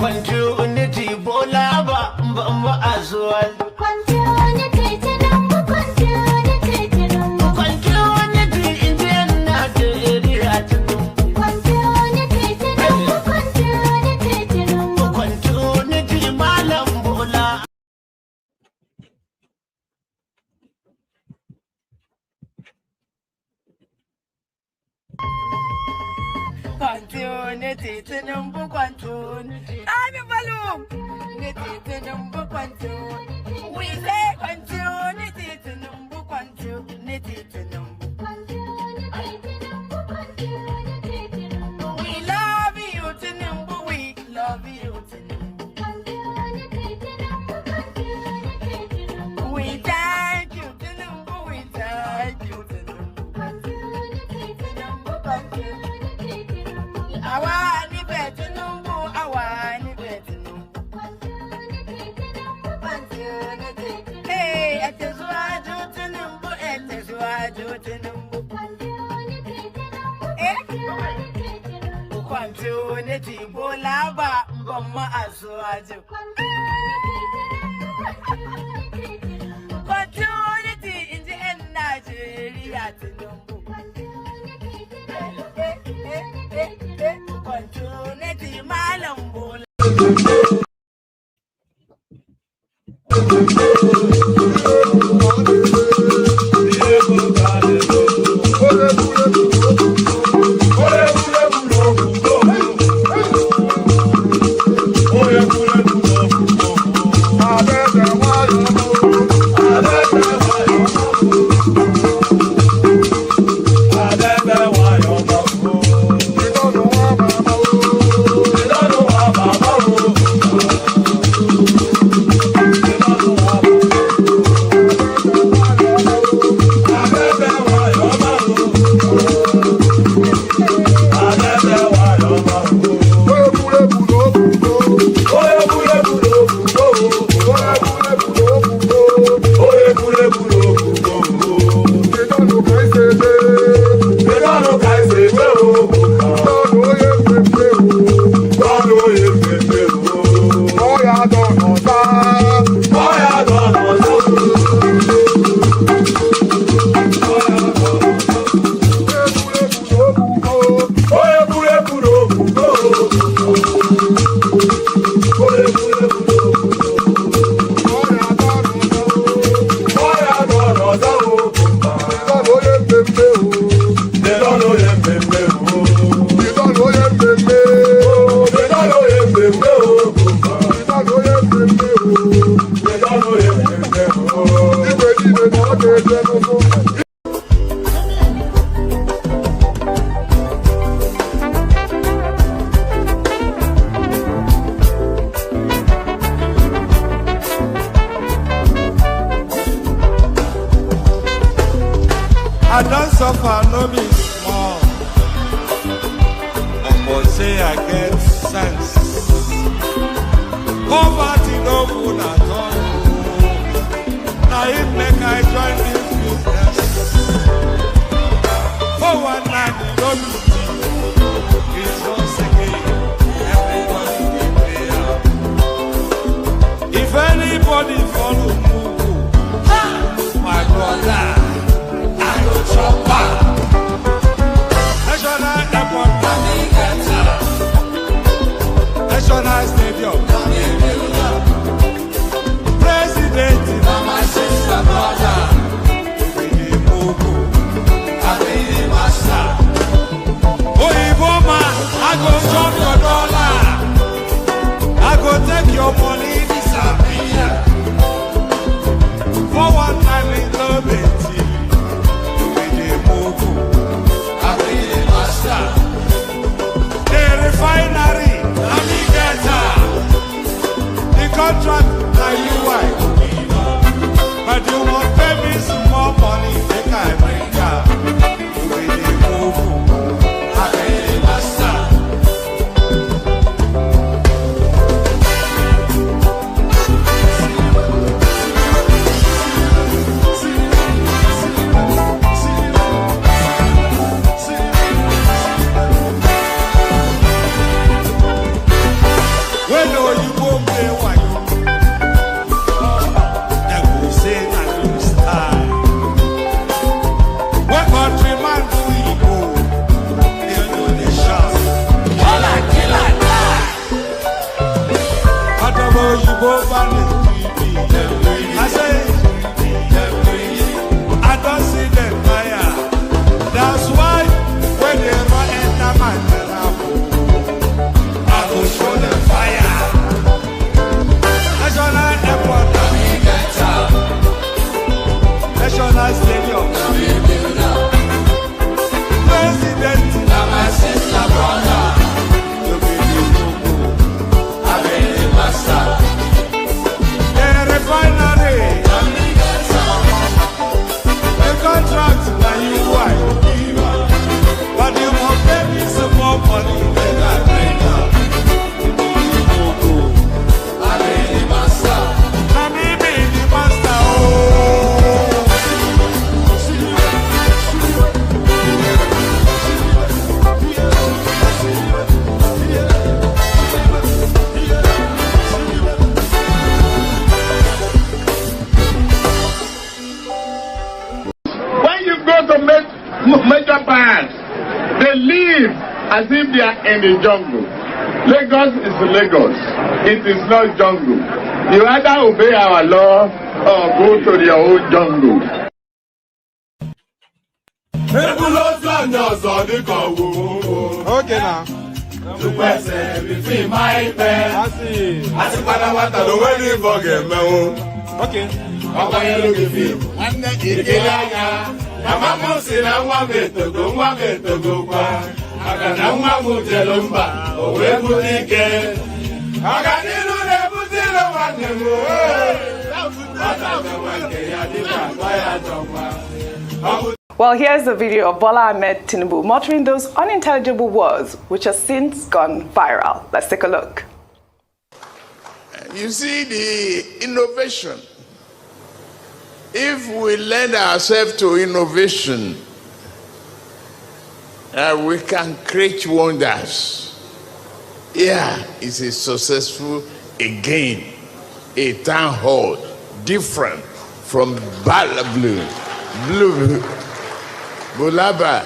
Continuity bola ba azual. Continuity, Tinubu, continuity. I'm a balloon. Tinubu, continuity. We say continuity, Tinubu, continuity, Tinubu. We love you, Tinubu. We love you, Tinubu. We thank you, Tinubu. We thank you, Tinubu. Awani Tinubu, awani Tinubu. Hey, it is waju Tinubu, it is waju Tinubu. Continuity, bolaba, bomma azwaju. Continuity in the end, Nigeria, Tinubu. Continuity, Malambola. I don't suffer, no be small. But say I get sense. Poverty no good at all. Now it make I join this business. For one night, no be it's so second. Everybody will pay up. If anybody follow Nuhu, my brother, chopper. National airport, National stadium, President, my sister, brother, I be the master. Oh, man, I go chop your dollar. I go take your money, disappear. For one time in love it. The refinery, let me get her. over the TV. I say, I don't see them fire. That's why when they run enter my temple, I go show them fire. National airport, National stadium, President, my sister, brother, to be the master. The refinery, the contract, now you white. But you must pay me some more money than I bring up. I'm the master. I'm the master. When you go to major parts, they live as if they are in the jungle. Lagos is Lagos. It is not jungle. You either obey our law or go to your own jungle. Okay now. Okay. Well, here's the video of Bola Ahmed Tinubu muttering those unintelligible words which have since gone viral. Let's take a look. You see the innovation. If we lend ourselves to innovation, we can create wonders. Yeah, it's a successful again, a town hall, different from Blue, Bulaba.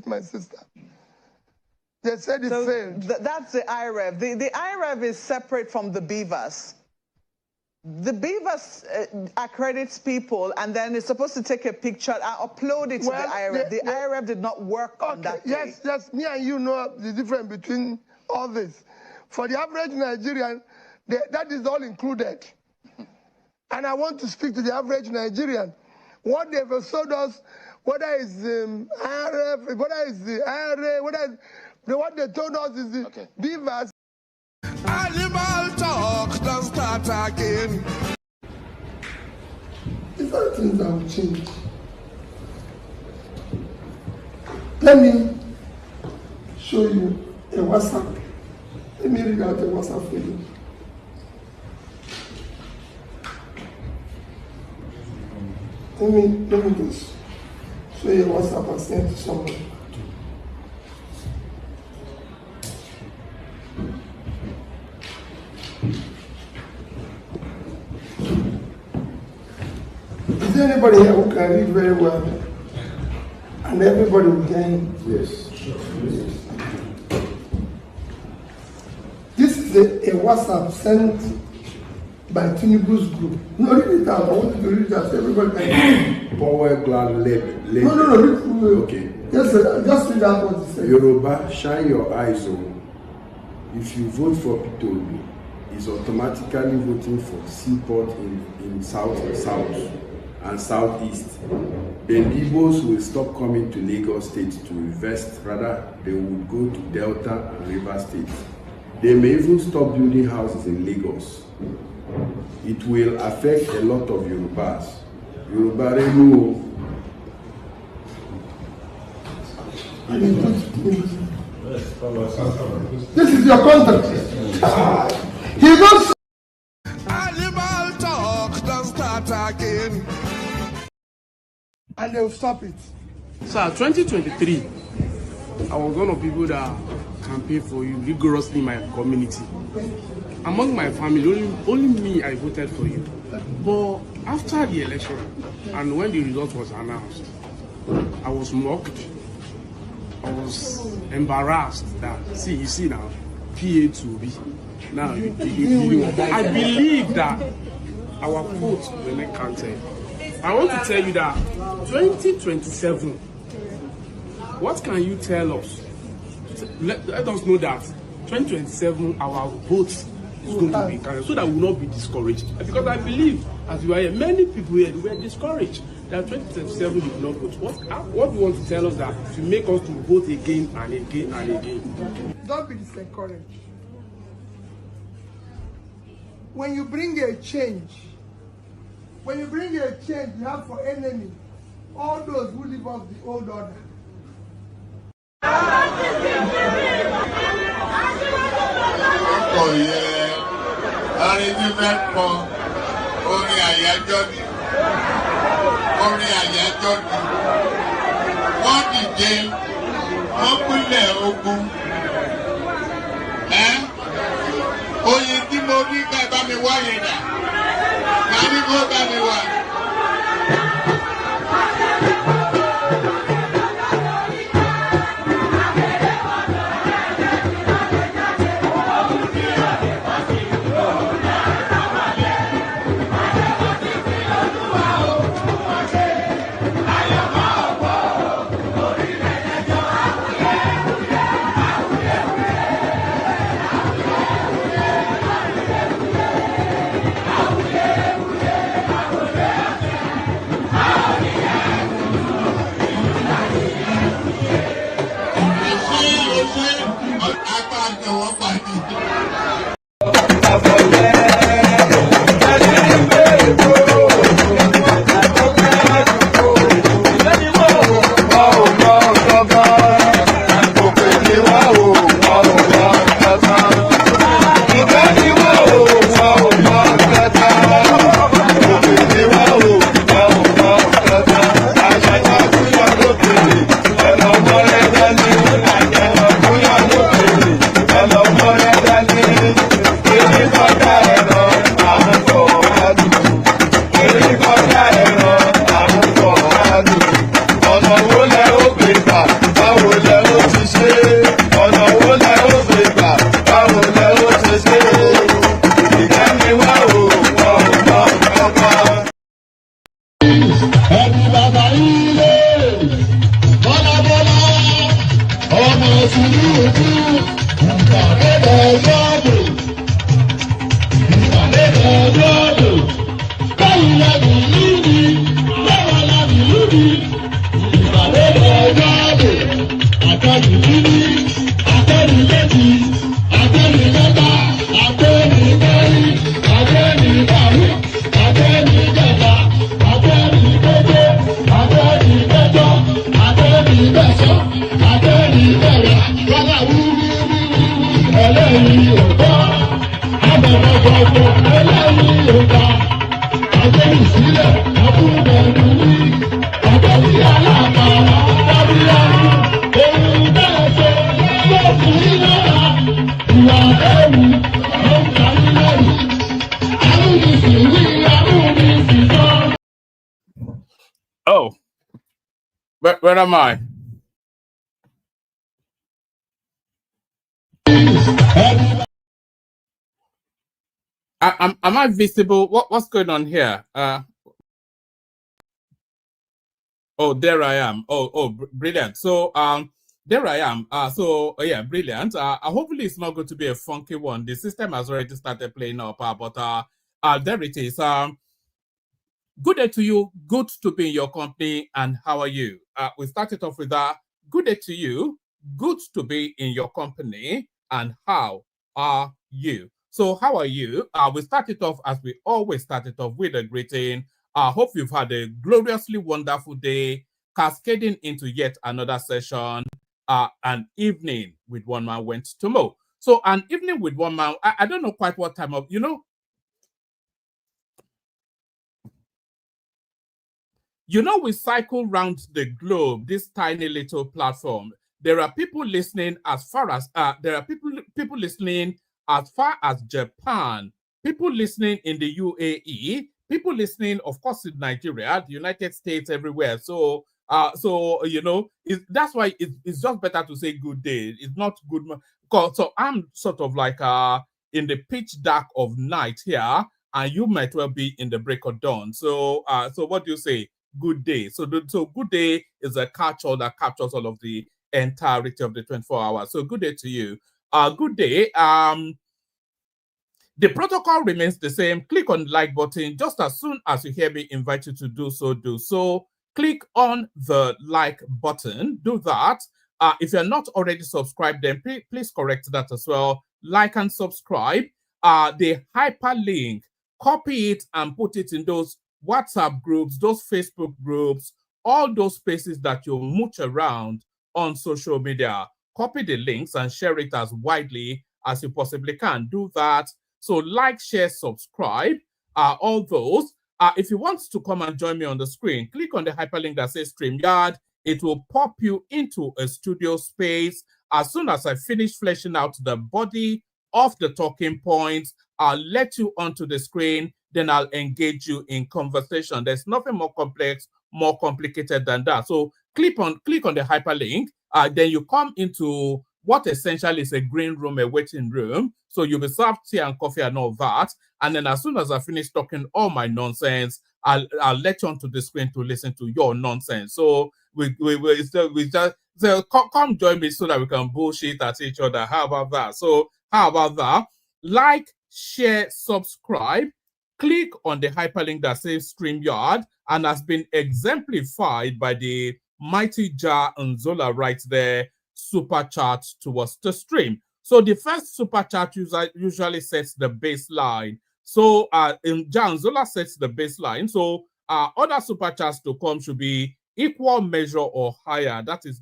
My sister. They said it failed. That's the IREV. The IREV is separate from the beavers. The beavers accredits people and then it's supposed to take a picture and upload it to the IREV. The IREV did not work on that day. Yes, me and you know the difference between all this. For the average Nigerian, that is all included. And I want to speak to the average Nigerian. What they've sold us, whether it's IRF, whether it's the IRA, what they told us is the beavers. Animal talk, don't start again. These are things that will change. Let me show you a WhatsApp. Let me read out a WhatsApp for you. Let me just show you a WhatsApp I sent to someone. Is there anybody here who can read very well? And everybody will hear him? Yes. This is a WhatsApp sent by Tinubu's group. No, read it out. I want you to read it out. Everybody can read. Power glad led. No. Okay. Just read out what it says. Yoruba, shine your eyes on. If you vote for Peter Obi, is automatically voting for seaport in south and southeast, then Igbos will stop coming to Lagos State to invest. Rather, they would go to Delta and River State. They may even stop building houses in Lagos. It will affect a lot of Yorubas. Yoruba Renu. This is your contact. He goes. Animal talk, don't start again. And they'll stop it. Sir, 2023, I was one of the people that campaigned for you rigorously in my community. Among my family, only me, I voted for you. But after the election, and when the result was announced, I was mocked. I was embarrassed that, see, you see now, PA to B. Now, I believe that our votes were not counted. I want to tell you that 2027, what can you tell us? Let us know that 2027, our votes is going to be counted so that we will not be discouraged. Because I believe, as you are here, many people here were discouraged that 2027 you will not vote. What do you want to tell us that to make us to vote again and again and again? Don't be discouraged. When you bring a change, you have for enemy all those who live off the old order. Oh yeah, arrangement for orin àyájọ́ ni. Orin àyájọ́ ni. Wọ́n dìde, wọ́n pínlẹ̀ ogun. Oyin tí mo rí ká ẹ bá mi wá yẹn dà. Ká ní kó bá mi wá. Oh, where am I? Am I visible? What's going on here? Oh, there I am. Oh, brilliant. So There I am. Yeah, brilliant. Hopefully it's not going to be a funky one. The system has already started playing up, but there it is. Good day to you. Good to be in your company. And how are you? We started off with that. Good day to you. Good to be in your company. And how are you? So how are you? We started off as we always started off with a greeting. I hope you've had a gloriously wonderful day, cascading into yet another session. An evening with one man went to mow. So an evening with one man, I don't know quite what time of, we cycle around the globe, this tiny little platform. There are people listening as far as people listening as far as Japan, people listening in the UAE, people listening, of course, in Nigeria, the United States, everywhere. So that's why it's just better to say good day. It's not good. So I'm sort of like in the pitch dark of night here, and you might well be in the break of dawn. So what do you say? Good day. So good day is a catch-all that captures all of the entirety of the 24 hours. So good day to you. Good day. The protocol remains the same. Click on the like button. Just as soon as you hear me invite you to do so. Click on the like button. Do that. If you're not already subscribed, then please correct that as well. Like and subscribe. The hyperlink, copy it and put it in those WhatsApp groups, those Facebook groups, all those spaces that you mooch around on social media. Copy the links and share it as widely as you possibly can. Do that. So like, share, subscribe, all those. If you want to come and join me on the screen, click on the hyperlink that says StreamYard. It will pop you into a studio space. As soon as I finish fleshing out the body of the talking points, I'll let you onto the screen. Then I'll engage you in conversation. There's nothing more complex, more complicated than that. So click on the hyperlink. Then you come into what essentially is a green room, a waiting room. So you'll be served tea and coffee and all that. And then as soon as I finish talking all my nonsense, I'll let you onto the screen to listen to your nonsense. So we just come join me so that we can bullshit at each other. How about that? So how about that? Like, share, subscribe. Click on the hyperlink that says StreamYard and has been exemplified by the mighty Ja Nzola right there, super chat towards the stream. So the first super chat usually sets the baseline. So Ja Nzola sets the baseline. So other super chats to come should be equal measure or higher. That is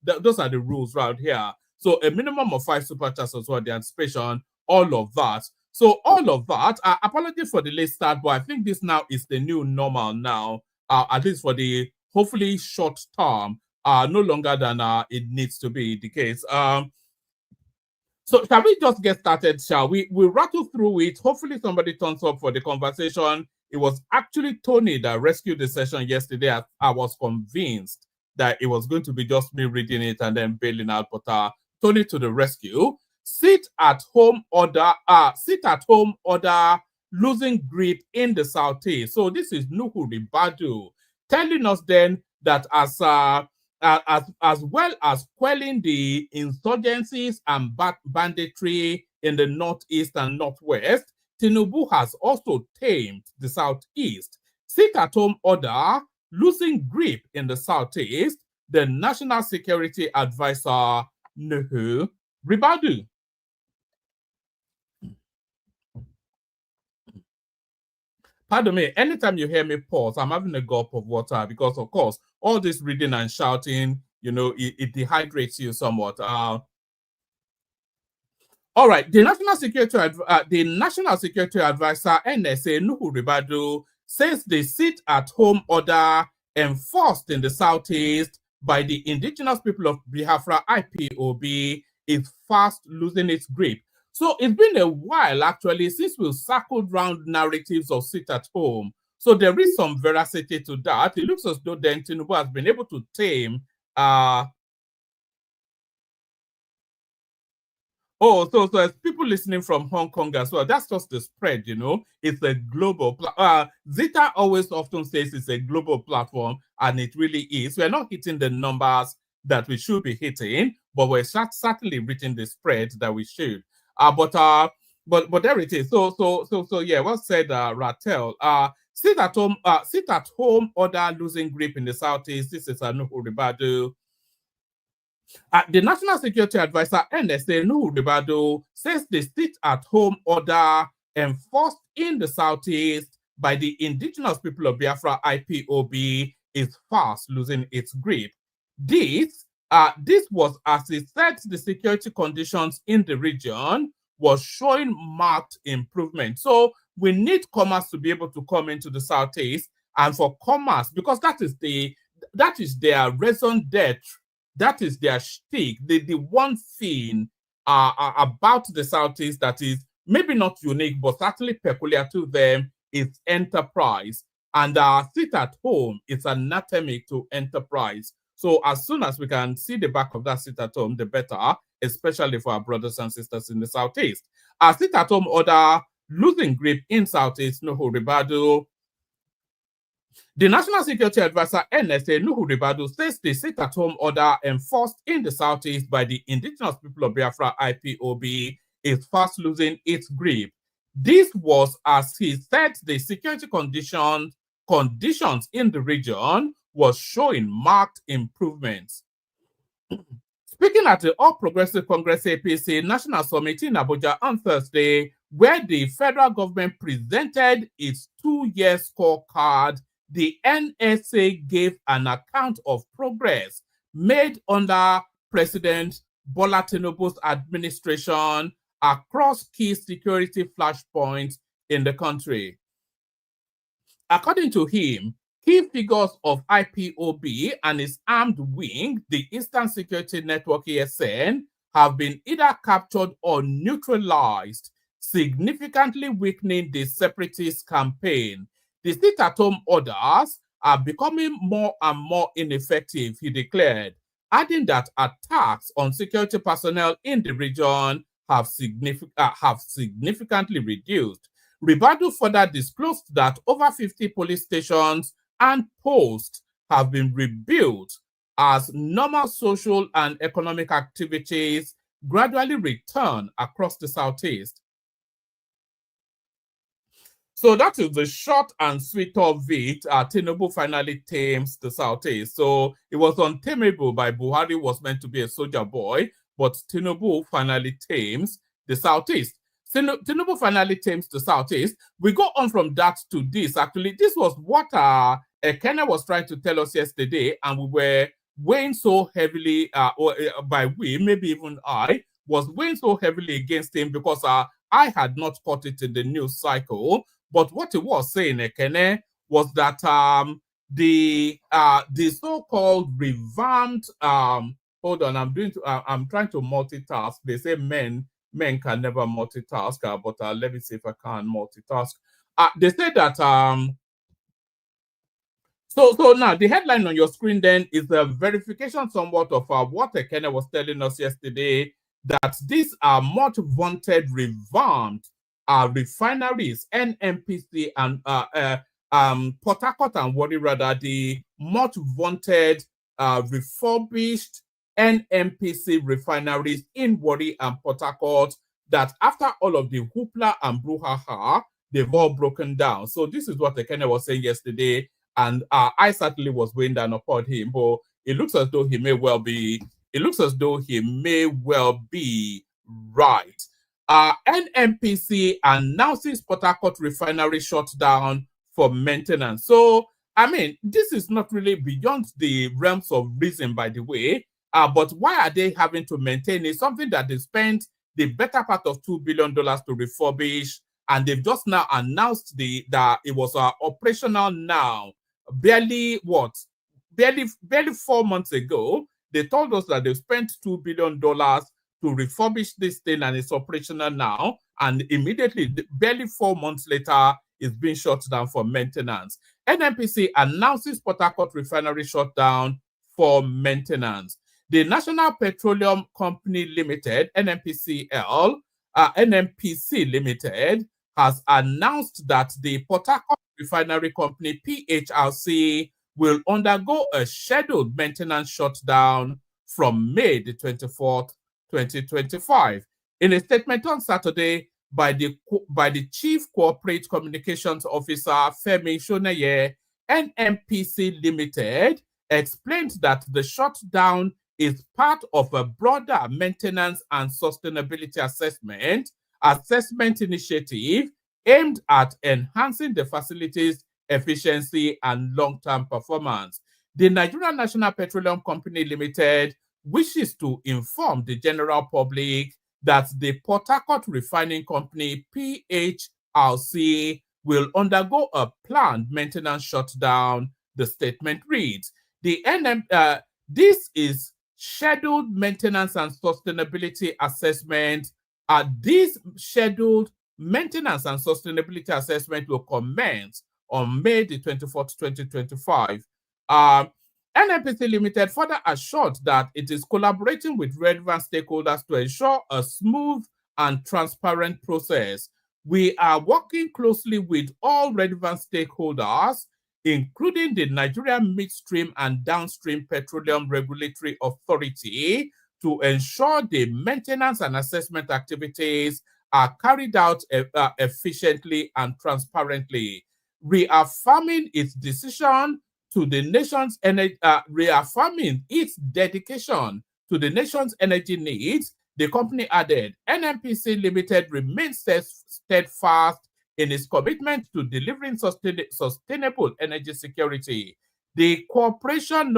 those are the rules right here. So a minimum of 5 super chats as well, the anticipation, all of that. So all of that, apologies for the late start, but I think this now is the new normal now, at least for the hopefully short term, no longer than it needs to be the case. So shall we just get started, shall we? We'll rattle through it. Hopefully somebody turns up for the conversation. It was actually Tony that rescued the session yesterday. I was convinced that it was going to be just me reading it and then bailing out, but Tony to the rescue. Sit at home order, losing grip in the Southeast. So this is Nuhu Ribadu telling us then that as well as quelling the insurgencies and banditry in the Northeast and Northwest, Tinubu has also tamed the Southeast. Sit-at-home order, losing grip in the Southeast, the National Security Advisor, Nuhu Ribadu. Pardon me, anytime you hear me pause, I'm having a gulp of water because, of course, all this reading and shouting, it dehydrates you somewhat. All right, the National Security Advisor, NSA, Nuhu Ribadu, says the sit-at-home order enforced in the Southeast by the indigenous people of Biafra, IPOB, is fast losing its grip. So it's been a while, actually, since we've circled round narratives of sit at home. So there is some veracity to that. It looks as though then Tinubu has been able to tame. So as people listening from Hong Kong as well, that's just the spread, It's a global. Zita always often says it's a global platform, and it really is. We're not hitting the numbers that we should be hitting, but we're certainly reaching the spread that we should. But there it is. So yeah, well said, Ratel. Sit at home order losing grip in the Southeast. This is Nuhu Ribadu. The National Security Advisor, NSA, Nuhu Ribadu, says the sit-at-home order enforced in the Southeast by the indigenous people of Biafra, IPOB, is fast losing its grip. This was, as he said, the security conditions in the region was showing marked improvement. So we need commerce to be able to come into the Southeast, and for commerce, because that is their raison d'etre. That is their shtick. The one thing about the Southeast that is maybe not unique, but certainly peculiar to them is enterprise. And sit at home is anatomic to enterprise. So as soon as we can see the back of that sit at home, the better, especially for our brothers and sisters in the Southeast. Our sit at home order losing grip in Southeast, Nuhu Ribadu. The National Security Advisor, NSA, Nuhu Ribadu, says the sit-at-home order enforced in the Southeast by the indigenous people of Biafra, IPOB, is fast losing its grip. This was, as he said, the security conditions in the region was showing marked improvements. Speaking at the All Progressive Congress APC National Summit in Abuja on Thursday, where the federal government presented its 2-year scorecard, the NSA gave an account of progress made under President Bola Tinubu's administration across key security flashpoints in the country. According to him, key figures of IPOB and its armed wing, the Eastern Security Network ESN, have been either captured or neutralized, significantly weakening the separatist campaign. The sit-at-home orders are becoming more and more ineffective, he declared, adding that attacks on security personnel in the region have significantly reduced. Ribadu further disclosed that over 50 police stations and posts have been rebuilt as normal social and economic activities gradually return across the Southeast. So that is the short and sweet of it. Tinubu finally tames the Southeast. So it was untamable by Buhari, was meant to be a soldier boy, but Tinubu finally tames the Southeast. Tinubu finally tames the Southeast. We go on from that to this. Actually, this was what Ekene was trying to tell us yesterday, and we were weighing so heavily, by we, maybe even I, was weighing so heavily against him because I had not caught it in the news cycle. But what he was saying, Ekene, was that the so-called revamped hold on, I'm trying to multitask. They say men can never multitask, but let me see if I can multitask. They say that so now the headline on your screen then is a verification somewhat of what Ekene was telling us yesterday, that these are much vaunted revamped refineries, NNPC and Port Harcourt and Warri, rather, the much vaunted refurbished NNPC refineries in Warri and Port Harcourt, that after all of the hoopla and brouhaha, they've all broken down. So this is what Ekene was saying yesterday, and I certainly was weighing down upon him, but it looks as though he may well be, right. NNPC announces Port Harcourt refinery shut down for maintenance. So, I mean, this is not really beyond the realms of reason, by the way. But why are they having to maintain it? Something that they spent the better part of $2 billion to refurbish, and they've just now announced that it was operational now. Barely 4 months ago, they told us that they've spent $2 billion to refurbish this thing, and it's operational now, and immediately, barely 4 months later, it's being shut down for maintenance. NNPC announces Port Harcourt refinery shut down for maintenance. The National Petroleum Company Limited, NNPC Limited, has announced that the Port Harcourt Refinery Company, PHRC, will undergo a scheduled maintenance shutdown from May the 24th, 2025. In a statement on Saturday by the Chief Corporate Communications Officer, Femi Shoneye, NNPC Limited explained that the shutdown is part of a broader maintenance and sustainability assessment initiative aimed at enhancing the facility's efficiency and long-term performance. The Nigerian National Petroleum Company Limited wishes to inform the general public that the Port Harcourt Refining Company, PHRC, will undergo a planned maintenance shutdown, the statement reads. This is scheduled maintenance and sustainability assessment. This scheduled maintenance and sustainability assessment will commence on May the 24th, 2025. NNPC Limited further assured that it is collaborating with relevant stakeholders to ensure a smooth and transparent process. We are working closely with all relevant stakeholders, including the Nigerian Midstream and Downstream Petroleum Regulatory Authority, to ensure the maintenance and assessment activities are carried out efficiently and transparently, reaffirming its decision to the nation's energy, reaffirming its dedication to the nation's energy needs. The company added, NNPC Limited remains steadfast in its commitment to delivering sustainable energy security. The corporation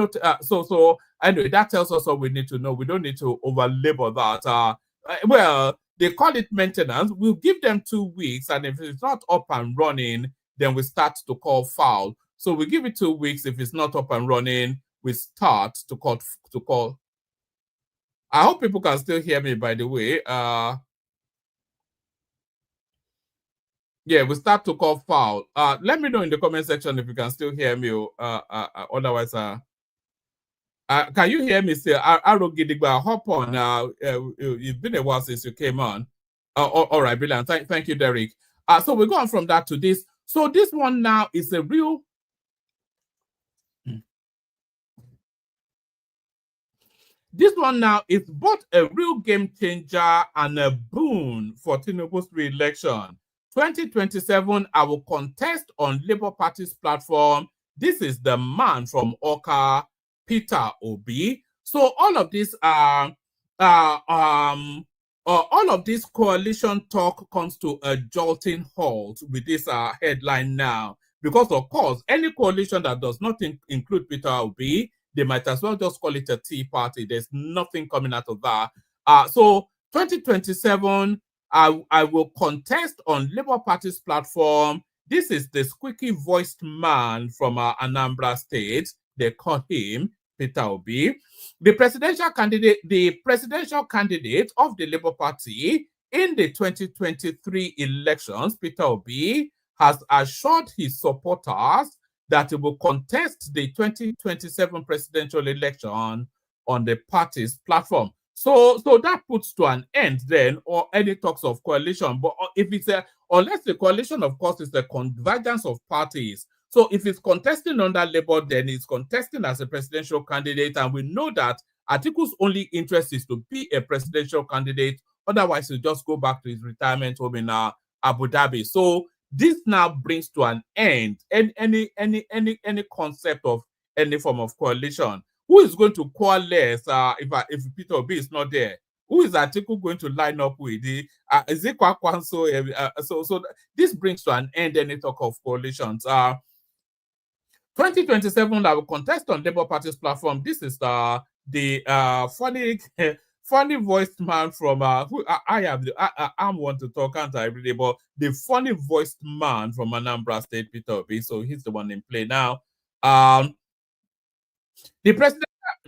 anyway, that tells us all we need to know. We don't need to over-label that. Well, they call it maintenance. We'll give them 2 weeks, and if it's not up and running, then we start to call foul. So we give it 2 weeks. If it's not up and running, we start to call. I hope people can still hear me, by the way. Yeah, we start to call foul. Let me know in the comment section if you can still hear me. Otherwise, can you hear me still? Aro Gidigba, hop on. It's been a while since you came on. All right, brilliant. Thank you, Derek. So we're going from that to this. So this one now is a real. This one now is both a real game changer and a boon for Tinubu's re-election. 2027, I will contest on Labour Party's platform. This is the man from Oka, Peter Obi. So all of this coalition talk comes to a jolting halt with this headline now, because of course any coalition that does not include Peter Obi, they might as well just call it a tea party. There's nothing coming out of that. So 2027, I will contest on Labour Party's platform. This is the squeaky-voiced man from Anambra State. They call him Peter Obi. The presidential candidate of the Labour Party in the 2023 elections, Peter Obi, has assured his supporters that he will contest the 2027 presidential election on the party's platform. So that puts to an end then, or any talks of coalition. But if it's unless the coalition, of course, is the convergence of parties. So if it's contesting under Labour, then it's contesting as a presidential candidate. And we know that Atiku's only interest is to be a presidential candidate. Otherwise, he'll just go back to his retirement home in Abu Dhabi. So this now brings to an end any concept of any form of coalition. Who is going to coalesce if Peter Obi is not there? Who is Atiku going to line up with? Is it Kwakwanso? So this brings to an end any talk of coalitions. 2027, I will contest on Labour Party's platform. This is the funny voiced man from who I'm one to talk, can't I really? But the funny voiced man from Anambra State, Peter Obi. So he's the one in play now.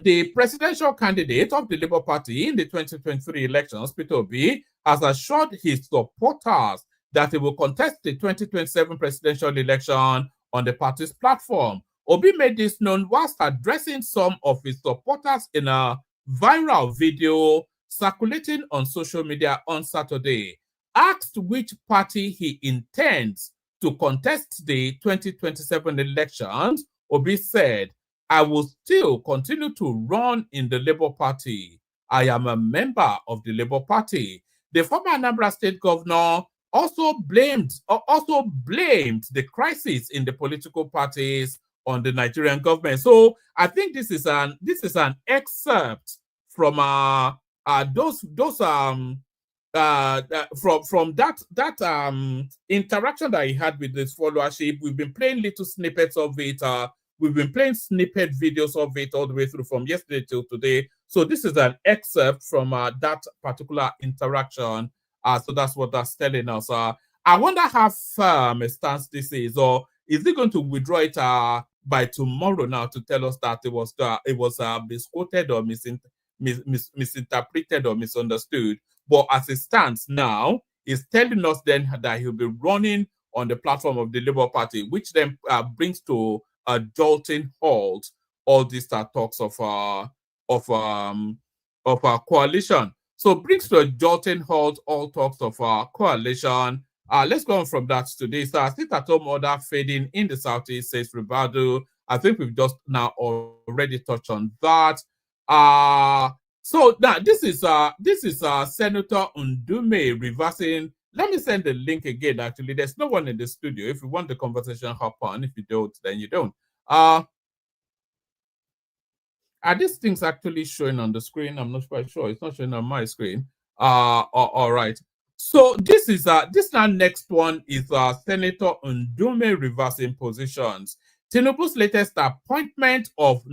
The presidential candidate of the Labour Party in the 2023 elections, Peter Obi, has assured his supporters that he will contest the 2027 presidential election on the party's platform. Obi made this known whilst addressing some of his supporters in a viral video circulating on social media on Saturday. Asked which party he intends to contest the 2027 elections, Obi said, I will still continue to run in the Labour Party. I am a member of the Labour Party. The former Anambra State governor also blamed the crisis in the political parties on the Nigerian government. So I think this is an excerpt from from that interaction that he had with his followership. We've been playing little snippets of it. We've been playing snippet videos of it all the way through from yesterday till today. So this is an excerpt from that particular interaction. So that's what that's telling us. I wonder how firm a stance this is, or is he going to withdraw it by tomorrow now to tell us that it was misquoted or misinterpreted or misunderstood? But as it stands now, he's telling us then that he'll be running on the platform of the Labour Party, which then brings to a jolting halt all these talks of our coalition. So brings to a jolting halt all talks of our coalition. Let's go on from that today. So I sit at home order fading in the southeast, says Ribadu. I think we've just now already touched on that. So now this is Senator Ndume reversing. Let me send the link again. Actually, there's no one in the studio. If you want the conversation, hop on. If you don't, then you don't. Are these things actually showing on the screen? I'm not quite sure. It's not showing on my screen. All right. So this is this now next one is Senator Ndume reversing positions. Tinubu's latest appointment of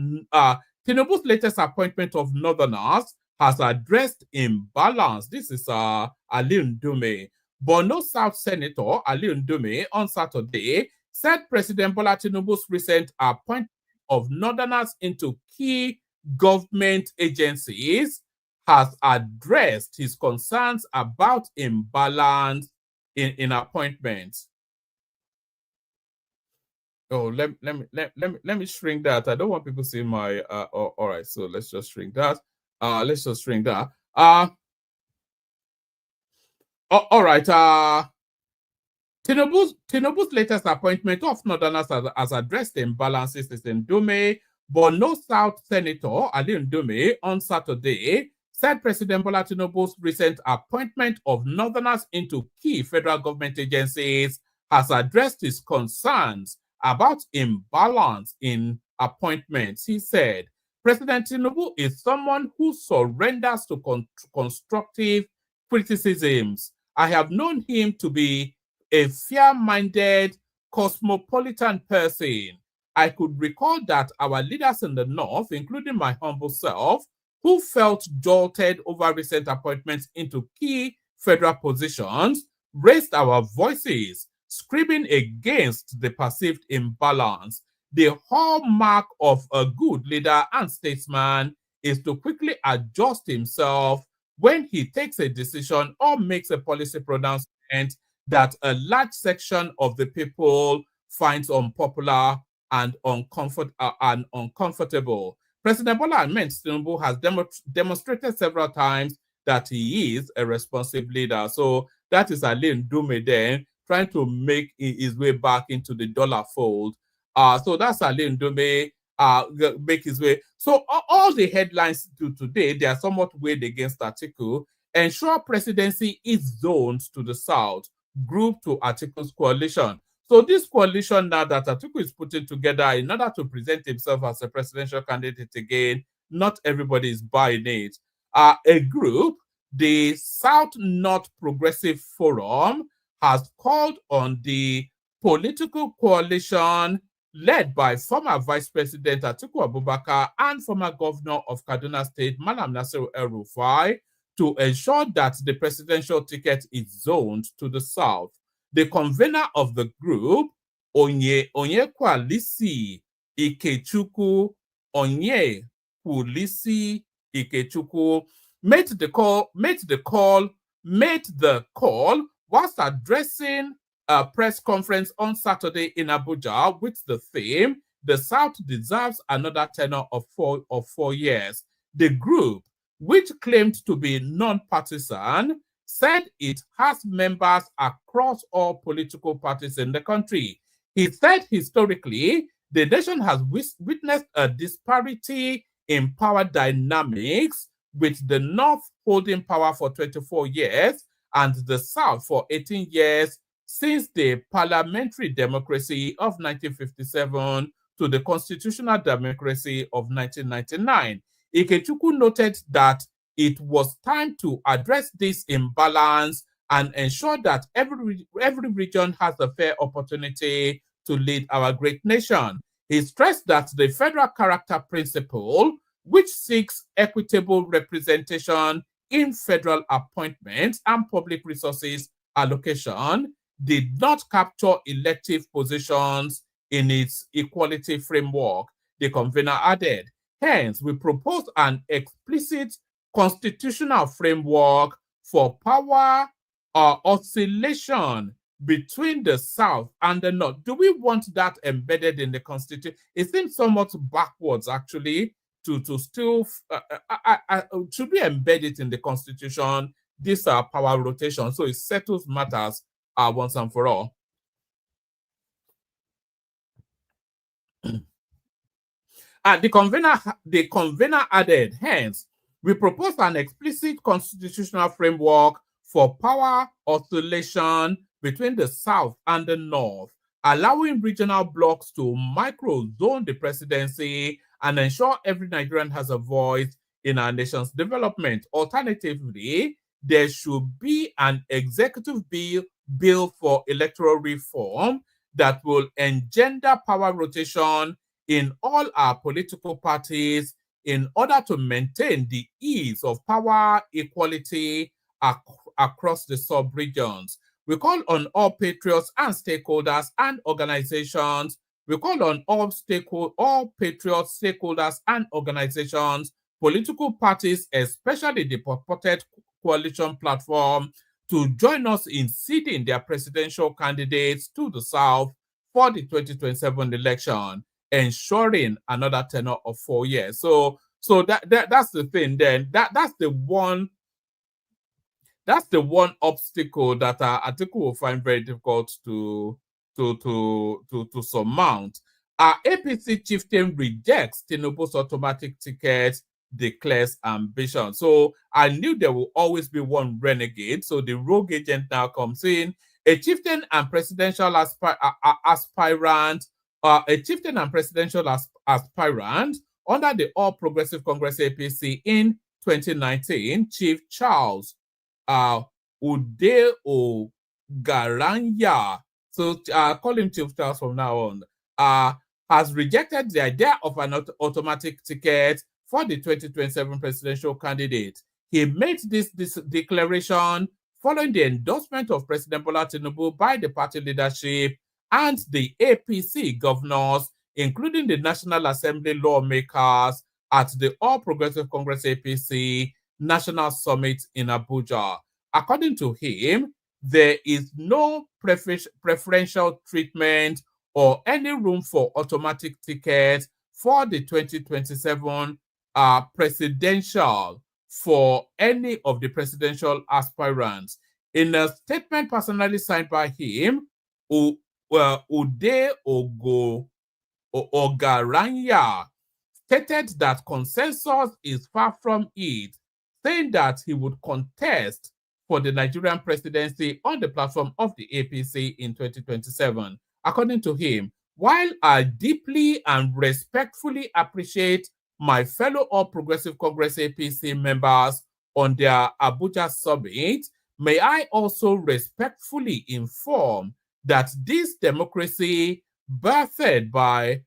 Northerners has addressed imbalance. This is Ali Ndume. Borno South Senator Ali Ndume on Saturday said President Bola Tinubu's recent appointment of Northerners into key government agencies has addressed his concerns about imbalance in appointments. Oh, let me shrink that. I don't want people seeing my all right, so let's just shrink that. All right. Tinubu's latest appointment of Northerners has addressed the imbalances is Ndume. Borno South Senator Ali Ndume on Saturday said President Bola Tinubu's recent appointment of Northerners into key federal government agencies has addressed his concerns about imbalance in appointments. He said, President Tinubu is someone who surrenders to constructive criticisms. I have known him to be a fair-minded, cosmopolitan person. I could recall that our leaders in the North, including my humble self, who felt jolted over recent appointments into key federal positions, raised our voices, screaming against the perceived imbalance. The hallmark of a good leader and statesman is to quickly adjust himself when he takes a decision or makes a policy pronouncement that a large section of the people finds unpopular and uncomfortable. President Bola Ahmed Tinubu has demonstrated several times that he is a responsive leader. So that is Ali Ndume then trying to make his way back into the dollar fold. So that's Ali Ndume make his way. So all the headlines to today, they are somewhat weighed against Atiku. Ensure presidency is zoned to the south, group to Atiku's coalition. So this coalition now that Atiku is putting together in order to present himself as a presidential candidate again, not everybody is buying it. A group, the South North Progressive Forum, has called on the political coalition led by former Vice President Atiku Abubakar and former Governor of Kaduna State, Malam Nasir El-Rufai, to ensure that the presidential ticket is zoned to the south. The convener of the group, Onyekwalisi Ikechukwu made the call whilst addressing a press conference on Saturday in Abuja with the theme, "The South deserves another tenure of 4 years." The group, which claimed to be non-partisan, said it has members across all political parties in the country. He said historically, the nation has witnessed a disparity in power dynamics, with the North holding power for 24 years and the South for 18 years since the parliamentary democracy of 1957 to the constitutional democracy of 1999. Ikechukwu noted that it was time to address this imbalance and ensure that every region has a fair opportunity to lead our great nation. He stressed that the federal character principle, which seeks equitable representation in federal appointments and public resources allocation, did not capture elective positions in its equality framework, the convener added. Hence, we propose an explicit constitutional framework for power oscillation between the South and the North. Do we want that embedded in the Constitution? It seems somewhat backwards, actually, to still, should we embed it in the Constitution, this power rotation, so it settles matters once and for all? The convener added, hence, we propose an explicit constitutional framework for power oscillation between the South and the North, allowing regional blocs to micro-zone the presidency and ensure every Nigerian has a voice in our nation's development. Alternatively, there should be an executive bill for electoral reform that will engender power rotation in all our political parties in order to maintain the ease of power equality across the sub-regions. We call on all patriots and stakeholders and organizations. We call on all patriots, stakeholders and organizations, political parties, especially the purported coalition platform, to join us in seeding their presidential candidates to the South for the 2027 election, ensuring another tenure of 4 years. So that's the thing. Then that's the one obstacle that Atiku will find very difficult to surmount. Our APC chieftain rejects Tinubu's automatic ticket, declares ambition. So I knew there will always be one renegade. So the rogue agent now comes in. A chieftain and presidential aspirant under the All Progressive Congress APC in 2019, Chief Charles Ude Ogaranya, so call him Chief Charles from now on, has rejected the idea of an automatic ticket for the 2027 presidential candidate. He made this declaration following the endorsement of President Bola Tinubu by the party leadership and the APC governors, including the National Assembly lawmakers, at the All Progressive Congress APC National Summit in Abuja. According to him, there is no preferential treatment or any room for automatic tickets for the 2027 presidential for any of the presidential aspirants. In a statement personally signed by him, Ude Ogaranya stated that consensus is far from it, saying that he would contest for the Nigerian presidency on the platform of the APC in 2027. According to him, while I deeply and respectfully appreciate my fellow All Progressive Congress APC members on their Abuja summit, may I also respectfully inform that this democracy birthed by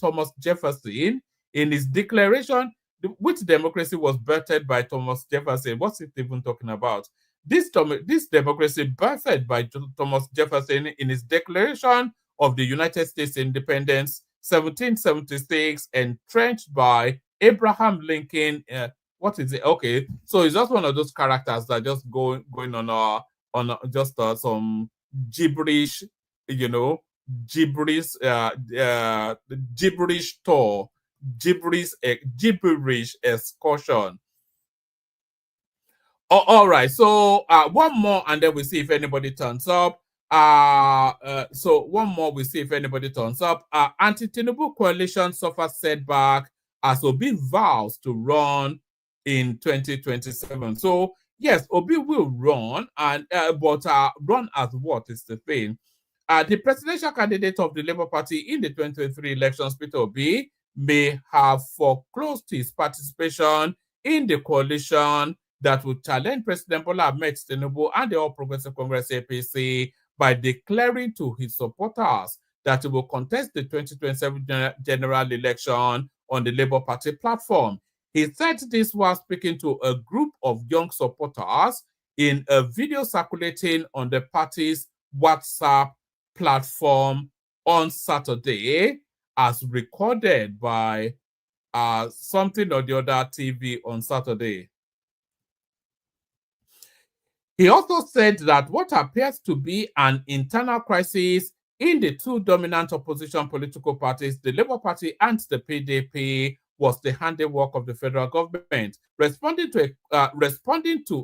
Thomas Jefferson in his declaration. Which democracy was birthed by Thomas Jefferson? What's it even talking about? This democracy birthed by Thomas Jefferson in his Declaration of the United States Independence, 1776, entrenched by Abraham Lincoln. What is it? Okay, so it's just one of those characters that just going on just some gibberish, gibberish tour. Gibberish excursion. All right, so one more and then we'll see if anybody turns up. So one more, we see if anybody turns up. Anti-Tinubu coalition suffers setback as Obi vows to run in 2027. So yes, Obi will run, and but run as what is the thing? The presidential candidate of the Labour Party in the 2023 elections, Peter Obi, may have foreclosed his participation in the coalition that would challenge President Bola Ahmed Tinubu and the All Progressive Congress APC by declaring to his supporters that he will contest the 2027 general election on the Labour Party platform. He said this while speaking to a group of young supporters in a video circulating on the party's WhatsApp platform on Saturday, as recorded by something or the other TV on Saturday. He also said that what appears to be an internal crisis in the two dominant opposition political parties, the Labour Party and the PDP, was the handiwork of the federal government. Responding to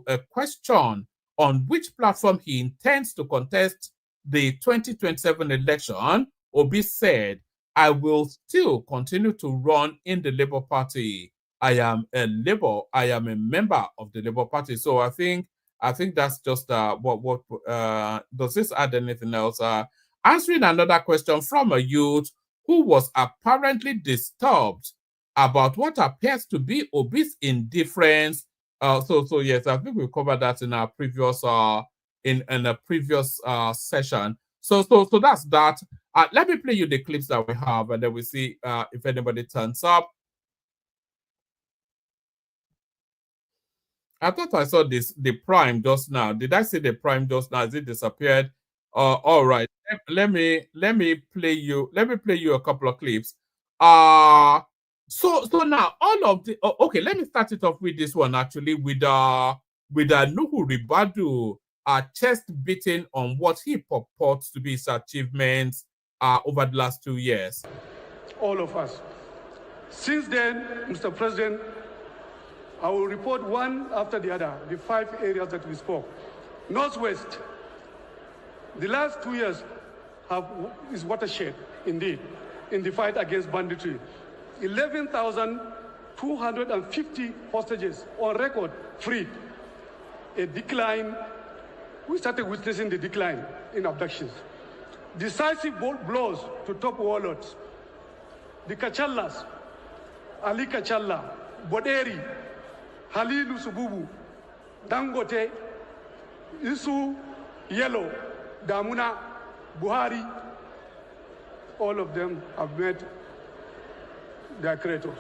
a question on which platform he intends to contest the 2027 election, Obi said, "I will still continue to run in the Labour Party. I am a member of the Labour Party." So I think that's just what does this add anything else? Answering another question from a youth who was apparently disturbed about what appears to be Obi's indifference. So yes, I think we covered that in our previous in a previous session. So that's that. Let me play you the clips that we have, and then we see if anybody turns up. I thought I saw the prime just now. Did I see the prime just now? Has it disappeared? All right. Let me play you a couple of clips. So now all of the okay, let me start it off with this one actually with Nuhu Ribadu chest beating on what he purports to be his achievements over the last 2 years. All of us. Since then, Mr. President, I will report one after the other, the 5 areas that we spoke. Northwest, the last 2 years is watershed, indeed, in the fight against banditry. 11,250 hostages on record freed. A decline, we started witnessing the decline in abductions. Decisive blows to top warlords. The Kachallas, Ali Kachalla, Boderi, Halilu Sububu, Dangote, Isu, Yellow, Damuna, Buhari, all of them have met their creators.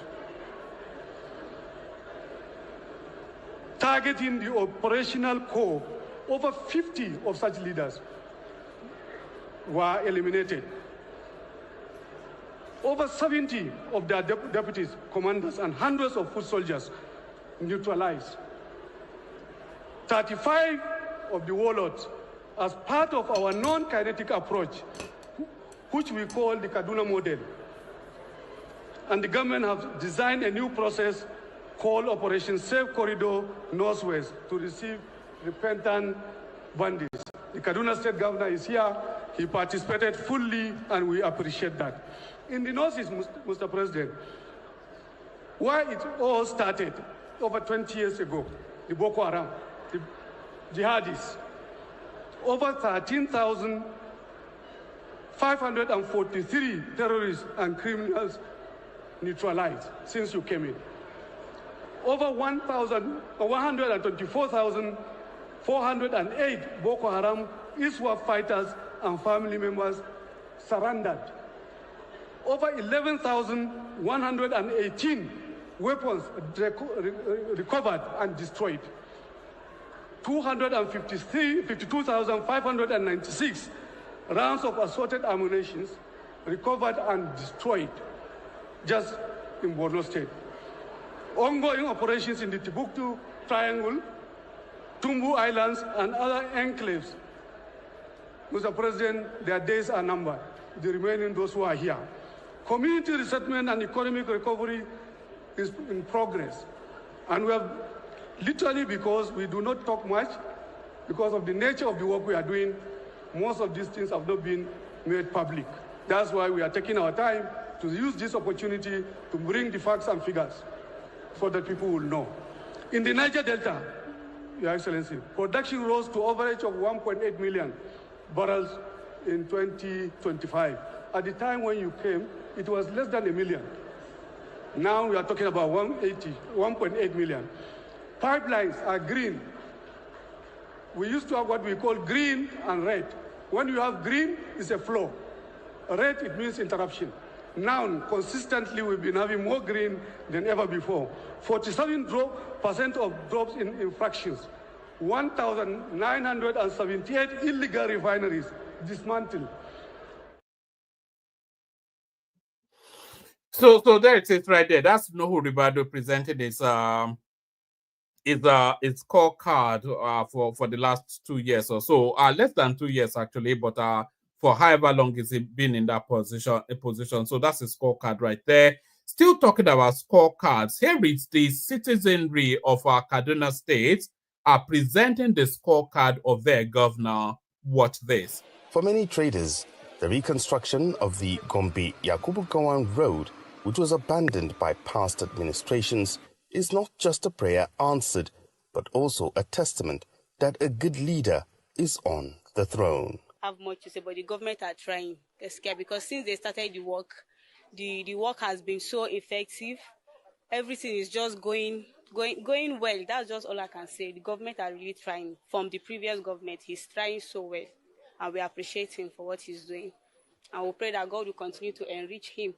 Targeting the operational core, over 50 of such leaders were eliminated. Over 70 of their deputies, commanders, and hundreds of foot soldiers neutralized. 35 of the warlords, as part of our non-kinetic approach, which we call the Kaduna model. And the government has designed a new process called Operation Safe Corridor Northwest to receive repentant bandits. The Kaduna State Governor is here. He participated fully, and we appreciate that. In the Northeast, Mr. President, where it all started over 20 years ago, the Boko Haram, the jihadis, over 13,543 terrorists and criminals neutralized since you came in. Over 124,408 Boko Haram ISWAP fighters and family members surrendered. Over 11,118 weapons recovered and destroyed. 252,596 rounds of assorted ammunition recovered and destroyed just in Borno State. Ongoing operations in the Timbuktu Triangle, Tumbu Islands, and other enclaves. Mr. President, their days are numbered, the remaining those who are here. Community resettlement and economic recovery is in progress. And we have literally, because we do not talk much, because of the nature of the work we are doing, most of these things have not been made public. That's why we are taking our time to use this opportunity to bring the facts and figures so that people will know. In the Niger Delta, Your Excellency, production rose to average of 1.8 million barrels in 2025. At the time when you came, it was less than a million. Now we are talking about 1.8 million. Pipelines are green. We used to have what we call green and red. When you have green, it's a flow. Red, it means interruption. Now, consistently, we've been having more green than ever before. 47% of drops in infractions. 1,978 illegal refineries dismantled. So there it is right there. That's Nuhu Ribadu presenting his scorecard for the last 2 years or so. Less than 2 years actually, but for however long he's been in that position. So that's his scorecard right there. Still talking about scorecards. Here is the citizenry of our Kaduna State are presenting the scorecard of their governor. Watch this. For many traders, the reconstruction of the Gombe Yakubu Gowon Road, which was abandoned by past administrations, is not just a prayer answered, but also a testament that a good leader is on the throne. I have much to say, but the government are trying, because since they started the work has been so effective. Everything is just going well. That's just all I can say. The government are really trying. From the previous government, he's trying so well, and we appreciate him for what he's doing. And we pray that God will continue to enrich him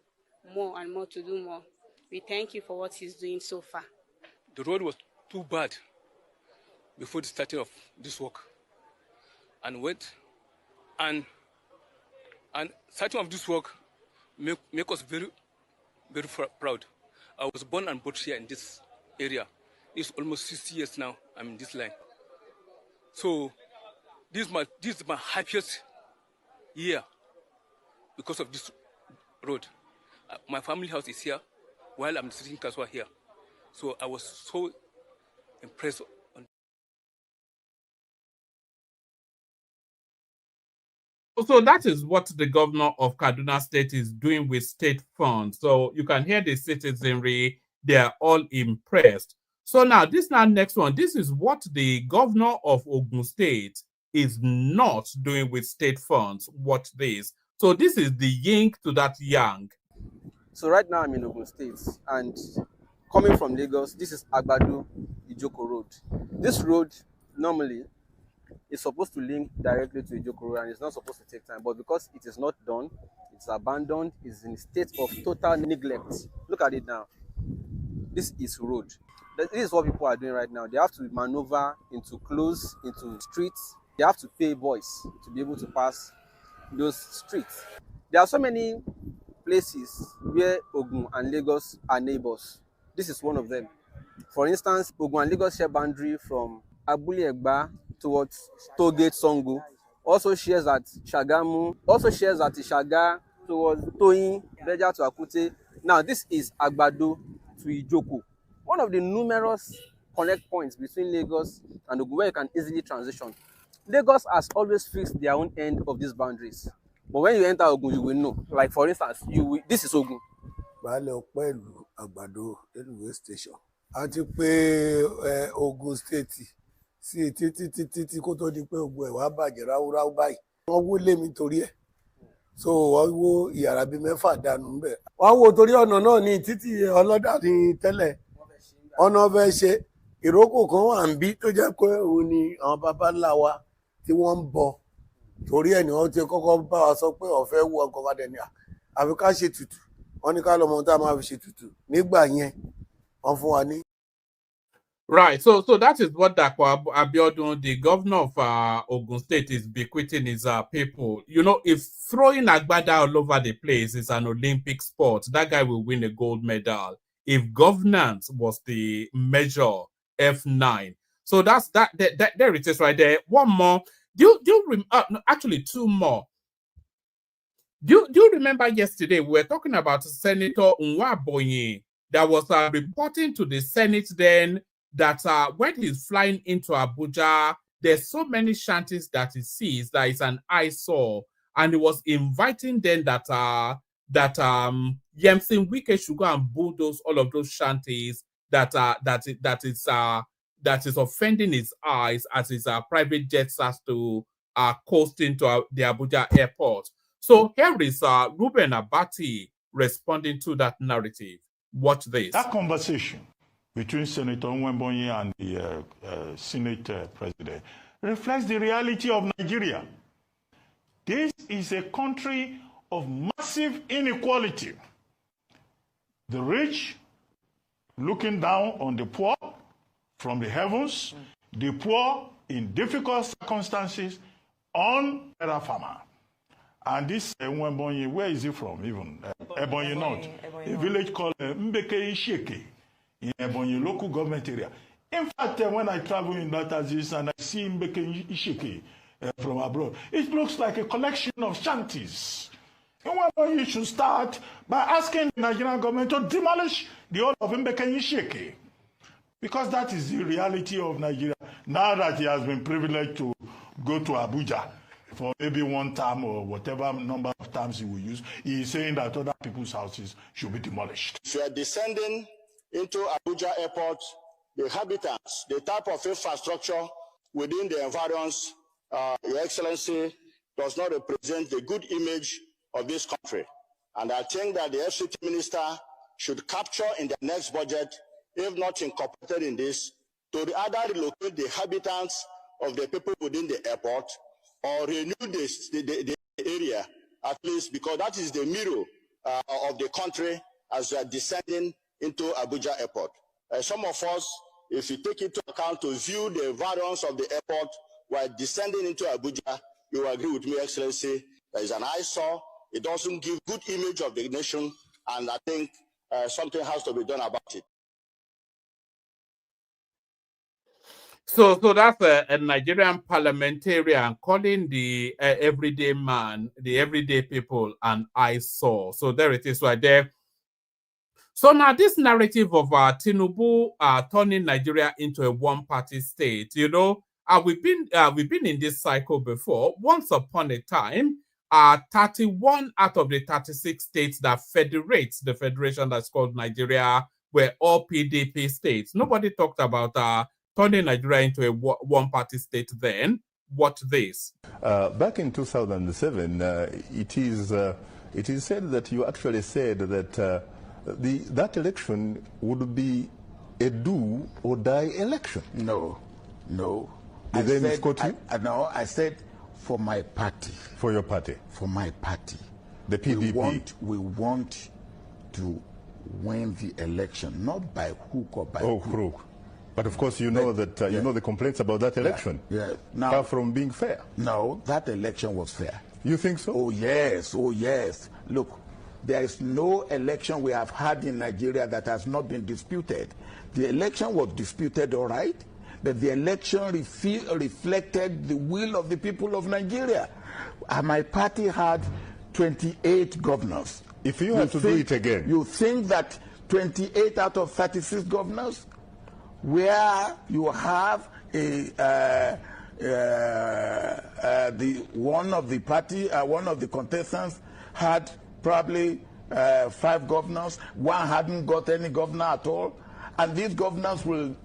more and more to do more. We thank you for what he's doing so far. The road was too bad before the starting of this work, and starting of this work make us very, very proud. I was born and brought here in this area. It's almost 60 years now. I'm in this line. So this is my happiest year because of this road. My family house is here, while I'm sitting Kaswa here. So I was so impressed. So that is what the governor of Kaduna State is doing with state funds. So you can hear the citizenry, they're all impressed. So now next one, this is what the governor of Ogun State is not doing with state funds. Watch this. So this is the yin to that yang. So right now I'm in Ogun State, and coming from Lagos, this is Agbadu Ijoko Road. This road normally is supposed to link directly to Ijoko Road, and it's not supposed to take time, but because it is not done, it's abandoned, it's in a state of total neglect. Look at it now. This is road. This is what people are doing right now. They have to maneuver into streets. They have to pay boys to be able to pass those streets. There are so many places where Ogun and Lagos are neighbors. This is one of them. For instance, Ogun and Lagos share boundary from Abule Egba towards Tollgate Songo. Also shares at Shagamu. Also shares at Ishaga towards Toyin, Beja to Akute. Now this is Agbado to Ijoko. One of the numerous connect points between Lagos and Ogun where you can easily transition. Lagos has always fixed their own end of these boundaries. But when you enter Ogun, you will know. Like for instance, this is Ogun. Agbado railway station. Àti pé Ogun State sí títí kó tó di pé Ogun ẹ̀ wá bàjẹ́ ráúráú báyìí. Wọ́n wó lé mi torí ẹ̀. So wọ́n wó ìyàrá bíi 6 dànù ńbẹ̀. Wọ́n wó torí ọ̀nà náà ní títí ọlọ́dà ní tẹ́lẹ̀. Ọ̀nà fẹ́ ṣe ìrókò kan wà ń bí tó jẹ́ pé òun ni àwọn baba ńlá wa tí wọ́n ń bọ. Torí ẹ̀ ni wọ́n ti kọ́kọ́ bá wa sọ pé ọ̀fẹ́ wú ọkọ̀ wa dẹ̀ ní àfi ká ṣe tutù. Right, so that is what Dapo Abiodun, the governor of Ogun State, is bequeathing his people. You know, if throwing Agbada all over the place is an Olympic sport, that guy will win a gold medal. If governance was the measure, F9. So that's that. There it is, right there. One more. Actually, 2 more. Do you remember yesterday we were talking about Senator Nwaboye that was reporting to the Senate then that when he's flying into Abuja, there's so many shanties that he sees that is an eyesore, and he was inviting them that Yemsin Wike should go and bulldoze all of those shanties that is offending his eyes as his private jet starts to coast into the Abuja airport. So here is Ruben Abati responding to that narrative. Watch this. That conversation between Senator Nwembonyi and the Senate President reflects the reality of Nigeria. This is a country of massive inequality. The rich looking down on the poor from the heavens, the poor in difficult circumstances on a farmer. And this Nwembonyi, where is he from even? Ebonyi North, a village called Mbeke Isheke in Ebonyi local government area. In fact, when I travel in that Aziz and I see Mbeke Isheke from abroad, it looks like a collection of shanties. Nwembonyi should start by asking the Nigerian government to demolish the whole of Mbeke Isheke, because that is the reality of Nigeria. Now that he has been privileged to go to Abuja for maybe one term or whatever number of times he will use, he is saying that other people's houses should be demolished. If you are descending into Abuja airport, the habitats, the type of infrastructure within the environs, Your Excellency, does not represent the good image of this country. And I think that the FCT minister should capture in the next budget, if not incorporated in this, to either relocate the habitats of the people within the airport or renew the area, at least, because that is the mirror of the country as we are descending into Abuja airport. Some of us, if you take into account to view the environs of the airport while descending into Abuja, you will agree with me, Excellency, there is an eyesore. It doesn't give good image of the nation, and I think something has to be done about it. So that's a Nigerian parliamentarian calling the everyday man, the everyday people, an eyesore. So there it is right there. So now this narrative of Tinubu turning Nigeria into a one-party state, you know, we've been in this cycle before. Once upon a time, 31 out of the 36 states that federates the federation that's called Nigeria were all PDP states. Nobody talked about turning Nigeria into a one-party state then. Watch this. Back in 2007, it is said that you actually said that that election would be a do or die election. No. Did they misquote you? No, I said for my party. For your party? For my party. The PDP? We want to win the election, not by hook or by crook. But of course, you know that you know the complaints about that election. Yeah. Now, far from being fair. No, that election was fair. You think so? Oh yes. Look, there is no election we have had in Nigeria that has not been disputed. The election was disputed, all right, but the election reflected the will of the people of Nigeria. My party had 28 governors. If you had to do it again, you think that 28 out of 36 governors, where you have one of the contestants had probably 5 governors, one hadn't got any governor at all, and these governors will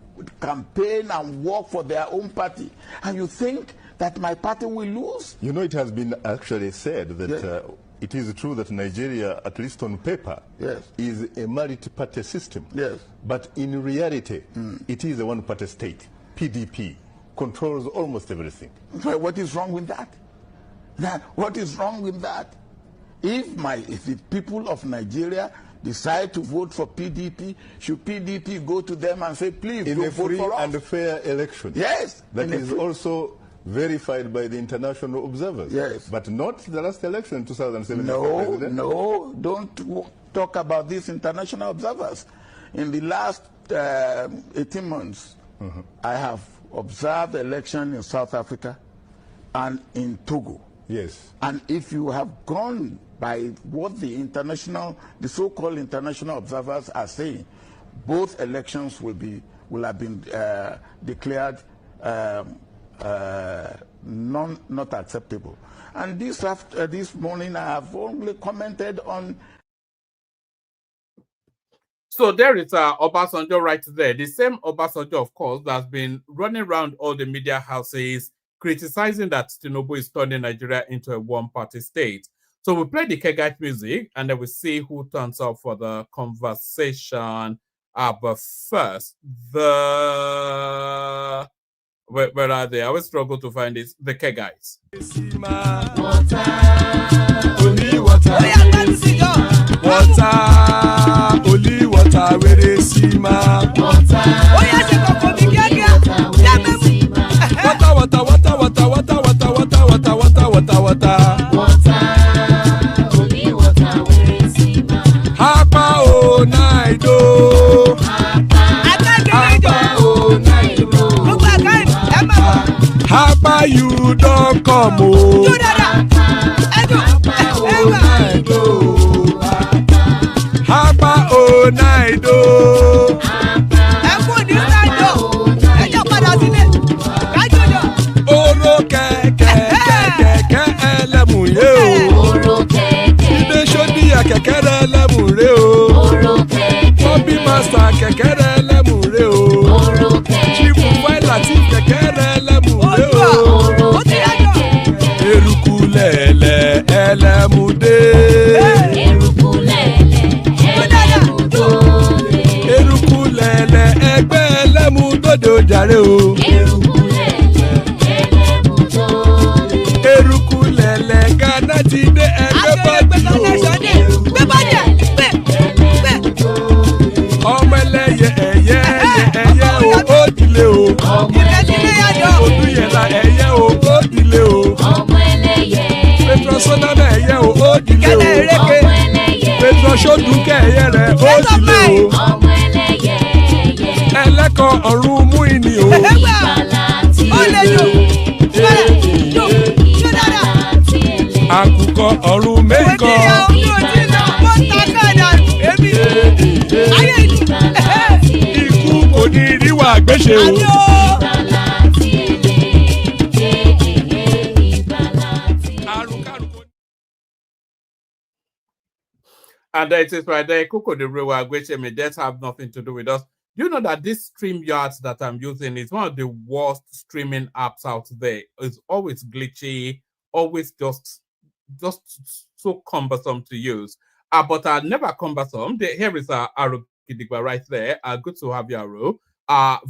campaign and work for their own party, and you think that my party will lose? You know, it has been actually said that it is true that Nigeria, at least on paper, is a multi-party system. Yes. But in reality, it is a one-party state. PDP controls almost everything. So what is wrong with that? What is wrong with that? If the people of Nigeria decide to vote for PDP, should PDP go to them and say, please, in a free vote for us? and fair election? Yes. That is also verified by the international observers. Yes. But not the last election in 2007. No, don't talk about these international observers. In the last 18 months, I have observed the election in South Africa and in Togo. Yes. And if you have gone by what the so-called international observers are saying, both elections will have been declared not acceptable. And this morning I have only commented on. So there is Obasanjo right there. The same Obasanjo, of course, that's been running around all the media houses criticizing that Tinubu is turning Nigeria into a one-party state. So we play the Kegite music and then we see who turns up for the conversation. But first, where are they? I always struggle to find this. The Kegites. Water, only water, where they see ma. Water, only water, where they see ma. Hapa o naido. Hapa o naido. Hapa you don't come o. Hapa o naido. Oro keke elemu ye o. Ide shodi ya keke elemu re o. Obi master keke elemu re o. Chifu faila ti keke elemu re o. Eruku lele elemu de. Eruku lele egbe elemu dodo jare o. Eruku lele Ghana ti de egbe body o. Ọmọ ẹlẹ́yẹ ẹyẹ o òdìlé o. Odúyẹlá ẹyẹ o òdìlé o. Petro Sodana ẹyẹ o òdìlé o. Petro Sodunke ẹyẹ rẹ òdìlé o. Ẹlẹ́kọ̀ ọ̀run mú ìní o. Àkùkọ ọ̀run mẹ́kọ̀. Ikú kò ní ríwà gbéṣe o. And it is right there. Kuko the Rewa Gweche may that have nothing to do with us. Do you know that this StreamYard that I'm using is one of the worst streaming apps out there? It's always glitchy, always just so cumbersome to use. But never cumbersome. Here is Aro Kidigba right there. Good to have you, Aro.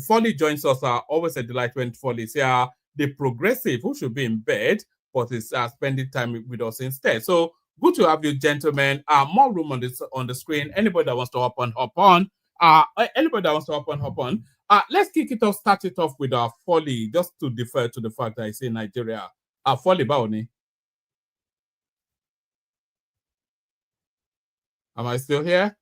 Folly joins us. Always a delight when Folly is here. The progressive who should be in bed, but is spending time with us instead. So good to have you, gentlemen. More room on the screen. Anybody that wants to hop on. Anybody that wants to hop on. Let's kick it off. Start it off with Folly, just to defer to the fact that I say Nigeria. Folly Baoni. Am I still here?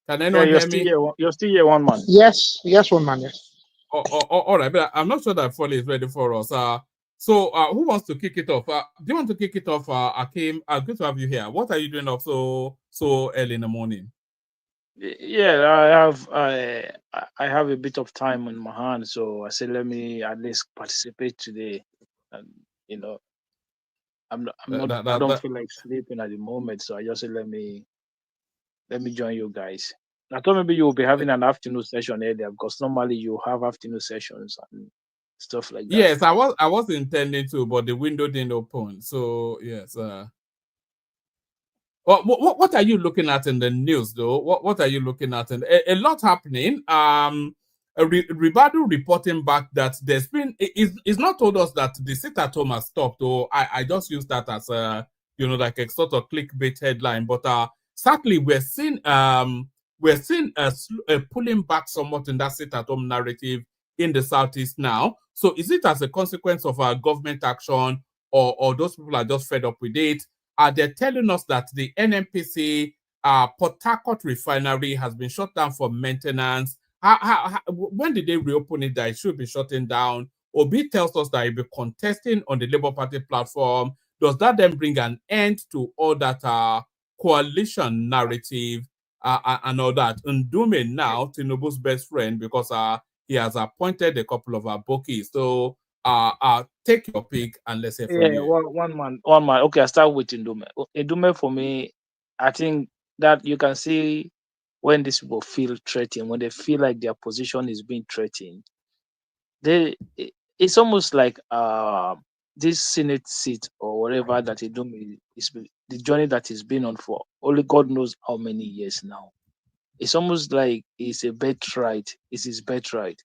Can anyone hear me? You're still here, one man. Yes, one man. Yes. All right, but I'm not sure that Folly is ready for us. So who wants to kick it off? Do you want to kick it off, Akim? Good to have you here. What are you doing up so early in the morning? Yeah, I have a bit of time on my hands, so I said let me at least participate today. And I don't feel like sleeping at the moment, so I just said let me join you guys. I thought maybe you'll be having an afternoon session earlier because normally you have afternoon sessions and stuff like that. Yes, I was intending to, but the window didn't open. So yes. What are you looking at in the news, though? What are you looking at? A lot happening. Ribadu reporting back that there's been. It's not told us that the sit-at-home has stopped. Or I just use that as like a sort of clickbait headline. But sadly, we're seeing pulling back somewhat in that sit-at-home narrative in the southeast now. So is it as a consequence of government action, or those people are just fed up with it? They're telling us that the NNPC Port Harcourt Refinery has been shut down for maintenance. When did they reopen it that it should be shutting down? Obi tells us that he'll be contesting on the Labour Party platform. Does that then bring an end to all that coalition narrative and all that? Ndume now, Tinubu's best friend, because he has appointed a couple of abokis. So take your pick and let's say from Yeah, you. one man. Okay, I start with Ndume. Ndume for me, I think that you can see when these people feel threatened, when they feel like their position is being threatened, it's almost like this Senate seat or whatever that Ndume is the journey that he's been on for only God knows how many years now. It's almost like it's a birthright. It's his birthright.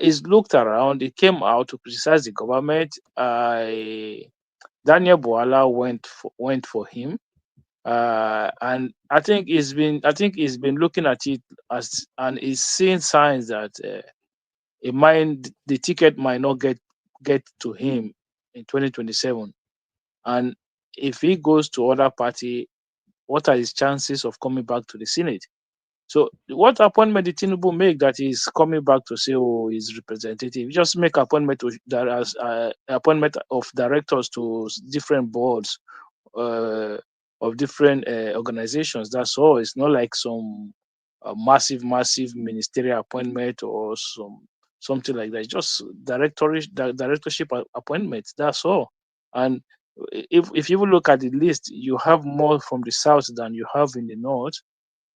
He's looked around. He came out to criticize the government. Daniel Boala went for him, and I think he's been looking at it as and he's seeing signs that the ticket might not get to him in 2027, and if he goes to other party, what are his chances of coming back to the Senate? So what appointment did Tinubu make that he's coming back to say, oh, he's representative? Just make appointment to that as appointment of directors to different boards of different organizations. That's all. It's not like some massive ministerial appointment or something like that. It's just directorship appointments. That's all. And if you look at the list, you have more from the south than you have in the north.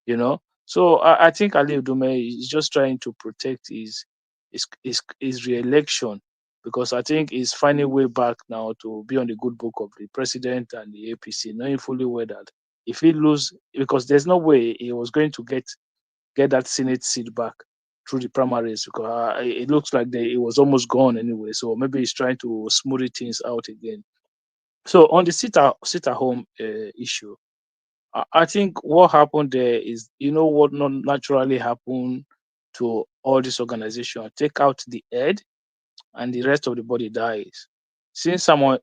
You know, so I think Ali Ndume is just trying to protect his re-election, because I think he's finding a way back now to be on the good book of the president and the APC, knowing fully well that if he lose, because there's no way he was going to get that Senate seat back through the primaries, because it looks like it was almost gone anyway. So maybe he's trying to smooth things out again. So on the sit at home issue, I think what happened there is, what not naturally happened to all this organization. Take out the head, and the rest of the body dies. Since Simon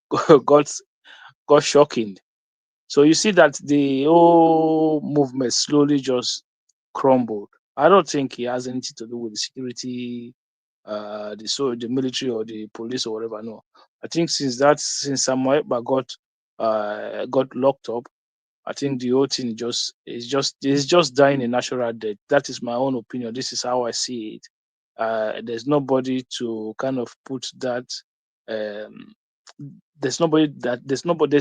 got shocking, so you see that the whole movement slowly just crumbled. I don't think it has anything to do with the security, the military or the police or whatever. No, I think since Samuel got locked up, I think the whole thing is just dying a natural death. That is my own opinion. This is how I see it. There's nobody to kind of put that. There's nobody.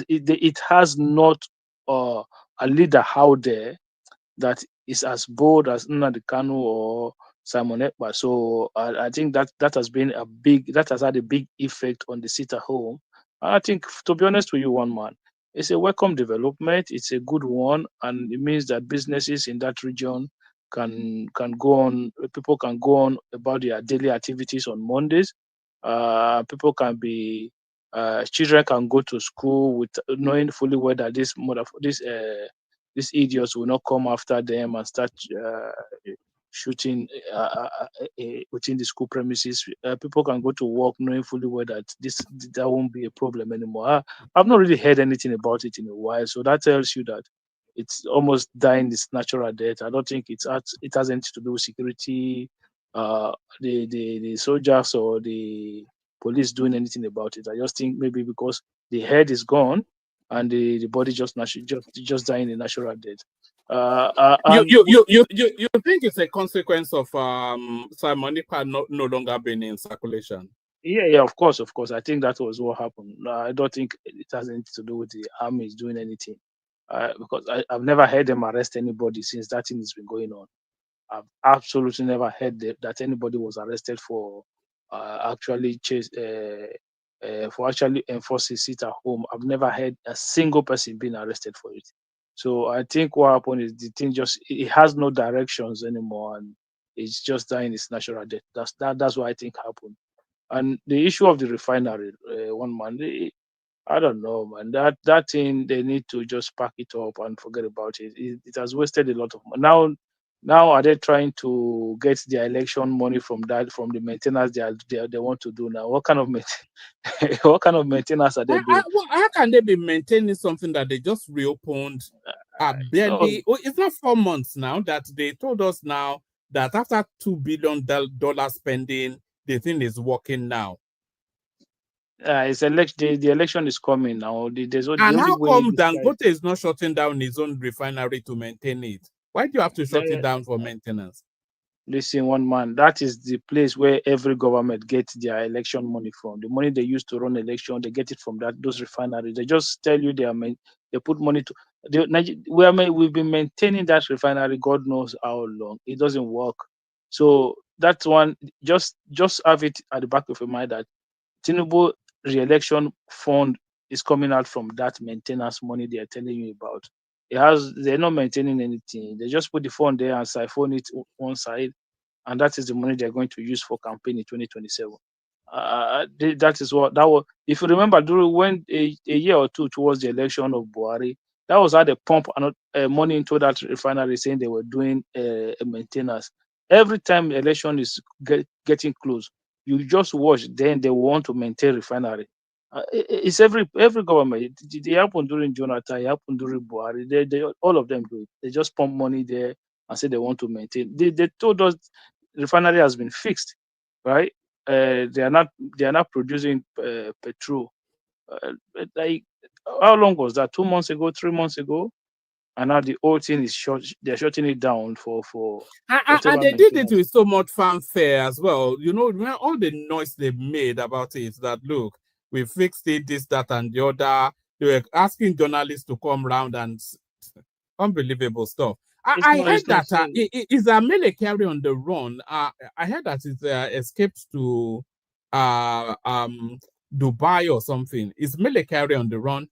It has not a leader out there that is as bold as Nnamdi Kanu or Simon Ekpa. So I think that has had a big effect on the sit at home. And I think, to be honest with you, one man, it's a welcome development. It's a good one, and it means that businesses in that region can go on. People can go on about their daily activities on Mondays. People can be. Children can go to school with knowing fully well that these idiots will not come after them and start shooting within the school premises. People can go to work knowing fully well that that won't be a problem anymore. I've not really heard anything about it in a while, so that tells you that it's almost dying this natural death. I don't think it has anything to do with security, the soldiers or the police doing anything about it. I just think maybe because the head is gone and the body just dying a natural death. You think it's a consequence of Simon Ekpa no longer being in circulation? Yeah, of course. I think that was what happened. I don't think it has anything to do with the army doing anything, because I've never heard them arrest anybody since that thing has been going on. I've absolutely never heard that anybody was arrested for actually enforcing sit at home. I've never heard a single person being arrested for it. So I think what happened is the thing it has no directions anymore, and it's just dying its natural death. That's what I think happened. And the issue of the refinery, one man, I don't know, man. That thing, they need to just pack it up and forget about it. It has wasted a lot of money. Now are they trying to get their election money from the maintenance they want to do now? What kind of maintenance are they doing? How can they be maintaining something that they just reopened barely? No. It's not 4 months now that they told us now that after $2 billion spending, the thing is working now. It's election. The election is coming now. And how come Dangote is not shutting down his own refinery to maintain it? Why do you have to shut it down for maintenance? Listen, one man, that is the place where every government gets their election money from. The money they use to run election, they get it from those refineries. They just tell you they put money to. We've been maintaining that refinery, God knows how long. It doesn't work. So that's one. Just have it at the back of your mind that Tinubu re-election fund is coming out from that maintenance money they are telling you about. They're not maintaining anything. They just put the fund there and siphon it one side, and that is the money they're going to use for campaign in 2027. That is what that was. If you remember, during when a year or two towards the election of Buhari, that was how they pump money into that refinery, saying they were doing a maintenance. Every time the election is getting close, you just watch. Then they want to maintain refinery. It's every government. It happened during Jonathan. It happened during Buhari. They all of them do it. They just pump money there and say they want to maintain. They told us refinery has been fixed, right? They are not producing petrol. Like, how long was that? 2 months ago, 3 months ago, and now the whole thing is short. They're shutting it down for and they did it with so much fanfare as well. You know, all the noise they made about it, that look, we fixed it, this, that, and the other. They were asking journalists to come round and unbelievable stuff. I heard that is Mele Kyari on the run. I heard that it's escaped to Dubai or something. Is Mele Kyari on the run?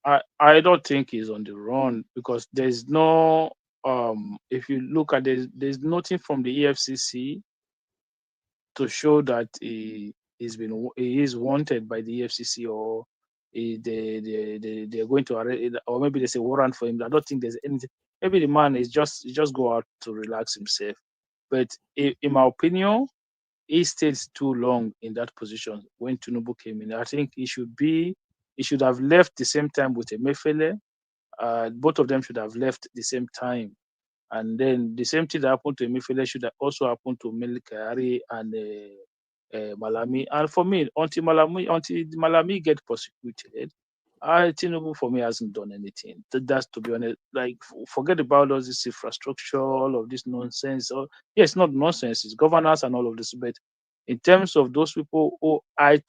I don't think he's on the run, because there's no if you look at there's nothing from the EFCC to show that he is wanted by the EFCC, or they're going to arrest, or maybe there's a warrant for him. I don't think there's anything. Maybe the man is just go out to relax himself. But in my opinion, he stayed too long in that position when Tinubu came in. I think he should have left the same time with Emefiele. Both of them should have left the same time. And then the same thing that happened to Emefiele should have also happened to Mele Kyari and Malami. And for me, until Malami get prosecuted, Tinubu for me hasn't done anything. That's, to be honest. Like, forget about all this infrastructure, all of this nonsense. It's not nonsense. It's governance and all of this. But in terms of those people who I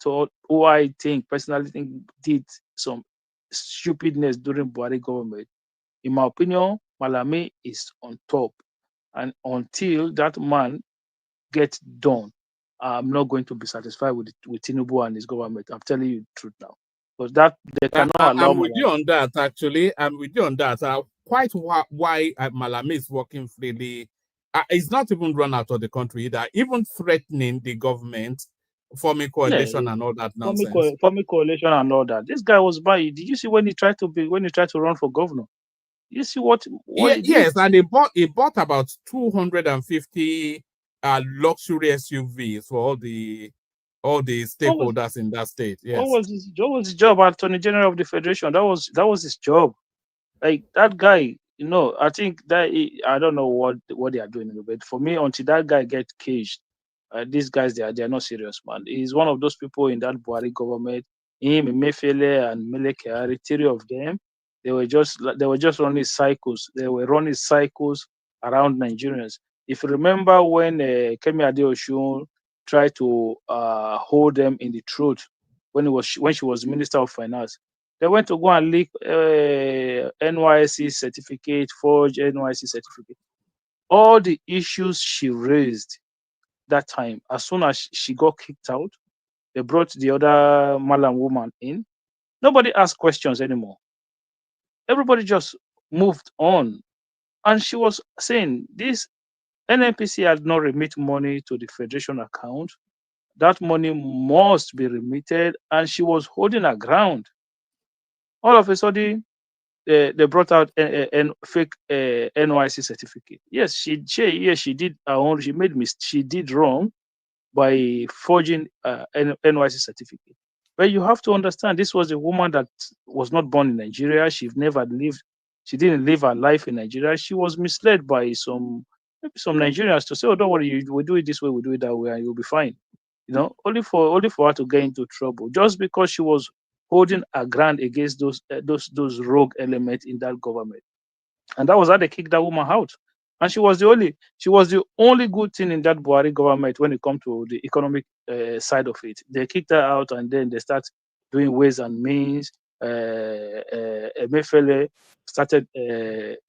personally think did some stupidness during Buhari government, in my opinion, Malami is on top. And until that man gets done, I'm not going to be satisfied with Tinubu and his government. I'm telling you the truth now. Because that they cannot allow. I'm with you on that, actually. I'm with you on that. Quite why Malami is working freely. He's not even run out of the country either, even threatening the government, forming coalition and all that nonsense. Forming coalition and all that. This guy was by. Did you see when he tried to run for governor? You see what he did? Yes, and he bought about 250 luxury SUVs for all the stakeholders in that state. Yes. What was his job? Attorney General of the Federation. That was his job. Like, that guy, I think that I don't know what they are doing, but for me, until that guy gets caged, these guys they are not serious, man. He's one of those people in that Buhari government. Him, Emefiele, and Mele Kyari, three of them. They were just running cycles. They were running cycles around Nigerians. If you remember when Kemi Adeosun tried to hold them in the throat when she was Minister of Finance, they went to go and leak NYSC certificate, forged NYSC certificate. All the issues she raised that time, as soon as she got kicked out, they brought the other Malam woman in. Nobody asked questions anymore. Everybody just moved on. And she was saying this NNPC had not remit money to the Federation account. That money must be remitted, and she was holding her ground. All of a sudden, they brought out a fake NYC certificate. Yes, she did her own. She did wrong by forging NYC certificate. But you have to understand, this was a woman that was not born in Nigeria. She didn't live her life in Nigeria. She was misled by some Nigerians to say, "Oh, don't worry, we do it this way, we do it that way, and you'll be fine." Only for her to get into trouble, just because she was holding her ground against those rogue elements in that government. And that was how they kicked that woman out. And she was the only good thing in that Buhari government when it comes to the economic side of it. They kicked her out, and then they start doing ways and means. Emefiele started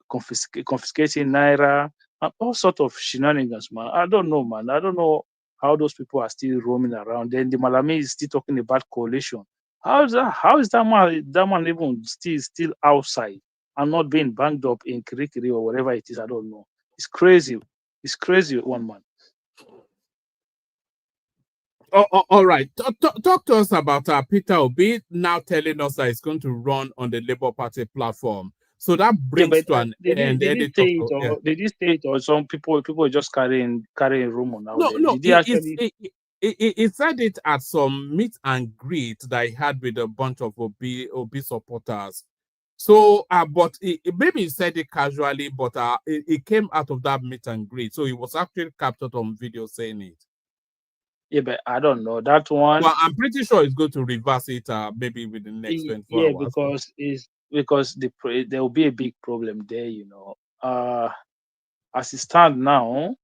confiscating naira and all sort of shenanigans, man. I don't know, man. I don't know how those people are still roaming around. Then the Malami is still talking about coalition. How is that man even still outside and not being banged up in Kirikiri or whatever it is? I don't know. It's crazy. It's crazy, one man. All right. Talk to us about Peter Obi now telling us that he's going to run on the Labour Party platform. So that brings to an end. Did he say it, or some people just carrying rumor now? No. Did he actually? He said it at some meet and greet that he had with a bunch of Obi supporters. So, but maybe he said it casually, but it came out of that meet and greet. So he was actually captured on video saying it. Yeah, but I don't know that one. Well, I'm pretty sure he's going to reverse it maybe within the next 24 hours. Because there will be a big problem there, you know. As it stands now,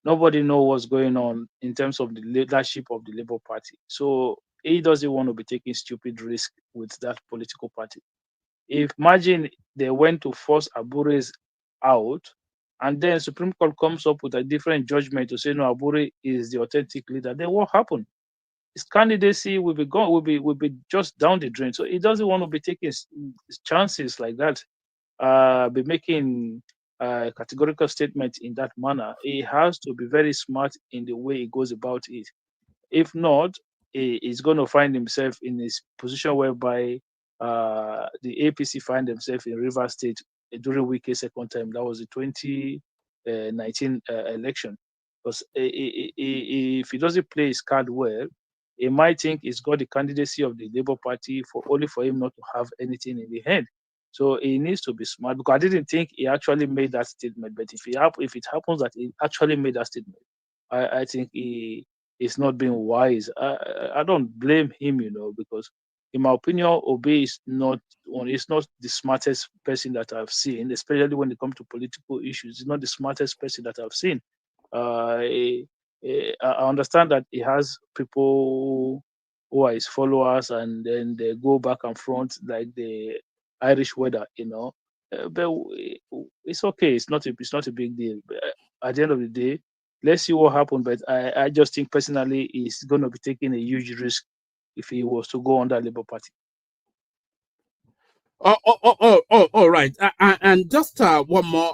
nobody knows what's going on in terms of the leadership of the Labour Party. So he doesn't want to be taking stupid risk with that political party. If imagine they went to force Abure's out, and then Supreme Court comes up with a different judgment to say no, Abure is the authentic leader, then what happened? His candidacy will be gone, will be just down the drain. So he doesn't want to be taking chances like that, be making categorical statements in that manner. He has to be very smart in the way he goes about it. If not, he's going to find himself in this position whereby the APC find themselves in Rivers State during Wike's second time. That was the 2019 election. Because if he doesn't play his card well, he might think he's got the candidacy of the Labour Party only for him not to have anything in the hand. So he needs to be smart, because I didn't think he actually made that statement. But if it happens that he actually made that statement, I think he's not being wise. I don't blame him, you know, because in my opinion, Obi is not the smartest person that I've seen, especially when it comes to political issues. He's not the smartest person that I've seen. I understand that he has people who are his followers, and then they go back and front like the Irish weather, you know. But it's okay. It's not a big deal. But at the end of the day, let's see what happens. But I just think personally he's going to be taking a huge risk if he was to go on that Labour Party. All right. And just one more.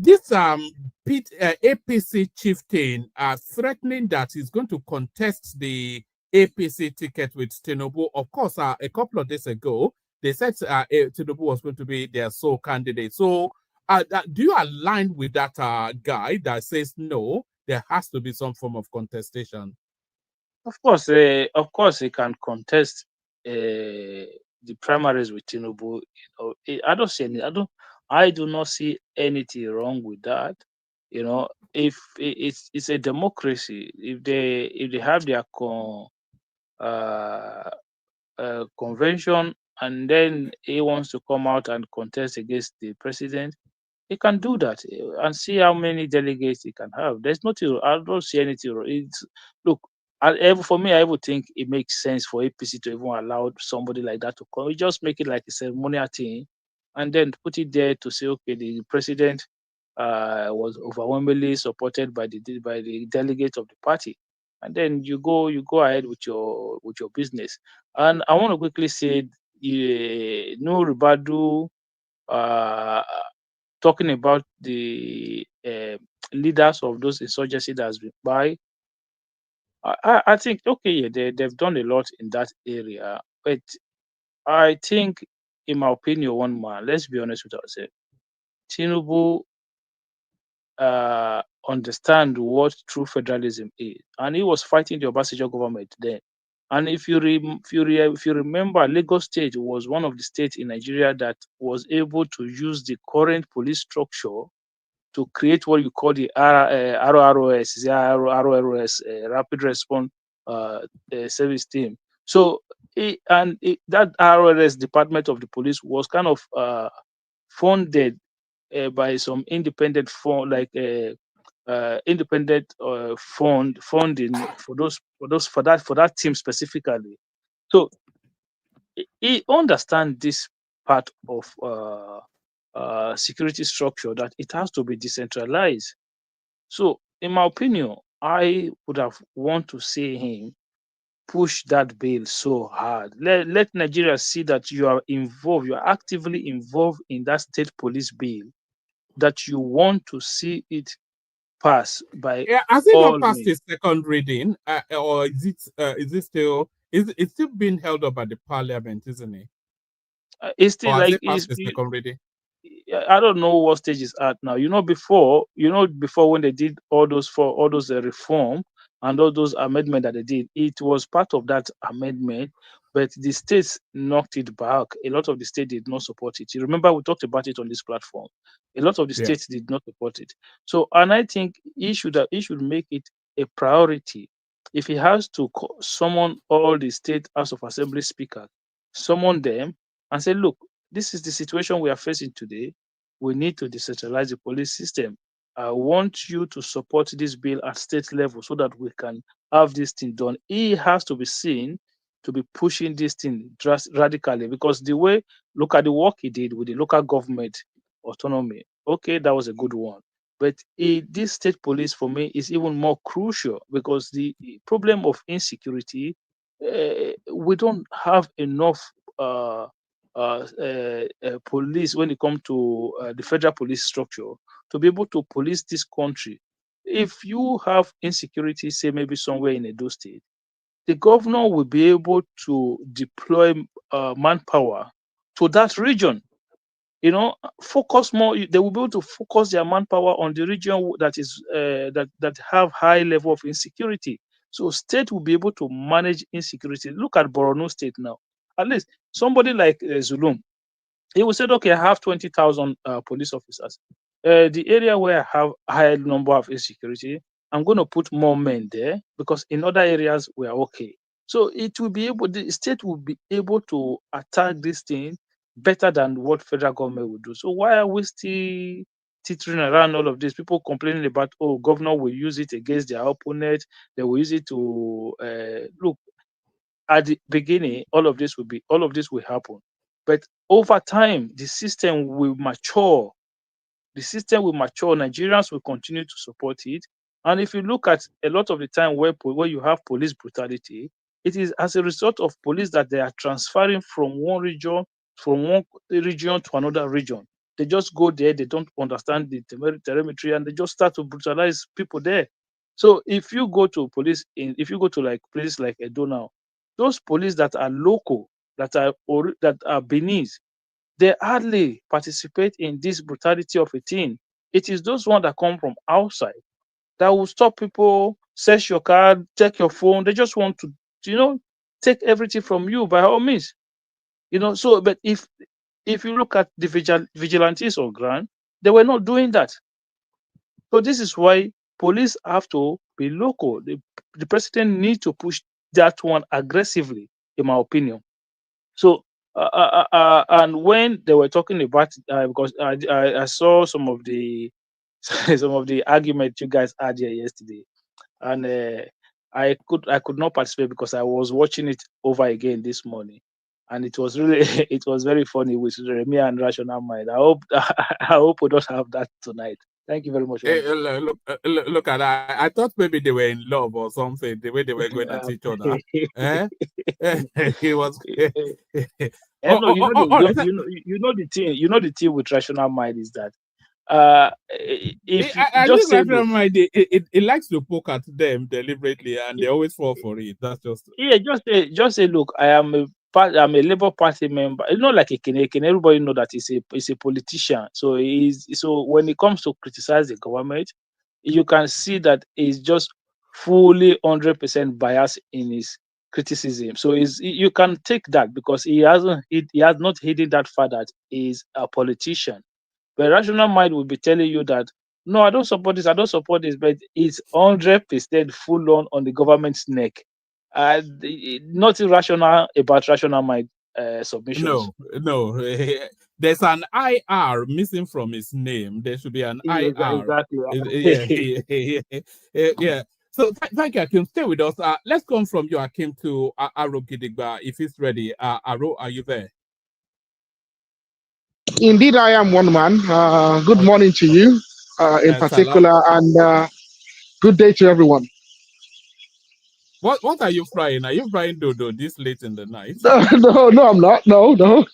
This APC chieftain threatening that he's going to contest the APC ticket with Tinubu. Of course, a couple of days ago, they said Tinubu was going to be their sole candidate. So do you align with that guy that says no, there has to be some form of contestation? Of course, he can contest the primaries with Tinubu. You know, I do not see anything wrong with that. You know, if it's a democracy, if they have their convention, and then he wants to come out and contest against the president, he can do that and see how many delegates he can have. There's nothing. I don't see anything. For me, I would think it makes sense for APC to even allow somebody like that to come. We just make it like a ceremonial thing, and then put it there to say, okay, the president was overwhelmingly supported by the delegates of the party, and then you go ahead with your business. And I want to quickly say, Nuhu Ribadu, talking about the leaders of those insurgency that has been by. I think, okay, yeah, they've done a lot in that area, but I think, in my opinion, one man, let's be honest with ourselves, Tinubu understand what true federalism is, and he was fighting the Obasanjo government then. And if you remember, Lagos State was one of the states in Nigeria that was able to use the current police structure to create what you call the RROS, Rapid Response Service Team. So, that RROS Department of the Police was kind of funded by some independent fund, like independent funding for that team specifically. So he understand this part of security structure, that it has to be decentralized. So, in my opinion, I would have want to see him push that bill so hard. Let Nigeria see that you are involved, you are actively involved in that state police bill, that you want to see it pass by Yeah, has it not all passed means. its second reading, or is it still it's still being held up by the parliament, isn't it? It's still Or has like it passed its second reading? I don't know what stage it's at now. Before when they did all those reform and all those amendment that they did, it was part of that amendment, but the states knocked it back. A lot of the states did not support it. You remember we talked about it on this platform. A lot of the Yeah. states did not support it. So, and I think he should make it a priority. If he has to summon all the state House of Assembly speakers, summon them and say, look, this is the situation we are facing today. We need to decentralize the police system. I want you to support this bill at state level so that we can have this thing done. He has to be seen to be pushing this thing radically, because look at the work he did with the local government autonomy. Okay, that was a good one. But this state police for me is even more crucial, because the problem of insecurity, we don't have enough police when it comes to the federal police structure to be able to police this country. If you have insecurity, say maybe somewhere in Edo State, the governor will be able to deploy manpower to that region. Focus more. They will be able to focus their manpower on the region that is that have high level of insecurity. So state will be able to manage insecurity. Look at Borno State now. At least somebody like Zulum, he will say, okay, I have 20,000 police officers. The area where I have a high number of insecurity, I'm going to put more men there, because in other areas we are okay. So the state will be able to attack this thing better than what federal government will do. So why are we still teetering around all of this? People complaining about, oh, governor will use it against their opponent. They will use it to look. At the beginning, all of this will happen, but over time, the system will mature. Nigerians will continue to support it. And if you look at a lot of the time where you have police brutality, it is as a result of police that they are transferring from one region to another region. They just go there, they don't understand the telemetry, and they just start to brutalize people there. So if you go to like places like Edo now, those police that are local, that are Beninese, they hardly participate in this brutality of a thing. It is those ones that come from outside that will stop people, search your card, take your phone. They just want to, take everything from you by all means. So, but if you look at the vigilantes on ground, they were not doing that. So this is why police have to be local. The president needs to push that one aggressively, in my opinion. So, and when they were talking about, because I saw some of the some of the argument you guys had here yesterday, and I could not participate because I was watching it over again this morning, and it was really it was very funny with Remy and Rational Mind. I hope I hope we don't have that tonight. Thank you very much. Hey, look at that. I thought maybe they were in love or something, the way they were going at each other. It was. No, the thing with Rational Mind is that if I just think say Rational look, Mind, it likes to poke at them deliberately, and they always fall for it. That's just. yeah, just say look, I'm a Labour Party member. It's not like a Canadian. Everybody know that he's a politician. So when it comes to criticize the government, you can see that he's just fully 100% biased in his criticism. So you can take that because he has not hidden that fact that he's a politician. But Rational Mind will be telling you that no, I don't support this, but it's 100% full on the government's neck. Nothing rational about Rational Mind. submissions. No. There's an IR missing from his name. There should be an IR. Exactly. Yeah. So thank you, Akim. Stay with us. Let's come from you, Akim, to Aro Gidigba, if he's ready. Aro, are you there? Indeed, I am one man. Good morning to you in particular, and good day to everyone. What are you frying? Are you frying dodo this late in the night? No, I'm not. No.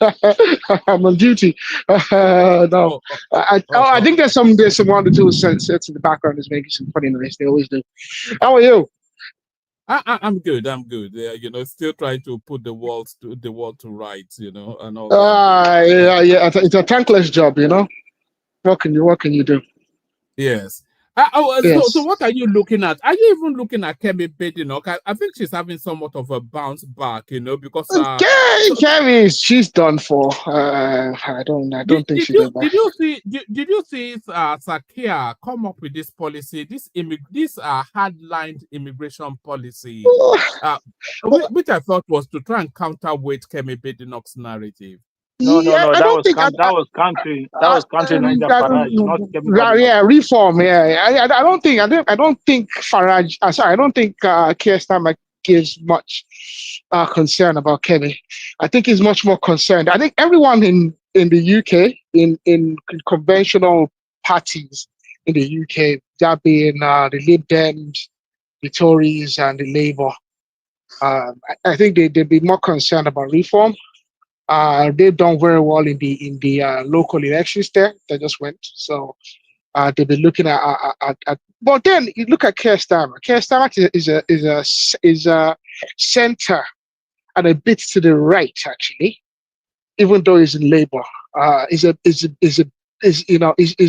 I'm on duty. No. I think there's some 1 or 2 sets in the background that's making some funny noise. They always do. How are you? I'm good. Yeah, still trying to put the world to rights, and all that. Yeah. It's a thankless job, What can you do? Yes. Yes. So what are you looking at? Are you even looking at Kemi Badenoch? I think she's having somewhat of a bounce back, because Kemi, she's done for. I don't think she's done. Did you see Sakia come up with this policy, this hardline immigration policy, which I thought was to try and counterweight Kemi Badenoch's narrative? No, that was country Niger Farage, not Kemi Badenoch. Yeah, reform. Yeah, I don't think Farage. Sorry, I don't think Keir Starmer gives much concern about Kemi. I think he's much more concerned. I think everyone in the UK, in conventional parties in the UK, that being the Lib Dems, the Tories, and the Labour, I think they'd be more concerned about reform. They've done very well in the local elections there that just went. So they've been looking at but then you look at Keir Starmer. Keir Starmer is a center and a bit to the right, actually, even though he's in Labour. Is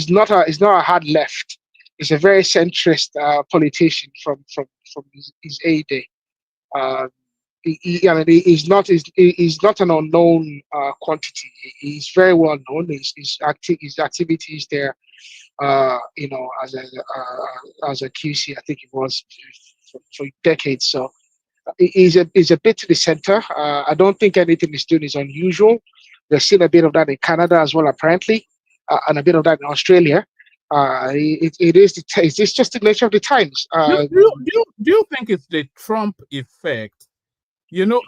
not a hard left. He's a very centrist politician from his heyday. He's not an unknown quantity. He's very well known. His activities there, as a QC, I think it was for decades. So he's a bit to the center. I don't think anything he's doing is unusual. There's still a bit of that in Canada as well, apparently, and a bit of that in Australia. It's just the nature of the times. Do you think it's the Trump effect? Because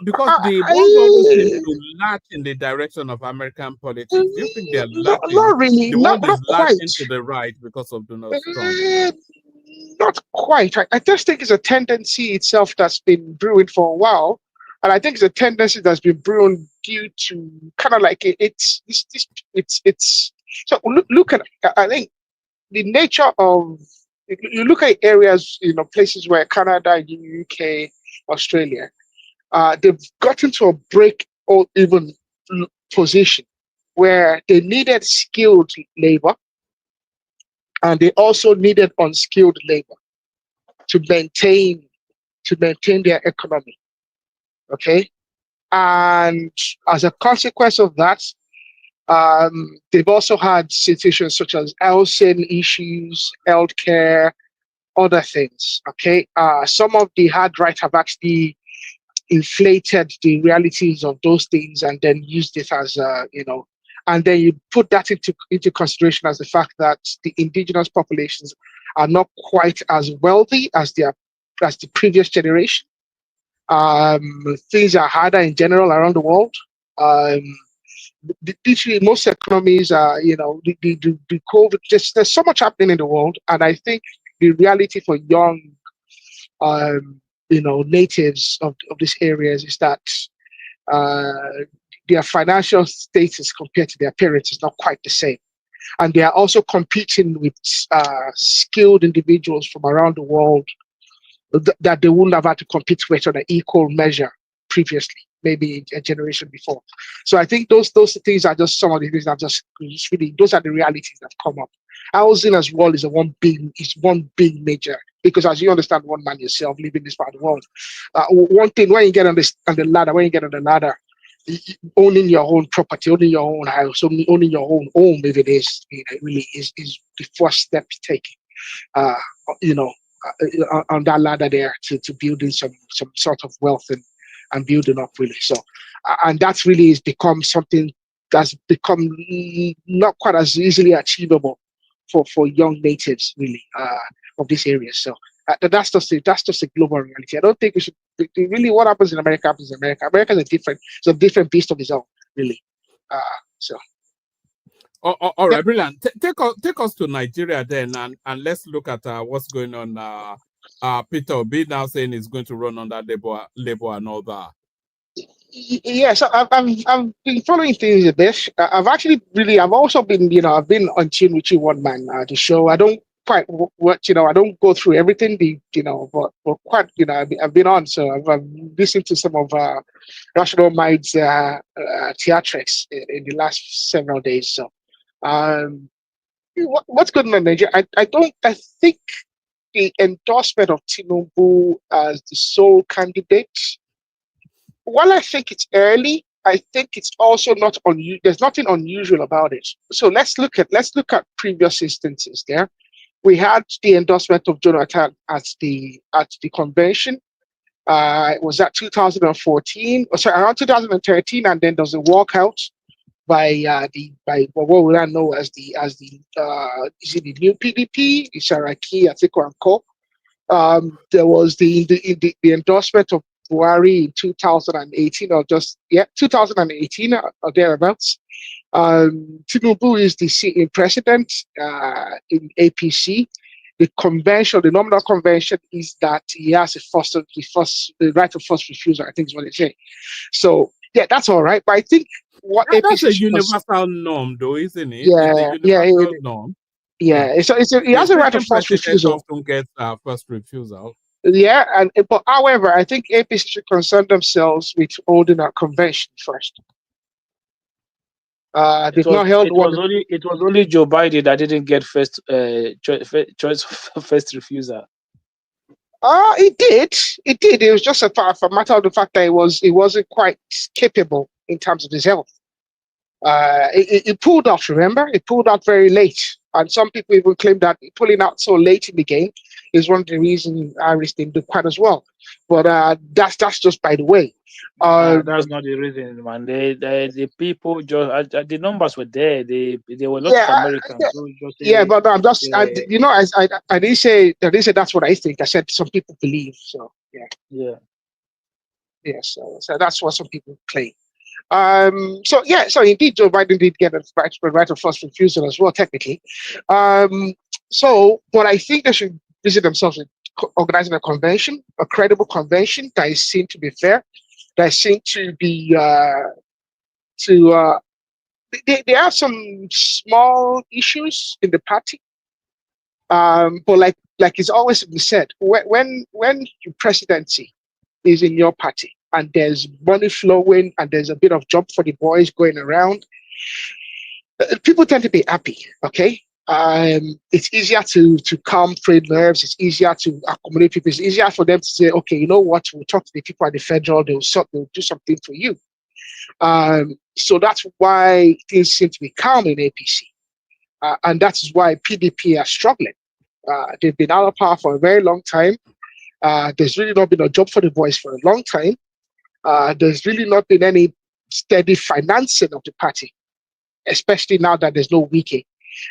the world always seems to latch in the direction of American politics. Do you think they're latching? Not really. The world is latching quite to the right because of Donald Trump. Not quite. I just think it's a tendency itself that's been brewing for a while, and I think it's a tendency that's been brewing due to kind of like it's. So look at. I think the nature of. You look at areas, places where Canada, UK, Australia. They've gotten to a break or even position where they needed skilled labor and they also needed unskilled labor to maintain their economy. Okay, and as a consequence of that, they've also had situations such as housing issues, healthcare, other things. Okay, some of the hard right have actually inflated the realities of those things and then used it as and then you put that into consideration as the fact that the indigenous populations are not quite as wealthy as the previous generation. Things are harder in general around the world. Literally, most economies are, the COVID. There's so much happening in the world, and I think the reality for young natives of these areas is that their financial status compared to their parents is not quite the same. And they are also competing with skilled individuals from around the world that they wouldn't have had to compete with on an equal measure previously, maybe a generation before. So I think those things are just some of the things that just really, those are the realities that come up. Housing as well is one big major, because as you understand, one man yourself living this part of the world, one thing when you get on the ladder, owning your own property, owning your own house, owning your own home, if it is, really is the first step taken, on that ladder there to building some sort of wealth and building up really. So, and that really has become something that's become not quite as easily achievable for young natives really of this area. So that's just a global reality. I don't think we should really what happens in America happens in America. America is a different beast of its own really. So. All right, brilliant. Take us to Nigeria then, and let's look at what's going on. Peter Obi now saying he's going to run under labor and all that. Yes, I've been following things a bit. I've also been, I've been on tune with you one man the show. I don't quite watch, I don't go through everything, but quite, I've been on. So I've listened to some of Rational Mind's theatrics in the last several days. So, what's going on in Nigeria? I think the endorsement of Tinubu as the sole candidate, while I think it's early, I think it's also not unusual. There's nothing unusual about it. So let's look at previous instances there. We had the endorsement of Jonathan at the convention. It was at 2014, around 2013, and then there's a walkout by what we now know as the is it the new PDP, Saraki, Atiku and Co. There was the endorsement of Buhari in 2018 2018 or thereabouts. Tinubu is the sitting president in APC. The convention, the nominal convention, is that he has the right of first refusal, I think is what they say. So yeah, that's all right. But I think that's a universal norm, though, isn't it? Yeah, it's a universal norm. Yeah, so he has a right of first refusal. Often gets first refusal. Yeah, but however, I think APC should concern themselves with holding a convention first. They've not held one. It was only Joe Biden that didn't get first choice first refusal. It did. It was just a matter of the fact that it wasn't quite capable in terms of his health. It pulled out. Remember, it pulled out very late, and some people even claim that pulling out so late in the game is one of the reasons Irish didn't do quite as well. But that's just by the way. That's not the reason, man. The people just the numbers were there. They were not Americans. But I'm just I didn't say that's what I think. I said some people believe. So so that's what some people claim. So indeed, Joe Biden did get a right of first refusal as well, technically. But I think they should visit themselves with organizing a convention, a credible convention that is seen to be fair, that is seen to be they have some small issues in the party, but like it's always been said, when your presidency is in your party and there's money flowing and there's a bit of job for the boys going around, people tend to be happy. Okay. It's easier to calm trade nerves. It's easier to accommodate people. It's easier for them to say, okay, you know what? We'll talk to the people at the federal. They'll do something for you. So that's why things seem to be calm in APC, and that's why PDP are struggling. They've been out of power for a very long time. There's really not been a job for the boys for a long time. There's really not been any steady financing of the party, especially now that there's no Wike.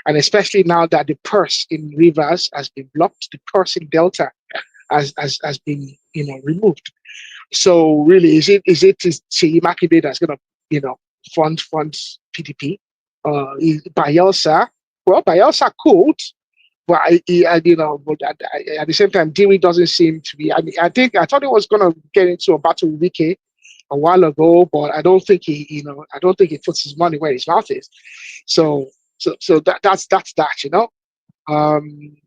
And especially now that the purse in Rivers has been blocked, the purse in Delta has been removed. So really, is it Seyi Makinde that's going to fund PDP? Bayelsa, well, Bayelsa could, but but at the same time, Dewey doesn't seem to be. I thought he was going to get into a battle with Wike a while ago, but I don't think he puts his money where his mouth is. So that's that.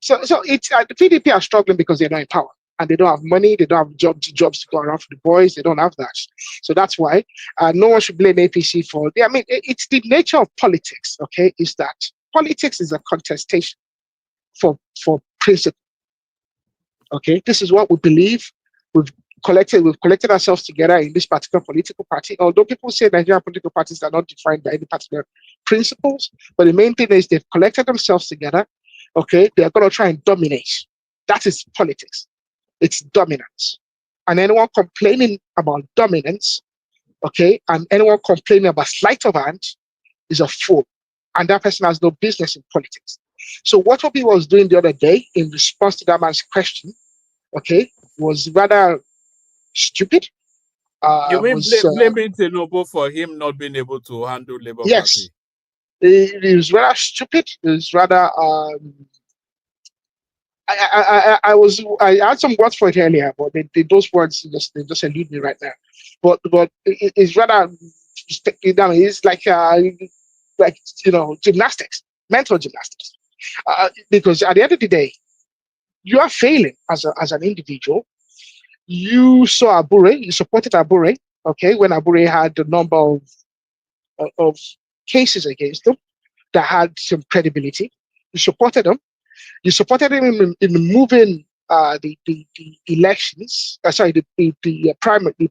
So it's the PDP are struggling because they're not in power and they don't have money. They don't have jobs to go around for the boys. They don't have that. So that's why no one should blame APC for. I mean, it's the nature of politics. Okay, is that politics is a contestation for principle. Okay, this is what we believe. We've collected ourselves together in this particular political party. Although people say Nigerian political parties are not defined by any particular principles, but the main thing is they've collected themselves together. Okay, they're going to try and dominate. That is politics. It's dominance. And anyone complaining about dominance, okay, and anyone complaining about sleight of hand is a fool. And that person has no business in politics. So what Obi was doing the other day in response to that man's question, okay, was rather stupid. You mean blaming Tinubu for him not being able to handle Labour yes, Party? It was rather stupid. It was rather. I had some words for it earlier, but those words just elude me right now. But it's rather. It's like gymnastics, mental gymnastics. Because at the end of the day, you are failing as an individual. You saw Abure, you supported Abure, okay, when Abure had a number of cases against him that had some credibility. You supported him. You supported him in moving the elections. The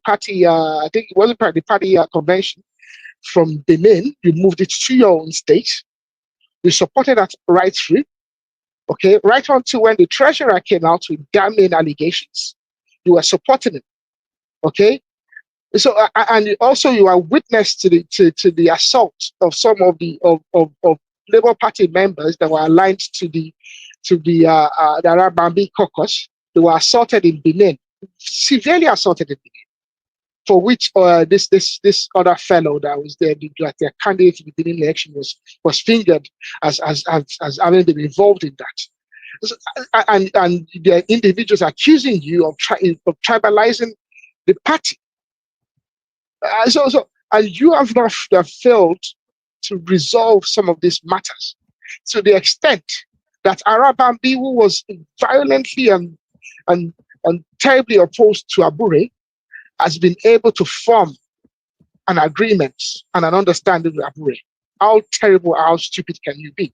party. I think it wasn't the party convention from Benin. You moved it to your own state. You supported that right through. Okay, right on to when the treasurer came out with damning allegations, you were supporting him. Okay, so and also you are witness to the assault of some of the Labour Party members that were aligned to the Arab Bambi caucus. They were assaulted in Benin, severely assaulted in Benin, for which this other fellow that was there, their candidate in the Benin election was fingered as having been involved in that. And the individuals accusing you of tribalizing the party. And you have not failed to resolve some of these matters to the extent that Arabambi, who was violently and terribly opposed to Abure, has been able to form an agreement and an understanding with Abure. How terrible, how stupid can you be?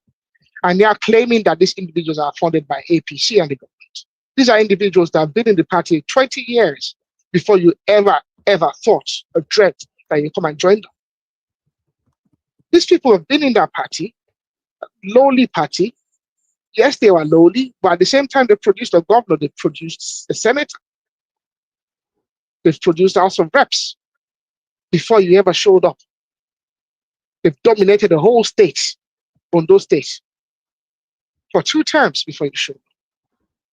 And they are claiming that these individuals are funded by APC and the government. These are individuals that have been in the party 20 years before you ever thought or dread that you come and join them. These people have been in that party, lowly party. Yes, they were lowly, but at the same time, they produced a governor, they produced a senator, they've produced House of Reps before you ever showed up. They've dominated the whole state on those states for 2 terms before you showed up.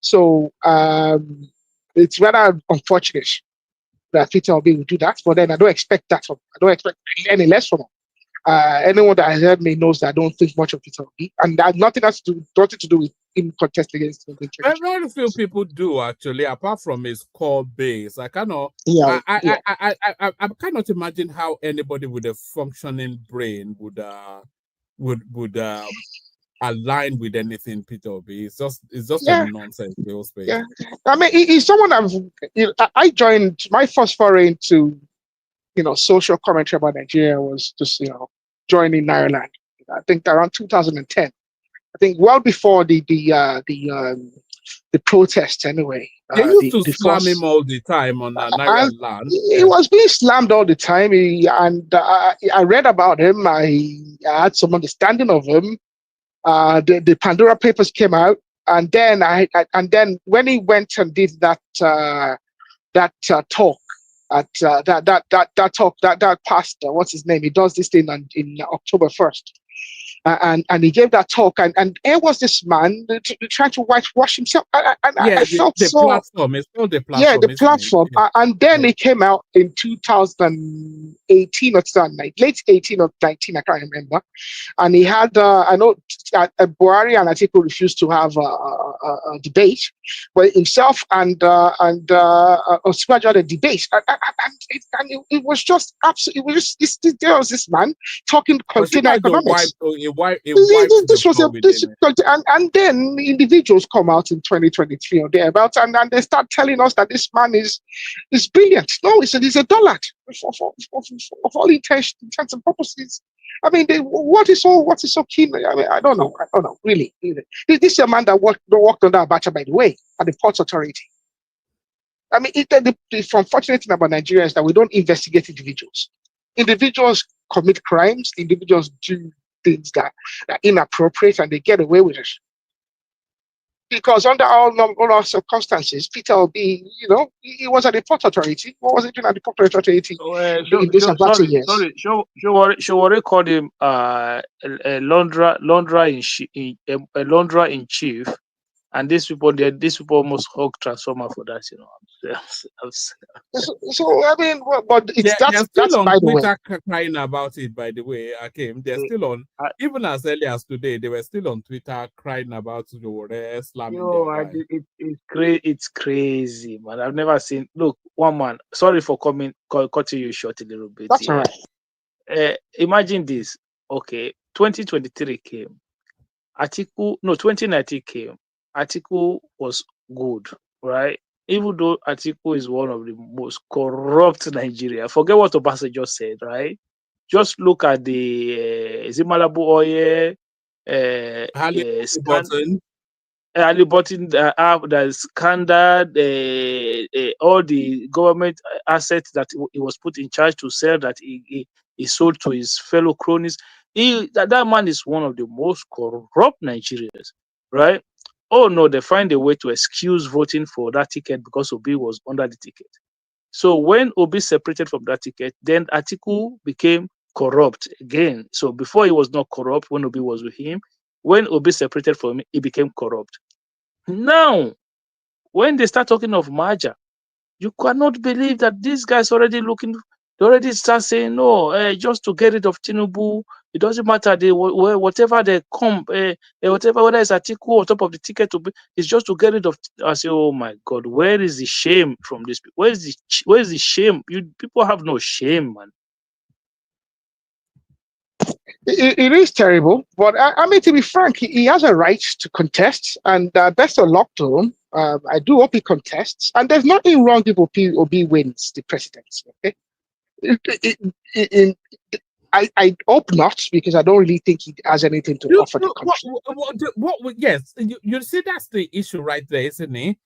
So it's rather unfortunate that Peter Obi will do that, but then I don't expect that from him. I don't expect any less from him. Anyone that has heard me knows that I don't think much of Peter Obi, and that nothing to do with him contesting against him. Very few people do actually, apart from his core base. I cannot. I cannot imagine how anybody with a functioning brain would align with anything Peter Obi. It's just a nonsense space. Yeah, I mean, he's someone I joined. My first foray into social commentary about Nigeria was just joining Ireland. I think around 2010. I think well before the protests anyway. They used to slam him all the time on Nigerian land. He was being slammed all the time. I read about him. I had some understanding of him. The Pandora Papers came out, and then when he went and did that talk at that pastor, what's his name? He does this thing in October 1st. And he gave that talk, and here was this man trying to whitewash himself. I felt the platform. It's called the platform. Yeah, the platform. And then he came out in 2018 or 2019, late 18 or 19, I can't remember. And he had, I know, Buhari and Atiku refused to have a debate, but himself and Osinbajo had a debate, and it was just absolutely. It was just there was this man talking container economics. And then individuals come out in 2023 or thereabouts, and they start telling us that this man is brilliant. No, he's a dullard for all intents and purposes. I mean, what is so keen? I mean, I don't know, really. This is a man that worked under Abacha, by the way, at the Ports Authority. I mean, the unfortunate thing about Nigeria is that we don't investigate individuals. Individuals commit crimes. Individuals do things that are inappropriate, and they get away with it. because under all circumstances, Peter Obi, you know, he was at the port authority. What was he doing at the port authority in those Abacha years? Sorry, Showore called him a launderer in chief, and these people almost hog transformer for that, you know. So I mean, but it's they're still on by the way. Twitter crying about it. By the way, Akim, they're still on. Even as early as today, they were still on Twitter crying about the slamming their guy. It's crazy, man. I've never seen. Look, one man. Sorry for cutting you short a little bit. That's all right. Imagine this. Okay, 2023 came. 2019 came. Atiku was good, right? Even though Atiku is one of the most corrupt Nigeria. Forget what Obasanjo just said, right? Just look at the Zimalabu Oye, Ali Button, the scandal, all the government assets that he was put in charge to sell that he sold to his fellow cronies. That man is one of the most corrupt Nigerians, right? Oh no, they find a way to excuse voting for that ticket because Obi was under the ticket. So when Obi separated from that ticket, then Atiku became corrupt again. So before he was not corrupt when Obi was with him. When Obi separated from him, he became corrupt. Now, when they start talking of merger, you cannot believe that these guys already start saying, no, just to get rid of Tinubu, it doesn't matter, whatever they come, whatever, whether it's Atiku on top of the ticket, it's just to get rid of. I say, oh my God, where is the shame from this? Where is the shame? People have no shame, man. It is terrible, but I mean, to be frank, he has a right to contest, and best of luck to him. I do hope he contests, and there's nothing wrong if Obi wins the presidency. Okay, I hope not, because I don't really think he has anything to offer the country. Yes, you see, that's the issue right there, isn't it?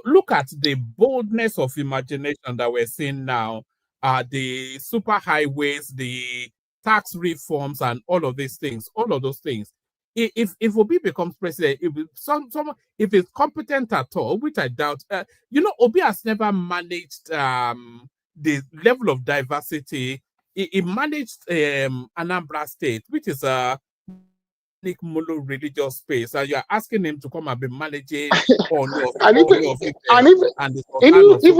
Look at the boldness of imagination that we're seeing now. The super highways, the tax reforms, and all of these things, all of those things. If Obi becomes president, if he's competent at all, which I doubt, Obi has never managed the level of diversity. He managed Anambra State, which is a mono-religious space, and you're asking him to come and be managing even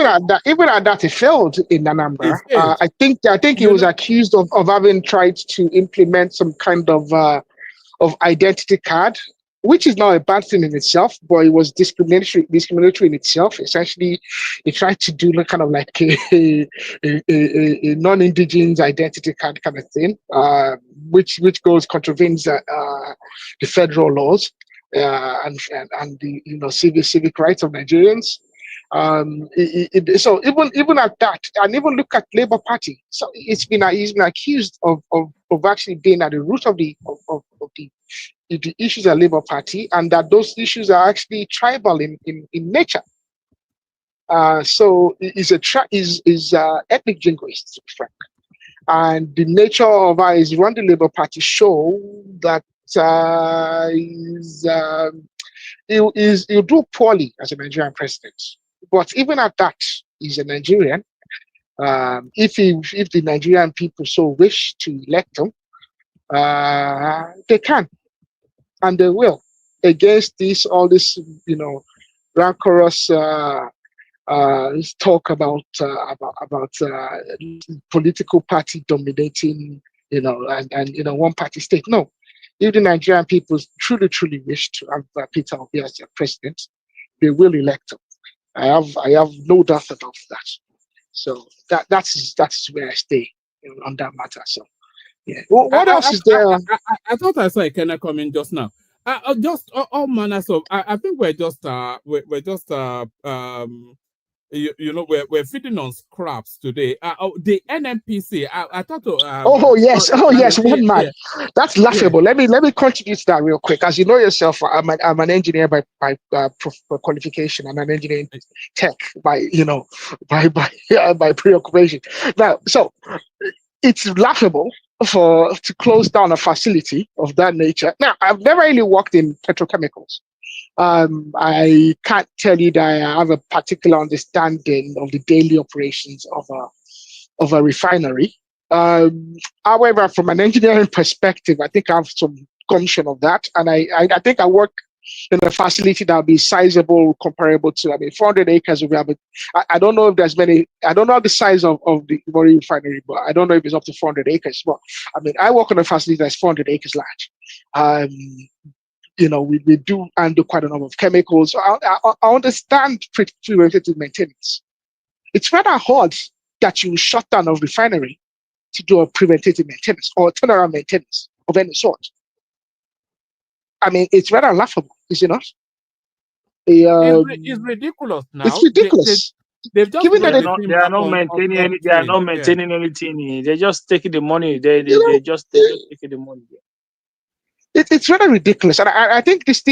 at that, he failed in Anambra. I think he was accused of having tried to implement some kind of identity card, which is not a bad thing in itself, but it was discriminatory in itself. Essentially, he tried to do kind of like a non-indigenous identity card kind of thing, which contravenes the federal laws and the civic rights of Nigerians. So even at that, and even look at Labour Party. So he's been accused of actually being at the root of the issues at Labour Party, and that those issues are actually tribal in nature. So he's epic jingoist, to be frank. And the nature of his run the Labour Party show that he'll do poorly as a Nigerian president. But even at that, he's a Nigerian. If the Nigerian people so wish to elect him, they can, and they will, against all this rancorous talk about political party dominating, and one party state. No, if the Nigerian people truly wish to have Peter Obi as their president, they will elect him. I have no doubt about that. So that's where I stay on that matter. So yeah. What else is there? I thought I saw a Kenna coming just now. Just all manners of. I think we're feeding on scraps today. The NNPC. I thought. Yes, one man. Yeah. That's laughable. Yeah. Let me contribute to that real quick. As you know yourself, I'm an engineer by qualification. I'm an engineer in tech by preoccupation. Now, so it's laughable to close down a facility of that nature. Now, I've never really worked in petrochemicals, I can't tell you that I have a particular understanding of the daily operations of a refinery. However, from an engineering perspective, I think I have some gumption of that, and I think I work in a facility that will be sizable, comparable to, 400 acres. I don't know if there's many. I don't know the size of the refinery, but I don't know if it's up to 400 acres. But I work on a facility that's 400 acres large. We do handle quite a number of chemicals. I understand preventative maintenance. It's rather hard that you shut down a refinery to do a preventative maintenance or turnaround maintenance of any sort. It's rather laughable, is it not? It's ridiculous now. It's ridiculous. They've just they are not maintaining any. They are not maintaining anything. They're just taking the money. They just taking the money. It's rather ridiculous, and I think this.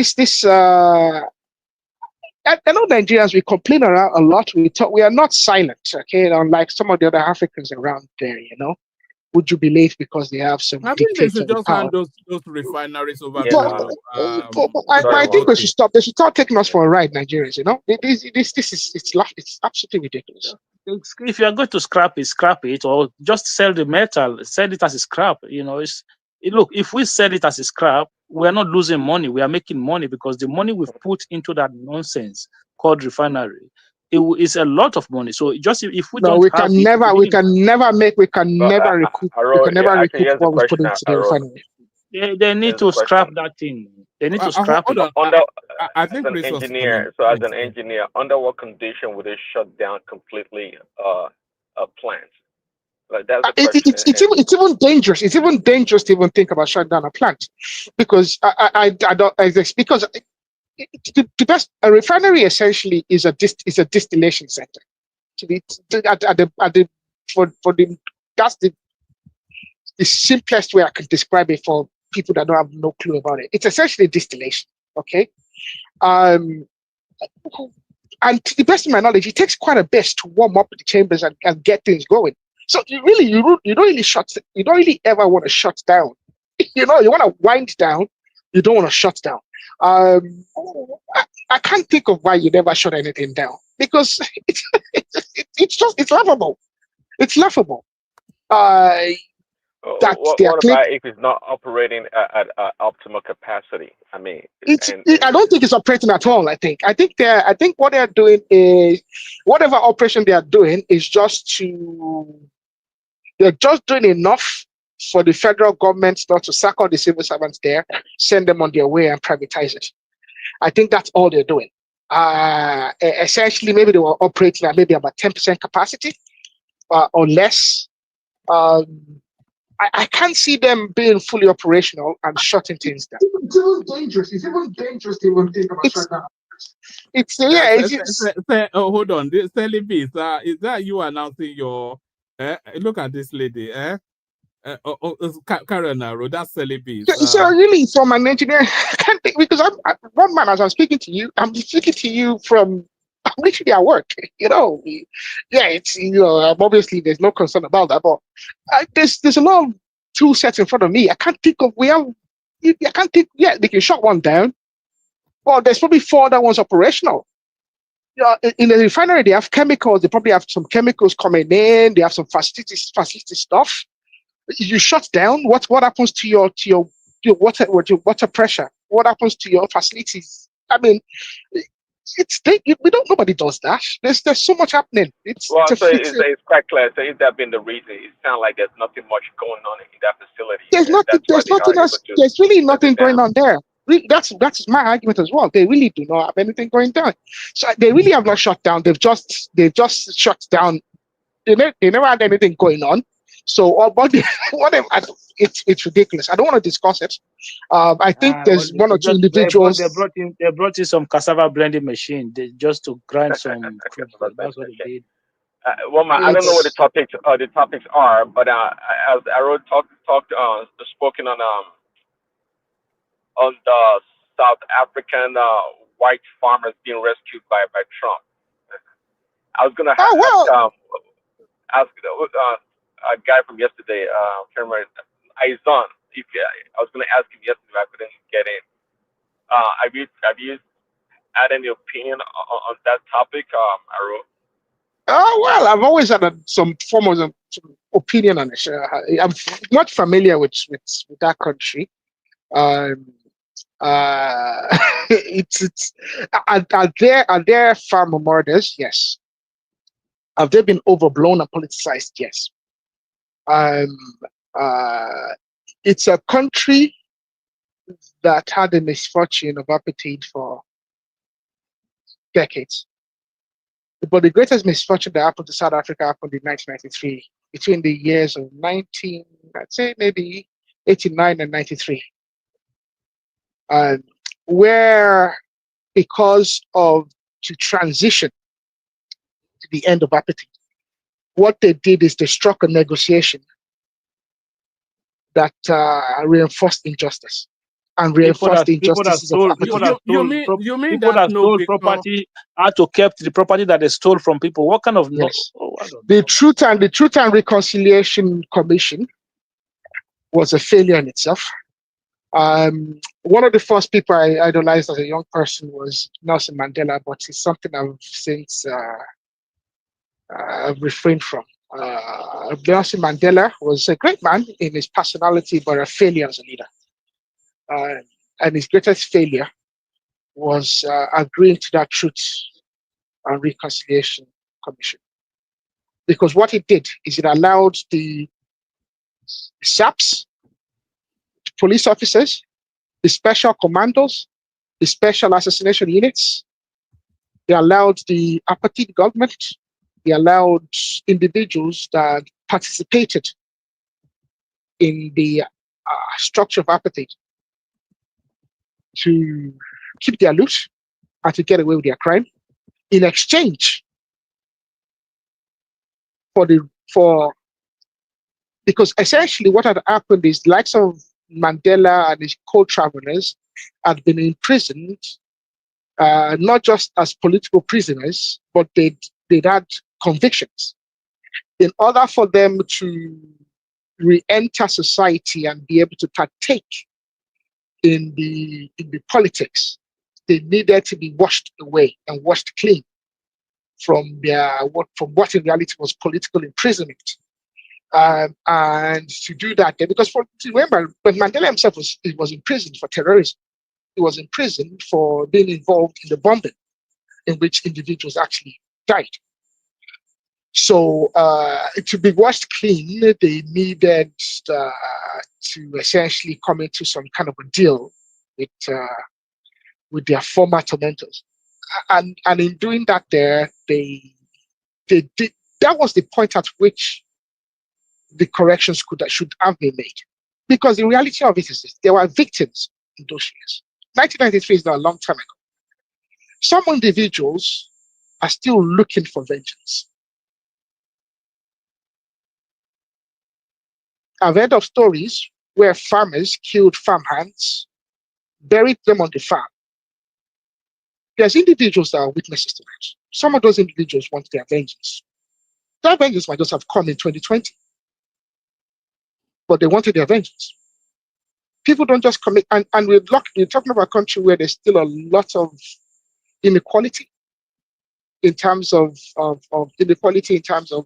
I know Nigerians, we complain around a lot. We are not silent, okay? Unlike some of the other Africans around there, would jubilate because they have some. I think they should just hand those refineries over to. I think they should stop. They should start taking us for a ride, Nigerians. It's absolutely ridiculous. If you are going to scrap it, or just sell the metal, sell it as a scrap. Look, if we sell it as a scrap, we are not losing money. We are making money because the money we've put into that nonsense called refinery, it's a lot of money. So just if we don't, we can never recoup what we put into the refinery. They need to scrap that thing. They need to scrap it. I think as an engineer, under what condition would they shut down completely a plant? Like that's the question. It's even dangerous. It's even dangerous to even think about shutting down a plant, because I don't, because the best, a refinery essentially is a distillation center. That's the simplest way I can describe it for people that don't have no clue about it. It's essentially distillation. Okay. And to the best of my knowledge, it takes quite a bit to warm up the chambers and get things going. So you don't really ever want to shut down. You want to wind down. You don't want to shut down. I can't think of why you never shut anything down, because it's laughable. It's laughable. What about if it's not operating at optimal capacity? I don't think it's operating at all. I think what they're doing is, whatever operation they are doing is they're just doing enough for the federal government not to sack all the civil servants there, send them on their way and privatize it. I think that's all they're doing. Essentially, maybe they were operating at maybe about 10% capacity or less. I can't see them being fully operational and shutting things down. It's even dangerous. It's even dangerous to even think about shutting down. Hold on. Celibi, is that you announcing your? Look at this lady. Karen, that's Celibi. So really, from an engineer, I can't think, because one man, as I'm speaking to you, I'm literally at work. Obviously there's no concern about that, but there's a lot of tool sets in front of me. I can't think of they can shut one down. Well, there's probably 4 other ones operational. In the refinery, they have chemicals. They probably have some chemicals coming in. They have some facility stuff. You shut down. What happens to your water pressure? What happens to your facilities? Nobody does that. There's so much happening. It's quite clear. So if that been the reason, it sounds like there's nothing much going on in that facility. There's really nothing going on there. That's my argument as well. They really do not have anything going down. So they really have not shut down. They've just shut down. They never had anything going on. So whatever, it's ridiculous. I don't want to discuss it. I think there's one or two individuals. They brought in some cassava blending machine just to grind some. That's what they did. I don't know what the topics are, but as Arrow spoken on the South African white farmers being rescued by Trump. I was gonna ask a guy from yesterday, Aizon. I was gonna ask him yesterday, but I couldn't get in. Have you add any opinion on that topic, Aro? Oh, well, I've always had some form of some opinion on it. I'm not familiar with that country. It's are there farm murders? Yes. Have they been overblown and politicized? Yes. It's a country that had the misfortune of apartheid for decades. But the greatest misfortune that happened to South Africa happened in 1993, between the years of I'd say maybe 89 and 93. Where, because of the transition to the end of apartheid, what they did is they struck a negotiation that reinforced injustice and reinforced the injustices of apartheid. You mean people that stole property had to keep the property that they stole from people? What kind of yes. The Truth and Reconciliation Commission was a failure in itself. One of the first people I idolized as a young person was Nelson Mandela, but it's something I've since refrained from. Nelson Mandela was a great man in his personality, but a failure as a leader. And his greatest failure was agreeing to that Truth and Reconciliation Commission. Because what it did is it allowed the SAPs, the police officers, the special commandos, the special assassination units, they allowed the apartheid government, they allowed individuals that participated in the structure of apartheid to keep their loot and to get away with their crime in exchange because essentially what had happened is the likes of Mandela and his co-travelers had been imprisoned, not just as political prisoners, but they'd had convictions. In order for them to re-enter society and be able to partake in the politics, they needed to be washed away and washed clean from what in reality was political imprisonment. And to do that, because remember, when Mandela himself was imprisoned for terrorism, he was imprisoned for being involved in the bombing in which individuals actually died. So to be washed clean, they needed to essentially come into some kind of a deal with their former tormentors, and in doing that, they did. That was the point at which the corrections should have been made, because the reality of it is this, there were victims in those years. 1993 is not a long time ago. Some individuals are still looking for vengeance. I've heard of stories where farmers killed farmhands, buried them on the farm. There's individuals that are witnesses to that. Some of those individuals want their vengeance. That vengeance might just have come in 2020, but they wanted their vengeance. People don't just commit, and we're talking about a country where there's still a lot of inequality in terms of inequality in terms of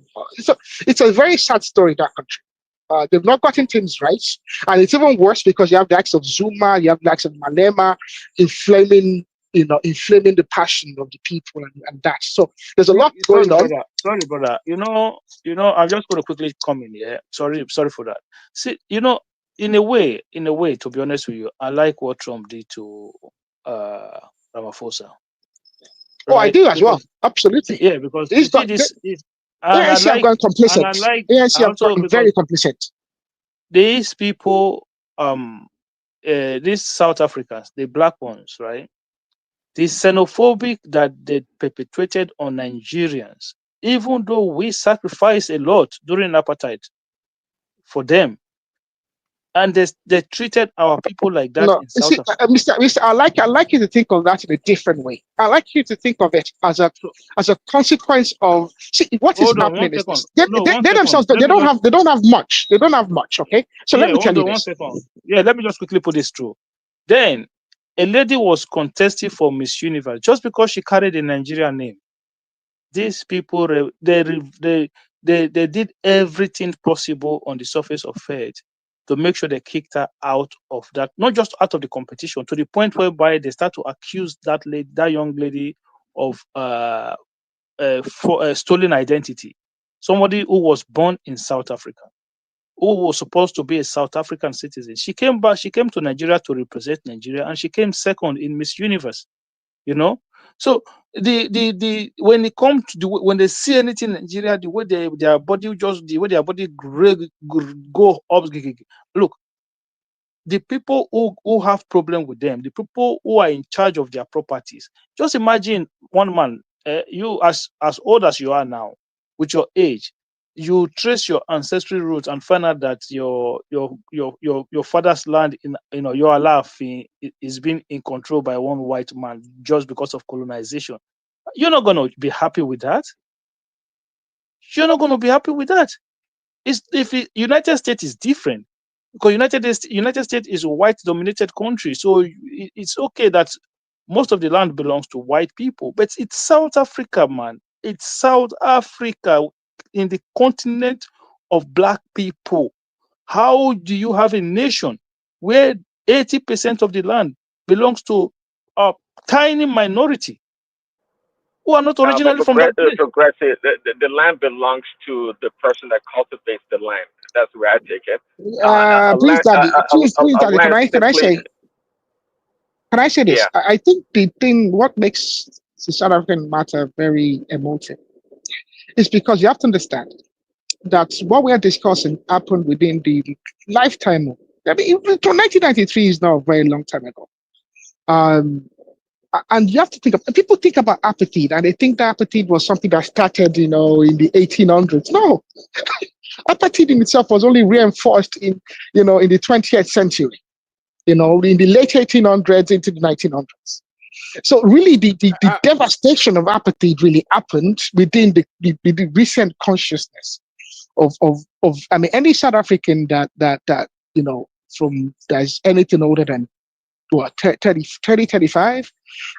it's a very sad story, that country. They've not gotten things right, and it's even worse because you have the acts of Zuma, you have the acts of Malema inflaming the passion of the people and that. So there's a lot going on. Sorry, brother. You know, I'm just going to quickly come in here. Sorry for that. See, in a way, to be honest with you, I like what Trump did to Ramaphosa. Oh, right? I do as well. Absolutely. Yeah, because he's got this. ANC have gone complacent. ANC have gotten very complacent. These people, these South Africans, the black ones, right? The xenophobic that they perpetrated on Nigerians, even though we sacrificed a lot during apartheid for them, and they treated our people like that. No, in South Africa. Mr. I like you to think of that in a different way. I like you to think of it as a consequence of what is happening. They themselves they don't have much. They don't have much. Okay, so let me tell you this. 1 second. Yeah, let me just quickly put this through. Then A lady was contesting for Miss Universe just because she carried a Nigerian name. These people, they did everything possible on the surface of earth to make sure they kicked her out of that, not just out of the competition, to the point whereby they start to accuse that young lady of stolen identity. Somebody who was born in South Africa, who was supposed to be a South African citizen. She came back. She came to Nigeria to represent Nigeria, and she came second in Miss Universe. You know, so when it comes to when they see anything in Nigeria, the way their body go up. Look, the people who have problem with them, the people who are in charge of their properties. Just imagine one man, you as old as you are now, with your age, you trace your ancestral roots and find out that your father's land in your life is being in control by one white man just because of colonization. You're not going to be happy with that. You're not going to be happy with that. United States is different, because United States is a white-dominated country, so it's okay that most of the land belongs to white people. But it's South Africa, man. It's South Africa in the continent of black people. How do you have a nation where 80% of the land belongs to a tiny minority who are not originally from that place? Progressive, the land belongs to the person that cultivates the land. That's the way I take it. Please, Daddy, can I say this? Yeah. I think what makes the South African matter very emotive is because you have to understand that what we are discussing happened within the lifetime of, I mean, 1993 is not a very long time ago. And you have to think of, people think about apartheid and they think that apartheid was something that started, in the 1800s. No, apartheid in itself was only reinforced in the 20th century, in the late 1800s into the 1900s. So really the devastation of apartheid really happened within the recent consciousness of I mean, any South African that from that's anything older than 30, 35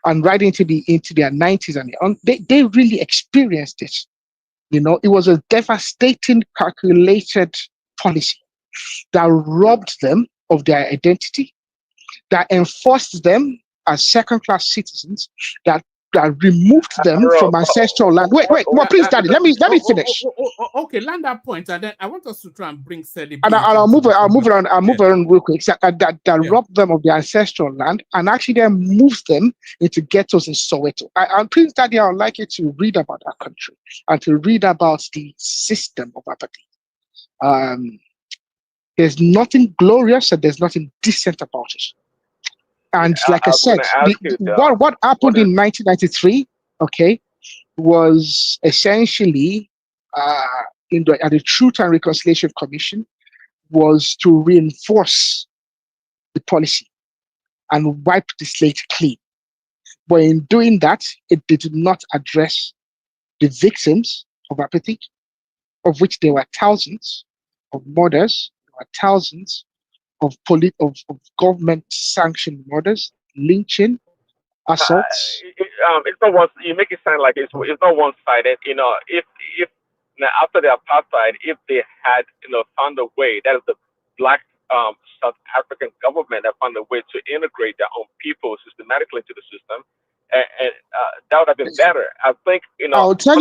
and right into their 90s and they really experienced it. It was a devastating, calculated policy that robbed them of their identity, that enforced them as second-class citizens, that removed them from ancestral land. Wait, please, Daddy, let me finish. Okay, land that point, and then I want us to try and bring Sally. And I'll move on real quick. That robbed them of their ancestral land and actually then moves them into ghettos in Soweto. And please, Daddy, I would like you to read about that country and to read about the system of apartheid. There's nothing glorious and there's nothing decent about it. And like I said, what happened in 1993, okay, was essentially at the Truth and Reconciliation Commission was to reinforce the policy and wipe the slate clean. But in doing that, it did not address the victims of apartheid, of which there were thousands of murders, there were thousands of government-sanctioned murders, lynching, assaults. It's not one. You make it sound like it's not one-sided. If now after the apartheid, if they had found a way, that is the black South African government that found a way to integrate their own people systematically into the system, and that would have been better. I think I'll tell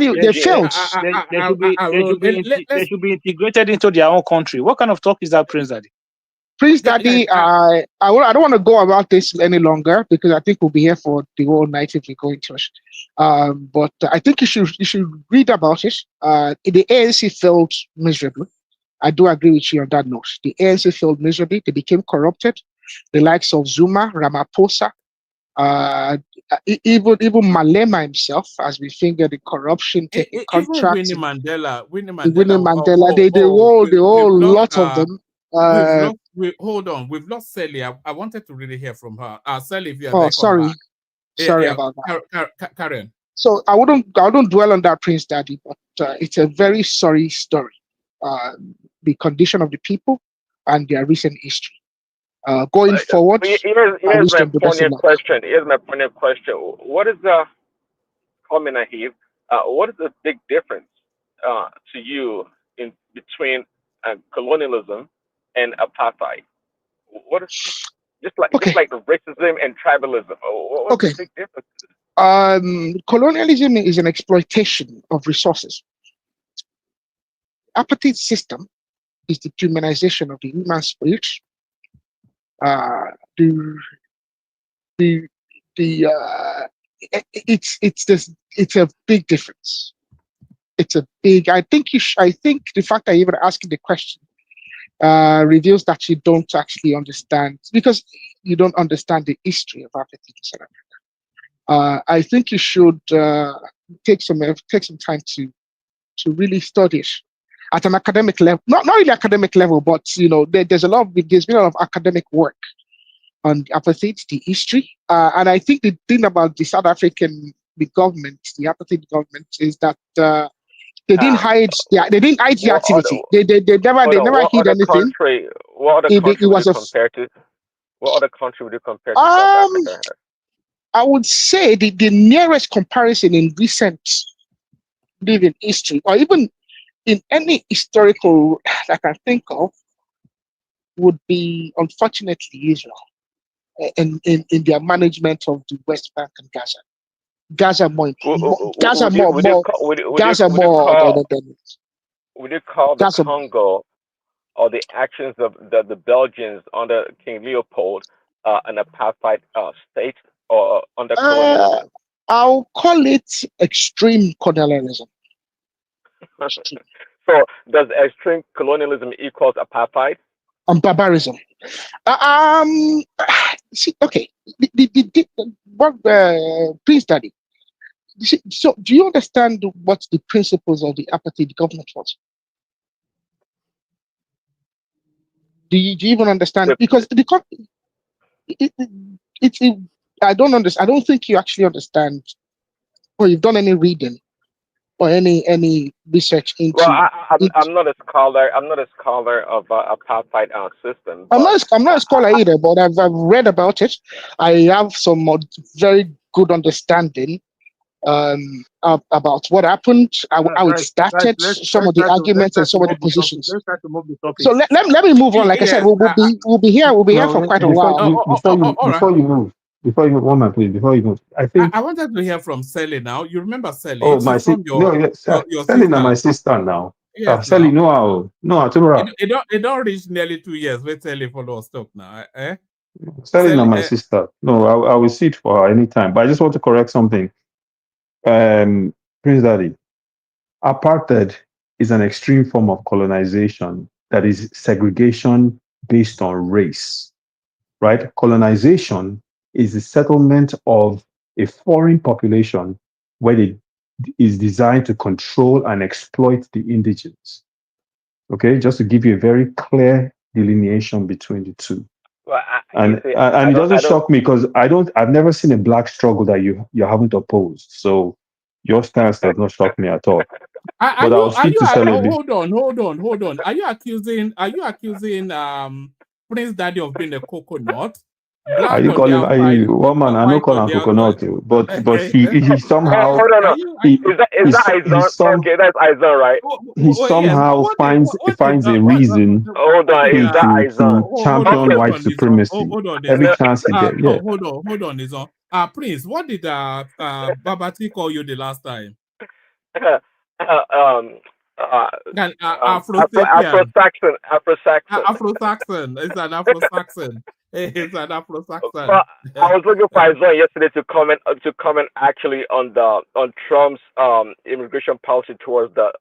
you, they failed. They should be integrated into their own country. What kind of talk is that, Prince Daddy? Please, Daddy, I don't want to go about this any longer because I think we'll be here for the whole night if we go into it. But I think you should read about it. The ANC failed miserably. I do agree with you on that note. The ANC failed miserably. They became corrupted. The likes of Zuma, Ramaphosa, even Malema himself, as we finger the corruption, taking contracts. Winnie Mandela, the whole lot of them. Hold on, we've lost Sally. I wanted to really hear from her. Sally, if you are there, sorry about that. Karen. So I wouldn't dwell on that, Prince Daddy, but it's a very sorry story. The condition of the people and their recent history. Going forward, here's my poignant question. What is the what is the big difference to you in between colonialism and apartheid? What is just like racism and tribalism? What's the big difference? Colonialism is an exploitation of resources. Apartheid system is the humanization of the human spirit. It's a big difference. It's a big. I think the fact that you're even asking the question reveals that you don't actually understand, because you don't understand the history of apartheid in South Africa. I think you should take some time to really study it at an academic level, not really academic level, but there's been a lot of academic work on apartheid, the history, and I think the thing about the South African government, the apartheid government, is that they didn't hide. Yeah, they didn't hide the activity. They never hid anything. What other country would you compare to? What other country would you compare to South Africa? I would say the nearest comparison in recent living history, or even in any historical that I can think of, would be, unfortunately, Israel in their management of the West Bank and Gaza. Gaza more. Would you call the Congo or the actions of the Belgians under King Leopold an apartheid state or under colonialism? I'll call it extreme colonialism. So does extreme colonialism equals apartheid? Barbarism. See, okay. Prince Daddy. So, do you understand what the principles of the apartheid government was? Do you even understand? Because I don't understand. I don't think you actually understand, or you've done any reading or any research into. Well, I'm not a scholar. I'm not a scholar of apartheid system. I'm not a scholar either, but I've read about it. I have some very good understanding about what happened, how it started, some of the arguments and some of the positions. So let me move on. Like I said, we'll be here for quite a while. Before you move, one man, please. Before you move, I think I wanted to hear from Sally now. You remember Sally? Oh, my sister. Sally na my sister now. Yes, Sally, no, tomorrow. It don't reach nearly 2 years. Wait, Sally follow us talk now. Sally na my sister. No, I will see it for her anytime. But I just want to correct something. Prince Daddy, apartheid is an extreme form of colonization that is segregation based on race, right? Colonization is the settlement of a foreign population where it is designed to control and exploit the indigenous. Okay, just to give you a very clear delineation between the two. Well, and it doesn't shock me because I've never seen a black struggle that you haven't opposed. So your stance does not shock me at all. Hold on. Are you accusing Prince Daddy of being a coconut? Are you calling one man? I don't call him coconut, but he somehow is that Izon? Okay, that's Izon, right? He somehow finds a reason to champion white supremacy every chance he gets. Yeah. Hold on, Izon. Prince, what did Babati call you the last time? Afro-Saxon. Afro-Saxon. It's an Afro-Saxon. It's an Afro-Saxon. I was looking for Izon yesterday to comment actually on Trump's immigration policy towards the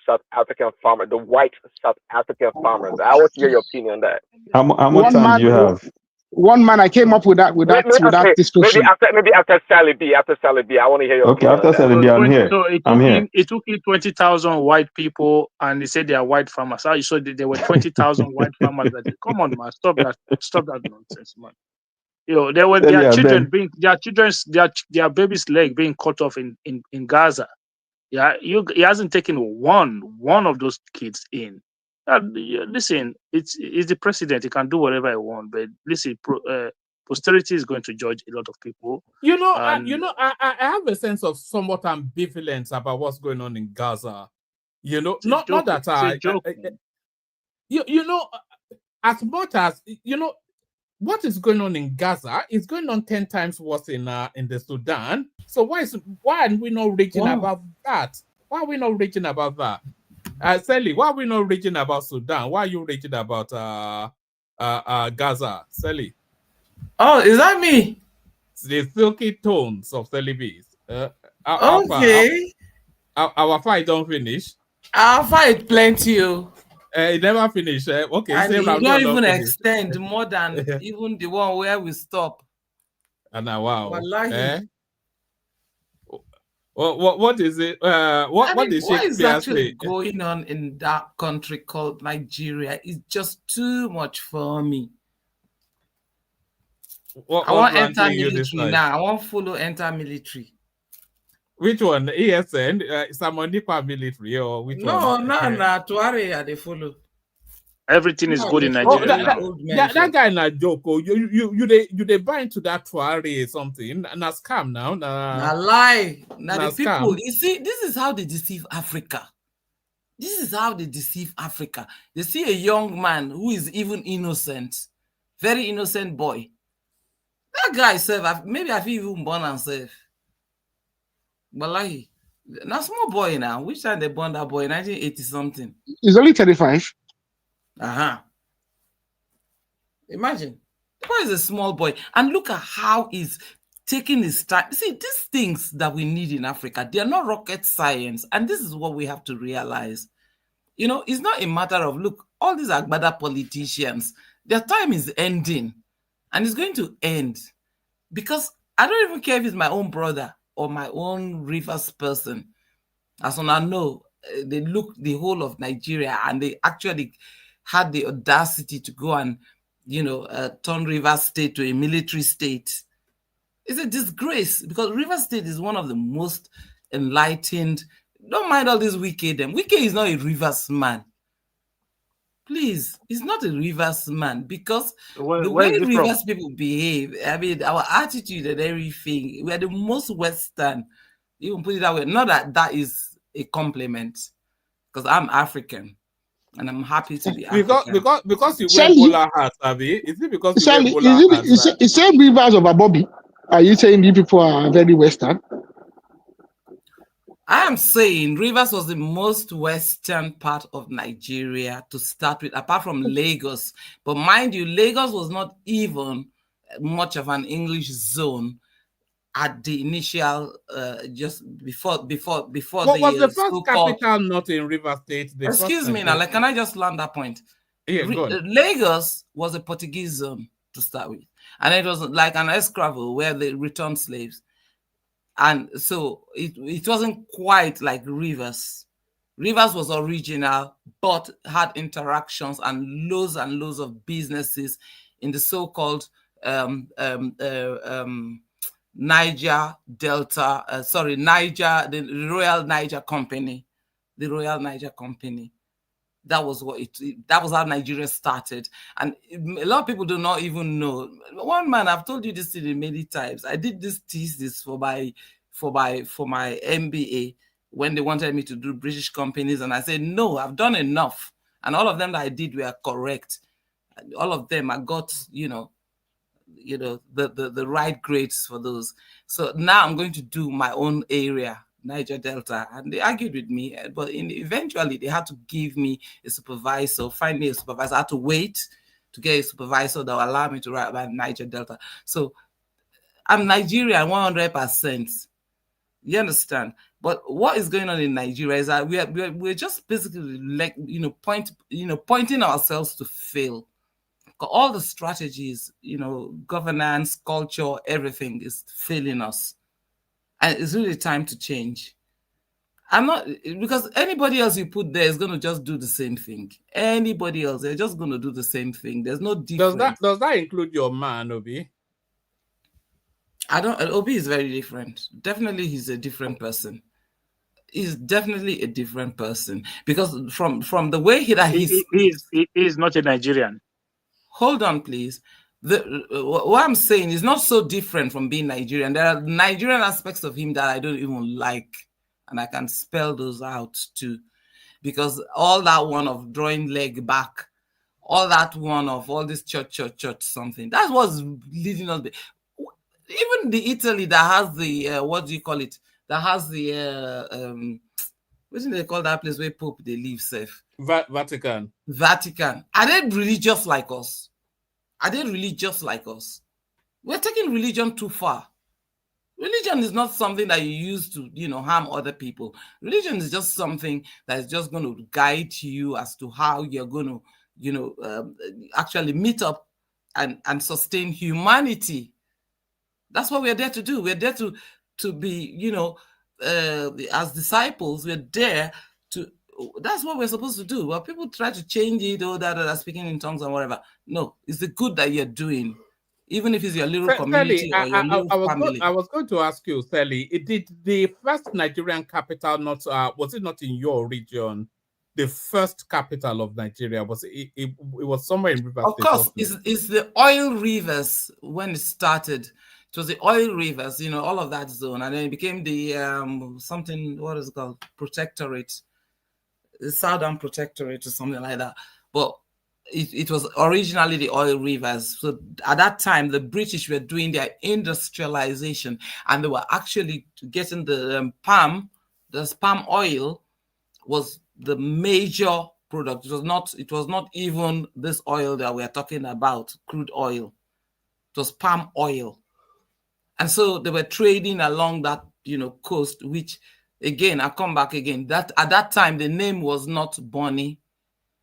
South African farmer, the white South African farmers. I want to hear your opinion on that. How much time do you have? One man, I came up with that discussion. Maybe after Sally B. I want to hear your opinion. Okay, after Sally B, I'm here. So it took you 20,000 white people, and they said they are white farmers. So there were 20,000 white farmers. Come on, man, stop that nonsense, man. There were their baby's leg being cut off in Gaza. Yeah, he hasn't taken one of those kids in. Listen, it's the president. He can do whatever he wants. But listen, posterity is going to judge a lot of people. You know, I have a sense of somewhat ambivalence about what's going on in Gaza. You know, not that you know, as much as you know, what is going on in Gaza is going on 10 times worse in the Sudan. So why are we not reaching about that? Why are we not reaching about that? Sally, why are we not reaching about Sudan? Why are you reaching about Gaza? Sally. Oh, is that me? The silky tones of Sally Bees. Okay. Our fight don't finish. Our fight plenty. It never finish. Okay, and say it round don't one even finish. extend more than even the one where we stop. And now, wow. Wallahi. What is it? What is what is actually say? going on in that country called Nigeria is just too much for me. I want to enter military now. I want to follow enter military. Which one? ESN? Samonipa military or which one? No, Tuare they follow. Everything is good in Nigeria. That guy na joke. You they buy into that Tuare something. Na scam now. Na lie. Na the people. You see, this is how they deceive Africa. This is how they deceive Africa. They see a young man who is even innocent, very innocent boy. That guy self, maybe I feel even born and self. But like, now small boy now. Which time they born that boy? 1980 something. He's only 35. Imagine. The boy is a small boy. And look at how he's taking his time. See, these things that we need in Africa, they are not rocket science. And this is what we have to realize. You know, it's not a matter of, look, all these Agbada politicians, their time is ending. And it's going to end. Because I don't even care if it's my own brother or my own Rivers person. As I know, they look the whole of Nigeria and they actually had the audacity to go and, you know, turn Rivers State to a military state. It's a disgrace because Rivers State is one of the most enlightened. Don't mind all this Wike. Wike is not a Rivers man. Please, he's not a Rivers man because the way Rivers people behave, I mean, our attitude and everything, we are the most Western. Even put it that way. Not that that is a compliment because I'm African and I'm happy to be African. Because you wear bowler hats, Abi. Is it because you wear bowler hats? Is it same Rivers of Abobi? Are you saying you people are very Western? I am saying Rivers was the most western part of Nigeria to start with, apart from Lagos. But mind you, Lagos was not even much of an English zone at the initial, just before what was the first capital not in Rivers State? Excuse me now, like, can I just land that point? Yeah, go on. Lagos was a Portuguese zone to start with. And it was like an escravel where they returned slaves. And so it wasn't quite like Rivers. Rivers was original, but had interactions and loads of businesses in the so-called Niger Delta, the Royal Niger Company. The Royal Niger Company. That was that was how Nigeria started. And a lot of people do not even know. One man, I've told you this many times. I did this thesis for my MBA when they wanted me to do British companies. And I said, no, I've done enough. And all of them that I did were correct. All of them, I got, the right grades for those. So now I'm going to do my own area, Niger Delta, and they argued with me, but eventually they had to give me a supervisor, find me a supervisor. I had to wait to get a supervisor that will allow me to write about Niger Delta. So I'm Nigerian 100%. You understand? But what is going on in Nigeria is that we're just basically like pointing ourselves to fail. All the strategies, governance, culture, everything is failing us. And it's really time to change. I'm not, because anybody else you put there is going to just do the same thing. Anybody else, they're just going to do the same thing. There's no difference. Does that include your man, Obi? Obi is very different. Definitely he's a different person. is definitely a different person, because from the way he is not a Nigerian. Hold on, please. What I'm saying is not so different from being Nigerian. There are Nigerian aspects of him that I don't even like, and I can spell those out too, because all that one of drawing leg back, all that one of all this church something, that was leading us. Even the Italy that has the what do you call it? That has the what do they call that place where Pope they live safe? Vatican. Vatican. Are they religious like us? Are they religious like us? We're taking religion too far. Religion is not something that you use to, harm other people. Religion is just something that is just going to guide you as to how you're going to, actually meet up and sustain humanity. That's what we're there to do. We're there to be, as disciples, we're there to. That's what we're supposed to do. Well, people try to change it, or that are speaking in tongues and whatever. No, it's the good that you're doing, even if it's your little community or your little family. I was going to ask you, Sally, did the first Nigerian capital not was it not in your region? The first capital of Nigeria was it was somewhere in Rivers State. Of course, it's the oil rivers when it started. It was the oil rivers, all of that zone, and then it became the something. What is it called? Protectorate. The Southern Protectorate or something like that. But it was originally the oil rivers. So at that time, the British were doing their industrialization, and they were actually getting the palm oil was the major product. It was not even this oil that we're talking about, crude oil. It was palm oil. And so they were trading along that, coast, which, again, I come back again. That at that time the name was not Bonny.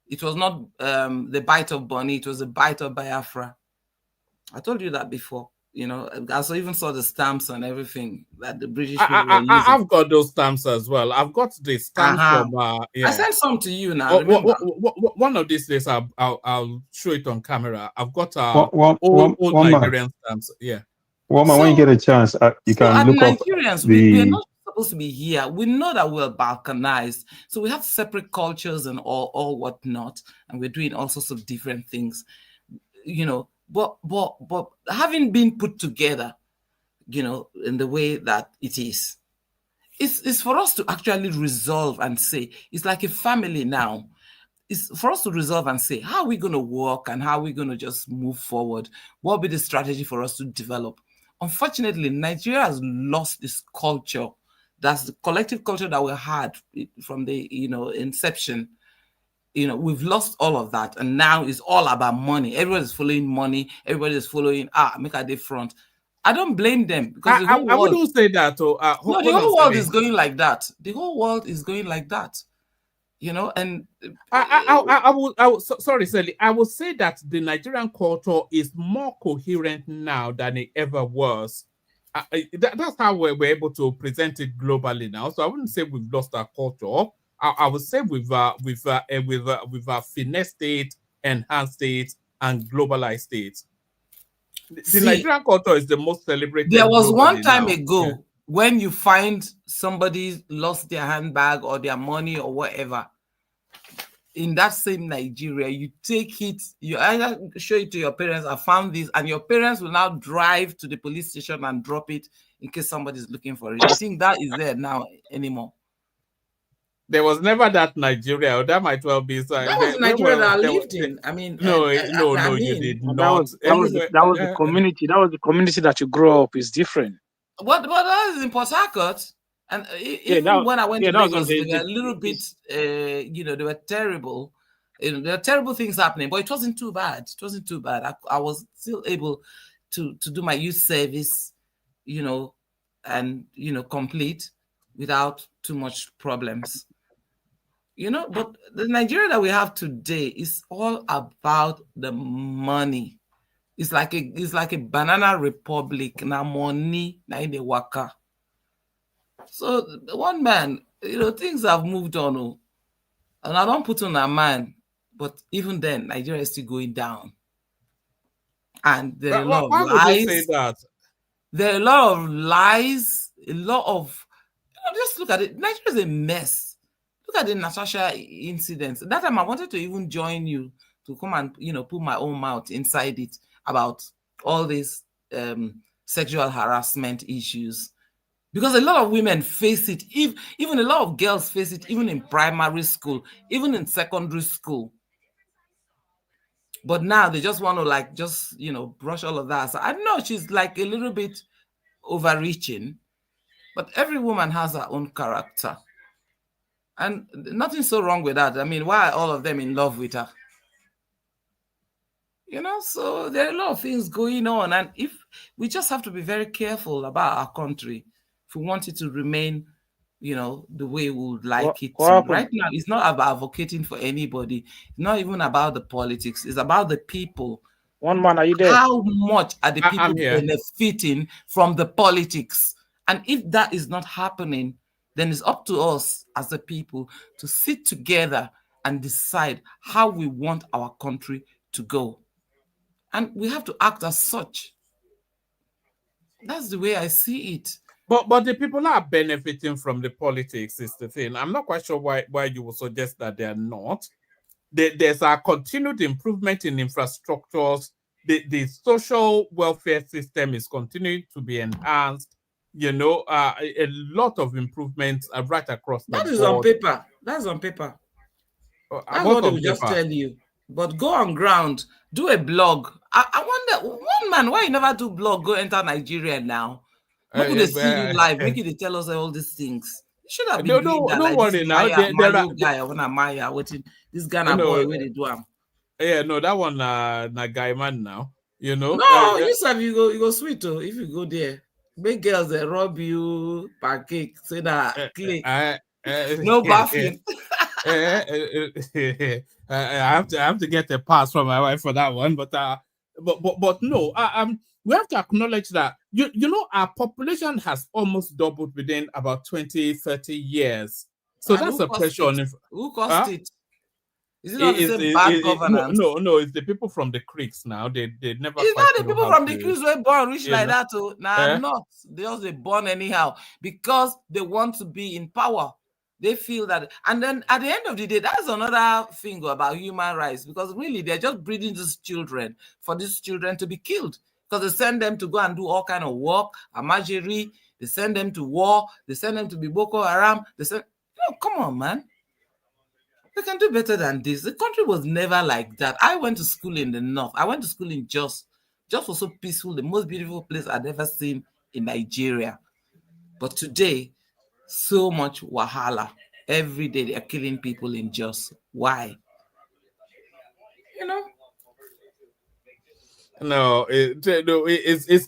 It was not the Bite of Bonny. It was the Bite of Biafra. I told you that before. I even saw the stamps and everything that the British people were using. I've got those stamps as well. I've got the stamps from. Yeah. I sent some to you now. One of these days, I'll show it on camera. I've got old Nigerian stamps. Yeah. When you get a chance, you can look up Nigerians, we're not supposed to be here. We know that we're balkanized, so we have separate cultures and all whatnot, and we're doing all sorts of different things, But having been put together, in the way that it is, it's for us to actually resolve and say, it's like a family now. It's for us to resolve and say, how are we going to work and how are we going to just move forward? What will be the strategy for us to develop? Unfortunately, Nigeria has lost this culture. That's the collective culture that we had from the inception. We've lost all of that, and now it's all about money. Everybody's following money. Everybody's following make a difference. I don't blame them, because I wouldn't say that. The whole world is going like that. The whole world is going like that. And sorry, Sally. I would say that the Nigerian culture is more coherent now than it ever was. That's how we're able to present it globally now. So I wouldn't say we've lost our culture. I would say we've finesse state, enhanced state, and globalized state. The Nigerian culture is the most celebrated. There was one time ago when you find somebody lost their handbag or their money or whatever, in that same Nigeria, you take it, you either show it to your parents, I found this, and your parents will now drive to the police station and drop it in case somebody's looking for it. I think that is there now anymore. There was never that Nigeria, or that might well be. That was Nigeria that I lived in. I mean, you did not. That was the community. That was the community that you grow up. Is different. But that is in Port Harcourt, and even when I went to Lagos, they were a little bit, they were terrible. There were terrible things happening, but it wasn't too bad. It wasn't too bad. I was still able to do my youth service, and complete without too much problems. But the Nigeria that we have today is all about the money. It's like a banana republic. Now money, now in the waka. So one man, things have moved on. And I don't put on a man, but even then, Nigeria is still going down. And there are a lot of lies. Would you say that? There are a lot of lies, a lot of Just look at it. Nigeria is a mess. Look at the Natasha incident. That time I wanted to even join you to come and put my own mouth inside it about all these sexual harassment issues, because a lot of women face it. Even a lot of girls face it, even in primary school, even in secondary school. But now they just want to brush all of that. So I know she's like a little bit overreaching, but every woman has her own character. And nothing's so wrong with that. I mean, why are all of them in love with her? So there are a lot of things going on. And if we just have to be very careful about our country, if we want it to remain, the way we would like it to. Right now, it's not about advocating for anybody. It's not even about the politics. It's about the people. One man, are you there? How much are the people benefiting from the politics? And if that is not happening, then it's up to us as the people to sit together and decide how we want our country to go. And we have to act as such. That's the way I see it. But the people are benefiting from the politics is the thing. I'm not quite sure why you would suggest that they are not. There's a continued improvement in infrastructures. The social welfare system is continuing to be enhanced. A lot of improvements are right across the board. That is on paper. That's on paper. That's what they will just tell you. But go on ground, do a blog. I wonder, one man, why you never do blog, go enter Nigeria now? Maybe they see you live, make you tell us all these things. You should have been doing that. Don't worry now. Guy, I want to Maya, waiting. This Ghana boy, where they do him. Yeah, no, that one na guy man now. No, you said you go sweet too. If you go there, big girls they rob you pancake, say that click. No bathing. I have to get a pass from my wife for that one, but no, we have to acknowledge that our population has almost doubled within about 20-30 years. So and that's a pressure on who caused it? Is it not the same bad governance? No, it's the people from the creeks now. They never. It's not the people from the creeks were born rich like that too. Nah, not. They just born anyhow because they want to be in power. They feel that, and then at the end of the day, that's another thing about human rights, because really they're just breeding these children for these children to be killed, because they send them to go and do all kind of work, amajiri, they send them to war, they send them to be Boko Haram, they send, come on, man. They can do better than this. The country was never like that. I went to school in the north. I went to school in Jos. Jos was so peaceful, the most beautiful place I'd ever seen in Nigeria. But today, so much wahala. Every day they are killing people in Jos. Why? No, it's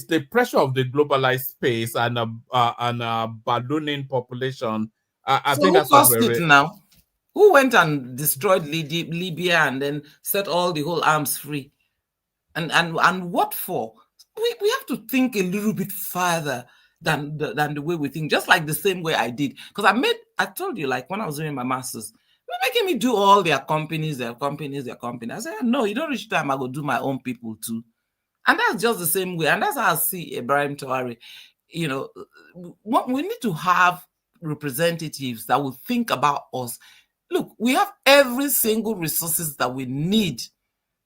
the pressure of the globalized space and a ballooning population. I think that's what it now. Who went and destroyed Libya and then set all the whole arms free? And what for? We have to think a little bit further than the way we think, just like the same way I did. Because I told you, like when I was doing my master's, they're making me do all their companies. I said, no, you don't reach time, I go do my own people too. And that's just the same way. And that's how I see Ibrahim Traore. We need to have representatives that will think about us. Look, we have every single resources that we need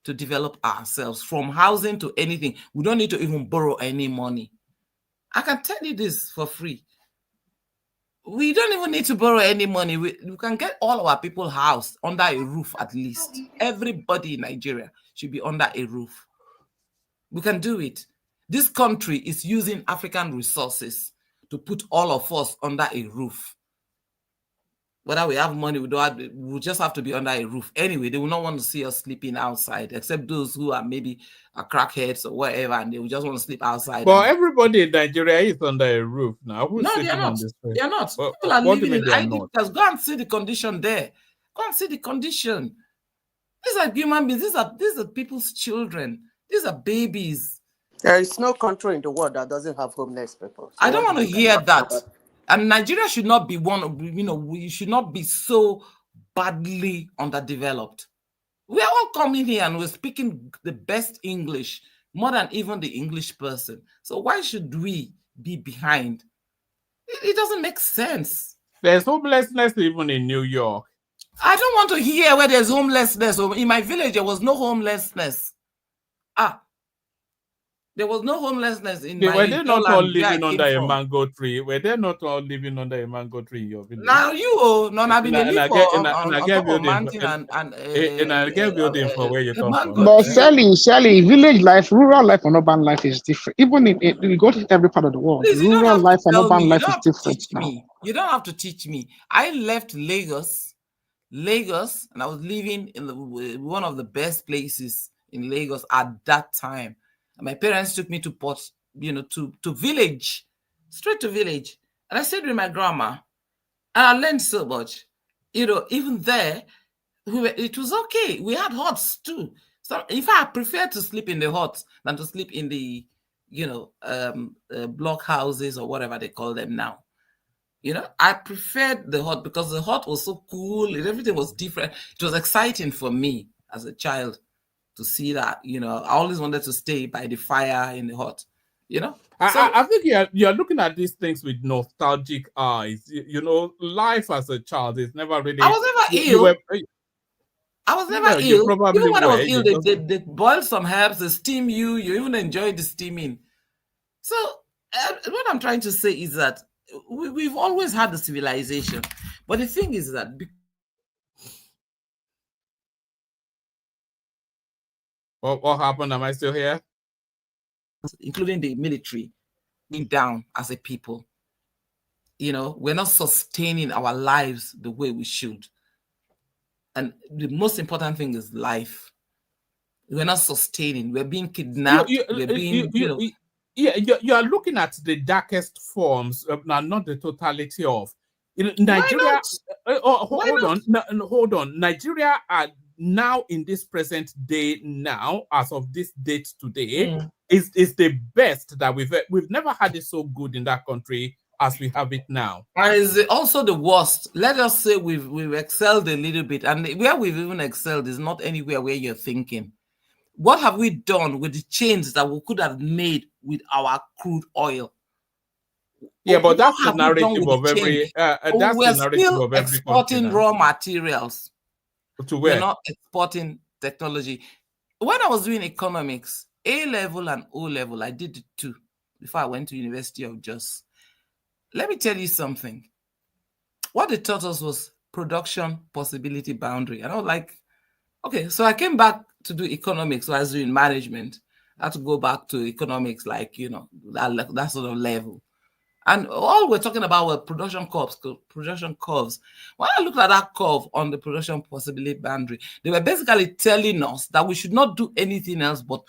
to develop ourselves, from housing to anything. We don't need to even borrow any money. I can tell you this for free. We don't even need to borrow any money. We can get all our people housed under a roof at least. Everybody in Nigeria should be under a roof. We can do it. This country is using African resources to put all of us under a roof. Whether we have money, we just have to be under a roof. Anyway, they will not want to see us sleeping outside, except those who are maybe crackheads or whatever, and they will just want to sleep outside. Well, everybody in Nigeria is under a roof now. No, they are not. They are not. People are living in IDPs. Go and see the condition there. Go and see the condition. These are human beings. These are people's children. These are babies. There is no country in the world that doesn't have homeless people. So I don't want to hear that. And Nigeria should not be we should not be so badly underdeveloped. We are all coming here and we're speaking the best English, more than even the English person. So why should we be behind? It doesn't make sense. There's homelessness even in New York. I don't want to hear where there's homelessness. In my village, there was no homelessness. There was no homelessness in my Were they not all living under a from. mango tree? Were they not all living under a mango tree in your village? Now you no, I been live on top of mountain and I get building for where you come from. But Sally, village life, rural life, and urban life is different. Even in you go to every part of the world, Please, rural life and urban life is have to different teach now. me. You don't have to teach me. I left Lagos, and I was living in one of the best places in Lagos at that time. And my parents took me to to village, straight to village. And I stayed with my grandma. And I learned so much. Even there, it was okay. We had huts too. So if I prefer to sleep in the huts than to sleep in the, block houses or whatever they call them now. I preferred the hut because the hut was so cool and everything was different. It was exciting for me as a child to see that. I always wanted to stay by the fire in the hut. I think you're looking at these things with nostalgic eyes. Life as a child is never really. I was never ill. I was never ill. Even when I was ill, they boil some herbs, they steam you. You even enjoy the steaming. So what I'm trying to say is that we've always had the civilization, but the thing is that what happened? Am I still here? Including the military, being down as a people. We're not sustaining our lives the way we should. And the most important thing is life. We're not sustaining. We're being kidnapped. You are looking at the darkest forms, not the totality of. Nigeria. Hold on. Nigeria are now in this present day now, as of this date today, is the best that we've never had it so good in that country as we have it now. And is also the worst. Let us say we've excelled a little bit, and where we've even excelled is not anywhere where you're thinking. What have we done with the change that we could have made with our crude oil? Yeah, but that's the narrative of every. That's the narrative of every exporting raw materials. To where? We're not exporting technology. When I was doing economics, A level and O level, I did it too before I went to University of Jos. Let me tell you something. What they taught us was production possibility boundary. And I was like, okay, so I came back to do economics. So I was doing management. I had to go back to economics, that sort of level. And all we're talking about were production curves. When I looked at that curve on the production possibility boundary, they were basically telling us that we should not do anything else but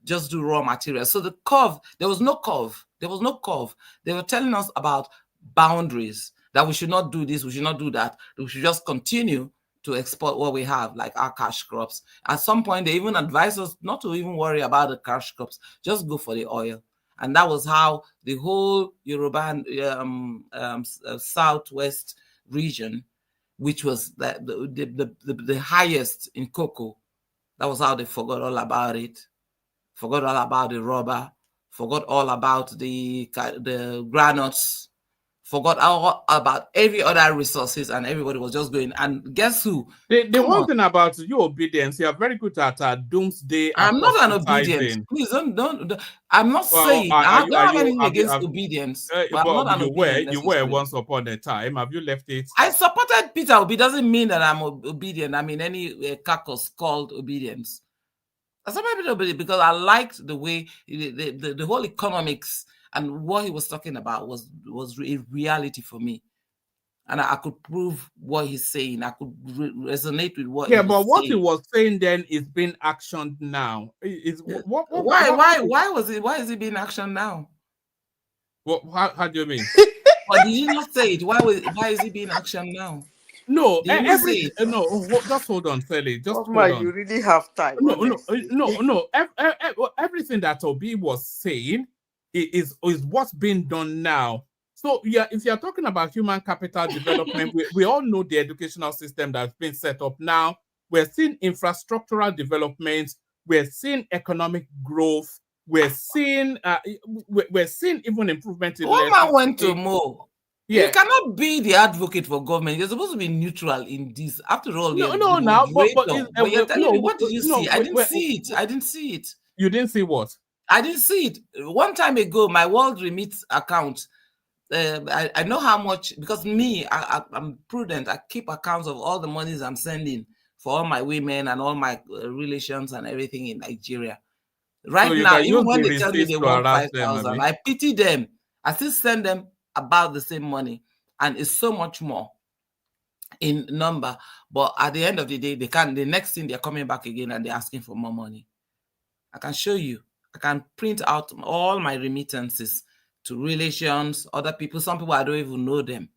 just do raw materials. So the curve, there was no curve. They were telling us about boundaries, that we should not do this, we should not do that. We should just continue to export what we have, like our cash crops. At some point, they even advised us not to even worry about the cash crops, just go for the oil. And that was how the whole Yoruba southwest region, which was the highest in cocoa, that was how they forgot all about it, forgot all about the rubber, forgot all about the granules, forgot all about every other resources, and everybody was just going. And guess who? The one thing about your obedience, you are very good at doomsday. I'm not an obedience. Please don't. I'm not saying I don't have anything against obedience. But you were once upon a time. Have you left it? I supported Peter Obi. Doesn't mean that I'm obedient. I mean, any caucus called obedience. I supported Obi because I liked the way the whole economics and what he was talking about was a reality for me. And I could prove what he's saying. I could resonate with what. Yeah, but what he was saying then is being actioned now. Why was it? Why is it being actioned now? How do you mean? But did you not say it? Why is it being actioned now? No, just hold on, Sally. Just hold on. You really have time. No. Everything that Obi was saying is what's being done now. So yeah, if you're talking about human capital development, we all know the educational system that's been set up now. We're seeing infrastructural development. We're seeing economic growth. we're seeing even improvement in One man went to electricity. Mo. Yeah. You cannot be the advocate for government. You're supposed to be neutral in this. After all, No, you're no, the now, but moderator. But you're telling me, what did you see? I didn't wait, see it. I didn't see it. You didn't see what? I didn't see it. One time ago, my World Remit account, I know how much, because me, I'm prudent. I keep accounts of all the monies I'm sending for all my women and all my relations and everything in Nigeria. Right So you now, can even use when the they tell me receipts they to want harass them, 5,000, Abi. I pity them. I still send them about the same money, and it's so much more in number. But at the end of the day, they can't. The next thing, they're coming back again and they're asking for more money. I can show you. I can print out all my remittances to relations, other people. Some people, I don't even know them,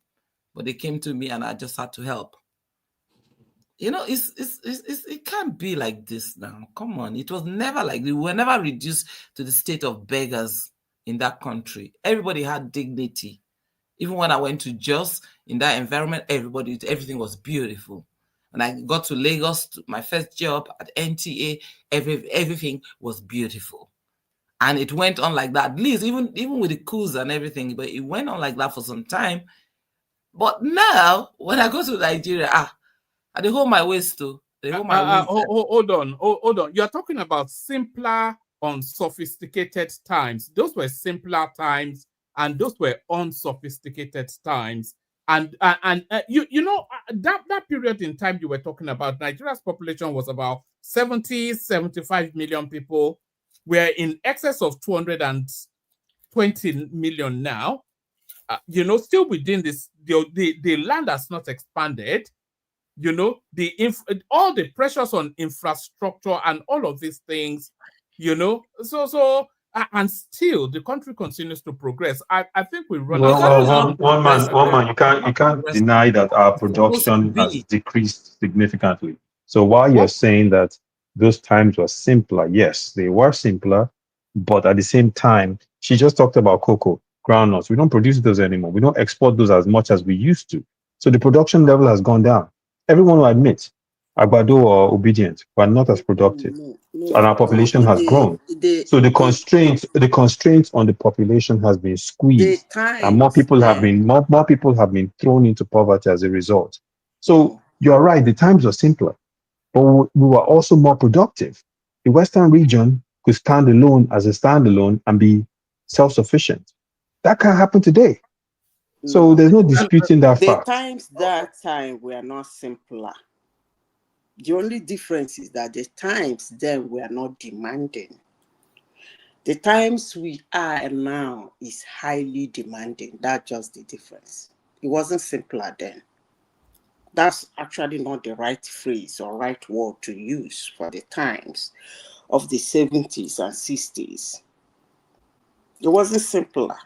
but they came to me and I just had to help. You know, it can't be like this now. Come on. It was never like, we were never reduced to the state of beggars in that country. Everybody had dignity. Even when I went to Jos, in that environment, everything was beautiful. When I got to Lagos, my first job at NTA, everything was beautiful. And it went on like that, at least even with the coups and everything, but it went on like that for some time. But now, when I go to Nigeria, I hold my waist too. They hold my waist. Hold on. You're talking about simpler, unsophisticated times. Those were simpler times, and those were unsophisticated times. And you know that period in time you were talking about, Nigeria's population was about 75 million people. We're in excess of 220 million now. You know, still within this, the land has not expanded. You know, all the pressures on infrastructure and all of these things, you know, and still the country continues to progress. I think we run out. One man, you can't deny that our production has decreased significantly. So while you're saying that those times were simpler, yes, they were simpler, but at the same time, she just talked about cocoa, groundnuts. We don't produce those anymore. We don't export those as much as we used to. So the production level has gone down. Everyone will admit, Agbado or obedient, we are not as productive, and our population has grown. So the constraints on the population has been squeezed, and more people have been thrown into poverty as a result. So you are right, the times were simpler, but we were also more productive. The Western region could stand alone as a standalone and be self-sufficient. That can't happen today. So there's no disputing that fact. The times that time were not simpler. The only difference is that the times then were not demanding. The times we are now is highly demanding. That's just the difference. It wasn't simpler then. That's actually not the right phrase or right word to use for the times of the 70s and 60s. It wasn't simpler.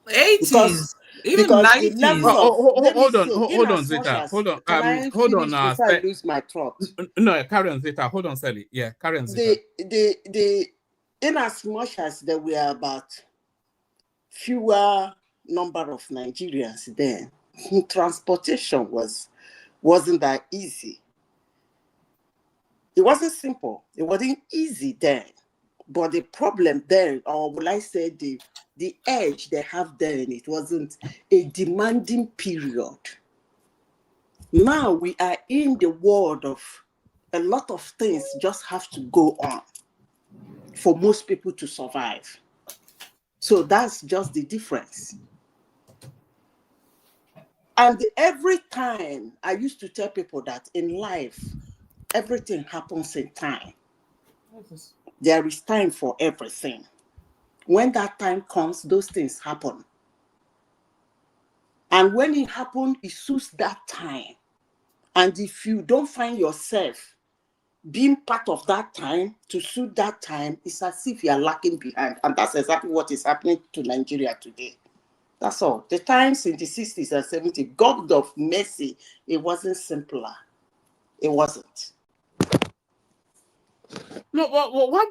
80s. Even 90s. Hold on, Zeta. Hold on. Hold on. Before I lose my thought. No, carry on, Zeta. Hold on, Sally. Yeah, carry on, Zeta. In as much as there were about fewer number of Nigerians then, transportation wasn't that easy. It wasn't simple. It wasn't easy then. But the problem then, or will I say the edge they have then, it wasn't a demanding period. Now we are in the world of a lot of things just have to go on for most people to survive. So that's just the difference. And every time I used to tell people that in life, everything happens in time. There is time for everything. When that time comes, those things happen. And when it happens, it suits that time. And if you don't find yourself being part of that time to suit that time, it's as if you are lacking behind. And that's exactly what is happening to Nigeria today. That's all. The times in the 60s and 70s, God of mercy, it wasn't simpler. It wasn't. No,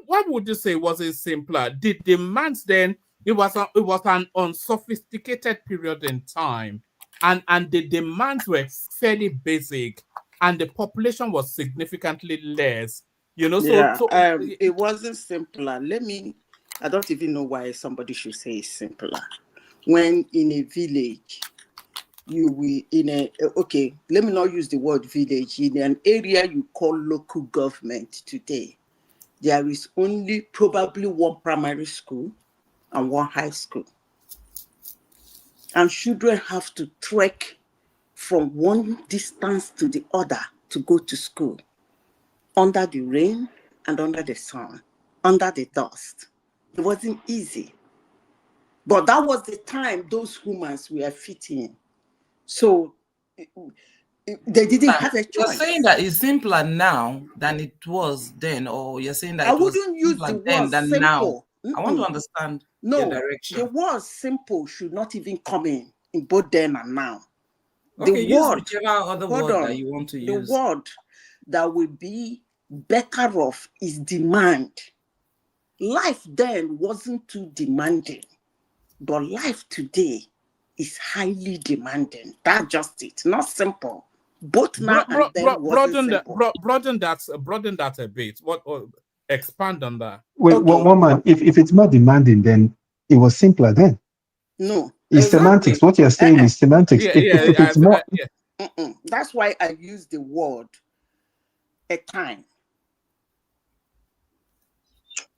what would you say was it simpler? The demands then, it was an unsophisticated period in time, and the demands were fairly basic, and the population was significantly less. You know, yeah, it wasn't simpler. Let me I don't even know why somebody should say it's simpler. When in a village, you will, okay, let me not use the word village, in an area you call local government today, there is only probably one primary school and one high school. And children have to trek from one distance to the other to go to school, under the rain and under the sun, under the dust. It wasn't easy. But that was the time those humans were fitting. So they didn't have a choice. You're saying that it's simpler now than it was then, or you're saying that I it was wouldn't use the word simple. Now? I want to understand your direction. The word simple should not even come in both then and now. Okay, the word, whichever other word that you want to use. The word that will be better off is demand. Life then wasn't too demanding, but life today is highly demanding. That's just it. Not simple. Both now and then wasn't simple. Broaden that a bit. Expand on that. Wait, okay. One man. If it's more demanding, then it was simpler then. No, it's semantics. What you're saying is semantics. If it's more, that's why I use the word a time.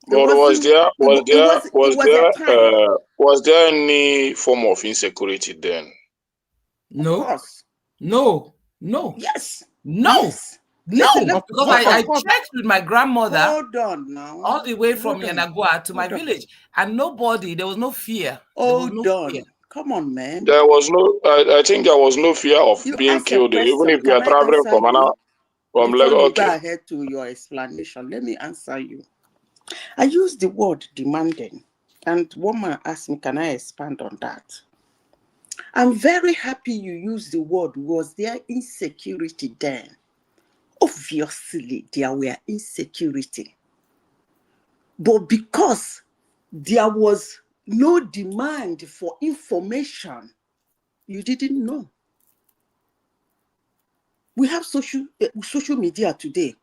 But was there any form of insecurity then? No. Of course. No. Yes. No. Yes. No, because I checked with my grandmother. Hold on now. All the way from Yanagua to my village, and there was no fear. Hold on. Come on, man. There was no. I think there was no fear of being killed, even if you are traveling from Lagos. Okay. Go ahead to your explanation. Let me answer you. I use the word demanding, and one man asked me, "Can I expand on that?" I'm very happy you used the word. Was there insecurity then? Obviously, there were insecurity. But because there was no demand for information, you didn't know. We have social media today.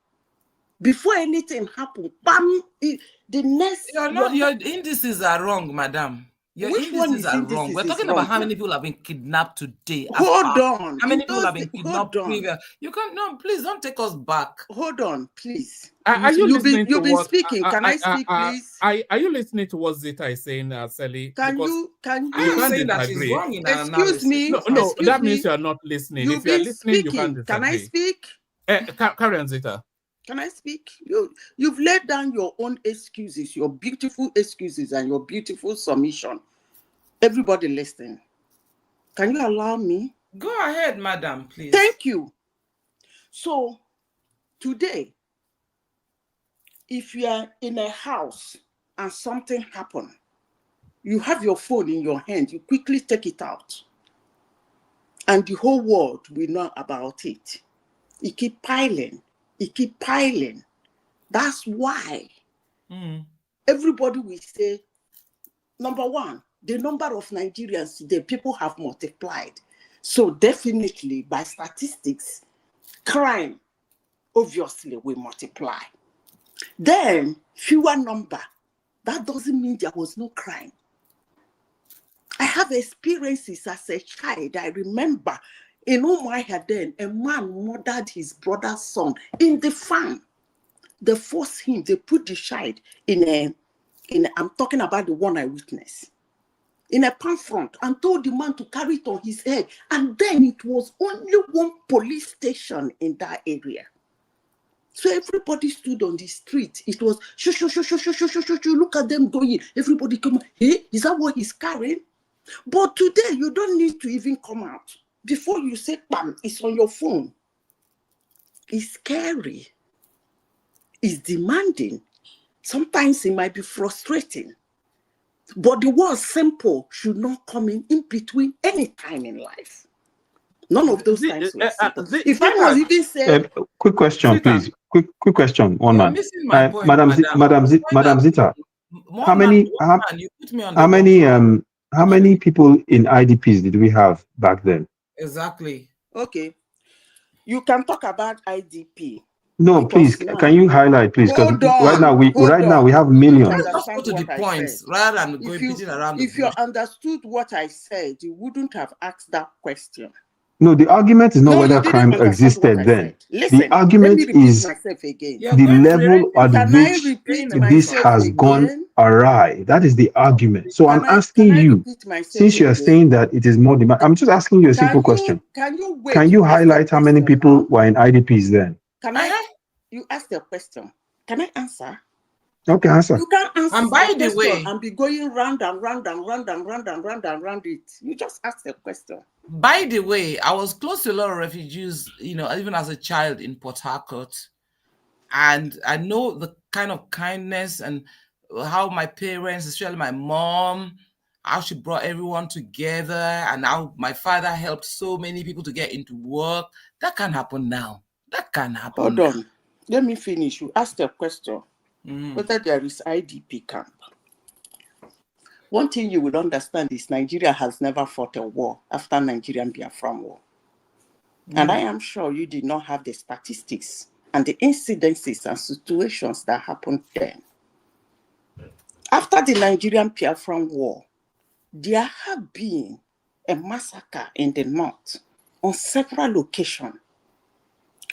Before anything happened, bam, the next... Your indices are wrong, madam. Your indices are wrong. We're talking about how many people have been kidnapped today. Hold on. How many people have been kidnapped previous? You can't, please don't take us back. Hold on, please. Are you listening You've been speaking. Can I speak, please? Are you listening to what Zita is saying, Sally? Can you? I'm saying that she's wrong in her Excuse me. No, that means you are not listening. If you are listening, you can't disagree. Can I speak? Carry on, Zita. Can I speak? You've laid down your own excuses, your beautiful excuses and your beautiful submission. Everybody listen. Can you allow me? Go ahead, madam, please. Thank you. So, today, if you are in a house and something happened, you have your phone in your hand, you quickly take it out. And the whole world will know about it. It keep piling. It keep piling. That's why everybody will say, number one, the number of Nigerians today, people have multiplied. So definitely, by statistics, crime obviously will multiply. Then, fewer number. That doesn't mean there was no crime. I have experiences as a child. I remember in Umuahia then, a man murdered his brother's son in the farm. They forced him, they put the child I'm talking about the one I witnessed, in a palm front, and told the man to carry it on his head. And then it was only one police station in that area. So everybody stood on the street. It was, look at them going. Everybody come, hey, is that what he's carrying? But today, you don't need to even come out. Before you say, bam, it's on your phone. It's scary. It's demanding. Sometimes it might be frustrating. But the word simple should not come in between any time in life. None of those times were simple. If I was even said... quick question, please. Quick question, one man. Point, Madam Zita, how many people in IDPs did we have back then? Exactly. Okay. You can talk about IDP. No, please, can you highlight, please? Because right now we have millions. Just go to the points rather than going beating around the bush. If you understood what I said, you wouldn't have asked that question. No, the argument is not whether crime existed then. Listen, the argument is the level at which this has gone awry. That is the argument. So I'm asking you, since you are saying that it is more demand, I'm just asking you a simple question. Can you highlight how many people were in IDPs then? You asked a question. Can I answer? Okay, answer. You can't answer and by the way, and be going round and round and round and round and round and round it. You just asked a question. By the way, I was close to a lot of refugees, even as a child in Port Harcourt. And I know the kind of kindness and how my parents, especially my mom, how she brought everyone together and how my father helped so many people to get into work. That can't happen now. That can't happen. Hold on. Let me finish. You asked a question. Whether there is IDP camp. One thing you would understand is Nigeria has never fought a war after Nigerian Biafran War. And I am sure you did not have the statistics and the incidences and situations that happened then. After the Nigerian Biafran War, there have been a massacre in the north on several occasions.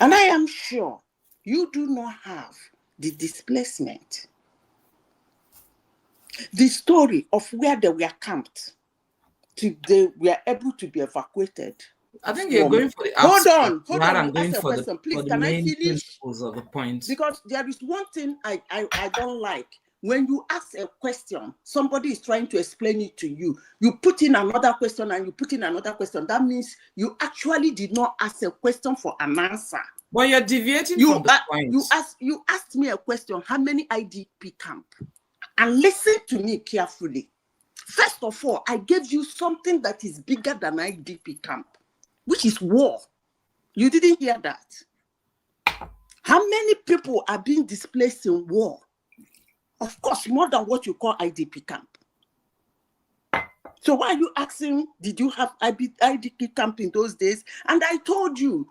And I am sure you do not have the displacement, the story of where they were camped, till they were able to be evacuated. I think you're going for the hold on. I'm going for the Please, for the can I main finish? principles of the point. Because there is one thing I don't like. When you ask a question, somebody is trying to explain it to you. You put in another question and you put in another question. That means you actually did not ask a question for an answer. Well, you're deviating from the point. You asked me a question, how many IDP camp? And listen to me carefully. First of all, I gave you something that is bigger than IDP camp, which is war. You didn't hear that. How many people are being displaced in war? Of course, more than what you call IDP camp. So why are you asking, did you have IDP camp in those days? And I told you,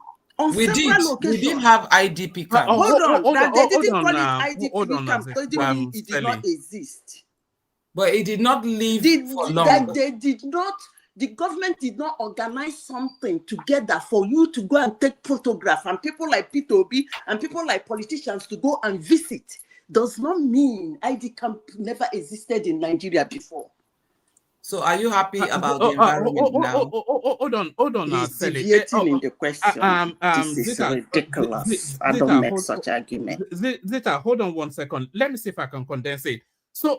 we did have IDP camp. Hold on. They didn't call it IDP camp. It did not exist. But it did not live for long. They did not. The government did not organize something together for you to go and take photographs and people like Peter Obi and people like politicians to go and visit. Does not mean ID camp never existed in Nigeria before. So are you happy about the environment now? Hold on. He's deviating in the question. This is ridiculous. I don't make such argument. Zita, hold on 1 second. Let me see if I can condense it. So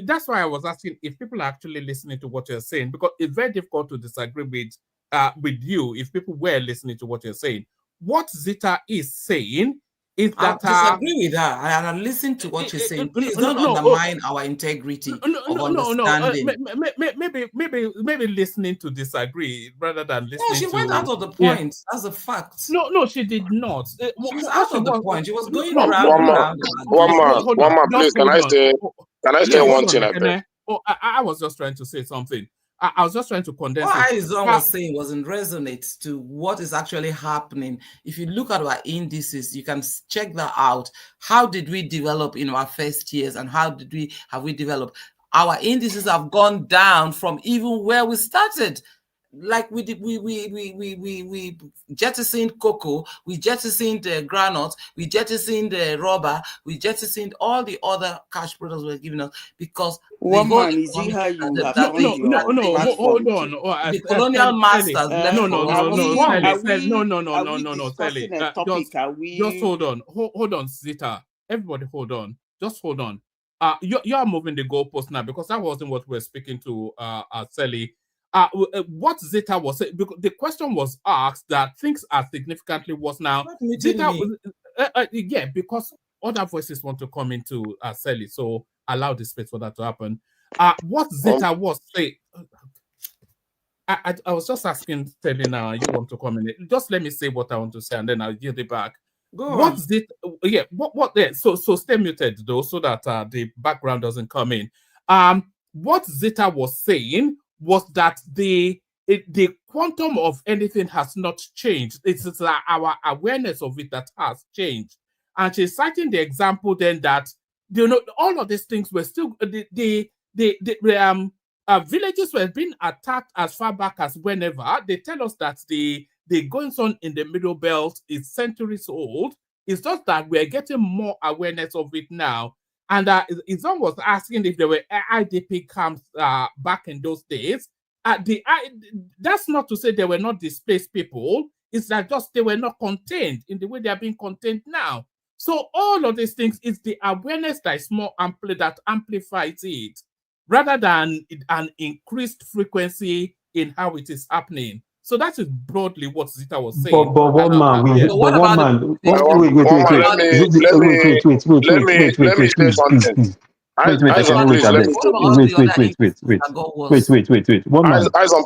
that's why I was asking if people are actually listening to what you're saying, because it's very difficult to disagree with you if people were listening to what you're saying. What Zita is saying is that I disagree with her. I listen to what you're saying. Please don't undermine our integrity of understanding. Maybe listening to disagree rather than listening. No, she went out of the point. That's a fact. No, she did not. She was out of the point. She was going One more, please. Can I say one thing? I was just trying to say something. I was just trying to condense what Aizon was saying wasn't resonate to what is actually happening. If you look at our indices, you can check that out. How did we develop in our first years and how have we developed? Our indices have gone down from even where we started. Like we jettisoned cocoa, we jettisoned the granules, we jettisoned the rubber, we jettisoned all the other cash products we're giving us because hold on. The colonial masters left Sally. Just hold on, Zita. Everybody, hold on. Just hold on. You are moving the goalpost now because that wasn't what we're speaking to Sally. What Zita was saying, because the question was asked that things are significantly worse now. Zita yeah, because other voices want to come into Sally, so allow the space for that to happen. What Zita was saying, I was just asking Sally now, you want to come in. Just let me say what I want to say and then I'll give it back. What stay muted though, so that the background doesn't come in. What Zita was saying was that the the quantum of anything has not changed. It's our awareness of it that has changed. And she's citing the example then that, you know, all of these things were still, villages were being attacked as far back as whenever. They tell us that the goings on in the Middle Belt is centuries old. It's just that we're getting more awareness of it now. And Izon was asking if there were IDP camps back in those days. That's not to say there were not displaced people. It's that just they were not contained in the way they are being contained now. So all of these things is the awareness that is more that amplifies it, rather than an increased frequency in how it is happening. So that is broadly what Zita was saying. But one man, wait, please. One man,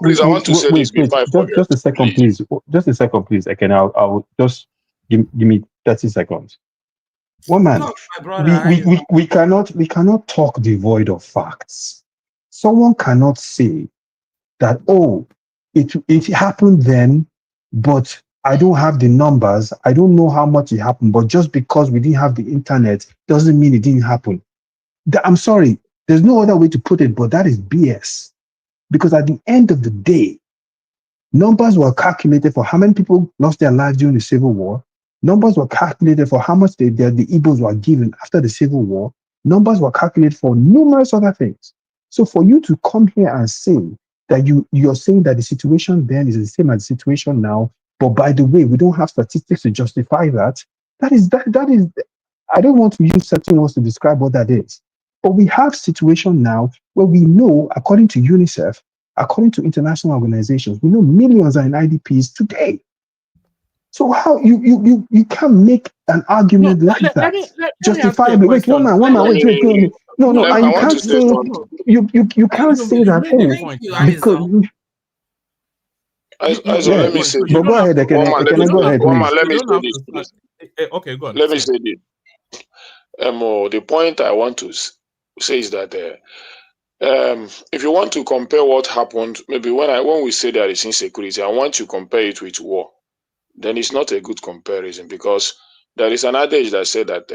please, I want to say this before I forget. Just a second, please. Just a second, please. I will just give me 30 seconds. One man, we cannot talk devoid of facts. Someone cannot say that, oh, it happened then, but I don't have the numbers. I don't know how much it happened, but just because we didn't have the internet doesn't mean it didn't happen. I'm sorry, there's no other way to put it, but that is BS. Because at the end of the day, numbers were calculated for how many people lost their lives during the Civil War. Numbers were calculated for how much the Igbos were given after the Civil War. Numbers were calculated for numerous other things. So for you to come here and say that you're saying that the situation then is the same as the situation now, but by the way, we don't have statistics to justify that. That is, I don't want to use certain words to describe what that is. But we have situation now where we know, according to UNICEF, according to international organizations, we know millions are in IDPs today. So how you can't make an argument justifiably. Wait, one man, wait. No, and you can't say you can't say that. Let me say this. But go ahead, go ahead, let me say this, please. Okay, go on. Let me say this. The point I want to say is that if you want to compare what happened, maybe when we say there is insecurity, I want to compare it with war. Then it's not a good comparison, because there is an adage that said that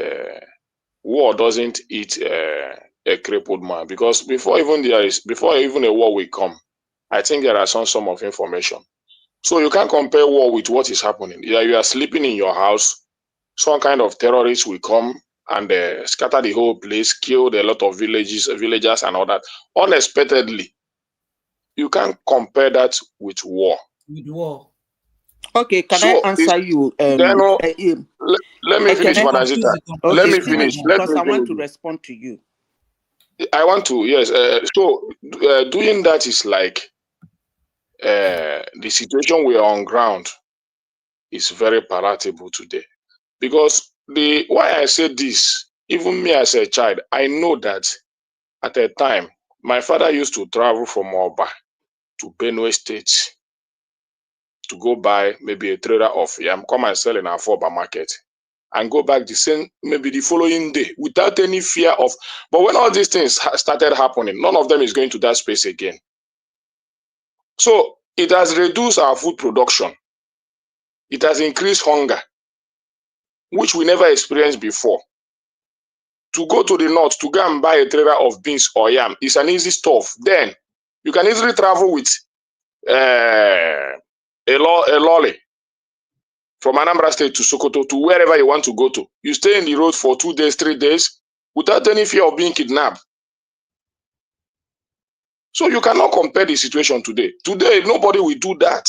war doesn't eat a crippled man. Because before even a war will come, I think there are some of information. So you can't compare war with what is happening. You are sleeping in your house, some kind of terrorists will come and scatter the whole place, killed a lot of villagers and all that unexpectedly. You can't compare that with war. Okay, can I answer you? Let me finish, Manazita. Let me finish. Because I want to respond to you. I want to, yes. Doing that is like the situation we are on ground is very palatable today. Because why I said this, even me as a child, I know that at a time, my father used to travel from Oba to Benue State to go buy maybe a trader of yam, come and sell in our Foba market, and go back maybe the following day without any fear of. But when all these things started happening, none of them is going to that space again. So it has reduced our food production. It has increased hunger, which we never experienced before. To go to the north to go and buy a trader of beans or yam is an easy stuff. Then you can easily travel with a lorry from Anambra State to Sokoto to wherever you want to go to. You stay in the road for 2 days, 3 days without any fear of being kidnapped. So you cannot compare the situation today. Today, nobody will do that.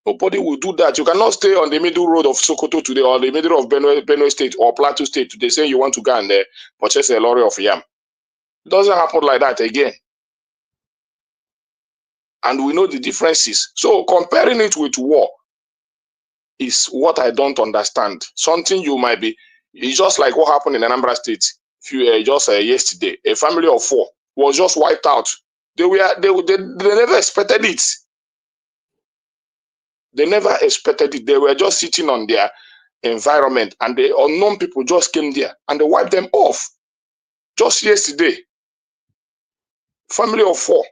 Nobody will do that. You cannot stay on the middle road of Sokoto today or the middle of Benue State or Plateau State today saying you want to go and purchase a lorry of yam. It doesn't happen like that again. And we know the differences. So comparing it with war is what I don't understand. Something you might be, it's just like what happened in Anambra State yesterday. A family of 4 was just wiped out. They never expected it. They never expected it. They were just sitting on their environment, and the unknown people just came there and they wiped them off. Just yesterday, family of 4.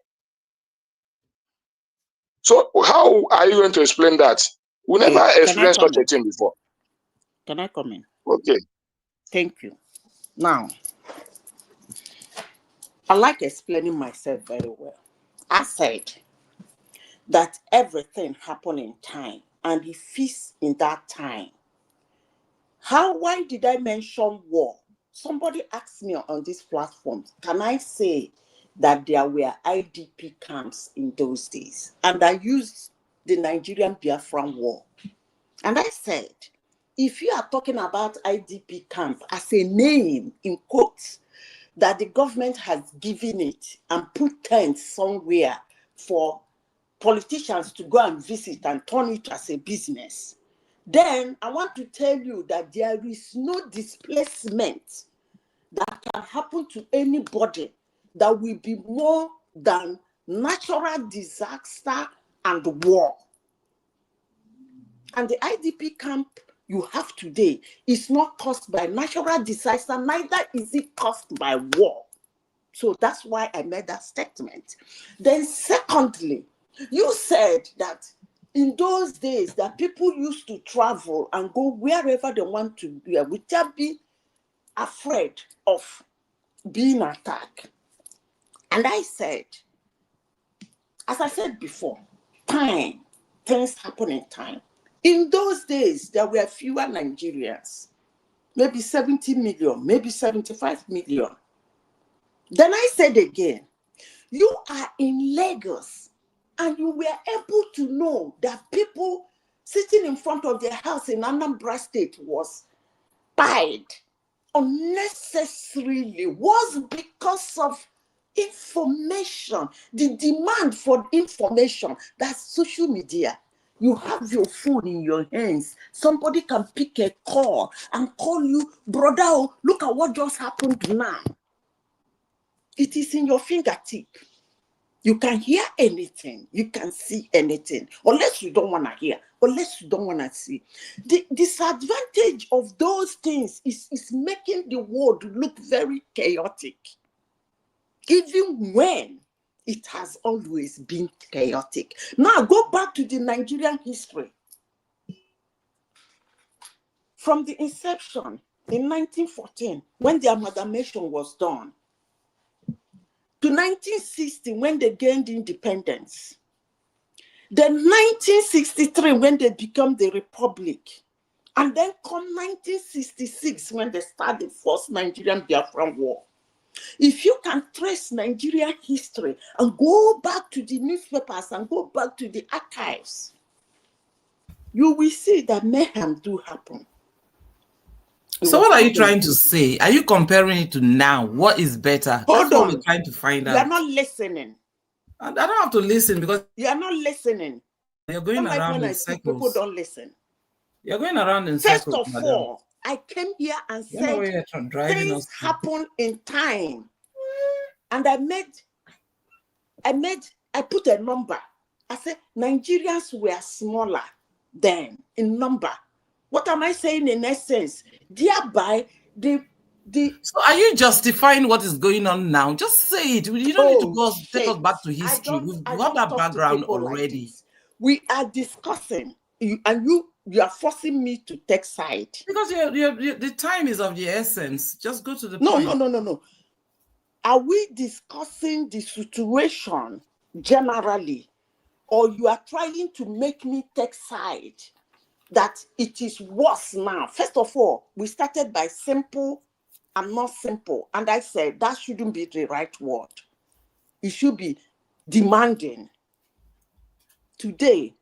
So how are you going to explain that? We Okay, never can I experienced come such a in? thing before. Can I come in? Okay. Thank you. Now, I like explaining myself very well. I said that everything happened in time and it fits in that time. Why did I mention war? Somebody asked me on this platform, can I say that there were IDP camps in those days? And I used the Nigerian Biafran War. And I said, if you are talking about IDP camp as a name in quotes that the government has given it and put tents somewhere for politicians to go and visit and turn it as a business, then I want to tell you that there is no displacement that can happen to anybody that will be more than natural disaster and war. And the IDP camp you have today is not caused by natural disaster, neither is it caused by war. So that's why I made that statement. Then secondly, you said that in those days that people used to travel and go wherever they want to be without being afraid of being attacked. And I said, as I said before, things happen in time. In those days, there were fewer Nigerians, maybe 70 million, maybe 75 million. Then I said again, you are in Lagos and you were able to know that people sitting in front of their house in Anambra State was spied unnecessarily, was because of information, the demand for information. That's social media. You have your phone in your hands. Somebody can pick a call and call you, brother, look at what just happened now. It is in your fingertip. You can hear anything. You can see anything. Unless you don't want to hear. Unless you don't want to see. The disadvantage of those things is making the world look very chaotic. Even when it has always been chaotic. Now go back to the Nigerian history. From the inception in 1914, when the amalgamation was done, to 1960, when they gained independence. Then 1963, when they became the Republic. And then come 1966, when they started the first Nigerian Biafran War. If you can trace Nigerian history and go back to the newspapers and go back to the archives, you will see that mayhem do happen. So what are you trying to say? Are you comparing it to now? What is better? Hold That's what on. we're trying to find out. You are not listening. I don't have to listen because you are not listening. You're going around in circles. People don't listen. You're going around in First circles. First of all, I came here and said things happen in time. And I put a number. I said Nigerians were smaller then in number. What am I saying in essence? Thereby, So are you justifying what is going on now? Just say it. You don't need to take us back to history. We have that background already. We are discussing, and you are forcing me to take side. Because the time is of the essence. Just go to the point. No. Are we discussing the situation generally, or you are trying to make me take side that it is worse now? First of all, we started by simple and not simple. And I said that shouldn't be the right word. It should be demanding. Today,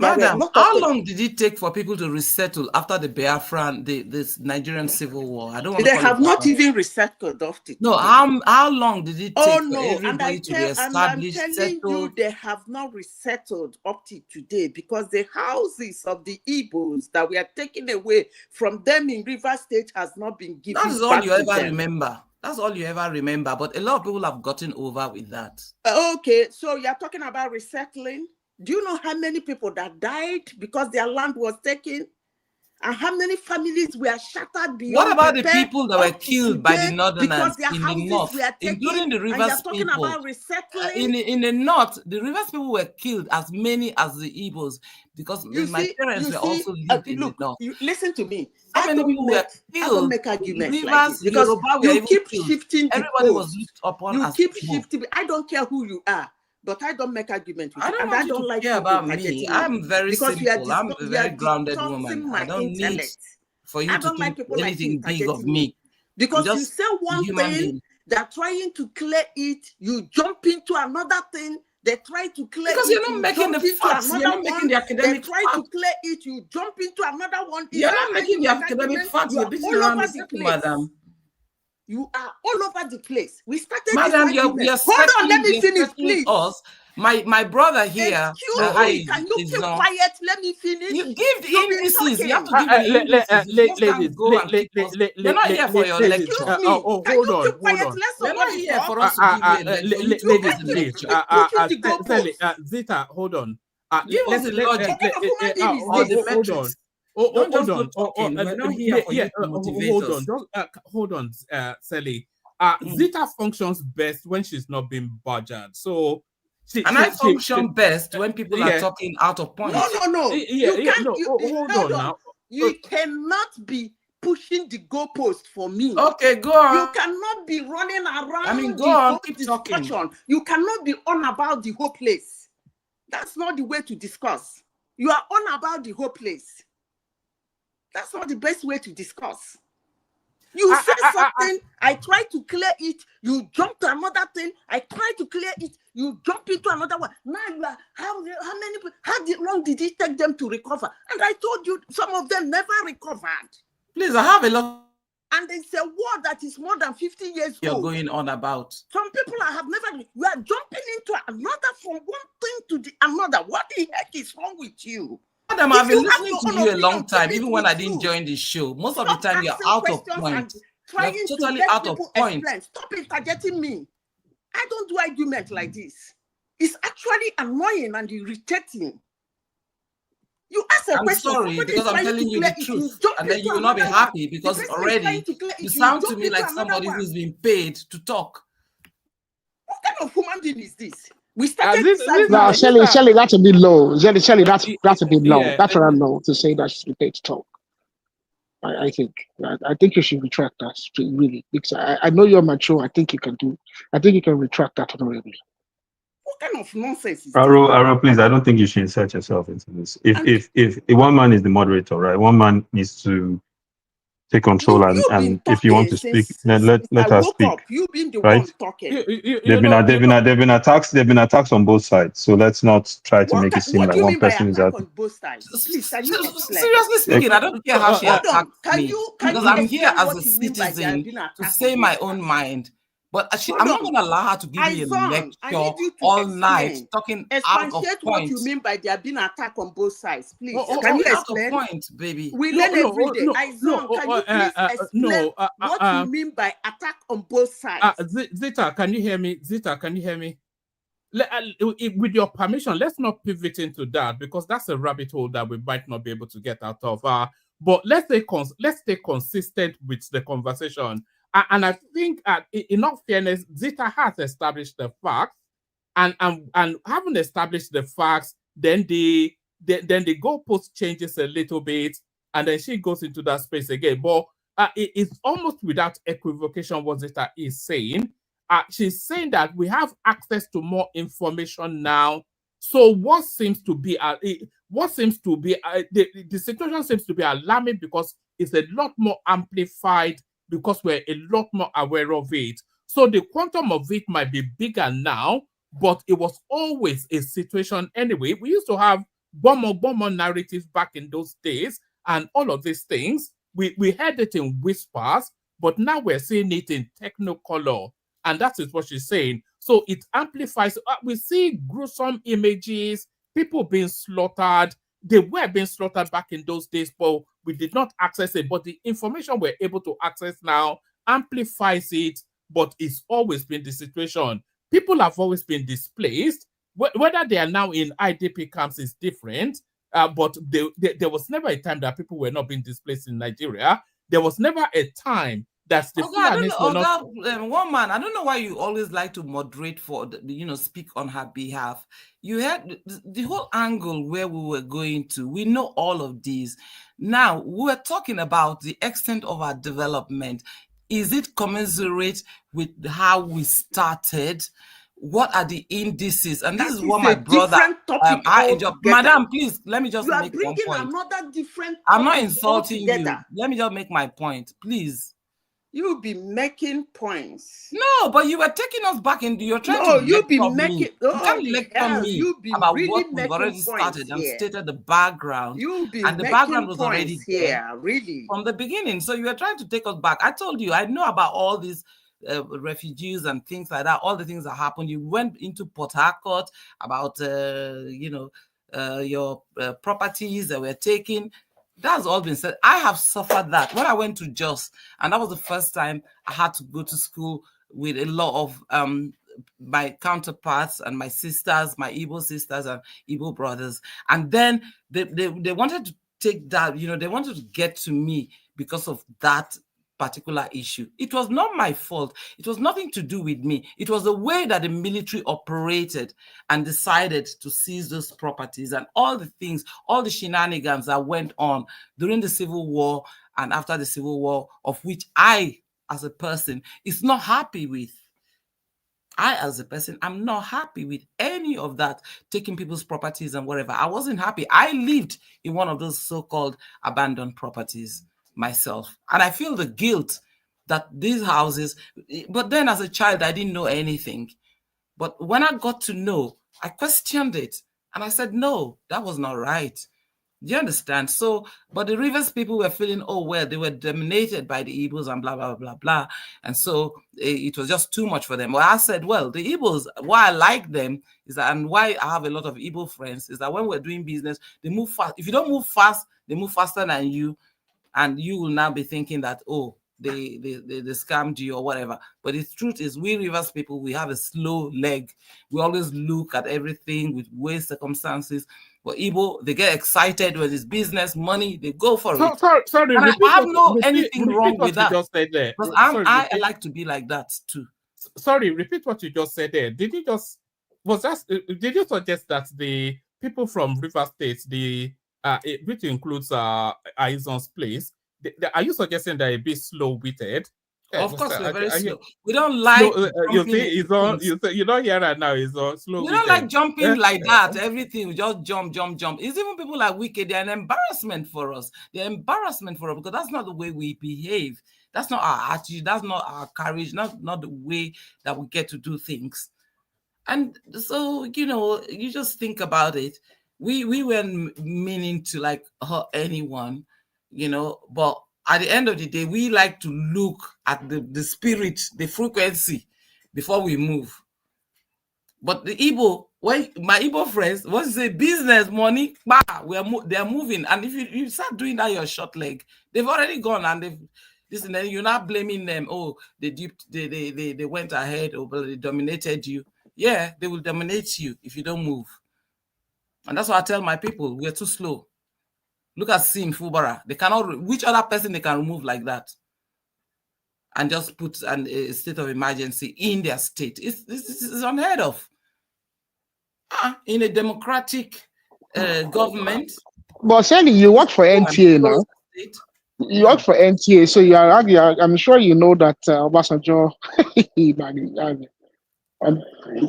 Madam, how long did it take for people to resettle after the Biafran, this Nigerian civil war? I don't want to They have not even resettled after. No, how long did it take for everybody to be established, I'm telling you, they have not resettled up to today because the houses of the Igbos that were taken away from them in River State has not been given. That is all you ever remember. That's all you ever remember. But a lot of people have gotten over with that. Okay, so you're talking about resettling. Do you know how many people that died because their land was taken? And how many families were shattered beyond What about the repair people that were up to killed by the today Northerners because their in the houses north, were including taken? the And Rivers you're talking people? about resettling? In the north, the Rivers people were killed as many as the Igbos because my parents were also lived in the north. Listen to me. So many people were I don't killed. make arguments Rivers, like this because Yoruba were you even keep killed. shifting the Everybody was post. looked upon You as keep Igbo. shifting. I don't care who you are, but I don't make arguments with I you, don't and want I you don't to like care you about me. interjecting I'm very because you are simple. I'm a very grounded woman. I my don't need intellect. for you I to don't like think people like you anything big of interjecting me. because you just say a one human thing, being. they're trying to clear it. You jump into another thing. They try to clear Because it. you're not You making jump the into facts. You're another not making one. the They academic try to facts. clear it. You jump into another one. Is You're that not how making you the make academic argument? facts. You You're are beating all around over the the circle, place. madam. You are all over the place. We started Madam, this you're argument. Hold on, let me finish, please. us. My brother here. Excuse me. Can you keep quiet? Let me finish. You give the You've been indices. You have to talking. give the indices. You just can't go and keep us. You're not here for your lecture. Excuse me. Can you keep quiet? Let You're not somebody here talk. for us to give you a lecture. You give us a lecture. Pushing the goalpost. Zita, hold on. Give us the logic What kind of human being is or the this? metrics. Don't just go talking. We're not here for you to motivate us. Hold on, Sally. Zita functions best when she's not being badgered. So, I function best when people are talking out of point. No. Hold on now. You cannot be pushing the goalpost for me. Okay, go on. You cannot be running around go on, keep discussion. Talking. You cannot be on about the whole place. That's not the way to discuss. You are on about the whole place. That's not the best way to discuss. You say something, I try to clear it, you jump to another thing, I try to clear it, you jump into another one. Now you are, how long did it take them to recover? And I told you, some of them never recovered. Please, I have a lot. And it's a war that is more than 50 years You're old. going on about. Some people have never, you are jumping into another from one thing to the another. What the heck is wrong with you? Madam, I've been listening to you a long time, even when I didn't join the show. Most of the time, you're out of point. You're totally out of point. Stop interjecting me. I don't do argument like this. It's actually annoying and irritating. You ask a question. I'm sorry, because I'm telling you the truth. And then you will not be happy because already you sound to me like somebody who's been paid to talk. What kind of human being is this? We started no, Shelly, that's a bit low. Shelly, that's a bit low. That's what I know to say that she's paid to talk. I think you should retract that really, because I know you're mature. I think you can retract that honorably. What kind of nonsense is Aro, please, I don't think you should insert yourself into this. If one man is the moderator, right? One man needs to take control, and if you want to speak, then let us speak. You've been the right? one talking. There've been attacks on both sides. So let's not try to make it seem like one person is at on both sides. Please, can you seriously speaking, I don't care how she attacked me because I'm here as a citizen to say my own mind. But I'm not going to allow her to give me a lecture all night talking out of point. What you mean by there have been attack on both sides, please? Can you explain? Out of point, baby. We learn every day. Can you please explain what you mean by attack on both sides? Zita, can you hear me? Zita, can you hear me? With your permission, let's not pivot into that because that's a rabbit hole that we might not be able to get out of. But let's stay consistent with the conversation. And I think, in all fairness, Zita has established the facts, and having established the facts, then the goalpost changes a little bit, and then she goes into that space again. But it's almost without equivocation what Zita is saying. She's saying that we have access to more information now. So what seems to be the situation seems to be alarming because it's a lot more amplified. Because we're a lot more aware of it. So the quantum of it might be bigger now, but it was always a situation anyway. We used to have bomber narratives back in those days, and all of these things, we heard it in whispers, but now we're seeing it in technicolor, and that is what she's saying. So it amplifies. We see gruesome images, people being slaughtered. They were being slaughtered back in those days, but we did not access it. But the information we're able to access now amplifies it, but it's always been the situation. People have always been displaced. Whether they are now in IDP camps is different, but there was never a time that people were not being displaced in Nigeria. There was never a time that the I don't Fulanis were not. know, one man, I don't know why you always like to moderate for, speak on her behalf. You had the whole angle where we were going to. We know all of these. Now, we're talking about the extent of our development. Is it commensurate with how we started? What are the indices? And this is what my brother, Madam, please, let me just make one point. Another different I'm not insulting you. Let me just make my point, please. You'll be making points. No, but you were taking us back into. You're trying to. You'll be making. You can't lecture me about really what we've already started and stated the background. You'll be and the background was already there, really, from the beginning. So you were trying to take us back. I told you, I know about all these refugees and things like that. All the things that happened. You went into Port Harcourt about your properties that were taken. That's all been said. I have suffered that. When I went to Jos, and that was the first time I had to go to school with a lot of my counterparts and my sisters, my Igbo sisters and Igbo brothers. And then they wanted to take that, they wanted to get to me because of that particular issue. It was not my fault. It was nothing to do with me. It was the way that the military operated and decided to seize those properties and all the things, all the shenanigans that went on during the Civil War and after the Civil War, of which I, as a person, is not happy with. I, as a person, I'm not happy with any of that, taking people's properties and whatever. I wasn't happy. I lived in one of those so-called abandoned properties myself. And I feel the guilt that these houses, but then as a child, I didn't know anything. But when I got to know, I questioned it. And I said, no, that was not right. Do you understand? So, but the Rivers people were feeling, oh, well, they were dominated by the Igbos and blah, blah, blah, blah. And so it was just too much for them. Well, I said, well, the Igbos, why I like them is that, and why I have a lot of Igbo friends, is that when we're doing business, they move fast. If you don't move fast, they move faster than you. And you will now be thinking that, oh, they scammed you or whatever. But the truth is, we Rivers people, we have a slow leg. We always look at everything with way circumstances. But Igbo, they get excited when it's business, money, they go for it. Sorry, and I have anything wrong with that. Just said there. Because I like to be like that too. Sorry, repeat what you just said there. Did you suggest that the people from River State, which includes Aizon's place, are you suggesting they're a bit slow-witted? Of course, we're very slow. We don't like. You don't hear that now. It's on slow. We don't like jumping like that. Everything we just jump. It's even people like Wicked. They're an embarrassment for us. They're embarrassment for us because that's not the way we behave. That's not our attitude. That's not our courage. Not the way that we get to do things. And so you just think about it. We weren't meaning to like hurt anyone, but at the end of the day, we like to look at the spirit, the frequency before we move. But the Igbo, when my Igbo friends, once you say business, money, they're moving. And if you start doing that, you're short leg. They've already gone and you're not blaming them. Oh, they went ahead or they dominated you. Yeah, they will dominate you if you don't move. And that's why I tell my people, we're too slow. Look at Sim Fubara. They cannot, which other person they can remove like that? And just put a state of emergency in their state. It's unheard of. In a democratic government. But Sandy, you work for NTA now. You work for NTA, so I'm sure you know that Obasanjo,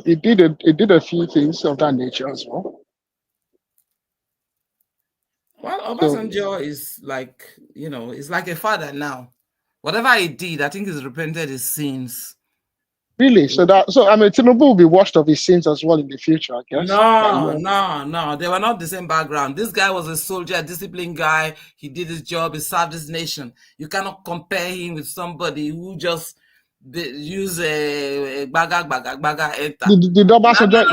it did a few things of that nature as well. Well, Obasanjo is like, it's like a father now. Whatever he did, I think he's repented his sins. Really? So Tinubu will be washed of his sins as well in the future, I guess. No. They were not the same background. This guy was a soldier, a disciplined guy. He did his job. He served his nation. You cannot compare him with somebody who just use a baga enter. Did Obasanjo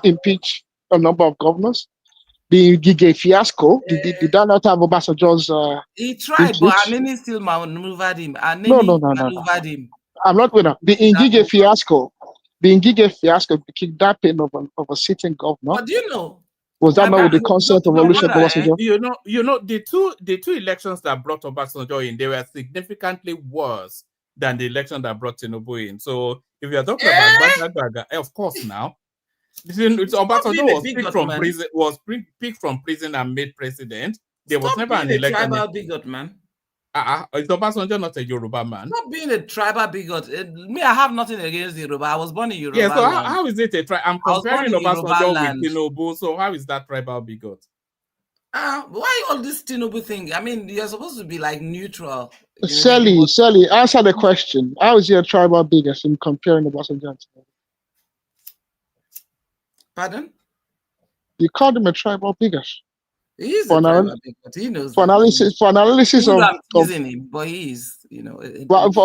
impeach a number of governors? The Gige fiasco, did that not have Obasanjo's he tried, but Anini still maneuvered him. No. I'm not with that. The Ngige fiasco, the Ngige fiasco, the kidnapping of a sitting governor. But you know, was that not with the brother, consent of Olusegun Obasanjo? You know, the two elections that brought Obasanjo in, they were significantly worse than the election that brought Tinubu in. So if you're talking about Baga, of course now. Obasanjo was picked from prison and made president. There was never an election. Tribal bigot, man. Is Obasanjo not a Yoruba man? Not being a tribal bigot. Me, I have nothing against Yoruba. I was born in Yoruba. Yeah, so how is it a tribal? I'm comparing Obasanjo with Tinubu, so how is that tribal bigot? Why all this Tinubu thing? I mean, you're supposed to be like neutral. Sally, answer the question. How is he a tribal bigot in comparing Obasanjo? Pardon? You called him a tribal bigot. He is a tribal bigot. He knows. For analysis of him, but he is, you know.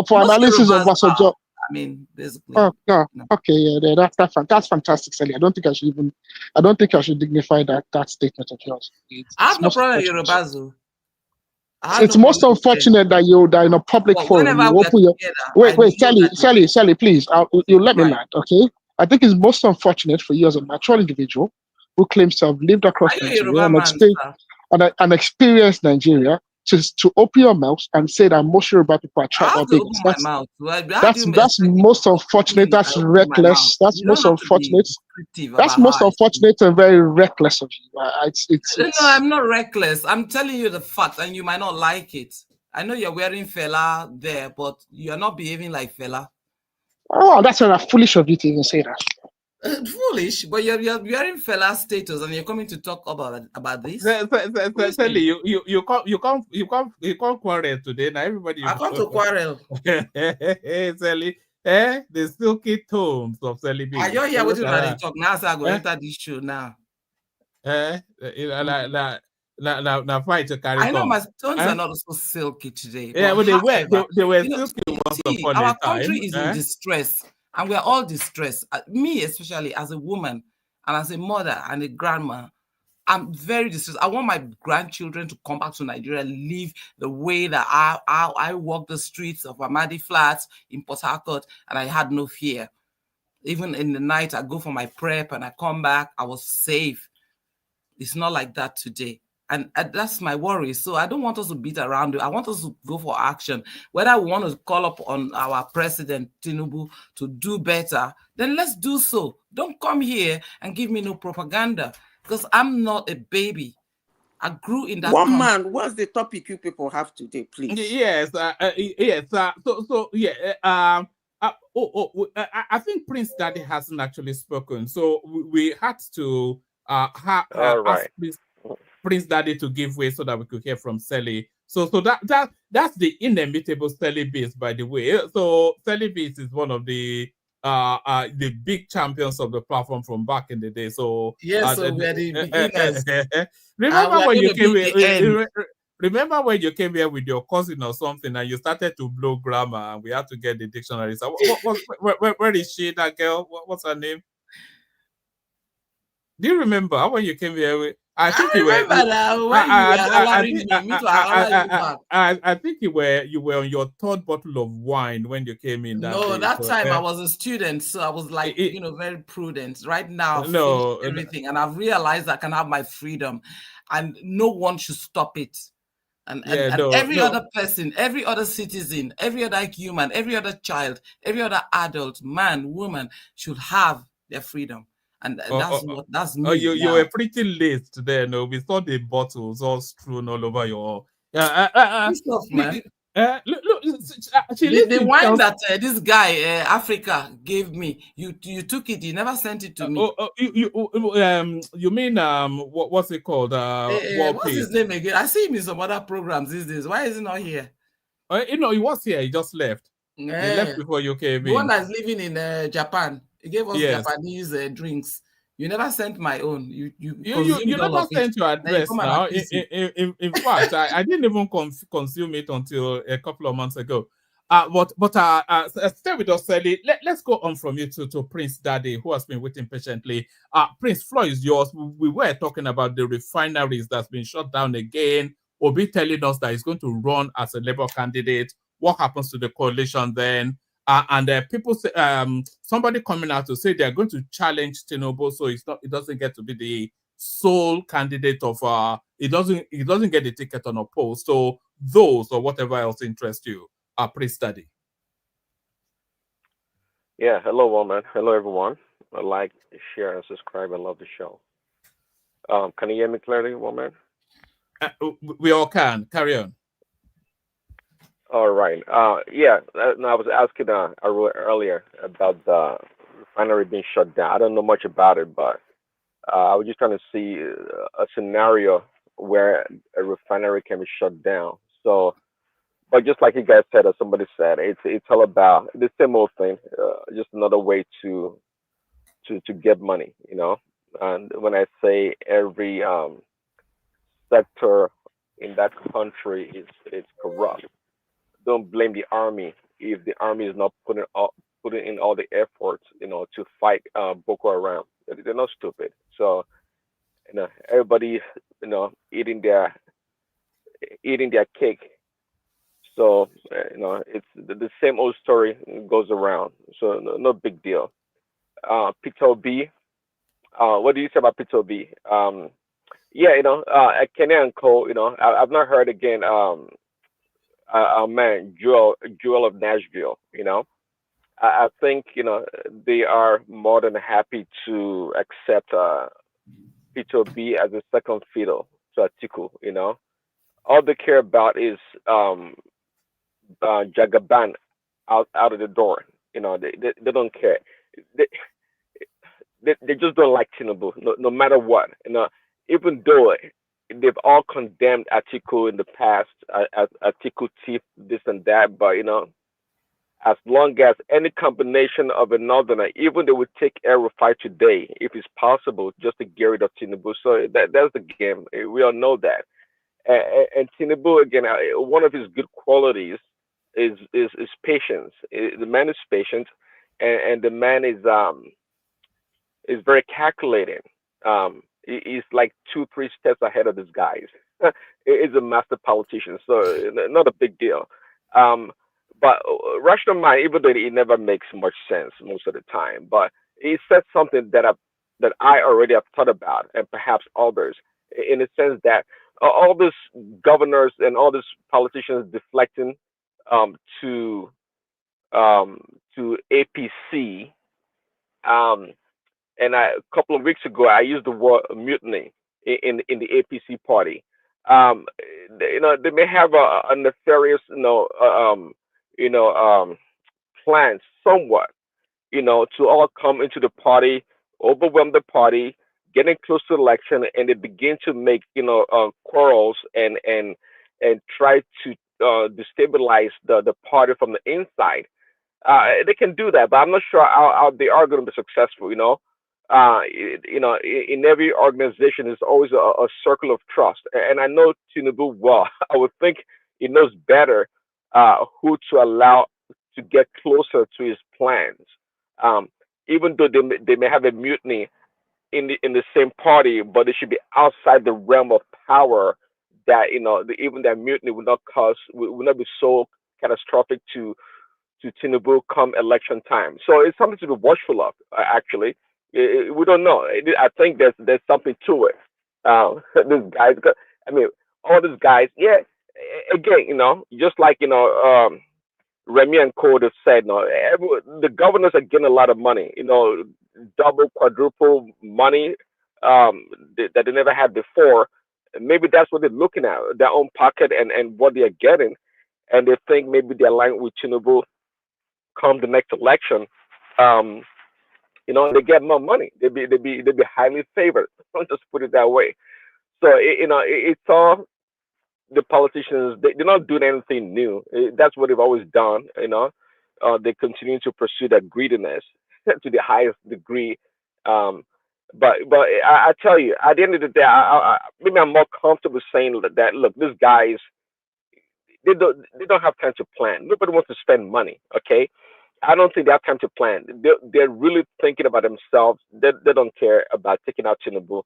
For analysis of Obasanjo. I mean, basically. Oh, no. Okay, yeah, that's fantastic, Sally. I don't think I should dignify that statement of yours. I have no problem with Yorubazu. It's most unfortunate that you're in a public forum. You open your wait, Sally, please. You let me land, okay? I think it's most unfortunate for you as a mature individual who claims to have lived across Nigeria and experienced Nigeria to open your mouth and say that most Yoruba people are tribal bigots. That's most unfortunate. That's reckless. That's most unfortunate. That's most unfortunate and very reckless of you. No, I'm not reckless. I'm telling you the fact, and you might not like it. I know you're wearing fella there, but you're not behaving like fella. Oh, that's foolish of you to even say that. Foolish, but you're wearing fella status and you're coming to talk about this. Sally, you can't quarrel today. Now everybody. I come to quarrel. Sally, the silky tones of Sally B. Are you here with you talk now? So I go enter this show now. Now fight to carry. I know my tones are not so silky today. Yeah, well, they were silky once upon a time. Our country is in distress. And we're all distressed. Me, especially as a woman and as a mother and a grandma, I'm very distressed. I want my grandchildren to come back to Nigeria and live the way that I walk the streets of Amadi Flats in Port Harcourt, and I had no fear. Even in the night, I go for my prep and I come back, I was safe. It's not like that today. And that's my worry. So I don't want us to beat around it. I want us to go for action. Whether we want to call up on our president, Tinubu, to do better, then let's do so. Don't come here and give me no propaganda, because I'm not a baby. I grew in that. One man, what's the topic you people have today, please? Yes, yes. I think Prince Daddy hasn't actually spoken, so we had to ask Prince Daddy to give way so that we could hear from Sally. So that's the inimitable Sally Beats, by the way. So Sally Beats is one of the big champions of the platform from back in the day. So yes, so we're the beginners. Remember when you came here? Remember when you came here with your cousin or something and you started to blow grammar and we had to get the dictionary? So where is she, that girl? What's her name? Do you remember when you came here? I think you were on your third bottle of wine when you came in. That time I was a student, so I was like, very prudent. Right now, I've finished everything, and I've realized I can have my freedom, and no one should stop it. And every other person, every other citizen, every other human, every other child, every other adult, man, woman should have their freedom. And that's me. You were pretty late today. No, we saw the bottles all strewn all over your. Stuff, man. Look, the wine that this guy Africa gave me, you took it. You never sent it to me. You mean what's it called? What's his name again? I see him in some other programs these days. Why is he not here? He was here. He just left. He left before you came in. The one that's living in Japan. He gave us Japanese drinks. You never sent my own. You never sent your address now. In fact, I didn't even consume it until a couple of months ago. Stay with us, Sally. Let's go on from you to Prince Daddy, who has been waiting patiently. Prince, floor is yours. We were talking about the refineries that's been shut down again. Obi telling us that he's going to run as a Labour candidate. What happens to the coalition then? And people say, somebody coming out to say they're going to challenge Tinubu, so it doesn't get to be the sole candidate of it doesn't get the ticket unopposed. So those or whatever else interests you are pre-study. Yeah, hello, woman. Hello, everyone. Like, share, and subscribe. I love the show. Can you hear me clearly, woman? We all can. Carry on. All right. Yeah, no, I was asking earlier about the refinery being shut down. I don't know much about it, but I was just trying to see a scenario where a refinery can be shut down. So, but just like you guys said, or somebody said, it's all about the same old thing, just another way to get money, you know. And when I say every sector in that country is corrupt, don't blame the army if the army is not putting in all the efforts, you know, to fight Boko Haram. They're not stupid. So, you know, everybody, you know, eating their cake. So, you know, it's the same old story goes around. So, no big deal. Peter Obi, what do you say about Peter Obi? Yeah, you know, at Kenya and Co, you know, I've not heard again. Man, Joel of Nashville, you know, I think, you know, they are more than happy to accept Peter Obi as a second fiddle to Atiku, you know. All they care about is Jagaban out of the door. You know, they don't care. They, they just don't like Tinubu, no matter what. You know, even though they've all condemned Atiku in the past as Atiku thief, this and that, but you know, as long as any combination of a northerner, even they would take air fight today, if it's possible, just to get rid of Tinubu. So that's the game. We all know that. And Tinubu, again, one of his good qualities is patience. The man is patient, and the man is very calculating. He's like 2-3 steps ahead of these guys. He's a master politician, so not a big deal. But rational mind, even though it never makes much sense most of the time, but he said something that I already have thought about, and perhaps others, in the sense that all these governors and all these politicians deflecting to APC. And a couple of weeks ago, I used the word mutiny in the APC party. You know, they may have a nefarious, plan somewhat, you know, to all come into the party, overwhelm the party, getting close to election, and they begin to make, quarrels and try to destabilize the party from the inside. They can do that, but I'm not sure how they are going to be successful. In every organization, there's always a circle of trust, and I know Tinubu well. I would think he knows better who to allow to get closer to his plans. Even though they may have a mutiny in the same party, but it should be outside the realm of power. That even that mutiny would not be so catastrophic to Tinubu come election time. So it's something to be watchful of. Actually, we don't know. I think there's something to it. These guys, I mean, all these guys. Yeah. Again, just like Remy and Code have said, the governors are getting a lot of money. Double, quadruple money that they never had before. Maybe that's what they're looking at, their own pocket and what they're getting, and they think maybe they're aligned with Tinubu come the next election. They get more money. They'd be highly favored. Let's just put it that way. So it's all the politicians. They're not doing anything new. That's what they've always done. They continue to pursue that greediness to the highest degree. But I tell you, at the end of the day, maybe I'm more comfortable saying that. Look, these guys, they don't have time to plan. Nobody wants to spend money. Okay, I don't think they have time to plan. They're really thinking about themselves. They don't care about taking out Tinubu.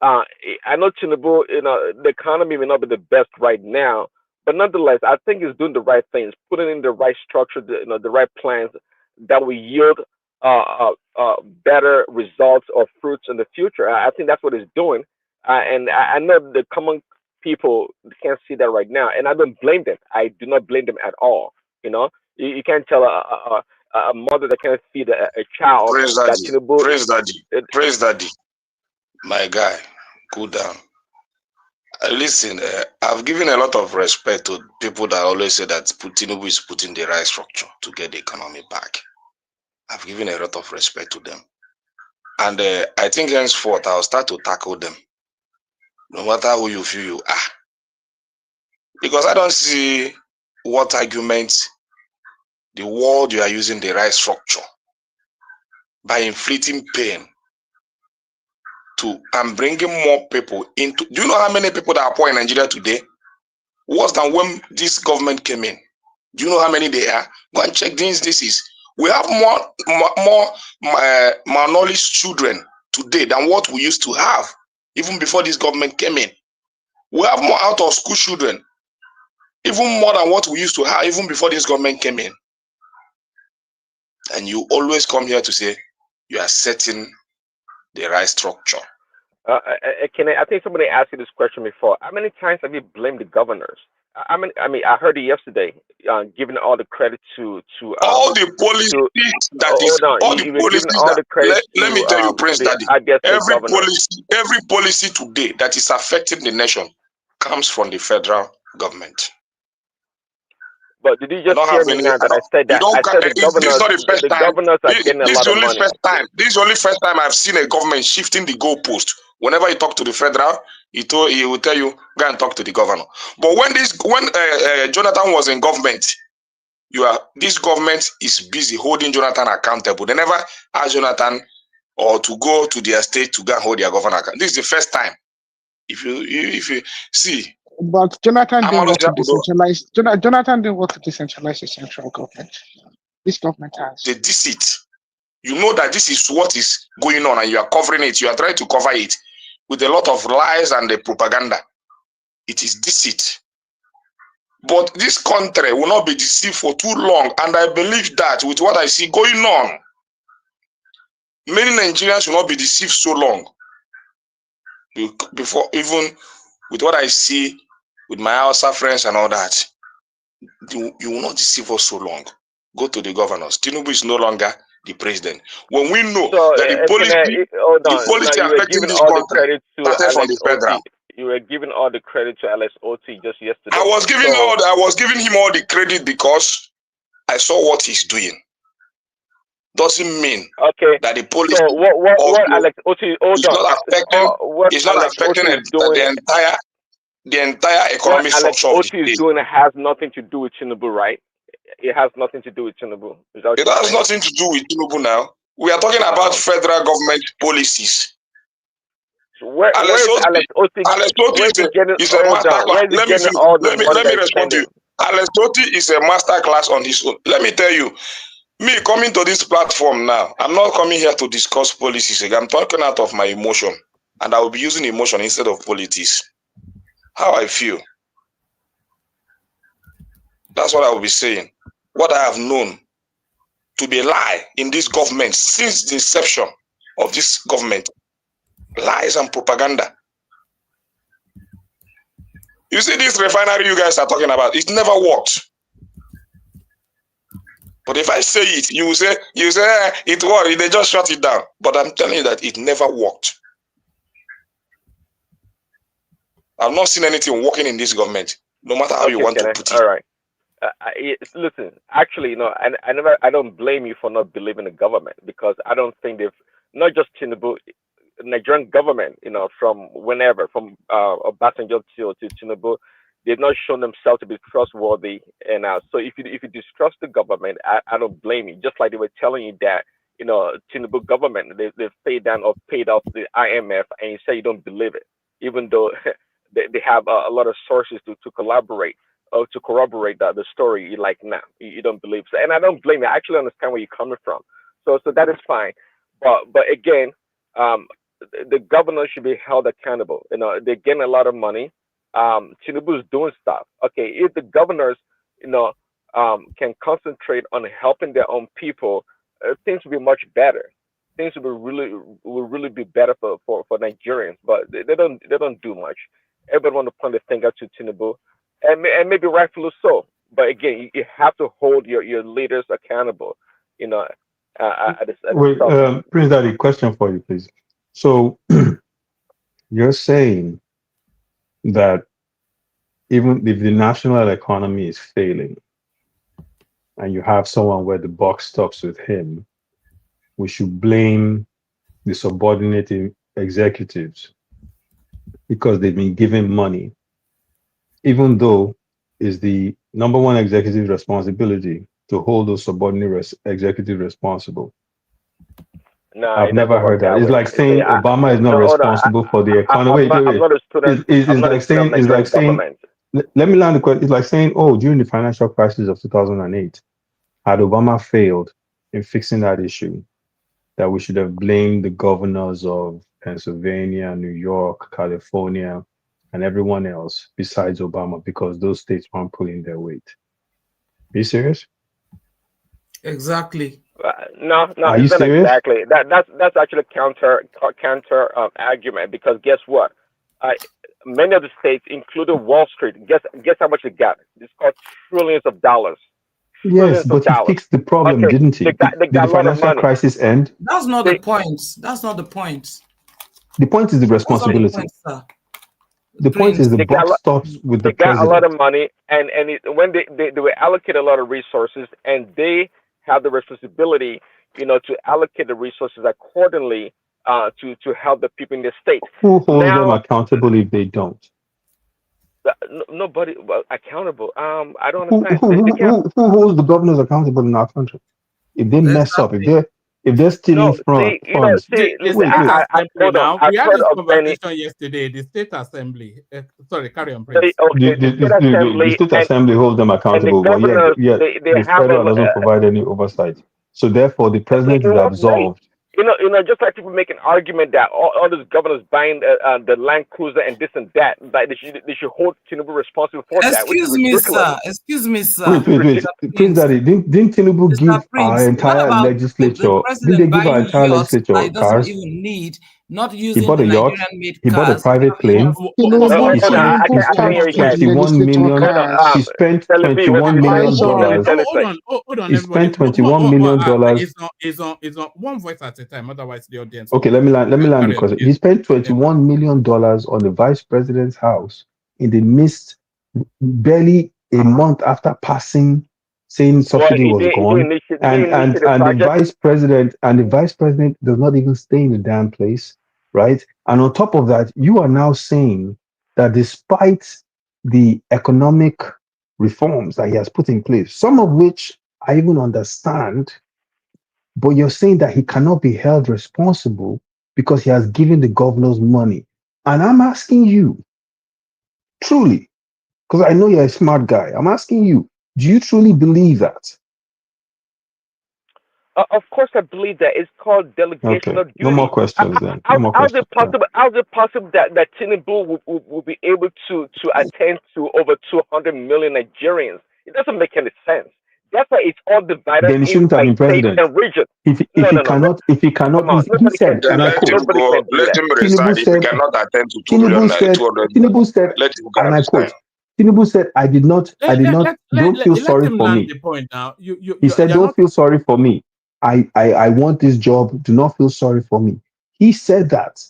I know Tinubu, the economy may not be the best right now, But nonetheless, I think he's doing the right things, putting in the right structure, the right plans that will yield better results or fruits in the future. I think that's what he's doing, and I know the common people can't see that right now, and I don't blame them. I do not blame them at all. You can't tell a mother that can't feed a child Praise that Daddy. Tinubu. Praise Daddy. Praise Daddy. My guy, cool down. Listen, I've given a lot of respect to people that always say that Tinubu is putting the right structure to get the economy back. I've given a lot of respect to them. And I think henceforth, I'll start to tackle them, no matter who you feel you are. Because I don't see what arguments the word you are using the right structure by inflicting pain to and bringing more people into. Do you know how many people that are poor in Nigeria today? Worse than when this government came in. Do you know how many they are? Go and check these. We have more malnourished children today than what we used to have even before this government came in. We have more out of school children, even more than what we used to have even before this government came in. And you always come here to say you are setting the right structure. I think somebody asked you this question before. How many times have you blamed the governors? I mean, I heard it yesterday, giving all the credit to all the policies let me tell you, Prince Daddy, every policy today that is affecting the nation comes from the federal government. But did you just hear me now that I said that? I said this is not the first time. Governors are getting a lot of money. This is the only first time I've seen a government shifting the goalpost. Whenever you talk to the federal, he will tell you, go and talk to the governor. But when Jonathan was in government, this government is busy holding Jonathan accountable. They never asked Jonathan or to go to their state to go and hold their governor accountable. This is the first time. If you see. But Jonathan didn't want to decentralize. Jonathan didn't want to decentralize the central government. This government has. The deceit. You know that this is what is going on, and you are covering it. You are trying to cover it with a lot of lies and the propaganda. It is deceit. But this country will not be deceived for too long, and I believe that with what I see going on, many Nigerians will not be deceived so long. Before, even with what I see with my Hausa friends and all that, you will not deceive us so long. Go to the governors. Tinubu is no longer the president. When we know that the policy affecting this country started from the federal. You were giving all the credit to Alex Oti just yesterday. I was giving him all the credit because I saw what he's doing. Doesn't mean that the policy. So what Alex Oti? It's not affecting the entire economic structure. What Alex Oti is doing has nothing to do with Tinubu, right? It has nothing to do with Tinubu. It has nothing to do with Tinubu now. We are talking about federal government policies. So where is Alex Oti? Is a master class. Let me respond to you. Alex Oti is a master class on his own. Let me tell you, me coming to this platform now, I'm not coming here to discuss policies. I'm talking out of my emotion, and I will be using emotion instead of politics. How I feel. That's what I will be saying. What I have known to be a lie in this government since the inception of this government. Lies and propaganda. You see this refinery you guys are talking about, it never worked. But if I say it, you say it worked, they just shut it down. But I'm telling you that it never worked. I've not seen anything working in this government, no matter how you want to put it. All right. Listen, actually, I don't blame you for not believing the government, because I don't think they've, not just Tinubu, Nigerian government, from whenever, from Obasanjo to Tinubu, they've not shown themselves to be trustworthy. And so if you distrust the government, I don't blame you. Just like they were telling you that, Tinubu government, they've paid down or paid off the IMF, and you say you don't believe it, even though they have a lot of sources to collaborate. Or to corroborate the story, you're like, nah, you don't believe so. And I don't blame you. I actually understand where you're coming from. So that is fine. But again, the governor should be held accountable. They're getting a lot of money. Tinubu is doing stuff. Okay, if the governors, can concentrate on helping their own people, things will be much better. Things will really be better for Nigerians. But they don't do much. Everybody want to point the finger to Tinubu, and maybe rightfully so. But again, you have to hold your leaders accountable. At this Wait, Prince Daddy, question for you, please. So you're saying that even if the national economy is failing and you have someone where the buck stops with him, we should blame the subordinate executives because they've been given money, even though it's the number one executive responsibility to hold those subordinate executives responsible. No, I've never heard that. It's like saying Obama is not responsible for the economy. I'm not a student. It's like saying, let me land the question. It's like saying, oh, during the financial crisis of 2008, had Obama failed in fixing that issue, that we should have blamed the governors of Pennsylvania, New York, California, and everyone else besides Obama because those states weren't pulling their weight. Are you serious? Exactly. No, Are it's you not serious? exactly. That's actually counter argument because guess what? Many of the states, including Wall Street, guess how much they got? It's called trillions of dollars. Yes, but he fixed the problem, Okay, didn't he? they got Did the a lot of financial money. crisis end? That's not the point. That's not the point. The point is the That's not the responsibility. point, sir. The point is the They got buck stops with the they got a lot president. of money, and when they were allocated a lot of resources, and they have the responsibility, to allocate the resources accordingly, to help the people in the state. Who holds them Now, accountable if they don't? nobody accountable. I don't Who, understand. who, They who, can't. who holds the governors accountable in our country? If they mess up, if they're stealing No, see, funds. see. The Listen, state I assembly hold on. now. I've We had heard this of many. conversation yesterday. The state assembly. Sorry, carry on, The Prince. state The assembly state and assembly holds them the accountable, but governors, yet they the have federal doesn't provide any oversight. So therefore, the president in is what way? absolved. Just like people make an argument that all these governors buying the Land Cruiser and this and that, like they should hold Tinubu responsible for that, which is Excuse me, ridiculous. sir. Excuse me, sir. Wait. Prince Daddy, didn't Tinubu Mr. give our Prince, what entire about the legislature? Didn't they president give our buying entire yachts that legislature he doesn't cars? even need, not He using bought the a yacht. Nigerian-made He bought a cars? private plane. Tinubu, Hold on, I He Tinubu can't spent hear cannot you guys. 21 legislature million. Hold on, cars. He spent Tell me, what did $21 you million say? What did dollars. Hold on, He everybody. spent $21 million dollars. It's on one voice at a time. Otherwise, the audience. Okay, let me land the Carry on, question. yes. He spent $21 million on the vice president's house in the midst, barely a month after passing, saying subsidy He was did. gone. He And initiated the the project. vice president does not even stay in the damn place, right? And on top of that, you are now saying that despite the economic reforms that he has put in place, some of which I even understand, but you're saying that he cannot be held responsible because he has given the governors money. And I'm asking you, truly, because I know you're a smart guy, I'm asking you, do you truly believe that? Of course, I believe that it's called delegation Okay, of no more duty. questions then. No more How's questions. it possible? How's it possible that Tinubu will be able to attend to over 200 million Nigerians? It doesn't make any sense. That's why it's all divided Then he in shouldn't have by been state president. and region. If No. he cannot, Come on, he nobody can said, do and I that. Let him quote, Nobody go. can do Let that. him resign. Tinubu If he said, cannot attend to 2 million, 200 million, Tinubu said, let him go and and I resign. quote, Tinubu said, I did not, don't feel Let sorry him for land me. the point now. He said, You're don't not. feel sorry for me. I want this job. Do not feel sorry for me. He said that.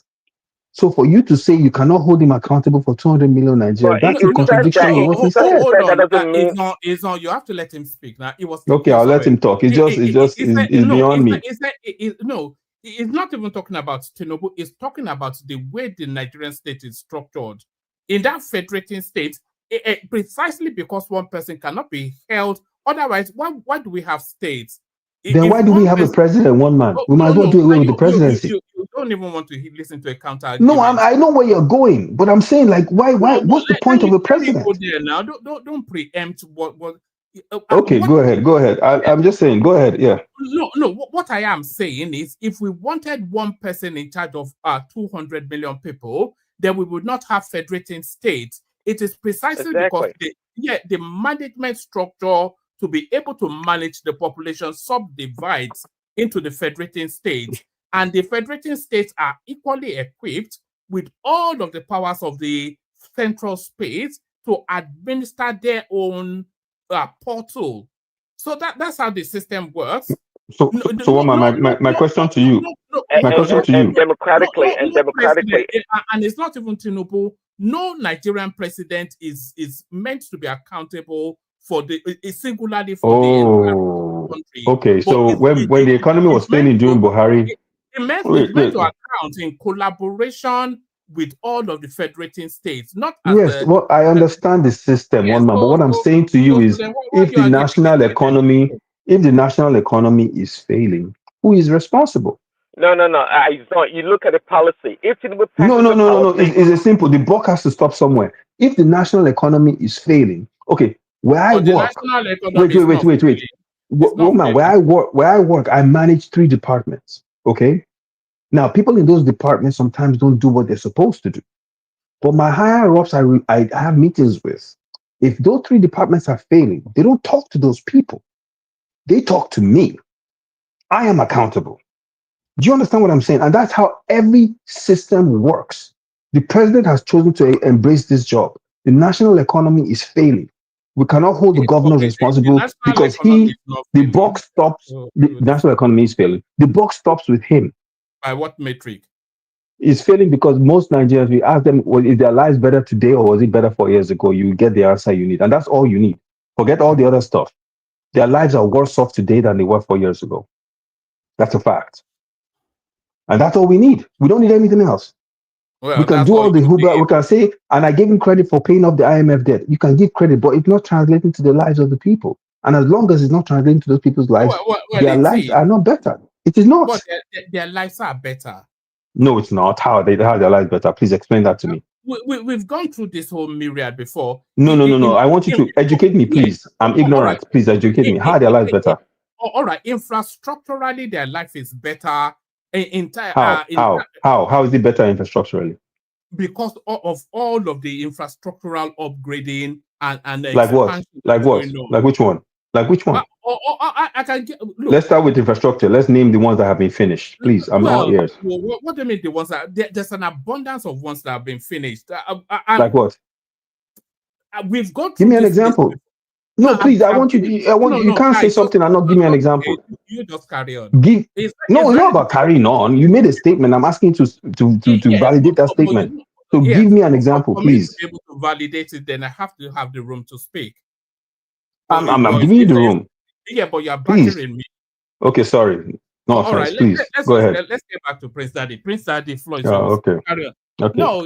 So for you to say you cannot hold him accountable for 200 million But Nigerians, he that's a said that. contradiction in what he That said. that doesn't mean. It's on. You have to let him speak now. It was Okay, speaking I'll let somewhere. him talk. It's No. beyond me. No. It's not even talking about Tinubu. It's talking about the way the Nigerian state is structured. In that federating state, precisely because one person cannot be held. Otherwise, why do we have states? Then why do we have a president, one man? We might as well do away with the presidency. You don't even want to listen to a counter No, argument. I know where you're going, but I'm saying, like, why? What's the point of a president? Let me go there now. Don't preempt what. Okay, go ahead. I'm just saying, go ahead. Yeah. No. What I am saying is, if we wanted one person in charge of 200 million people, then we would not have federating states. It is precisely because the management structure to be able to manage the population subdivides into the federating states, and the federating states are equally equipped with all of the powers of the central space to administer their own portal. So that's how the system works. So my question to you, and democratically, and it's not even Tinubu. No Nigerian president is meant to be accountable for singularly for the entire country. Okay. So when the economy was failing during Buhari, it's meant to account in collaboration with all of the federating states, not as yes. Well, I understand the system, one man. But what I'm saying to you is, if the national economy is failing, who is responsible? No. You look at the policy. If Tinubu no. It's a simple. The buck has to stop somewhere. If the national economy is failing, okay, where I work. Wait. Woman, where I work, I manage 3 departments. Okay. Now, people in those departments sometimes don't do what they're supposed to do. But my higher ups, I have meetings with. If those 3 departments are failing, they don't talk to those people. They talk to me. I am accountable. Do you understand what I'm saying? And that's how every system works. The president has chosen to embrace this job. The national economy is failing. We cannot hold the governor responsible because the buck stops. The national economy is failing. The buck stops with him. By what metric? It's failing because most Nigerians, we ask them, well, is their lives better today or was it better 4 years ago? You get the answer you need. And that's all you need. Forget all the other stuff. Their lives are worse off today than they were 4 years ago. That's a fact. And that's all we need. We don't need anything else. Well, we can do all the Hoover. We can say, and I gave him credit for paying off the IMF debt. You can give credit, but it's not translating to the lives of the people. And as long as it's not translating to those people's lives, their lives are not better. It is not. But their lives are better. No, it's not. How their lives better? Please explain that to me. We've gone through this whole myriad before. No. I want you to educate me, please. I'm ignorant. Right. Please educate me. How are their lives better? All right. Infrastructurally, their life is better. How is it better infrastructurally? Because of all of the infrastructural upgrading and like what? Like which one? I can get. Look, let's start with infrastructure. Let's name the ones that have been finished, please. I'm all ears. What do you mean the ones that there's an abundance of ones that have been finished? Like what? We've got. Give me an example. No, please. I want you. You can't say something and not give me an example. You just carry on. It's not about carrying on. You made a statement. I'm asking you to validate that statement. So give me an example, please. To be able to validate it, then I have to have the room to speak. I'm giving you the room. Yeah, but you're battering me. Okay, sorry. No offense, right, please. Go ahead. Let's get back to Prince Daddy. Prince Daddy, Floyd. Okay. Carry on. Okay, no,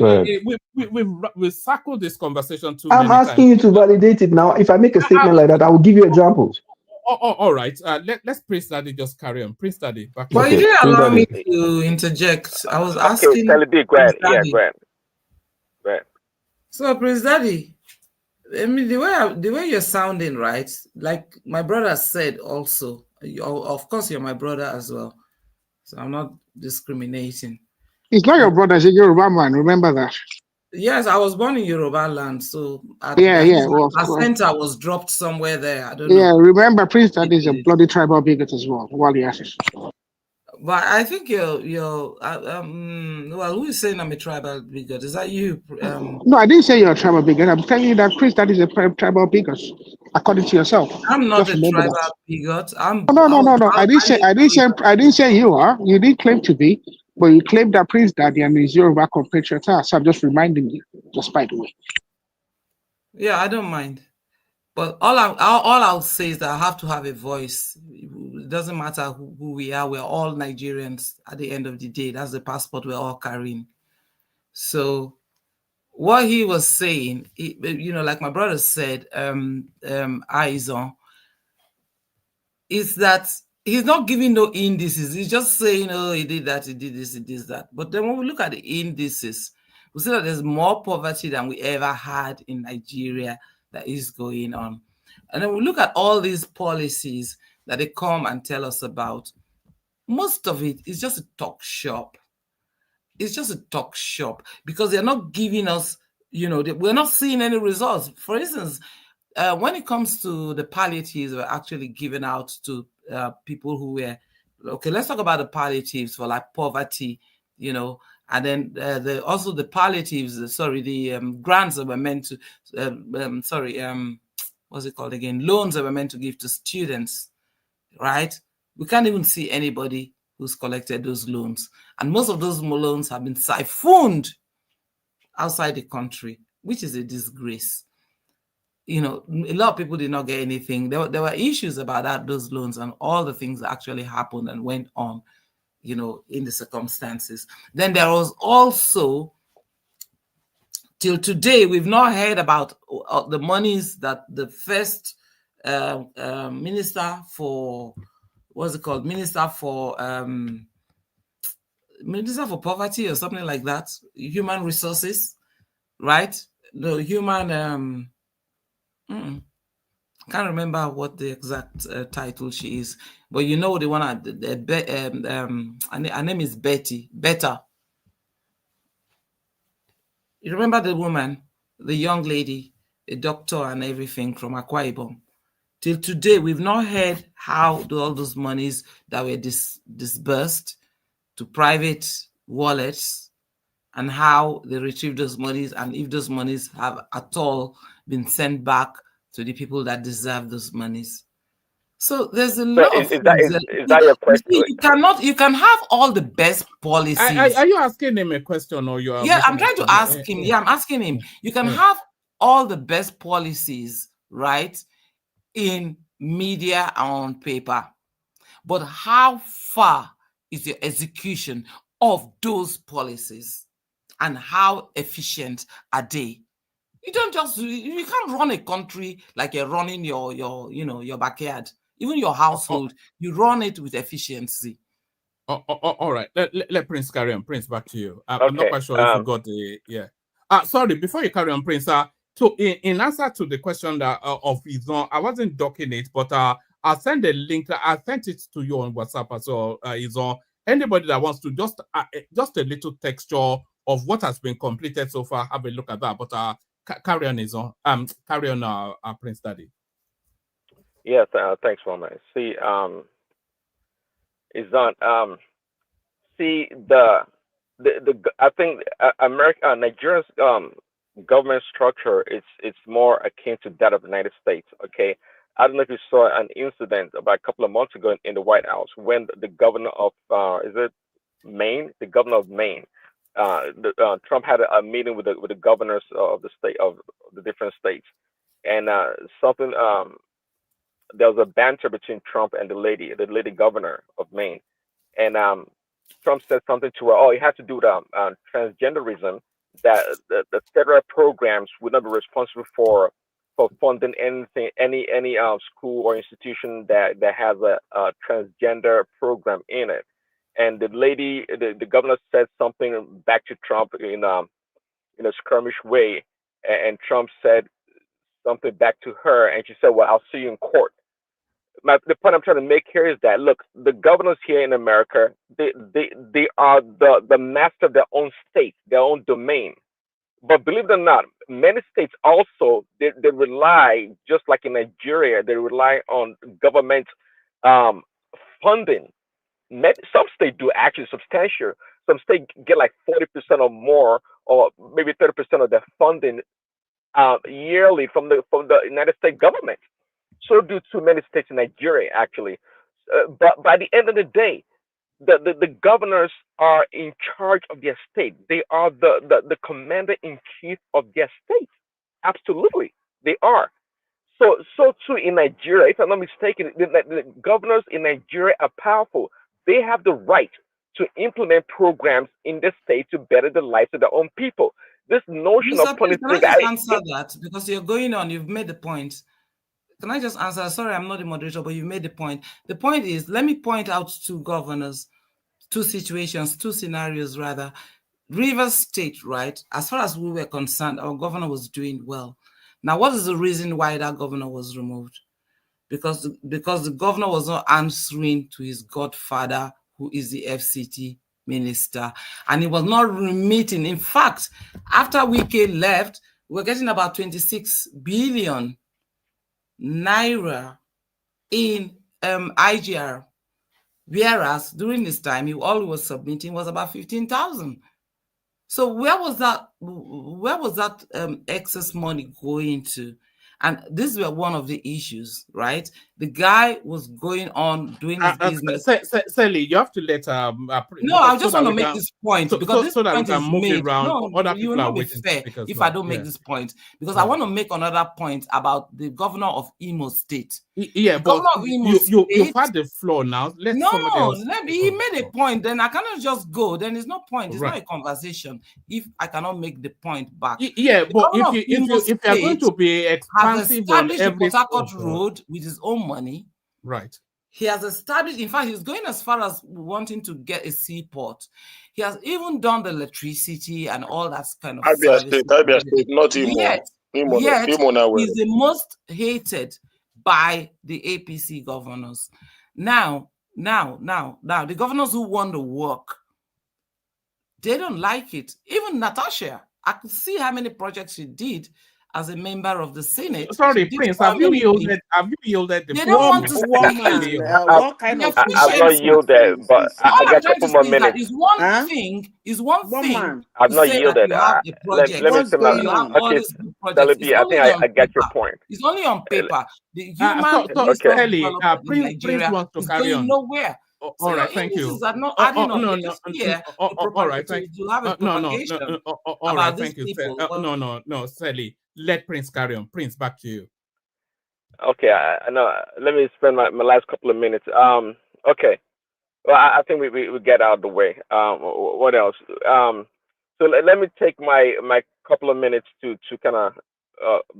we've circled this conversation too many times. I'm asking you to validate it now. If I make a statement like that, I will give you examples. All right. Let's Prince Daddy just carry on. Prince Daddy, back. But you didn't allow me to interject. I was asking. Okay, go ahead. Yeah, go ahead. So, Prince Daddy, I mean, the way you're sounding, right? Like my brother said also, of course, you're my brother as well. So I'm not discriminating. It's not your brother, it's a Yoruba man. Remember that. Yes, I was born in Yoruba land, so the center was dropped somewhere there. I don't know. Yeah, remember, Prince Daddy is a bloody tribal bigot as well. While he has it. But I think you're well, who is saying I'm a tribal bigot? Is that you? No, I didn't say you're a tribal bigot. I'm telling you that Prince Daddy is a tribal bigot, according to yourself. I'm not a tribal bigot. No. I didn't say you are. You didn't claim to be. But you claim that Prince Daddy and his Yoruba compatriots are, so I'm just reminding you, just by the way. Yeah, I don't mind. But all I'll say is that I have to have a voice. It doesn't matter who we are. We're all Nigerians at the end of the day. That's the passport we're all carrying. So what he was saying, like my brother said, Aizon, is that he's not giving no indices. He's just saying, oh, he did that, he did this, he did that. But then when we look at the indices, we see that there's more poverty than we ever had in Nigeria that is going on. And then we look at all these policies that they come and tell us about. Most of it is just a talk shop. It's just a talk shop because they're not giving us we're not seeing any results. For instance, when it comes to the palliatives were actually given out to people who were, okay, let's talk about the palliatives for like poverty, and then also the palliatives, the grants that were meant to, what's it called again? Loans that were meant to give to students, right? We can't even see anybody who's collected those loans. And most of those loans have been siphoned outside the country, which is a disgrace. A lot of people did not get anything. There were issues about those loans and all the things that actually happened and went on, in the circumstances. Then there was also, till today, we've not heard about the monies that the first minister for, what's it called? Minister for poverty or something like that, human resources, right? The human, can't remember what the exact title she is, but the one, her name is Betty, Betta. You remember the woman, the young lady, a doctor and everything from Akwa Ibom? Till today, we've not heard how all those monies that were disbursed to private wallets and how they retrieved those monies, and if those monies have at all been sent back to the people that deserve those monies. So there's a lot of things. Is that your question? You can have all the best policies. Are you asking him a question or you are? Yeah, I'm trying to ask him. Yeah, I'm asking him. You can have all the best policies, right, in media and on paper, but how far is the execution of those policies, and how efficient are they? You can't run a country like you're running your backyard, even your household. You run it with efficiency. All right. Let Prince carry on. Prince, back to you. I'm not quite sure if you got the sorry, before you carry on, Prince. So in answer to the question that of Izon, I wasn't docking it, but I'll send a link. I sent it to you on WhatsApp as well, Izon. Anybody that wants to just a little texture of what has been completed so far, have a look at that. But carry on, Izon. Carry on, Prince Daddy. Yes, thanks, Roman. See, Izon, see the I think Nigeria's government structure it's more akin to that of the United States. Okay, I don't know if you saw an incident about a couple of months ago in the White House when the governor of is it Maine? The governor of Maine, Trump had a meeting with the governors of the state of the different states, and something there was a banter between Trump and the lady governor of Maine, and Trump said something to her. Oh, it had to do with transgenderism. That the federal programs would not be responsible for funding anything, any school or institution that has a transgender program in it. And the governor said something back to Trump in a skirmish way, and Trump said something back to her, and she said, "Well, I'll see you in court." The point I'm trying to make here is that, look, the governors here in America, they are the master of their own state, their own domain. But believe it or not, many states also, they rely, just like in Nigeria, they rely on government funding. Some states do actually substantial. Some states get like 40% or more, or maybe 30% of their funding yearly from the United States government. So do too many states in Nigeria, actually. But by the end of the day, the governors are in charge of their state. They are the commander-in-chief of their state. Absolutely, they are. So too in Nigeria, if I'm not mistaken, the governors in Nigeria are powerful. They have the right to implement programs in the state to better the lives of their own people. This notion Mr. of punishing... Can I just answer that? Because you're going on, you've made the point. Can I just answer? Sorry, I'm not the moderator, but you made the point. The point is, let me point out two governors, two situations, two scenarios rather. Rivers State, right? As far as we were concerned, our governor was doing well. Now, what is the reason why that governor was removed? Because the governor was not answering to his godfather, who is the FCT minister, and he was not remitting. In fact, after Wike left, we're getting about 26 billion naira in IGR, whereas during this time, all he was submitting was about 15,000. So where was that excess money going to? And this was one of the issues, right? The guy was going on doing his business. Sally, you have to let no, I just want to make this point because this point is made. No, you will not be fair if I don't make this point, because I want to make another point about the governor of Imo State. Yeah, but you've had the floor now. Let he made a point. Then I cannot just go. Then it's no point. It's not a conversation if I cannot make the point back. Yeah, but if you're going to be expansive on every Port Harcourt Road with his own money, right? He has established, in fact, he's going as far as wanting to get a seaport. He has even done the electricity and all that kind of Abia State, not Imo. Yet he's the most hated by the APC governors. Now, the governors who won the work, they don't like it. Even Natasha, I could see how many projects she did as a member of the Senate. Sorry, Prince, have you yielded the They don't want to what kind of I've not yielded, but I got a couple more minutes. Is one thing. I've not yielded. Let me say okay, Celebi, I think I get your point. It's only on paper. The human Prince wants to carry on. Nowhere. All right, thank you. Are not adding on all right, thank you. All right, thank you. No, Sally. Let Prince carry on. Prince, back to you. Okay, I know. Let me spend my last couple of minutes. Okay. Well, I think we get out of the way. What else? So let me take my couple of minutes to kind of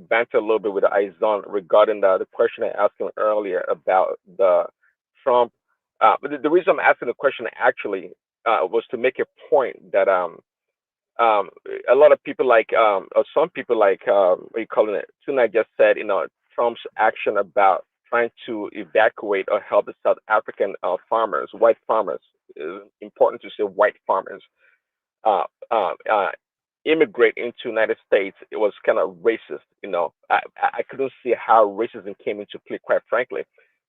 banter a little bit with Aizon regarding the question I asked him earlier about the Trump. But the reason I'm asking the question actually was to make a point that a lot of people or some people what you calling it? Tonight just said, Trump's action about trying to evacuate or help the South African farmers, white farmers, is important to say white farmers, immigrate into United States. It was kind of racist. I couldn't see how racism came into play, quite frankly.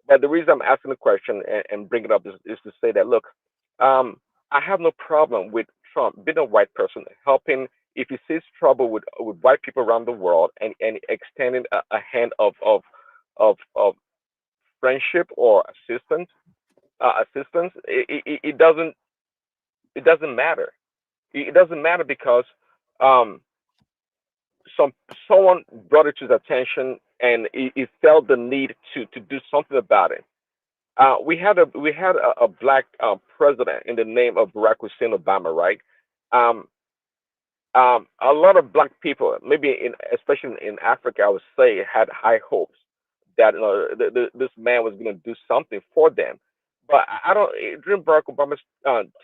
But the reason I'm asking the question and bring it up is to say that, look, I have no problem with Trump being a white person, helping if he sees trouble with white people around the world and extending a hand of friendship or assistance. It doesn't matter. It doesn't matter because someone brought it to his attention and he felt the need to do something about it. We had a black president in the name of Barack Hussein Obama, right? A lot of black people, especially in Africa, I would say, had high hopes that this man was going to do something for them. But I don't. During Barack Obama's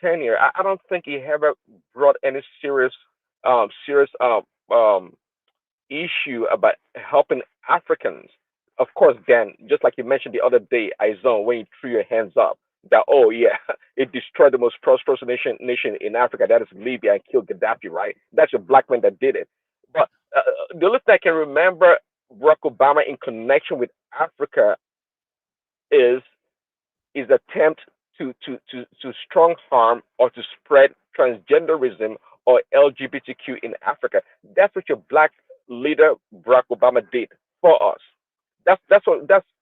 tenure, I don't think he ever brought any serious issue about helping Africans. Of course, Dan, just like you mentioned the other day, Aizon, when you threw your hands up, that, oh yeah, it destroyed the most prosperous nation in Africa, that is Libya, and killed Gaddafi, right? That's a black man that did it. But the only thing I can remember Barack Obama in connection with Africa is attempt to strong harm or to spread transgenderism or LGBTQ in Africa. That's what your black leader Barack Obama did for us. That's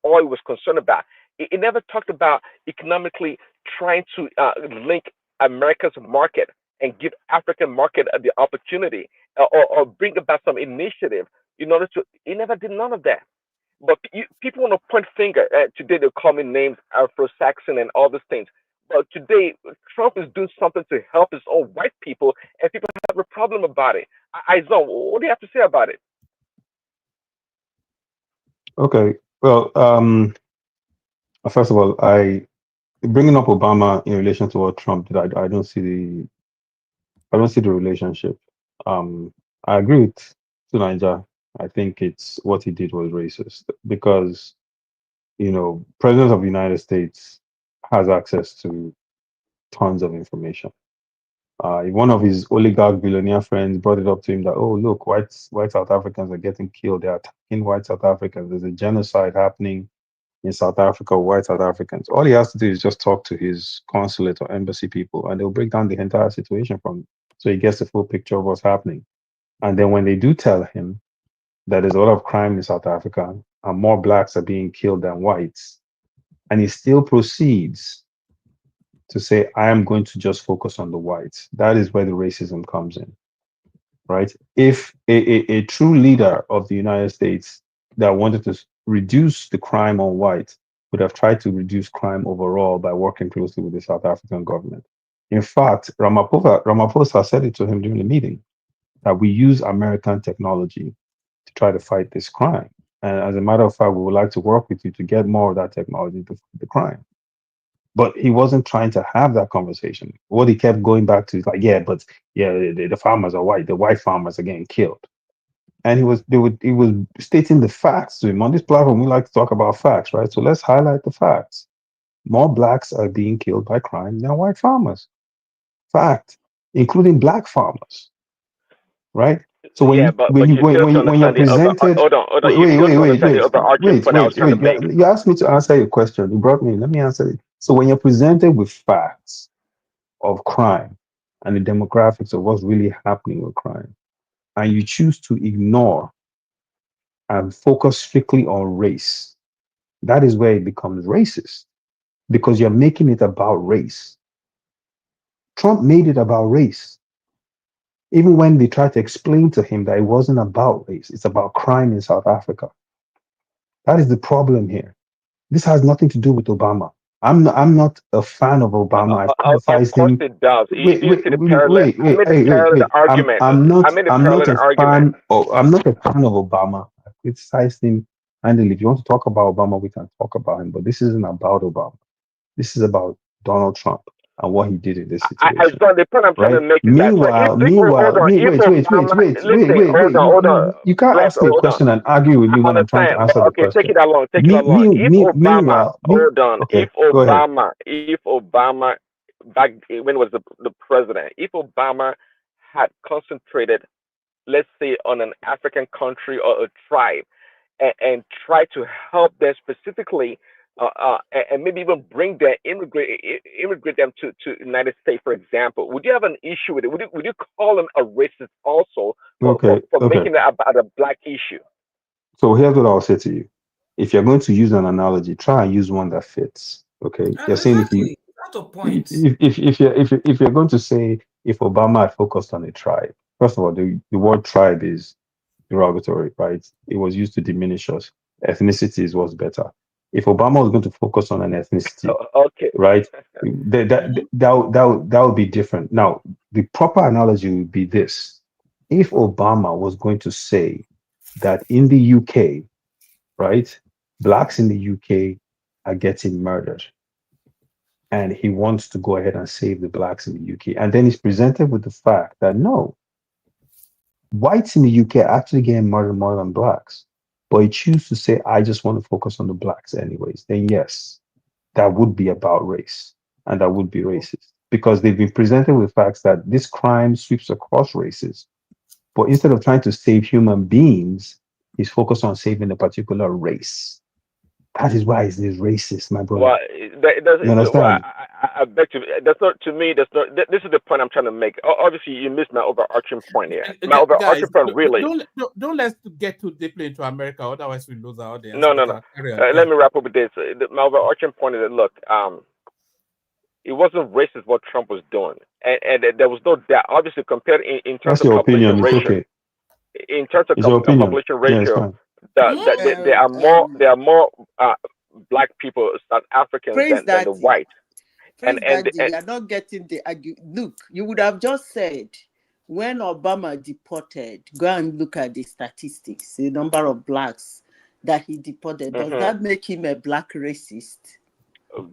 all he was concerned about. He never talked about economically trying to link America's market and give African market the opportunity or bring about some initiative in order to. He never did none of that. But people want to point finger. Today they call me names Afro-Saxon and all these things. But today Trump is doing something to help his own white people, and people have a problem about it. Aizon, what do you have to say about it? Okay. Well, first of all, bringing up Obama in relation to what Trump did, I don't see the relationship. I agree with Niger. I think it's what he did was racist because, President of the United States has access to tons of information. One of his oligarch billionaire friends brought it up to him that, oh, look, white South Africans are getting killed. They're attacking white South Africans. There's a genocide happening in South Africa, white South Africans. All he has to do is just talk to his consulate or embassy people, and they'll break down the entire situation from him. So he gets the full picture of what's happening. And then when they do tell him that there's a lot of crime in South Africa and more blacks are being killed than whites, and he still proceeds to say, I am going to just focus on the whites. That is where the racism comes in, right? If a true leader of the United States that wanted to reduce the crime on whites would have tried to reduce crime overall by working closely with the South African government. In fact, Ramaphosa said it to him during the meeting that we use American technology to try to fight this crime. And as a matter of fact, we would like to work with you to get more of that technology to fight the crime. But he wasn't trying to have that conversation. What he kept going back to is like, the farmers are white. The white farmers are getting killed. And he was stating the facts to him. On this platform, we like to talk about facts, right? So let's highlight the facts. More blacks are being killed by crime than white farmers. Fact, including black farmers, right? So when you're presented, wait. You asked me to answer your question. You brought me in. Let me answer it. So when you're presented with facts of crime and the demographics of what's really happening with crime, and you choose to ignore and focus strictly on race, that is where it becomes racist, because you're making it about race. Trump made it about race. Even when they tried to explain to him that it wasn't about race, it's about crime in South Africa. That is the problem here. This has nothing to do with Obama. I'm not a fan of Obama. I've criticized him. It does. Wait. I'm not a fan of Obama. I criticized him. And if you want to talk about Obama, we can talk about him. But this isn't about Obama. This is about Donald Trump and what he did in this situation. The point I'm trying to make is you can't ask me a question and argue with me when I'm trying to answer the question. Take it along. If Obama, back when he was the president, if Obama had concentrated, let's say, on an African country or a tribe and tried to help them specifically, and maybe even bring them, immigrate them to United States, for example, would you have an issue with it? Would you call him a racist also for making it about a black issue? So here's what I'll say to you. If you're going to use an analogy, try and use one that fits. Okay. You're saying if you're going to say if Obama had focused on a tribe, first of all, the word tribe is derogatory, right? It was used to diminish us. Ethnicity is what's better. If Obama was going to focus on an ethnicity, right, that would be different. Now, the proper analogy would be this. If Obama was going to say that in the UK, right, blacks in the UK are getting murdered, and he wants to go ahead and save the blacks in the UK, and then he's presented with the fact that no, whites in the UK are actually getting murdered more than blacks, but he chooses to say, I just want to focus on the blacks anyways, then yes, that would be about race, and that would be racist, because they've been presented with facts that this crime sweeps across races, but instead of trying to save human beings, he's focused on saving a particular race. That is why it's racist, my brother. Well, you understand? I beg to. That's not to me. That's not. This is the point I'm trying to make. Obviously, you missed my overarching point here. My overarching point, really. Don't let's get too deeply into America, otherwise we lose our audience. No. Let me wrap up with this. My overarching point is that look, it wasn't racist what Trump was doing, and there was no doubt. Obviously, compared in terms of population ratio, in terms of population ratio. There are more black people, South Africans than the white. And you're not getting the argument. Look, you would have just said when Obama deported, go and look at the statistics, the number of blacks that he deported. Does that make him a black racist?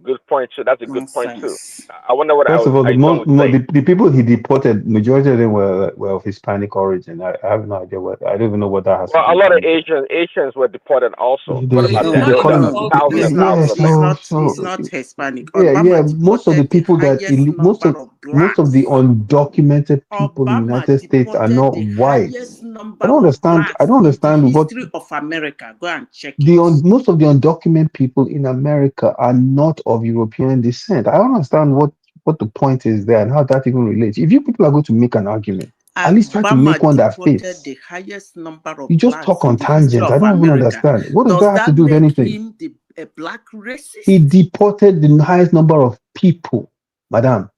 Good point too. That's a good point too. Nonsense. I wonder what First of all, Aiton would say. the people he deported, majority of them were of Hispanic origin. I have no idea what. I don't even know what that has to Well, do a with lot of anything. Asians were deported also. They, What about that? they There was call No, them, thousands and yeah. thousands of migrants. It's not Hispanic. Yeah. Obama Most of the deported the people that highest most number of of the blacks. undocumented people in the Obama United States are deported not the white. highest number I don't of understand. I blacks don't in the understand what history of America. Go and check it. most of the undocumented people in America are not of European descent. I don't understand what the point is there and how that even relates. If you people are going to make an argument, at least try to Obama make one that deported fits. the highest number You of just blacks talk in on the history tangents. I of don't even America. understand. What does Does that have to that do with make anything? him a black racist? He deported the highest number of people, madam.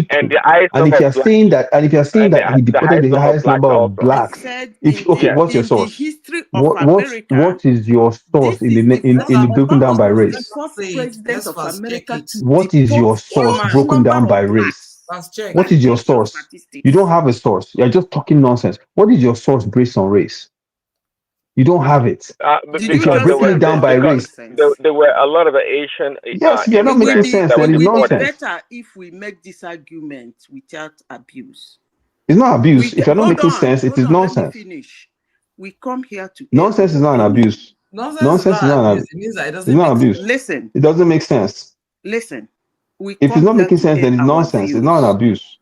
And the highest And if number you're of blacks. saying that, he The deported highest the number of highest blacks number of also. I blacks, said Yeah. what's your in the source? history of America, What is your source this is the in first. the broken down Obama by was the race? first Say it. president Let's of fast check America it. to What is deport your source huge broken number down by of race? blacks. Fast check. What is your Check your source? statistics. You don't have a source. You're just talking nonsense. What is your source based on race? You don't have it. If you're breaking it down by race, there were a lot of Asian yes, you're not making immigrants sense. that were Then it's It would be nonsense. better if we make this argument without abuse. It's not abuse. If you're not making sense, it is Let me nonsense. finish. We come here to Nonsense is not an abuse. Nonsense is not abuse. It means that it It's doesn't not make abuse. sense. Listen. It doesn't make sense. Listen. We If it's come not here making to sense, air then it's our nonsense. It's views. not an abuse.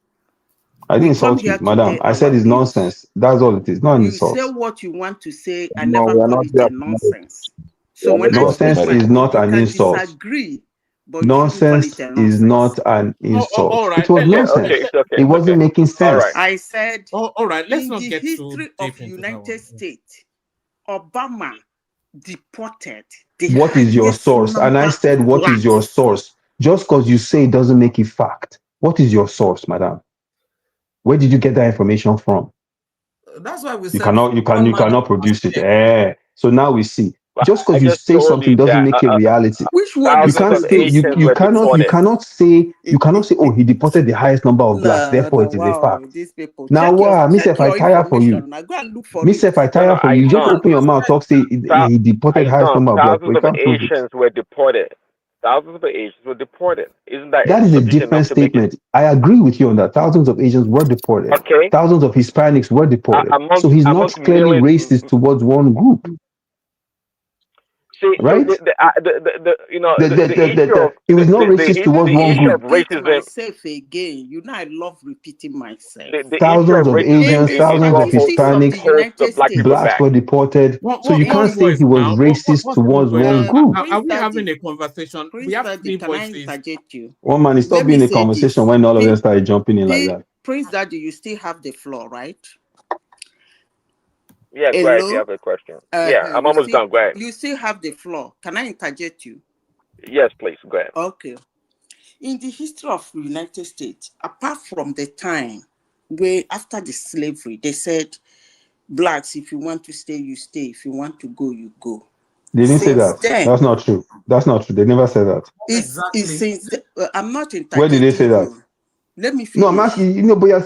I didn't We come insult you, here to madam. air I said our it's views. nonsense. That's all it is. Not an You say insult. what you want to say and No, never we are call not it there. a nonsense. So Yeah, when I Nonsense speak my is own, not you an can insult. disagree, but you shouldn't call Nonsense it a is nonsense. not an insult. all right. It was nonsense. Okay, it's okay. It wasn't making sense. All right. I said, all right. Let's in not the get history too of deep into United that one. States, Obama deported the What is your highest source? And I number said, of what is your blacks. source? Just because you say it doesn't make it fact. What is your source, madam? Where did you get that information from? That's why we You said cannot produce it. So now we see. Well, Just I because you just say told something you doesn't that make it reality. Which word You thousands can't of say Asians were you deported. cannot say, oh, he deported the highest number of blacks, therefore it is a fact. These people. Now me Check if I your tire for you. information. Now go and look for Me it. if I tire for you, you just open your mouth, talk, say he deported highest number of blacks, but Thousands you of can't prove it. Asians were deported. Thousands of Asians were deported. Isn't that That is a sufficient enough different to make it? statement. I agree with you on that. Thousands of Asians were deported. Okay. Thousands of Hispanics were deported. So he's not amongst clearly millions. racist towards one group. See, Right? so the issue of it was not the racist towards the one issue group. of racism. Myself again. You know, I love repeating myself. The issue Thousands of of racism Asians, In the is thousands what of statistics of the holds the United black people States, blacks back. were deported. So you can't say voice he was now? racist What's one towards voice? one group. Are we having a conversation? We have three can I voices. interject you? One man, it stopped Let me being a say conversation this. when all of them started jumping in like that. Prince Daddy, you still have the floor, right? Yeah, go ahead if you have a question. Yeah, I'm almost done. Go ahead. You still have the floor. Can I interject you? Yes, please. Go ahead. Okay. In the history of the United States, apart from the time where after the slavery, they said, blacks, if you want to stay, you stay. If you want to go, you go. They didn't say that. Then, That's not true. That's not true. They never said that. I'm not interjecting. Where did they say that? Let me finish. No, I'm asking you. But you're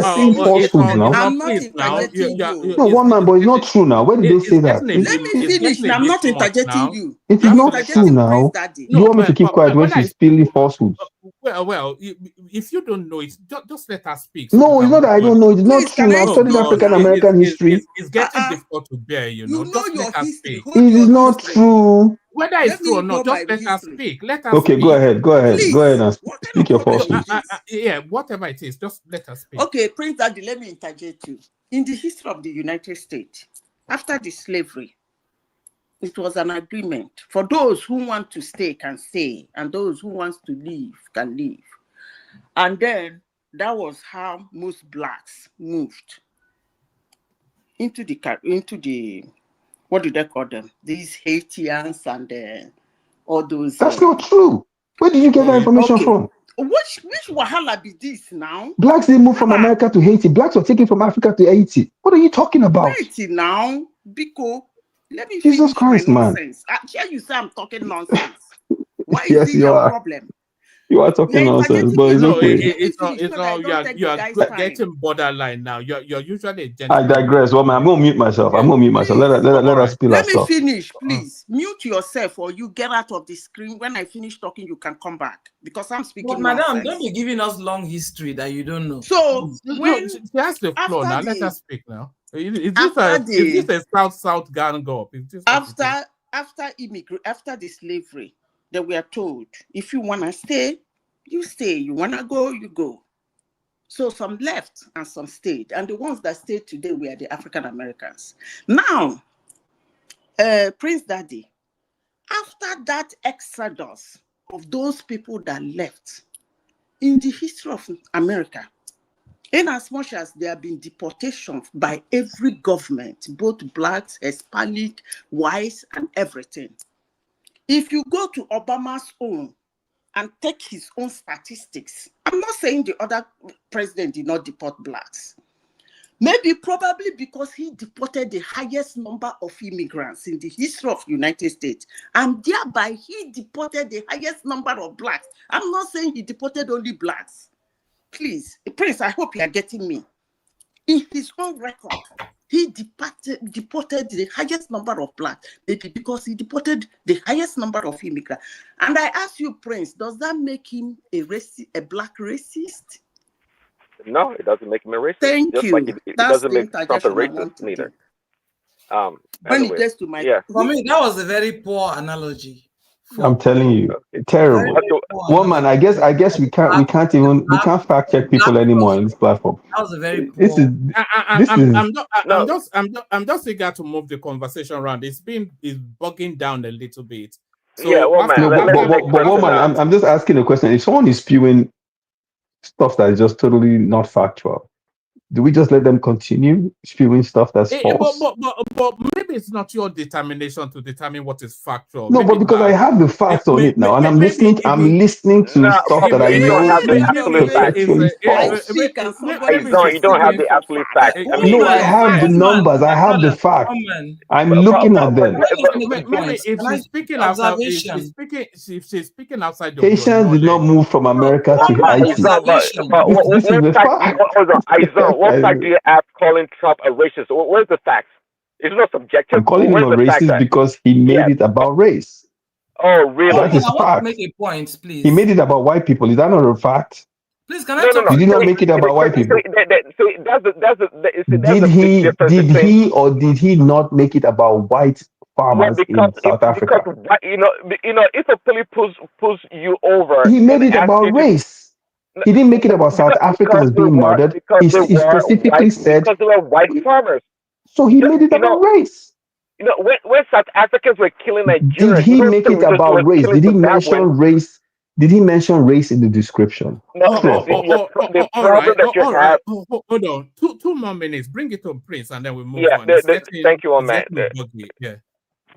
saying falsehoods now. I'm not interjecting you. No, one man, but it's not true now. Where did they say that? Let me finish. I'm not interjecting you. It is not true now. You want me to keep quiet when she's spilling falsehoods? Well, if you don't know it, just let her speak. No, it's not that I don't know. It's not true now. I've studied African American history. It's getting difficult to bear, you know. Just let her speak. It is not true. Whether it's true or not, just let her speak. Let her Okay, speak. go ahead. Go ahead and speak your falsehoods. Yeah, whatever it is, just let her speak. Okay, Prince Daddy, let me interject you. In the history of the United States, after the slavery, it was an agreement. For those who want to stay can stay, and those who want to leave can leave. And then that was how most blacks moved into the what do they call them? These Haitians and all those. That's not true. Where did you get that information from? Which wahala be this now? Blacks didn't move from America to Haiti. Blacks were taken from Africa to Haiti. What are you talking about? Wait now, Biko. Let me Jesus finish Christ, my man. nonsense. I hear you say I'm talking nonsense. Why is Yes, it you your are. problem? You are talking nonsense, but it's okay. It's not. You are getting borderline now. You're usually a I gentleman. digress. Well, I'm gonna mute myself. I'm gonna mute myself. Let us spill our Let me stuff. finish, please. Mute yourself, or you get out of the screen. When I finish talking, you can come back because I'm speaking. But madam, nonsense. don't be giving us long history that you don't know. So when she has the floor now, let us speak now. Is this a South gang up? After the slavery, that we are told, if you wanna stay, you stay. You wanna go, you go. So some left and some stayed, and the ones that stayed today were the African Americans. Now, Prince Daddy, after that exodus of those people that left in the history of America, in as much as there have been deportations by every government, both blacks, Hispanic, whites, and everything. If you go to Obama's own and take his own statistics, I'm not saying the other president did not deport blacks. Maybe probably because he deported the highest number of immigrants in the history of the United States, and thereby he deported the highest number of blacks. I'm not saying he deported only blacks. Please, Prince, I hope you are getting me. In his own record, he deported the highest number of blacks, maybe because he deported the highest number of immigrants. And I ask you, Prince, does that make him a black racist? No, it doesn't make him a racist. Thank you. Like it doesn't make Trump a racist neither. Anyway, For me, that was a very poor analogy. I'm telling you, terrible. One man, I guess we can't fact check people anymore in this platform. That was a very poor. I'm just eager to move the conversation around. It's bugging down a little bit. So yeah, well, man, I'm just asking a question. If someone is spewing stuff that is just totally not factual, do we just let them continue spewing stuff that's false? But maybe it's not your determination to determine what is factual. No, but because I have the facts on it now, and I'm listening to stuff that I know is false. You don't have the absolute facts. No, I have the numbers. I have the facts. I'm looking at them. Maybe if she's speaking outside, she's speaking outside. Haitians did not move from America to Haiti. This is the fact. What fact do you have calling Trump a racist? Where's the facts? It's not subjective. I'm calling him a racist because he made it about race. Oh, really? That is fact. Make a point, please. He made it about white people. Is that not a fact? Please, can I talk? He did not make it about white people. Did he not make it about white farmers in South Africa? Because if a police pulls you over, he made it about race. He didn't make it about South Africans being murdered. He specifically said because they were white farmers. So he made it about race. When South Africans were killing Nigerians, did he make it about race? Did he mention race? Did he mention race in the description? No. Hold on. Two more minutes. Bring it to Prince, and then we move on. Thank you, man.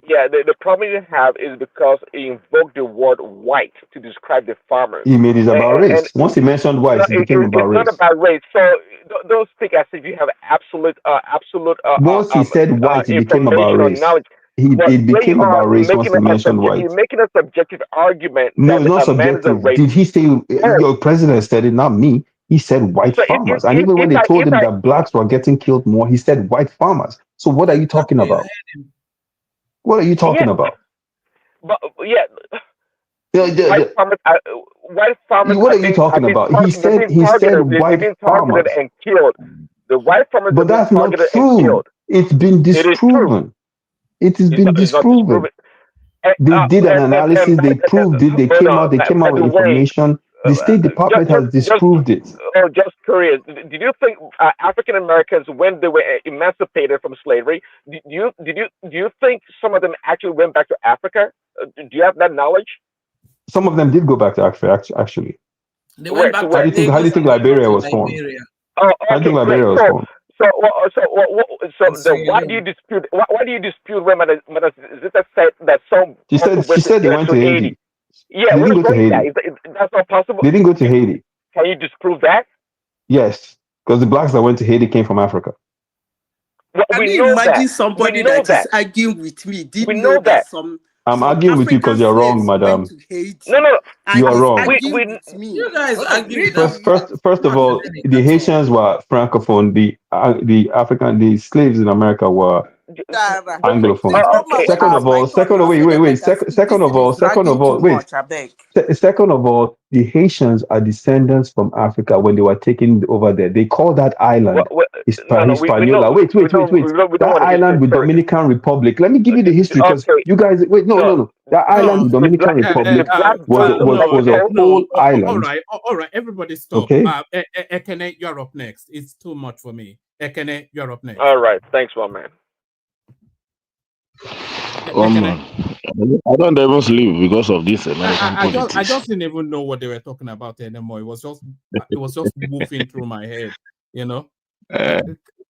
The problem you have is because he invoked the word white to describe the farmers. He made it about race. Once he mentioned white, it became about race. It's not about race. So don't speak as if you have absolute. Once he said white, it became about race. It became about race once he mentioned white. You're making a subjective argument. No, it's not subjective. Did he say, your president said it, not me. He said white farmers. And even when they told him that blacks were getting killed more, he said white farmers. So what are you talking about? What are you talking about? But white farmers. What are you talking about? He said white farmers and killed. The white farmers. But that's not true. It's been disproven. It has been disproven. They did an analysis. They proved it. They came out with information. The State Department has disproved it. Just curious. Did you think African Americans, when they were emancipated from slavery, do you think some of them actually went back to Africa? Do you have that knowledge? Some of them did go back to Africa. Actually, they went back. How do you think Liberia was formed? How do you think Liberia was formed? So why do you dispute? Why do you dispute when Madam Zita said that some? She said they went to Haiti. Yeah, they didn't go to Haiti. That's not possible. They didn't go to Haiti. Can you disprove that? Yes, because the blacks that went to Haiti came from Africa. Can you imagine somebody that is arguing with me? Did know that some? I'm some arguing with you because African you're wrong, slaves went madam. to Haiti, No. and You are he's wrong. arguing with me. You guys Hold on, argue with that. First of all, the Haitians were francophone. The African, the slaves in America were Dara, anglophone. please don't Okay. Second monopolize of my all, turn now, so that I can speak. second This of thing all, is dragging too wait. much, I beg. Second of all, the Haitians are descendants from Africa when they were taken over there. They call that island No. We know. Hispaniola. Wait. We don't That want to island with history. Dominican Republic. Let me give you the history because Okay. you guys wait. No. That island with Dominican Republic was a whole island. All right. Everybody stop. Okay. Ekene, you're up next. It's too much for me. Ekene, you're up next. All right. Thanks, my man. I don't even sleep because of this American politics. I just didn't even know what they were talking about anymore. It was just moving through my head, you know.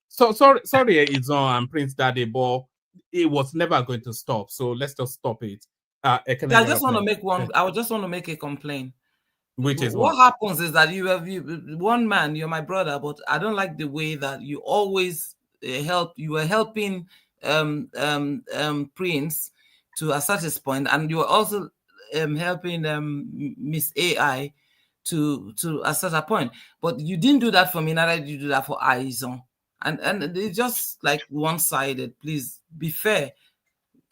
So sorry, Izon and Prince Daddy, but it was never going to stop. So let's just stop it. I just want to make one. I just want to make a complaint. Which is what happens is that you one man. You're my brother, but I don't like the way that you always help. You were helping Prince to a certain point, and you were also helping Miss AI to a certain point. But you didn't do that for me. Neither did you do that for Aizon. And it's just like one-sided. Please be fair.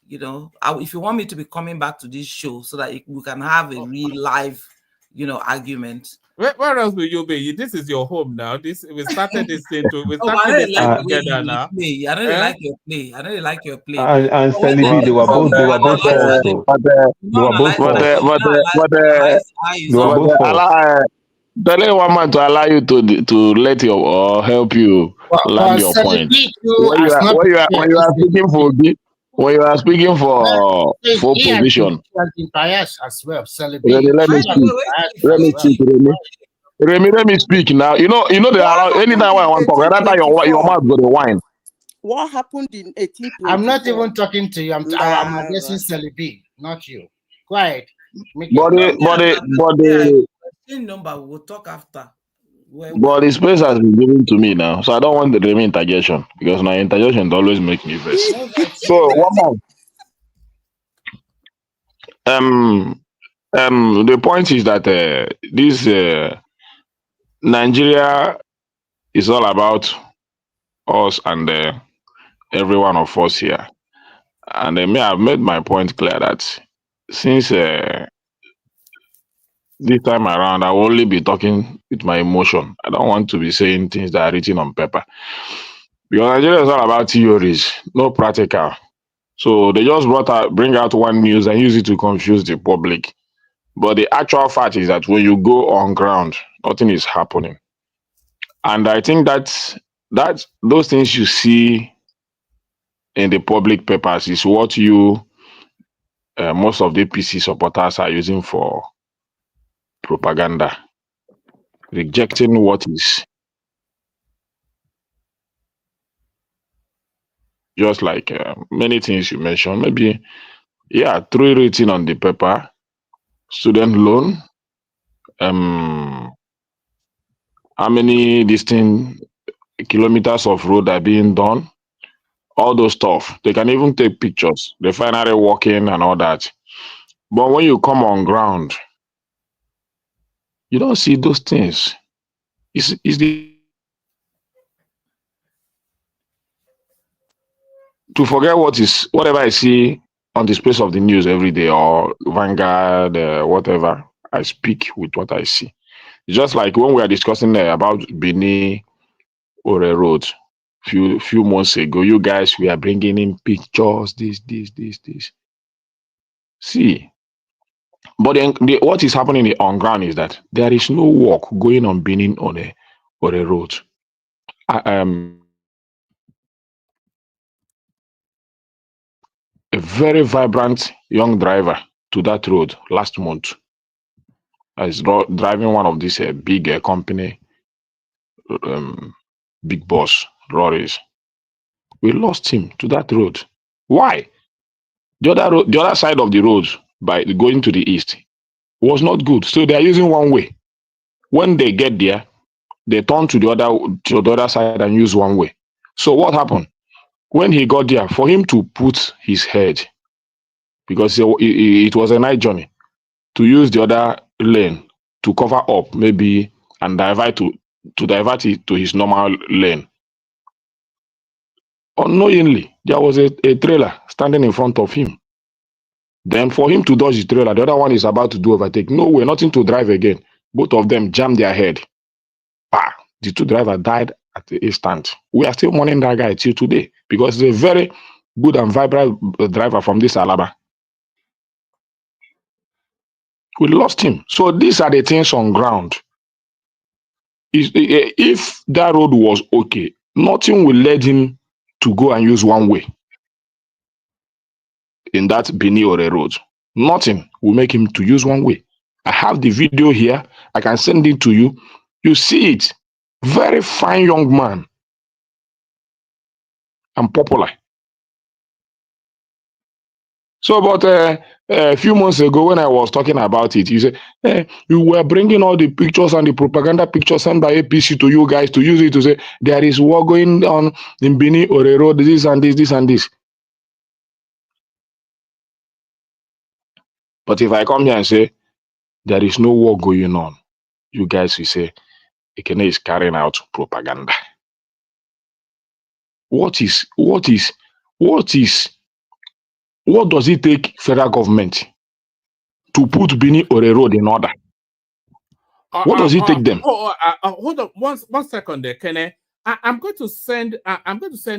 You know, if you want me to be coming back to this show so that we can have a real live, argument. Where else will you be? This is your home now. We started this thing together now. I don't really like your play. I don't really like your play. And Celebi, they were both false. They were both false. Tell one man to allow you to let your or help you land your point. When you are speaking for when you are speaking for full position. As well. Let me speak now. You know they allow anytime I want to talk. That time your mouth go to wine. What happened in 1824? I'm not even talking to you. I'm addressing Celebi, not you. Quiet. Same number. We'll talk after. But the space has been given to me now, so I don't want the interjection because my interjection always make me vex. So one more. The point is that this Nigeria is all about us and every one of us here, and I've made my point clear that since this time around, I will only be talking with my emotion. I don't want to be saying things that are written on paper. Because Nigeria is all about theories, no practical. So they just bring out one news and use it to confuse the public. But the actual fact is that when you go on ground, nothing is happening. And I think that those things you see in the public papers is what most of the PC supporters are using for propaganda, rejecting what is just like many things you mentioned. Maybe, 3 written on the paper, student loan, how many distinct kilometers of road are being done, all those stuff. They can even take pictures, refinery working and all that. But when you come on ground, you don't see those things. It's to forget whatever I see on the space of the news every day or Vanguard, whatever. I speak with what I see. It's just like when we are discussing about Benin or a road few months ago. You guys, we are bringing in pictures. This. See. But then what is happening on ground is that there is no work going on Benin on a road. A very vibrant young driver to that road last month. I was driving one of these big company, big boss lorries. We lost him to that road. Why? The other side of the road by going to the east was not good. So they are using one way. When they get there, they turn to the other side and use one way. So what happened? When he got there, for him to put his head because it was a night journey, to use the other lane to cover up maybe and divert it to his normal lane. Unknowingly, there was a trailer standing in front of him. Then for him to dodge the trailer, the other one is about to do overtake. No way, nothing to drive again. Both of them jammed their head. Bah! The two drivers died at the instant. We are still mourning that guy till today because he's a very good and vibrant driver from this Alaba. We lost him. So these are the things on ground. If that road was okay, nothing will lead him to go and use one way in that Bini Ore road. Nothing will make him to use one way. I have the video here. I can send it to you. You see it. Very fine young man and popular. So, but a few months ago, when I was talking about it, you said you were bringing all the pictures and the propaganda pictures sent by APC to you guys to use it to say there is war going on in Bini or a road, this and this, this and this. But if I come here and say there is no war going on, you guys will say Ekene is carrying out propaganda. What does it take federal government to put Bini or a road in order? What does it take them? Hold on one second there, Kene. I'm going to send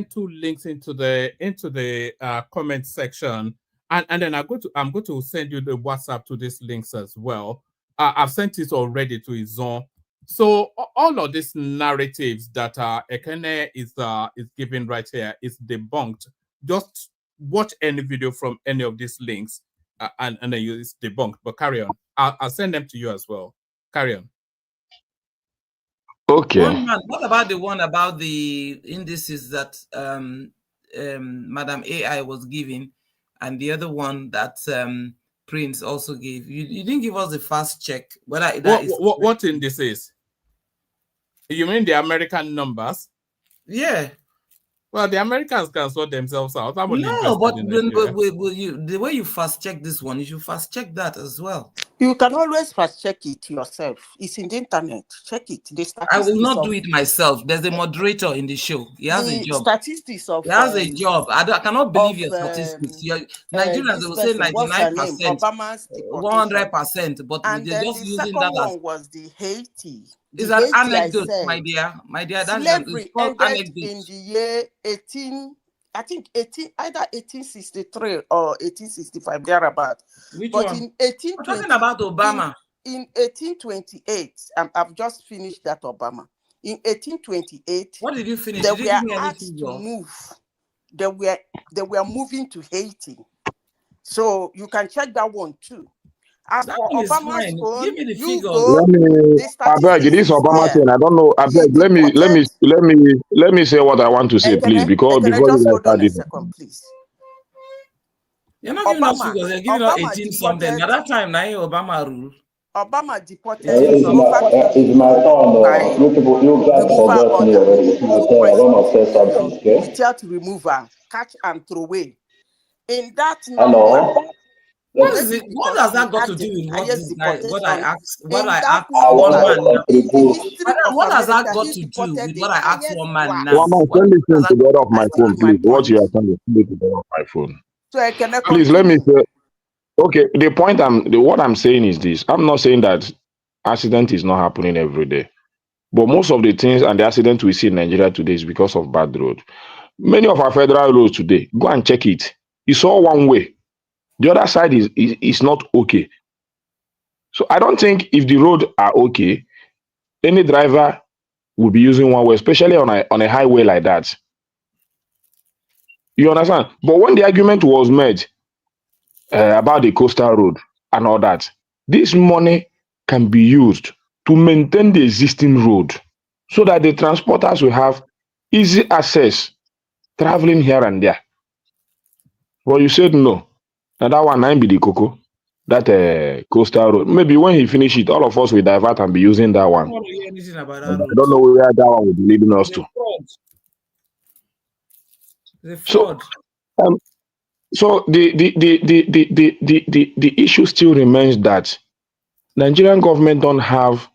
two links into the comment section, and then I'm going to send you the WhatsApp to these links as well. I've sent it already to Izon. So all of these narratives that Ekene is giving right here is debunked. Just watch any video from any of these links, and then it's debunked. But carry on. I'll send them to you as well. Carry on. Okay. What about the one about the indices that Madam AI was giving, and the other one that Prince also gave? You didn't give us the fast check. What indices? You mean the American numbers? Yeah. Well, the Americans can sort themselves out. No, but the way you fast check this one, you should fast check that as well. You can always fast check it yourself. It's in the internet. Check it. I will not do it myself. There's a moderator in the show. He has a job. Statistics of he has a job. I cannot believe your statistics. Nigerians they will say 99%, 100%, but they're just using that as. One was the Haiti. It's an anecdote, my dear. My dear, slavery ended in the year 18. I think either 1863 or 1865, thereabout. Which but one? In 1820, we're talking about Obama. In 1828, I've just finished that Obama. In 1828, what did you finish? They were asked to move. They were moving to Haiti. So you can check that one too. As that for Obama's own, give me the figure. I beg this Obama thing. I don't know. I beg. Let me say what I want to say, please, because before you hold on a second, please. You're not giving us figures. You're giving us 18 something. At that time, now Obama rule. Obama deported It's my turn. You guys forgot me already. I want to say something, okay? Without removal, catch and throw away. In that number, what is it? What has that got to do with what I asked? What I asked one man now? What has that got to do with what I asked one man now? One man, send me to the other of my phone, please. What you are sending to the other of my phone. So I can please let me say. Okay, the point what I'm saying is this. I'm not saying that accident is not happening every day, but most of the things and the accident we see in Nigeria today is because of bad road. Many of our federal roads today, go and check it. It's all one way. The other side is not okay. So I don't think if the roads are okay, any driver will be using one way, especially on a highway like that. You understand? But when the argument was made about the coastal road and all that, this money can be used to maintain the existing road so that the transporters will have easy access traveling here and there. Well, you said no. Now that one might be the cocoa, that coastal road. Maybe when he finish it, all of us will divert and be using that one. I don't hear anything about that I don't know where that one will be leading us to. The fraud. So the issue still remains that Nigerian government don't have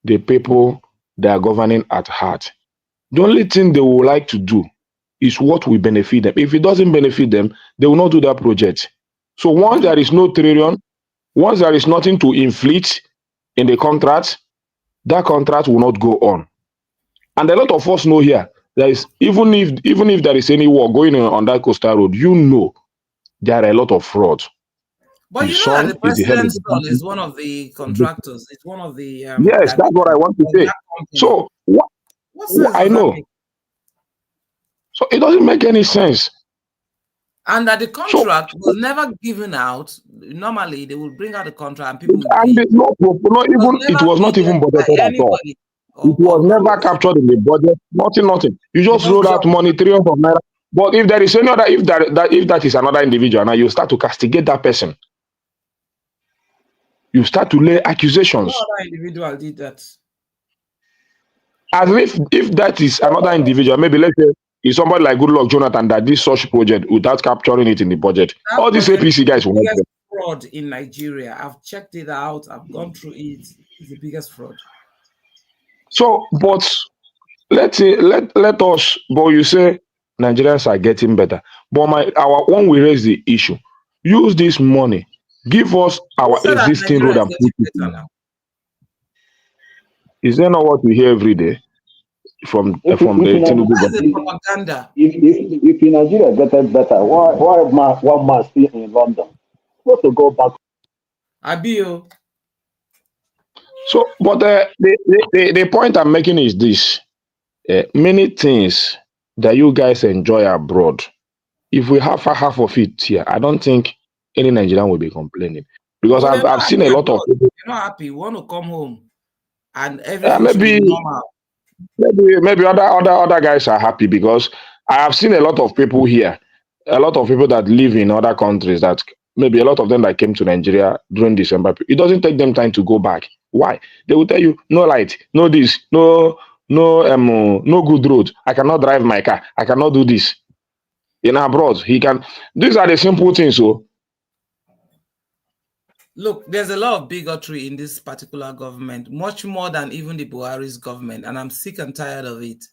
the people they are governing at heart. The only thing they would like to do is what will benefit them. If it doesn't benefit them, they will not do that project. So once there is no trillion, once there is nothing to inflate in the contract, that contract will not go on. And a lot of us know here, there is even if there is any war going on that coastal road, you know there are a lot of fraud. But you know that the president's son is one of the contractors. It's one of the yes, that's what I want to say. So what sense I does know. that make? So it doesn't make any sense. And that the contract was never given out. Normally, they will bring out the contract and people will And pay. it was not even budgeted at all. It was never captured in the budget. Nothing. You just rolled out money, trillions of naira. But if there is any other, if that is another individual, now you start to castigate that person. You start to lay accusations. What other individual did that? As if that is another individual, maybe let's say it's somebody like Goodluck Jonathan that did such project without capturing it in the budget. That All these APC guys will not. Fraud in Nigeria. I've checked it out. I've gone through it. It's the biggest fraud. So, but let us. But you say Nigerians are getting better. But when we raise the issue, use this money, give us our existing road and put it in. Is there not what we hear every day from the Tinubu propaganda? If in Nigeria getting better, why one man still in London? Supposed to go back. Abio. So, but the point I'm making is this: many things that you guys enjoy abroad, if we have half of it here, I don't think any Nigerian will be complaining, because I've seen a lot of people. You're not happy. You want to come home, and everything should be normal. Maybe other guys are happy, because I have seen a lot of people here, a lot of people that live in other countries, that maybe a lot of them that came to Nigeria during December. It doesn't take them time to go back. Why? They will tell you no light, no this, no good road. I cannot drive my car. I cannot do this. In abroad, he can. These are the simple things. So look, there's a lot of bigotry in this particular government, much more than even the Buhari's government, and I'm sick and tired of it.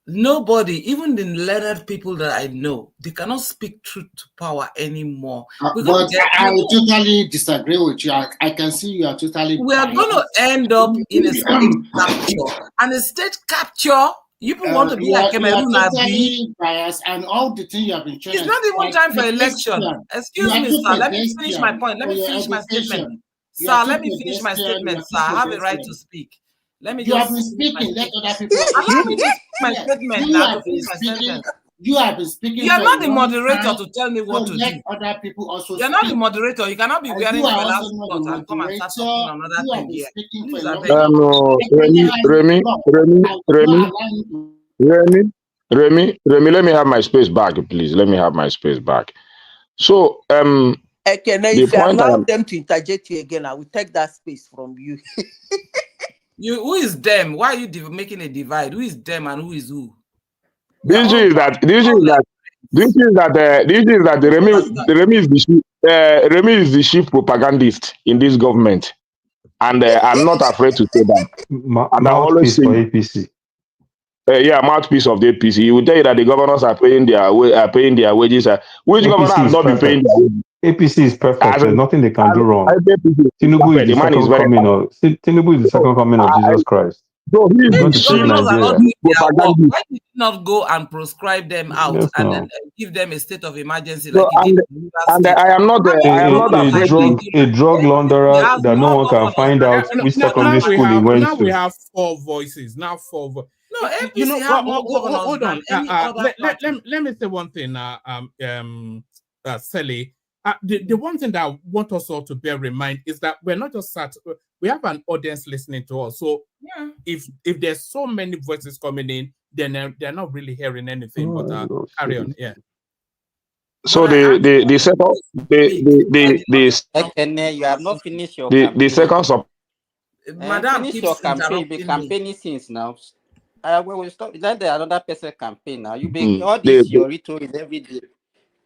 Nobody, even the learned people that I know, they cannot speak truth to power anymore. But I totally disagree with you. I can see you are totally. We are going to end up in a state capture, and a state capture. You people want to be like Cameroon, totally biased, and all the things you have been trying. It's not even time for election. Excuse me, sir. Let me finish my point. Let me finish my statement, sir. Let me finish my statement, sir. I have a right to speak. Let me have been speaking. Let other people. Allow me to speak my statement now to finish my sentence. You have been speaking. You are not the moderator to tell me what to do. Other people also. You're not the moderator. You cannot be wearing your last spot and come and start talking another thing here. Remy, let me have my space back, please. Let me have my space back. So, if you allow them to interject you again, I will take that space from you. Who is them? Why are you making a divide? Who is them and who is who? This is that Remy is the chief propagandist in this government, and I'm not afraid to say that. And I always say, for APC. Mouthpiece of the APC. He will tell you that the governors are paying their wages. Which governor has not been paying their wages? APC is perfect. There's nothing they can do wrong. Tinubu is the second coming of Tinubu is the second coming of Jesus Christ. So he is going to save Nigeria. Why did you not go and proscribe them out and then give them a state of emergency? So, like I am not a drug launderer that no one can find out which secondary school he went to. Now we have 4 voices. Now 4 voices. No, APC have more governors. Hold on. Let me say one thing, Sally. The one thing that I want us all to bear in mind is that we're not just we have an audience listening to us. So if there's so many voices coming in, then they're not really hearing anything. But carry on, yeah. So the second you have not finished your the second Madam, finish your campaign. Be campaigning since now. When we stop, then another person campaign now. You be all this your rhetoric every day.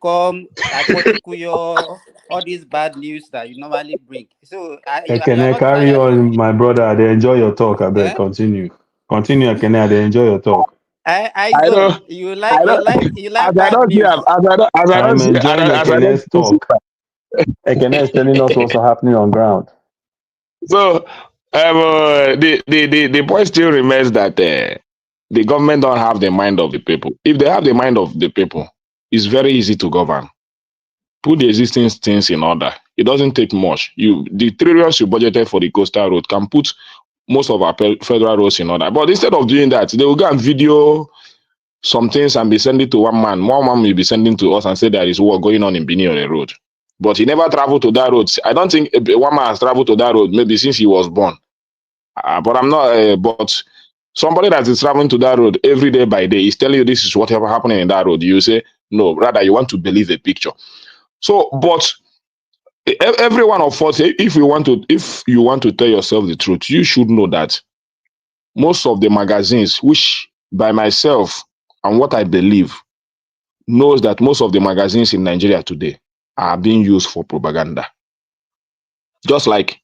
come Akotikuyo, all these bad news that you normally bring. So you are Ekene, not carry tired of on, it. my brother. They enjoy your talk. I beg, Eh? continue. Continue, Ekene. They enjoy your talk. I I go. don't, You I don't, like as I bad don't see, news. as I don't I'm see, enjoying as I don't Ekene's see. talk. Ekene is telling us what's happening on ground. So, the point still remains that the government don't have the mind of the people. If they have the mind of the people, it's very easy to govern. Put the existing things in order. It doesn't take much. The trillions you budgeted for the coastal road can put most of our federal roads in order. But instead of doing that, they will go and video some things and be sending to one man. One man will be sending to us and say there is war going on in Benin on the road. But he never traveled to that road. I don't think one man has traveled to that road, maybe since he was born. But I'm not, but somebody that is traveling to that road every day by day is telling you this is whatever happening in that road. You say, no, rather you want to believe a picture. So, but every one of us, if you want to tell yourself the truth, you should know that most of the magazines, which by myself and what I believe, knows that most of the magazines in Nigeria today are being used for propaganda. Just like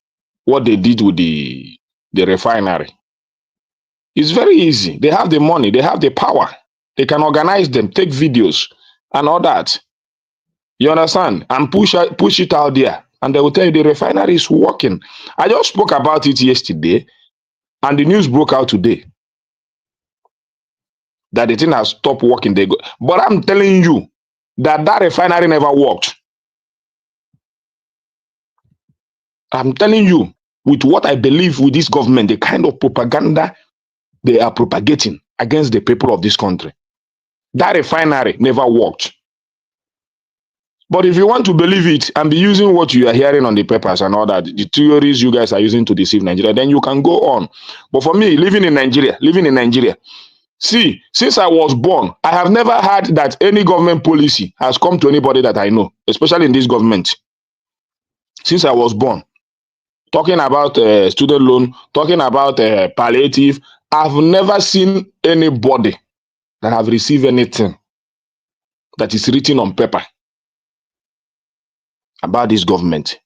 what they did with the refinery. It's very easy. They have the money, they have the power. They can organize them, take videos and all that. You understand? And push it out there. And they will tell you the refinery is working. I just spoke about it yesterday, and the news broke out today that the thing has stopped working. But I'm telling you that refinery never worked. I'm telling you, with what I believe with this government, the kind of propaganda they are propagating against the people of this country. That refinery never worked. But if you want to believe it and be using what you are hearing on the papers and all that, the theories you guys are using to deceive Nigeria, then you can go on. But for me, living in Nigeria, see, since I was born, I have never heard that any government policy has come to anybody that I know, especially in this government. Since I was born, talking about student loan, talking about palliative, I've never seen anybody that have received anything that is written on paper about this government.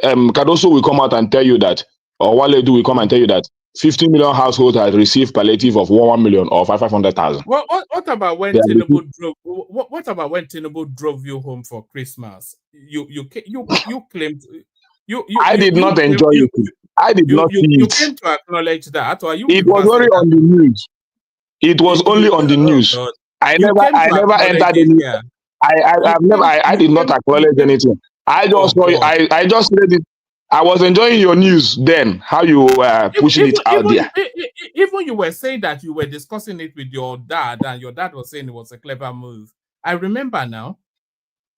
Cardoso will come out and tell you that, or Waledu will come and tell you that 50 million households have received palliative of 1 million or 500,000. What about when Tinubu drove? What about when Tinubu drove you home for Christmas? You claimed I did not enjoy it. I did not see it. You came to acknowledge that, or you? It was only on the news. It was only on the news. I never entered any. I did not acknowledge anything. I just saw it. I just read it. I was enjoying your news then, how you were pushing it out there. Even you were saying that you were discussing it with your dad, and your dad was saying it was a clever move. I remember now.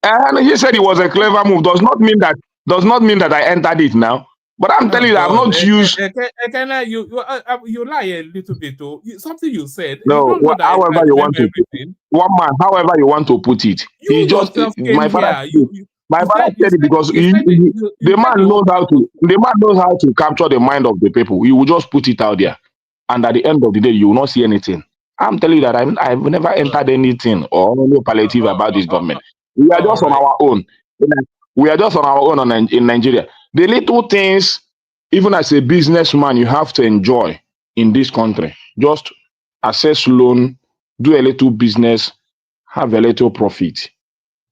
And he said it was a clever move. Does not mean that I entered it now. But I'm telling you, I've not used. You lie a little bit. Something you said. No, you don't know that however you want to put it. One man, however you want to put it. He just my father. My father said it because the man knows how to capture the mind of the people. He will just put it out there, and at the end of the day, you will not see anything. I'm telling you that I've never entered anything or no palliative about this government. We are just on our own. We are just on our own in Nigeria. The little things, even as a businessman, you have to enjoy in this country. Just access loan, do a little business, have a little profit.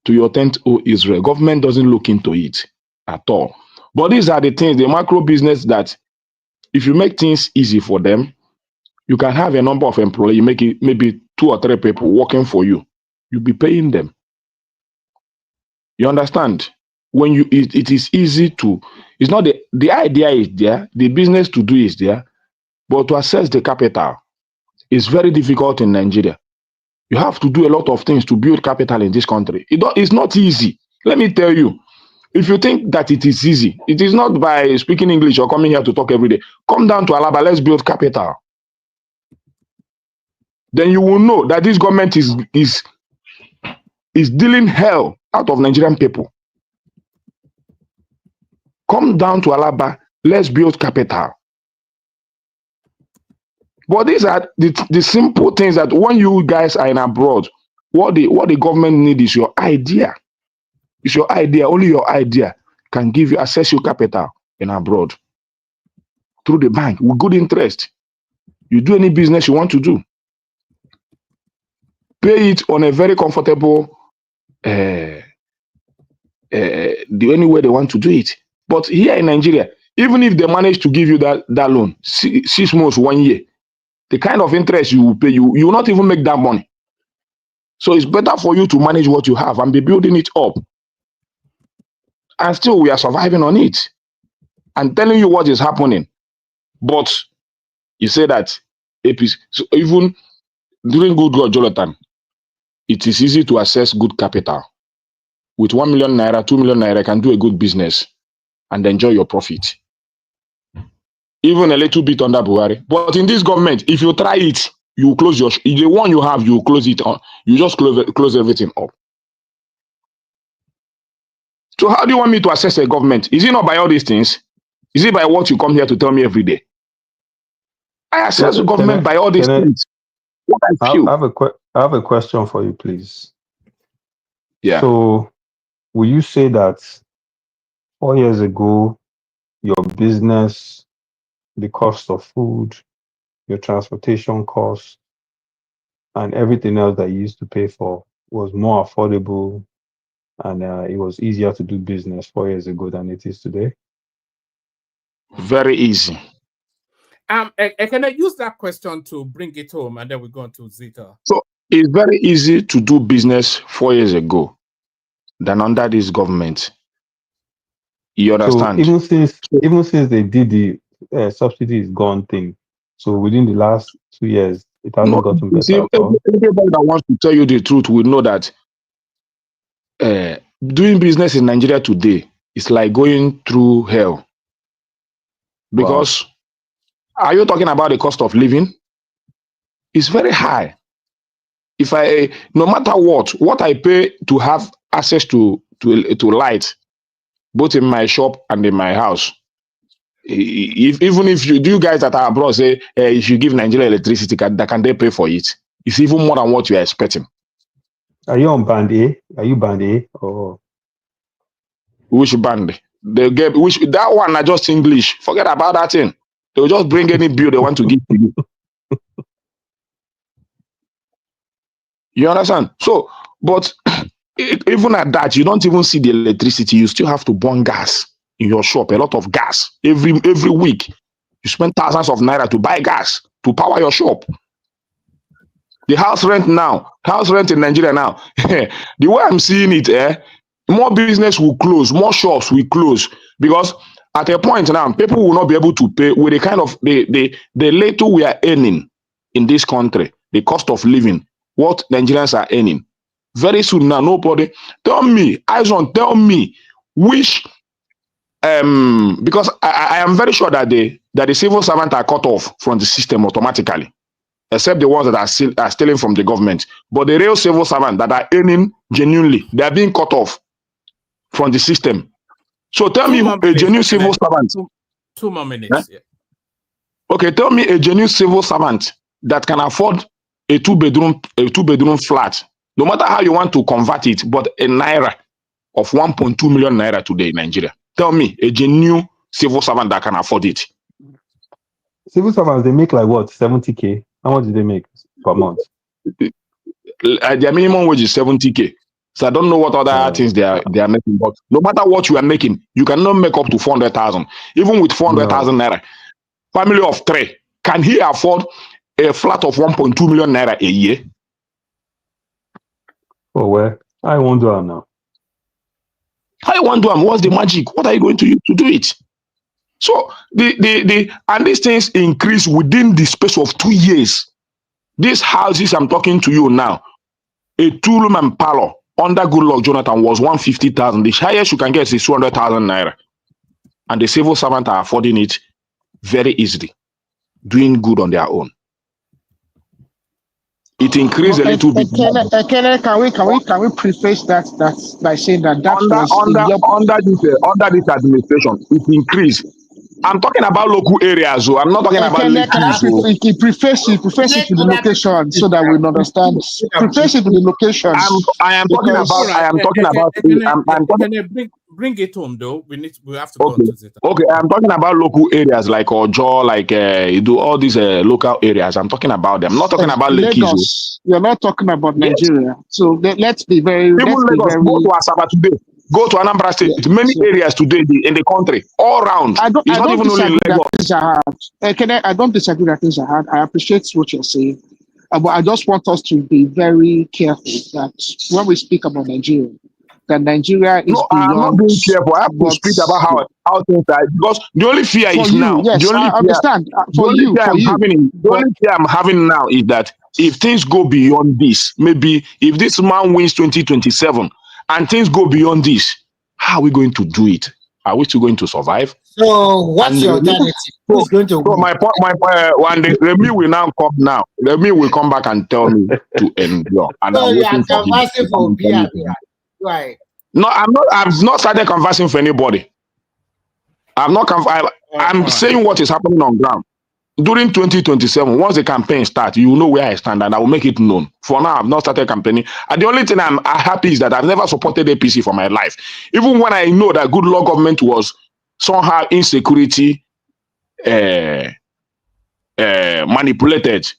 To your tent, O Israel. Government doesn't look into it at all. But these are the things, the macro business that if you make things easy for them, you can have a number of employees, you make it maybe 2 or 3 people working for you. You'll be paying them. You understand? When it is easy to, it's not the idea is there, the business to do is there, but to access the capital is very difficult in Nigeria. You have to do a lot of things to build capital in this country. It's not easy. Let me tell you, if you think that it is easy, it is not by speaking English or coming here to talk every day. Come down to Alaba, let's build capital. Then you will know that this government is dealing hell out of Nigerian people. Come down to Alaba, let's build capital. But these are the simple things that when you guys are in abroad, What the government need is your idea. It's your idea. Only your idea can give you access your capital in abroad through the bank with good interest. You do any business you want to do, pay it on a very comfortable the only way they want to do it. But here in Nigeria, even if they manage to give you that loan, 6 months, 1 year, the kind of interest you will pay, you will not even make that money. So it's better for you to manage what you have and be building it up. And still we are surviving on it and telling you what is happening. But you say that APC, so even during good God, Jonathan, it is easy to access good capital. With 1 million naira, 2 million naira, you can do a good business and enjoy your profit. Even a little bit under Buhari. But in this government, if you try it, you close the one you have, you close it on. You just close everything up. So how do you want me to assess a government? Is it not by all these things? Is it by what you come here to tell me every day? I assess the government by all these things. What I feel. I have a question for you, please. Yeah. So, will you say that 4 years ago, your business, the cost of food, your transportation costs, and everything else that you used to pay for was more affordable, and it was easier to do business 4 years ago than it is today? Very easy. Can I use that question to bring it home, and then we go on to Zita? So it's very easy to do business 4 years ago than under this government. You understand? So even since they did the subsidy is gone thing, so within the last 2 years, it hasn't gotten better. See, everybody that wants to tell you the truth will know that doing business in Nigeria today is like going through hell. Because are you talking about the cost of living? It's very high. If no matter what I pay to have access to light, both in my shop and in my house, even if you guys that are abroad say if you give Nigeria electricity, can they pay for it? It's even more than what you are expecting. Are you on band A? Are you band A or which band? They get that one are just English. Forget about that thing. They'll just bring any bill they want to give to you. You understand? So, but even at that, you don't even see the electricity. You still have to burn gas in your shop. A lot of gas every week. You spend thousands of naira to buy gas to power your shop. The house rent in Nigeria now, the way I'm seeing it, more business will close, more shops will close, because at a point now, people will not be able to pay with the kind of the little we are earning in this country, the cost of living, what Nigerians are earning. Very soon now, nobody tell me, tell me which because I am very sure that the civil servants are cut off from the system automatically, except the ones that are stealing from the government. But the real civil servants that are earning genuinely, they are being cut off from the system. So tell me a genuine civil servant. 2 more minutes. Yeah. Okay, tell me a genuine civil servant that can afford a two bedroom flat, no matter how you want to convert it, but a naira of 1.2 million naira today in Nigeria. Tell me a genuine civil servant that can afford it. Civil servants, they make like what, 70K? How much do they make per month? Their minimum wage is 70K. So I don't know what other things they are making, but no matter what you are making, you cannot make up to 400,000. Even with 400,000 naira, family of 3, can he afford a flat of 1.2 million naira a year? Oh well, I won't do it now. How you want to do? What's the magic? What are you going to use to do it? So and these things increase within the space of 2 years. These houses I'm talking to you now, a 2-room and parlor under Goodluck Jonathan was 150,000. The highest you can get is 200,000 naira, and the civil servants are affording it very easily, doing good on their own. It increased a little bit. Can we preface that by saying that under this administration, it increased. I'm talking about local areas, so I'm not talking about Can I preface it with the location so that we understand? Preface it with the locations. I am talking about. Bring it home though. We have to go Okay. to it. Okay, I'm talking about local areas like Ojo, like you do all these local areas. I'm talking about them. I'm not talking about Lagos. You're not talking about Nigeria. So let's be very. Even Lagos, go to Asaba today. Go to Anambra State. Many areas today in the country, all around. I don't disagree that things are hard. I don't disagree that things are hard. I appreciate what you're saying. But I just want us to be very careful that when we speak about Nigeria, that Nigeria is beyond. I'm not being careful. I have to speak about how things are, because the only fear is now. Yes, the only I understand. The only fear I'm having now is that if things go beyond this, maybe if this man wins 2027 and things go beyond this, how are we going to do it? Are we still going to survive? So what's your alternative? Who's going to win? My point, one day, Remy will now come now. Remy will come back and tell me to endure. And So I'm you are waiting for him. canvassing for Bia. Right. No, I've not started conversing for anybody. I'm saying what is happening on ground. During 2027, once the campaign starts, you will know where I stand and I will make it known. For now, I've not started campaigning. And the only thing I'm happy is that I've never supported APC for my life. Even when I know that good law government was somehow insecurity manipulated,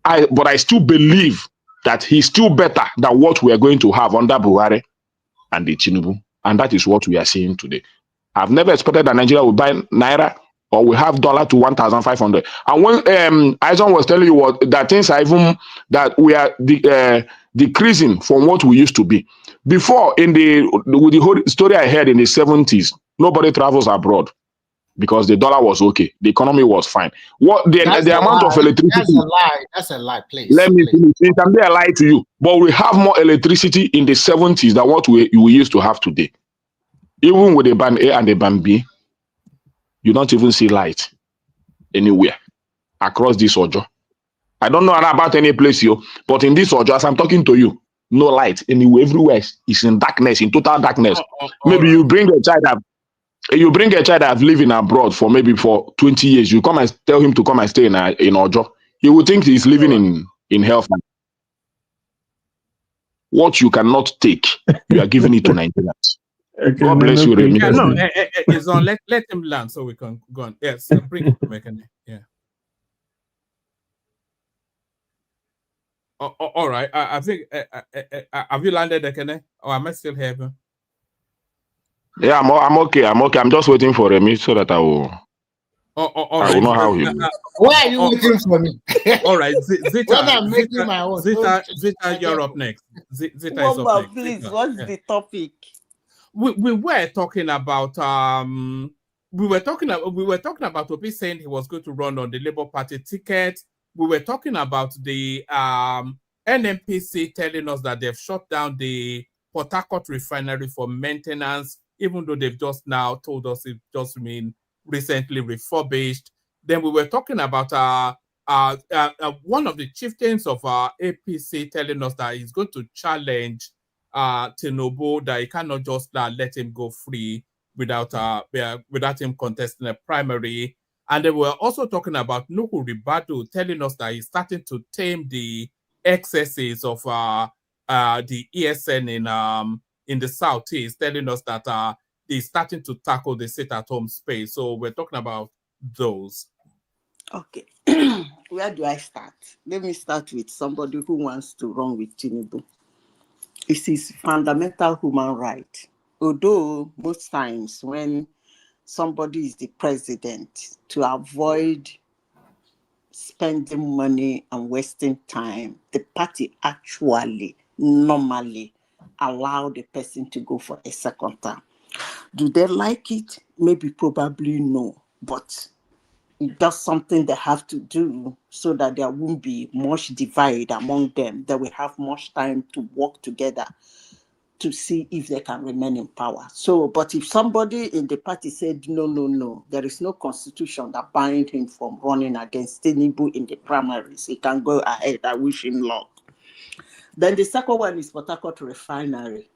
but I still believe that he's still better than what we are going to have under Buhari and the Tinubu. And that is what we are seeing today. I've never expected that Nigeria would buy Naira or we have dollar to 1,500. And when Aizon was telling you that things are even, that we are decreasing from what we used to be. Before, with the whole story I heard in the 70s, nobody travels abroad because the dollar was okay. The economy was fine. The amount of electricity. That's a lie. That's a lie, please. Let me finish. It can be a lie to you. But we have more electricity in the 70s than what we used to have today. Even with the band A and the band B, you don't even see light anywhere across this Ojo. I don't know about any place here, but in this Ojo, as I'm talking to you, no light anywhere. Everywhere is in darkness, in total darkness. Maybe you bring a child that have lived in abroad for 20 years. You come and tell him to come and stay in Ojo. He will think he's living in hell. What you cannot take, you are giving it to Nigerians. God bless you, Remy. Yeah, no, it's on. Let him land so we can go on. Yes, bring it, Mekane. Yeah. All right. I think. Have you landed, Mekane? Or am I still here? Yeah, I'm okay. I'm just waiting for Remy so that I will. All I right. will know how he. Why are you waiting for me? All right, I'm making my own. Zita, you're up next. Zita is up next. Please, Zita. what's the topic? We were talking about we were talking about Obi saying he was going to run on the Labour Party ticket. We were talking about the NNPC telling us that they've shut down the Port Harcourt Refinery for maintenance, even though they've just now told us it just been recently refurbished. Then we were talking about one of the chieftains of APC telling us that he's going to challenge Tinubu, that he cannot just let him go free without him contesting a primary. And then we were also talking about Nuhu Ribadu telling us that he's starting to tame the excesses of the ESN in the Southeast, telling us that he's starting to tackle the sit-at-home space. So we're talking about those. Okay. Where do I start? Let me start with somebody who wants to run with Tinubu. It's his fundamental human right. Although most times when somebody is the president, to avoid spending money and wasting time, the party actually normally allow the person to go for a second term. Do they like it? Maybe, probably no, but that's something they have to do so that there won't be much divide among them. They will have much time to work together to see if they can remain in power. So, but if somebody in the party said, no, there is no constitution that binds him from running against Tinubu in the primaries, he can go ahead. I wish him luck. Then the second one is Port Harcourt Refinery.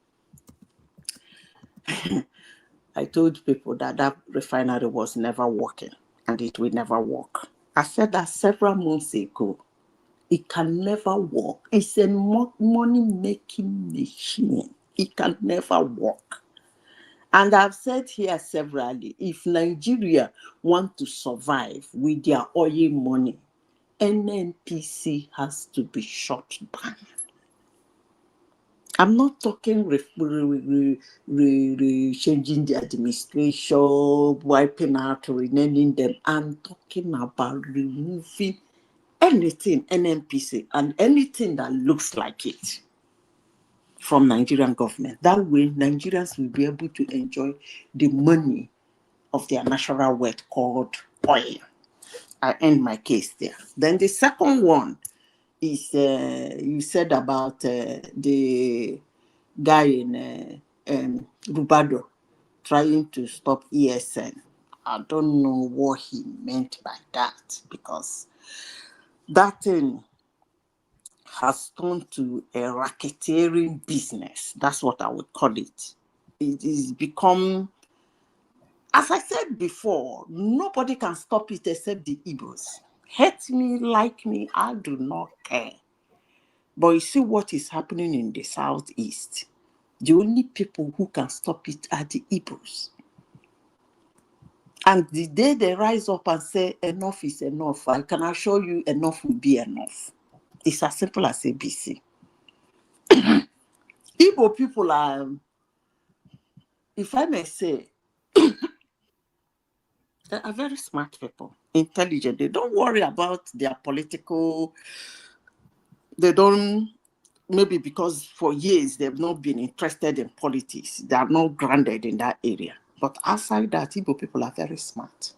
I told people that that refinery was never working and it will never work. I said that several months ago. It can never work. It's a money-making machine. It can never work. And I've said here severally, if Nigeria want to survive with their oil money, NNPC has to be shut down. I'm not talking changing the administration, wiping out, renaming them. I'm talking about removing anything NNPC and anything that looks like it from Nigerian government. That way, Nigerians will be able to enjoy the money of their natural wealth called oil. I end my case there. Then the second one is you said about the guy in Ribadu trying to stop ESN. I don't know what he meant by that, because that thing has turned to a racketeering business. That's what I would call it. It is become, as I said before, nobody can stop it except the Igbos. Hate me, like me, I do not care. But you see what is happening in the southeast. The only people who can stop it are the Igbos. And the day they rise up and say enough is enough, I can assure you enough will be enough. It's as simple as ABC. Igbo people are, if I may say, they are very smart people, intelligent. They don't worry about their political, they don't, maybe because for years they've not been interested in politics. They are not grounded in that area. But outside that, Igbo people are very smart.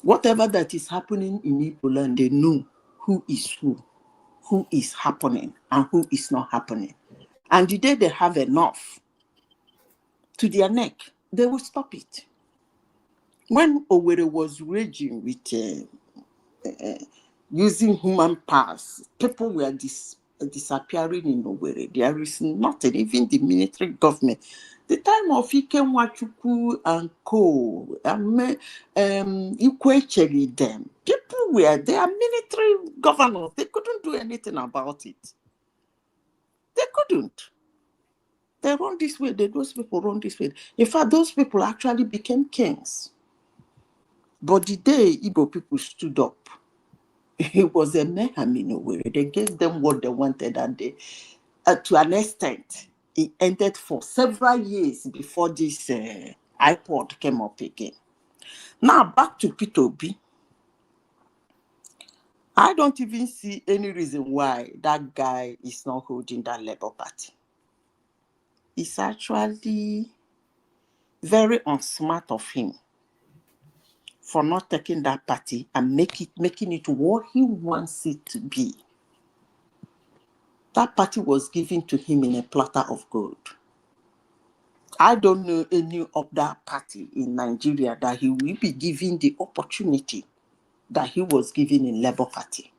Whatever that is happening in Igbo land, they know who is happening and who is not happening. And the day they have enough to their neck, they will stop it. When Owerri was raging with using human powers, people were disappearing in Owerri. There is nothing, even the military government. The time of Ike Nwachukwu and co, Ikwecheri them, people were, they are military governors. They couldn't do anything about it. They couldn't. They run this way, those people run this way. In fact, those people actually became kings. But the day Igbo people stood up, it was a mayhem in Owerri. They gave them what they wanted, and they, to an extent, it ended for several years before this iPod came up again. Now, back to Peter Obi. I don't even see any reason why that guy is not holding that Labour Party. It's actually very unsmart of him for not taking that party and making it what he wants it to be. That party was given to him in a platter of gold. I don't know any other party in Nigeria that he will be given the opportunity that he was given in Labour Party.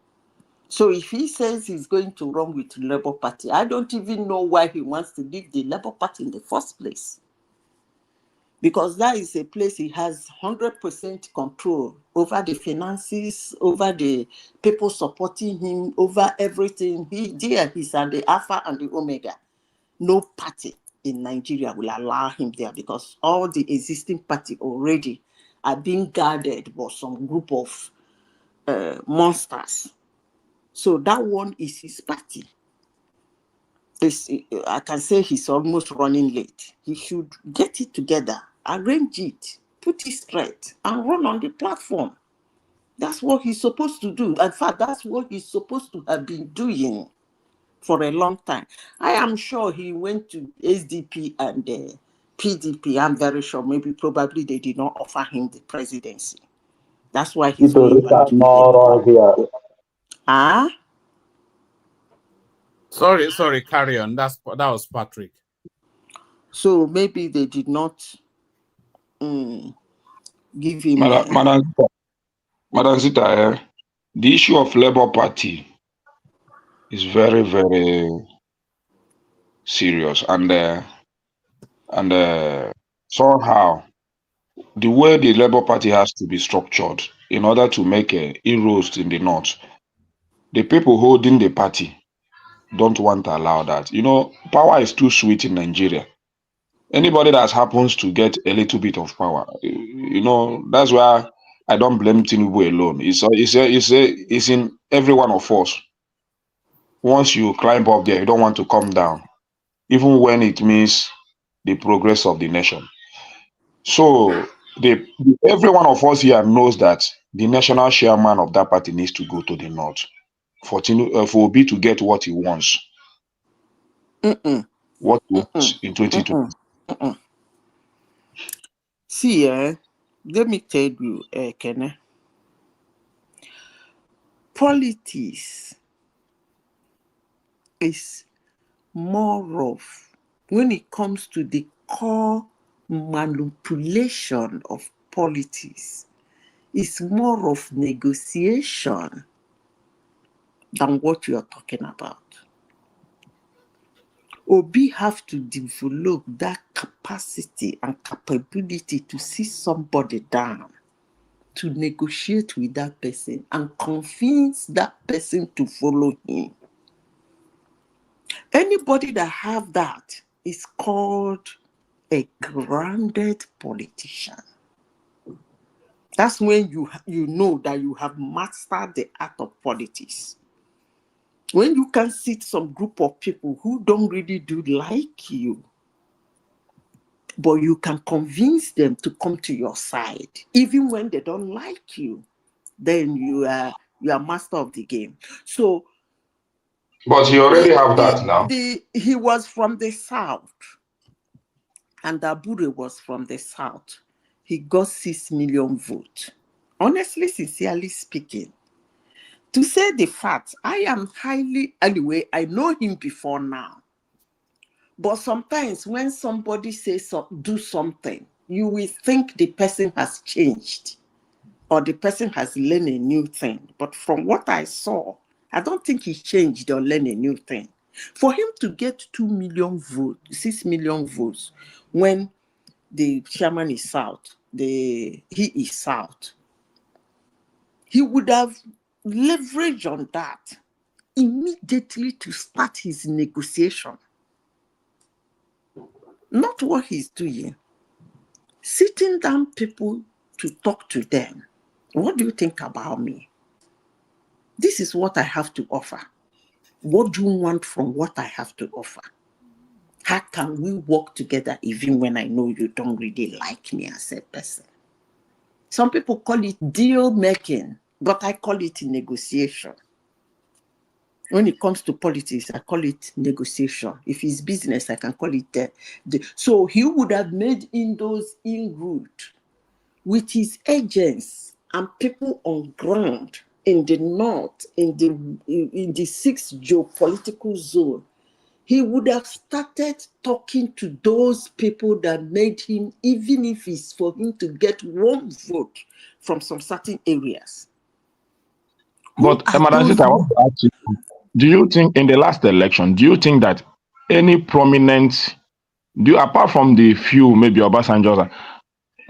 So if he says he's going to run with Labour Party, I don't even know why he wants to leave the Labour Party in the first place. Because that is a place he has 100% control over the finances, over the people supporting him, over everything. He's at the Alpha and the Omega. No party in Nigeria will allow him there because all the existing party already are being guarded by some group of monsters. So that one is his party. I can say he's almost running late. He should get it together, arrange it, put it straight, and run on the platform. That's what he's supposed to do. In fact, that's what he's supposed to have been doing for a long time. I am sure he went to SDP and PDP. I'm very sure, probably they did not offer him the presidency. That's why he's going back to PDP. Ah? Sorry, carry on. That was Patrick. So maybe they did not give him... Madam Zita, the issue of Labour Party is very, very serious. And somehow, the way the Labour Party has to be structured in order to make inroads in the north, the people holding the party don't want to allow that. You know, power is too sweet in Nigeria. Anybody that happens to get a little bit of power, you know, that's why I don't blame Tinubu alone. It's in every one of us. Once you climb up there, you don't want to come down, even when it means the progress of the nation. So every one of us here knows that the national chairman of that party needs to go to the north for Obi to get what he wants. What he wants in 2020. See, let me tell you, Kene, politics is more of, when it comes to the core manipulation of politics, it's more of negotiation than what you are talking about. Obi have to develop that capacity and capability to see somebody down, to negotiate with that person and convince that person to follow him. Anybody that have that is called a grounded politician. That's when you know that you have mastered the art of politics. When you can sit some group of people who don't really do like you, but you can convince them to come to your side, even when they don't like you, then you are master of the game. So, but you already have that now. He was from the south, and Abure was from the south. He got 6 million votes. Honestly, sincerely speaking, to say the fact, I am anyway, I know him before now. But sometimes when somebody says do something, you will think the person has changed or the person has learned a new thing. But from what I saw, I don't think he changed or learned a new thing. For him to get 2 million votes, 6 million votes, when the chairman is south, he is south, he would have leveraged on that immediately to start his negotiation. Not what he's doing. Sitting down people to talk to them. What do you think about me? This is what I have to offer. What do you want from what I have to offer? How can we work together even when I know you don't really like me as a person? Some people call it deal making, but I call it negotiation. When it comes to politics, I call it negotiation. If it's business, I can call it so he would have made those inroads with his agents and people on ground in the north, in the 6th geopolitical zone. He would have started talking to those people that made him, even if it's for him to get 1 vote from some certain areas. But Madam Sita, I want to ask you, do you think in the last election, do you think that any prominent, apart from the few, maybe Obasanjo,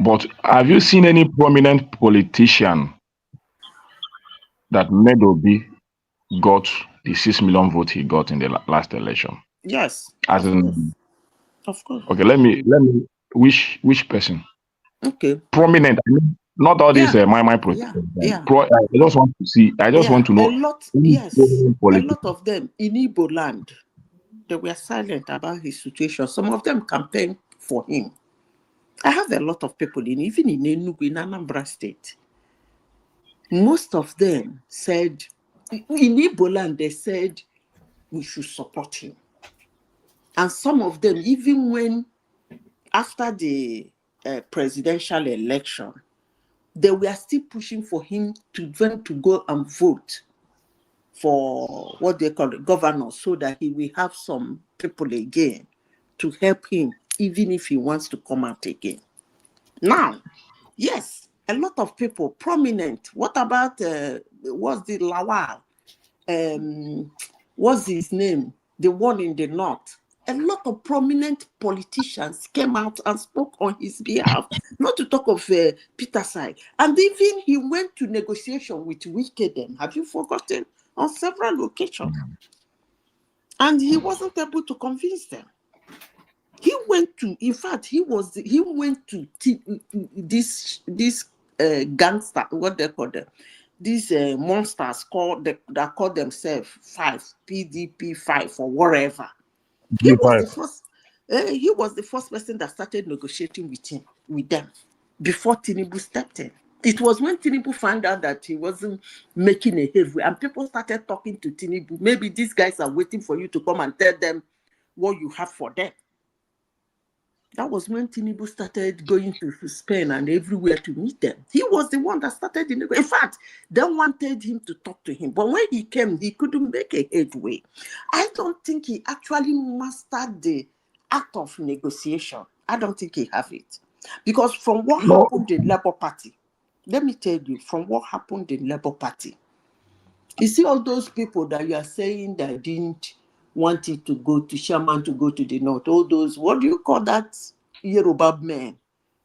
but have you seen any prominent politician that made Obi got the 6 million vote he got in the last election? Yes. As of course. Okay, let me which person? Okay. Prominent. I mean, not all these my politicians. I just want to see. I just want to know. A lot of them in Igbo land, they were silent about his situation. Some of them campaigned for him. I have a lot of people even in Enugu, in Anambra State. Most of them said, in Igbo land, they said we should support him. And some of them, even when after the presidential election, they were still pushing for him to go and vote for what they call it, governor, so that he will have some people again to help him, even if he wants to come out again. Now, yes, a lot of people, prominent. What about, what's the Lawal? What's his name? The one in the north. a lot of prominent politicians came out and spoke on his behalf, not to talk of Peter side. And even he went to negotiation with Wike. Have you forgotten? On several occasions. And he wasn't able to convince them. He went to, in fact, he went to this gangster, what they call them, these monsters that call themselves PDP 5 or whatever. He was the first person that started negotiating with them before Tinubu stepped in. It was when Tinubu found out that he wasn't making a headway, and people started talking to Tinubu. Maybe these guys are waiting for you to come and tell them what you have for them. That was when Tinubu started going to Spain and everywhere to meet them. He was the one that started the negotiation. In fact, they wanted him to talk to him. But when he came, he couldn't make a headway. I don't think he actually mastered the act of negotiation. I don't think he have it. Because from what happened in Labour Party, let me tell you, from what happened in Labour Party, you see all those people that you are saying that didn't wanted to go to Shaman, to go to the north, all those, what do you call that, Yoruba men?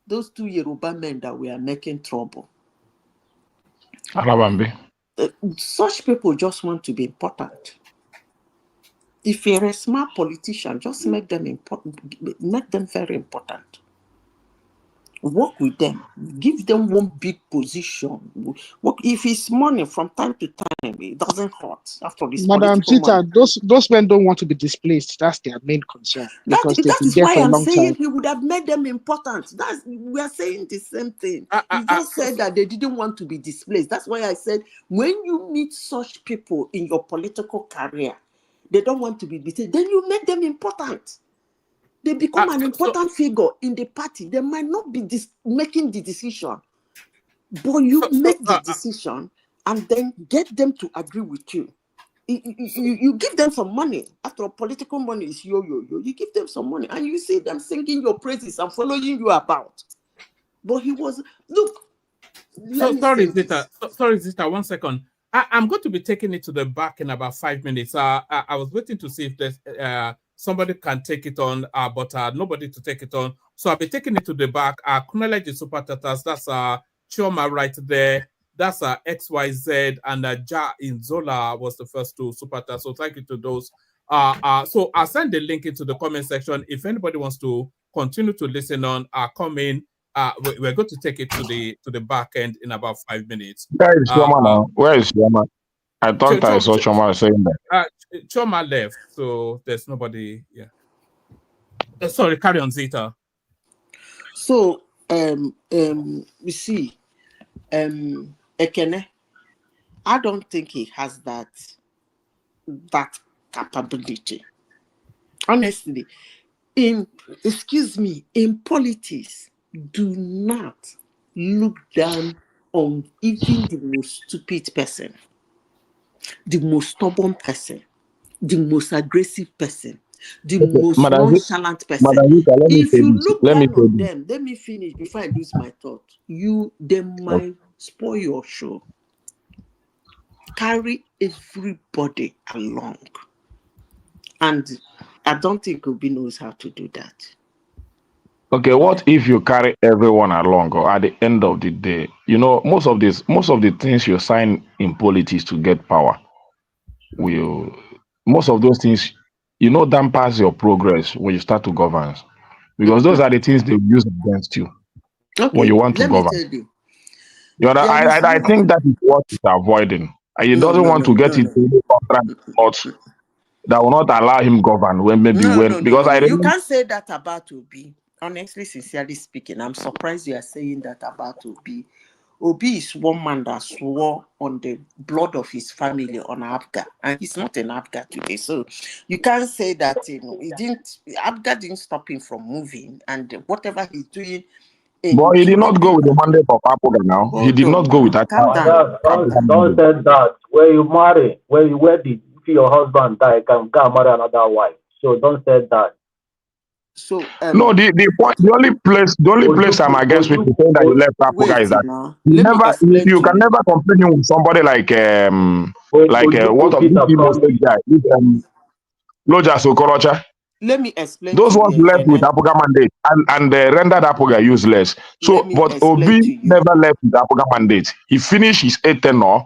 Those two Yoruba men that were making trouble. Such people just want to be important. If you're a smart politician, just make them important, make them very important. Work with them, give them one big position. Work, if it's money from time to time, it doesn't hurt. After this, Madam Chita, those men don't want to be displaced. That's their main concern. Because that is why I'm saying he would have made them important. We are saying the same thing. He just said that they didn't want to be displaced. That's why I said when you meet such people in your political career, they don't want to be displaced. Then you make them important. They become an important figure in the party. They might not be making the decision, but you make the decision and then get them to agree with you. You give them some money. After all, political money is yo. You give them some money and you see them singing your praises and following you about. But he was, look. Sorry, Zita, 1 second. I'm going to be taking it to the back in about 5 minutes. I was waiting to see if there's somebody can take it on, but nobody to take it on. So I'll be taking it to the back. Kunaleji Super Tatas, that's Chioma right there. That's XYZ, and Ja in Zola was the first two Super Tatas. So thank you to those. So I'll send the link into the comment section. If anybody wants to continue to listen on, come in. We're going to take it to the back end in about 5 minutes. Where is Chioma now? Where is Chioma? I thought I saw Chioma saying that. Chioma left, so there's nobody. Yeah. Sorry, carry on, Zita. So, we see, Ekene, I don't think he has that capability. Honestly, in politics, do not look down on even the most stupid person, the most stubborn person, the most aggressive person, the most nonchalant person. If you look down on them, let me finish before I lose my thought. They might spoil your show. Carry everybody along. And I don't think Obi knows how to do that. Okay, what if you carry everyone along, or at the end of the day, most of the things you sign in politics to get power, most of those things, dampers your progress when you start to govern, because those are the things they use against you when you want to govern. I think that is what it's avoiding. He doesn't want to get into any contract that will not allow him govern when you can't say that about Obi. Honestly, sincerely speaking, I'm surprised you are saying that about Obi. Obi is one man that swore on the blood of his family on Abga, and he's not in Abga today. So you can't say that Abga didn't stop him from moving, and whatever he's doing. But he did not go with the mandate of Abuja now. He did not go with that. Don't say that. When you marry, when you wedded, if your husband die, you can go marry another wife. So don't say that. So no, the only place I'm against people saying that he left Abuja is that you can never compare him with somebody like what of the most guy, Loja Sokorocha. Let me explain Those to ones you, left with Ekene. Apuga mandate and they rendered Apuga useless. So, Let me but explain Obi to you. never left with Apuga mandate. He finished his 8th tenure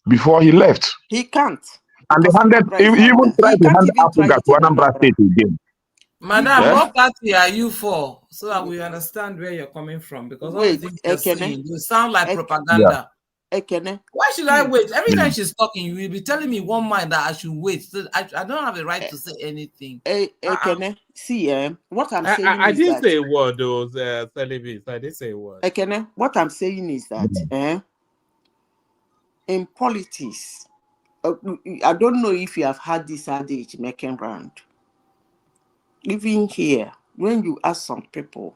before he left. He can't. And Because Anambra he is even under. tried He to can't hand even try Apuga it to in Anambra Anambra. State again. Madam, Yeah? what party are you for? So that we understand where you're coming from. Because all the Wait, things you're saying, you sound like Yeah. propaganda. Ekene. Why should I wait? Every time Mm. she's talking, you will be telling me one mind that I should wait. So I don't have the right to say anything. Ekene, see, what I'm saying I is didn't that say a word, those Celibis. I didn't say a word. Ekene, what I'm saying is that in politics, I don't know if you have had this adage making round. Even here, when you ask some people,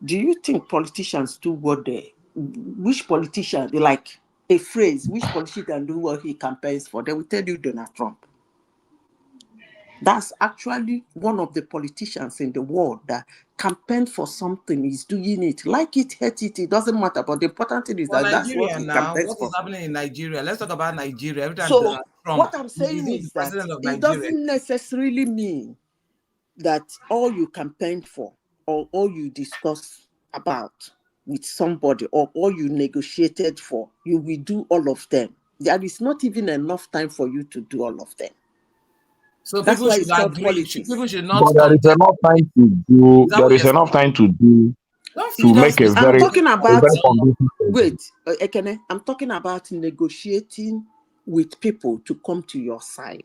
do you think politicians do what which politician, they like a phrase, which politician do what he campaigns for? They will tell you Donald Trump. That's actually one of the politicians in the world that campaign for something, is doing it. Like it, hate it, it doesn't matter. But the important thing is For that that's what Nigeria he now, campaigns what for. is happening in Nigeria? Let's talk about Nigeria. Every time So Donald Trump what I'm is saying the is that president of it Nigeria. doesn't necessarily mean that all you campaign for or all you discuss about with somebody or all you negotiated for, you will do all of them. There is not even enough time for you to do all of them. So That's people why should it's called agree. politics. People should not But there is contest. enough time to do. Is that There what is you're enough saying? time to do Don't to feed us make a I'm very talking about, convincing statement. wait, Ekene, I'm talking about negotiating with people to come to your side.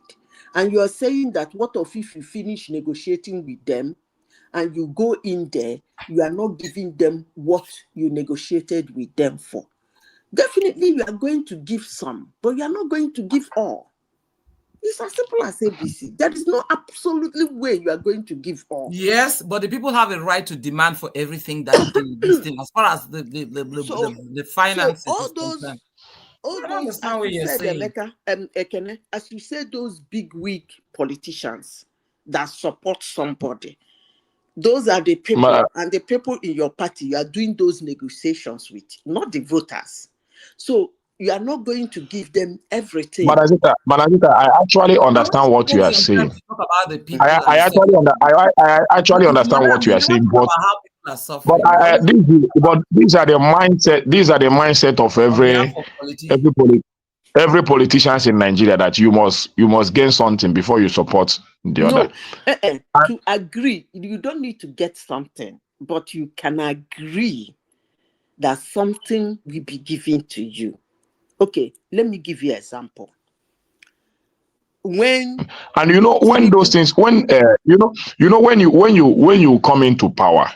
And you're saying that what if you finish negotiating with them and you go in there, you are not giving them what you negotiated with them for? Definitely you are going to give some, but you are not going to give all. It's as simple as ABC. There is no absolutely way you are going to give all. Yes, but the people have a right to demand for everything that this thing, as far as the finances so all is concerned. all I don't those, understand as what you you're said, saying. Emeka, Ekene, as you said, those big wig politicians that support somebody, those are the people, and the people in your party you are doing those negotiations with, not the voters. So you are not going to give them everything. Manazita, I actually understand what you are saying. Talk about the people and I actually understand what you are saying, but about how people are suffering. these are the mindset. These are the mindset of every politicians in Nigeria, that you must gain something before you support the other. To agree, you don't need to get something, but you can agree that something will be given to you. Okay, let me give you an example. When when those things, when when you come into power,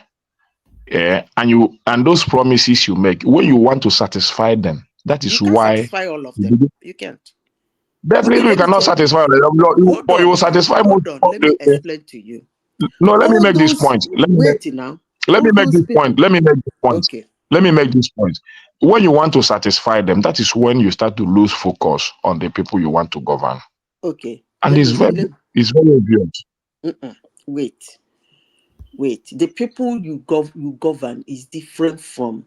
and those promises you make, when you want to satisfy them, that is you can't why satisfy all of them. You can't. Definitely, you cannot satisfy all of them, but you will satisfy most. Let me explain to you. No, let me make this point. Let me make this point. Okay. Let me make this point. When you want to satisfy them, that is when you start to lose focus on the people you want to govern. Okay. And it's very obvious. Wait. The people you govern is different from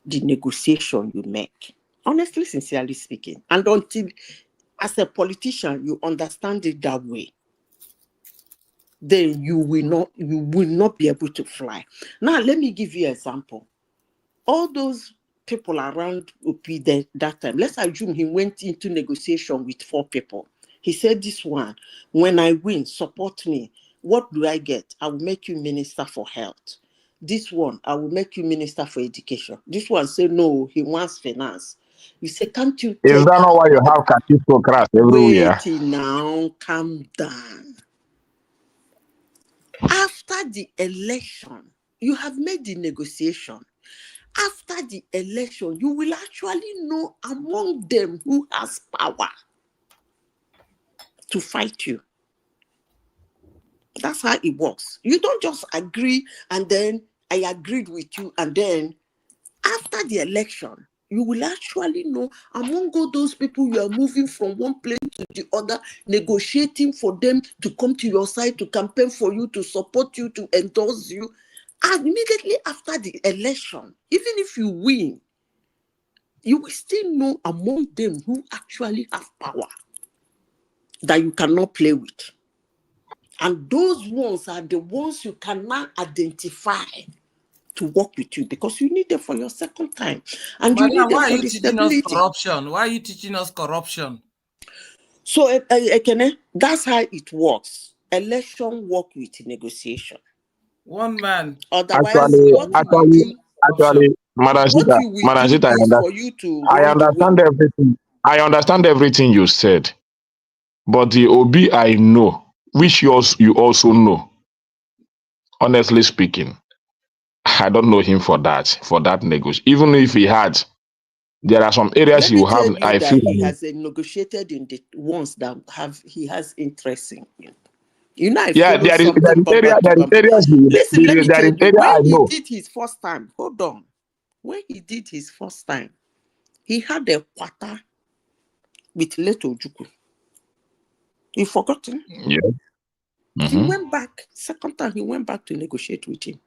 the negotiation you make. Honestly, sincerely speaking. And until, as a politician, you understand it that way, then you will not be able to fly. Now, let me give you an example. All those people around Opi that time, let's assume he went into negotiation with 4 people. He said, this one, when I win, support me. What do I get? I will make you minister for health. This one, I will make you minister for education. This one said, no, he wants finance. You say, can't you take... Is that not why you have catistocrats everywhere? Wait now, calm down. After the election, you have made the negotiation. After the election, you will actually know among them who has power to fight you. That's how it works. You don't just agree and then I agreed with you, and then after the election, you will actually know among all those people you are moving from one place to the other, negotiating for them to come to your side, to campaign for you, to support you, to endorse you. And immediately after the election, even if you win, you will still know among them who actually have power that you cannot play with. And those ones are the ones you cannot identify to work with you because you need them for your second time. And you need Madam, them why are for you the teaching us stability. corruption? Why are you teaching us corruption? So, Ekene, that's how it works. Election work with negotiation. One man. Otherwise, Actually, what you will do is for you to I run the way. understand everything. I understand everything you said, but the Obi I know, which you also know, honestly speaking, I don't know him for that negotiation. Even if he had, there are some areas Let he me will have. tell you I that feel he has negotiated in the ones that he has interest in. You know, I yeah, follow there is something area, there is areas Listen, let me there tell is you, area I when he know. did his first time, hold on. When he did his first time, he had a quarter with Leto Ojukwu. You forgotten? Yeah. He went back, second time he went back to negotiate with him.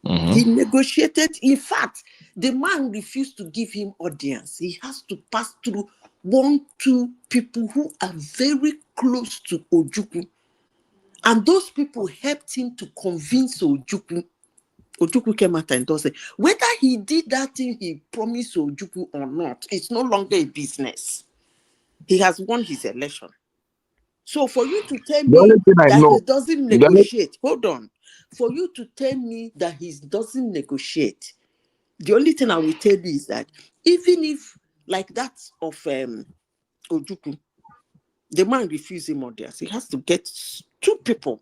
He negotiated. In fact, the man refused to give him audience. He has to pass through 1-2 people who are very close to Ojukwu. And those people helped him to convince Ojukwu. Ojukwu came out and said, whether he did that thing he promised Ojukwu or not, it's no longer a business. He has won his election. So for you to tell me that he doesn't negotiate, hold on. For you to tell me that he doesn't negotiate, the only thing I will tell you is that even if, like that of Ojukwu, the man refused him audience, he has to get 2 people.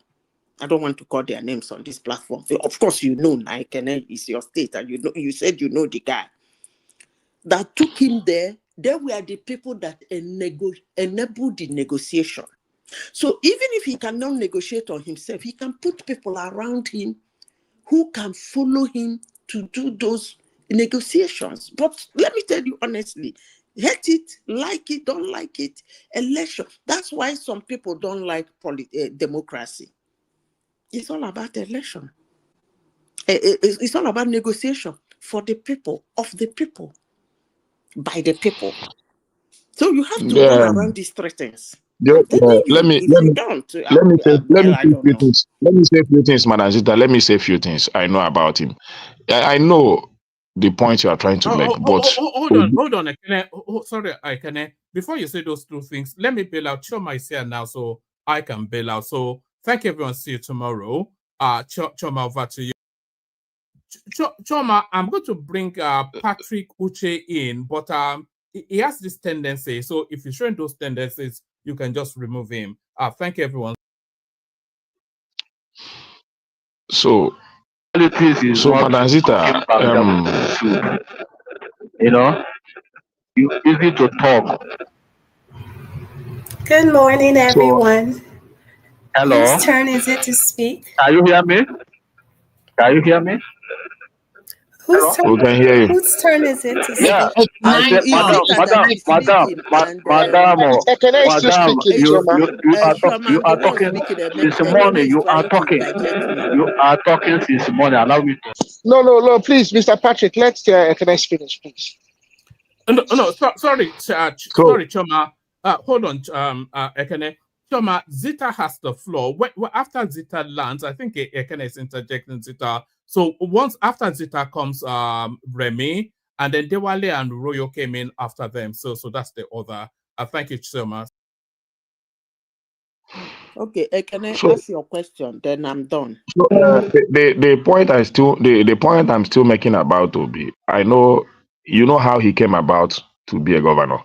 I don't want to call their names on this platform. Of course, you know, Naikene is your state, and you said you know the guy that took him there. They were the people that enabled the negotiation. So even if he cannot negotiate on himself, he can put people around him who can follow him to do those negotiations. But let me tell you honestly, hate it, like it, don't like it, election. That's why some people don't like democracy. It's all about election. It's all about negotiation for the people, of the people, by the people. So you have to run around these 3 things. Let me say a few things, Madam Zita. Let me say a few things I know about him. I know the point you are trying to make, but hold on, Ekene. Sorry, Ekene. Before you say those 2 things, let me bail out. Choma is here now, so I can bail out. So thank you, everyone. See you tomorrow. Choma, over to you. Choma, I'm going to bring Patrick Uche in, but he has this tendency. So if you're showing those tendencies, you can just remove him. Thank you, everyone. So Madam Zita, easy to talk. Good morning, everyone. Hello. Whose turn is it to speak? Can you hear me? Can you hear me? Whose turn? We can hear you. Whose turn is it to speak? Yeah. I said, madam, you are talking since morning. You are talking since morning. Allow me to. No, please, Mr. Patrick, let's Ekene finish, please. Sorry, Choma. Hold on, Ekene. Choma, Zita has the floor. After Zita lands, I think Ekene is interjecting Zita. So once after Zita comes Remy, and then Dewale and Royo came in after them. So that's the order. Thank you, Choma. Okay, can I ask your question? Then I'm done. So, the point I'm still making about Obi, I know you know how he came about to be a governor.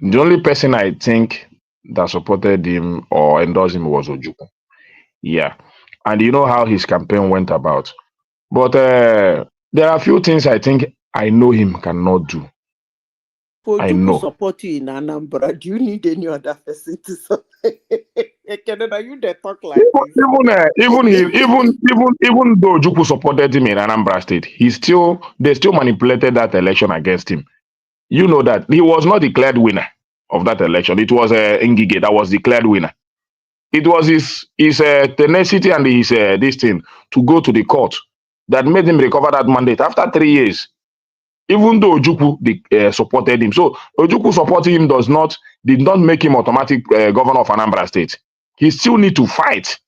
The only person I think that supported him or endorsed him was Ojukwu. Yeah, and you know how his campaign went about. But there are a few things I think I know him cannot do. For I know. support you in Anambra, do you need any other person to support? Can you talk like this? Even though Ojukwu supported him in Anambra State, they still manipulated that election against him. You know that he was not declared winner of that election. It was Ngige that was declared winner. It was his tenacity and his this thing to go to the court that made him recover that mandate after 3 years. even though Ojukwu supported him. So Ojukwu supporting him did not make him automatic governor of Anambra State. He still need to fight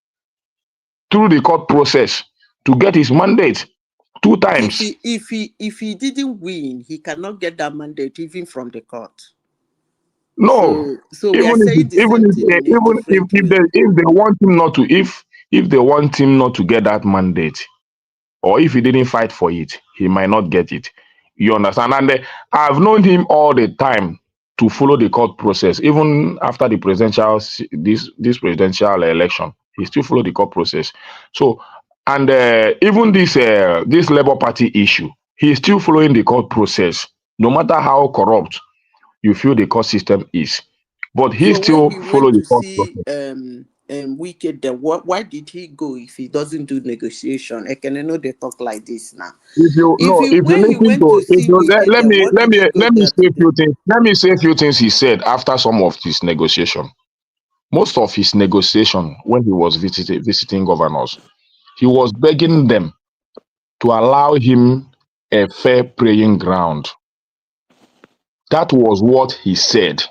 through the court process to get his mandate 2 times. If he didn't win, he cannot get that mandate even from the court. No, so we are saying the same thing in a different way. If they want him not to, if they want him not to get that mandate, or if he didn't fight for it, he might not get it. You understand? And I've known him all the time to follow the court process, even after the presidential this presidential election. He still follow the court process. So, and even this Labour Party issue, he is still following the court process, no matter how corrupt you feel the court system is. But he still follow the court process. Wicked, then why did he go if he doesn't do negotiation? I can know they talk like this now. Let me say a few things he said after some of his negotiation. Most of his negotiation when he was visiting governors, he was begging them to allow him a fair praying ground. That was what he said.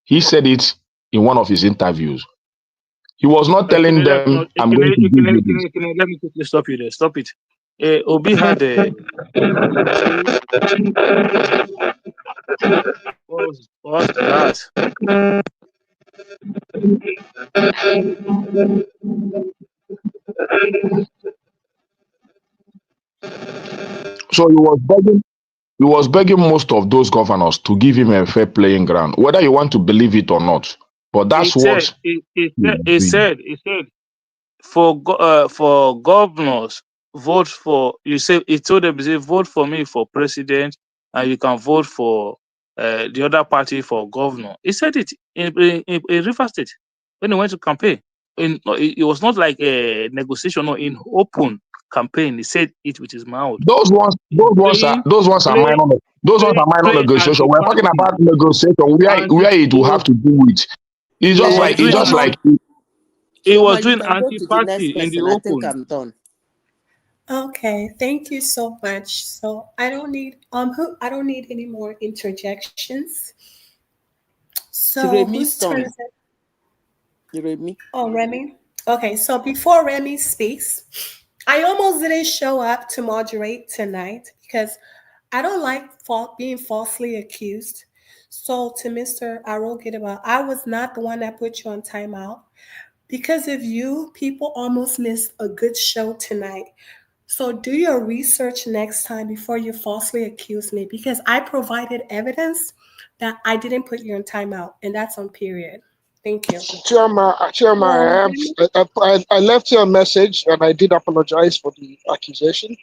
He said it in one of his interviews. He was not telling them, I'm going to give you this. Let me quickly stop you there. Stop it. Obi had a... What's that? So he was begging most of those governors to give him a fair playing ground, whether you want to believe it or not. But that's what he said for governors, vote for, you say, he told them, say, vote for me for president and you can vote for the other party for governor. He said it in River State when he went to campaign. It was not like a negotiation or in open campaign. He said it with his mouth. Those ones are minor negotiation. We're talking about negotiation where it will have to do with. It's just like he was doing anti-party in the open. I think I'm done. Okay, thank you so much. So I don't need any more interjections. So whose turn is it? Remy. Oh, Remy. Okay, so before Remy speaks, I almost didn't show up to moderate tonight because I don't like being falsely accused. So to Mr. Arogidaba, I was not the one that put you on timeout. Because of you, people almost missed a good show tonight. So do your research next time before you falsely accuse me, because I provided evidence that I didn't put you on timeout, and that's on period. Thank you. Chioma, I left you a message and I did apologize for the accusation.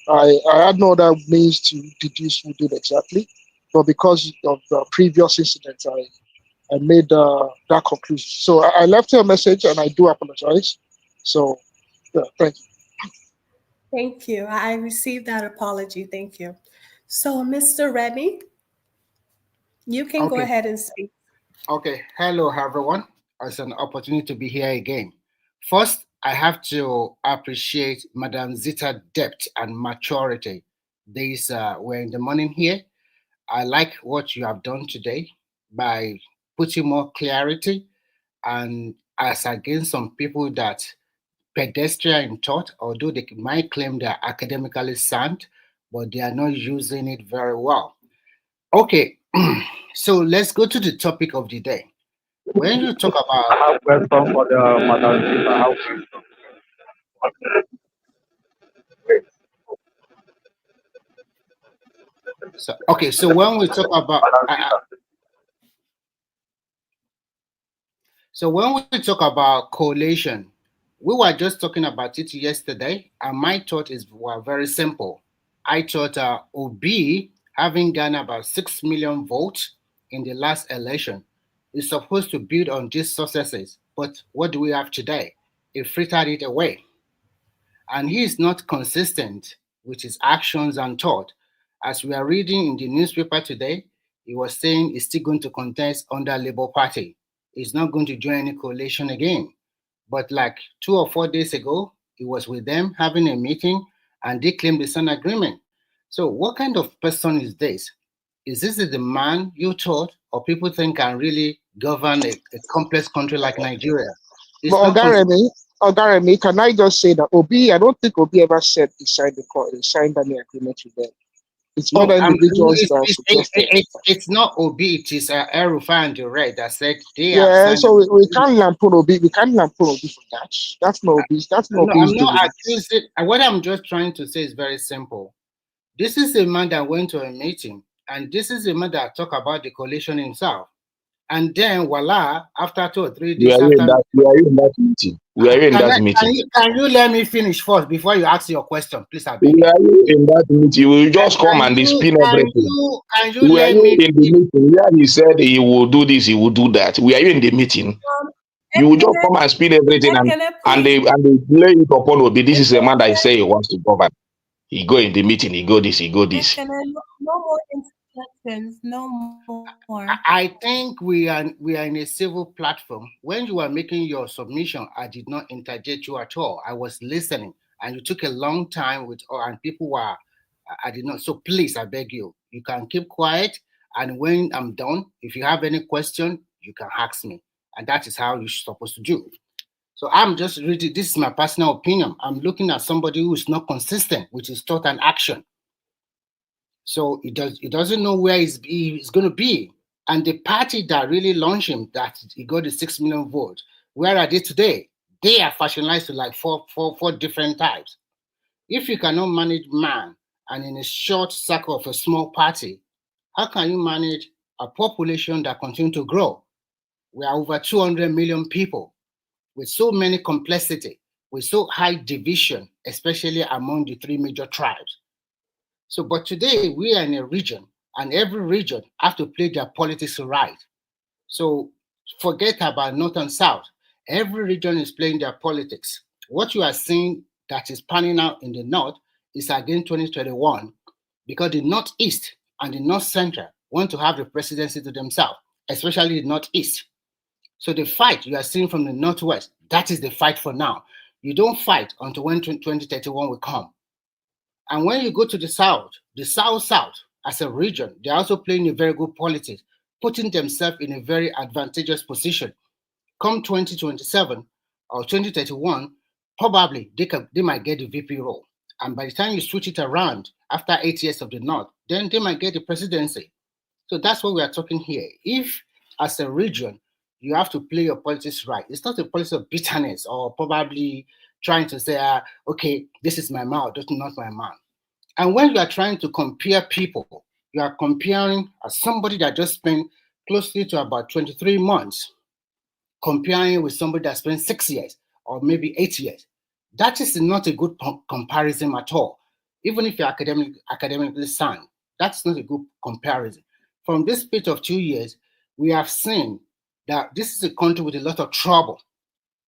I had no other means to deduce who did exactly, but because of the previous incidents, I made that conclusion. So I left you a message and I do apologize. So, yeah, thank you. Thank you. I received that apology. Thank you. So, Mr. Remy, you can go ahead and speak. Okay. Hello, everyone. It's an opportunity to be here again. First, I have to appreciate Madam Zita's depth and maturity. We're in the morning here. I like what you have done today by putting more clarity, and as against some people that pedestrian in thought, although they might claim they are academically sound, but they are not using it very well. Okay, so let's go to the topic of the day. When you talk about... I have question for the Madam Zita. So when we talk about... So when we talk about coalition, we were just talking about it yesterday, and my thought were very simple. I thought Obi, having gained about 6 million votes in the last election, is supposed to build on these successes. But what do we have today? He frittered it away. And he is not consistent with his actions and thought. As we are reading in the newspaper today, he was saying he's still going to contest under Labour Party. He's not going to join any coalition again. But like 2 or 4 days ago, he was with them having a meeting and they claimed it's an agreement. So what kind of person is this? Is this the man you thought, or people think can really govern a complex country like Nigeria? It's But not Ogaremi, can I just say that Obi, I don't think Obi ever said he signed any agreement with them. It's no, other individuals that suggested. it's not Obi, it is Erufa and Durek that said they have Yeah, signed. so we can't lampoon Obi. We can't lampoon Obi for that. That's not Obi. That's not No, Obi's I'm not doing. accusing. What I'm just trying to say is very simple. This is a man that went to a meeting, and this is a man that talked about the coalition himself. And then, voila, after 2 or 3 days, We are in that meeting. We are in that meeting. Can you let me finish first before you ask your question, please? I beg We you. are in that meeting. You will just come and spin everything. Can you We are let in me the meeting where he said he will do this, he will do that. We are in the meeting. You will just come and spin everything and they lay it upon Obi. This is a man that say he wants to govern. He go in the meeting, he go this, he go this. No more interjections, no more. I think we are in a civil platform. When you were making your submission, I did not interject you at all. I was listening, and you took a long time and people were. I did not. So please, I beg you, you can keep quiet. And when I'm done, if you have any question, you can ask me, and that is how you're supposed to do. So I'm just reading. This is my personal opinion. I'm looking at somebody who is not consistent with his thought and action. So he doesn't know where he's going to be. And the party that really launched him, that he got the 6 million votes, where are they today? They are factionalized to like four different types. If you cannot manage man and in a short circle of a small party, how can you manage a population that continues to grow? We are over 200 million people with so many complexity, with so high division, especially among the 3 major tribes. So, but today we are in a region, and every region have to play their politics right. So forget about North and South. Every region is playing their politics. What you are seeing that is panning out in the North is again 2021, because the Northeast and the North Central want to have the presidency to themselves, especially the Northeast. So the fight you are seeing from the Northwest, that is the fight for now. You don't fight until when 2031 will come. And when you go to the South as a region, they're also playing a very good politics, putting themselves in a very advantageous position. Come 2027 or 2031, probably they might get the VP role. And by the time you switch it around after 8 years of the North, then they might get the presidency. So that's what we are talking here. If as a region, you have to play your politics right. It's not a policy of bitterness or probably trying to say, okay, this is my man, this is not my man. And when you are trying to compare people, you are comparing somebody that just spent closely to about 23 months, comparing with somebody that spent 6 years or maybe 8 years. That is not a good comparison at all. Even if you're academically sound, that's not a good comparison. From this space of 2 years, we have seen that this is a country with a lot of trouble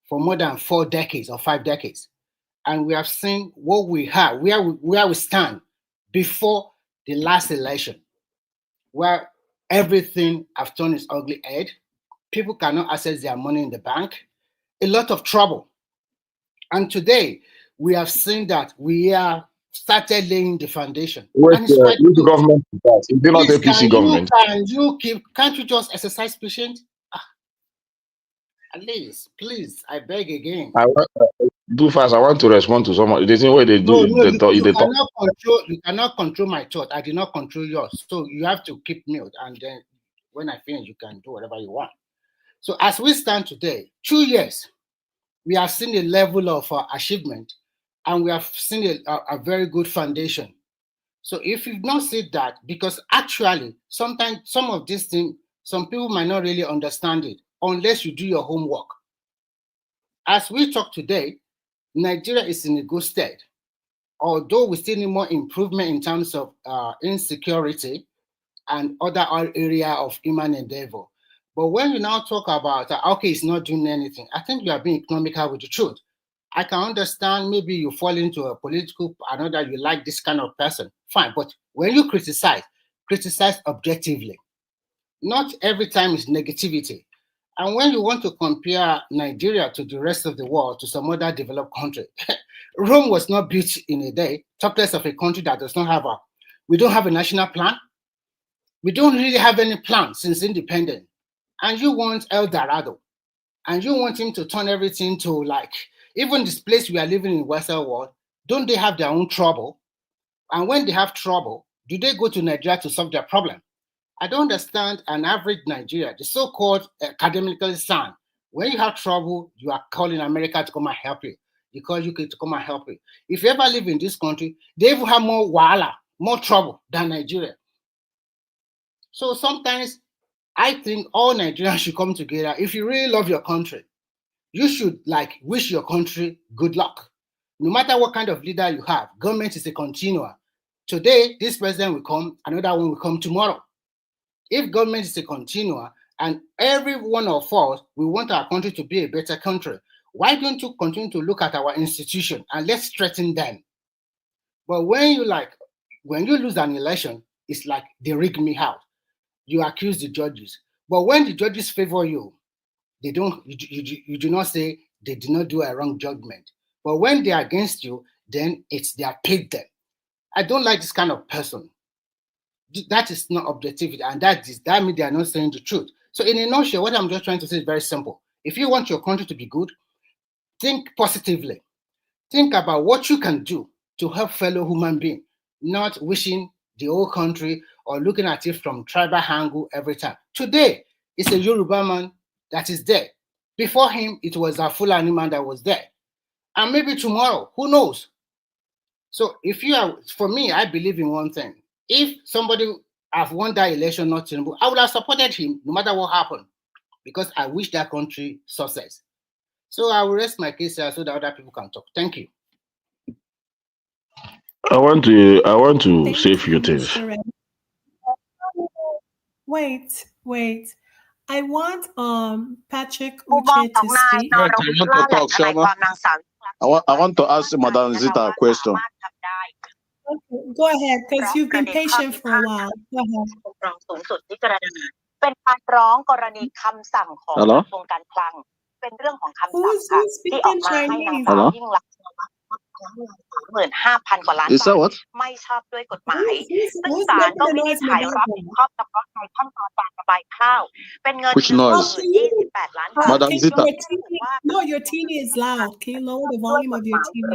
for more than 4 decades or 5 decades. And we have seen what we have, where we stand before the last election, where everything has turned its ugly head. People cannot access their money in the bank. A lot of trouble. And today, we have seen that we are started laying the foundation. Which government is that? Is it not APC government? Can't you just exercise patience? At least, please, I beg again. Do fast. I want to respond to someone. The thing where they do You cannot control my thought. I did not control yours. So you have to keep mute, and then when I finish, you can do whatever you want. So as we stand today, 2 years, we have seen a level of achievement, and we have seen a very good foundation. So if you've not seen that, because actually, sometimes some of these things, some people might not really understand it unless you do your homework. As we talk today, Nigeria is in a good state, although we still need more improvement in terms of insecurity and other area of human endeavor. But when you now talk about, okay, it's not doing anything, I think you are being economical with the truth. I can understand maybe you fall into a political, I know that you like this kind of person, fine. But when you criticize objectively. Not every time is negativity. And when you want to compare Nigeria to the rest of the world, to some other developed country, Rome was not built in a day, talk less of a country that does not have We don't have a national plan. We don't really have any plan since independence. And you want El Dorado. And you want him to turn everything to like, even this place we are living in Western world, don't they have their own trouble? And when they have trouble, do they go to Nigeria to solve their problem? I don't understand an average Nigeria, the so-called academically sound. When you have trouble, you are calling America to come and help you. You call UK to come and help you. If you ever live in this country, they even have more wahala, more trouble than Nigeria. So sometimes I think all Nigerians should come together. If you really love your country, you should like wish your country good luck. No matter what kind of leader you have, government is a continuum. Today, this president will come, another one will come tomorrow. If government is a continuum and every one of us, we want our country to be a better country, why don't you continue to look at our institution and let's strengthen them? But when you lose an election, it's like they rig me out. You accuse the judges. But when the judges favor you, they don't. You do not say they did not do a wrong judgment. But when they are against you, then it's they are paid them. I don't like this kind of person. That is not objectivity, and that means they are not saying the truth. So in a nutshell, what I'm just trying to say is very simple. If you want your country to be good, think positively. Think about what you can do to help fellow human beings, not wishing the whole country or looking at it from tribal angle every time. Today, it's a Yoruba man that is there. Before him, it was a Fulani man that was there. And maybe tomorrow, who knows? So if you are, for me, I believe in one thing. If somebody have won that election, not Tinubu, I would have supported him no matter what happened, because I wish that country success. So I will rest my case here so that other people can talk. Thank you. I want to say a few things. Wait. I want Patrick Uche to speak. I want to ask Madam Zita a question. Okay, go ahead, because you've been patient for a while. Go ahead. เป็นการร้องกรณีคำสั่งของกระทรวงการคลังเป็นเรื่องของคำสั่งค่ะที่ออกมาให้นางสาวยิ่งลักษณ์35,000 กว่าล้านบาทไม่ชอบด้วยกฎหมายซึ่งศาลก็วินิจฉัยรับผิดชอบเฉพาะในขั้นตอนการระบายข้าวเป็นเงิน 28 ล้านบาท No, your TV is loud. Can you lower the volume of your TV?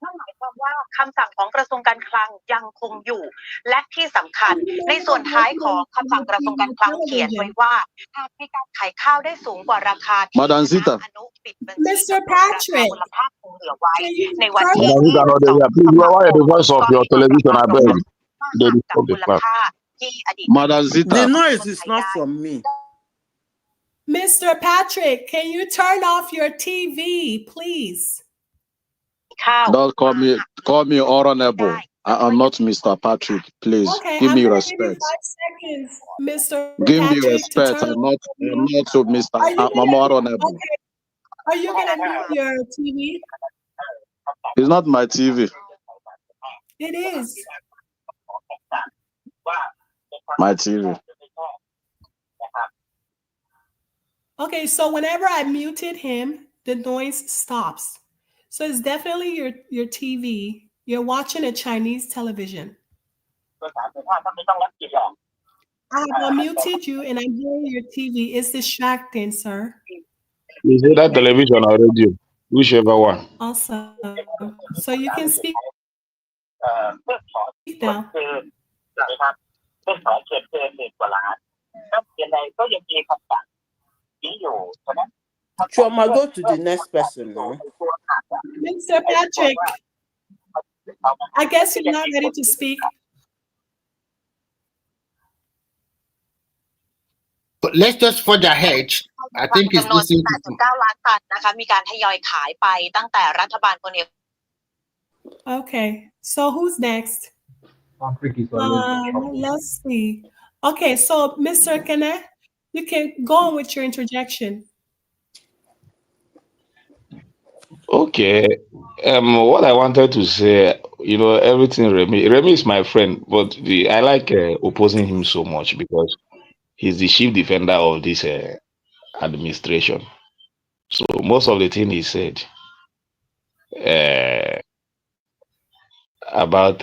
นั่นหมายความว่าคำสั่งของกระทรวงการคลังยังคงอยู่และที่สำคัญในส่วนท้ายของคำสั่งกระทรวงการคลังเขียนไว้ว่าหากมีการขายข้าวได้สูงกว่าราคาที่อนุปิดบัญชี Mr. Patrick มูลค่าคงเหลือไว้ในวันที่ Madam Zita, the noise is not from me. Mr. Patrick, can you turn off your TV, please? Don't call me honorable. I am not Mr. Patrick. Please give me respect. 5 seconds, Mr. Give Patrick, me respect. I'm not so Mr. I'm honorable. Okay. Are you gonna mute your TV? It's not my TV. It is. My TV. Okay, so whenever I muted him, the noise stops. So it's definitely your TV. You're watching a Chinese television. I have unmuted you and I'm hearing your TV. It's distracting, sir. Is it that television or radio? Whichever one. Awesome. So you can speak now. Choma, go to the next person now. Mr. Patrick, I guess you're not ready to speak. But let's just forge ahead. I think it's listening to 9.9 ล้านตันนะคะมีการทยอยขายไปตั้งแต่รัฐบาลพลเอก Okay, so who's next? Let's see. Okay, so Mr. Kene, you can go on with your interjection. Okay. What I wanted to say, everything Remy is my friend, but I like opposing him so much because he's the chief defender of this administration. So most of the thing he said about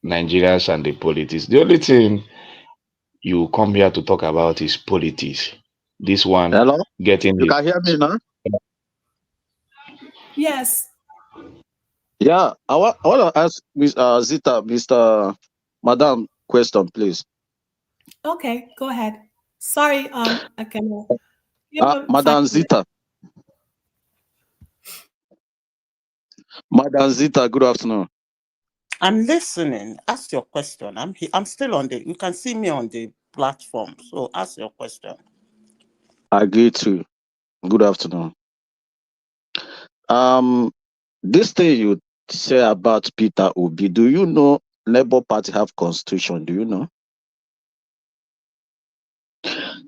Nigerians and the politics. The only thing you come here to talk about is politics. This one Hello? getting You it. can hear me now? Yes. Yeah, I want to ask Zita, Mr. Madam, question, please. Okay, go ahead. Sorry, I can. Madam Zita. Madam Zita, good afternoon. I'm listening. Ask your question. I'm still on the. You can see me on the platform. So ask your question. I agree to. Good afternoon. This thing you say about Peter Obi, do you know Labour Party have constitution? Do you know?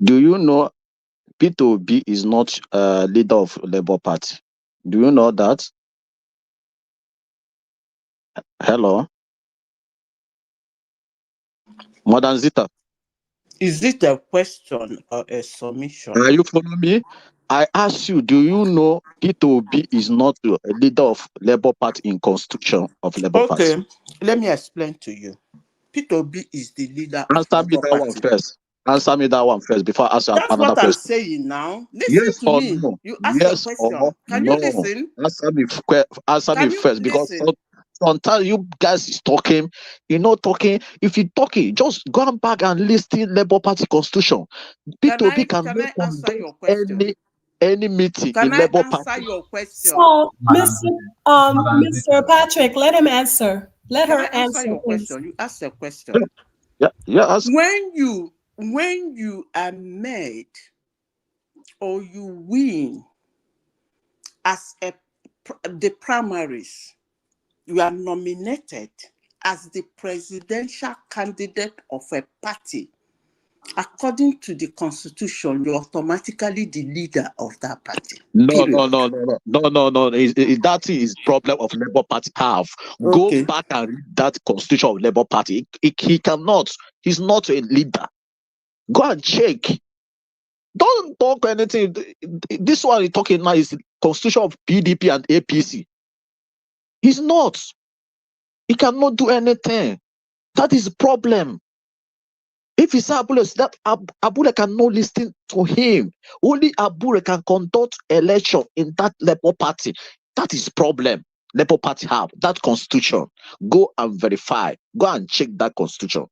Do you know Peter Obi is not leader of Labour Party? Do you know that? Hello? Madam Zita. Is it a question or a submission? Are you following me? I ask you, do you know Peter Obi is not a leader of Labour Party in constitution of Labour Party? Okay, let me explain to you. Peter Obi is the leader of Answer me Labour that one Party. first. Answer me that one first before I ask That's another what I'm question. saying now. Listen Yes to or me. no? You ask Yes a question. or Can no? you listen? Answer me Can you first, because listen? sometimes you guys is talking, talking. If you talking, just go back and listen Labour Party constitution. Peter Obi Can cannot I answer your conduct question? any meeting Can in I Labour answer Party. your question? So, Mr. Patrick, let him answer. Let Can her I answer answer, your please. question? You ask a question. Yeah. Ask. When you are made or you win as the primaries, you are nominated as the presidential candidate of a party. According to the constitution, you're automatically the leader of that party. No. Period. That is problem of Labour Party have. Okay. Go back and read that constitution of Labour Party. He cannot. He's not a leader. Go and check. Don't talk anything. This one he's talking now is constitution of PDP and APC. He's not. He cannot do anything. That is the problem. If it's Abule, that Abule cannot listen to him. Only Abule can conduct election in that Labour Party. That is problem. Labour Party have that constitution. Go and verify. Go and check that constitution.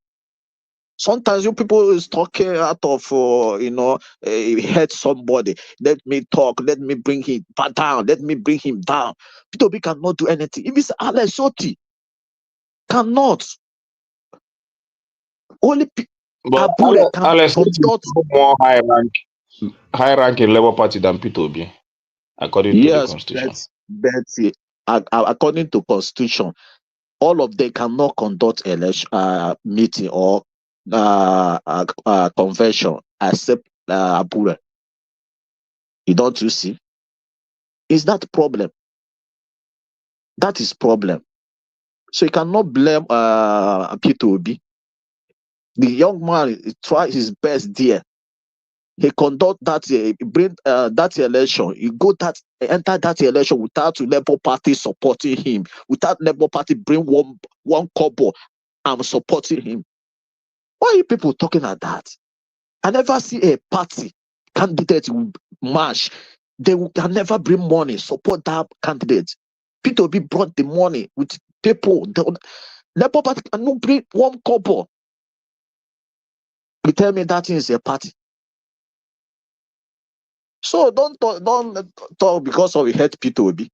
Sometimes you people is talking out of hurt somebody. Let me talk. Let me bring him down. Let me bring him down. Peter Obi cannot do anything. If it's Alex Soti, cannot. Only But Abure can Alex is conduct. more high rank in Labour Party than Peter Obi, according to the Yes, constitution. but according to constitution, all of them cannot conduct election meeting or convention except Abure. Don't you see? Is that problem? That is problem. So you cannot blame Peter Obi. The young man tried his best there. He conduct that bring that election. He enter that election without Labour Party supporting him, without Labour Party bring one kobo and supporting him. Why are you people talking like that? I never see a party candidate march. They can never bring money, support that candidate. Peter Obi brought the money with people. The Labour Party cannot bring one kobo. You tell me that is a party. So don't talk because of we hate Peter Obi.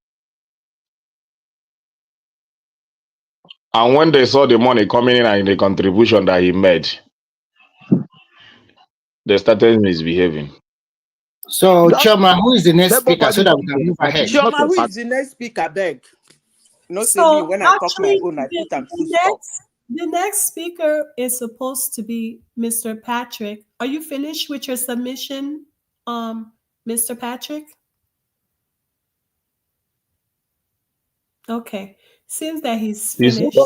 And when they saw the money coming in and the contribution that he made, they started misbehaving. So, Choma, who is the next speaker so that we can move ahead? Choma, who is the next speaker? Beg. No, say me So when I talk my actually, own, I put them full stop. the next speaker is supposed to be Mr. Patrick. Are you finished with your submission, Mr. Patrick? Okay, seems that he's finished.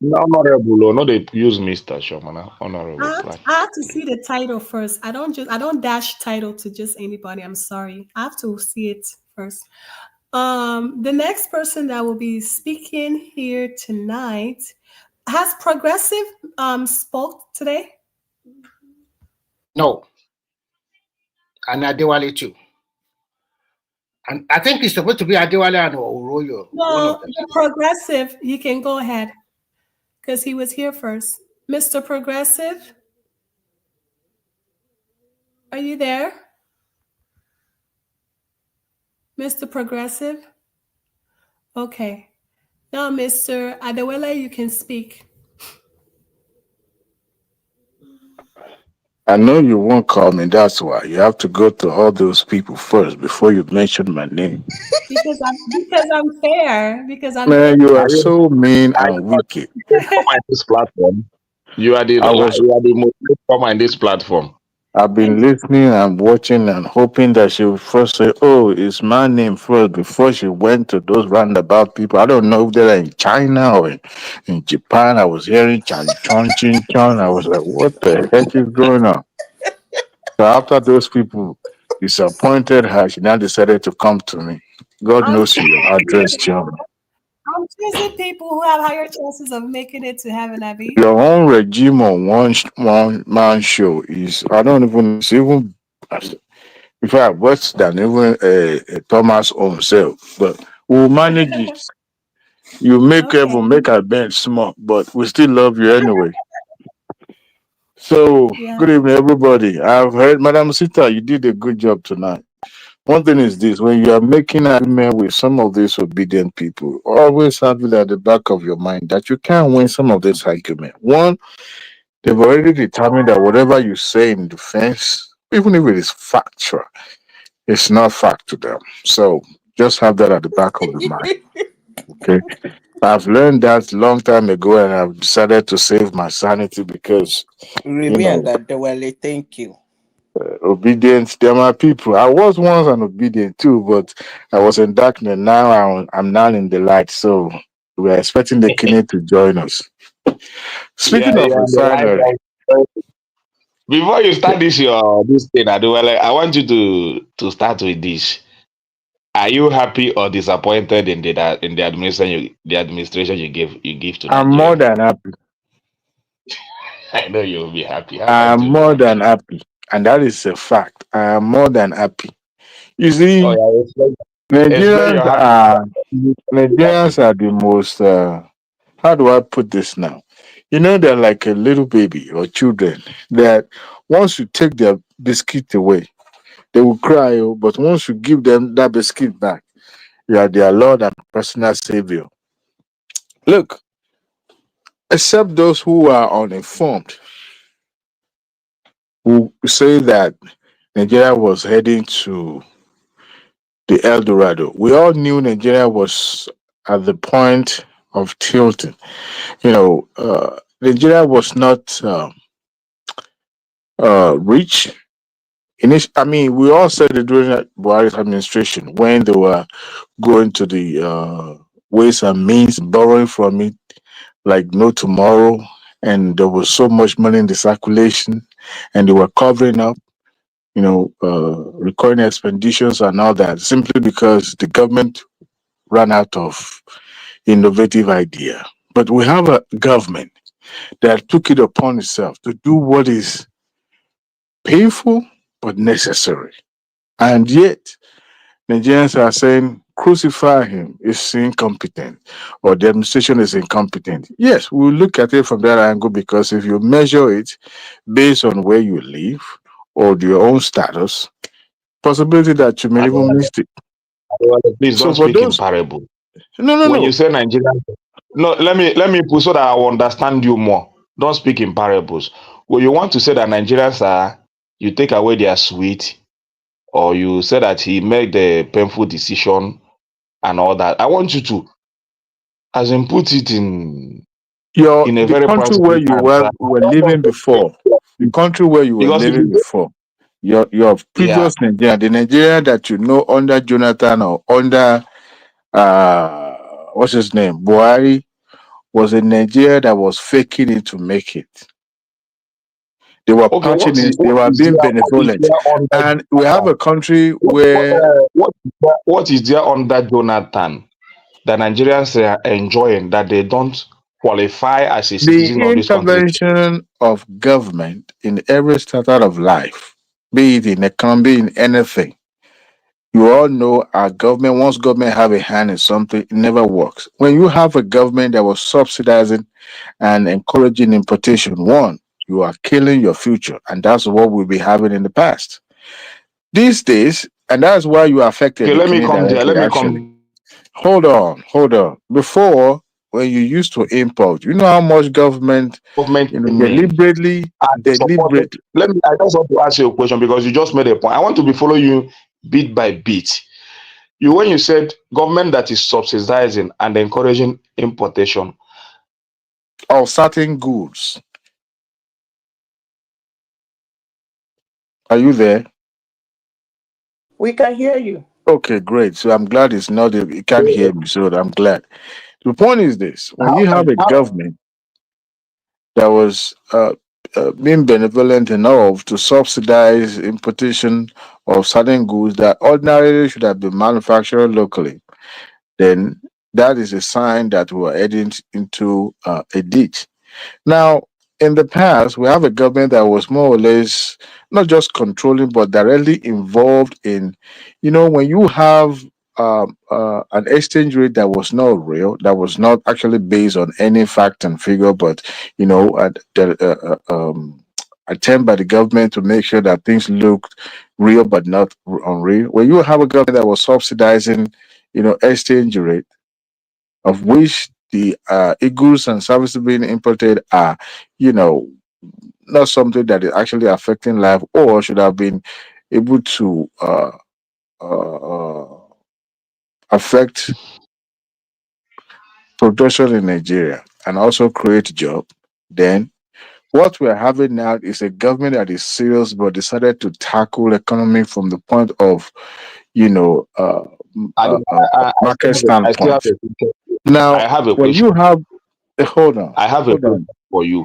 Honorable, no, they use Mr. Shomana. Honorable. I have to see the title first. I don't dash title to just anybody. I'm sorry. I have to see it first. The next person that will be speaking here tonight, Has Progressive spoke today? No. And Adewale too. And I think it's supposed to be Adewale and Oroyo. No, the Progressive, you can go ahead. Because he was here first. Mr. Progressive? Are you there? Mr. Progressive? Okay. Now, Mr. Adewale, you can speak. I know you won't call me, that's why. You have to go to all those people first before you mention my name. Because I'm fair. Because I'm Man, fair. you are so mean and wicked. This platform. You are the most on this platform. I've been listening and watching and hoping that she would first say, "Oh, it's my name first," before she went to those roundabout people. I don't know if they're in China or in Japan. I was hearing Chan Chon Chin Chon. I was like, what the heck is going on? So after those people disappointed her, she now decided to come to me. God knows your address, John. I'm choosing people who have higher chances of making it to heaven, Abby. Your own regime on one man show is, I don't even, it's even, in fact, worse than even Thomas himself. But we'll manage it. You make everyone make our bench small, but we still love you anyway. So, good evening, everybody. I've heard, Madam Sita, you did a good job tonight. One thing is this: when you are making an argument with some of these obedient people, always have it at the back of your mind that you can't win some of this argument. One, they've already determined that whatever you say in defense, even if it is factual, it's not fact to them. So just have that at the back of the mind. Okay. I've learned that long time ago, and I've decided to save my sanity because Remy and Adewale, thank you. Obedience, they're my people. I was once an obedient too, but I was in darkness. Now I'm now in the light. So we're expecting the king to join us. Speaking of refinery, Before you start this thing, Adewale, I want you to start with this. Are you happy or disappointed in the administration you give to I'm Nigeria? more than happy. I know you'll be happy. I'm more than happy, and that is a fact. I am more than happy. You see, Nigerians are the most. How do I put this now? You know, they're like a little baby or children that once you take their biscuit away, they will cry. But once you give them that biscuit back, you are their Lord and personal Savior. Look, except those who are uninformed, who say that Nigeria was heading to the El Dorado. We all knew Nigeria was at the point of tilting. You know, Nigeria was not rich. I mean, we all said it during Buhari's administration when they were going to the ways and means, borrowing from it like no tomorrow, and there was so much money in the circulation, and they were covering up, recurring expenditures and all that, simply because the government ran out of innovative idea. But we have a government that took it upon itself to do what is painful but necessary. And yet, Nigerians are saying, crucify him, is incompetent, or the administration is incompetent. Yes, we'll look at it from that angle, because if you measure it based on where you live or your own status, possibility that you may even miss it. Please don't speak in parable. No. When you say Nigeria, no, let me put so that I will understand you more. Don't speak in parables. When you want to say that Nigerians are, you take away their sweet, or you say that he made the painful decision and all that. I want you to, as in, put it in a very country where you were living before. The country where you were living before. Your previous Nigeria, the Nigeria that you know under Jonathan or under what's his name, Buhari, was a Nigeria that was faking it to make it. They were patching it, they were being benevolent. And we have a country where what is there under Jonathan that Nigerians are enjoying that they don't qualify as a The citizen of this country? intervention of government in every strata of life, be it in economy, be in anything. You all know our government, once government have a hand in something, it never works. When you have a government that was subsidizing and encouraging importation, one, you are killing your future. And that's what we'll be having in the past. These days, and that's why you affected Okay, the let me Kenya come there. directly, Let me actually. come. Hold on. Before, when you used to import, you know how much government, Government men deliberately, and supported. I just want to ask you a question because you just made a point. I want to be following you bit by bit. When you said government that is subsidizing and encouraging importation of certain goods. Are you there? We can hear you. Okay, great. So I'm glad it's not, you can't hear me. So I'm glad. The point is this: when you have a government that was being benevolent enough to subsidize importation of certain goods that ordinarily should have been manufactured locally, then that is a sign that we're heading into a ditch. Now, in the past, we have a government that was more or less not just controlling, but directly involved in, when you have an exchange rate that was not real, that was not actually based on any fact and figure, but, attempt by the government to make sure that things looked real but not unreal. When you have a government that was subsidizing, exchange rate, of which the goods and services being imported are, not something that is actually affecting life or should have been able to affect production in Nigeria and also create job, then what we're having now is a government that is serious but decided to tackle economy from the point of, market I still have standpoint. a Now, I have a when question. you have, hold on. I have a question for you.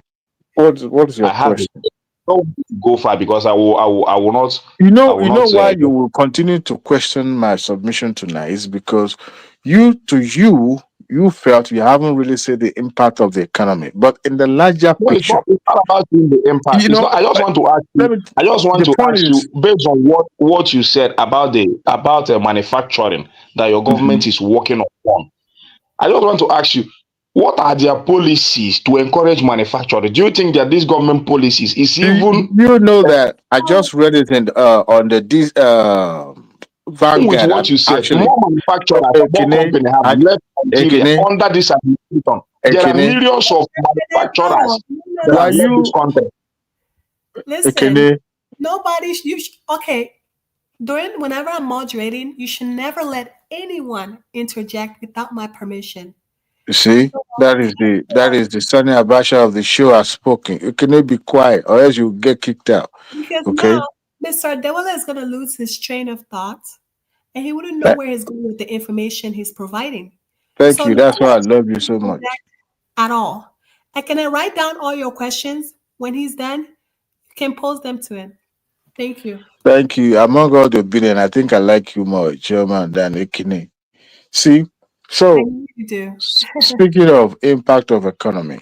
What is your I have question? don't go far because I will not. You I know, will you know not. why you will continue to question my submission tonight is because you felt you haven't really said the impact of the economy, but in the larger No, picture, it's not about seeing the impact. It's not. I just want to ask you. I just want the to point ask you is, based on what you said about the manufacturing that your government is working on. I just want to ask you, what are their policies to encourage manufacturing? Do you think that these government policies is even you know that I just read it in on the with Vanguard. what you said? Actually, More manufacturers, more Ekene, companies have left Nigeria Ekene, under this administration. There are Ekene, millions of manufacturers that why have left you, this country. Listen, Ekene? Okay. Whenever I'm moderating, you should never let anyone interject without my permission. You see, that is the Sunny Abasha of the show has spoken. You cannot be quiet, or else you get kicked out. Because Okay. now Mr. Dewala is going to lose his train of thought, and he wouldn't know where he's going with the information he's providing. Thank So you. never That's why I let love you so anyone much. interject at all. I can write down all your questions. When he's done, you can pose them to him. Thank you. Thank you. Among all the billion, I think I like you more, Chairman, than Ekene. See, I so know you do. speaking of impact of economy,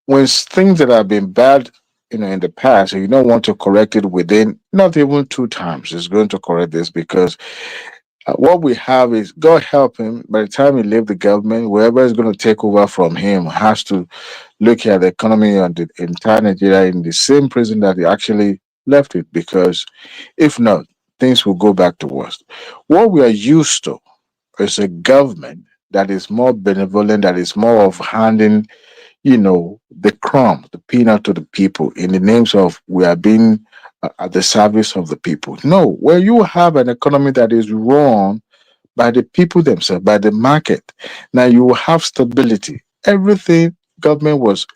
when things that have been bad, in the past, and you don't want to correct it within not even 2 times, it's going to correct this because what we have is God help him. By the time he leave the government, whoever is going to take over from him has to look at the economy and the entire Nigeria in the same prison that he actually left it. Because if not, things will go back to worse. What we are used to is a government that is more benevolent, that is more of handing, the crumb, the peanut to the people in the names of we are being at the service of the people. No, where you have an economy that is run by the people themselves, by the market, now you will have stability. Everything government was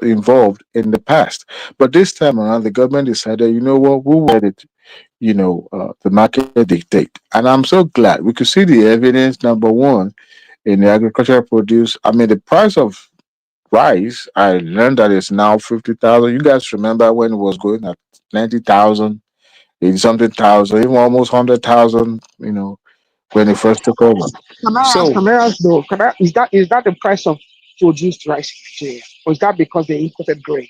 involved in the past, but this time around, the government decided, you know what, we'll let it, the market dictate. And I'm so glad we could see the evidence. Number one, in the agricultural produce, I mean, the price of rice, I learned that it's now 50,000. You guys remember when it was going at 90,000, 80 something thousand, even almost 100,000, when it first took over. So, Can I ask though? Is that the price of produced rice in Nigeria? Or is that because they imported grain?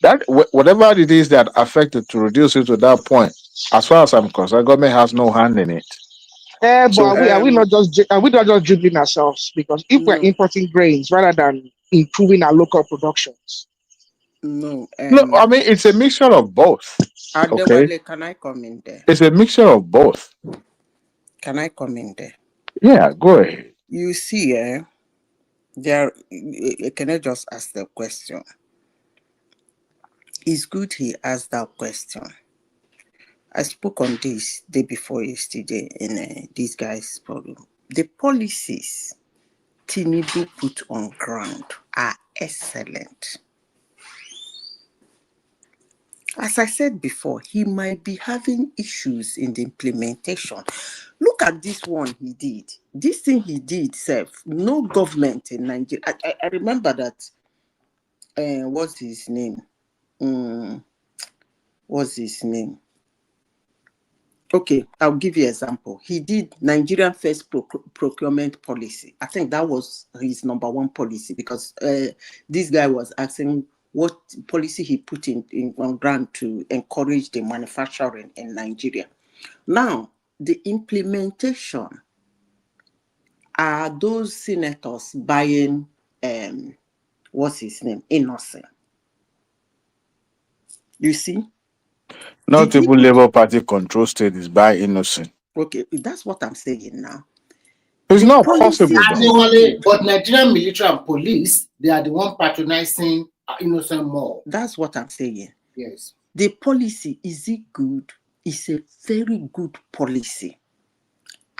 That whatever it is that affected to reduce it to that point, as far as I'm concerned, government has no hand in it. But So are we not just dribbling ourselves? Because if we're importing grains rather than improving our local productions. No, I mean it's a mixture of both. Okay, Adewale, can I come in there? it's a mixture of both. Can I come in there? Yeah, go ahead. You see, can I just ask the question? It's good he asked that question. I spoke on this day before yesterday in these guys' forum. The policies Tinubu put on ground are excellent. As I said before, he might be having issues in the implementation. Look at this one he did. This thing he did, no government in Nigeria. I remember that, what's his name? Okay, I'll give you an example. He did Nigerian first procurement policy. I think that was his number one policy because this guy was asking what policy he put in on ground to encourage the manufacturing in Nigeria. Now, the implementation are those senators buying, what's his name? Innocent. You see? Not even Labour Party control state is by Innocent. Okay, that's what I'm saying now. It's not possible. But Nigerian military and police, they are the one patronizing Innocent more. That's what I'm saying. Yes. The policy, is it good? It's a very good policy.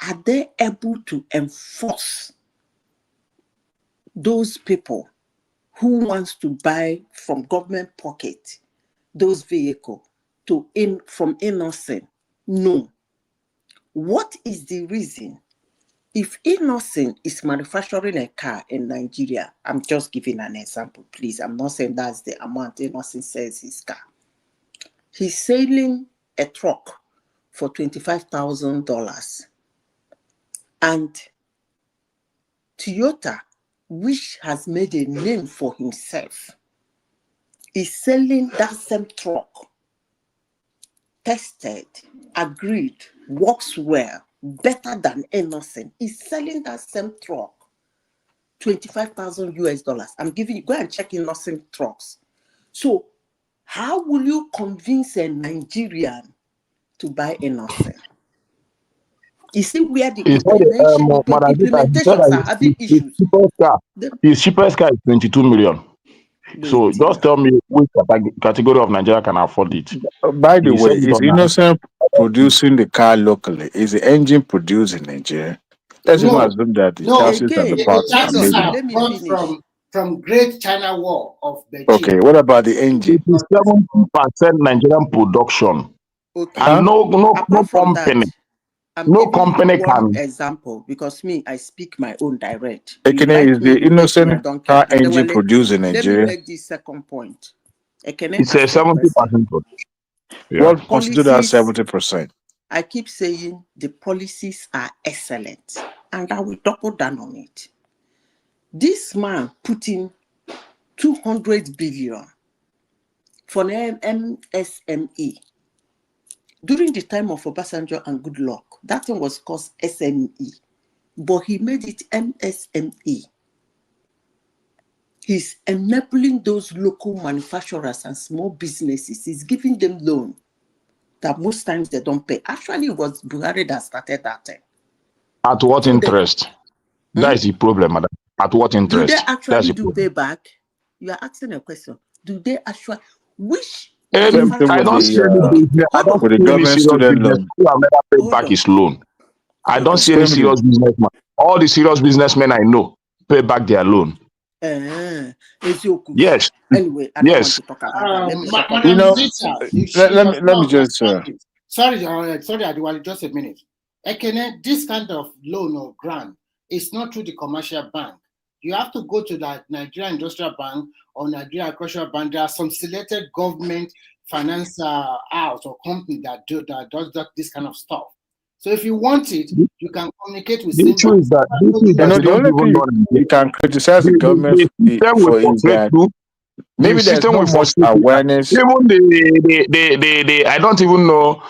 Are they able to enforce those people who wants to buy from government pocket those vehicles from Innocent? No. What is the reason? If Innocent is manufacturing a car in Nigeria, I'm just giving an example, please. I'm not saying that's the amount Innocent sells his car. He's selling a truck for $25,000. And Toyota, which has made a name for himself, is selling that same truck, tested, agreed, works well, better than Innocent, is selling that same truck, $25,000 US. I'm giving you, go and check Innocent trucks. So how will you convince a Nigerian to buy Innocent? You see where the implementations are having issues. His cheapest car is 22 million. So just tell me which category of Nigeria can afford it. By the way, is Innocent producing the car locally? Is the engine produced in Nigeria? Let's even assume that the chassis and the parts are made from Great China Wall of Beijing. Okay, what about the engine? It is 70% Nigerian production. Okay. And no company. No company can. Example, because me, I speak my own direct. Ekene, is the Innocent car engine produced in Nigeria? Let me make this second point. Ekene, it's a 70%. Yeah. What constitutes that 70%? I keep saying the policies are excellent, and I will double down on it. This man put in 200 billion for an MSME. During the time of Obasanjo and Goodluck, that thing was called SME, but he made it MSME. He's enabling those local manufacturers and small businesses. He's giving them loan that most times they don't pay. Actually, it was Buhari that started that thing. At what interest? That is the problem, madam. At what interest? Do they actually do payback? You are asking a question. Do they actually? Which? I don't see any business. I don't see any serious business who have never paid back his loan. I don't see any serious businessman. All the serious businessmen I know pay back their loan. Yes. Anyway, I don't want to talk about that. Let me just. Sorry, Adiwali, just a minute. This kind of loan or grant is not through the commercial bank. You have to go to the Nigeria Industrial Bank or Nigeria Agricultural Bank. There are some selected government finance house or company that does this kind of stuff. So if you want it, you can communicate with The issue is that we the only don't thing even you can criticize the government the system will for is frustrate that you. maybe The there's system not will much frustrate you. awareness. Even the I don't even know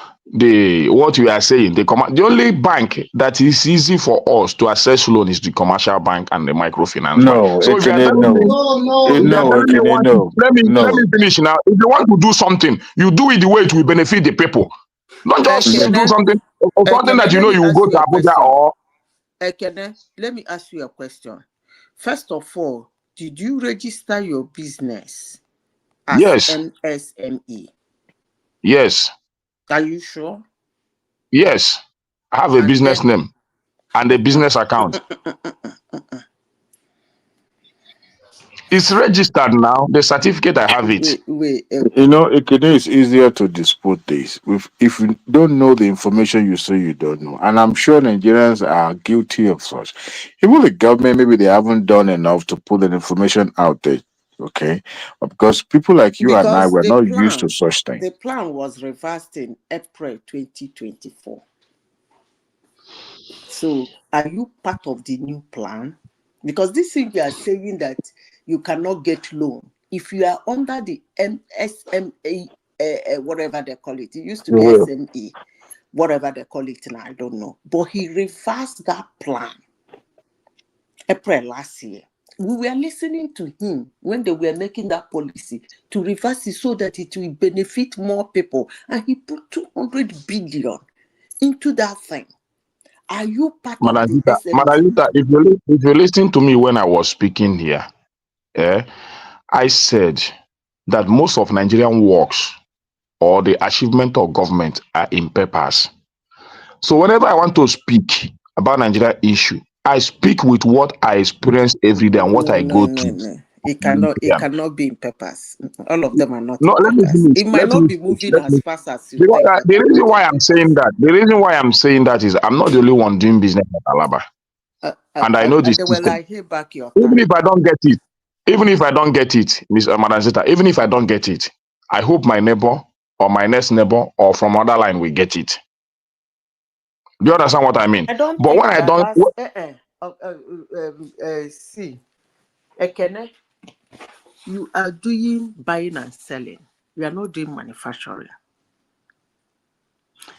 what we are saying. The only bank that is easy for us to access loan is the commercial bank and the microfinance bank. No, So if you are Ekene, telling me, no. if you are No, telling me Ekene, no. let me No. finish now. If you want to do something, you do it the way it will benefit the people. Not just do Ekene, something that you let know me you will ask go you to a Abuja question. or Ekene, let me ask you a question. First of all, did you register your business as yes, MSME? yes, Are you sure? yes. I have a And business then name and a business account. It's registered now. The certificate, I have it. wait. You know, Ekene, it's easier to dispute this. If you don't know the information, you say you don't know. And I'm sure Nigerians are guilty of such. Even the government, maybe they haven't done enough to put that information out there. Okay? Because people like you and I Because were not used to such things. the plan was reversed in April 2024. So are you part of the new plan? Because this thing you are saying that you cannot get loan. If you are under the SMA, whatever they call it used to be SME, whatever they call it now, I don't know. But he reversed that plan April last year. We were listening to him when they were making that policy to reverse it so that it will benefit more people. And he put 200 billion into that thing. Are you part of the SME? Madajita, if you listen to me when I was speaking here, I said that most of Nigerian works or the achievement of government are in papers. So whenever I want to speak about Nigeria issue, I speak with what I experience every day and what I go through. No. It cannot be in papers. All of them are not No, in let me papers. finish. It might not be moving as fast as you Because, think, but the they're reason not why in I'm saying papers. that is I'm not the only one doing business at Alaba. And I know this They were system. like, hey, back your Even time. if I don't get it, Mr. Madajita, even if I don't get it, I hope my neighbor or my next neighbor or from other line will get it. Do you understand what I mean? I don't But think when I that don't, see, Ekene, you are doing buying and selling. You are not doing manufacturing.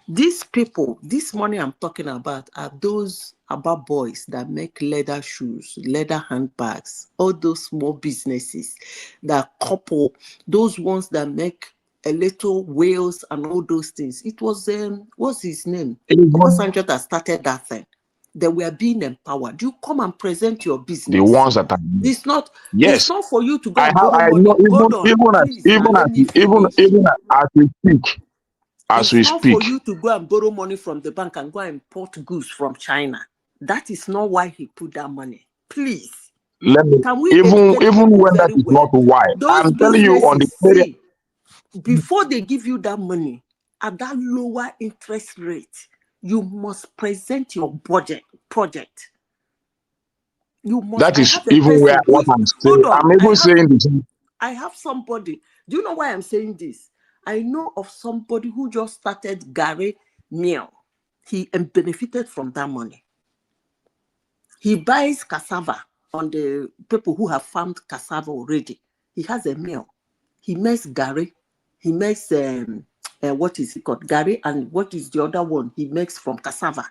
These people, this money I'm talking about are those about boys that make leather shoes, leather handbags, all those small businesses that couple, those ones that make a little wheels and all those things. It was what's his name? Obasanjo that started that thing. They were being empowered. You come and present your business. the ones that are It's not. yes, It's not for you to go I and borrow know money. Hold on, please. Now let me finish. even as we speak, It's not for you to go and borrow money from the bank and go and import goods from China. That is not why he put that money. Please. Let me Can we even educate people when that very is well? not why Those I'm telling you on the businesses, see, before they give you that money at that lower interest rate, you must present your project. You must. that is I have a even where person who what is, I'm saying. hold on. I'm even saying this. I have somebody. Do you know why I'm saying this? I know of somebody who just started Gary Meal. He benefited from that money. He buys cassava on the people who have farmed cassava already. He has a mill. He makes Gary. He makes what is it called? Gary, and what is the other one? He makes from cassava.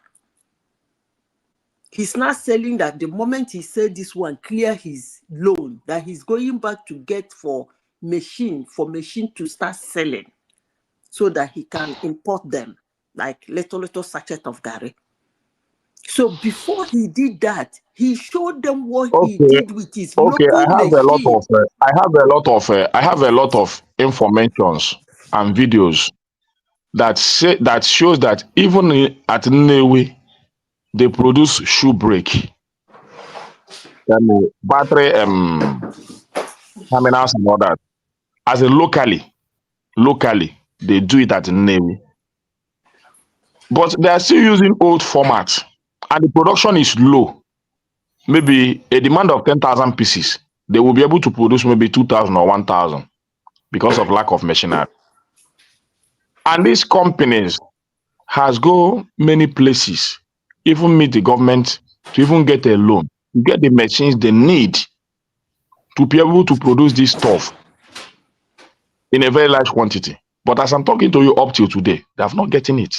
He's not selling that. The moment he said this one, clear his loan, that he's going back to get for machine to start selling so that he can import them, like little sachet of Gary. So before he did that, he showed them what he did with his local I have machine. I have a lot of informations and videos that shows that even at Nnewi they produce shoe brake, battery terminals and all that. As a locally they do it at Nnewi, but they are still using old formats and the production is low. Maybe a demand of 10,000 pieces, they will be able to produce maybe 2,000 or 1,000 because of lack of machinery. And these companies has go many places, even meet the government to even get a loan, to get the machines they need to be able to produce this stuff in a very large quantity. But as I'm talking to you up till today, they have not getting it.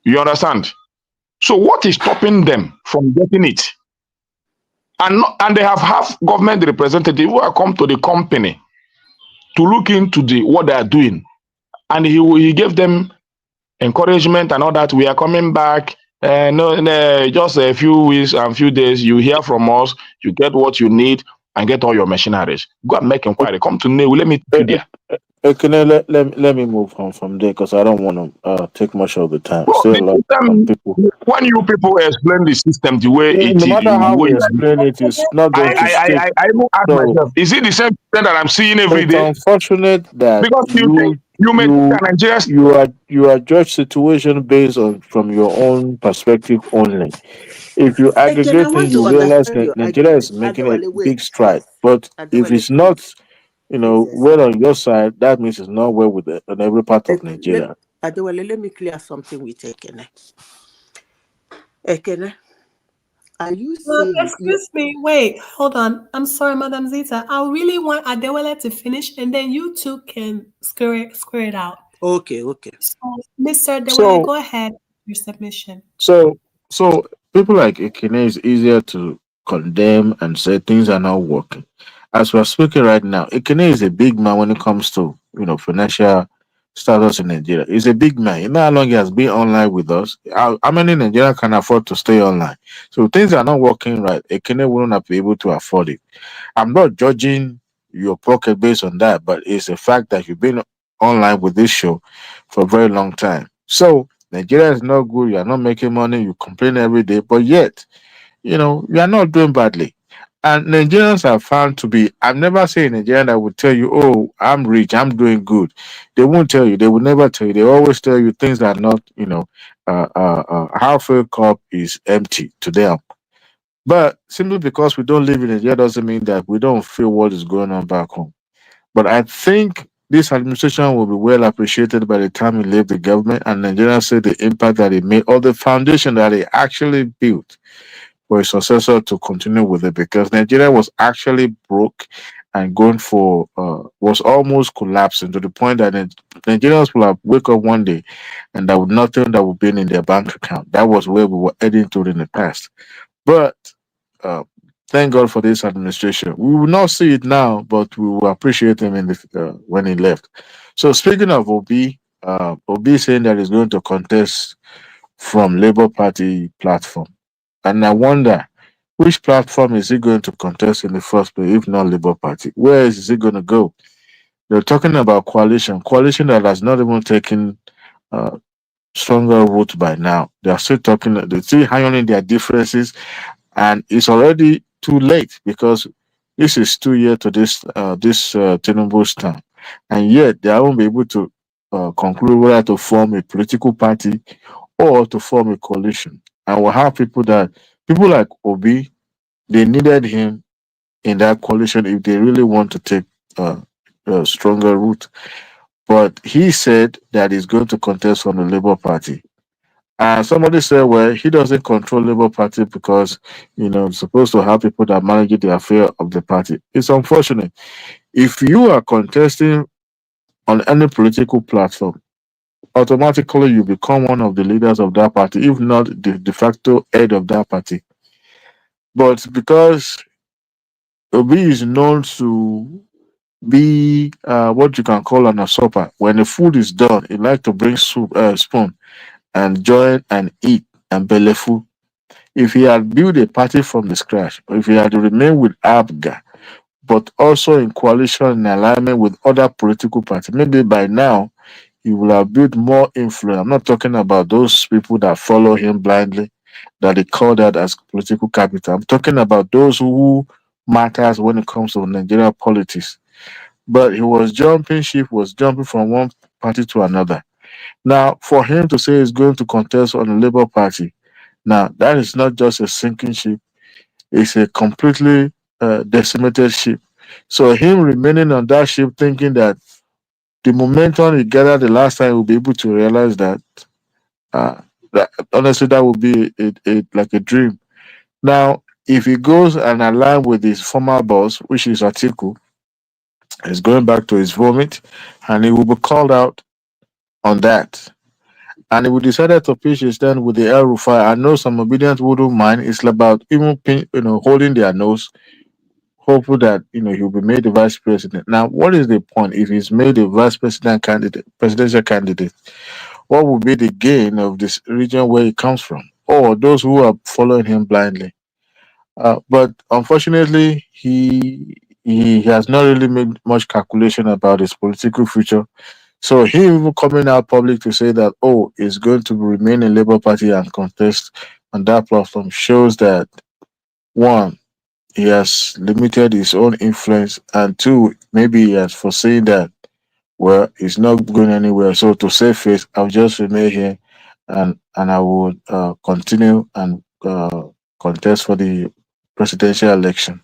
You understand? So what is stopping them from getting it? And they have government representative who have come to the company to look into what they are doing, and he gave them encouragement and all that. We are coming back. No, just a few weeks and few days, you hear from us, you get what you need, and get all your machineries. Go and make inquiry. Come to Nuhu. Let me take you there. Can I let me move on from there because I don't want to take much of the time. Bro, Still a the lot of system, people. when you people explain the system the way it No is, matter how we way explain it, it's not going to stick. I even ask So myself, is it the same thing that I'm seeing every it's day? unfortunate that Because you may think that Nigeria you are judge situation based on from your own perspective only. If you Again, I aggregate want it, to you realize understand your Nigeria is argument. making a Adewale, wait big stride. first. But if Adewale, it's please. not, Please, well on your side, that means it's not well with on every part of Nigeria. Adewale, let me clear something with Ekene. Ekene, are you saying... Excuse me, wait, hold on. I'm sorry, Madam Zita. I really want Adewale to finish, and then you two can square it out. Okay. So, Mr. Adewale, So- go ahead. Your submission. So people like Ekene is easier to condemn and say things are not working. As we're speaking right now, Ekene is a big man when it comes to financial status in Nigeria. He's a big man. You know how long he has been online with us? How many Nigerians can afford to stay online? So things are not working right. Ekene will not be able to afford it. I'm not judging your pocket based on that, but it's a fact that you've been online with this show for a very long time. So Nigeria is not good. You are not making money. You complain every day, but yet, you are not doing badly. And Nigerians are found to be. I've never seen a Nigerian that would tell you, "Oh, I'm rich. I'm doing good." They won't tell you. They will never tell you. They always tell you things that are not. Half a cup is empty to them. But simply because we don't live in Nigeria doesn't mean that we don't feel what is going on back home. But I think this administration will be well appreciated by the time he leave the government, and Nigerians see the impact that it made or the foundation that he actually built for his successor to continue with it, because Nigeria was actually broke and going for was almost collapsing to the point that Nigerians will have wake up one day and there would nothing that would be in their bank account. That was where we were heading to in the past. But thank God for this administration. We will not see it now, but we will appreciate him when he left. So speaking of Obi, Obi saying that he's going to contest from Labour Party platform, and I wonder which platform is he going to contest in the first place, if not Labour Party? Where is he going to go? They're talking about coalition that has not even taken stronger root by now. They are still talking. They still ironing their differences, and it's already too late because this is 2 years to this Tinubu's term, and yet they won't be able to conclude whether to form a political party or to form a coalition. And we'll have people like Obi, they needed him in that coalition if they really want to take a stronger route. But he said that he's going to contest from the Labour Party. And somebody said, well, he doesn't control Labour Party because, it's supposed to have people that manage the affair of the party. It's unfortunate. If you are contesting on any political platform, automatically you become one of the leaders of that party, if not the de facto head of that party. But because Obi is known to be what you can call an usurper, when the food is done, he like to bring spoon and join and eat and bellyful. If he had built a party from the scratch, or if he had remained with Abga, but also in coalition and alignment with other political parties, maybe by now he will have built more influence. I'm not talking about those people that follow him blindly, that they call that as political capital. I'm talking about those who matters when it comes to Nigerian politics. But he was jumping from one party to another. Now, for him to say he's going to contest on the Labour Party, now that is not just a sinking ship; it's a completely decimated ship. So him remaining on that ship, thinking that the momentum he gathered the last time, will be able to realize that, that honestly, that would be like a dream. Now, if he goes and align with his former boss, which is Atiku, he's going back to his vomit, and he will be called out on that. And he will decided to pitch his stand with the El Rufai. I know some obedient wouldn't mind. It's about even holding their nose, hopeful that he'll be made the vice president. Now, what is the point if he's made a presidential candidate? What will be the gain of this region where he comes from, or those who are following him blindly? But unfortunately, he has not really made much calculation about his political future. So him even coming out public to say that, oh, he's going to remain in Labour Party and contest on that platform shows that, one, he has limited his own influence, and two, maybe he has foreseen that, well, he's not going anywhere. So to save face, I'll just remain here, and I would continue and contest for the presidential election.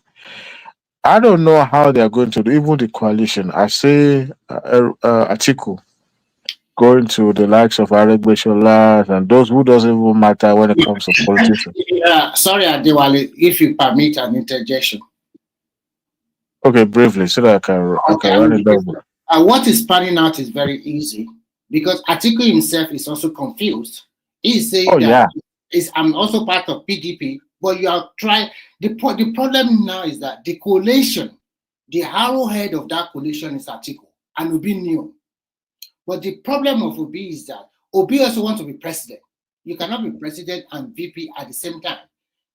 I don't know how they are going to do, even the coalition. I say Atiku going to the likes of Aregbesola and those who doesn't even matter when it comes to politics. Sorry, Adewale, if you permit an interjection. Okay, briefly, so that I can run it down. What is panning out is very easy because Atiku himself is also confused. He's saying I'm also part of PDP, but you are trying. The problem now is that the coalition, the arrowhead of that coalition is Atiku and Obi new. But the problem of Obi is that Obi also wants to be president. You cannot be president and VP at the same time.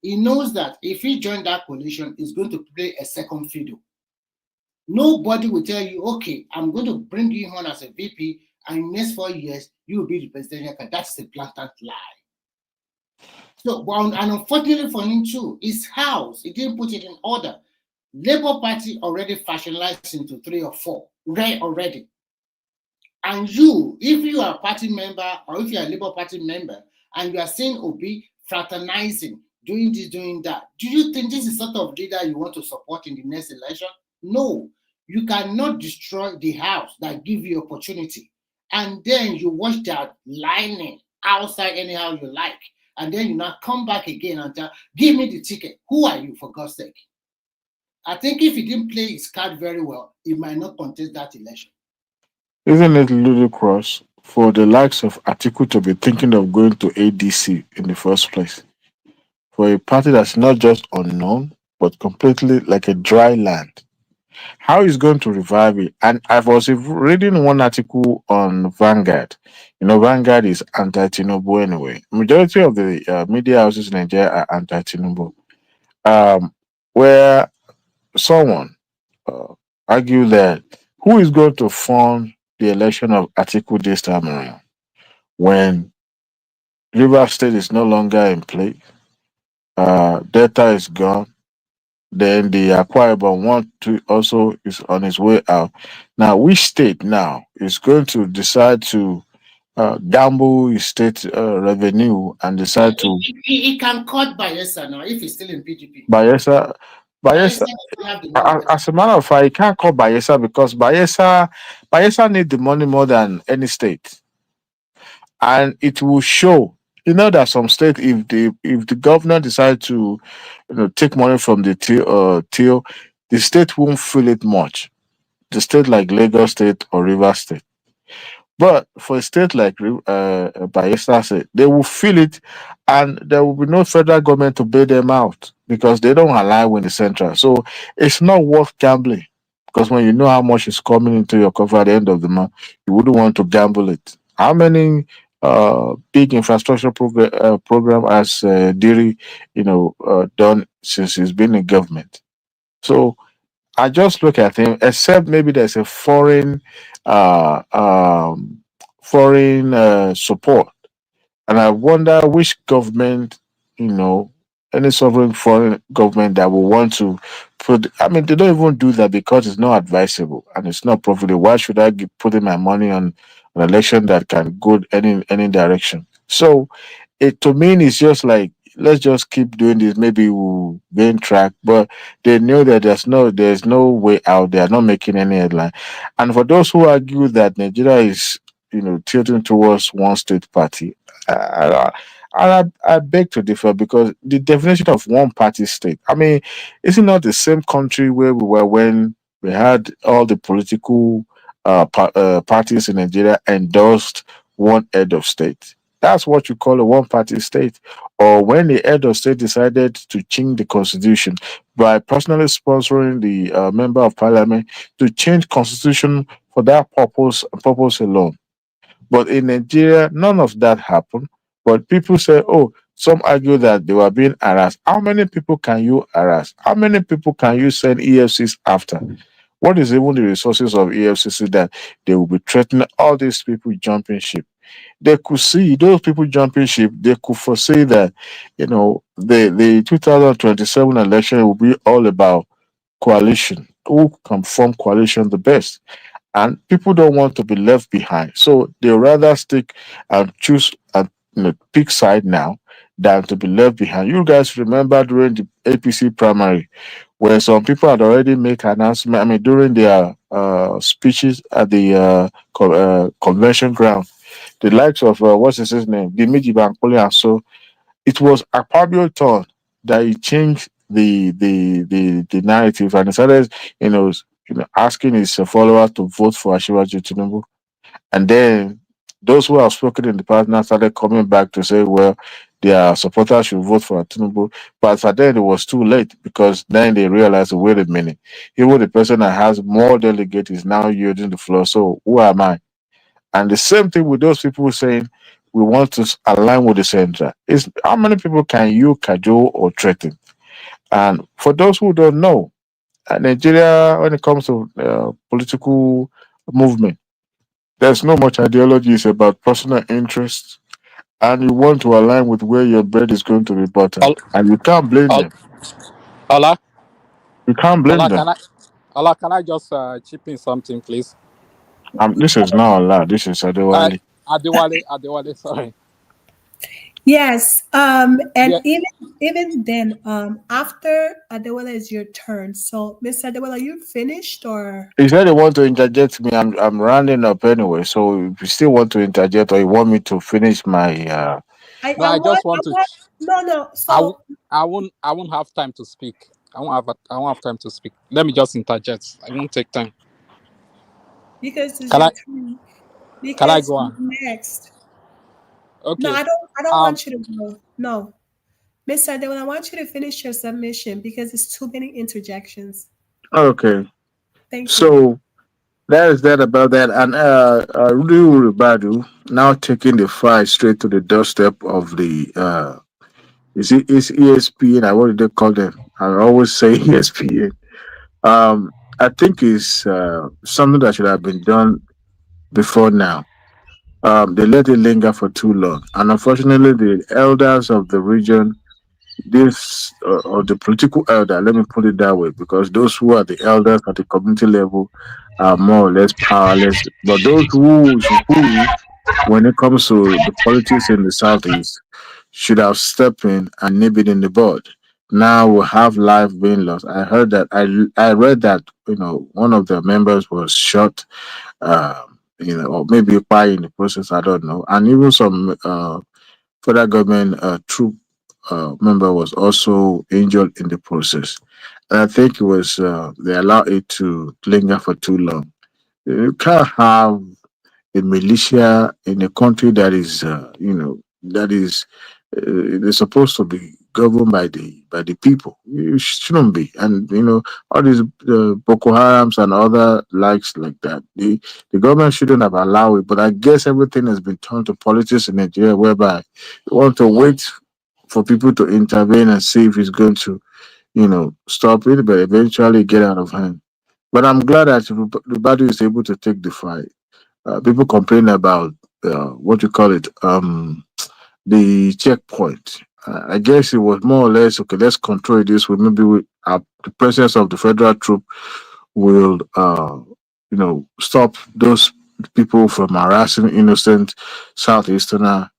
He knows that if he joins that coalition, he's going to play a second fiddle. Nobody will tell you, okay, I'm going to bring you on as a VP, and in the next 4 years, you will be the presidential candidate. That's a blatant lie. So, and unfortunately for him too, his house, he didn't put it in order. Labour Party already fashionized into 3 or 4, right already. And you, if you are a party member or if you are a Labour Party member and you are seeing Obi fraternizing, doing this, doing that, do you think this is the sort of leader you want to support in the next election? No. You cannot destroy the house that give you opportunity. And then you watch that lining outside anyhow you like. And then you now come back again and tell, give me the ticket. Who are you, for God's sake? I think if he didn't play his card very well, he might not contest that election. Isn't it ludicrous for the likes of Atiku to be thinking of going to ADC in the first place? For a party that's not just unknown, but completely like a dry land. How is going to revive it? And I was reading one article on Vanguard. Vanguard is anti-Tinubu anyway. Majority of the media houses in Nigeria are anti-Tinubu. Where someone argued that who is going to fund the election of Atiku this time around when Rivers State is no longer in play, Delta is gone, then the Akwa Ibom one also is on its way out. Now, which state now is going to decide to gamble his state revenue and decide to... He can cut Bayelsa now if he's still in PDP. Bayelsa, as a matter of fact, he can't call Bayelsa because Bayelsa need the money more than any state. And it will show, that some state, if the governor decide to take money from the till, the state won't feel it much. The state like Lagos State or Rivers State. But for a state like Bayelsa State, they will feel it, and there will be no federal government to bail them out because they don't align with the central. So it's not worth gambling because when you know how much is coming into your cover at the end of the month, you wouldn't want to gamble it. How many big infrastructure program has Diri, done since he's been in government? So I just look at him, except maybe there's a foreign support, and I wonder which government, any sovereign foreign government that will want to put. I mean, they don't even do that because it's not advisable and it's not profitable. Why should I be putting my money on an election that can go any direction? So, to me, it's just like let's just keep doing this. Maybe we'll gain track. But they know that there's no way out. They are not making any headline. And for those who argue that Nigeria is, tilting towards one state party, I beg to differ, because the definition of one party state, I mean, is it not the same country where we were when we had all the political parties in Nigeria endorsed one head of state? That's what you call a one party state. Or when the head of state decided to change the constitution by personally sponsoring the member of parliament to change constitution for that purpose alone. But in Nigeria, none of that happened. But people say, oh, some argue that they were being harassed. How many people can you harass? How many people can you send EFCs after? What is even the resources of EFCC that they will be threatening all these people jumping ship? They could see those people jumping ship, they could foresee that, the 2027 election will be all about coalition. Who can form coalition the best? And people don't want to be left behind. So they rather stick and choose and pick side now than to be left behind. You guys remember during the APC primary where some people had already made announcement, I mean, during their speeches at the convention ground, the likes of what's his name, Dimiji Bankole, and so it was a Akpabio turn that he changed the narrative and decided, asking his followers to vote for Ashiwaju Tinubu. And then those who have spoken in the past now started coming back to say, well, their supporters should vote for Tinubu. But for then it was too late, because then they realized, wait a minute, even the person that has more delegates is now yielding the floor. So who am I? And the same thing with those people saying we want to align with the center. Is how many people can you cajole or threaten? And for those who don't know, Nigeria, when it comes to political movement, there's no much ideology. It's about personal interest, and you want to align with where your bread is going to be buttered, and you can't blame them. Ola, You can't blame them. can I just chip in something, please? This is not Allah. This is Adewale. Adewale, sorry. Yes, and Yeah. even then, after Adewale is your turn. So, Mr. Adewale, are you finished or? He said he want to interject me. I'm rounding up anyway. So if you still want to interject, or you want me to finish my I just want to. No. So I won't have time to speak. I won't have time to speak. Let me just interject. I won't take time. Because it's Can your I? turn. Because Can I go on? next. Okay. No, I don't want you to go. No. Mr. Adewale, I want you to finish your submission because it's too many interjections. Okay. Thank you. So that is that about that. And Nuhu Ribadu now taking the fight straight to the doorstep of the it's ESPN. What do they call them? I always say ESPN. I think it's something that should have been done before now. They let it linger for too long, and unfortunately, the elders of the region, or the political elder, let me put it that way, because those who are the elders at the community level are more or less powerless. But those who when it comes to the politics in the southeast, should have stepped in and nipped it in the bud. Now we have life being lost. I heard that I read that one of the members was shot, or maybe by in the process. I don't know, and even some federal government troop member was also injured in the process. And I think it was they allowed it to linger for too long. You can't have a militia in a country that is, that is, they're supposed to be governed by the people. It shouldn't be, and all these Boko Harams and other likes like that. The government shouldn't have allowed it. But I guess everything has been turned to politics in Nigeria, whereby you want to wait for people to intervene and see if it's going to, stop it, but eventually get out of hand. But I'm glad that Ribadu is able to take the fight. People complain about what you call it, the checkpoint. I guess it was more or less okay. Let's control this. With maybe the presence of the federal troop will, stop those people from harassing innocent southeasterner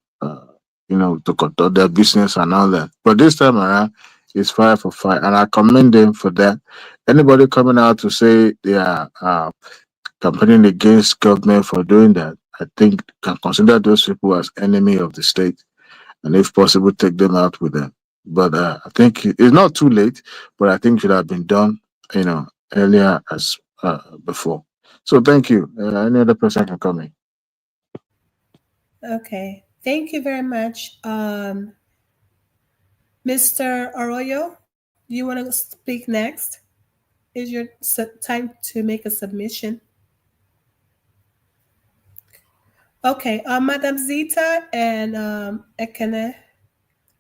to conduct their business and all that. But this time around, it's fire for fire, and I commend them for that. Anybody coming out to say they are campaigning against government for doing that, I think can consider those people as enemy of the state, and if possible, take them out with them. But I think it's not too late, but I think it should have been done, earlier as before. So thank you. Any other person can come in. Okay, thank you very much. Mr. Arroyo, do you want to speak next? Is your time to make a submission? Okay, Madam Zita and Ekene,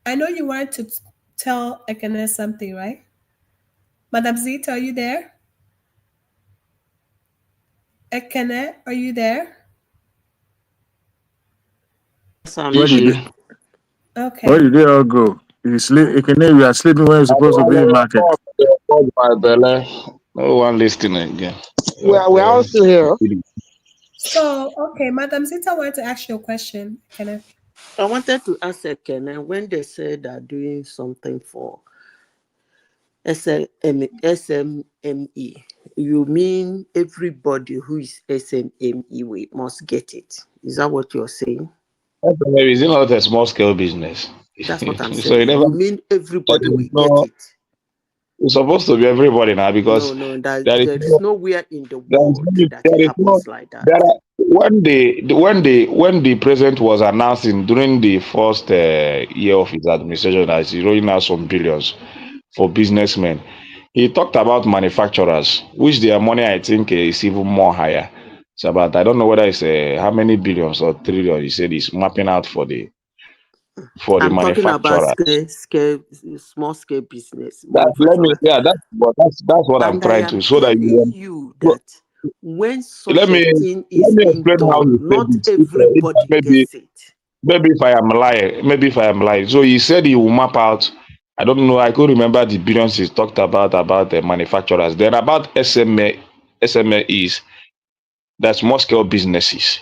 I know you wanted to tell Ekene something, right? Madam Zita, are you there? Ekene, are you there? Where did they? Okay. Where did they all go? You are sleeping when you're supposed to be in market. My belly. No one listening again. We're all still here. So, okay, Madam Zita wanted to ask you a question. Can I wanted to ask Ekene, when they say they're doing something for SMME, you mean everybody who is SMME must get it? Is that what you're saying? Is it not a small scale business? That's what I'm saying. So You mean everybody will get it? It's supposed to be everybody now, because there is nowhere in the world that it happens like that. When the president was announcing during the first year of his administration that he's rolling out some billions for businessmen, he talked about manufacturers, which their money I think is even more higher. It's about, I don't know whether it's how many billions or trillions he said he's mapping out for the manufacturers. Talking about small scale business. That's what I'm trying to, so that when such let me explain how he not everybody gets it. Maybe if I am lying. So he said he will map out. I don't know. I could remember the billions he talked about the manufacturers. Then about SMEs, that's small scale businesses.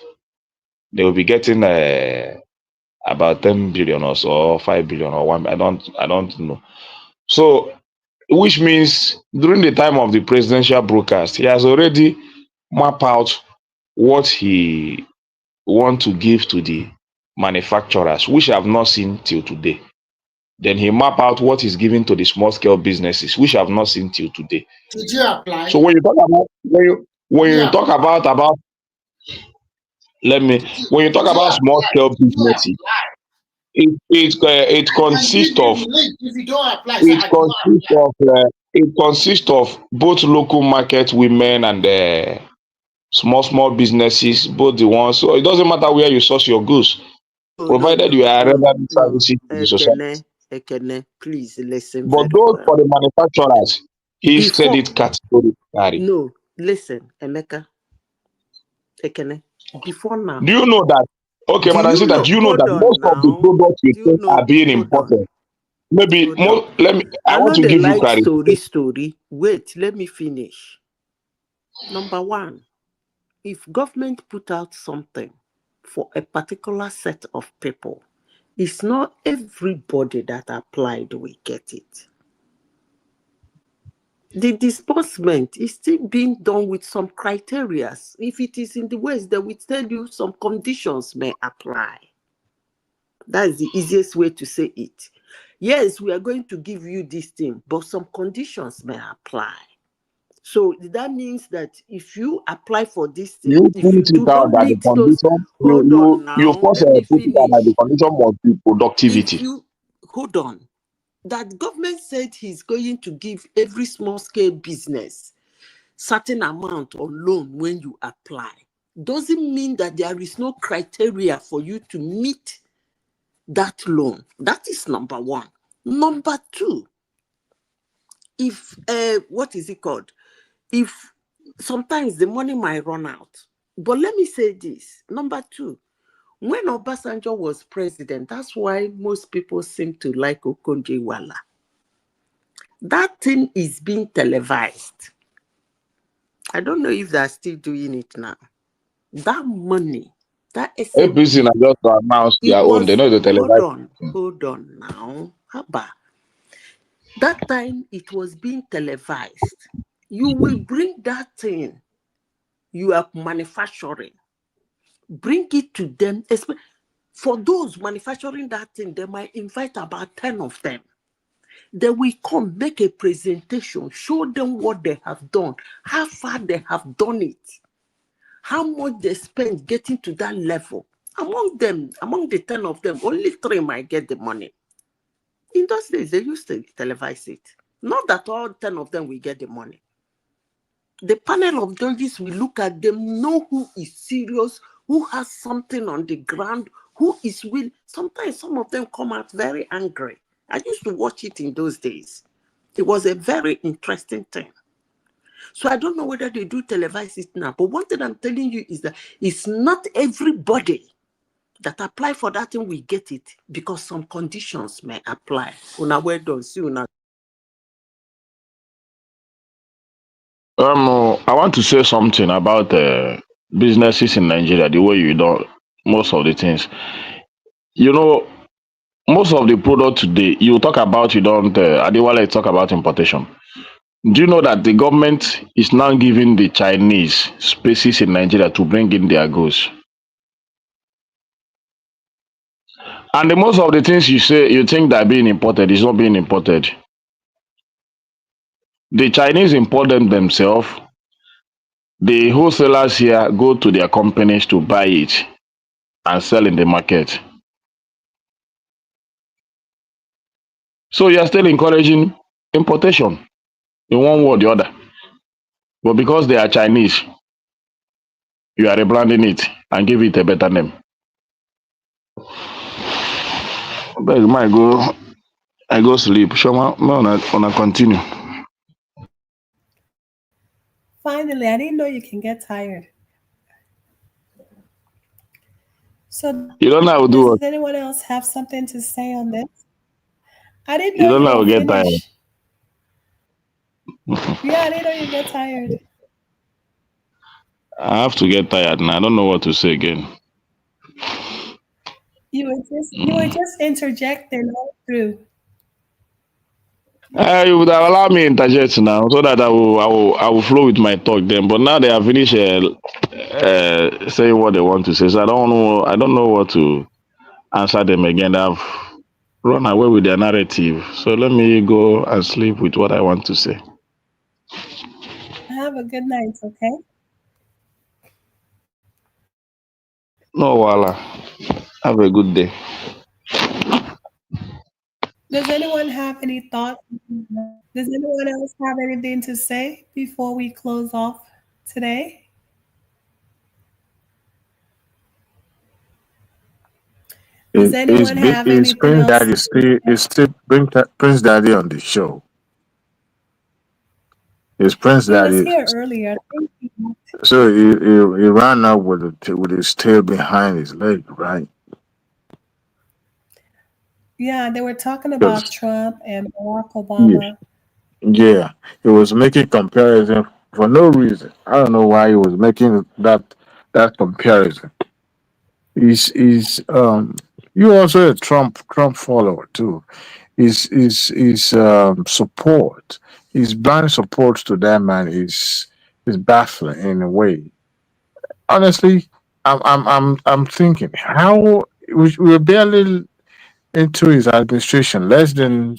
They will be getting about 10 billion or so, or 5 billion or 1. I don't know. So, which means during the time of the presidential broadcast, he has already mapped out what he want to give to the manufacturers, which I have not seen till today. Then he map out what is given to the small scale businesses, which I have not seen till today. Did you apply? So when you talk about when you talk about when you talk about small scale businesses, it consists of it consists of both local market women and small businesses, both the ones. So it doesn't matter where you source your goods, provided you are relevant services to the society. Ekene, please listen. But those for the manufacturers, he said it categorically. No, listen, Emeka. Ekene, before now. Do you know that? Okay, Madam Sita, do you know that most of the products you take are being imported? Maybe more. I want to give you clarity. Story. Wait, let me finish. Number one, if government put out something for a particular set of people, it's not everybody that applied will get it. The disbursement is still being done with some criteria. If it is in the West, they will tell you some conditions may apply. That is the easiest way to say it. Yes, we are going to give you this thing, but some conditions may apply. So that means that if you apply for this thing, you put it out that the condition, you force put it out that the condition must be productivity. Hold on. That government said he's going to give every small scale business certain amount of loan when you apply. Doesn't mean that there is no criteria for you to meet that loan. That is number one. Number two, if what is it called? If sometimes the money might run out. But let me say this. Number two, when Obasanjo was president, that's why most people seem to like Okonjo-Iweala. That thing is being televised. I don't know if they're still doing it now. That money That APC now just to announce their own. They know the television. Hold on now. Haba. That time it was being televised. You will bring that thing you are manufacturing, bring it to them. For those manufacturing that thing, they might invite about 10 of them. They will come, make a presentation, show them what they have done, how far they have done it, how much they spent getting to that level. Among them, among the 10 of them, only 3 might get the money. In those days, they used to televise it. Not that all 10 of them will get the money. The panel of judges will look at them, know who is serious, who has something on the ground, who is will. Sometimes some of them come out very angry. I used to watch it in those days. It was a very interesting thing. So I don't know whether they do televise it now. But one thing I'm telling you is that it's not everybody that apply for that thing will get it, because some conditions may apply. Una well done. See una. I want to say something about businesses in Nigeria, the way you do most of the things. You know, most of the product today, you talk about, you don't, Adewale talk about importation. Do you know that the government is now giving the Chinese spaces in Nigeria to bring in their goods? And most of the things you say, you think that being imported is not being imported. The Chinese import them themselves. The wholesalers here go to their companies to buy it and sell in the market. So you are still encouraging importation in one way or the other. But because they are Chinese, you are rebranding it and give it a better name. But I go sleep. Shoma, I continue. Finally, I didn't know you can get tired. So you don't know how to do does anyone else have something to say on this? I didn't know you don't know how to get finish. tired. Yeah, I didn't know you get tired. I have to get tired now. I don't know what to say again. You were just interjecting all through. You would have allowed me interject now, so that I will flow with my talk then. But now they have finished saying what they want to say, so I don't know what to answer them again. They've run away with their narrative. So let me go and sleep with what I want to say. Have a good night, okay? No, Wala. Have a good day. Does anyone have any thoughts? Does anyone else have anything to say before we close off today? Does anyone have anything Prince else? Daddy is still Prince Daddy on the show. Is Prince He was Daddy? here earlier. So he ran up with his tail behind his leg, right? Yeah, they were talking about Because Trump and Barack Obama. yeah, he was making comparison for no reason. I don't know why he was making that comparison. He's you also a Trump follower too. His support, his blind support to that man is baffling in a way. Honestly, I'm thinking how we're barely into his administration, less than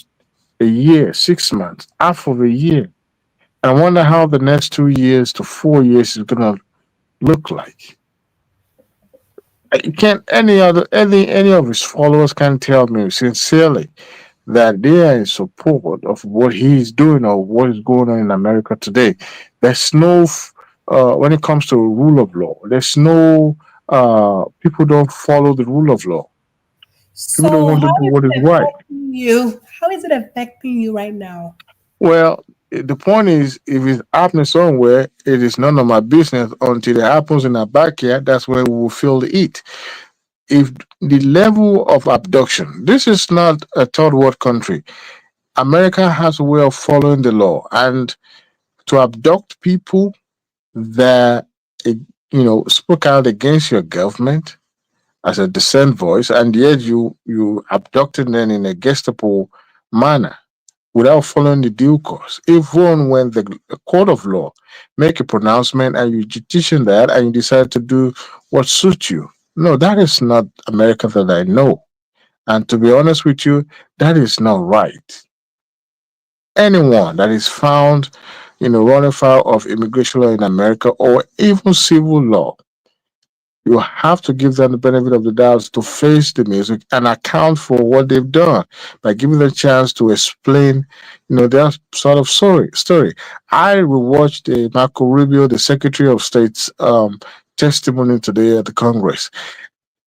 a year, 6 months, half of a year. I wonder how the next 2 years to 4 years is gonna look like. Can't any of his followers can tell me sincerely that they are in support of what he's doing or what is going on in America today. There's no when it comes to rule of law, there's no people don't follow the rule of law. People don't So want to how do is what is it right. affecting you? How is it affecting you right now? Well, the point is, if it's happening somewhere, it is none of my business until it happens in our backyard. That's where we will feel the heat. If the level of abduction, this is not a third world country. America has a way of following the law, and to abduct people that spoke out against your government, as a dissent voice, and yet you abducted them in a Gestapo manner without following the due course. Even when the court of law make a pronouncement and you petition that and you decide to do what suits you. No, that is not America that I know. And to be honest with you, that is not right. Anyone that is found, running foul of immigration law in America or even civil law, you have to give them the benefit of the doubt to face the music and account for what they've done by giving them a chance to explain, their sort of story. I rewatched the Marco Rubio, the Secretary of State's testimony today at the Congress.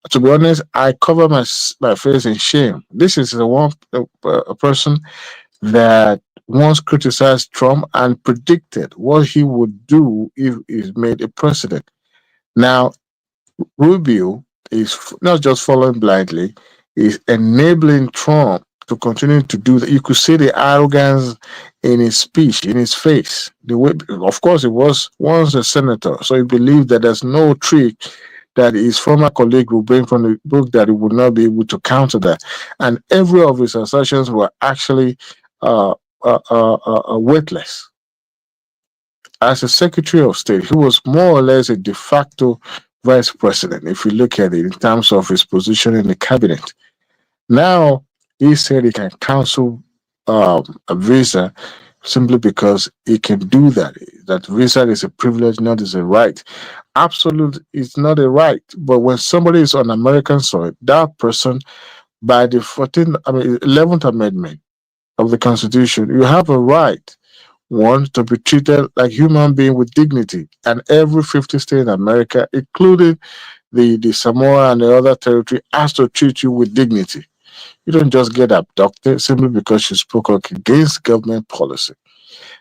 To be honest, I cover my face in shame. This is a person that once criticized Trump and predicted what he would do if he's made a president. Now, Rubio is not just following blindly, is enabling Trump to continue to do that. You could see the arrogance in his speech, in his face. The way, of course, he was once a senator, so he believed that there's no trick that his former colleague will bring from the book that he would not be able to counter that. And every of his assertions were actually weightless. As a Secretary of State, he was more or less a de facto vice president, if you look at it in terms of his position in the cabinet. Now, he said he can cancel a visa simply because he can do that. That visa is a privilege, not as a right. Absolutely, it's not a right. But when somebody is on American soil, that person, by the 11th Amendment of the Constitution, you have a right, one, to be treated like human being with dignity. And every 50 states in America, including the Samoa and the other territory, has to treat you with dignity. You don't just get abducted simply because you spoke against government policy.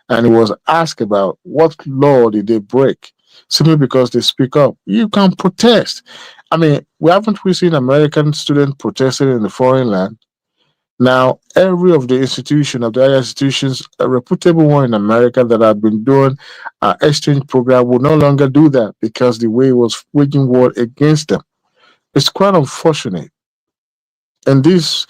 And he was asked about what law did they break simply because they speak up. You can protest. Haven't we seen American students protesting in the foreign land? Now, every of the higher institutions, a reputable one in America that have been doing an exchange program will no longer do that because the way it was waging war against them. It's quite unfortunate. In this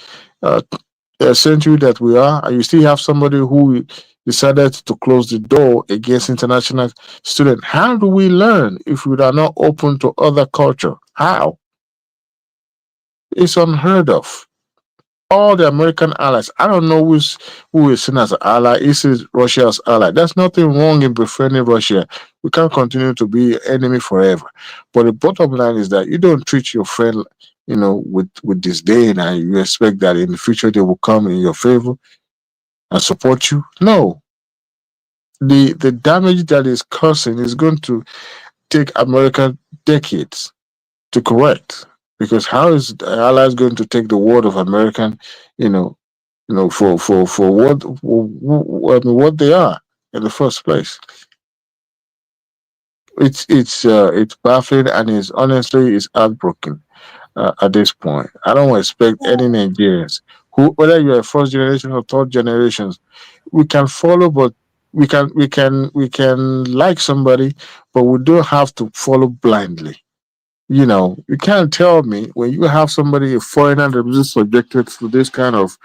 century that we are, and you still have somebody who decided to close the door against international students. How do we learn if we are not open to other culture? How? It's unheard of. All the American allies, I don't know who is seen as an ally. Is it Russia's ally? There's nothing wrong in befriending Russia. We can't continue to be enemy forever. But the bottom line is that you don't treat your friend, with disdain, and you expect that in the future they will come in your favor and support you. No. The damage that is causing is going to take America decades to correct. Because how is the Allies going to take the word of American, for what they are in the first place? It's baffling and it's heartbroken at this point. I don't expect any Nigerians whether you're a first generation or third generations, we can follow, but we can like somebody, but we don't have to follow blindly. You can't tell me when you have somebody, a foreigner, that is subjected to this kind of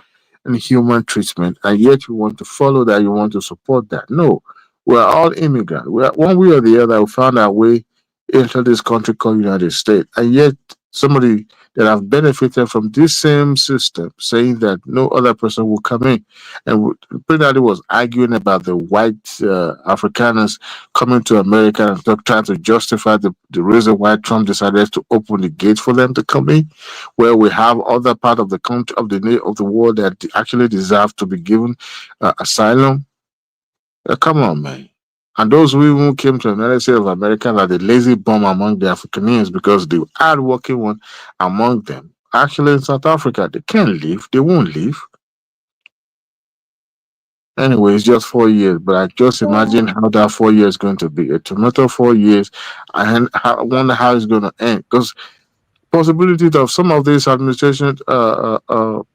inhuman treatment, and yet you want to follow that, you want to support that. No, we're all immigrants. We're one way or the other. We found our way into this country called United States, and yet somebody that have benefited from this same system saying that no other person will come in. And Peter was arguing about the white Afrikaners coming to America and trying to justify the reason why Trump decided to open the gate for them to come in, where we have other part of the country of the world that actually deserve to be given asylum. Come on, man. And those who came to the United States of America are the lazy bum among the Afrikaners, because the hardworking one among them, actually in South Africa, they can't leave. They won't leave. Anyway, it's just 4 years, but I just imagine how that 4 years is going to be. A tomato 4 years, and I wonder how it's going to end. Because possibility of some of these administration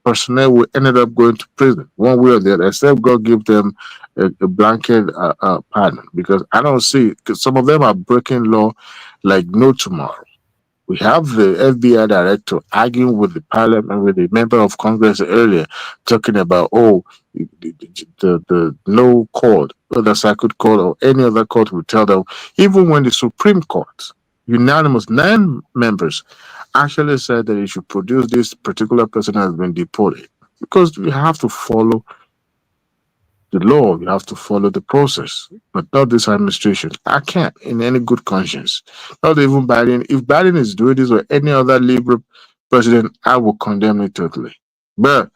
personnel will end up going to prison one way or the other, except God give them a blanket pardon, because I don't see, because some of them are breaking law like no tomorrow. We have the FBI director arguing with the parliament, with the member of Congress earlier, talking about, the no court, whether circuit court or any other court will tell them, even when the Supreme Court, unanimous 9 members, actually said that you should produce this particular person has been deported. Because you have to follow the law, you have to follow the process, but not this administration. I can't, in any good conscience, not even Biden. If Biden is doing this or any other liberal president, I will condemn it totally. But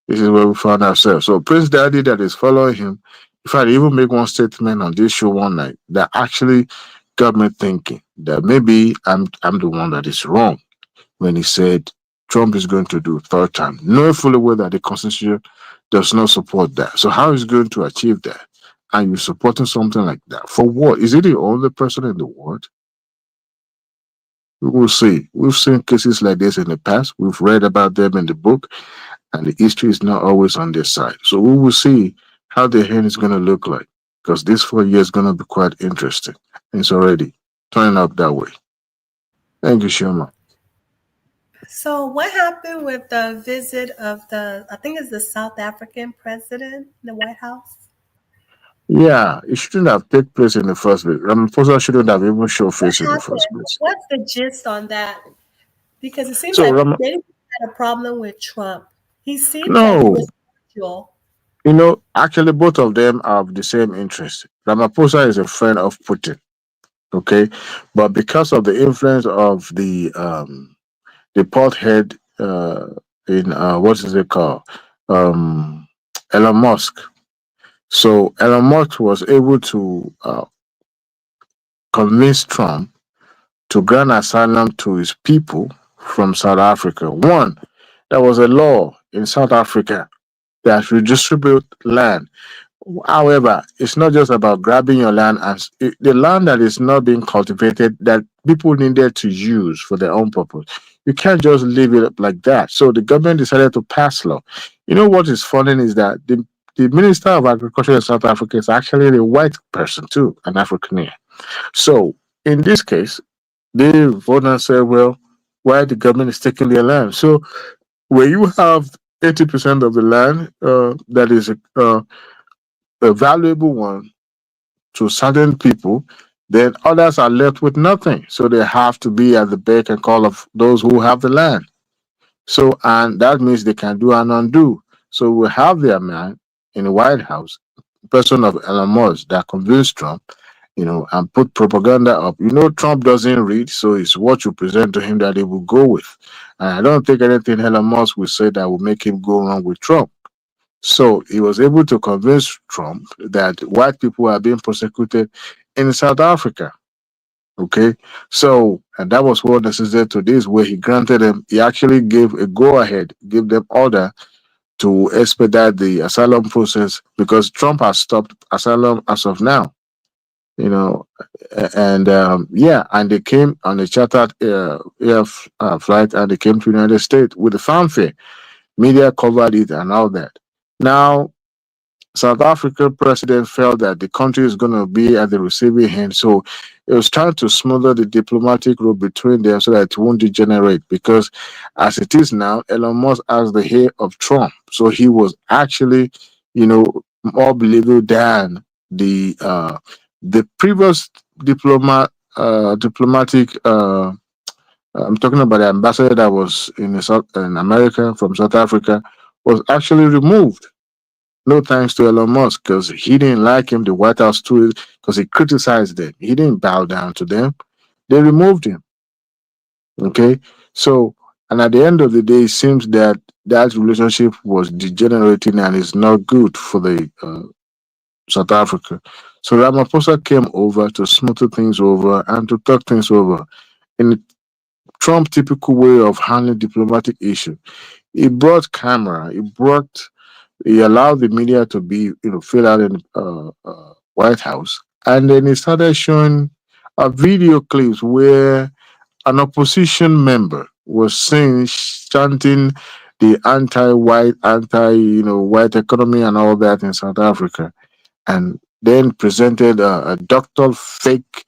this is where we found ourselves. So Prince Daddy that is following him, if I even make one statement on this show one night, that actually got me thinking that maybe I'm the one that is wrong when he said Trump is going to do 3rd time, knowing fully well that the Constitution does not support that. So how is he going to achieve that? And you're supporting something like that. For what? Is he the only person in the world? We will see. We've seen cases like this in the past. We've read about them in the book, and the history is not always on their side. So we will see how the hand is going to look like, because this 4 years is going to be quite interesting. And it's already turning up that way. Thank you, Shema. So what happened with the visit of I think it's the South African president in the White House? Yeah, it shouldn't have taken place in the first place. Ramaphosa shouldn't have even shown face in the first place. What's the gist on that? Because it seems So, like they had a problem with Trump. He seems like No, he was cordial. Actually, both of them have the same interest. Ramaphosa is a friend of Putin, okay, but because of the influence of the port head in what is it called, Elon Musk. So Elon Musk was able to convince Trump to grant asylum to his people from South Africa. One, there was a law in South Africa that redistribute land. However, it's not just about grabbing your land, as the land that is not being cultivated, that people needed to use for their own purpose. You can't just leave it up like that. So the government decided to pass law. You know what is funny is that the Minister of Agriculture in South Africa is actually a white person too, an Afrikaner. So in this case, they vote and say, well, why the government is taking their land? So when you have 80% of the land that is a valuable one to certain people, then others are left with nothing. So they have to be at the beck and call of those who have the land. So, and that means they can do and undo. So we have their man in the White House, person of Elon Musk, that convinced Trump, and put propaganda up. Trump doesn't read, so it's what you present to him that he will go with. And I don't think anything Elon Musk will say that will make him go wrong with Trump. So he was able to convince Trump that white people are being persecuted in South Africa. Okay, so, and that was what necessitated to this, where he granted them, he actually gave a go-ahead, gave them order to expedite the asylum process, because Trump has stopped asylum as of now. And they came on a chartered flight, and they came to the United States with a fanfare. Media covered it and all that. Now, South African president felt that the country is going to be at the receiving end, so it was trying to smother the diplomatic road between them so that it won't degenerate. Because as it is now, Elon Musk has the hair of Trump, so he was actually, more believable than the previous diplomatic. I'm talking about the ambassador that was in America from South Africa was actually removed. No thanks to Elon Musk, because he didn't like him. The White House too, because he criticized them. He didn't bow down to them. They removed him. Okay, so, and at the end of the day, it seems that relationship was degenerating and is not good for the South Africa. So Ramaphosa came over to smooth things over and to talk things over in Trump typical way of handling diplomatic issue. He brought camera. He allowed the media to be, fill out in White House, and then he started showing video clips where an opposition member was seen chanting the anti-white, white economy and all that in South Africa, and then presented a doctored fake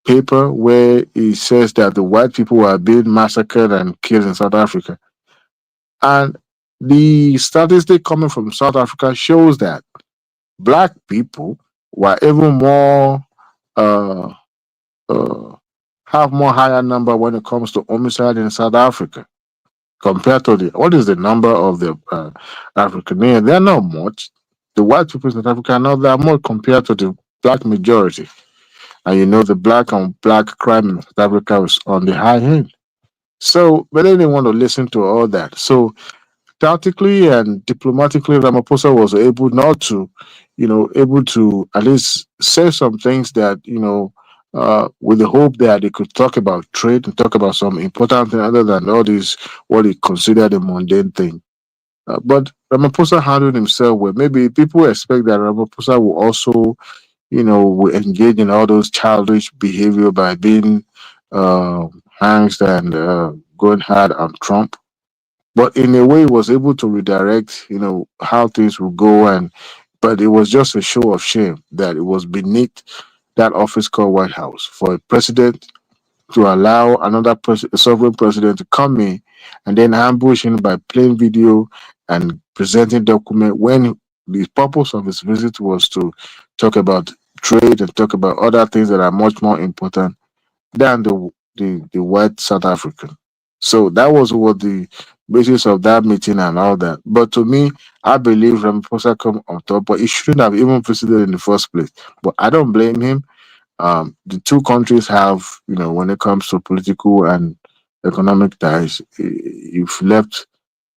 paper where he says that the white people are being massacred and killed in South Africa. And the statistic coming from South Africa shows that black people were even more uh, uh, have more higher number when it comes to homicide in South Africa compared to the what is the number of the African? They're not much. The white people in South Africa are not that much compared to the black majority. And you know the black on black crime in South Africa is on the high end. So, but they didn't want to listen to all that. So tactically and diplomatically, Ramaphosa was able not to, able to at least say some things that, with the hope that they could talk about trade and talk about some important thing other than all this, what he considered a mundane thing. But Ramaphosa handled himself well. Maybe people expect that Ramaphosa will also, will engage in all those childish behavior by being angst and going hard on Trump. But in a way, he was able to redirect, how things would go. But it was just a show of shame that it was beneath that office called White House for a president to allow another sovereign president to come in and then ambush him by playing video and presenting document when the purpose of his visit was to talk about trade and talk about other things that are much more important than the white South African. So that was what the basis of that meeting and all that. But to me, I believe Ramaphosa come on top, but he shouldn't have even visited in the first place. But I don't blame him. The two countries have, when it comes to political and economic ties, if left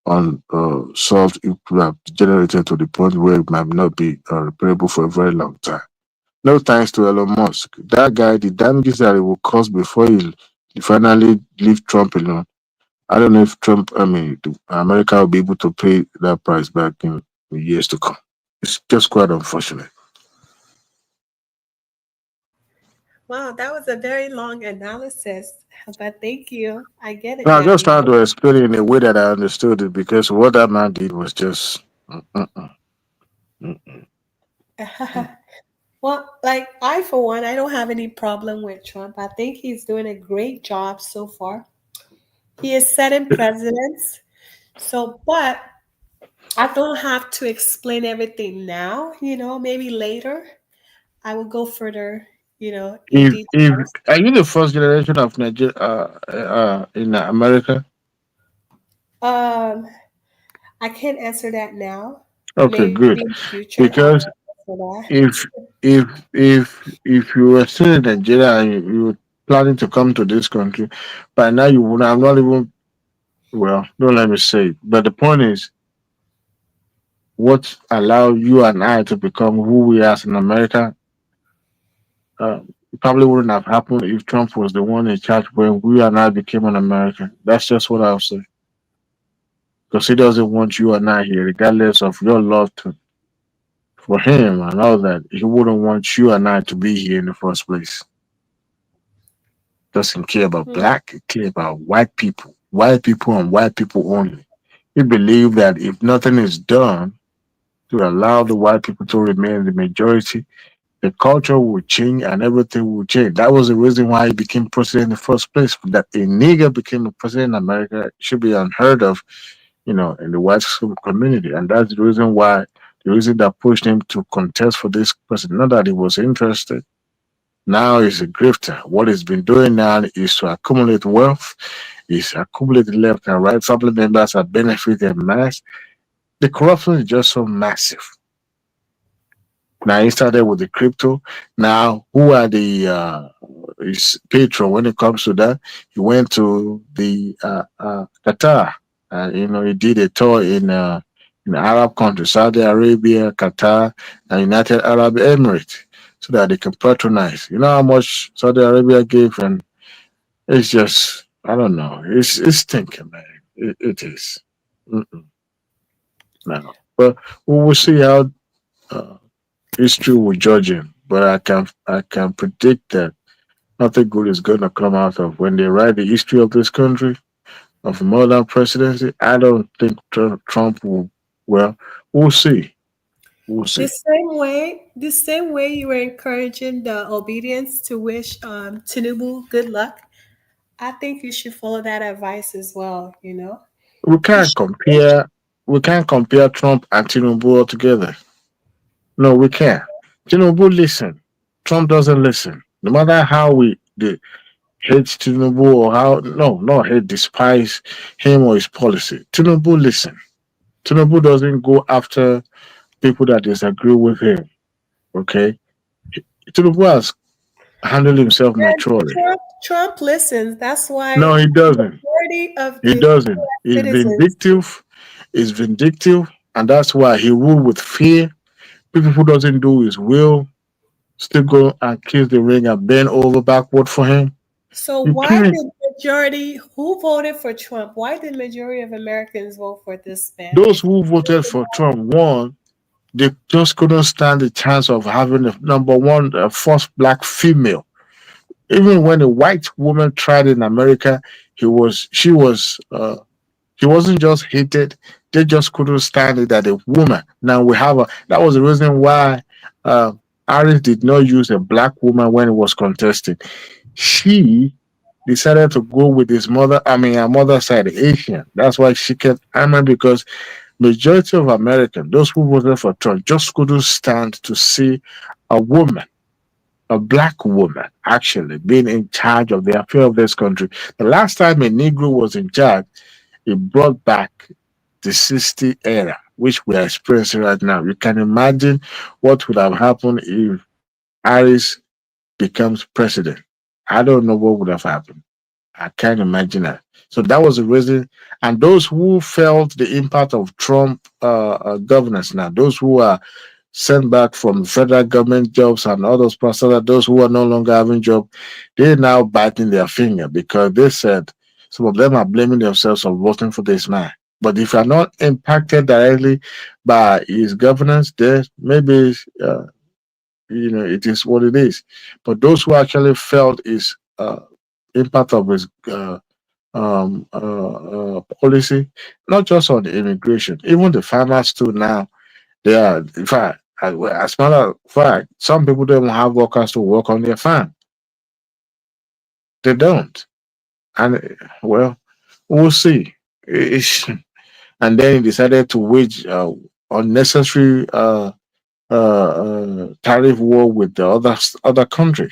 unsolved, it could have degenerated to the point where it might not be repairable for a very long time. No thanks to Elon Musk. That guy, the damages that it will cause before he finally leave Trump alone. I don't know if America will be able to pay that price back in years to come. It's just quite unfortunate. Wow, that was a very long analysis, but thank you. I get it No, I'm now. just trying to explain it in a way that I understood it because what that man did was just. Well, like I, for one, I don't have any problem with Trump. I think he's doing a great job so far. He is setting precedents. So, but I don't have to explain everything now, maybe later I will go further, in If details. are you the first generation of Nigeria in America? Um, I can't answer that now. Okay, Maybe good. in the future I Because will answer if that. if you were still in Nigeria and you were planning to come to this country, by now you would have not even well, don't let me say it. But the point is what allowed you and I to become who we are as in America it probably wouldn't have happened if Trump was the one in charge when we and I became an American. That's just what I'll say. Because he doesn't want you and I here, regardless of your love for him and all that. He wouldn't want you and I to be here in the first place. Doesn't care about black, he care about white people and white people only. He believed that if nothing is done to allow the white people to remain the majority, the culture will change and everything will change. That was the reason why he became president in the first place. That a nigger became a president in America should be unheard of, in the white community. And that's the reason that pushed him to contest for this president. Not that he was interested. Now he's a grifter. What he's been doing now is to accumulate wealth. He's accumulated left and right. Family members are benefiting mass. The corruption is just so massive. Now he started with the crypto. Now who are the his patron when it comes to that? He went to the Qatar. He did a tour in Arab countries, Saudi Arabia, Qatar, and United Arab Emirates, so that they can patronize. You know how much Saudi Arabia gave, and it's just I don't know. It's stinking, man. It is. Mm-mm. No, but we will see how. History will judge him, but I can predict that nothing good is going to come out of when they write the history of this country of modern presidency. I don't think Trump will. Well, we'll see. We'll see. The same way you were encouraging the obedience to wish Tinubu good luck, I think you should follow that advice as well, you know. We You can't should compare. We can't compare Trump and Tinubu altogether. No, we can't. Tinubu listen. Trump doesn't listen. No matter how hate Tinubu or how not hate, despise him or his policy. Tinubu listen. Tinubu doesn't go after people that disagree with him. Okay, Tinubu has handled himself and maturely. Trump listens. That's why No, he the doesn't. majority of He the doesn't. US He's citizens. vindictive. He's vindictive, and that's why he rule with fear. People who doesn't do his will still go and kiss the ring and bend over backward for him. So You why can't. did majority who voted for Trump? Why did majority of Americans vote for this man? Those who voted for Trump won. They just couldn't stand the chance of having a number one, first black female. Even when a white woman tried in America, he wasn't just hated. They just couldn't stand it that a woman. Now we have that was the reason why uh, Harris did not use a black woman when he was contesting. She decided to go with his mother. I mean, her mother's side, Asian. That's why she kept. I mean, because majority of Americans, those who voted for Trump, just couldn't stand to see a woman, a black woman, actually being in charge of the affair of this country. The last time a Negro was in charge, it brought back the 60 era, which we are experiencing right now. You can imagine what would have happened if Harris becomes president. I don't know what would have happened. I can't imagine that. So that was the reason. And those who felt the impact of Trump governance now, those who are sent back from federal government jobs and all those persons, those who are no longer having job, they're now biting their finger because they said some of them are blaming themselves for voting for this man. But if you're not impacted directly by his governance, then maybe it is what it is. But those who actually felt his impact of his policy, not just on the immigration, even the farmers too now. They are, in fact, as a matter of fact, some people don't even have workers to work on their farm. They don't. And, well, we'll see. And then he decided to wage unnecessary tariff war with the other country.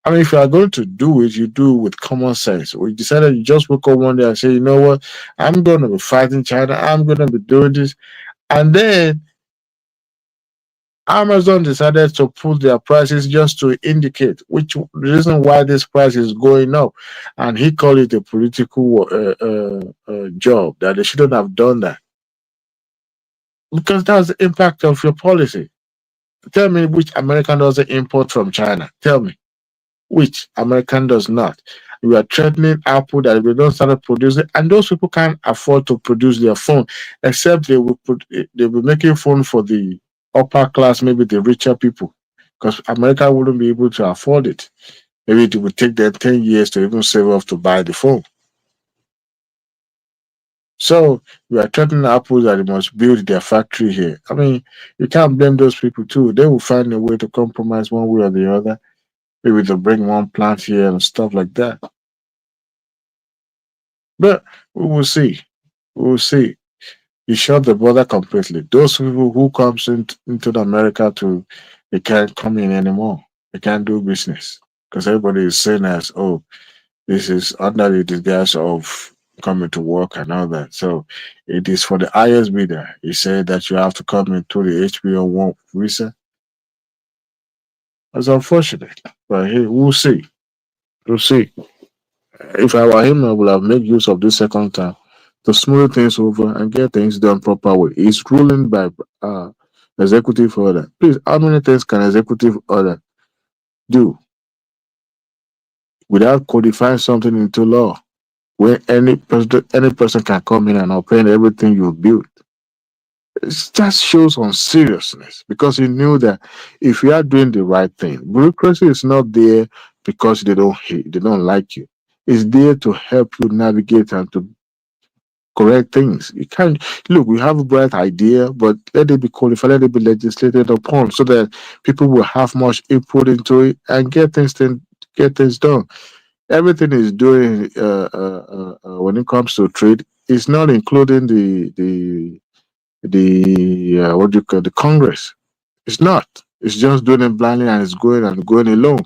I mean, if you are going to do it, you do it with common sense. We decided you just wake up one day and say, you know what, I'm going to be fighting China. I'm going to be doing this. And then Amazon decided to put their prices just to indicate which reason why this price is going up. And he called it a political job, that they shouldn't have done that. Because that's the impact of your policy. Tell me which American doesn't import from China. Tell me. Which American does not. We are threatening Apple that if they don't start producing, and those people can't afford to produce their phone, except they'll be making phone for the upper class, maybe the richer people, because America wouldn't be able to afford it. Maybe it would take them 10 years to even save up to buy the phone. So we are threatening Apple that they must build their factory here. I mean, you can't blame those people too. They will find a way to compromise one way or the other. Maybe to bring one plant here and stuff like that. But we will see. We will see. You shut the border completely. Those people who comes into America they can't come in anymore. They can't do business because everybody is saying as, oh, this is under the disguise of coming to work and all that. So it is for the highest bidder. He said that you have to come into the HBO1 visa. That's unfortunate, but hey, we'll see. We'll see. If I were him, I would have made use of this second time to smooth things over and get things done proper way. He's ruling by executive order. Please, how many things can executive order do without codifying something into law? Where any person can come in and open everything you built. It just shows on seriousness because he knew that if you are doing the right thing, bureaucracy is not there because they don't like you. It's there to help you navigate and to correct things. You can't look. We have a bright idea, but let it be qualified, let it be legislated upon, so that people will have much input into it and get things done. Everything is doing when it comes to trade. It's not including the what do you call the Congress. It's not. It's just doing it blindly and it's going alone.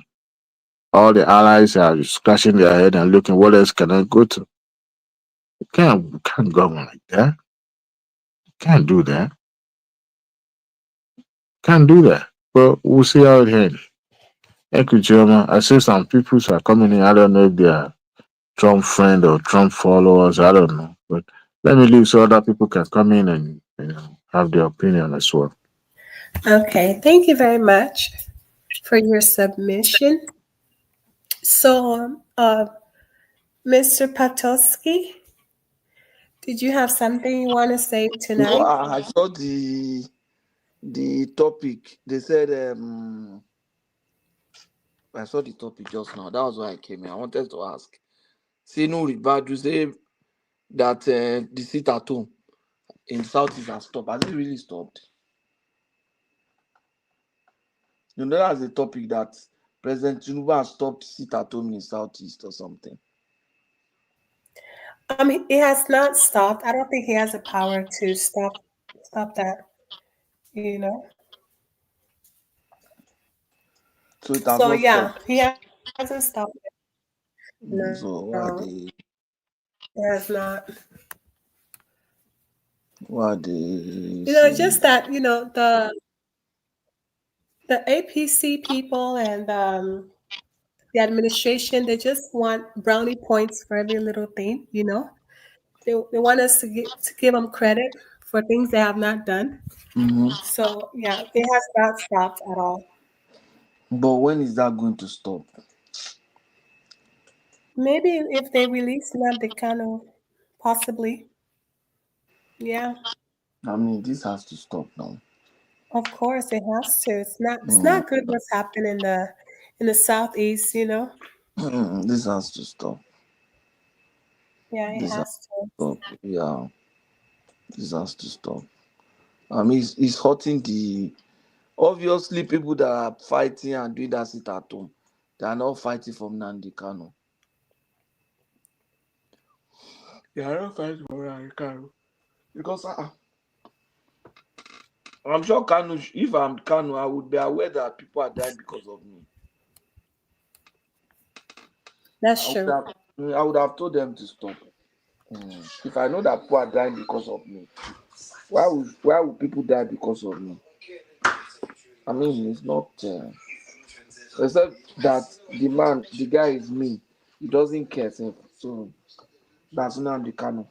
All the allies are scratching their head and looking what else can I go to. You can't go on like that. You can't do that. Can't do that. But we'll see how it ends. Thank you, German. I see some people who are coming in. I don't know if they are Trump friend or Trump followers. I don't know. But let me leave so other people can come in and have their opinion as well. Okay, thank you very much for your submission. So, Mr. Patosky, did you have something you want to say tonight? No, I saw the topic. They said I saw the topic just now. That was why I came here. I wanted to ask. Nuhu Ribadu say that the sit at home in Southeast has stopped. Has it really stopped? You know, that's a topic that President Tinubu has stopped sit at home in Southeast or something. It has not stopped. I don't think he has the power to stop that. You know. So it has not yeah, stopped. he hasn't stopped it. No, So why they? It has not. Why they? Just that the APC people and the administration, they just want brownie points for every little thing. They want us to give them credit for things they have not done. Mm-hmm. So yeah, it has not stopped at all. But when is that going to stop? Maybe if they release Nnamdi Kanu, possibly. Yeah. I mean, this has to stop now. Of course, it has to. It's not good what's happening in the southeast. This has to stop. Yeah, it has to stop. Yeah, this has to stop. I mean, it's hurting the. Obviously, people that are fighting and doing that sit at home, they are not fighting from Nnamdi Kanu. They are not fighting from Nnamdi Kanu because I'm sure Kanu. If I'm Kanu, I would be aware that people are dying because of me. That's true. I would have told them to stop. If I know that people are dying because of me, why would people die because of me? I mean, it's not. Except that the guy is mean. He doesn't care. So that's Nnamdi Kanu.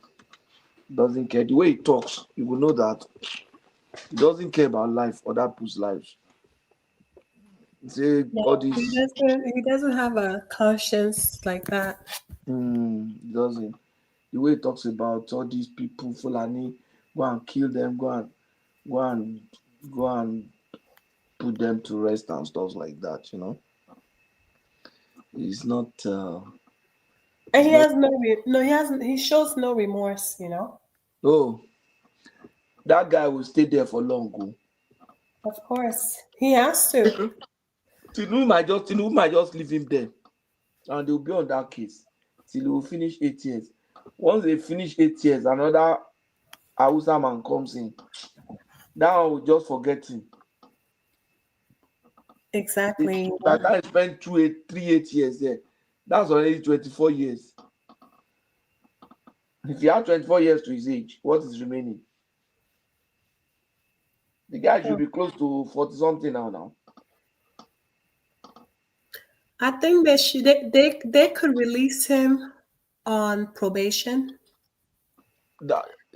Doesn't care. The way he talks, you will know that he doesn't care about life, other people's lives. He doesn't have a conscience like that. He doesn't. The way he talks about all these people, Fulani, go and kill them, go and put them to rest and stuff like that. He's not. And he has he hasn't. He shows no remorse. Oh, that guy will stay there for long. Of course, he has to. Tinubu might just leave him there, and they'll be on that case till he will finish 8 years. Once they finish 8 years, another Hausa man comes in. That one will just forget him. Exactly. That guy spent 8 years there. That's already 24 years. If he had 24 years to his age, what is remaining? The guy should be close to 40 something now. I think they could release him on probation.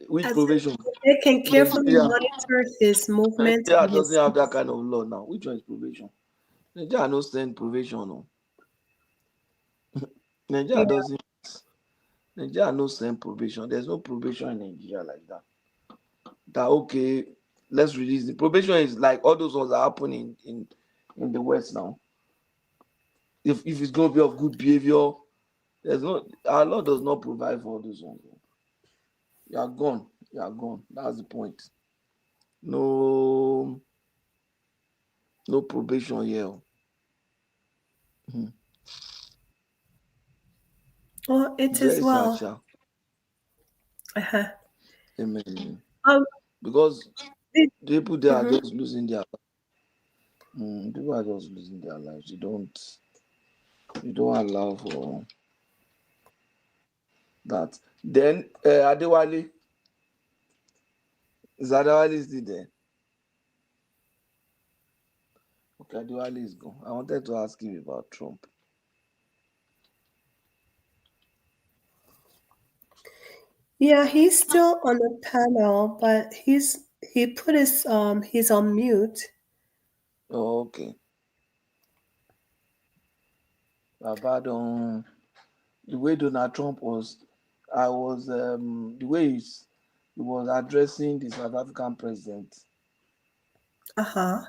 Which probation? They can carefully monitor his movement. Nigeria doesn't have that kind of law now. Which one is probation? Nigeria no send probation. No. Nigeria doesn't. Nigeria no send probation. There's no probation in Nigeria like that. That okay, let's release the probation. Is like all those ones that happen in the West now. If it's going to be of good behavior, our law does not provide for all those ones. You are gone. You are gone. That's the point. No probation here. Well, it is Very sad, well. Sha. Uh-huh. Amen. Um, Because people they are mhm. just losing their lives. People are just losing their lives. You don't allow for that. Then Adewale. Is Adewale still there? Okay, Adewale is gone. I wanted to ask him about Trump. Yeah, he's still on the panel, but he put his he's on mute. Oh, okay. Pardon. The way Donald Trump was, the way he was addressing the South African president. Uh-huh.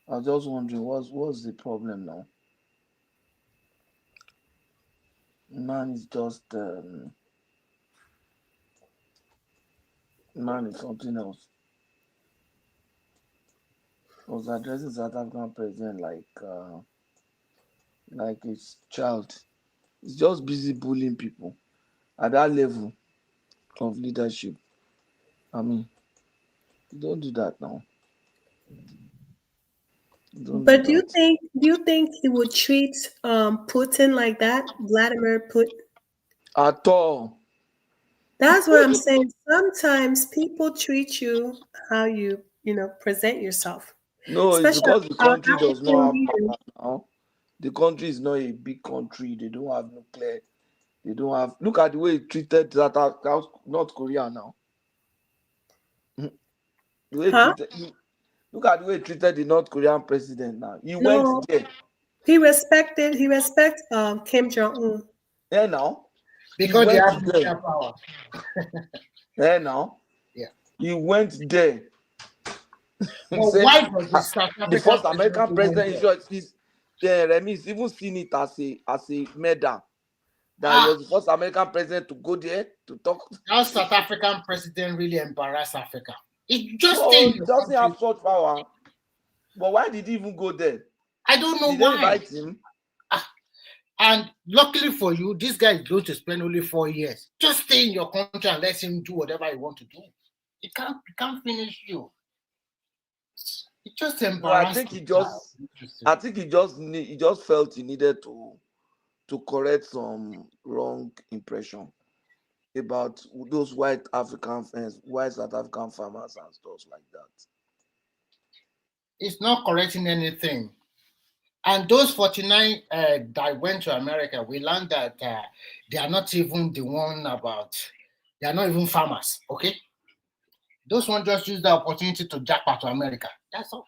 I was just wondering, what's the problem now? Man is just man is something else. I was addressing South African president like his child. He's just busy bullying people at that level of leadership. I mean, don't do that now. But do you think he would treat Putin like that, Vladimir Putin? At all. That's what I'm saying. Sometimes people treat you how you present yourself. No, it's Especially because the country does not have African power now. The country is not a big country. They don't have nuclear. They don't have. Look at the way he treated North Korea now. The way look at the way he treated the North Korean president now. He went there. He respects Kim Jong-un. Yeah, now. Because they have nuclear power. Yeah, now. Yeah. He went there. But why was the South African the first American president president even seen it as a medal. That he was the first American president to go there to talk. How South African president really embarrassed Africa? It just he doesn't have such power. But why did he even go there? I don't know did why. They invite him? And luckily for you, this guy is going to spend only 4 years. Just stay in your country and let him do whatever he wants to do. He can't finish you. It just embarrassed. I think he just felt he needed to correct some wrong impression about those white South African farmers and stuff like that. It's not correcting anything. And those 49 that went to America, we learned that they are not even the one they are not even farmers, okay? Those ones just use the opportunity to jackpot to America. That's all.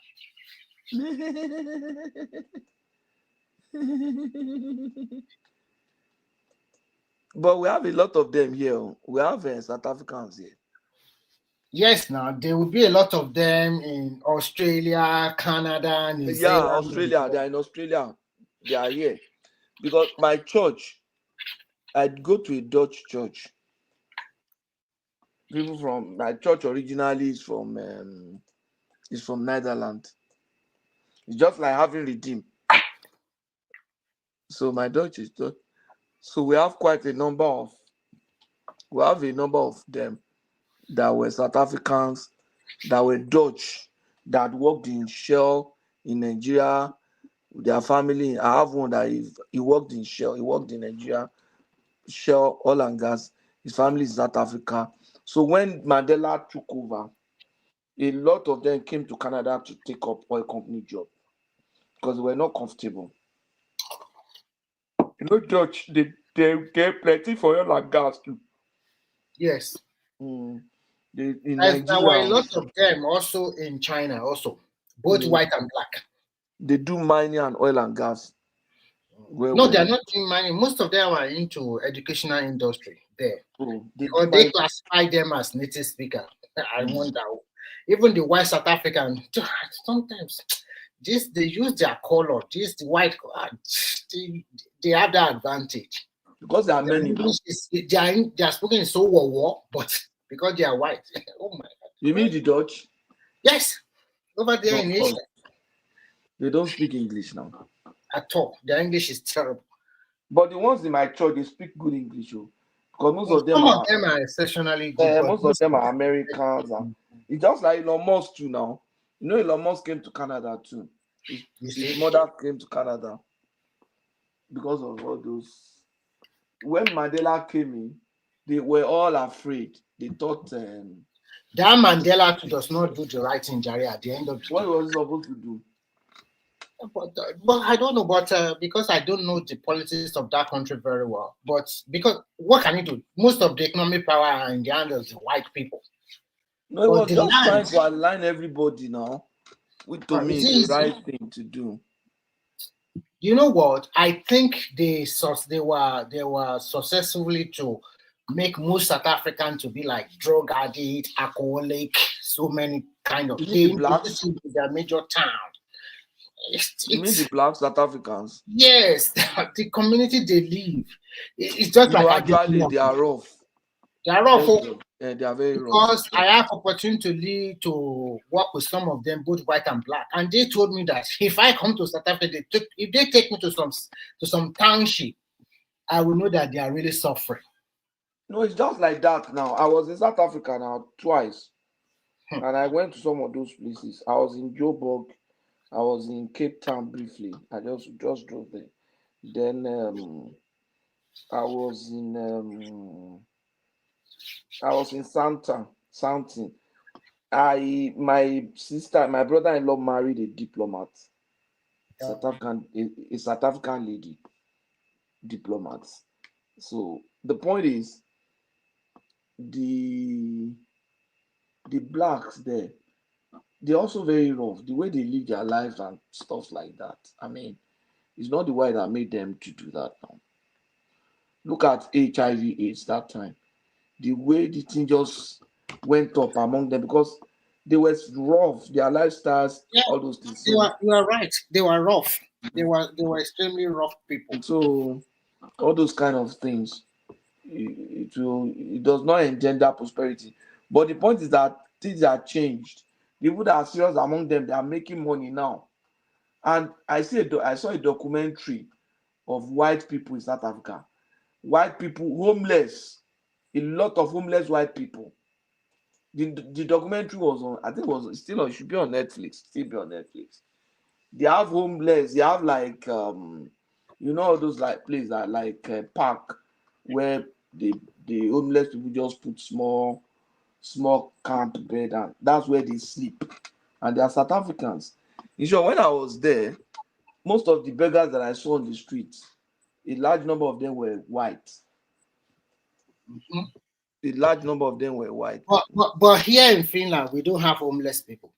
But we have a lot of them here. We have South Africans here. Yes, now there will be a lot of them in Australia, Canada, New Zealand. Yeah, Australia. They are in Australia. They are here. Because my church, I'd go to a Dutch church. People from my church originally is from Netherlands. It's just like having Redeem. So my Dutch is Dutch. So we have a number of them that were South Africans, that were Dutch, that worked in Shell in Nigeria with their family. I have one that he worked in Shell. He worked in Nigeria, Shell, oil and gas. His family is South Africa. So when Mandela took over, a lot of them came to Canada to take up oil company job because they were not comfortable. Dutch, they get plenty for oil and gas too. Yes. There were a lot of them also in China, also, both white and black. They do mining and oil and gas. They're not doing mining. Most of them are into educational industry there. Because they classify them as native speaker. I wonder. Even the white South African, sometimes they use their color. The white, they have that advantage. Because there are many now. They are spoken so war, but because they are white. Oh my God. You mean the Dutch? Yes, over there in Asia. They don't speak English now. At all. Their English is terrible. But the ones in my church, they speak good English. Because most of them Some of them are exceptionally good. most of them are Americans. It's just like Elon Musk too now. You know, Elon Musk came to Canada too. His mother came to Canada because of all those. When Mandela came in, they were all afraid. They thought that Mandela does not do the right thing, Jerry, at the end of the day. What was he supposed to do? But I don't know, but because I don't know the politics of that country very well. But because what can he do? Most of the economic power are in the hands of the white people. No, he was just trying to align everybody now, which to me is the right thing to do. You know what? I think they were successfully to make most South African to be like drug addict, alcoholic, so many kind of things in their major town. You mean the black South Africans? Yes, the community they live. It's just like actually they are rough. They are rough. Yeah, they are very rough. Because I have opportunity to work with some of them, both white and black, and they told me that if I come to South Africa, if they take me to some township, I will know that they are really suffering. No, it's just like that now. I was in South Africa now twice, and I went to some of those places. I was in Joburg. I was in Cape Town briefly. I just drove there. Then I was in Southampton. My brother-in-law married a diplomat, a South African lady diplomat. So the point is, the blacks there, they're also very rough. The way they live their lives and stuff like that. I mean, it's not the white that made them to do that now. Look at HIV/AIDS that time. The way the thing just went up among them because they were rough, their lifestyles, all those things. You are right. They were rough. They were extremely rough people. So all those kind of things, it does not engender prosperity. But the point is that things are changed. The people that are serious among them, they are making money now. And I saw a documentary of white people in South Africa. White people, homeless, a lot of homeless white people. The documentary was on, I think it should be on Netflix, still be on Netflix. They have homeless, they have like, all those like places that like a park where the homeless people just put small camp bed and that's where they sleep. And they are South Africans. In short, when I was there, most of the beggars that I saw on the streets, a large number of them were white. Mm-hmm. A large number of them were white. But here in Finland, we don't have homeless people.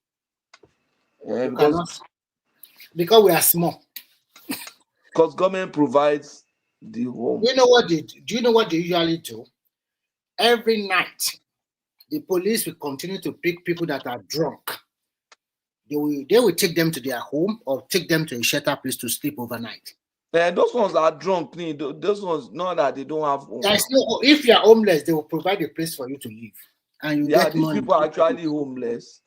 Because we are small. Because government provides the home. Do you know what they usually do? Every night, the police will continue to pick people that are drunk. They will take them to their home or take them to a shelter place to sleep overnight. Those ones are drunk. Those ones, not that they don't have home. If you are homeless, they will provide a place for you to live. And you get these money. People are actually homeless.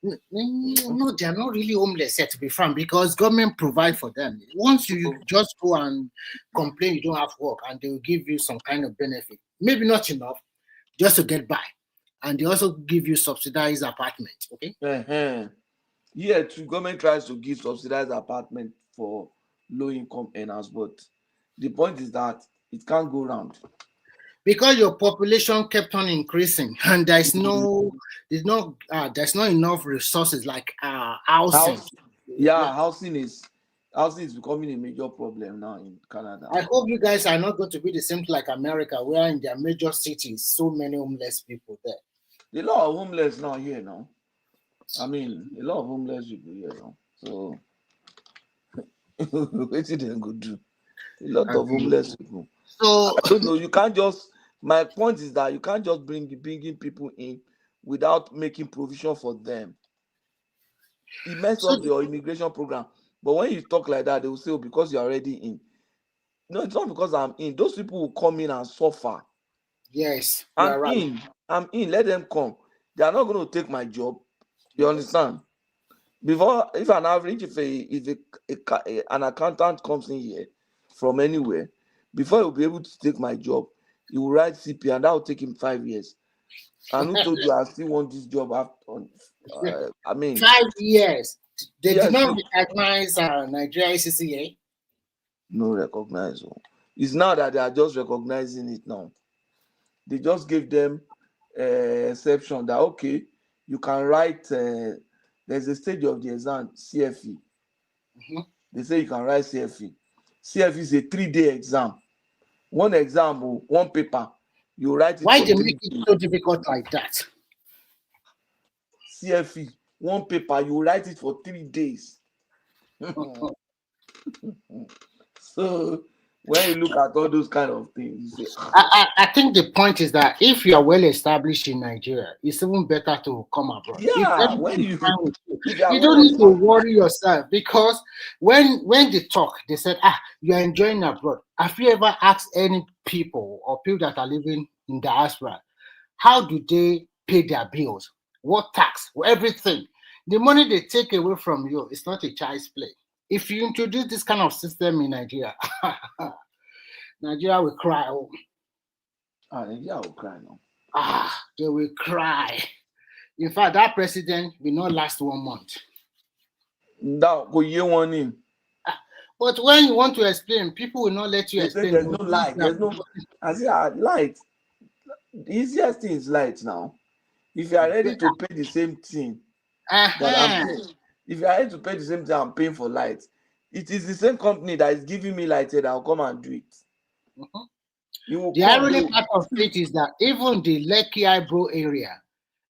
No, they are not really homeless yet, to be frank, because government provide for them. Once you just go and complain you don't have work, and they will give you some kind of benefit. Maybe not enough, just to get by. And they also give you subsidized apartment, okay? Yeah, government tries to give subsidized apartment for low-income earners, but the point is that it can't go round. Because your population kept on increasing, and there's not enough resources like housing. Housing is becoming a major problem now in Canada. I hope you guys are not going to be the same like America, where in their major cities, so many homeless people there. A lot of homeless now here now. I mean, a lot of homeless people here now. So, what did they go do? A lot of homeless people. So I don't know. You can't just. My point is that you can't just bringing people in without making provision for them. It messes up your immigration program. But when you talk like that, they will say, "Oh, because you're already in." No, it's not because I'm in. Those people will come in and suffer. Yes, you I'm are right. in. I'm in. Let them come. They are not going to take my job. You understand? Before, if an average, an accountant comes in here from anywhere, before he'll be able to take my job, he will write CP, and that will take him 5 years. And who told you I still want this job after? I mean, 5 years. They yes, did not recognize Nigeria CCA. no recognize. It's now that they are just recognizing it now. They just gave them exception that okay, you can write. There's a stage of the exam, CFE. They say you can write CFE. CFE is a 3-day exam. One exam, one paper. You write it. Why for they 3 make days. it so difficult like that? CFE, one paper, you write it for 3 days. So when you look at all those kind of things, you say, I think the point is that if you are well established in Nigeria, it's even better to come abroad. yeah, when you You don't need to worry yourself, because when they talk, they said, you are enjoying abroad. Have you ever asked any people or people that are living in diaspora, how do they pay their bills? What tax? Everything. The money they take away from you is not a child's play. If you introduce this kind of system in Nigeria, Nigeria will cry. Nigeria will cry now. They will cry. In fact, that president will not last 1 month. That go year one in. But when you want to explain, people will not let you They explain. say there's no light. There's no. I say light. The easiest thing is light now. If you are ready to pay the same thing that I'm paying, if you are ready to pay the same thing I'm paying for light, it is the same company that is giving me light that I'll come and do it. The irony part of it is that even the Lekki Ibro area,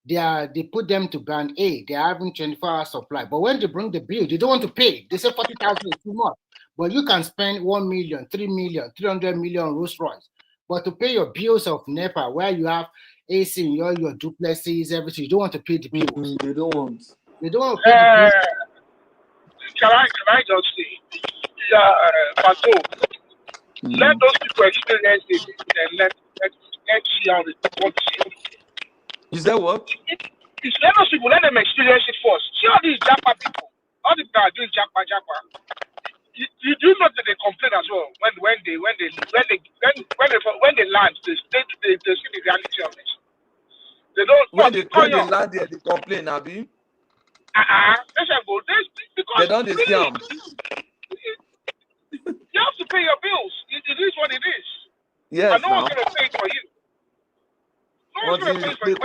they put them to band A. They are having 24-hour supply. But when they bring the bill, they don't want to pay. They say 40,000 is too much. But you can spend 1 million, 3 million, 300 million Rolls Royce. But to pay your bills of NEPA, where you have AC in your duplexes, everything, you don't want to pay the bills. They don't want. They don't want to pay the bills. Can I just say, Pato, let those people experience it, and let's see how what it is. You said what? Let those people, let them experience it first. See all these Japa people, all the people are doing Japa. You do know that they complain as well when they land, they see the reality of it. They don't. When they land there, they complain, Abi. They should go. Because they don't scam. You have to pay your bills. It is what it is. Yes, and no one's gonna pay it for you. No one's gonna pay for you. We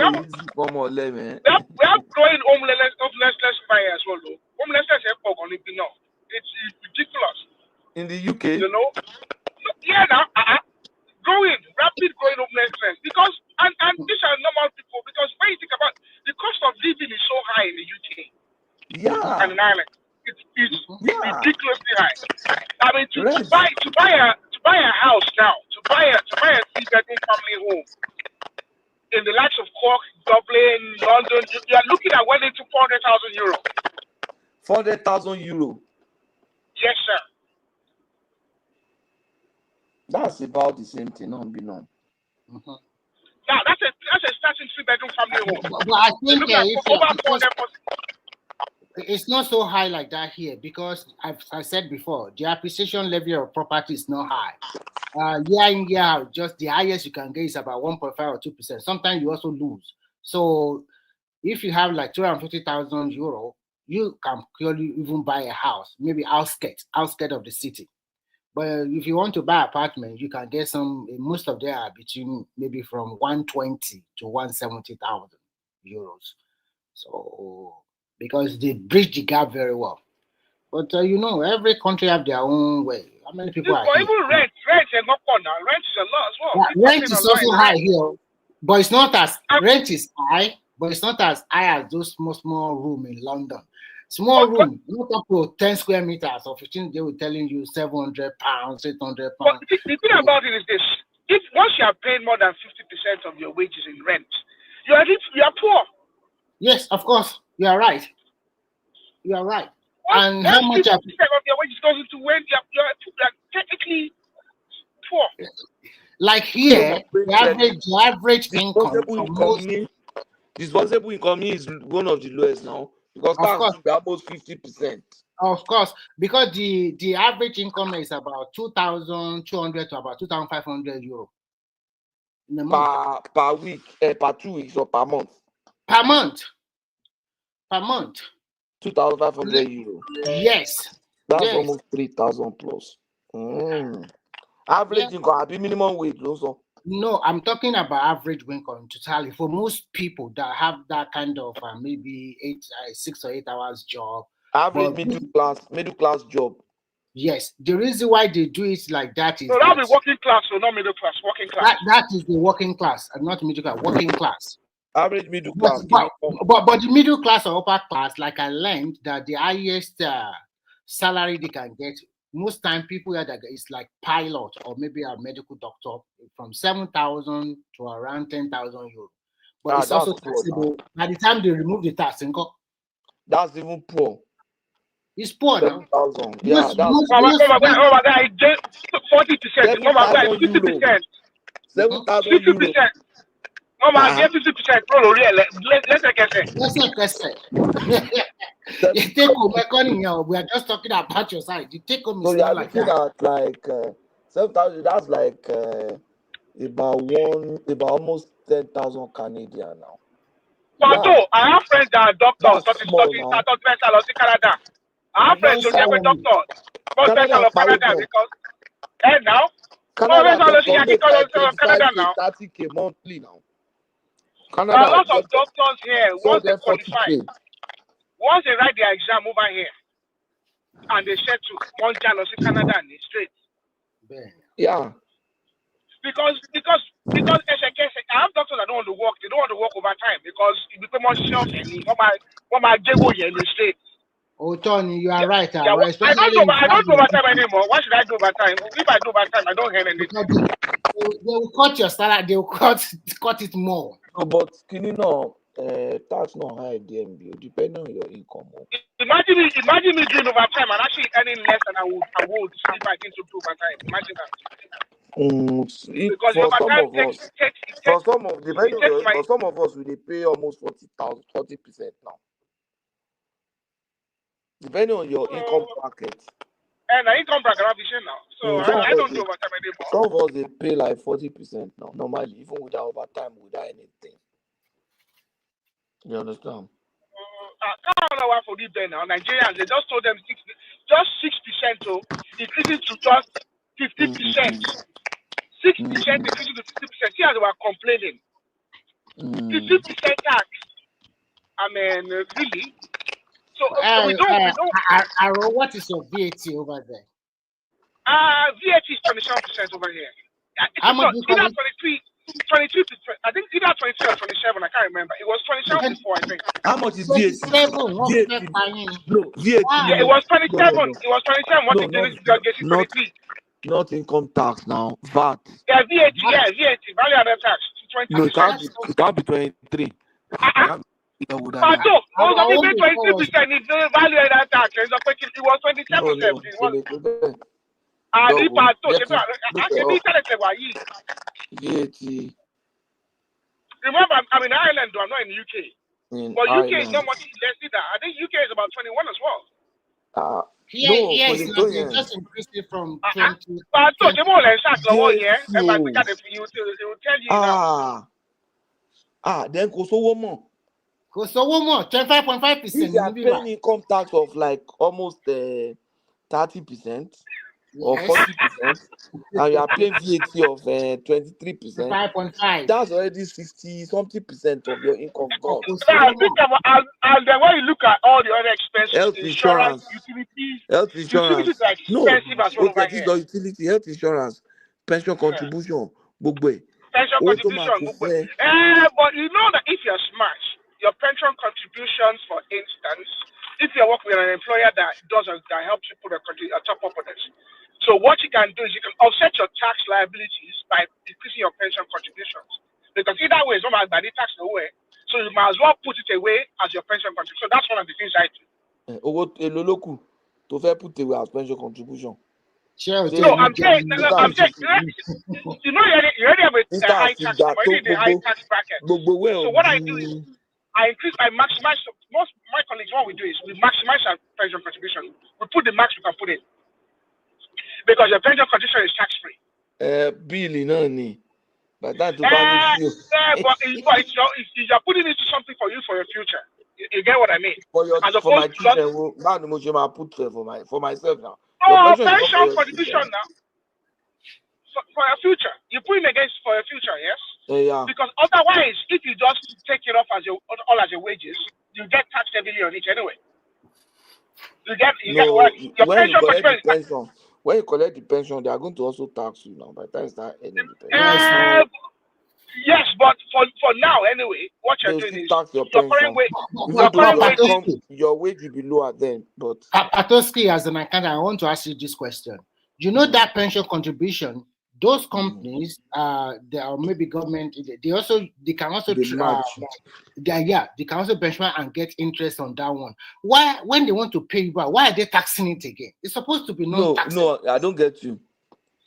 have growing homelessness fire as well, though. Homelessness it's ridiculous. In the UK? You know? Yeah, now, rapid growing homelessness. Because, and these are normal people, because when you think about the cost of living is so high in the UK. Yeah. And in Ireland. It's ridiculously high. I mean, to buy a house now, to buy a 3-bedroom family home in the likes of Cork, Dublin, London, you are looking at well into 400,000 euro. 400,000 euro. Yes, sir. That's about the same thing, unbeknown. Now that's a starting 3-bedroom family home. But I think it's not so high like that here, because I said before, the appreciation level of property is not high. Year in, year out, just the highest you can get is about 1.5 or 2%. Sometimes you also lose. So if you have like 250,000 euro, you can purely even buy a house, maybe outskirts of the city. But if you want to buy an apartment, you can get most of them are between maybe from 120 to 170,000 euros. So, because they bridge the gap very well. But every country have their own way. How many people are here? Even rent is not now. Rent is a lot as well. Yeah, rent is also high here, but it's not as rent is high, but it's not as high as those small room in London. Small room, not up to 10 square meters or 15. They were telling you 700 pounds, 800 pounds. But the thing about it is this: if once you are paying more than 50% of your wages in rent, you are poor. Yes, of course, you are right. You are right. And how much 50% of your wages goes into when you are technically poor. Like here, the average income for most. Disposable income is one of the lowest now because tax will be almost 50%. Of course, because the average income is about 2,200 to about 2,500 euro in a month. Per week, per 2 weeks or per month. Per month. 2,500 euro. Yes. That's almost 3,000 plus. Average income, be minimum wage also. No, I'm talking about average income totally for most people that have that kind of maybe 6 or 8 hours job. Average middle class job. Yes, the reason why they do it like that is so that'll be working class, so not middle class. Working class. That is the working class, and not middle class. Working class. Average middle class. But the middle class or upper class, like I learned that the highest salary they can get. Most time people here that is like pilot or maybe a medical doctor from 7,000 to around 10,000 euros. But it's also taxable. By the time they remove the tax, that's even poor. It's poor now. 7,000. Yeah, oh my God, 40%. Oh my God, 50%. 7,000 50%. Oh my God, 50%. We are just talking about your side. The take home is so not like that. At like 7,000. That's like about almost 10,000 Canadian now. Although I have friends that are doctors, Canada. I have friends who are doctors, Canada because now. Canada now. 30K monthly now. Canada, there are lots of doctors here. Once they qualify, once they write their exam over here, and they settle one channel to Canada and they straight. Yeah. Because I have doctors that don't want to work. They don't want to work overtime because it becomes more shelf and what my jego here in the street. Oh, Tony, you are right. I don't do overtime anymore. Why should I do overtime? If I do overtime, I don't earn anything. They will cut your salary. They will cut it more. No, but tax not high DMB depending on your income. Imagine me doing overtime and actually earning less than I would if I didn't do overtime. Imagine that. Because for some of us, we pay almost 40% now. Depending on your income bracket. And the income bracket I'll be now. So I don't do overtime anymore. Some of us they pay like 40% now, normally, even without overtime, without anything. You understand? I don't know why for this day now. Nigerians, they just told them 6% to increasing to just 50%. 6% increasing to 50%. See how they were complaining. 50% tax. I mean, really? So we don't. What is your VAT over there? VAT is 27% over here. How much? Either 23. I think either 23 or 27. I can't remember. It was 27 before, I think. How much is VAT? No, VAT. Yeah, it was 27. No. It was 27. What they 23. Not income tax now. VAT. Yeah, VAT. Yeah, VAT. Value added tax. 20%. No, it can't be 23. Also, we pay 23% in the value added tax. It was 27%. Remember, I'm in Ireland, though. I'm not in the UK. But UK is not much less either. I think UK is about 21 as well. Yes, just increased it from 20. But I thought they more than that. They will tell you now. Then go so one more. 25.5%. If you are paying income tax of like almost 30%. Or 40%, and you are paying VAT of 23%. 5.5. That's already 60-something% of your income gone. And then when you look at all the other expenses, health insurance, utilities are expensive as well over here. Utility, health insurance, pension contribution, pension contribution. But you know that if you're smart, your pension contributions, for instance, if you're working with an employer that helps you put a top up on it. So what you can do is you can offset your tax liabilities by increasing your pension contributions. Because either way, it's not by the tax away. So you might as well put it away as your pension contribution. So that's one of the things I do. To fair put away as pension contribution. Sure, So I'm saying, you know, you already have a high tax, already in a high tax bracket. So what I do is I maximize. Most of my colleagues, what we do is we maximize our pension contribution. We put the max we can put in because your pension contribution is tax free. Billy, no need. But that yeah, but you're putting into something for you for your future. You get what I mean? For my children, for myself now. Oh, pension contribution now. For your future, you put in against for your future, yes. Yeah. Because otherwise, if you just take it off as your wages, you get taxed heavily on it anyway. When you collect the pension, they are going to also tax you now. By the time start earning the pension. Yes, but for now anyway, what you're doing is tax your current wage. Your wage will be lower then. But Patoski, as an accountant, I want to ask you this question. You know that pension contribution, those companies, they are maybe government, they can also they can also benchmark and get interest on that one. Why, when they want to pay you back, why are they taxing it again? It's supposed to be no, I don't get you.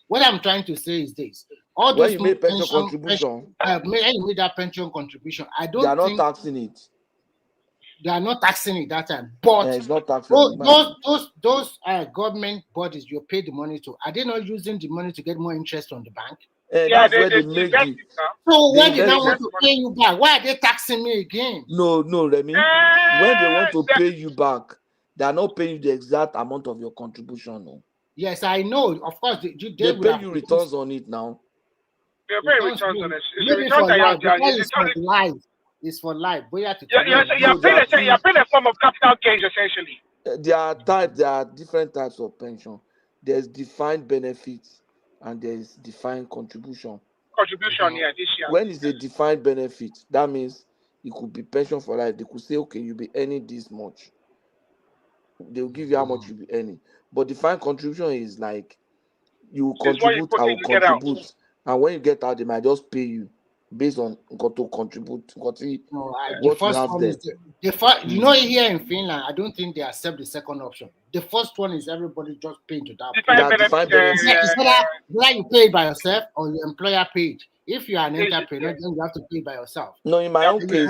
What I'm trying to say is this: all when those you make pension contribution, you made that pension contribution. I don't. They are not taxing it. They are not taxing it that time, but it's not taxing those government bodies you pay the money to, are they not using the money to get more interest on the bank? That's where they make it. So when they don't want to pay you back, why are they taxing me again? No, Remy. When they want to pay you back, they are not paying you the exact amount of your contribution. No. Yes, I know. Of course, they pay you returns on it now. They pay returns on it. Maybe for life. It's for life. You're paying a form of capital gains essentially. There are different types of pension. There's defined benefits and there's defined contribution. This year. When it's a defined benefit, that means it could be pension for life. They could say, okay, you'll be earning this much. They'll give you how much you'll be earning. But defined contribution is like you contribute, I will contribute. And when you get out, they might just pay you based on what to contribute. What you have there. You know, here in Finland, I don't think they accept the second option. The first one is everybody just paying to that. Defined benefit. It's either you pay by yourself or your employer paid. If you are an entrepreneur, then you have to pay by yourself. No, in my own case,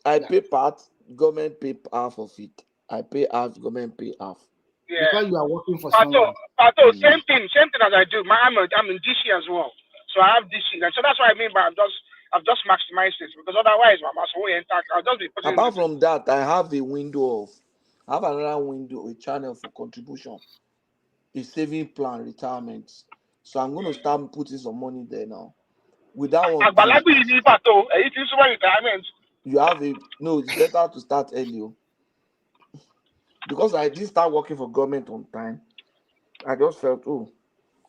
I pay part, government pay half of it. I pay half, government pay half. Yeah. Because you are working for someone. Same thing as I do. I'm in DC as well, so I have DC, and so that's what I mean by I've just maximized it, because otherwise I'll just be putting. Apart from that, I have another window, a channel for contribution, a saving plan, retirement. So I'm going to start putting some money there now. With that one, you have it's better to start early. Because I didn't start working for government on time, I just felt,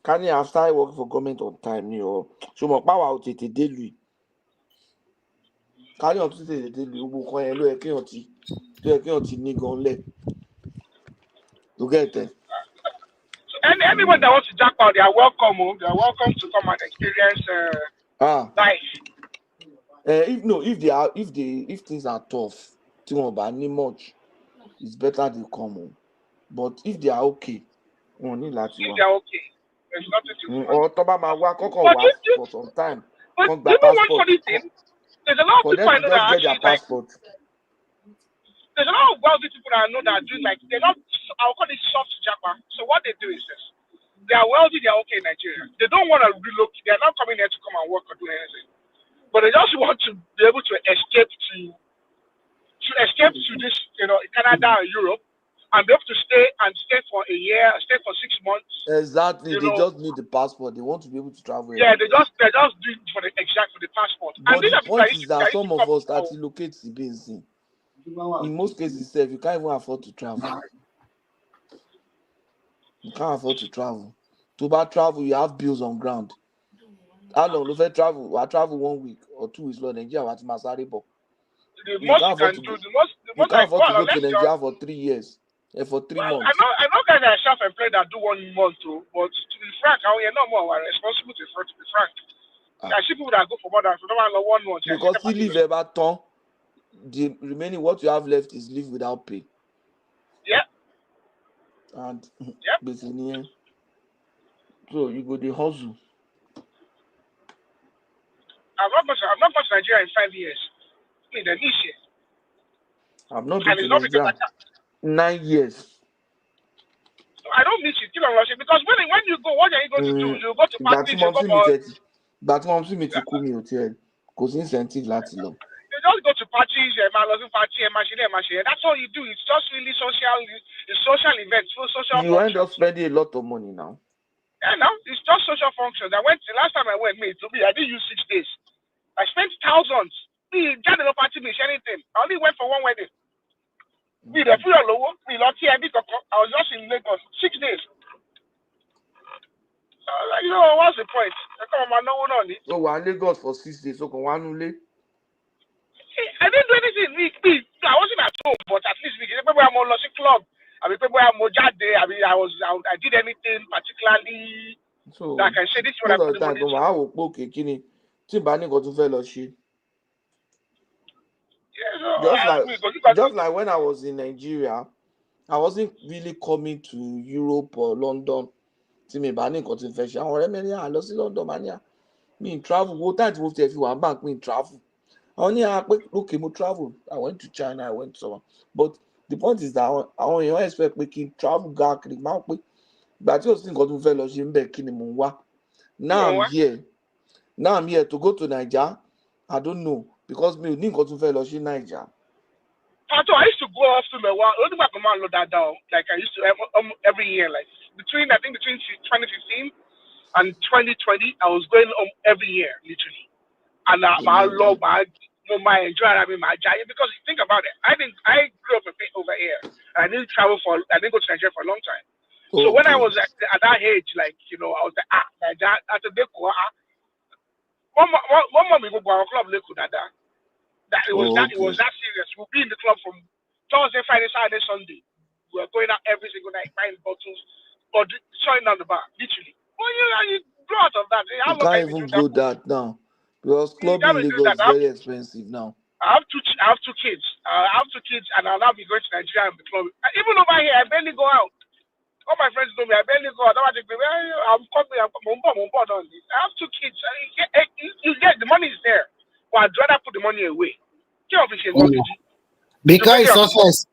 can you have started working for government on time? So my power out it daily. Can you take the daily? You get there. And anyone that wants to jack out, they are welcome. They are welcome to come and experience life. If things are tough, much. It's better they come home. But if they are okay, there's nothing to or for some time. But you know one funny thing? There's a lot of people I know that actually passport. There's a lot of wealthy people that I know that do they're not, I'll call it soft japa. So what they do is this: they are wealthy, they are okay in Nigeria. They don't want to relocate. They're not coming here to come and work or do anything, but they just want to be able to escape to this, Canada or Europe, and be able to stay for a year, stay for 6 months. Exactly. They just need the passport. They want to be able to travel. Yeah, they just do it for the passport. But the point is that some of us that relocate to BNC. In most cases, you can't even afford to travel. You can't afford to travel. To travel, you have bills on ground. How long do you travel? I travel 1 week or 2 weeks. Nigeria, you can't afford to go to Nigeria for 3 years. For 3 months. I know guys that are self-employed that do 1 month too, but to be frank, you're not more responsible to be frank. I see people that go for more than 1 month. Because you leave Everton, the remaining what you have left is leave without pay. Yeah. And Yep. basically, so you go the hustle. I've not gone to Nigeria in 5 years. I mean, the niche. I've not been And to it's not because I Nigeria 9 years. don't miss it, because when you go, what are you going to do? You go to Ìgbà tí parties, mo you go sì mi for tẹ̀tí ìgbà tí mo sì mi ti kú mi ò tiẹ̀ kò sí incentive láti lọ. you just go to parties, party, that's all you do. It's just really social events, social You end up functions. spending a lot of money now. Yeah, no, it's just social functions. The last time I went, I didn't use 6 days. I spent thousands. Me, just no party, miss anything. I only went for one wedding. Me, the full low, me, not here, I was just in Lagos 6 days. What's the point? So we're in Lagos for 6 days. So I didn't do anything. I wasn't at home, but at least maybe I'm on a club. I mean, maybe I'm I did anything particularly so that I can say this is what I put the money to. Just like when I was in Nigeria, I wasn't really coming to Europe or London. London me travel. What time moved if you want bank me travel? Only travel. I went to China, I went somewhere. But the point is that I only expect making travel but you think got to now I'm here to go to Niger. I don't know because me didn't go to fellowship Niger. I used to go off to the one. Only my command load that down. Like I used to every year. Like between 2015 and 2020, I was going every year, literally. And I love my enjoy. I mean, my giant because you think about it. I grew up a bit over here. And I didn't go to Nigeria for a long time. So when I was at that age, like I was like my dad at the day. One month we go to our club, That it was that serious. We'll be in the club from Thursday, Friday, Saturday, Sunday. We were going out every single night, buying bottles, or showing down the bar, literally. Well, you grow out of that. You can't even go that now because clubbing in Lagos is very expensive now. I have two kids. And I'll now be going to Nigeria and the club. Even over here, I barely go out. All my friends know me. I barely go out. I'm coming. I have 2 kids. You get the money is there. But I'd rather put the money away. Because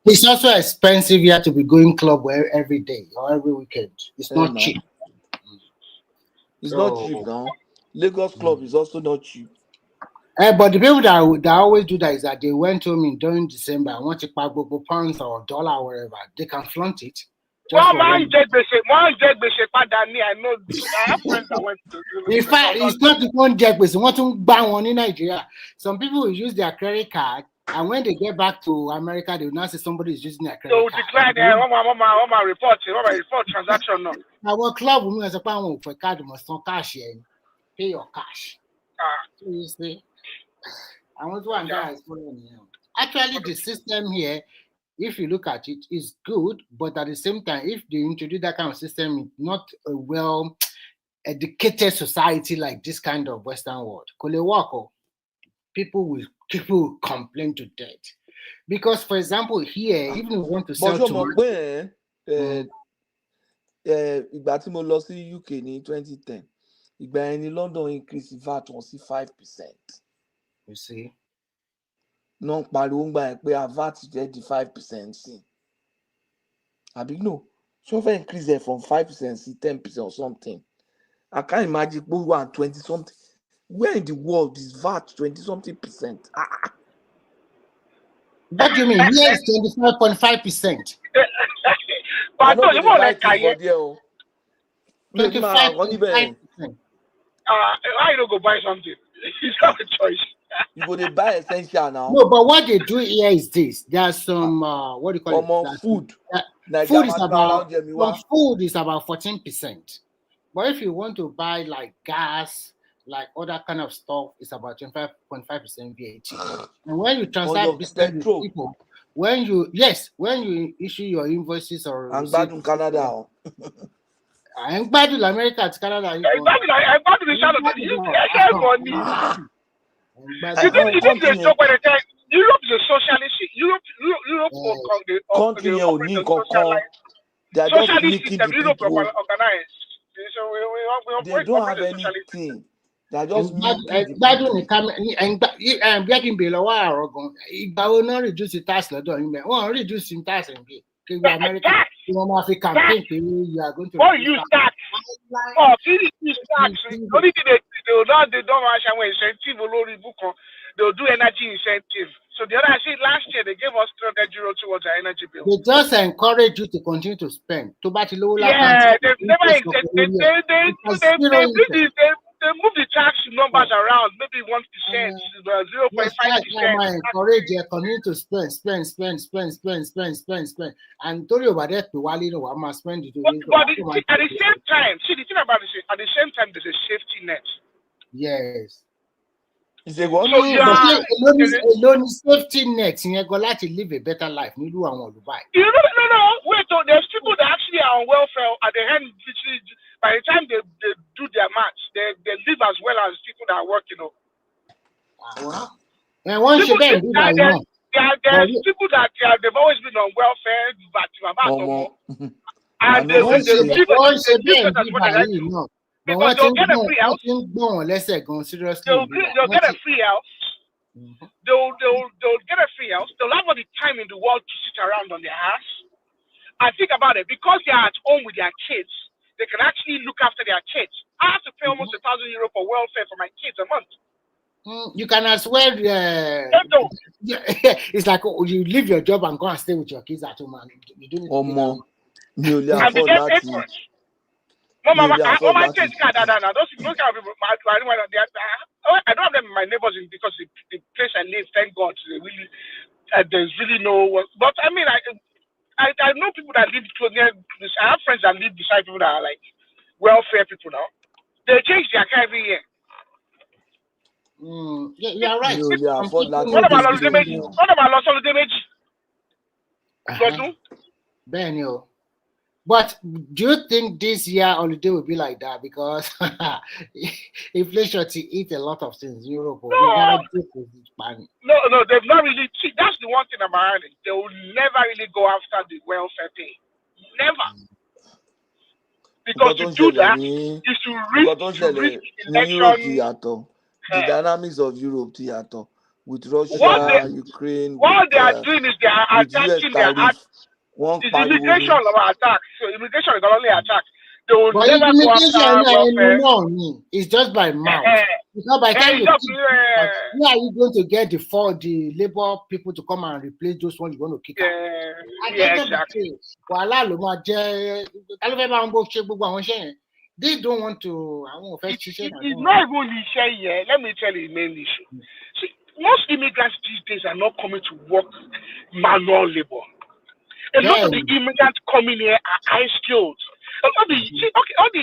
it's also expensive here to be going club every day or every weekend. It's not cheap. It's not cheap now. Lagos club is also not cheap. But the people that always do that is that they went home during December and want to buy pounds or dollar or whatever. They can flaunt it. I know this. I have friends that went to. In fact, it's not the one jack, but want to buy one in Nigeria. Some people will use their credit card, and when they get back to America, they will now say somebody is using their credit card. So declare there. What my report transaction now. Our club will as a pound for card must not cash here. Pay your cash. So you see, I want to understand. Actually, the system here, if you look at it, is good, but at the same time, if they introduce that kind of system, it's not a well-educated society like this kind of Western world. People will complain to death. Because, for example, here, even if you want to sell to ìgbà tí mo lọ sí UK ní 2010, ìgbà yẹn ní London increase VAT wọn sí 5%. You see? Non pariwo ngba yẹn pé VAT jẹ́ di 5% sí. Àbí no, so fẹ́ increase it from 5% sí 10% or something. I can't imagine people who are 20 something. Where in the world is VAT 20 something percent? What do you mean? Here is 25.5%. But I don't even like for there. 25.5%. Why you don't go buy something? It's not a choice. You go to buy essential now. No, but what they do here is this. There's some what do you call it? Food. Food is about 14%. But if you want to buy like gas, like other kind of stuff, it's about 25.5% VAT. And when you transact business with people, when you issue your invoices or Canada. I'm bad in America, it's Canada. I'm bad in the shadow. Europe is a socialist. Europe country. They are just socialist making system, the Europe people. organized. So we They operate don't have a socialist. anything. They are just milking the people. Reduce the tax reduce the tax America. Campaign you are going to use tax. Use tax. Only thing they will not incentive they'll do energy incentive. So the other thing last year they gave us 300 euro towards our energy bill. They just encourage you to continue to spend. Yeah, they move the tax numbers around, maybe 1%, 0.5%. Encourage you continue to spend. And tell you about that to Wally, I must spend it. But at the same time, see the thing about this, at the same time, there's a safety net. Yes. So what? So alone safety net. You're going to live a better life. You do want to buy. No. Wait, there's people that actually are on welfare at the end. By the time they do their match, they live as well as people that are working. And once you then do that, there's people that they've always been on welfare, but and they live as what they like to. Because they'll get a free house. They'll get a free house. They'll get a free house. They'll have all the time in the world to sit around on their ass. And think about it, because they are at home with their kids, they can actually look after their kids. I have to pay almost €1,000 for welfare for my kids a month. You can as well. It's like you leave your job and go and stay with your kids at home. And you don't need to and they get paid for it. Mama, I change card. I don't have them in my neighbors because the place I live, thank God, really, there's really no. But I mean, I know people that live close near. I have friends that live beside people that are like welfare people now. They change their car every year. You're right. What about holiday? But do you think this year holiday will be like that? Because inflation to eat a lot of things in Europe. No, they've not really. See, that's the one thing about it. They will never really go after the welfare pay. Never. Because to do that is to risk election. The dynamics of Europe theater with Russia, Ukraine. What they are doing is they are attacking their immigration of attack. So immigration is only attack. They will never go after welfare. It's just by mouth. It's not by time where are you going to get the labor people to come and replace those ones you're going to kick out? Exactly. They don't want to. It's not even the issue here. Let me tell you the main issue. See, most immigrants these days are not coming to work manual labor. A lot of the immigrants coming here are high skilled. All the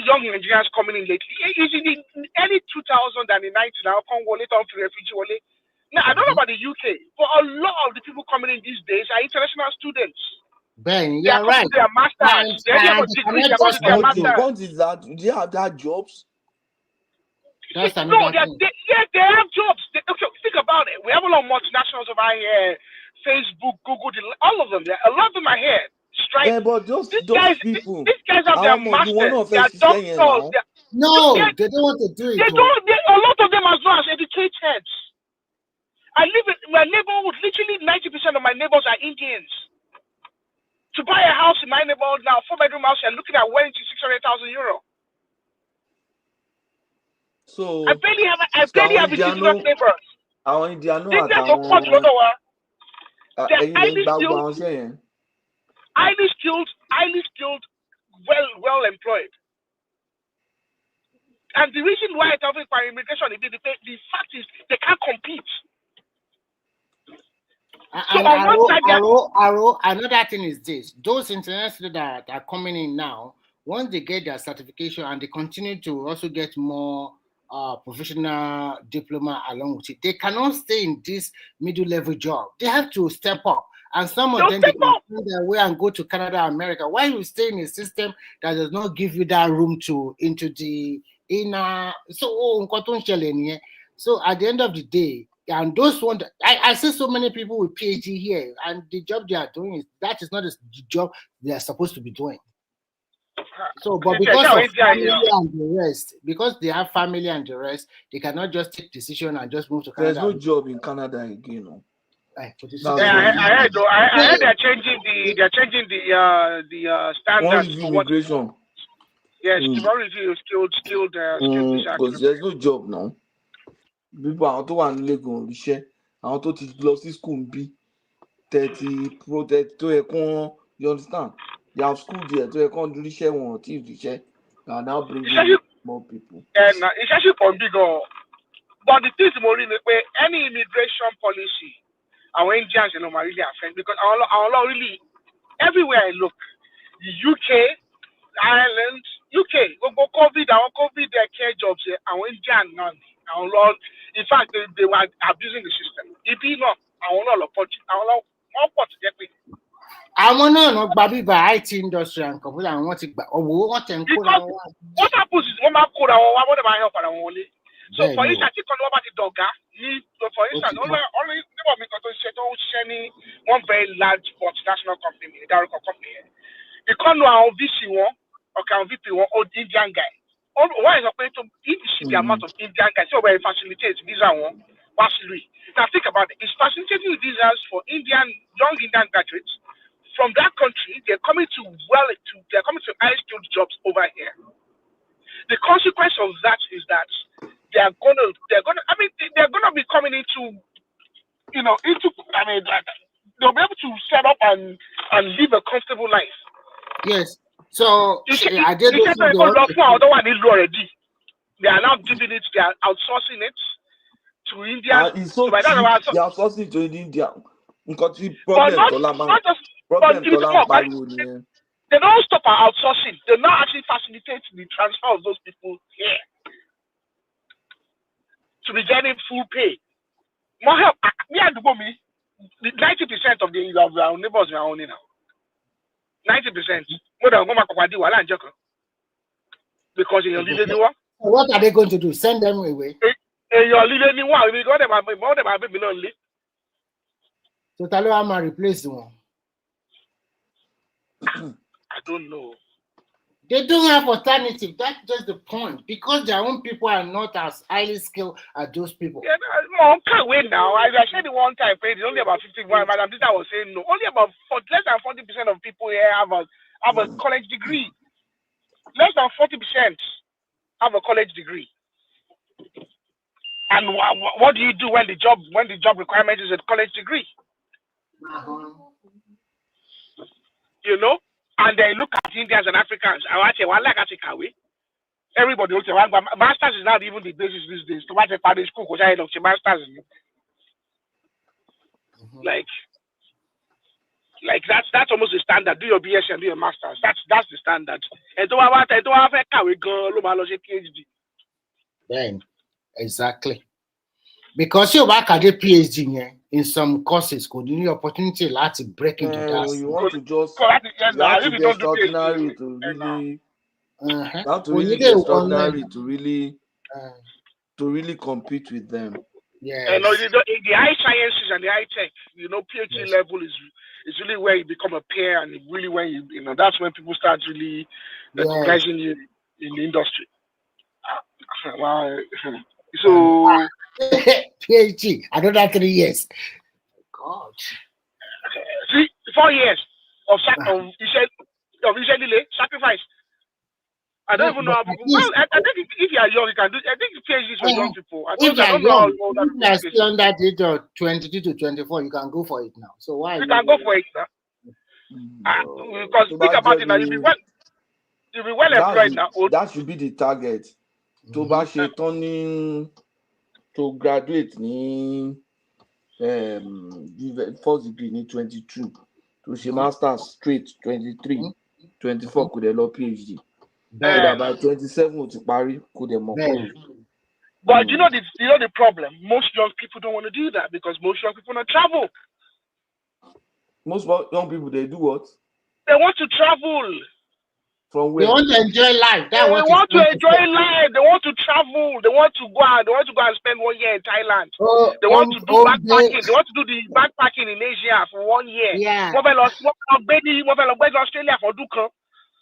young Nigerians coming in lately, it's in the early 2000s and the 90s now, refugee. Now, I don't know about the UK, but a lot of the people coming in these days are international students. Ben, you're right. Their masters. The point is that do you have that jobs? That's no, they have jobs. Think about it. We have a lot of multinationals over here. Facebook, Google, all of them. A lot of them are here. Strike. Yeah, but those people. These guys have their masters. They are doctors. No, they don't want to do it. A lot of them are not educated. I live in my neighborhood. Literally 90% of my neighbors are Indians. To buy a house in my neighborhood now, 4-bedroom house, you're looking at well into €600,000. So I barely have indigenous neighbors. Àwọn Indian They're highly skilled, well employed. And the reason why it's offering for immigration is the fact is they can't compete. Another thing is this: those international that are coming in now, once they get their certification and they continue to also get more professional diploma along with it, they cannot stay in this middle-level job. They have to step up. And some of them, they can find their way and go to Canada, America. Why you stay in a system that does not give you that room to into the inner? So at the end of the day, and those ones, I see so many people with PhD here, and the job they are doing that is not the job they are supposed to be doing. So, but because of family and the rest, because they have family and the rest, they cannot just take decision and just move to Canada. There's no job in Canada again. No. I heard they're changing the standards for immigration. Yes, skilled because there's no job now. People are to one leg on share. I want to lost school be 30 protect to a you understand? They have school there to a con do share one share. And now bringing more people. And it's actually from bigger. But the thing is more any immigration policy, our Indians really affect because our really everywhere I look, the UK, Ireland, UK, COVID, our COVID care jobs, our Indian none. In fact, they were abusing the system. If you know, our I want to know Baby by IT industry and computer and what it what happens is one code what about help and only. So for instance, you can about the dogger, for instance, only one very large multinational company, military company. You can't know how VC one or can VP one or Indian guy. Why is it to the amount of Indian guys? So where it facilitates visa one, vastly. Now think about it. It's facilitating visas for young Indian graduates from that country. They're coming to high skilled jobs over here. The consequence of that is that they're gonna be coming into they'll be able to set up and live a comfortable life. Yes. So I did they are now giving it, they are outsourcing it to India. It's so cheap. They are outsourcing to India. They don't stop at outsourcing. They not actually facilitate the transfer of those people here to be getting full pay. More help. Me and me, 90% of our neighbors are only now. 90%. Because in your living one. What are they going to do? Send them away? In your living one, we got them only. So Talua replace the one. I don't know. They don't have alternative. That's just the point. Because their own people are not as highly skilled as those people. Yeah, no, can't wait now. I said it one time, it's only about 51. Madam Dita was saying no. Only about less than 40% of people here have a college degree. Less than 40% have a college degree. And what do you do when the job requirement is a college degree? You know? And they look at Indians and Africans. Everybody looks at masters is not even the basis these days. To watch a party school because I look at masters. Like that's almost the standard. Do your BS and do your masters. That's the standard. And don't have a girl PhD. Then exactly. Because you work at a PhD in some courses, could you need opportunity to break into that? You want to just you be extraordinary to really extraordinary to really compete with them. Yeah. The high sciences and the high tech, PhD level is really where you become a peer, and really where that's when people start really recognizing you in the industry. Wow. So PhD, I don't have 3 years. God. See, 4 years of sacrifice. I don't even know how people. Well, I think if you are young, you can do. I think PhD is for young people. I don't know how old that people are still on that age of 22 to 24. You can go for it now. So why? You can go for it now. Because think about it now. You'll be well employed now. That should be the target. To bash turning to graduate in first degree in 22 to she master's straight 23 24 could allow PhD. By 27 to Paris could have more. But you know the problem. Most young people don't want to do that because most young people don't travel. Most young people, they do what? They want to travel. From where? They want to enjoy life. They want to enjoy life. They want to travel. They want to go out. They want to go and spend 1 year in Thailand. They want to do backpacking. They want to do the backpacking in Asia for 1 year. Yeah. Australia for Dukan.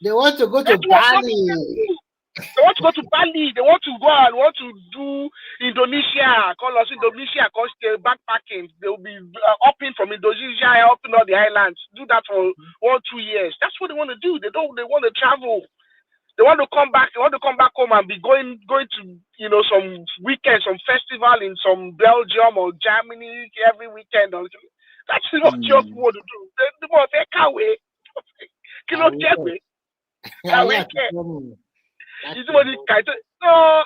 They want to go to Bali. They want to go to Bali. They want to go and want to do Indonesia. Call us Indonesia. Cause they're backpacking. They will be upping from Indonesia, upping all the islands. Do that for 1-2 years. That's what they want to do. They want to travel. They want to come back. They want to come back home and be going to some weekend, some festival in some Belgium or Germany every weekend. That's what you want to do. The more they can't wait. No,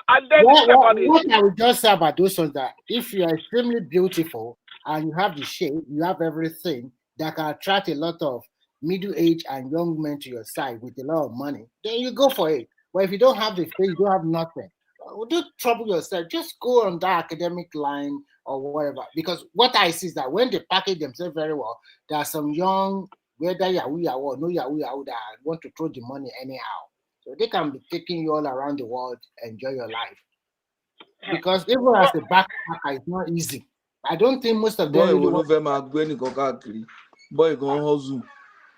and then what I would just say about those ones that if you are extremely beautiful and you have the shape, you have everything that can attract a lot of middle-aged and young men to your side with a lot of money, then you go for it. But if you don't have the face, you don't have nothing. Don't trouble yourself. Just go on that academic line or whatever. Because what I see is that when they package themselves very well, there are some young, whether Yahoo or no Yahoo that want to throw the money anyhow. So they can be taking you all around the world, enjoy your life. Because even as a backpacker, it's not easy. I don't think most of them really want boy go hustle.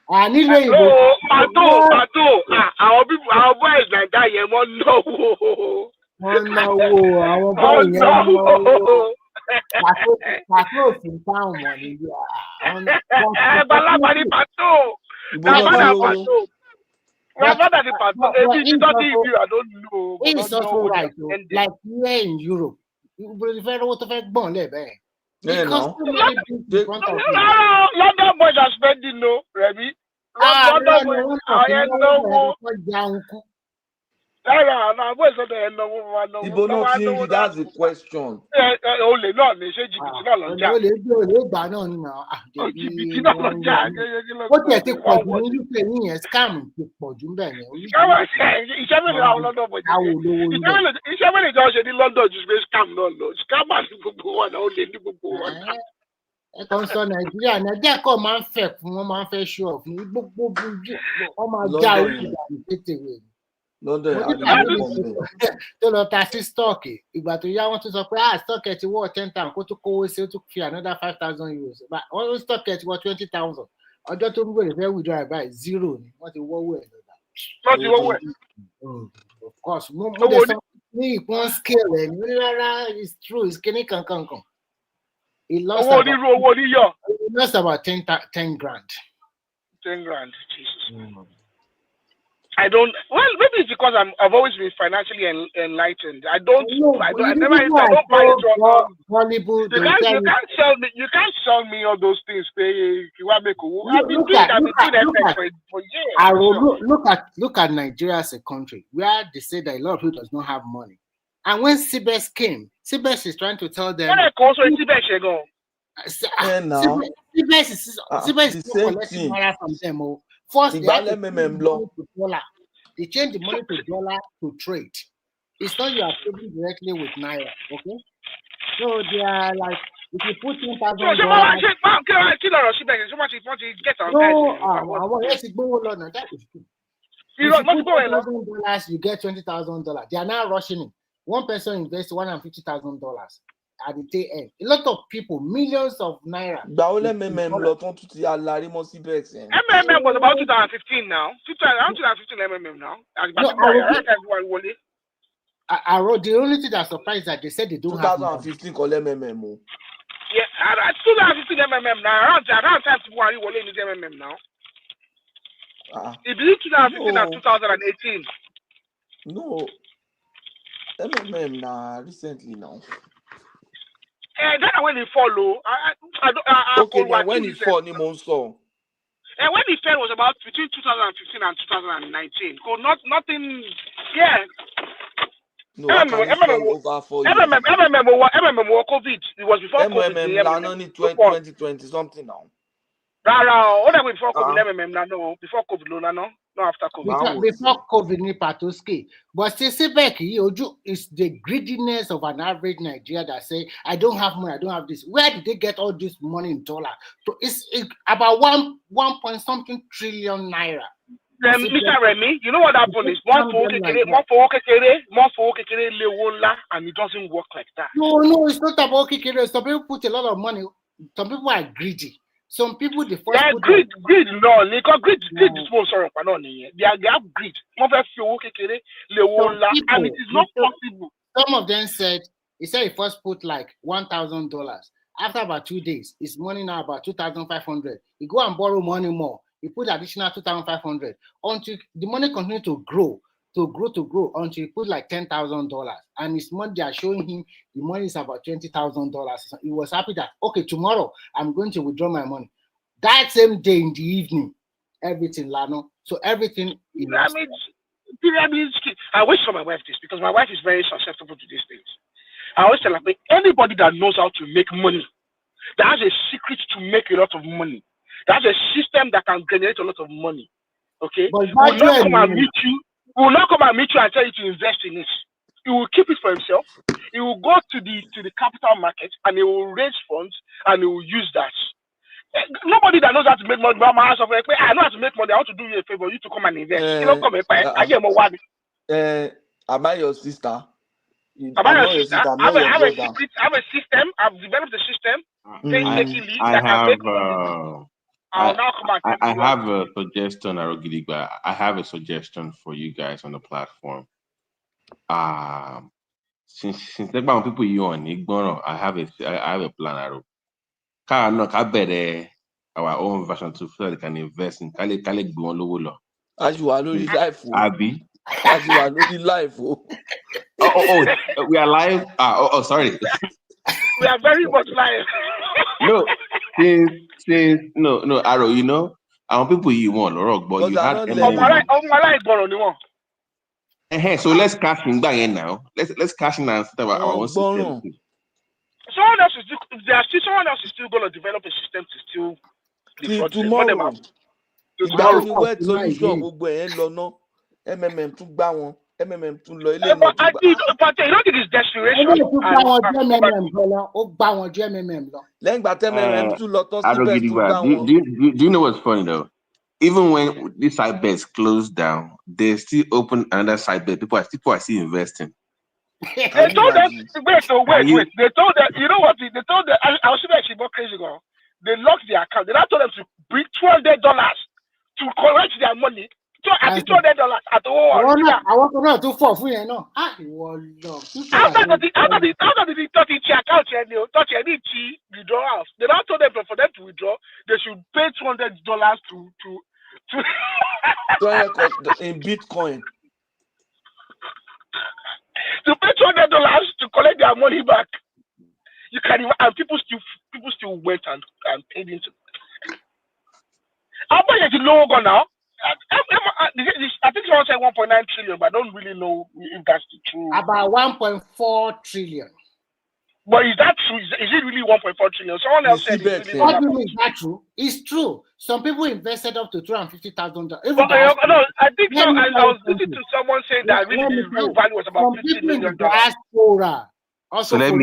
Our boys like that, you won't know. It's also right. Like here in Europe, because London boys are spending no, Remy. London boys are no. That's the question. Nàìjíríà kọ́ máa ń fẹ̀ fún wọn máa ń fẹ́ ṣú ọ̀f ní gbogbo wọn máa já oríṣiríṣi àti pétèwé tó lọ ta sí stọọkì ìgbà tó yá wọn tún sọ pé stọọkì ẹ ti wọ 10,000 kó tún kówó sí ó tún fi another 5,000 euros wọn ní stọọkì ẹ ti wọ 20,000 ọjọ́ tó ń gbèrè fẹ́ withdraw ẹ̀ báyìí 0 ni wọ́n ti wọ́wọ́ ẹ̀ lọ́dà. Of course mo dẹ̀ sọ ní ìpọ́n scale ẹ̀ ní rárá it's true it's kíní kankan. He lost about 10 grand. 10 grand, Jesus. I don't. Well, maybe it's because I've always been financially enlightened. I never buy it. Hollywood. You can't sell me all those things. I've been doing FX for years. Look at Nigeria as a country where they say that a lot of people does not have money. And when CBS came, CBS is trying to tell them. CBS is collecting money from them. First, they change the money to dollar to trade. It's not you are trading directly with Naira, okay? So they are like, if you put $10,000. $1,000, you get $20,000. They are now rushing it. One person invests $150,000 at the tail end. A lot of people, millions of naira. MMM was about 2015 now. 2015 MMM now. I wrote the only thing that surprised that they said they don't have 2015 call MMM. Yeah, 2015 MMM now. Around time people are rolling with MMM now. It between 2015 and 2018. No. MMM now recently now. Then when it follow, okay, now when it fall, and when it fell was about between 2015 and 2019. So nothing. Yeah. No, over 4 years. MMM was COVID. It was before COVID. MMM only 2020 something now. No, before COVID. MMM no, before COVID no. No, after COVID. Before COVID, Patoski. But it's the greediness of an average Nigerian that say, I don't have money, I don't have this. Where did they get all this money in dollar? So it's about 1 point something trillion naira. Mr. Remy, you know what happened is more for and it doesn't work like that. No, it's not about kekere. Some people put a lot of money. Some people are greedy. Some people, the first Yeah, put greed, no, they got greed is more sorrow for no. They have greed. More and it is not possible. Some of them said, he said he first put like $1,000. After about 2 days, his money now about 2,500. He go and borrow money more. He put additional 2,500 until the money continued to grow until he put like $10,000. And his money, they are showing him the money is about $20,000. He was happy that, okay, tomorrow I'm going to withdraw my money. That same day in the evening, everything, Lano. So everything. I wish for my wife this because my wife is very susceptible to these things. I always tell her, anybody that knows how to make money, that has a secret to make a lot of money, that has a system that can generate a lot of money, okay, will not come and meet you and tell you to invest in it. He will keep it for himself. He will go to the capital market and he will raise funds and he will use that. Nobody that knows how to make money, I know how to make money. I want to do you a favor. You to come and invest. You don't come and buy. Am I your sister? I have a system. I've developed a system. I have a suggestion, Arogidigba. I have a suggestion for you guys on the platform. Since people you on Igbono, I have a plan, Aro. Our own version to so they can invest in Kale Gbolowolo. As you are losing life, Abi. As you are losing life. Oh, we are live. Sorry. We are very much live. No, no, Aro, you know, our people you want rock, but you had so let's cash in by now. Let's cash in and start our own system. Someone else is still going to develop a system to still tomorrow. Where solution MMM tún gbá wọn MMM tún lọ ilé náà tún gbá. But you know this desperation. Lẹ́yìn ìgbà tí MMM tún lọ tán síbẹ̀ tún gbá wọn. Do you know what's funny though? Even when these side bets closed down, they still open another side bet. People are still investing. They told them wait. They told them, you know what? They told them I was actually more crazy girl. They locked their account. They now told them to bring $200 to collect their money. $200 at all. I want to know 244, you know. After the account, withdrawals. They now told them for them to withdraw, they should pay $200 to in Bitcoin. To pay $200 to collect their money back. You can even, and people still went and paid into. How much is the logo now? I think someone said 1.9 trillion, but I don't really know if that's the true. About 1.4 trillion. But is that true? Is it really 1.4 trillion? Someone else said it's really what do you mean is that true? It's true. Some people invested up to $250,000. No, I think so. I was listening to someone saying that really the real value was about $50 million. So let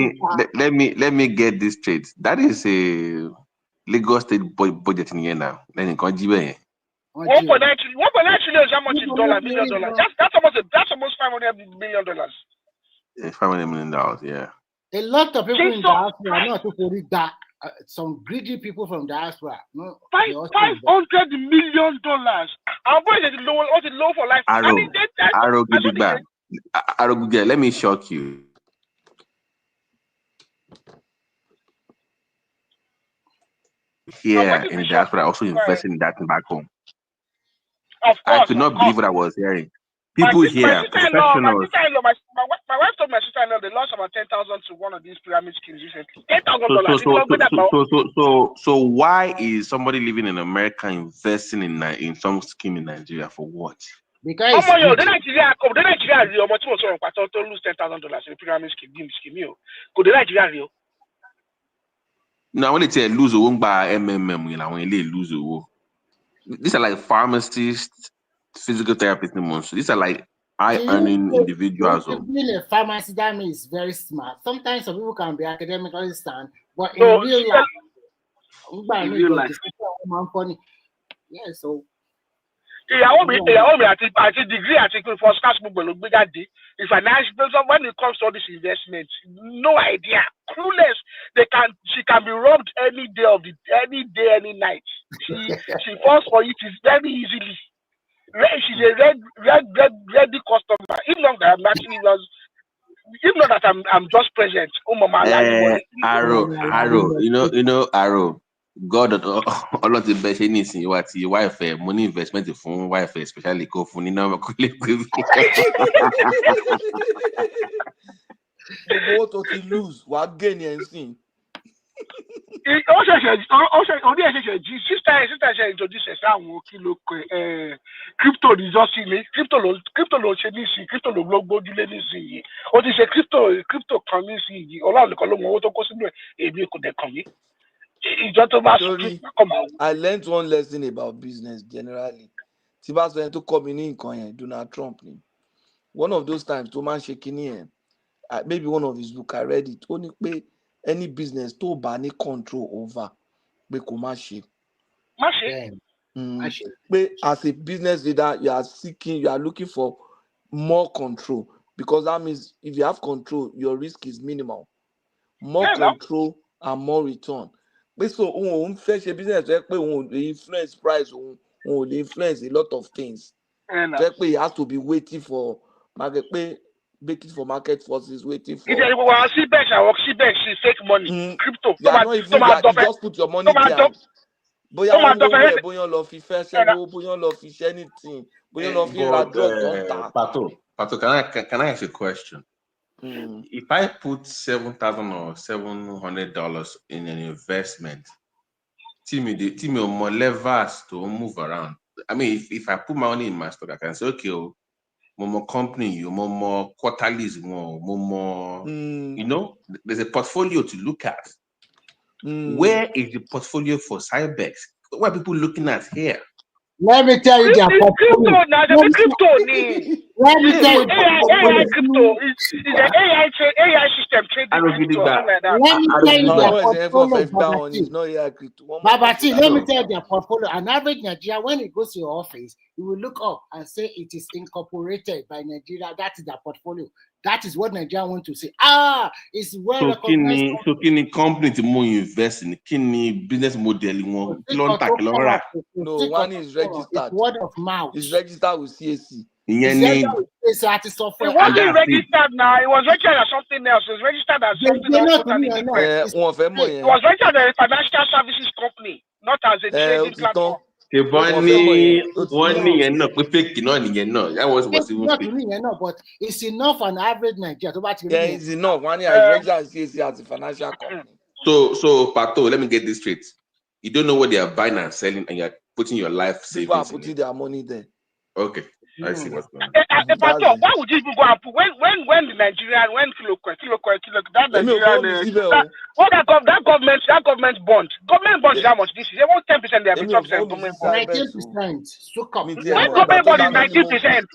me get this straight. That is a Lagos State budget in here now. Then you can't give it. 1.9 trillion is how much in $1 million? That's almost $500 million. $500 million, yeah. A lot of people in diaspora not to read that. Some greedy people from diaspora. No, $500 million. Our boy is low for life. Arogugya, let me shock you. Here in diaspora, also investing in that back home. I could not believe what I was hearing. People here, professionals. My wife told my sister-in-law they lost about 10,000 to one of these pyramid schemes recently. $10,000. So why is somebody living in America investing in some scheme in Nigeria for what? Because they lose $10,000 in pyramid scheme. Could they Nigeria real? No, when they say lose won't buy MMM, you know, when they lose. These are like pharmacists, physical therapists. These are like high-earning individuals. Being a pharmacy, that means very smart. Sometimes some people can be academically sound, but in real life, yeah, so ìyàwó mi àti degree àti first class gbogbo ló gbé jáde. If when it comes to all this investment, no idea, clueless. She can be robbed any day, any night. She falls for it very easily. She's a ready customer. Even though I'm actually even though that I'm just present. Oh mama, Arrow, you know, Arrow. God all of the best anything what your wife money investment for wife especially go for Nina. What to lose? What gain and see? Also, sister introduce crypto is just crypto lo gbójúlé nísìnyí. Ó ti ṣe crypto kan nísìnyí. Ọlọ́run nìkan ló mọ owó tó kó sínú ẹ̀. Èmi kò dẹ̀ kàn mí. I learned one lesson about business generally. Tibas went to come in Donald Trump. One of those times, to man shaking here. Maybe one of his book I read it. Only pay any business to ban control over. But as a business leader, you are looking for more control because that means if you have control, your risk is minimal. More control and more return. But so on fetch a business influence price, influence a lot of things. You have to be waiting for market forces, waiting for. She fake money, crypto. You just put your money there. Anything. Pato, can I ask a question? If I put $7,000 or $700 in an investment, team more levers to move around. I mean, if I put my money in my stock, I can say, okay, more company, more quarterlies, more. You know, there's a portfolio to look at. Where is the portfolio for Cybex? What are people looking at here? Let me tell you their portfolio. Let me tell you AI crypto is an AI system trading crypto. Let me tell you their portfolio. Babati, let me tell you their portfolio. An average Nigerian, when he goes to your office, he will look up and say it is incorporated by Nigeria. That is their portfolio. That is what Nigeria want to say. It's well recognized. So can company to more invest in kidney business model? No, one is registered. It's word of mouth. It's registered with CAC. It wasn't registered now. It was registered as something else. It was registered as something else. It was registered as a financial services company, not as a trading platform. But it's enough for an average Nigerian. It's enough. One year is registered as CAC as a financial company. So Pato, let me get this straight. You don't know what they are buying and selling, and you're putting your life savings. People are putting their money there. Okay, I see what's going on. Pato, why would you even go and put when the Nigerian that government bond is how much this is? They want 10%, they have 12% government bond. 19%. When government bond is 19%,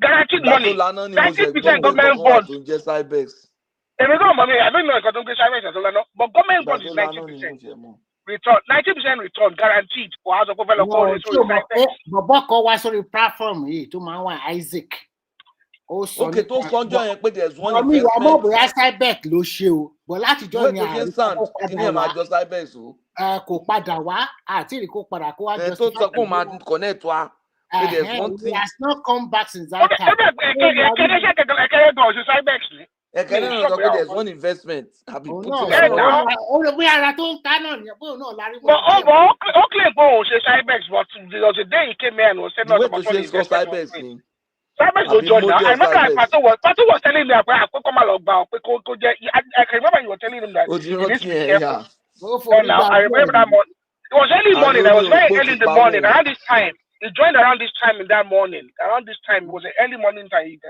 guaranteed money, 19% government bond. I don't know if I don't get Cybex, but government bond is 19%. Return 90% return guaranteed for house of platform to my Isaac. Okay, to conjure there's one investment. Cybex ló ṣe o, but láti join just Cybex o. Kò padà wá àti kò padà kó wá just. To sọ pé ma connect wa. There's one thing. He has not come back since that time. There's one investment. Cybex, but there was a day he came here and was saying Cybex. Cybex will join now. I remember Pato was telling me I can remember you were telling him that. I remember that morning. It was early morning. I was very early in the morning. Around this time. He joined around this time in that morning. Around this time, it was an early morning time.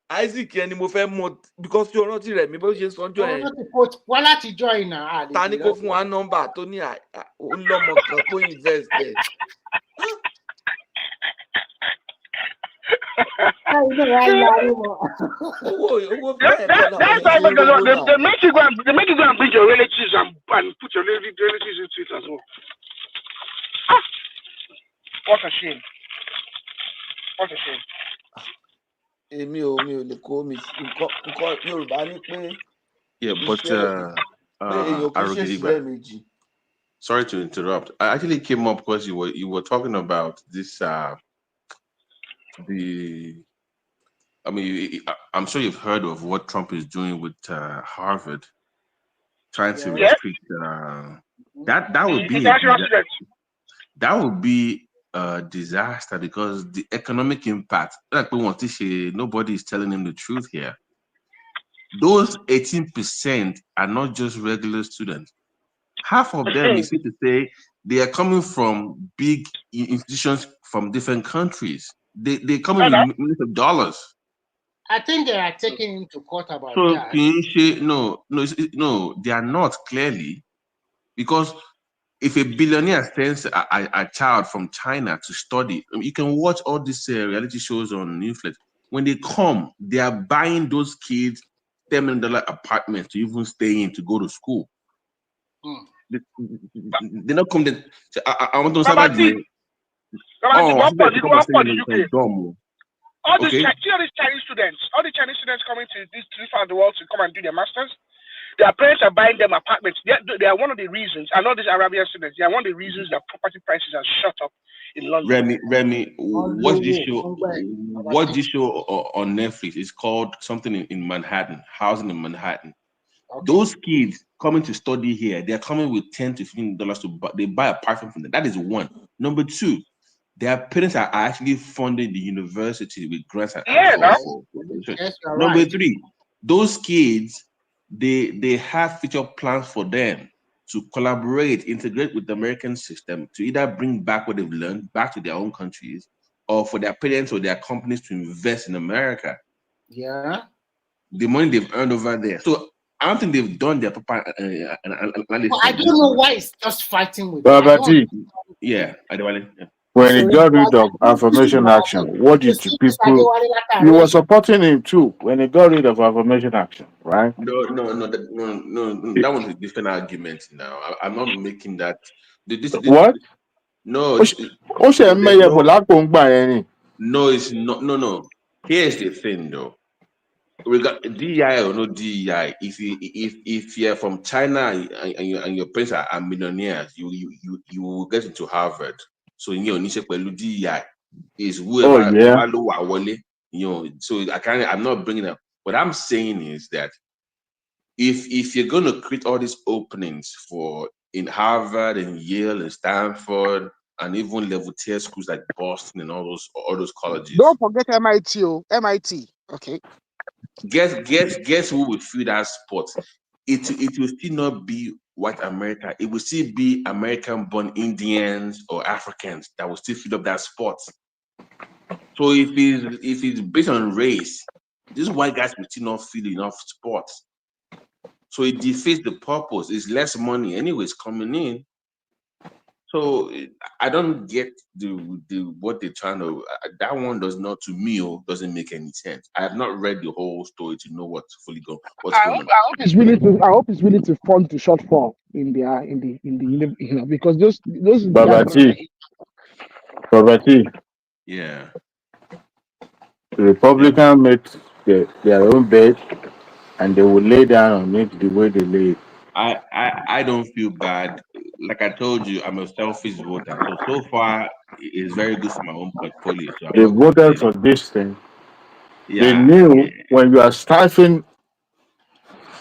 Isaac and mo because you're not here. Maybe just on join. Tani go fún one number tó ní unlomo kan tó invest there. That's why they make you go and bring your relatives and put your relatives into it as well. What a shame. What a shame. Yeah, but sorry to interrupt. I actually came up because you were talking about this I'm sure you've heard of what Trump is doing with Harvard, trying to restrict that would be a disaster, because the economic impact, like we want to say, nobody is telling him the truth here. Those 18% are not just regular students. Half of them is to say they are coming from big institutions from different countries. They come in with millions of dollars. I think they are taking him to court about So that. no, they are not, clearly, because if a billionaire sends a child from China to study, you can watch all these reality shows on Netflix. When they come, they are buying those kids $10 million apartments to even stay in to go to school. They not come there. I want to say about the all these Chinese students, coming to this part of the world to come and do their masters, their parents are buying them apartments. They are one of the reasons. I know these Arabian students. They are one of the reasons that property prices are shot up in London. Remy, watch this show. Watch this show on Netflix. It's called something in Manhattan, Housing in Manhattan. Okay. Those kids coming to study here, they're coming with $10 to $15 to buy. They buy apartment from them. That is one. Number two, their parents are actually funding the university with grants. Number three, those kids, they have future plans for them to collaborate, integrate with the American system, to either bring back what they've learned back to their own countries, or for their parents or their companies to invest in America. Yeah. The money they've earned over there. So I don't think they've done their proper analysis. I don't know why it's just fighting with Babati. Yeah. When he got rid of affirmation action, what did people? You were supporting him too when he got rid of affirmation action, right? No. That was a different argument. Now I'm not making that. What? No. No, it's not. No. Here's the thing, though. We got DEI or no DEI. If you're from China and your parents are millionaires, you will get into Harvard. So DEI is whoever. So I'm not bringing up. What I'm saying is that if you're going to create all these openings in Harvard and Yale and Stanford and even level tier schools like Boston and all those colleges, don't forget MIT. MIT. Okay. Guess who will fill that spot? It will still not be white America. It will still be American-born Indians or Africans that will still fill up that spot. So if it's based on race, these white guys will still not fill enough spots. So it defeats the purpose. It's less money anyways coming in. So I don't get what they're trying to. That one does not, to me, doesn't make any sense. I have not read the whole story to know what's going on. I hope it's really to fund the shortfall in the because those Babati. Yeah. The Republican make their own bed and they will lay down on it the way they lay. I don't feel bad. Like I told you, I'm a selfish voter. So far, it's very good for my own portfolio. So they voted for this thing. Yeah. They knew when you are stifling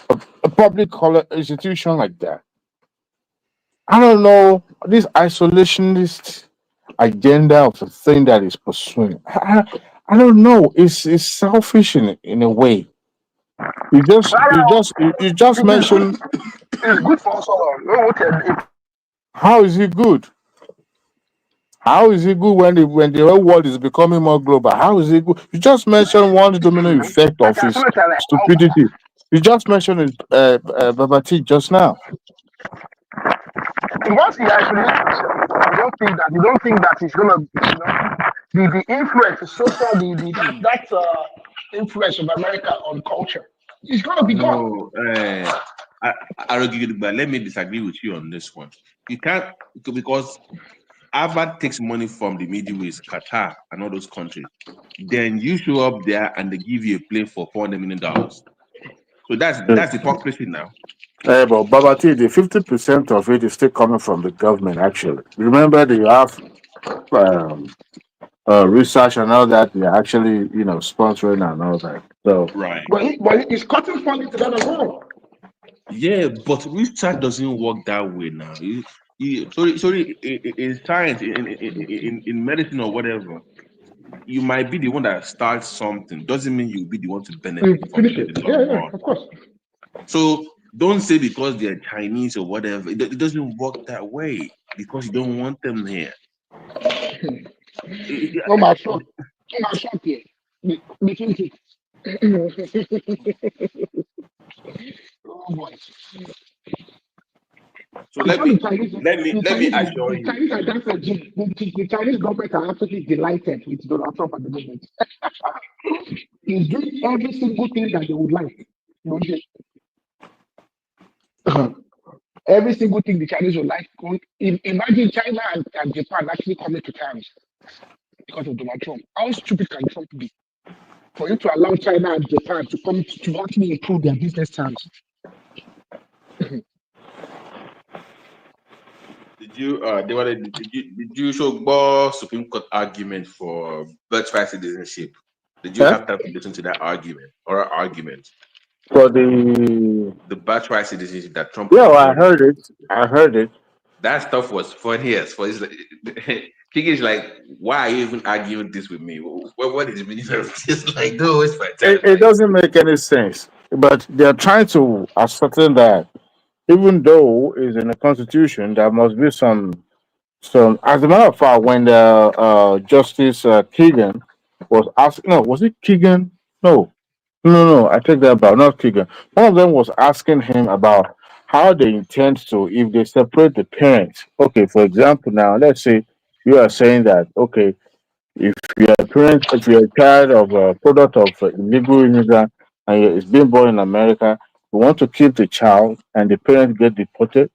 a public institution like that. I don't know, this isolationist agenda of a thing that is pursuing. I don't know. It's selfish in a way. You just mentioned. It's good for us all. How is it good? How is it good when the whole world is becoming more global? How is it good? You just mentioned one domino effect of his stupidity. You just mentioned it, Babati, just now. Once he actually, you don't think that he's gonna, the influence, the social, that influence of America on culture is going to be gone. No, but let me disagree with you on this one. You can't, because Harvard takes money from the Middle East, Qatar, and all those countries. Then you show up there and they give you a plane for $400 million. So that's hypocrisy now. But Babati, the 50% of it is still coming from the government, actually. Remember, they have research and all that. They're actually, sponsoring and all that. So, right. But it's cutting funding to that as well. Yeah, but research doesn't work that way now. Sorry, in science, in medicine or whatever, you might be the one that starts something. Doesn't mean you'll be the one to benefit from it in the long run. Of course. So don't say because they're Chinese or whatever. It doesn't work that way because you don't want them here. Oh my shot here. Oh boy. So let me assure you. The Chinese government are absolutely delighted with Donald Trump at the moment. He's doing every single thing that they would like. Every single thing the Chinese would like. Imagine China and Japan actually coming to terms because of Donald Trump. How stupid can Trump be? For him to allow China and Japan to come to actually improve their business terms. Did you show Supreme Court argument for birthright citizenship? Did you have time to listen to that argument or argument? For the birthright citizenship that Trump. Yeah, well, I heard it. That stuff was funny as for Kiki is like, why are you even arguing this with me? What is the meaning of this? Like, no, it's my time. It doesn't make any sense. But they're trying to ascertain that even though it's in the constitution, there must be some. As a matter of fact, when the Justice Keegan was asking, no, was it Keegan? No, I take that back. Not Keegan. One of them was asking him about how they intend to, if they separate the parents. Okay, for example, now let's say you are saying that okay, if you're a child of a product of illegal immigrant and it's being born in America, you want to keep the child and the parents get deported,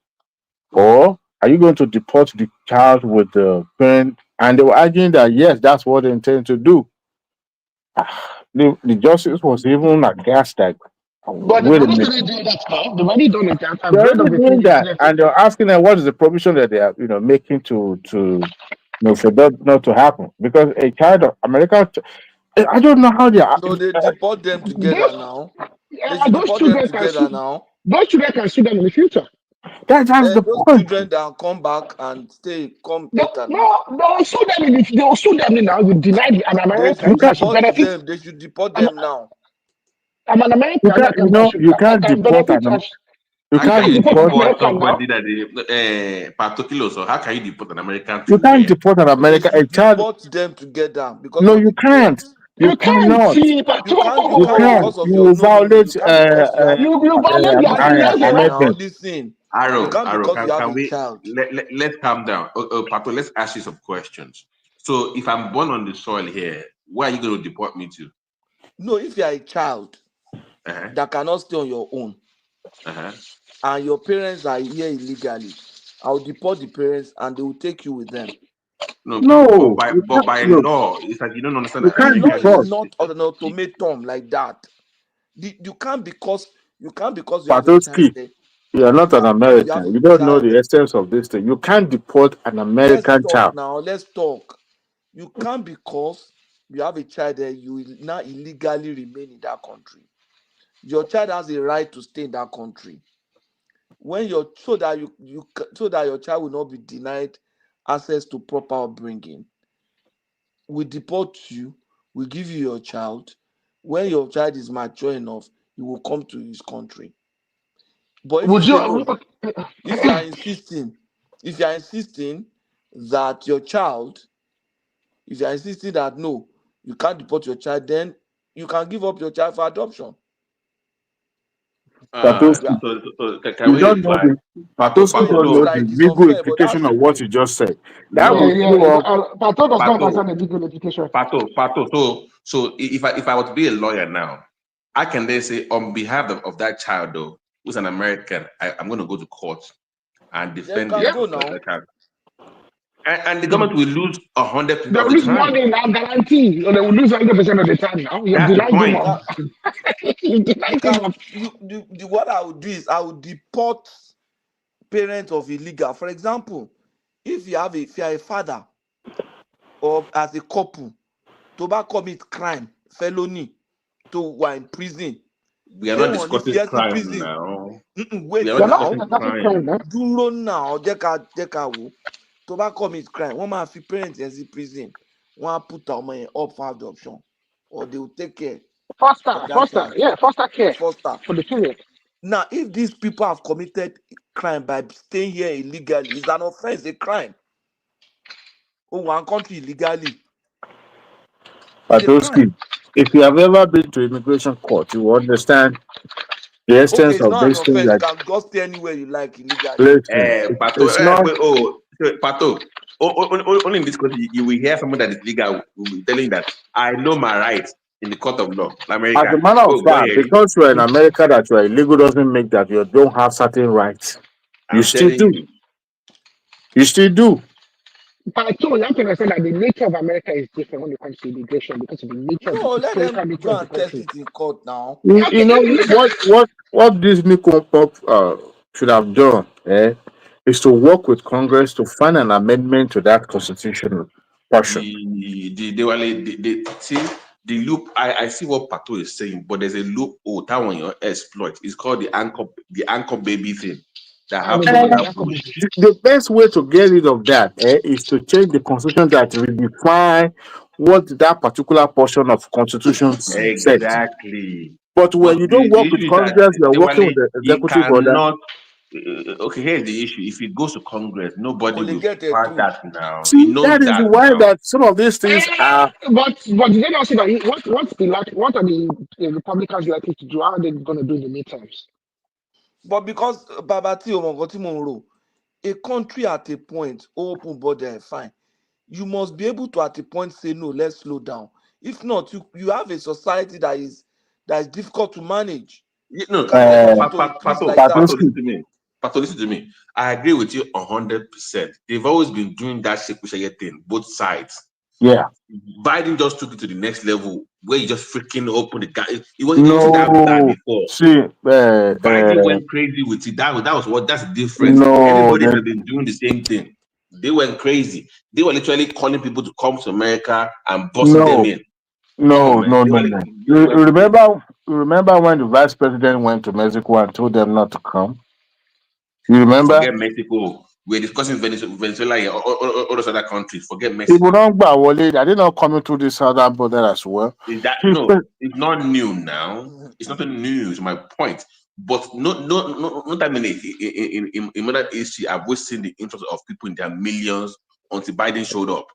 or are you going to deport the child with the parent? And they were arguing that yes, that's what they intend to do. The justice was even aghast that. But Wait a they're minute. already doing that now. They've already done it. They're already doing that, and they're asking them what is the provision that they are, making to for that not to happen, because a child of American, I don't know how they are. So they deport them together now. They should Those deport children them together now. Those children can sue them in the future. That's the those point. children that come back and stay come better. They'll sue them they'll sue them now. You deny an American They should benefit. them. They should deport them now. I'm an American. You can't deport an. You can't deport somebody that particular. So how can you deport an American? You can't deport an American. A child. Deport them together because. No, you can't. You cannot. You can't because of you your violate. you violate amendment. Listen. Arrow, you can't because you have a child. Let's calm down. Pato, let's ask you some questions. So if I'm born on the soil here, where are you going to deport me to? No, if you are a child that cannot stay on your own, and your parents are here illegally, I'll deport the parents and they will take you with them. No, but by law, it's like you don't understand. The law is not an automaton like that. You can't because you have a child there. You are not an American. You don't know the essence of this thing. You can't deport an American child. Now let's talk. You can't because you have a child there. You will now illegally remain in that country. Your child has a right to stay in that country. When so that your child will not be denied access to proper upbringing, we deport you. We give you your child. When your child is mature enough, he will come to his country. But if you are insisting that your child, if you are insisting that no, you can't deport your child, then you can give up your child for adoption. Patoski, Can you we don't know reply? the Patoski don't know the it's legal unfair, but implication that's the of what truth. you just said. That Yeah, will No, yeah. show up. Pato does not Pato, understand the legal implication. Pato. So if I were to be a lawyer now, I can then say on behalf of that child though, who's an American, I'm going to go to court and They defend can the go now. child, and the government will lose 100% They of will the lose time. money now, guarantee, or they will lose 100% of the time now. You've That's the denied him point. of. You've denied him of. What I would do is I would deport parents of illegal. For example, if you are a father or as a couple, to commit crime, felony, to were in prison. We are Say not one if discussing you're in crime prison. now. Wait We are not now. discussing crime. Dúró now. Jẹ́ ká wò. Tó bá commit crime, wọ́n máa fi parents ẹ̀ sí prison. Wọ́n á put ọmọ yẹn up for adoption, or they will take care of that child. Foster care Foster. for the period. Now, if these people have committed crime by staying here illegally, it's an offense, a crime. One country illegally. Patoski, if you have ever been to immigration court, you will understand the Okay, essence it's of not an this thing. offense. You That can go stay anywhere you like illegally. listen, it's not. Pato. Only in this country you will hear someone that is legal will be telling that I know my rights in the court of law. As America. a matter of Go fact, ahead. because you're in America that you're illegal doesn't make that you don't have certain rights. You I'm still telling do. you. You have to understand that the nature of America is different when it comes to immigration because of the nature of the No, let historical them nature go of the and test country. it in court now. You know what this new should have done, is to work with Congress to find an amendment to that constitutional portion. See the loop. I see what Pato is saying, but there's a loophole that one you exploit. It's called the anchor baby thing that happens in Abuja. The best way to get rid of that is to change the constitution that redefine what that particular portion of constitution says. Exactly. But when you don't The work with issue is that Congress, you're working with the he executive order. cannot. Okay, here's the issue. If it goes to Congress, nobody will get pass approved. that now. He See, knows that is that why now. that some of these things are. But did they not say that what are the Republicans likely to do? How are they going to do in the midterms? But because Babati Omongotimoro, a country at a point, open border, fine. You must be able to at a point say no, let's slow down. If not, you have a society that is difficult to manage. No, You cannot rush into a peace like that. Pato, listen to me. Pato, listen to me. I agree with you 100%. They've always been doing that shake thing, both sides. Yeah. Biden just took it to the next level where you just freaking open the guy. It wasn't that bad before. See, Biden went crazy with it. That's the difference. Everybody has been doing the same thing. They went crazy. They were literally calling people to come to America and busting them in. No. You remember when the vice president went to Mexico and told them not to come? You remember? Forget Mexico. We're discussing Venezuela and all those other countries. Forget Mexico. People don't go away. Are they not coming through the southern border as well? No, it's not new now. It's nothing new. Is my point. But not that many in modern history. I've always seen the interest of people in their millions until Biden showed up.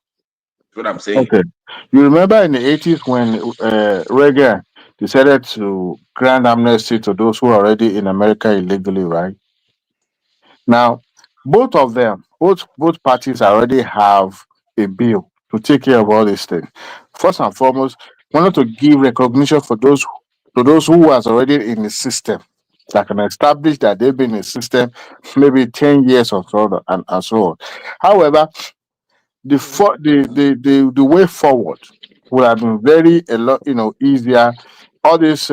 That's what I'm saying. Okay. You remember in the 80s when Reagan decided to grant amnesty to those who are already in America illegally, right? Now, both parties already have a bill to take care of all these things. First and foremost, wanted to give recognition for those who was already in the system that can establish that they've been in the system maybe 10 years or so and so on. However, the way forward would have been very a lot easier. All this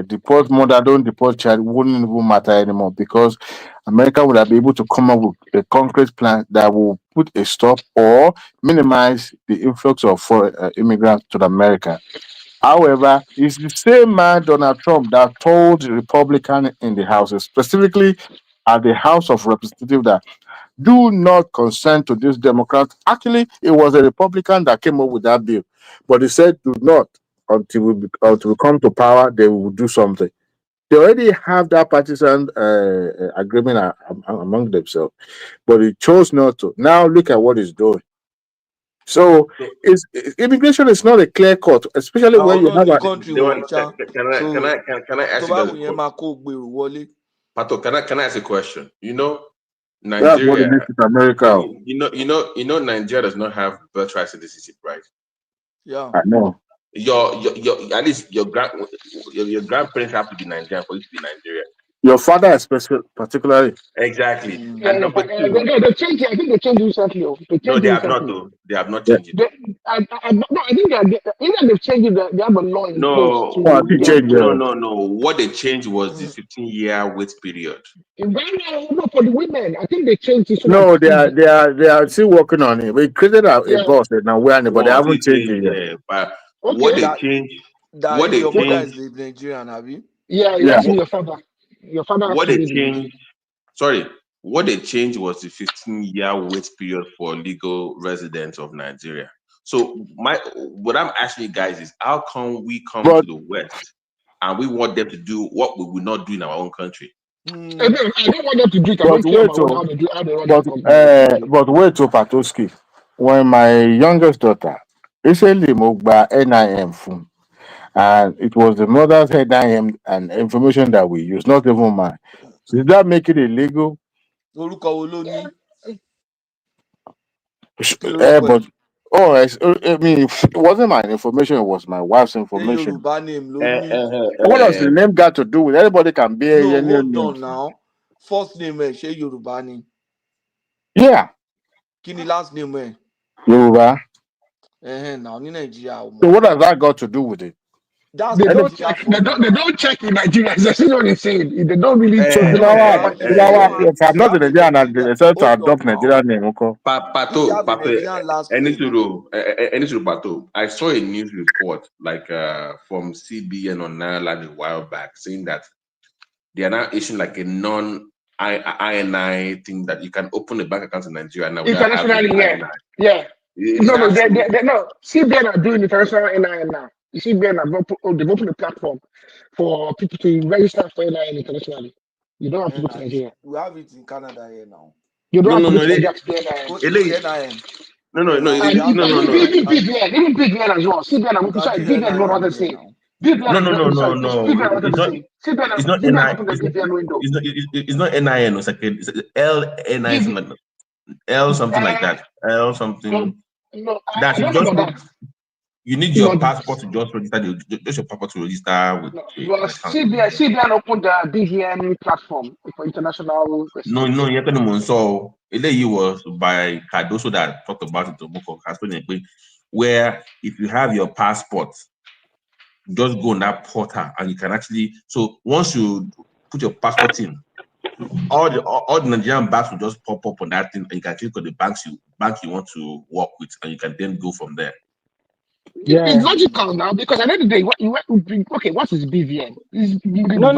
deport mother, don't deport child wouldn't even matter anymore because America would have been able to come up with a concrete plan that will put a stop or minimize the influx of foreign immigrants to America. However, it's the same man, Donald Trump, that told the Republican in the House, specifically at the House of Representatives, that do not consent to this Democrat. Actually, it was a Republican that came up with that bill, but he said, "Do not until we come to power. They will do something." They already have that partisan agreement among themselves, but he chose not to. Now look at what he's doing. So immigration is not a clear cut, especially when you have a country. Can I ask you guys a question? Pato, can I ask a question? You know, That's what it Nigeria. makes it America. You know, Nigeria does not have birthright citizenship, right? Yeah. I know. Your at least your grandparents have to be Nigerian for you to be Nigerian. Your father, especially, particularly. Exactly. Yeah, And number two. they changed it. I think they changed it recently. No, they have not. Though. They have not changed it. I think either they've changed it. They have a law in place to. No. What they changed was the 15-year wait period. No, for the women, I think they changed it. No, they are still working on it. We created a boss now, but they haven't changed it yet. But what they changed, what they your changed, mother is Nigerian, Abi? Yeah, it has to be your father. Your father has what to they be changed. Sorry, what they changed was the 15-year wait period for legal residents of Nigeria. So what I'm asking you guys is, how come we come to the West and we want them to do what we will not do in our own country? I don't want them to do it. I don't care about how they do how they run their company. But wait to Patoski. When my youngest daughter recently moved by NIM phone, and it was the mother's NIM and information that we use, not even mine. So did that make it illegal? But I mean, it wasn't my information; it was my wife's information. What does the name got to do with? Anybody can be any name. On now. First name is Yoruba ni. Yeah. Kini last name Yoruba. Now in Nigeria. So what has that got to do with it? They don't check. They don't check in Nigeria. That's what they're saying. They don't really check. If I'm not in Nigeria and I decide to adopt Nigerian name, Pato, Pato. I saw a news report from CBN on Ireland a while back saying that they are now issuing like a non-INI thing that you can open a bank account in Nigeria now. Internationally, yeah. No, CBN are doing international NIN now. CBN they've opened a platform for people to register for NIN internationally. You don't have to go to Nigeria. We have it in Canada here now. You don't have to go to Nigeria to do NIN. Even BVN as well. CBN, I'm sorry, BVN not the same. It's not NIN. It's LNI. L something like that. L something. No, that's just. You need your passport to just register. Just your passport to register with. CBN opened the BVN platform for international. No. So it was by Cardoso that talked about it to Moko Casper, where if you have your passport, just go on that portal and you can actually. So once you put your passport in, all the Nigerian banks will just pop up on that thing, and you can click on the bank you want to work with, and you can then go from there. Yeah. It's logical now because at the end of the day, what is BVN? No.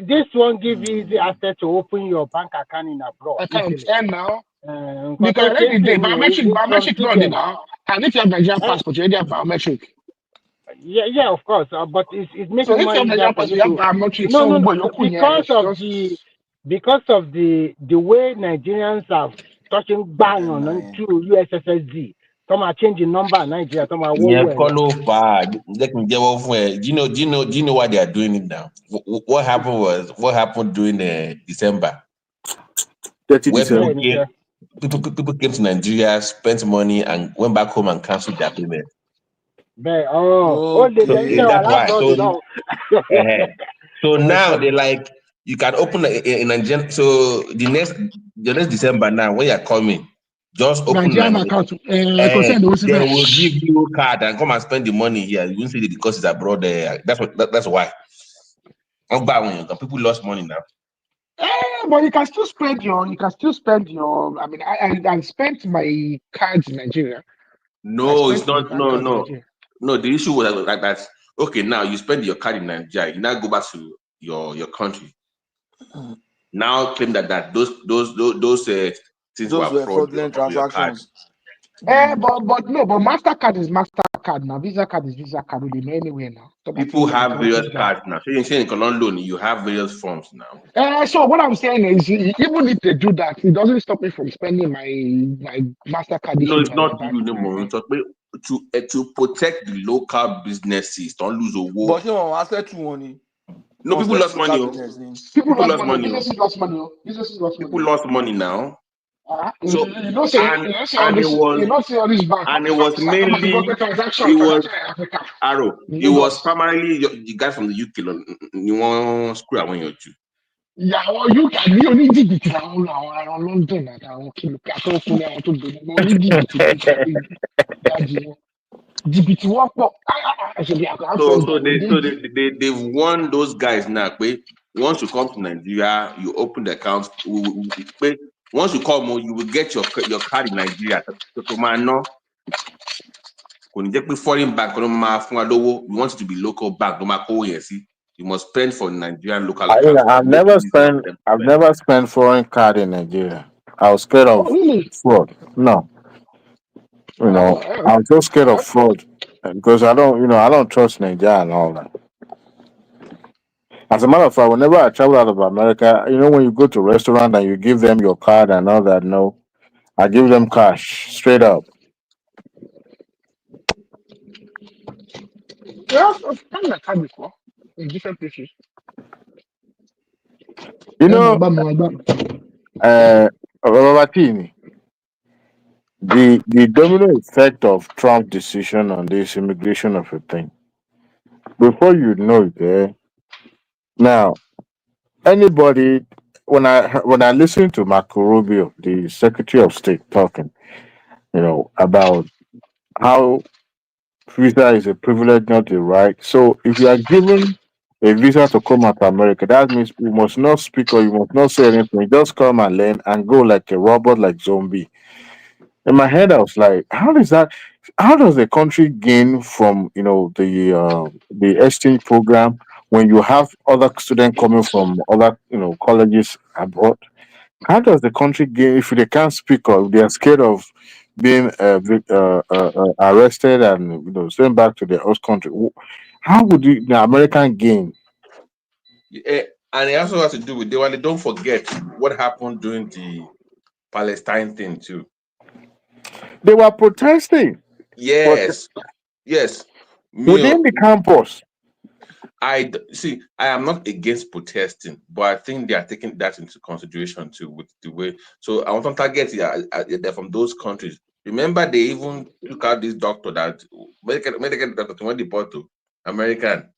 This one gives you easy access to open your bank account in abroad. And now, because at the end of the day, biometric not now. And if you have Nigerian passport, you already have biometric. Yeah, of course. But it's making so if you have biometric, because of the way Nigerians are touching bang on through USSD. Some are changing number in Nigeria. Some are Do you know why they are doing it now? What happened during December? 30 December. People came to Nigeria, spent money, and went back home and canceled their payment. That's why. So now they like you can open in Nigeria. So the next December now, when you're coming. Just open Nigerian account. They will give you a card and come and spend the money here. You won't see it because it's abroad. That's why. People lost money now. But you can still spend your. I mean, I spent my cards in Nigeria. No, it's not. No. The issue was like that. Okay, now you spend your card in Nigeria. You now go back to your country. Now claim that those things were fraudulent transactions. But MasterCard is MasterCard. card now. Visa card is Visa card. We know anywhere now. So People have various cards now. So you're saying loan, you have various forms now. So what I'm saying is, even if they do that, it doesn't stop me from spending my Mastercard. No, it's not you no more. To protect the local businesses, don't lose a war. But you know, I said to money. No, people lost money. People lost money. Businesses lost money. Businesses lost money. People lost money now. So and it was mainly Arrow. It was primarily the guy from the UK. You want screw around your Jew. Yeah, well, you can be only jìbìtì àwọn London àtàwọn kìlùkà tó kún àwọn tó gbé ní oní jìbìtì dájú wọn jìbìtì wọn pọ̀. So they've warned those guys now. Once you come to Nigeria, you open the account. Once you come, you will get your card in Nigeria. So man, no. When you get foreign bank, you want it to be local bank. You must spend for Nigerian local account. I've never spent foreign card in Nigeria. I was scared of fraud. No, I'm so scared of fraud because I don't trust Nigeria and all that. As a matter of fact, whenever I travel out of America, when you go to a restaurant and you give them your card and all that, no, I give them cash straight up. Yeah, I've done that card before in different places. Babatini, the domino effect of Trump's decision on this immigration of a thing. Before you know it, now anybody when I listen to Marco Rubio, the Secretary of State, talking, about how visa is a privilege, not a right. So if you are given a visa to come out to America, that means you must not speak or you must not say anything. You just come and learn and go like a robot, like zombie. In my head, I was like, how does the country gain from the exchange program when you have other students coming from other colleges abroad? How does the country gain if they can't speak or they are scared of being arrested and sent back to their host country? How would the American gain? And it also has to do with they don't forget what happened during the Palestine thing too. They were protesting. Yes. Within the campus. I am not against protesting, but I think they are taking that into consideration too with the way. So I want to target they're from those countries. Remember, they even took out this doctor that medical doctor when they brought to American,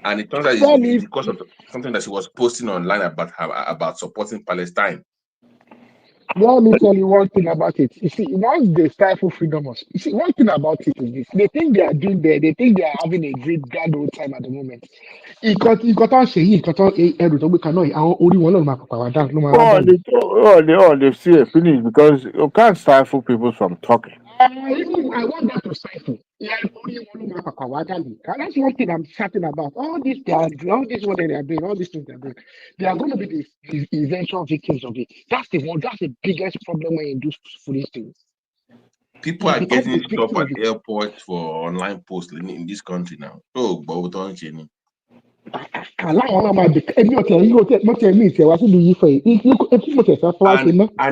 and it turns out it's because of something that she was posting online about supporting Palestine. Let me tell you one thing about it. You see, once they stifle freedom of speech, one thing about it is this: they think they are doing there. They think they are having a great grand old time at the moment. They see a finish because you can't stifle people from talking. I want that to stifle. That's one thing I'm certain about. All this what they are doing, all these things they are doing, they are going to be the eventual victims of it. That's the biggest problem when you do foolish things. People are getting stopped at airports for online posts in this country now. Oh, but and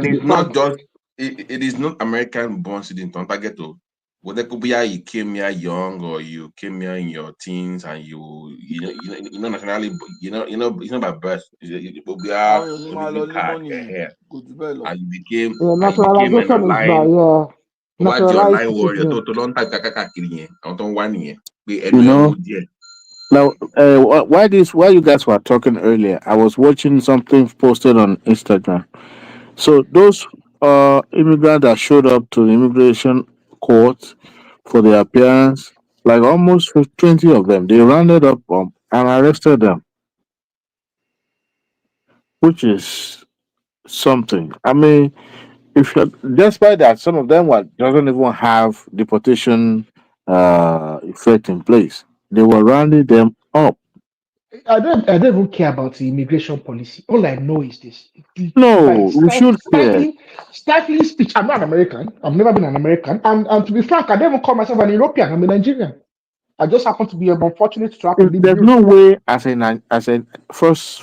it's not just it is not American born citizen. Whether you came here young or you came here in your teens and you nationally it's not by birth. It will be and you became an online. What's your online warrior? Now, while you guys were talking earlier, I was watching something posted on Instagram. So those immigrants that showed up to the immigration court for their appearance, like almost 20 of them, they rounded up and arrested them, which is something. I mean, despite that, some of them doesn't even have deportation effect in place. They were rounding them up. I don't even care about the immigration policy. All I know is this: by No, we should care. stifling speech. I'm not an American. I've never been an American. And to be frank, I don't even call myself an European. I'm a Nigerian. I just happen to be unfortunate to have to live in There's no Europe. way as a first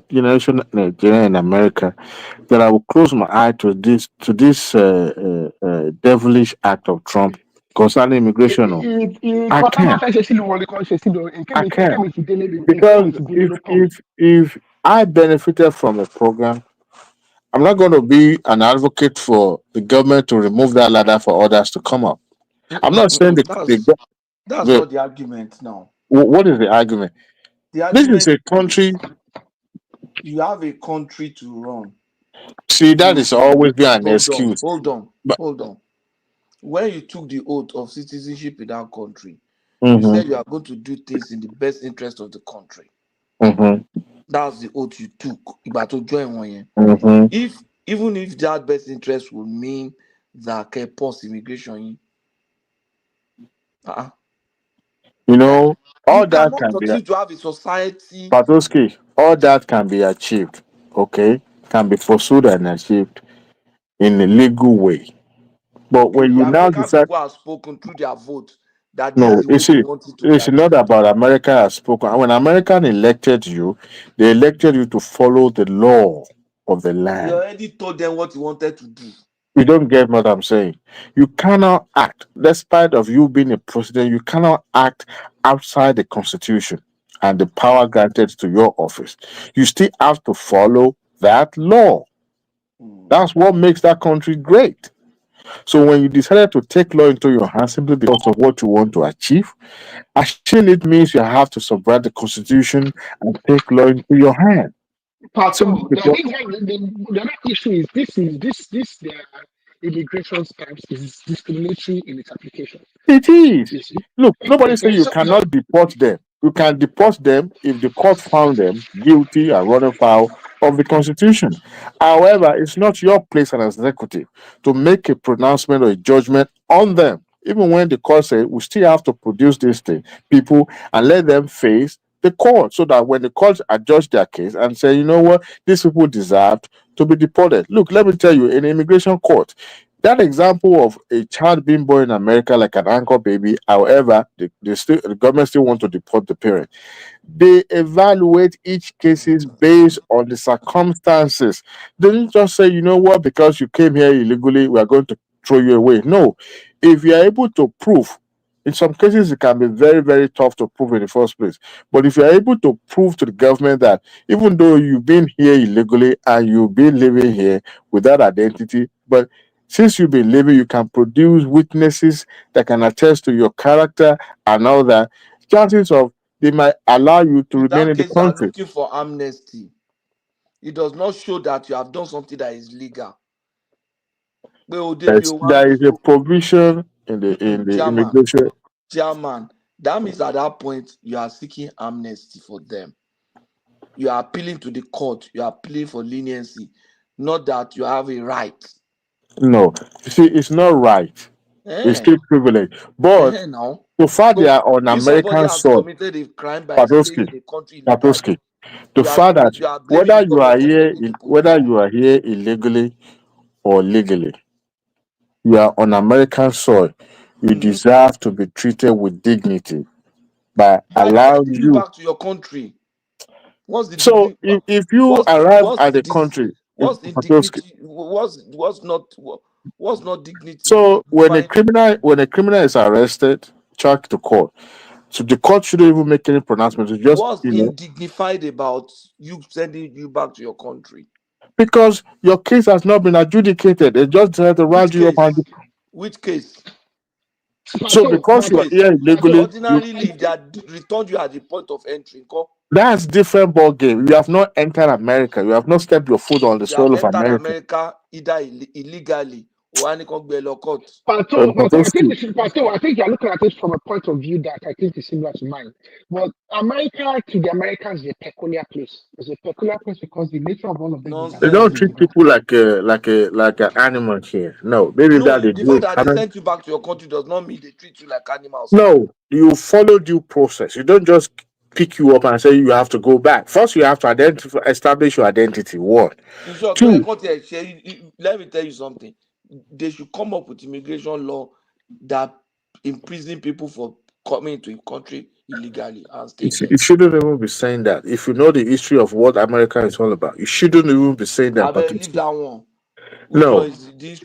generation Nigerian in America that I will close my eye to this devilish act of Trump concerning immigration. No. I can't. I can't because if I benefited from a program, I'm not going to be an advocate for the government to remove that ladder for others to come up. I'm not saying That's not the argument now. What is the argument? The This argument is a country. You have a country to run. See, that is always be an excuse. Hold on. But When you took the oath of citizenship in that country, you Mhm. said you are going to do things in the best interest of the country. That's the oath you took. But to join one year. Even if that best interest would mean that can pause immigration. All You that cannot can be continue to have a society. Patoski, all that can be achieved, okay? Can be pursued and achieved in a legal way. But Okay, when the you now American decide, people have spoken through their vote that this no, is the way they want it to be it's not achieved. about America has spoken. When American elected you, they elected you to follow the law of the He land. already told them what he wanted to do. You don't get what I'm saying. You cannot act, despite of you being a president, you cannot act outside the constitution and the power granted to your office. You still have to follow that law. That's what makes that country great. So when you decided to take law into your hands simply because of what you want to achieve, achieving it means you have to subvert the constitution and take law into your hand. Simply Pato, because the other issue is this their immigration stamps is discriminatory in its application. it is. You see? Look, nobody say Okay, you so cannot deport them. You can deport them if the court found them guilty and running foul of the Constitution. However, it's not your place as an executive to make a pronouncement or a judgment on them. Even when the court says we still have to produce these people and let them face the court so that when the courts adjudge their case and say, you know what, these people deserved to be deported. Look, let me tell you, in immigration court, that example of a child being born in America like an anchor baby, however, the government still want to deport the parent. They evaluate each cases based on the circumstances. They didn't just say, you know what, because you came here illegally, we are going to throw you away. No, if you are able to prove, in some cases it can be very, very tough to prove in the first place. But if you are able to prove to the government that even though you've been here illegally and you've been living here without identity, but since you've been living, you can produce witnesses that can attest to your character and all that. Chances of they might allow you to In remain that in the case, you are country. looking for amnesty. It does not show that you have done something that is legal. There is a provision in the immigration. Chairman, that means at that point you are seeking amnesty for them. You are appealing to the court. You are appealing for leniency, not that you have a right. No, you see, it's not right. It's still privilege. But No. so far they are on If somebody American has soil. committed a crime by staying in the country illegally, Patoski. The fact that you are blaming whether the you are government for here, taking people. whether you are here illegally or legally, you are on American soil. You deserve to be treated with dignity by allowing Sending you you. back to your country. What's the So dignity? if you arrive at the country, What's the Patoski. dignity? What's not dignity? So when a criminal is arrested, charged to court, so the court shouldn't even make any pronouncement. It's just What's indignified about you sending you back to your country? because your case has not been adjudicated. They just decided to round you up and Which case? so because you are here illegally, Ordinarily, if they had returned you at the point of entry, that's different ball game. You have not entered America. You have not stepped your foot on the you have soil of entered America. America either illegally or any court. Pato, I think you're looking at it from a point of view that I think is similar to mine. But America to the Americans is a peculiar place. It's a peculiar place because the nature of all of them is that They don't treat people like an animal here. No, maybe that they The do. fact that they sent you back to your country does not mean they treat you like animals. No, you follow due process. You don't just pick you up and say you have to go back. First, you have to establish your identity. One. In short, Two. Let me tell you something. They should come up with immigration law that imprison people for coming into a country illegally and stay there. You shouldn't even be saying that. If you know the history of what America is all about, you shouldn't even be saying that. I leave that one. No,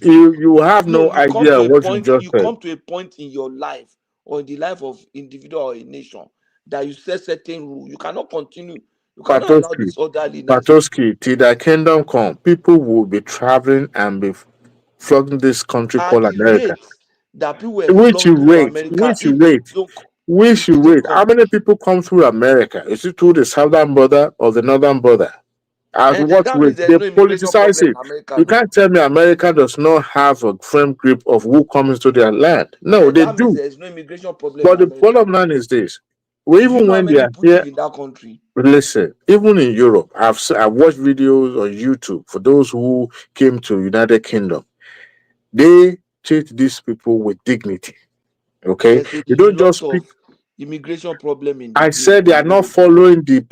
you have no idea what you just you said. come to a point in your life or in the life of individual or a nation that you set certain rule. You cannot continue. You cannot allow disorderliness. Patoski, till the kingdom come, people will be traveling and be flooding this country called America. That people were Which you rate? How many people come through America? Is it through the southern border or the northern border? At what rate? They politicize it. You can't tell me America does not have a firm grip of who comes to their land. No, they do. There's no immigration problem. But the bottom line is this: even when they are here in that country, listen. Even in Europe, I've watched videos on YouTube for those who came to United Kingdom. They treat these people with dignity. Okay, you don't just speak. Immigration problem in. I said they are not following the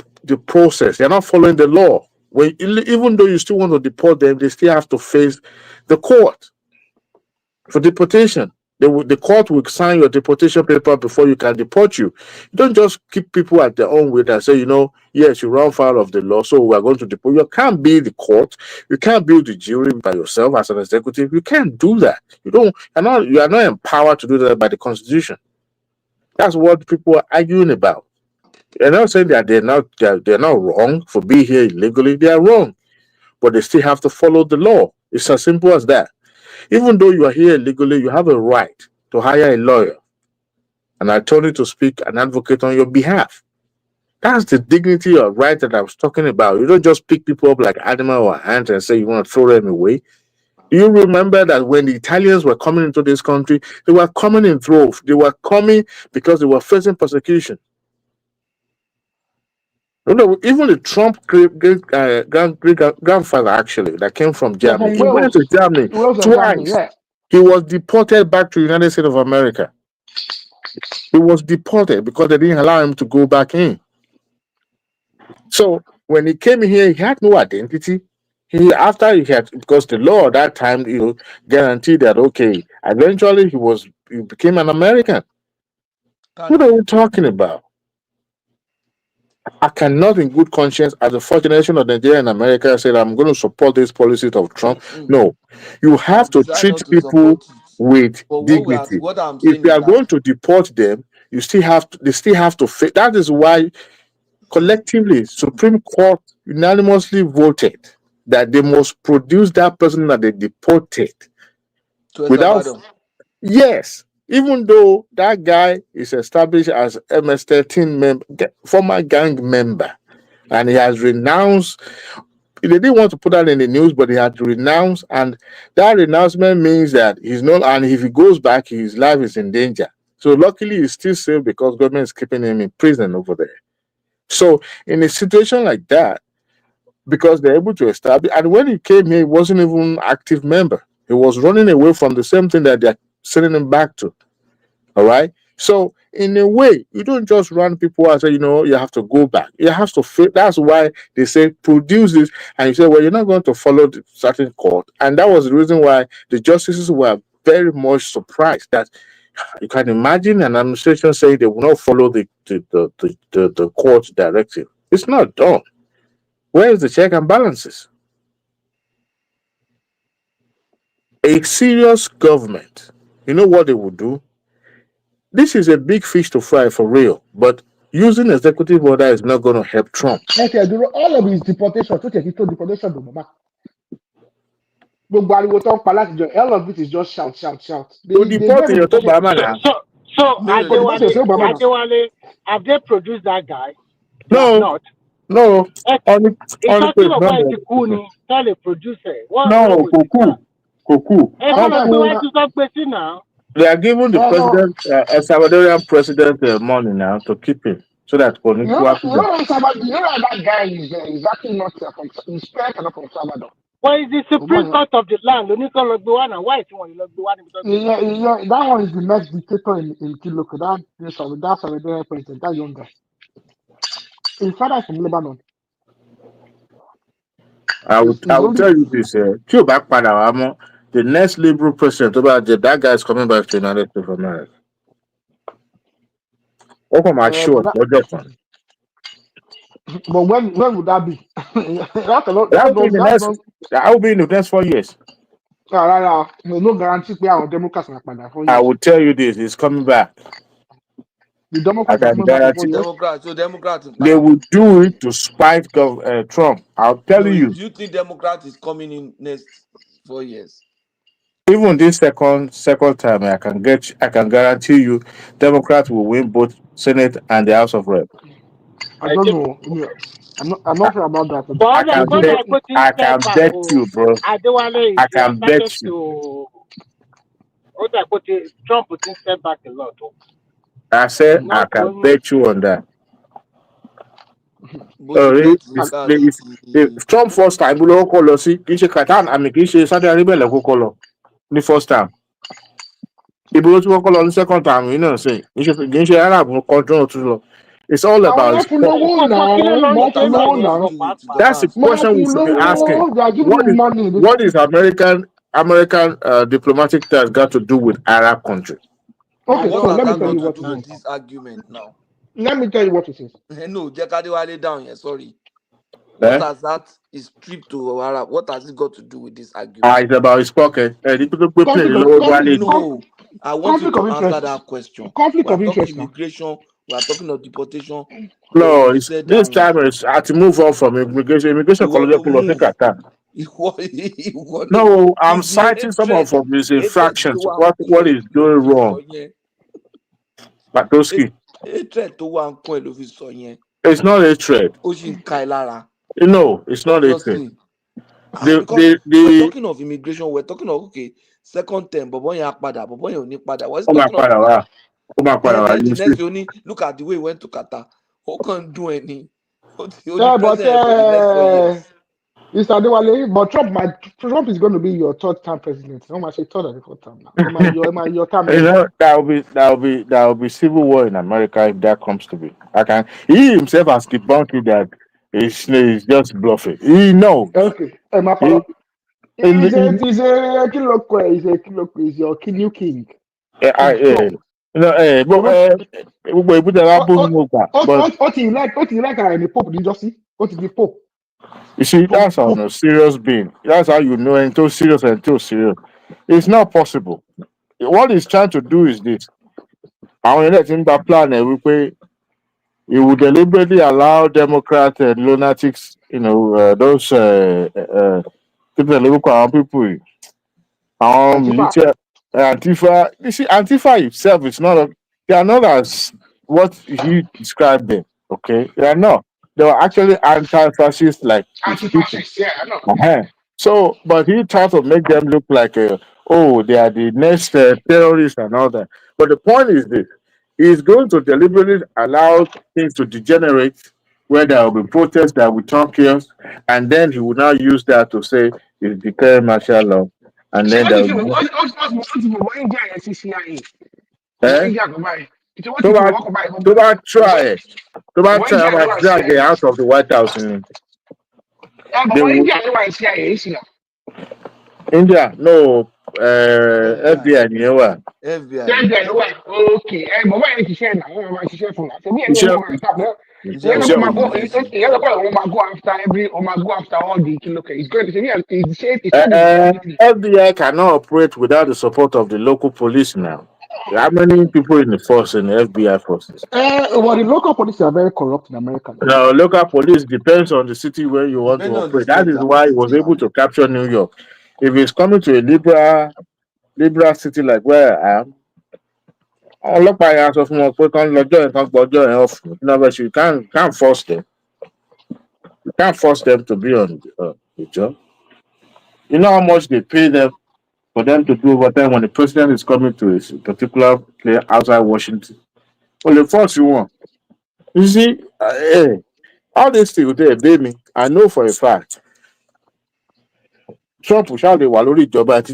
process. They are not following the law. Even though you still want to deport them, they still have to face the court for deportation. The court will sign your deportation paper before you can deport you. You don't just keep people at their own will and say, yes, you run foul of the law, so we are going to deport you. You can't be the court. You can't build the jury by yourself as an executive. You can't do that. You are not empowered to do that by the Constitution. That's what people are arguing about. They're not saying that they're not wrong for being here illegally. They are wrong, but they still have to follow the law. It's as simple as that. Even though you are here illegally, you have a right to hire a lawyer, an attorney to speak, an advocate on your behalf. That's the dignity or right that I was talking about. You don't just pick people up like animal or ant and say you want to throw them away. Do you remember that when the Italians were coming into this country, they were coming in droves. They were coming because they were facing persecution. Even the Trump grandfather, actually, that came from Germany, he went to Germany twice. He was deported back to the United States of America. He was deported because they didn't allow him to go back in. So when he came here, he had no identity. Because the law at that time, guaranteed that eventually he became an American. What are we talking about? I cannot, in good conscience, as the first generation of Nigeria and America, say I'm going to support this policies of Trump. No, you have to treat people with dignity. If you are going to deport them, they still have to face. That is why collectively, Supreme Court unanimously voted that they must produce that person that they deported. Yes. Even though that guy is established as MS-13 member, former gang member, and he has renounced. They didn't want to put that in the news, but he had to renounce, and that renouncement means that he's not. And if he goes back, his life is in danger. So luckily, he's still safe because government is keeping him in prison over there. So in a situation like that, because they're able to establish, and when he came here, he wasn't even an active member. He was running away from the same thing that they're sending him back to. All right. So in a way, you don't just run people and say, you have to go back. You have to fit. That's why they say produce this, and you say, well, you're not going to follow the certain court, and that was the reason why the justices were very much surprised that you can imagine an administration saying they will not follow the court directive. It's not done. Where is the check and balances? A serious government, you know what they would do? This is a big fish to fry for real, but using executive order is not going to help Trump. Okay, all of his deportation, deportation, all of it is just shout. Have they produced that guy? No. It's talking about the Kuni, tell a producer. Koku. They are giving the president, Salvadorian president, money now to keep him, so that that guy is actually not from. He's not from Salvador. Well, it's the Supreme Court of the land. Why that one is the next dictator in Kiloko. That's Salvadorian president. That young guy. His father is from Lebanon. I will tell you this. The next liberal president, that guy is coming back to the United States of America. Open my show. But when would that be? That will be in the next 4 years. No guarantee we are Democrats. I will tell you this: he's coming back. The Democrats are coming back for Democrats. They will do it to spite Trump. I'll tell you. Do you think Democrat is coming in next 4 years? Even this second time, I can guarantee you, Democrats will win both Senate and the House of Reps. I don't know. I'm not sure about that. I can bet you, bro. I can bet you. Trump would step back a lot. I said I can bet you on that. If Trump first time, we don't call us. Qatar, I mean, Saudi Arabia, like call the first time. If we don't call on the second time, you know, say it's all about. That's the question we should be asking. What is American diplomatic ties got to do with Arab country? Okay, so let me tell you what it is. This argument now. Let me tell you what it is. No, Jekadewale down here. Sorry. What has that is stripped to Arab? What has it got to do with this argument? It's about his pocket. No, I want you to answer that question. Conflict of interest. Immigration. We are talking of deportation. No, this time is to move on from immigration. Immigration colonial Qatar. No, I'm citing some of his infractions. What he's doing wrong. Batoski. It's not a threat. No, it's not a threat. We're talking of immigration. We're talking of second term. But when you're pada, what's talking about? The next only look at the way he went to Qatar. Who can't do any? But Trump is going to be your third term president. No, I say third or the fourth term now. Your term. That will be civil war in America if that comes to be. He himself has debunked that he's just bluffing. He knows. Okay. He's a new king. What you like the Pope did you see? What is the Pope? You see, that's on a serious being. That's how you know until serious. It's not possible. What he's trying to do is this. I want to let him plan he will deliberately allow Democrats and lunatics, those people. Antifa. You see, Antifa itself is they are not as what he described them. Okay, they are not. They were actually anti-fascist, like anti-fascist. Yeah, I know. So, but he tried to make them look like, they are the next terrorists and all that. But the point is this: he's going to deliberately allow things to degenerate, where there will be protests, there will be chaos, and then he will now use that to say he's declaring martial law. And then try. Drag out of the White House. India, no, FBI, FBI, okay. But why is she now? Why is she from that? Go after all the local. It's going to say FBI cannot operate without the support of the local police now. How many people in the force in the FBI forces? Well, the local police are very corrupt in America. No, local police depends on the city where you want to operate. That is why he was able to capture New York. If he's coming to a liberal city like where I am, you can't force them. You can't force them to be on the job. You know how much they pay them for them to do overtime when the president is coming to a particular place outside Washington? Well, the force you want. You see, all these things they me. I know for a fact. Trump shall they wallow job at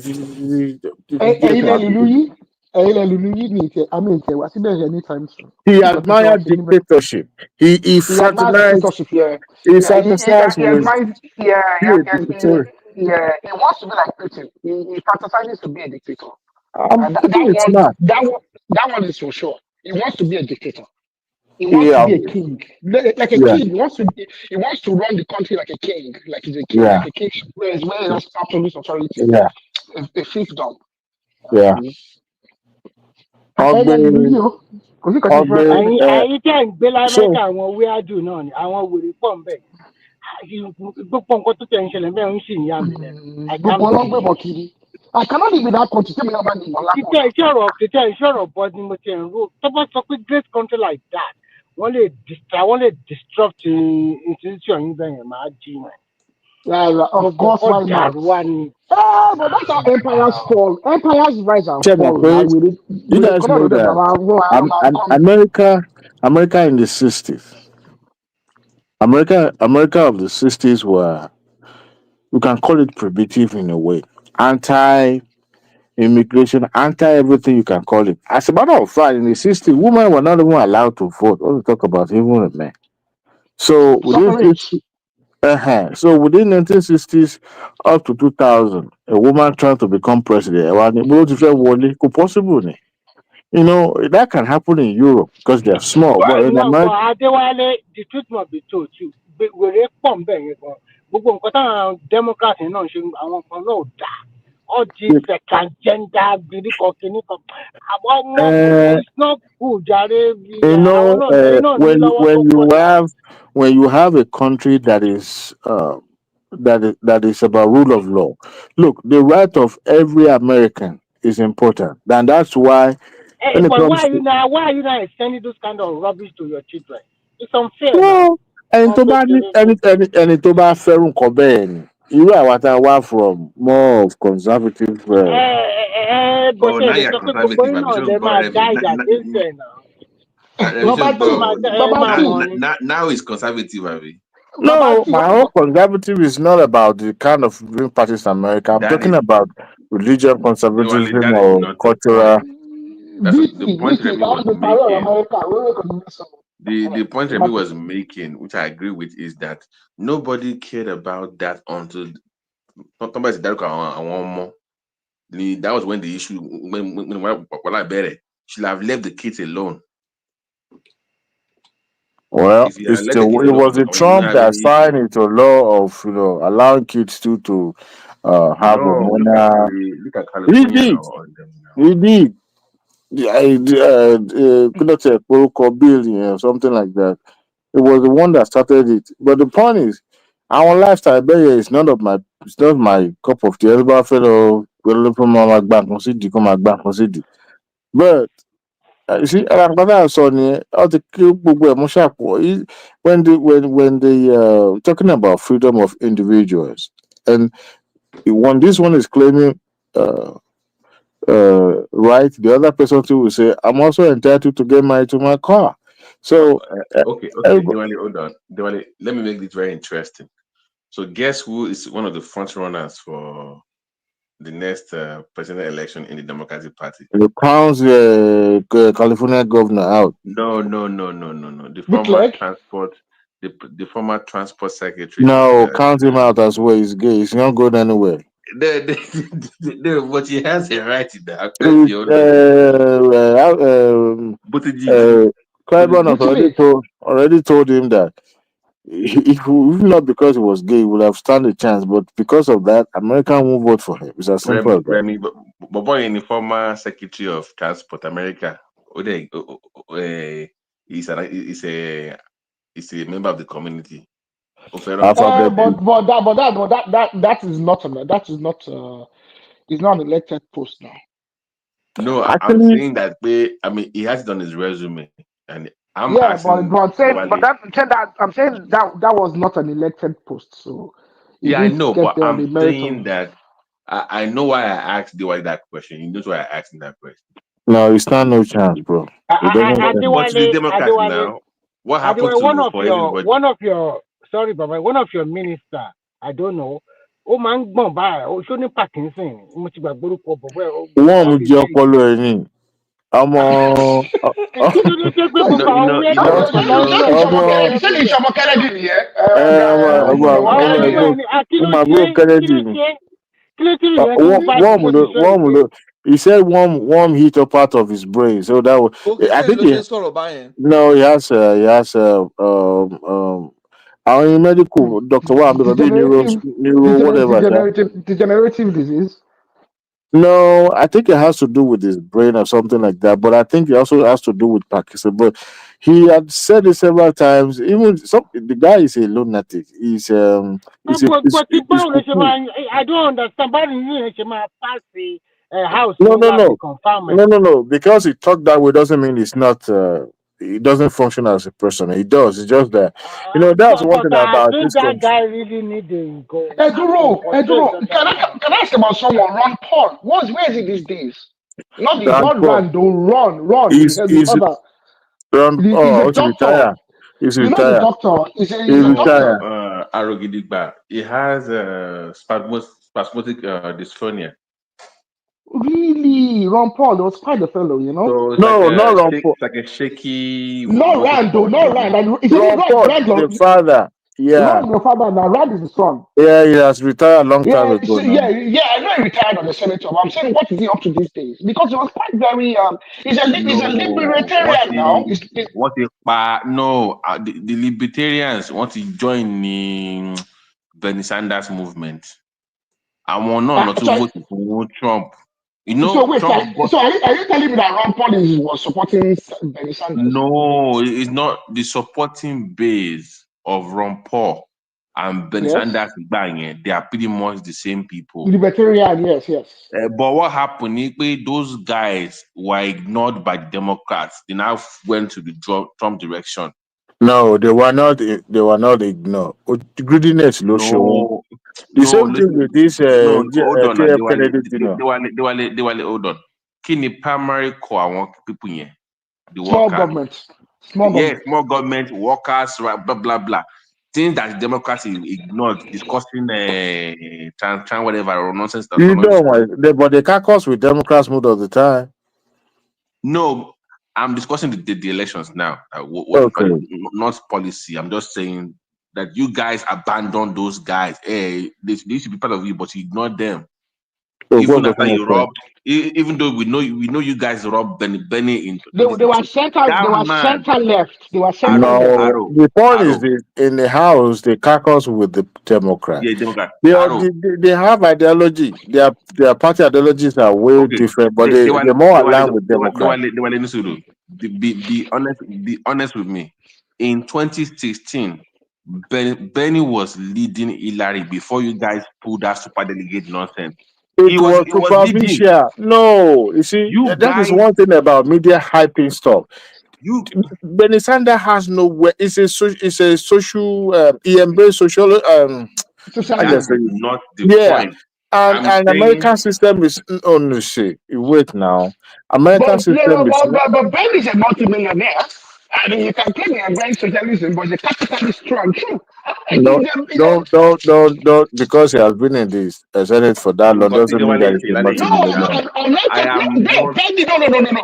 anytime soon. He admired dictatorship. He admires fraternized. dictatorship, yeah. He Yeah, fraternized he with admires, he wants to be like Putin. He fantasizes to be a dictator. Putin is smart. That one is for sure. He wants to be a dictator. He wants to Yeah, be a king, like a yeah, king. He wants to run the country like a king, like he's a king, yeah, like a king. Where he has absolute authority, yeah, a fiefdom. yeah. You know, ẹ̀yin tẹ́ ń gbé So lamẹ́ríkà àwọn wíwájú náà ni àwọn wèrè pọ̀ ń bẹ̀ gbogbo nǹkan tó tẹ̀ ń ṣẹlẹ̀ bẹ́ẹ̀ ń sì ń yà mí lẹ́nu I can't believe it. I cannot live in that country. Tell me about the títẹ̀ iṣẹ́ ọ̀rọ̀ bọ́ ni mo ti ń rò tó bá sọ pé great country like that wọ́n lè disrupt institution yín bẹ́ẹ̀ yẹn máa jí wọn. Of course, why not? But that's how empires fall. Empires rise and fall. You guys know that America in the 60s, America of the 60s were, you can call it primitive in a way, anti-immigration, anti-everything you can call it. As a matter of fact, in the 60s, women were not even allowed to vote. What to talk about even men. So within 1960s up to 2000, a woman trying to become president, possible. You know, that can happen in Europe because they're small. But in America, Adéwálé, the truth must be told too. Wèrè pọ̀ ń bẹ̀ yẹn gan. Gbogbo nǹkan táwọn Democrat náà ṣe àwọn kan náà dà. All this transgender kìnnìkan. Àwọn ọmọ it's not good jàre. you know, when you have a country that is that is about rule of law, look, the right of every American is important, and that's why. But why are you not extending those kind of rubbish to your children? It's unfair. No, ẹni tó bá fẹ́ràn nǹkan bẹ́ẹ̀ ni irú àwa tá a wá from more of conservative. Now you're conservative. Now it's conservative, Abby. No, my whole conservative is not about the kind of green parties in America. I'm talking about religion, conservatism, or cultural. The point Remy was making. The point Remy was making, which I agree with, is that nobody cared about that until somebody said that was when the issue when I bet should have left the kids alone. Well, it was the Trump that signed into law of allowing kids to have hormonal. He did. Yeah, could not say protocol bill, something like that. It was the one that started it. But the point is, our lifestyle barrier is not my cup of tea. Everybody fellow will from my bank consider come my bank consider. But you see, I saw all the when they talking about freedom of individuals, and when this one is claiming right, the other person too will say, I'm also entitled to get married to my car. So okay, Diwali, hold on. Diwali, let me make this very interesting. So guess who is one of the front runners for the next presidential election in the Democratic Party? It counts California governor out. No. The former transport secretary. No, count him out as well. He's gay. He's not going anywhere. But he has a right in that. Clyburn has already told him that if not because he was gay, he would have stand a chance. But because of that, America won't vote for him. It's as simple as that. Remy, but boy, in the former Secretary of Transport, America, he's a member of the community. But that is not it's not an elected post now. No, I'm saying that he has it on his resume, and I'm saying that was not an elected post. So I know, but I'm saying that I know why I asked Diwali that question. He knows why I asked him that question. No, it's not no chance, bro. But to the Democrats now, what happened to one of your minister, I don't know. Ó máa ń gbọ̀n báyìí, ó ṣó ní Parkinson, mo ti gbàgbé orúkọ bọ̀bọ̀ ẹ̀. Wọ́n mú jẹ́ ọpọlọ ẹ̀ ní. I'm on. He said warm heat up part of his brain. So that was, Okay, I say think lo ṣe ń sọ̀rọ̀ báyẹn. no, he has our medical doctor one maybe neuro whatever. Degenerative disease. No, I think it has to do with his brain or something like that. But I think it also has to do with Parkinson. But he had said it several times. Even the guy is a lunatic. He's But I don't understand. But pass the house. No. Because he talked that way doesn't mean it's not. He doesn't function as a person. He does. It's just that that's one thing I about think this that country. guy really need to go. Eduro, can I ask about someone? Ron Paul. Where is he these days? Not Paul. Ron. He's The other. He's a doctor. Retire. He's you retired. know the doctor. He's a No, doctor. Arogidigba. He has spasmodic dysphonia. Really, Ron Paul was quite a fellow, So it's not Ron Paul. It's like a shaky. Not Rand, though. Not Rand. Ron Paul, the father. Yeah. Ron, the father. Now Rand is the son. Yeah, he has retired a long time ago. So, I know he retired on the senator. But I'm saying, what is he up to these days? Because he was quite very. He's a libertarian now. The libertarians want to join the Bernie Sanders movement. I want not to vote for Trump. So Trump are you telling me that Ron Paul was supporting Bernie Sanders? No, it's not the supporting base of Ron Paul and Bernie Sanders. They are pretty much the same people. Libertarian, yes. But what happened? Those guys were ignored by the Democrats. They now went to the Trump direction. No, they were not. They were not ignored. Greediness, no show. The same thing with this. Hold on. Hold on. Kini primary core people here. The small government. Small government workers, right? Blah blah blah. Things that Democrats ignored, discussing trans whatever or nonsense. You know, but they can't cause with Democrats most of the time. No, I'm discussing the elections now. Not policy. I'm just saying that you guys abandoned those guys. Hey, they used to be part of you, but you ignored them. Even though we know you guys robbed Benny in. They were center left. The point is that in the house they caucus with the Democrats. Yeah, Democrat. They have ideology. Their party ideologies are way different, but they're more aligned with Democrats. Be honest with me. In 2016, Benny was leading Hillary before you guys pulled that super delegate nonsense. It was superficial. No, you see, that is one thing about media hyping stuff. Bernie Sanders has nowhere. It's a social. He embraced social. That's not the point. And American system is no shit. Wait now, American system is. But Bernie is a multi-millionaire. I mean, you can claim he embraced socialism, but the capitalist strong too. Don't, because he has been in the Senate for that long doesn't mean that he's a multi-millionaire. No.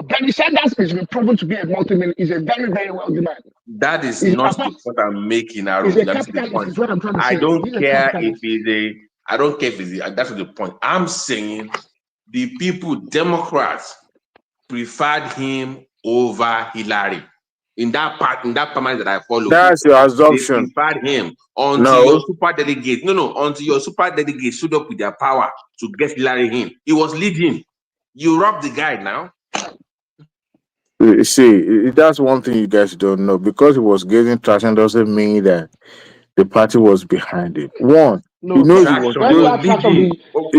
Bernie Sanders has been proven to be a multi-millionaire. He's a very, very wealthy man. That is not the point I'm making. That's the point. I don't care if he's a. I don't care if he's a. That's not the point. I'm saying the people, Democrats, preferred him over Hillary. In that permanent that I follow, that's your assumption. They preferred him until your super delegate. Until your super delegate stood up with their power to get Hillary in. He was leading. You robbed the guy now. You see, that's one thing you guys don't know. Because he was getting traction doesn't mean that the party was behind it. One, he was leading. He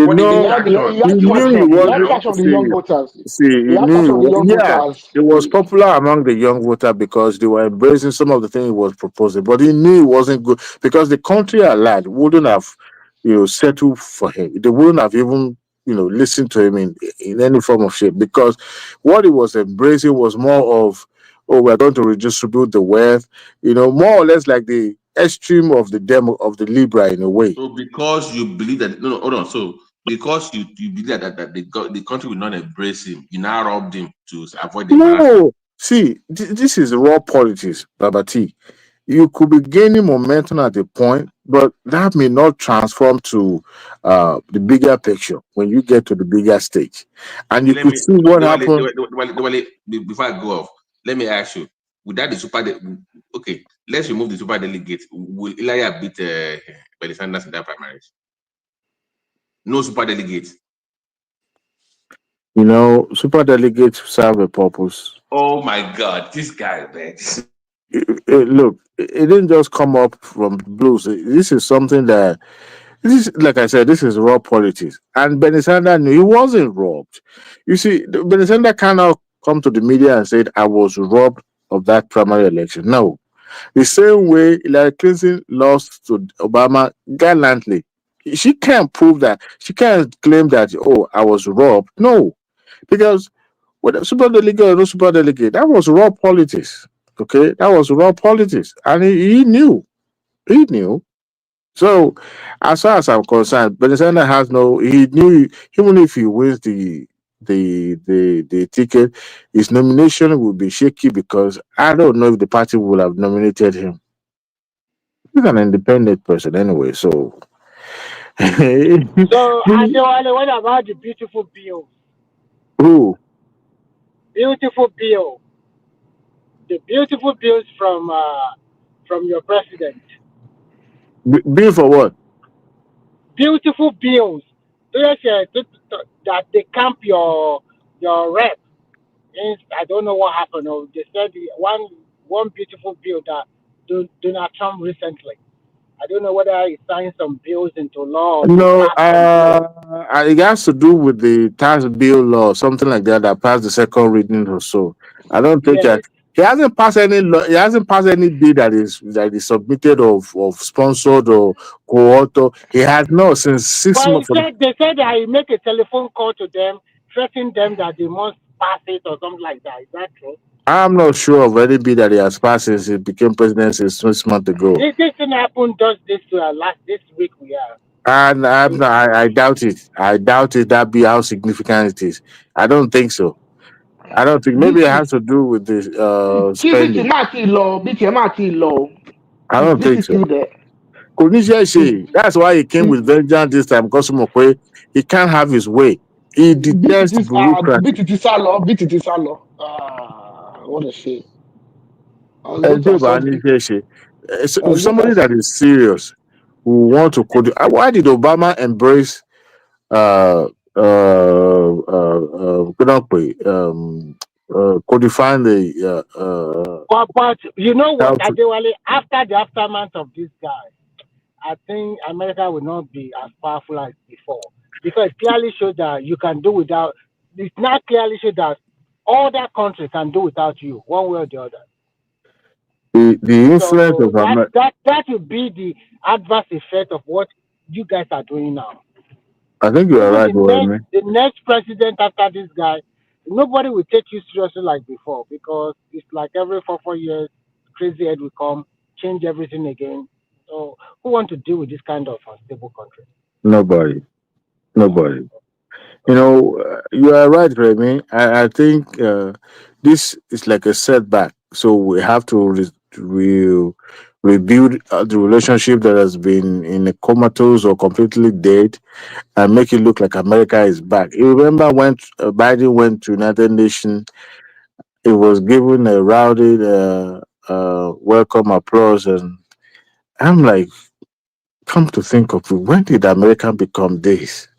was popular among the young voter because they were embracing some of the things he was proposing, but he knew it wasn't good because the country at large wouldn't have, settled for him. They wouldn't have even, listened to him in any form of shape because what he was embracing was more of, we're going to redistribute the wealth, more or less like the extreme of the Libra in a way. So because you believe that hold on. So because you believe that the country will not embrace him, you now robbed him to avoid the embarrassment. No, see, this is raw politics, Babati. You could be gaining momentum at a point, but that may not transform to the bigger picture when you get to the bigger stage. And you Let could me, see what happened. before I go off, let me ask you, without the okay, let's remove the super delegate. Will Elijah beat Bernie Sanders in that primaries? No super delegate. You know, super delegates serve a purpose. Oh my God, this guy, man. Look, it didn't just come up from blues. This is something that this is, like I said, this is raw politics. And Bernie Sanders knew he wasn't robbed. You see, Bernie Sanders cannot come to the media and said, I was robbed of that primary election. No. The same way Hillary Clinton lost to Obama gallantly. She can't prove that. She can't claim that, oh, I was robbed. No. Because whether super delegate or no super delegate, that was raw politics. Okay? That was raw politics. And he knew. He knew. So, as far as I'm concerned, Bernie Sanders has no. He knew even if he wins the ticket, his nomination will be shaky because I don't know if the party will have nominated him. He's an independent person anyway. So, So, Adewale, what about the beautiful bill? who Beautiful bill. The beautiful bills from your president. bill for what? Beautiful bills. Yes, that they camp your rep. I don't know what happened. Oh, they said one beautiful bill that Donald Trump recently. I don't know whether he signed some bills into law or they No, passed some bills. it has to do with the tax bill law, something like that, that passed the second reading or so. I don't think that Yes. he hasn't passed any law. He hasn't passed any bill that is submitted of sponsored or co-author. He has not since six But months. they said that he make a telephone call to them, threatening them that they must pass it or something like that. Is that true? I'm not sure of any bill that he has passed since he became president since 6 months ago. This thing happened just this week we are. And I doubt it. I doubt it. That be how significant it is. I don't think so. I don't think. Maybe it BT, has to do with the BT, spending. Marty law, BT, Marty law. I Is don't think BT so. still there? Is, Konisha, that's why he came is with vengeance this time. Because he can't have his way. He detests bureaucracy. BTT Salo, BTT Salo. What a shame. I was going And to so, accept it. I if was going to somebody that accept. is serious who want to code, why did Obama embrace uh codifying the But you know what, health? Adewale, after the aftermath of this guy, I think America will not be as powerful as before. Because it clearly shows that you can do without it's not clearly shows that other countries can do without you, one way or the other. The influence So of America. that will be the adverse effect of what you guys are doing now. I think you are Even right, Remy. the next president after this guy, nobody will take you seriously like before because it's like every 4 years, crazy head will come, change everything again. So who want to deal with this kind of unstable country? Nobody. Nobody. You are right, Remy. I think this is like a setback. So we have to rebuild the relationship that has been in a comatose or completely dead and make it look like America is back. You remember when Biden went to United Nations, it was given a rowdy welcome applause. And I'm like, come to think of it, when did America become this?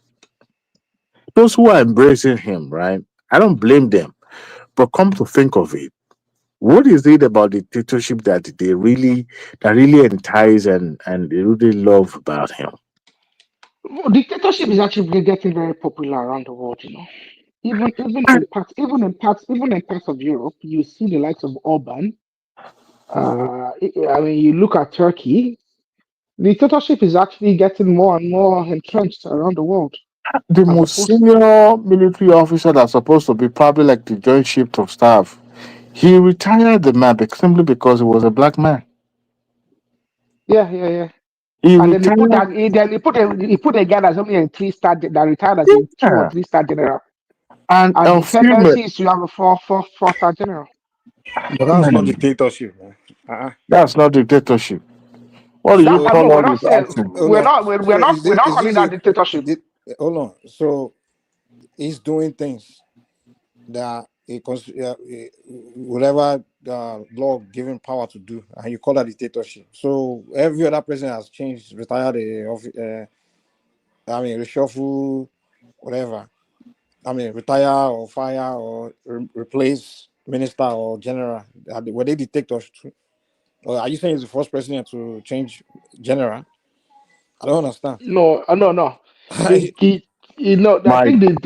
Those who are embracing him, right? I don't blame them. But come to think of it, what is it about dictatorship that really entice and they really love about him? Well, dictatorship is actually getting very popular around the world. Even in parts of Europe, you see the likes of Orban. I mean, you look at Turkey. Dictatorship is actually getting more and more entrenched around the world, The as most opposed. senior military officer that's supposed to be probably like the joint chief of staff, he retired the man simply because he was a black man. Yeah, yeah, yeah. He And then he put retired. that he put a guy that's only a 3-star that retired as a 2 or Yeah. 3-star general. And And a the few tendency is to have a 4-star general. But that's not dictatorship, man. That's not dictatorship. What do you That no, call we're all not these saying actions? Hold on. So we're not is calling this that dictatorship. hold on. So he's doing things that whatever law given power to do, and you call that dictatorship. So every other president has changed, retired, reshuffle, whatever. Retire or fire or replace minister or general. Were they dictators too? Or are you saying he's the first president to change general? I don't understand. No. The I Mike, think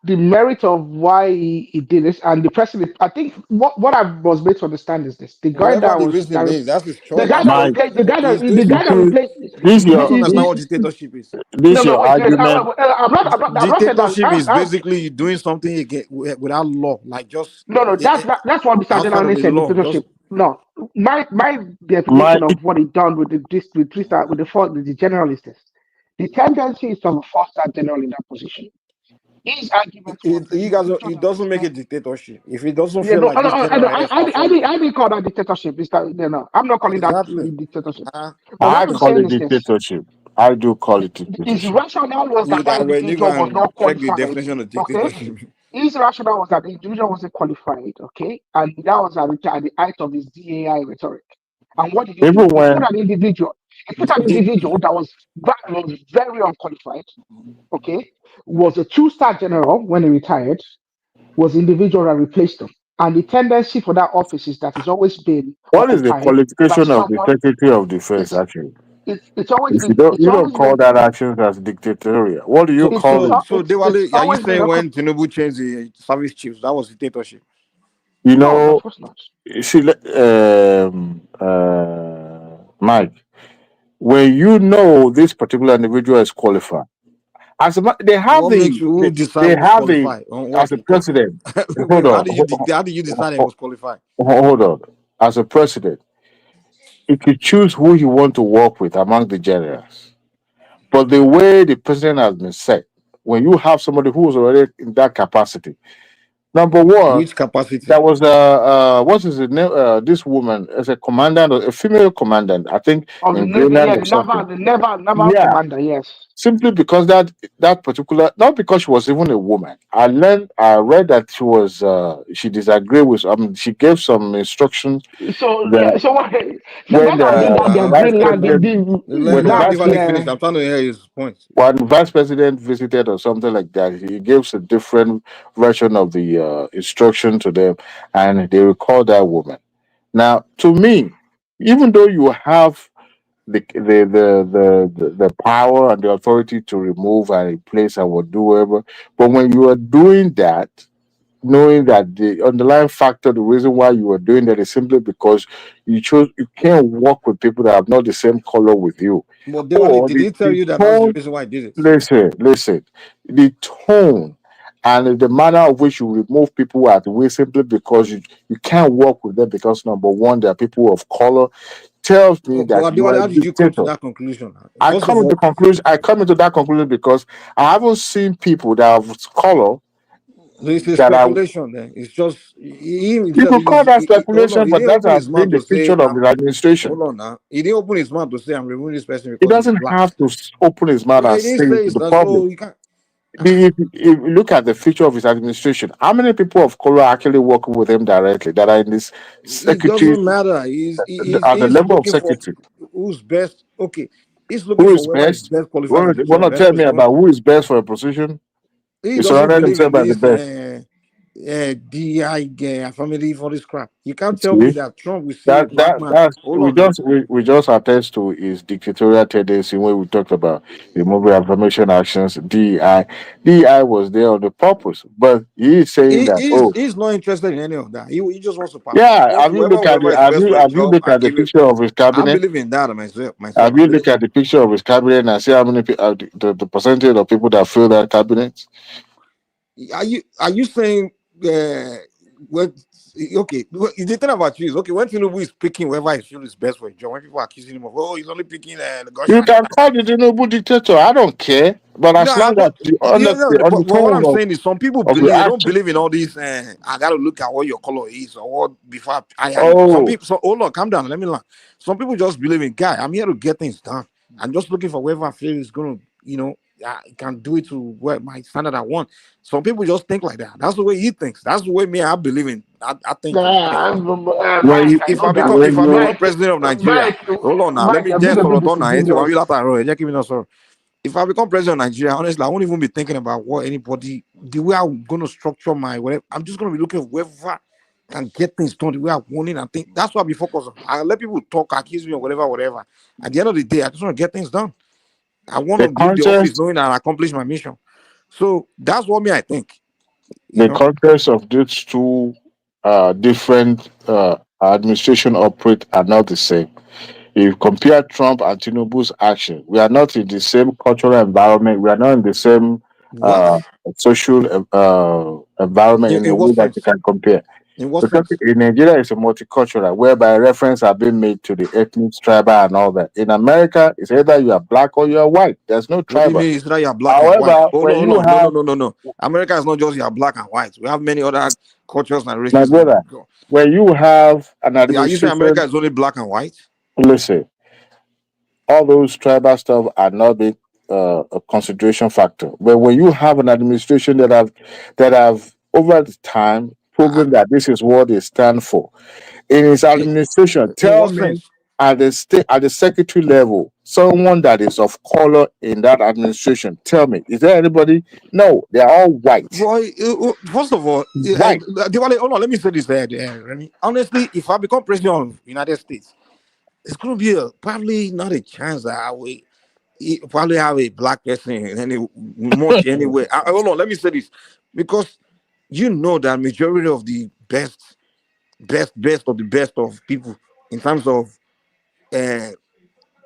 the merit of why he did this and the president. I think what I was made to understand is this: the guy Whatever that the was reason is, that's his the choice. guy That's that not. Mike, replaced He's doing you the guy that something. see, replaced. this I don't your understand what dictatorship is. this your Wait. argument. I'm not saying that. Dictatorship is basically doing something again without law, like just No. That's what Mr. outside of General the said. law. Just Dictatorship. No, my Mike, definition of what he done with the 3-star with the general is this: the tendency is to have a 4-star general in that position. His argument was the individual it that doesn't make replaced. it dictatorship if it doesn't Yeah, feel no, like this general has performed. I didn't call that dictatorship. It's that, I'm not calling that Exactly. dictatorship. But I what I'm call saying it is this: dictatorship. I do call it his dictatorship. rationale was that that You go individual was and not check the qualified. definition of Okay, dictatorship. his rationale was that the individual wasn't qualified. Okay, and that was at the height of his DAI rhetoric. And what did he do? Even He put when an individual. He put an individual that was very unqualified. Okay, was a 2-star general when he retired. Was the individual that replaced him. And the tendency for that office is that it's always been what is the occupied by qualification of the someone. Secretary of Defense It's actually? it's always If been you don't call that actions as dictatorial, what do you call it? it's Are you always been saying when Tinubu changed the service chiefs, that was dictatorship? You no, know, of course not. see, Mike, when you know this particular individual is qualified, they have What makes you who decide they who's have the qualified on as what? a president. Hold Wait, on, how did you decide he was qualified? hold on. As a president, he could choose who he want to work with among the generals. But the way the president has been set, when you have somebody who is already in that capacity, number one, Which capacity? there was what is the name? This woman as a commandant, a female commandant, I think Of the in Navy, Greenland yeah, or something. the naval Yeah, commander, yes. simply because that particular, not because she was even a woman. I read that she disagreed with. She gave some instructions So that so what the guy when that was doing that their vice Greenland, president, when the Let vice Anybody president finish? I'm trying to hear his point. when vice president visited or something like that, he gives a different version of the instruction to them, and they recall that woman. Now, to me, even though you have the power and the authority to remove and replace and will do whatever, but when you are doing that, knowing that the underlying factor, the reason why you are doing that is simply because you can't work with people that have not the same color with you, But or did he tell the you that that's the tone. reason why he did it? Listen, the tone and the manner of which you remove people at will simply because you can't work with them because number one, they are people of color, tells me that But you are a how did you come to dictator. that conclusion? First of all, I come into that conclusion because I haven't seen people that have color this is that are. speculation. Then it's just he You himself. could call that Hold on, speculation, he but didn't that open has his been mouth the to say feature of the administration. hold on now. He didn't open his mouth to say I'm removing this person He because he's doesn't black. have to open his mouth Yeah, and he didn't say it say to it. the public. So you can't. If you look at the future of his administration, how many people of color are actually working with him directly that are in this It secretary doesn't matter. at the He's level of looking for secretary? who's best. Okay, he's looking Who for is whoever is best? best qualified You to be want the to best tell me person. about who is best for a position? He He doesn't surrounded believe himself in by the this best. DI family for this crap. You can't tell me See? that Trump will see a black man. That's Hold on now. we just attest to his dictatorial tendency when we talked about the mobile information actions. DI was there on the purpose, but he is saying that He's not interested in any of that. He just wants to yeah. want whoever is best for a Have you job looked and at the give it. picture of his I cabinet? believe in that myself. Have you looked at the picture of his cabinet and see how many the percentage of people that fill that cabinet? Are you saying what okay. The thing about you is okay when Tinubu is picking whoever he feels is best for his job. When people are accusing him of he's only picking the You Goshen. can call the Tinubu dictator. I don't care. But No, as I long as don't. the You know, on the but what I'm tone saying is, some people of the believe they don't action. believe in all these. I gotta look at what your color is or what before I. Some Oh, people. So, hold on, calm down. Let me learn. Some people just believe in guy. I'm here to get things done. I'm just looking for whoever I feel is gonna, can do it to what my standard I want. Some people just think like that. That's the way he thinks. That's the way me I believe in. I think it's okay. when Mike, you I If know I that. become if when I you become Mike, president of Nigeria, Mike, hold on now. Let Mike, me I'm being just a sort bit of turn now. disingenuous. Give me no sorrow. If I become president of Nigeria, honestly, I won't even be thinking about what anybody, the way I'm going to structure my whatever. I'm just going to be looking at whoever can get things done the way I want it. And think that's what I'll be focused on. I let people talk, accuse me or whatever. At the end of the day, I just want to get things done. I want the to leave the office context knowing that I accomplished my mission. So that's what I think. You the know, context of these two different administration operate are not the same. If you compare Trump and Tinubu's action, we are not in the same cultural environment. We are not in the same what? uh, social environment in a In way what that you sense? can compare. In what Because sense? in Nigeria, it's a multicultural, whereby reference are being made to the ethnic, tribal, and all that. In America, it's either you are black or you are white. There's no What do you tribal. mean? It's not you're black and white. However, Hold on, when hold you on. No, no, have, no, no, no. America is not just you're black and white. We have many other cultures and my races. brother, when you have an Are you saying America administration, is only black and white? listen, all those tribal stuff are not a consideration factor. But when you have an administration that have over the time Uh, proven that this is what they stand for, in his administration, in tell what me sense? at the state at the secretary level, someone that is of color in that administration. Tell me, is there anybody? No, they are all white. Well, first of all, White. Diwali, hold on. Let me say this, Remy. Honestly, if I become president of the United States, it's going to be probably not a chance that I will probably have a black person in any much anyway. Hold on. Let me say this because you know that majority of the best of the best of people in terms of uh,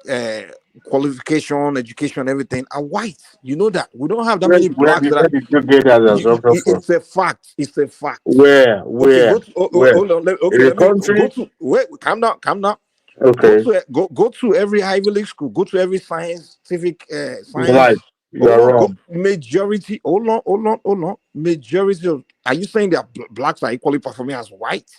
uh, qualification, education, everything are white. You know that we don't have that Where, many where, blacks did, that where are. did you get that assumption from? It's a fact. It's a fact. Where, Okay, where, go to. where? Hold on. In Okay, the let me go country? to. Wait, calm down. Calm down. Okay, Go to every Ivy League school. Go to every scientific right. science. You Hold are on. Go wrong, majority. Hold on. Majority of. Are you saying that blacks are equally performing as white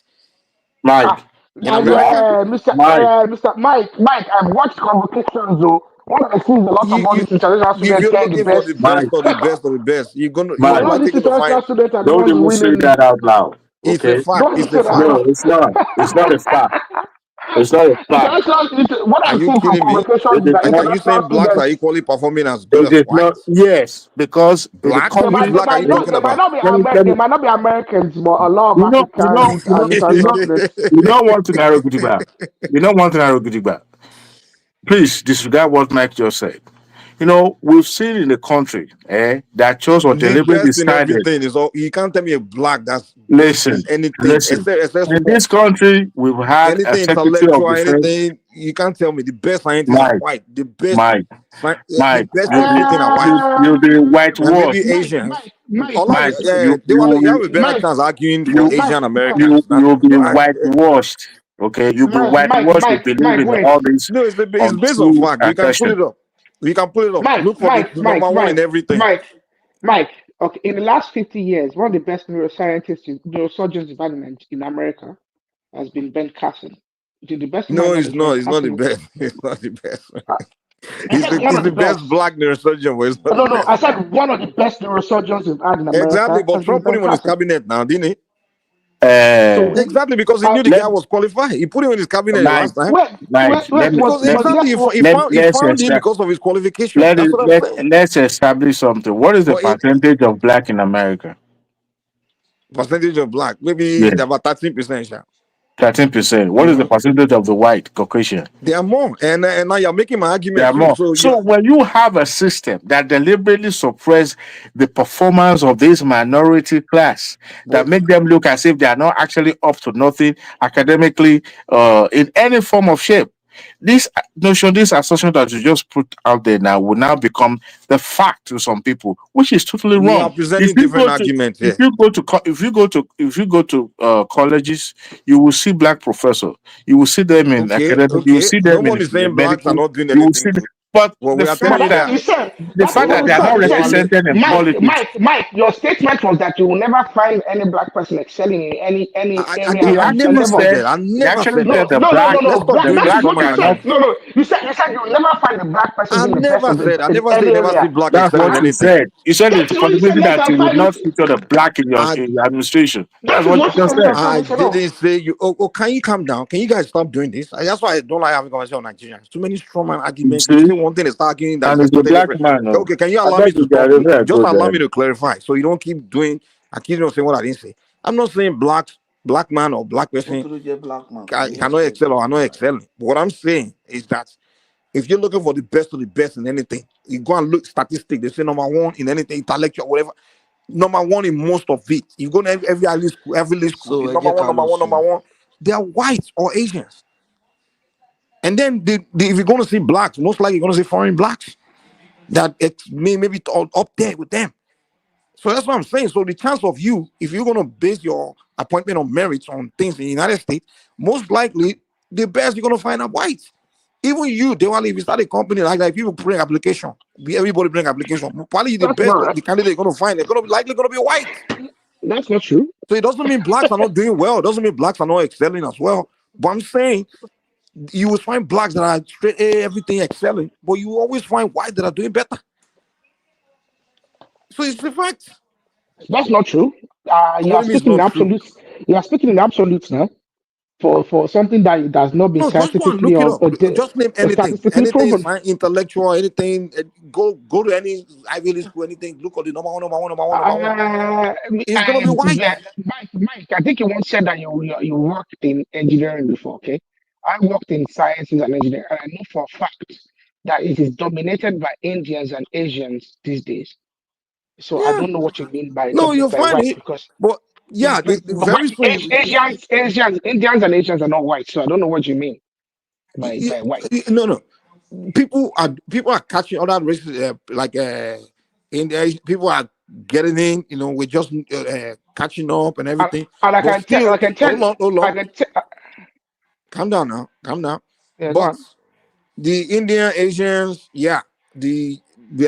Mike. Ah, in and America? Mike. Mr. Mike, I've watched convocations. Though what I see is a lot of you all you these international if students you're getting the looking for the best. best Mike. of the best of the best, you're A Mike. lot of these likely to international find students are the Don't ones even say winning. that out loud. it's a Okay? fact. Don't It's say a that out fact. No, it's not. It's not a fact. It's not a fact. what Are I'm you seeing from kidding me? It convocations is is that Are not. you international saying blacks are students, equally performing as good It as is not. whites? Yes, because in the Black? Which country, black are you talking they might about? not be let They me, might not be Americans, but a lot of you know, you know, Africans you know, and you international know, students. you don't want to narrow Gidigba. You don't want to narrow Gidigba. Please disregard what Mike just said. We've seen in the country that chose or The deliberately best in decided. everything is all. You can't tell me a black that's best in Listen, anything listen. except In this sports. country, we've had a Anything secretary of intellectual, defense, anything. You can't tell me the best scientists are Mike, white. The best, Mike, the Mike. best in You'll be, anything are white. you'll be And maybe whitewashed. Asians. All of Mike, they want you have a better chance arguing for you, Asian you, Americans than you'll be black. whitewashed. Okay, you'll be whitewashed to believe in Wait. all these No, it's based on untrue fact. We can pull assertions. it up. We can pull it up. Look for the number one in everything. Mike. Okay, in the last 50 years, one of the best neurosurgeons we've had in America has been Ben Carson. The best man No, know it's is Ben not. It's not the Carson. best. It's not the best. I said one He's of the the best best. black neurosurgeon, but it's not the No. best. I said one of the best neurosurgeons we've had in Exactly, America but has been Trump put Ben him on his Carson. cabinet now, didn't he? So, Uh, Exactly, because he knew the let guy was qualified. He put him in his cabinet the Mike, last time. Mike, let me Because let exactly, he let's found him establish. because of his qualification. That's what I'm saying. Let's establish something. What is the But it percentage of black in America? percentage of black, maybe Yeah, about 13%. 13%. What is the Mm-hmm. percentage of the white Caucasian? There are more, and now you're making my There argument are too. more. So So when you have a system that deliberately suppress the performance of this minority class, that but make them look as if they are not actually up to nothing academically, in any form of shape, This notion, this assertion that you just put out there now will now become the fact to some people, which is totally We are wrong. presenting different arguments here. If you go to colleges, you will see black professors. You will see them in academic. You will see them No one is saying blacks are medical. not doing You will anything see. good. But Well, the we are fact telling that you said the fact that they are not represented in politics. Mike, your statement was that you will never find any black person excelling in any area I and never endeavor. said that. I never said that. No. Let's stop doing this That's what common you said. argument. No. You said you will never find a black person I being the best never of said. I in never say any never see area. black That's excelling what you anything. said. You said That's it's a what you said. possibility Let that them you would find not it. feature the black in your administration. That's what you just said. I didn't say you. Oh, can you calm down? Can you guys stop doing this? That's why I don't like having conversation on Nigerians. Too many strawman arguments. You say one thing and start arguing that And it's it's a totally black different. man. Okay, can you I allow beg me to you, talk, Gary, please? there I Just go allow there. me to clarify, so you don't keep doing. I keep on saying what I didn't say. I'm not saying black man or black person Black man. cannot excel or are not excelling. But what I'm saying is that if you're looking for the best of the best in anything, you go and look statistics. They say number one in anything, intellectual, whatever. Number one in most of it. You go to every Ivy school, So it's number one. They are whites or Asians. And then if you're going to see blacks, most likely you're going to see foreign blacks that maybe up there with them. So that's what I'm saying. So the chance of you, if you're going to base your appointment on merits on things in the United States, most likely the best you're going to find are whites. Even you, if you start a company like that, people bring application, everybody bring application. Probably the best the candidate you're going to find, they're going to be likely going to be white. That's not true. So it doesn't mean blacks are not doing well. It doesn't mean blacks are not excelling as well. But I'm saying you will find blacks that are straight A, everything excelling, but you always find whites that are doing better. So it's the fact. That's not true. You What are do you mean it's speaking in not true? absolutes. You are speaking in absolutes now. For something that does not be No, just go and scientifically look it or up. Just name anything. statistically Anything proven. intellectual, anything. Go to any Ivy League school, anything. Look at the number one. It's going to be white. Mike, I think you once said that you worked in engineering before, okay? I worked in sciences and engineering, and I know for a fact that it is dominated by Indians and Asians these days. So I Yeah. don't know what you mean by No, you'll by find white it. because But yeah, very soon. Asians, Indians and Asians are not white. So I don't know what you mean by white. No. People are catching other races people are getting in. We're just catching up and everything. And I can tell. Hold on. Calm down now. Yeah, but the Indian Asians, their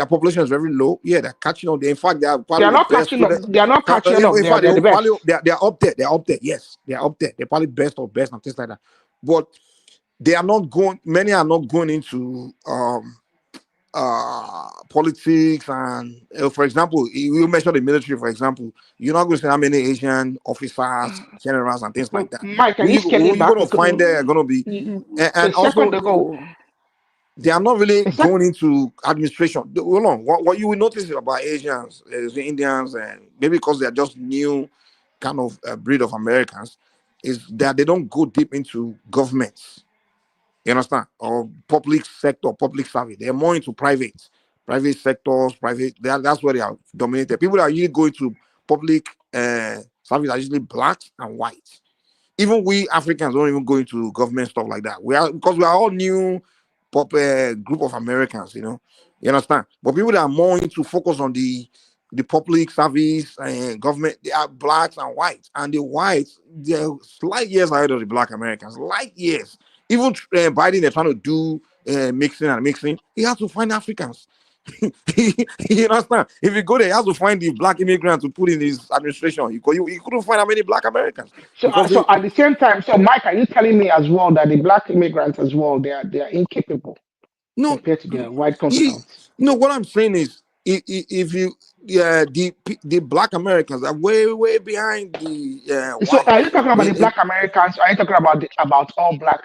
population is very low. Yeah, they're catching up. In fact, they are probably They're the not best. catching up. They are not catching up. In fact, They're the best. they're up there. They're up there. Yes, they're up there. They're probably best of best and things like that. But they are not going. Many are not going into politics and for example, you mentioned the military. For example, you're not going to see how many Asian officers, generals, and things like that. Mike, can Who you scale it you're back? going to find there are going to be, and also they are not really going into administration. Hold on. What you will notice about Asians, the Indians, and maybe because they are just new kind of breed of Americans, is that they don't go deep into governments. You understand? Or public sector, public service. They're more into private sectors, that's where they are dominated. People that are usually going to public service are usually blacks and whites. Even we Africans don't even go into government stuff like that. Because we are all new group of Americans, you understand? But people that are more into focus on the public service and government, they are blacks and whites. And the whites, they're slight years ahead of the black Americans, light years. Even Biden, they're trying to do mixing. He has to find Africans. You understand? If you go there, he has to find the black immigrants to put in his administration. He couldn't find that many black Americans. So at the same time, so Mike, are you telling me as well that the black immigrants as well, they are incapable compared to their white counterparts? No, what I'm saying is, if you the black Americans are way behind the white. So are you talking about the black Americans? Or are you talking about all black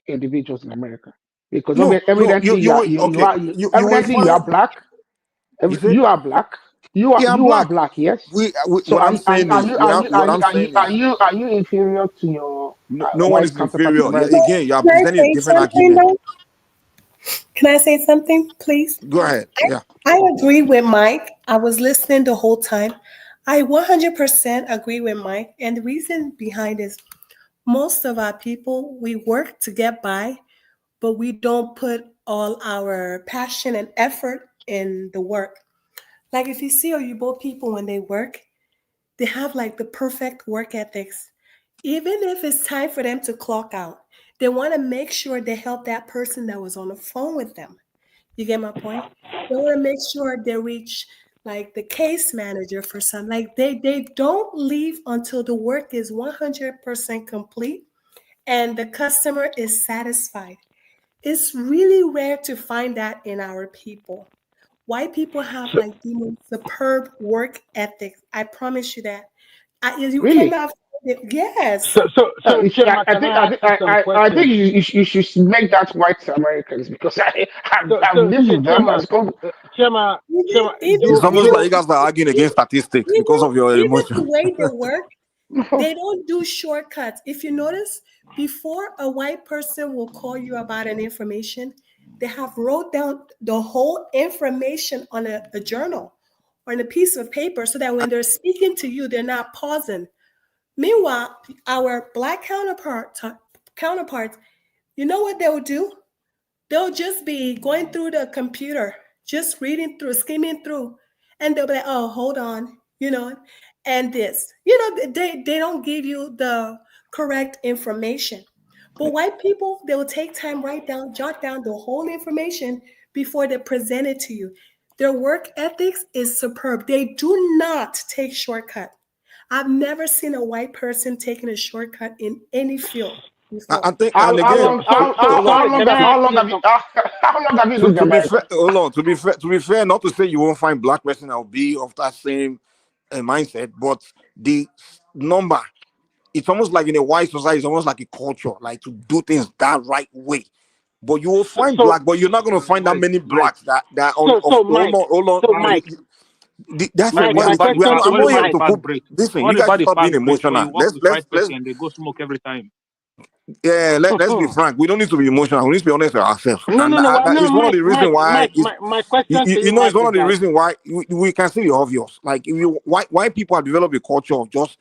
individuals in America? Because evidently you are black. You are black. You are black. Yes. So are you inferior to your no one is inferior. Again, you are presenting a different argument. Can I say something, please? Go ahead. Yeah. I agree with Mike. I was listening the whole time. I 100% agree with Mike. And the reason behind is most of our people, we work to get by, but we don't put all our passion and effort in the work. Like if you see Oyibo people when they work, they have like the perfect work ethics. Even if it's time for them to clock out, they want to make sure they help that person that was on the phone with them. You get my point? They want to make sure they reach like the case manager for some. Like they don't leave until the work is 100% complete and the customer is satisfied. It's really rare to find that in our people. White people have like the most superb work ethics. I promise you that. You Really? cannot. Yes. So Chema, I can think I ask you some I think questions? you should make that white Americans because I've lived with them. I spoke. Chema, It's almost like you guys are arguing against statistics because of your Even emotion. the way they work, they don't do shortcuts. If you notice, before a white person will call you about an information, they have wrote down the whole information on a journal or on a piece of paper so that when they're speaking to you, they're not pausing. Meanwhile, our black counterparts, you know what they'll do? They'll just be going through the computer, just reading through, skimming through, and they'll be like, oh, hold on, and this. They don't give you the correct information. But white people, they will take time, jot down the whole information before they present it to you. Their work ethics is superb. They do not take shortcuts. I've never seen a white person taking a shortcut in any field before. I think, How and again, long have you lived in to be America? fair, hold on. To be fair, not to say you won't find black person that will be of that same mindset, but the number, it's almost like in a white society, it's almost like a culture, like to do things that right way. But you will find black, but you're not going to find that many blacks that on. Hold on. Mike. That's Mike, why my question I'm to not you, here Mike. to put. Listen, you guys should stop being emotional. Let's and they go smoke every time. Yeah, let's be frank. We don't need to be emotional. We need to be honest with ourselves. No, And no, it's one of the reasons why. My question to you, It's Mike, one is of the that reasons why we can see the obvious. Like why people have developed a culture of just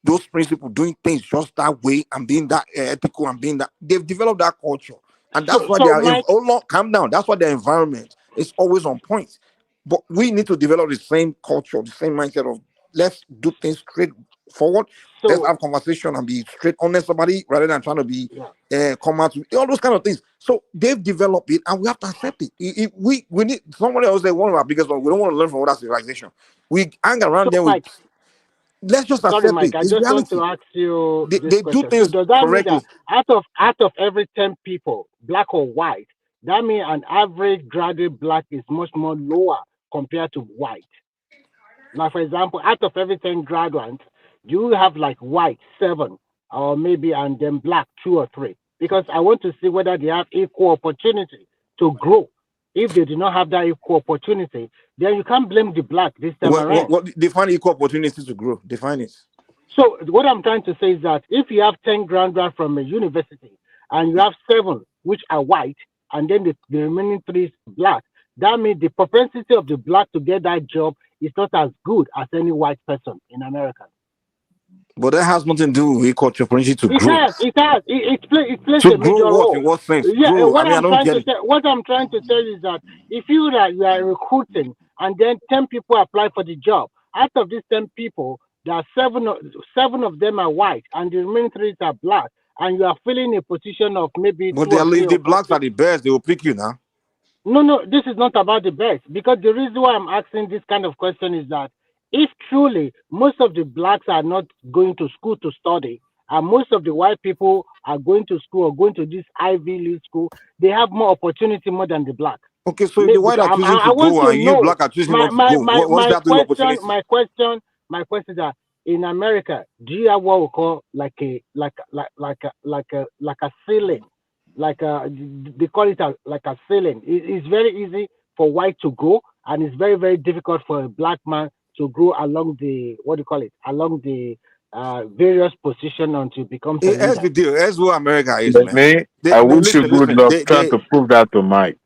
those principles, doing things just that way and being that ethical and being that. They've developed that culture, and that's why they are. Mike, Calm down. That's why their environment is always on point. But we need to develop the same culture, the same mindset of let's do things straight forward. Let's have conversation and be straight honest somebody rather than trying to be come out with all those kind of things. So they've developed it and we have to accept it. We need somebody else say one of our biggest ones. We don't want to learn from other civilization. We hang around them with let's just accept sorry, Mike, it. I It's just reality. want to ask you They this do question. things So does that mean correctly. that out of every 10 people, black or white, that means an average graduate black is much more lower compared to white? Like, for example, out of every 10 graduates, you have like white 7 or maybe and then black 2 or 3, because I want to see whether they have equal opportunity to grow. If they do not have that equal opportunity, then you can't blame the black this time around. What define equal opportunities to grow? Define it. So what I'm trying to say is that if you have 10 graduates from a university and you have 7 which are white and then the remaining 3 is black, that means the propensity of the black to get that job is not as good as any white person in America. But that has nothing to do with equal opportunity to grow. It has. It plays to a major grow what? role. In what sense? Yeah, Grow. what I don't get it. what I'm trying to tell you is that if you are recruiting and then 10 people apply for the job, out of these 10 people, there are 7 of them are white and the remaining 3 are black, and you are filling a position of maybe But 2 or 3 if the blacks are the best, they will pick you now. No, this is not about the best, because the reason why I'm asking this kind of question is that if truly most of the blacks are not going to school to study, and most of the white people are going to school or going to this Ivy League school, they have more opportunity more than the black. Okay, so if the white are choosing to go and you black are choosing not to go, what's that doing opportunity? My question is that in America, do you have what we call like a ceiling? They call it like a ceiling. It's very easy for white to grow, and it's very, very difficult for a black man to grow along the along the various positions until it becomes a leader. That's the deal. That's what America is, But man. I wish you good luck trying to prove that to Mike.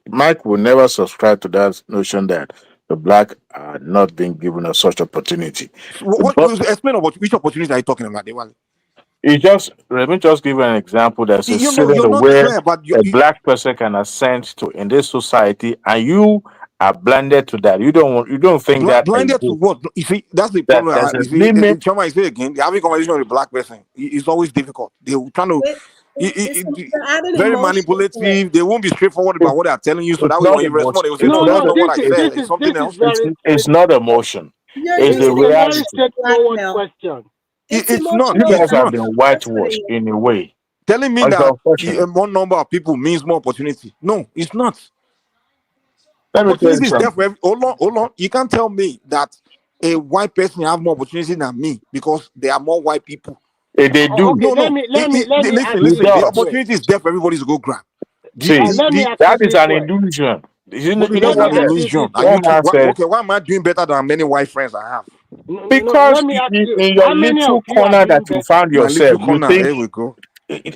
Mike will never subscribe to that notion that the black are not being given such opportunity. Explain about which opportunities are you talking about, Dewale? Let me just give you an example. There's a You know, ceiling you're not where clear, but a black person can ascend to in this society, and you are blinded to that. You don't think that blinded to what? You see, that's the that problem. there's a You see, limit. Chama, you say again, having conversation with a black person is always difficult. They're trying to, You're adding very emotion to it. manipulative. They won't be straightforward about what they're telling you. So It's that way, not when you respond, emotion. they will say, It's "No, not that's a, not what I it's, said. It's something this is else." very it's not emotion. You're It's this the is using a very reality. emotional straightforward blackmail. question. It's It's not. You emotional guys It's have not. been blackmail. That's what it whitewashed is. in a way. Telling me It's that unfortunate. one number of people means more opportunity. No, it's not. Let me tell you Opportunity is there something. for hold on, hold on. You can't tell me that a white person have more opportunity than me because there are more white people. They do. Okay, No, let no. me ask Listen, It you listen. The this does. way. opportunity is there for everybody to go grab. See, Let me ask you that is this an way. illusion. What do you You know mean is Let an me what ask you illusion? this Are you way. one man said? okay? Why am I doing better than many white friends I have? Because Let me ask you. in your How many of little you are corner doing that you better? found My little yourself, you corner. think, Here we go.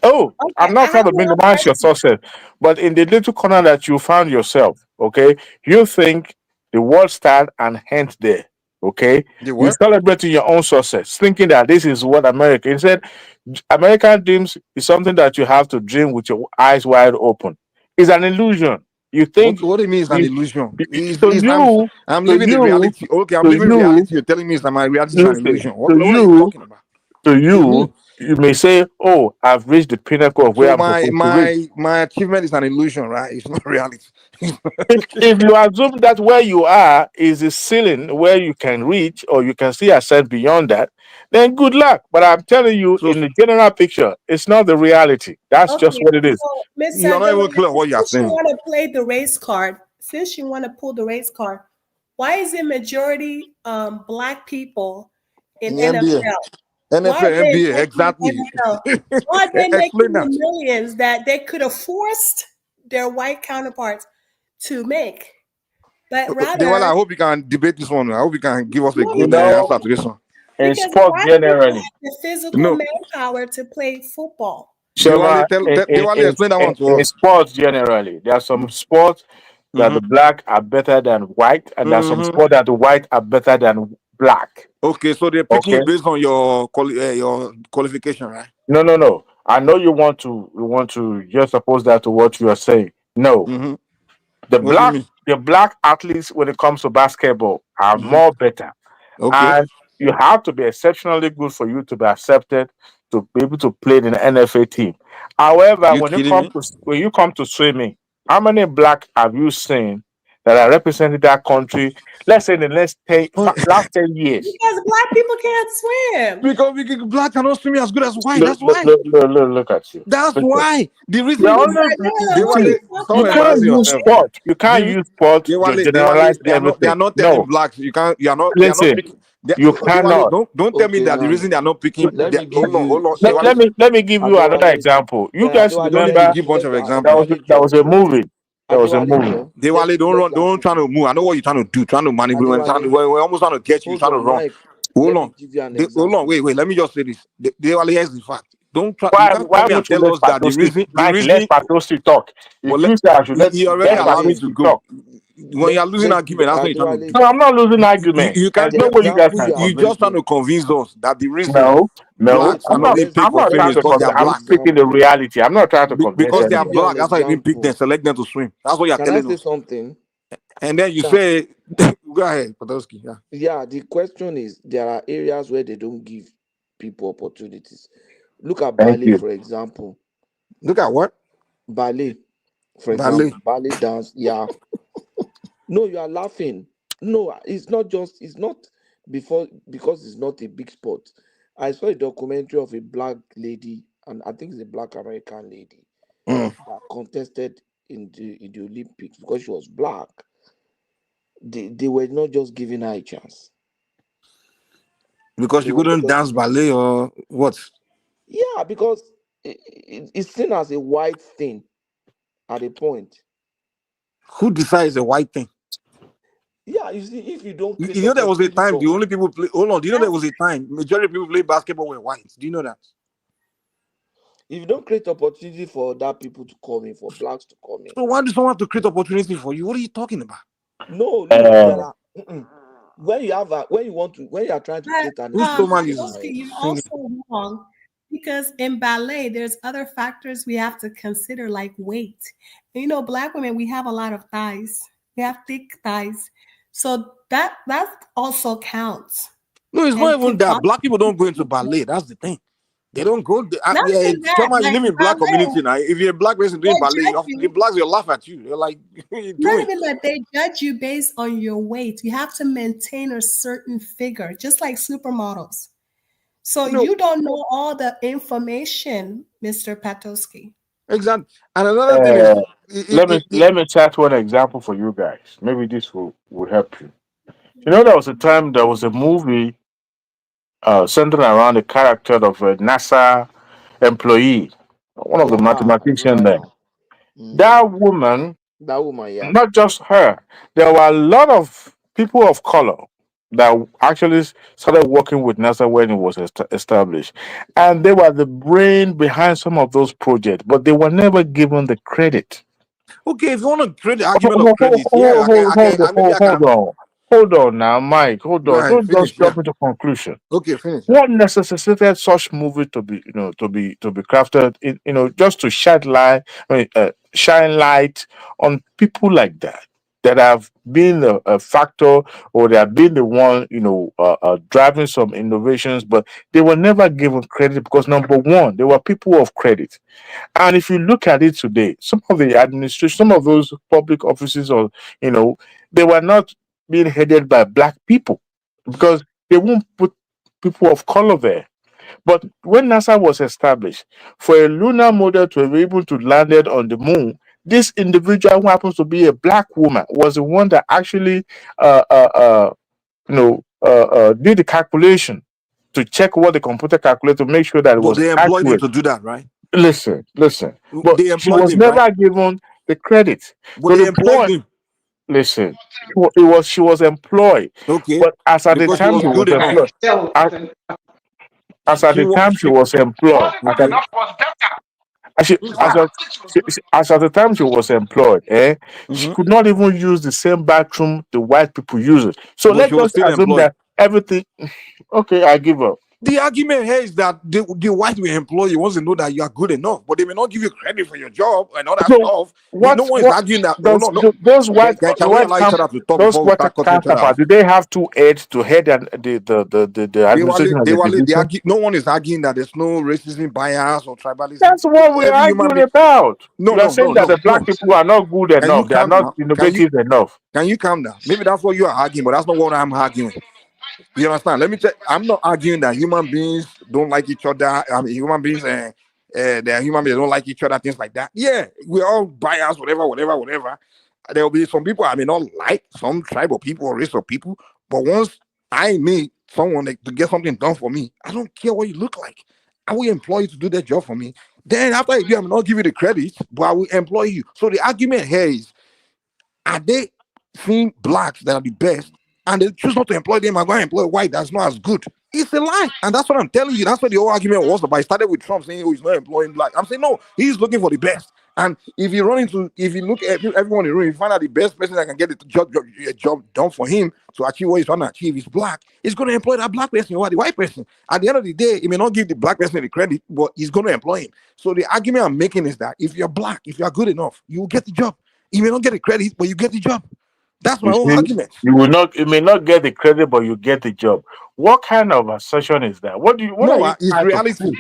oh, Okay, I'm I not trying have to one minimize your question. success, but in the little corner that you found yourself, okay, you think the world start and end there, okay? The You what? celebrating your own success, thinking that this is what America. Instead, American dreams is something that you have to dream with your eyes wide open. It's an illusion. You think What do you mean is an you, illusion? to I'm to living the you, reality. Okay, I'm to living you, reality. You're telling me that my reality is an listen, illusion. to What are you you, talking about? to To me. you, you may say, "Oh, I've reached the pinnacle of where So I'm supposed to reach." my achievement is an illusion, right? It's not reality. If you assume that where you are is the ceiling where you can reach or you can see ascend beyond that, then good luck. But I'm telling you, So in the general picture, it's not the reality. That's just Okay, what it is. so Miss you're not even Adelina, clear what you're since you saying. want to play the race card, since you want to pull the race card, why is it majority black people in In the NBA, NFL? Why are NFL, they NBA, making exactly. NFL? Why are they Explain making the that. millions that they could have forced their white counterparts to make? But Well, I rather, hope you can debate this one. I hope you can give us a no, You good know, answer to this one. in because sports black people generally, have the physical No, manpower to play football. Shema, Diwali, explain that one to in us. sports generally, there are some sports that Mm-hmm. the black are better than white, and there are some Mm-hmm. sports that the white are better than black. Okay, so they're picking Okay. you based on your qualification, right? No, no, no. I know you want to just oppose that to what you are saying. No, Mm-hmm. the What do you black mean? the black athletes when it comes to basketball are Mm-hmm. more better, Okay, and you have to be exceptionally good for you to be accepted to be able to play in the NFA team. However, you kidding me? when you come to swimming, how many black have you seen that are representing that country? Let's say in the last 10 years. Because black people can't swim. Because black cannot swim as good as white. Look, That's look, why. look, look, look, look at you. That's Listen. why. The You're reason only Adela, what are see. you Diwali, talking You stop about? can't embarrassing use yourself. sport. You The can't re- use sport to generalize they are everything. not telling No, blacks. You can't. They are not listen. picking. They, You Diwali, cannot. don't tell me Okay, that the now reason they are not picking. let me give you Hold on, Let, so let Diwali. me let me give you another Adewale, example. You yeah, guys Adewale, Don't remember give bunch of examples. that Adewale, was a movie. There was a Adewale, movie. Joe, Diwali, don't try to move. I know what you're trying to do. Trying to manipulate. Adewale, We're almost trying to get you. hold Trying to on, run. Mike. Hold Let me on. give you an Hold on. example. Wait. Let me just say this. Diwali, here's the fact. Don't try. You can't come Why here and won't you tell let us that Patosi the Mike let reason. Patosi talk? If Well, you say I should he already let allowed me Adewale, to Patosi go. talk. When you're losing argument, that's what you're trying to do. Adewale, No, I'm not losing You, argument. you There's can't. the no way you guys example can you are You convince just me. trying bringing. to convince us that the reason No, no, blacks Wait, are not being picked I'm for not swimming trying is to because they convince. are I'm black. speaking the example. reality. I'm not trying to convince Because Let they me are give you anybody. an black, that's why you didn't pick them, example. select them to swim. That's what you're Can I telling say us. something? And then you Now, say, go ahead, Podolsky. Yeah. yeah, the question is there are areas where they don't give people opportunities. Look at Thank ballet, you. for example. Look at what? Ballet, for Ballet. example, ballet dance. Yeah. No, you are laughing. No, it's not because it's not a big sport. I saw a documentary of a black lady, and I think it's a black American lady Mm. that contested in the Olympics because she was black. They were not just giving her a chance. Because They you were not couldn't just dance ballet or what? yeah, because it's seen as a white thing at a point. Who decides the white thing? Yeah, you see, if you don't You create know there was a opportunity time the for only people play. Hold on. Do you know there was a time majority of people play basketball were whites? Do you know that? if you don't create opportunity for other people to come in, for blacks to come in. So why does someone have to create opportunity for you? What are you talking about? No, look, there Uh, are when you have when you are trying to create an Whose stomach is Podolsky, institution. you're singing? also wrong Because in ballet, there's other factors we have to consider, like weight. And, you know, Black women, we have a lot of thighs. We have thick thighs, so that also counts. No, it's not And even that. Black people don't go into ballet. That's the thing. They don't go. not even that. Somehow you Like live in black ballet, community now. If you're a black person doing they ballet, judge the you. blacks will laugh at you. They're like, "What are you Not doing?" even that, they judge you based on your weight. You have to maintain a certain figure, just like supermodels. So No, you don't know all the information, Mr. Patowski. exactly. And another thing is, Let me cite one example for you guys. Maybe this will help you. You know, there was a time there was a movie centered around the character of a NASA employee, one of the Yeah, I mathematicians remember there. now. That woman, That woman, yeah. not just her, there were a lot of people of color that actually started working with NASA when it was established. And they were the brain behind some of those projects, but they were never given the credit. okay, if you want to create the Hold, argument of hold, hold, credit, yeah, maybe I can. hold on. Hold on now, Mike. Hold Go on. ahead, Don't just finish. Yeah. jump into conclusion. Okay, finish. Yeah. What necessitated such movie to be, to be crafted, just to shine light on people like that have been a factor, or they have been the one, driving some innovations, but they were never given credit because, number one, they were people of credit. And if you look at it today, some of the administration, some of those public offices, or they were not being headed by black people because they won't put people of color there. But when NASA was established, for a lunar model to be able to land it on the moon, this individual who happens to be a black woman was the one that actually, did the calculation to check what the computer calculated to make sure that it But was they employed him accurate. to do that, right? Listen. But They she employed was him, right? never given the credit. But To they the employed point, him. listen, she was employed, Okay. but as at the Because she time was she was good enough. employed, as at the time she was employed, Okay. as at the time she was employed, she could not even use the same bathroom the white people use it. So But let's she was just still assume employed. that everything. Okay, I give up. The argument here is that the white will employ you wants to know that you are good enough, but they may not give you credit for your job and all that So stuff. No one is what arguing that. Oh, does no. those Can we allow each other to talk those before we white start cutting each other counterpart, off? do they have two heads to head the administration of the division? No one is arguing that there's no racism, bias, or tribalism. That's what we're Every human arguing being. about. No, You are no, saying no, that no, the black no. people are not good Can you enough, they are calm not down? innovative enough. Can you calm down? Maybe that's what you are arguing, but that's not what I'm arguing. You understand? Let me tell. I'm not arguing that human beings don't like each other. I mean, human beings, they're human beings don't like each other. Things like that. Yeah, we're all biased, whatever. There will be some people I may not like, some tribal people or race of people. But once I need someone to get something done for me, I don't care what you look like. I will employ you to do that job for me. Then after you do, I will not give you the credit, but I will employ you. So the argument here is, are they seeing blacks that are the best and they choose not to employ them and go and employ white that's not as good? It's a lie. And that's what I'm telling you. That's what the whole argument was about. It started with Trump saying, oh, he's not employing black. I'm saying, no, he's looking for the best. And if you look at everyone in the room, you find out the best person that can get the job done for him to achieve what he's trying to achieve is black. He's going to employ that black person over the white person. At the end of the day, he may not give the black person the credit, but he's going to employ him. So the argument I'm making is that if you're black, if you're good enough, you will get the job. You may not get the credit, but you get the job. That's my whole argument. You may not get the credit, but you get the job. What kind of assertion is that? What are you it's trying reality. to prove?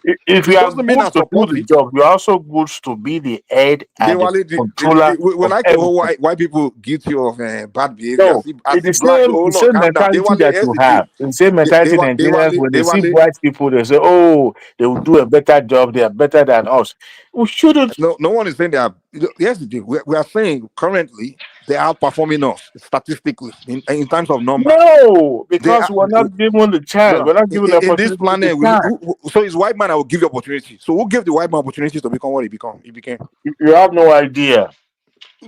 If you It are doesn't mean I good to do support the it. job, you're also good to be the head and the controller we of like the whole white people guilty of bad behavior. No, I it's see the black. same, Oh no, calm down. mentality that you have. The same mentality Nigerians, when they see white people, they say, oh, they will do a better job, they are better than us. We shouldn't. No one is saying they are. Yes, we are saying currently they are outperforming us statistically in terms of number. No, because we're not given the chance. Bro, We're not given the in this opportunity to planet, shine. so it's white man that will give you opportunity. So who gave the white man opportunity to become what he became? You have no idea.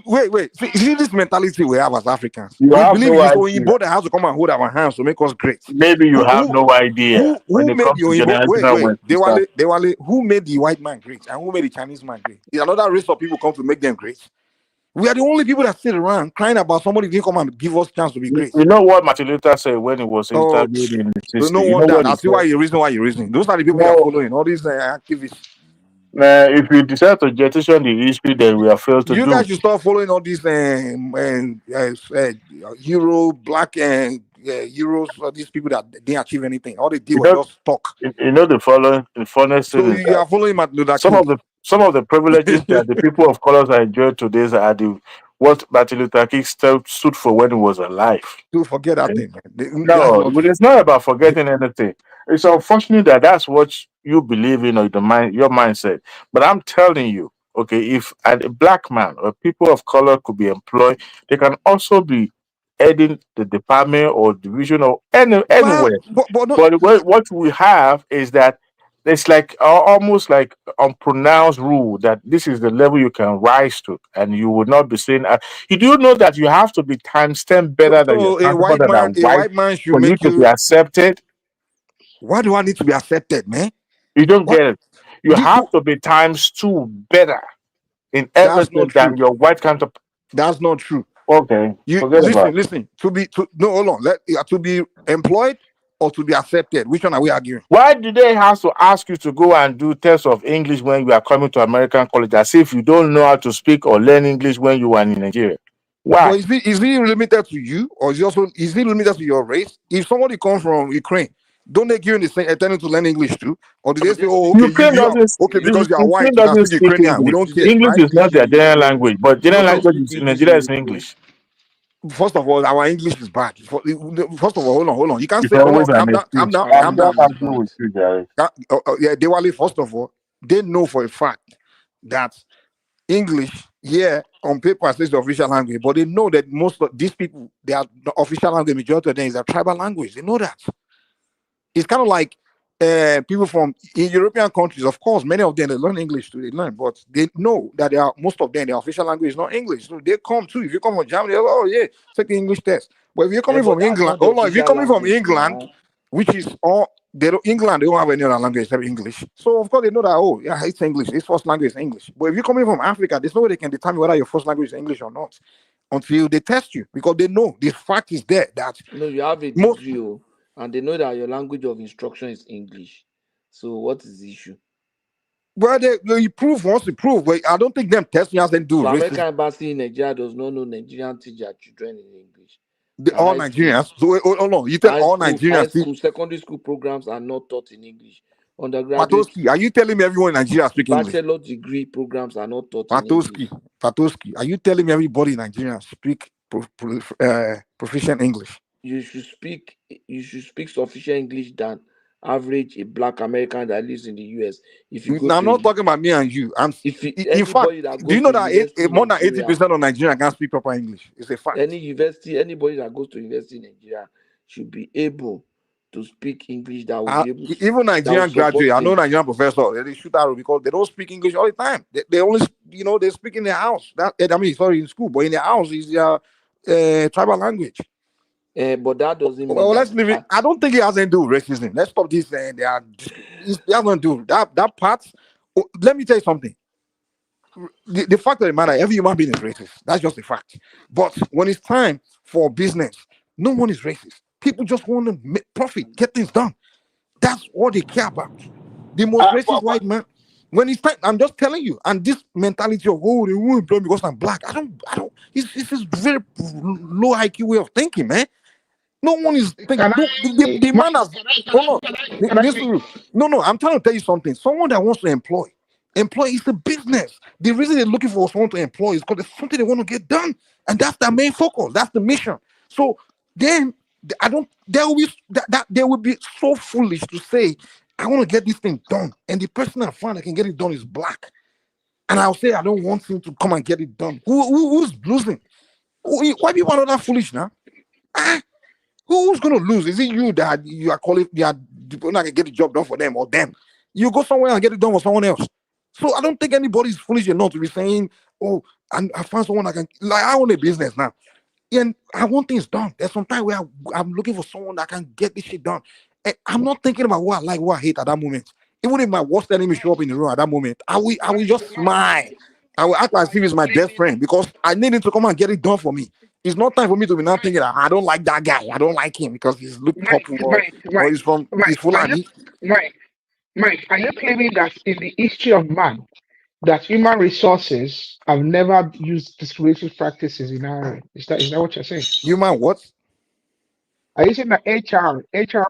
Wait. See this mentality we have as Africans. You We have believe no it's idea. Oyinbo that has to come and hold our hands to make us great. Maybe you have no idea when Who it made comes the to Oyinbo? generational Wait. wealth. Dewale, who made the white man great and who made the Chinese man great? Did another race of people come to make them great? We are the only people that sit around crying about somebody didn't come and give us chance to be great. You know what Martin Luther said when he was Oh, interviewed in the no history? You know wonder. what he That's why said? you reason why you're reasoning. Those are the people you're No, following. All these activists. if you decide to jettison the history, then we are failed to You do. guys should start following all these Euro, black and Euros, all these people that didn't achieve anything. All they did You was know, just talk. you know the following. The funniest thing So is you that are following Martin Luther some King. of the privileges that the people of colors are enjoying today are the what Martin Luther King stood for when he was alive. To forget that Okay? thing, man. That's No, not but true. it's not about forgetting anything. It's unfortunate that that's what you believe in or your mindset. But I'm telling you, okay, if a black man or people of color could be employed, they can also be heading the department or division or Well, anywhere. but no, But what we have is that it's like almost like unpronounced rule that this is the level you can rise to, and you will not be seen. You do know that you have to be times 10 better than your so counterpart that are a white white man should for you make to be you. accepted. Why do I need to be accepted, man? You don't What? get it. You have to be times 2 better in That's not everything than true. your white counterpart. That's not true. Okay, You forget about it. listen. No, hold on. To be employed or to be accepted. Which one are we arguing? Why do they have to ask you to go and do tests of English when you are coming to American college as if you don't know how to speak or learn English when you are in Nigeria? Why? But is he limited to you, or is he limited to your race? If somebody comes from Ukraine, don't they give you the same attending to learn English too? Or do they say, oh, okay, Ukraine doesn't okay, because you are Ukraine white, you can doesn't speak speak Ukrainian. We English. don't care, English right? is not their general language, but general They don't language speak in English Nigeria is in Ukraine. English. First of all, our English is bad. First of all, hold on. You can't It's say, hold on, always an calm excuse. down, Our I'm calm down. just English is arguing bad. with you, Jerry. Yeah, Dewali, first of all, they know for a fact that English, yeah, on paper says the official language, but they know that most of these people, they are the official language, majority of them is a tribal language. They know that. It's kind of like people from in European countries, of course, many of them they learn English too, they learn, but they know that they are most of them their official language is not English. So they come too. If you come from Germany, they're like, oh yeah, take the English test. But if you're coming But from that's England, not the hold on, if you're official coming from language England, now. which is all England, they don't have any other language except English. So of course they know that, oh yeah, it's English. His first language is English. But if you're coming from Africa, there's no way they can determine whether your first language is English or not until they test you, because they know the fact is there that No, you have a most degree, and they know that your language of instruction is English. So what is the issue? well they prove once you prove, but I don't think them testing has anything to do So with American racism. embassy in Nigeria does not know Nigerian teach their children in English. All High school, Nigerians. So hold on, you tell all high Nigerians speak school, secondary school programs are not taught in English. Undergraduate, Patoski. Are you telling me everyone in Nigeria speak English? bachelor degree programs are not taught in Patoski, English. Patoski. Are you telling me everybody in Nigeria speak proficient English? You should speak sufficient English than average a black American that lives in the US. If you go Now I'm to not talking about me and you. In fact, anybody that do you goes know to that university in more than Nigeria, 80% of Nigerians can't speak proper English? It's a fact. anybody that goes to university in Nigeria should be able to speak English that will be able to Even that will Nigerian support graduate, I know them. Nigerian professors, they shoot arrow because they don't speak English all the time. They only, they speak in their house. Sorry, in school, but in their house is their tribal language. But that doesn't mean Well, that let's leave it. I don't think it has anything to do with racism. Let's stop this. It has nothing to do that part. Let me tell you something. The fact of the matter, every human being is racist. That's just a fact. But when it's time for business, no one is racist. People just want to make profit, get things done. That's what they care about. The most racist white man. When it's time, I'm just telling you. And this mentality of, oh, they won't employ me because I'm black. I don't. It's a very low IQ way of thinking, man. No one is thinking. Can No, the man has. Hold on. Listen. No. I'm trying to tell you something. Someone that wants to employ is a business. The reason they're looking for someone to employ is because there's something they want to get done, and that's their main focus. That's the mission. So then I don't. There will be that they will be so foolish to say, I want to get this thing done, and the person I find that can get it done is black, and I'll say I don't want him to come and get it done. Who's losing? Why people are not that foolish now? Who's going to lose? Is it you that you are calling? You are not going to get the job done for them, or them? You go somewhere and get it done for someone else. So I don't think anybody's foolish enough to be saying, "Oh, and I found someone I can." Like I own a business now, and I want things done. There's some time where I'm looking for someone that can get this shit done. And I'm not thinking about what I like, what I hate at that moment. Even if my worst enemy show up in the room at that moment, I will just smile I will act as if he's my best friend because I need him to come and get it done for me. It's not time for me to be now thinking that I don't like that guy. I don't like him because he's look couple or he's Fulani. Mike, are you claiming that in the history of man, that human resources have never used discriminatory practices in hiring? Is that what you're saying? Human what? Are you saying that HR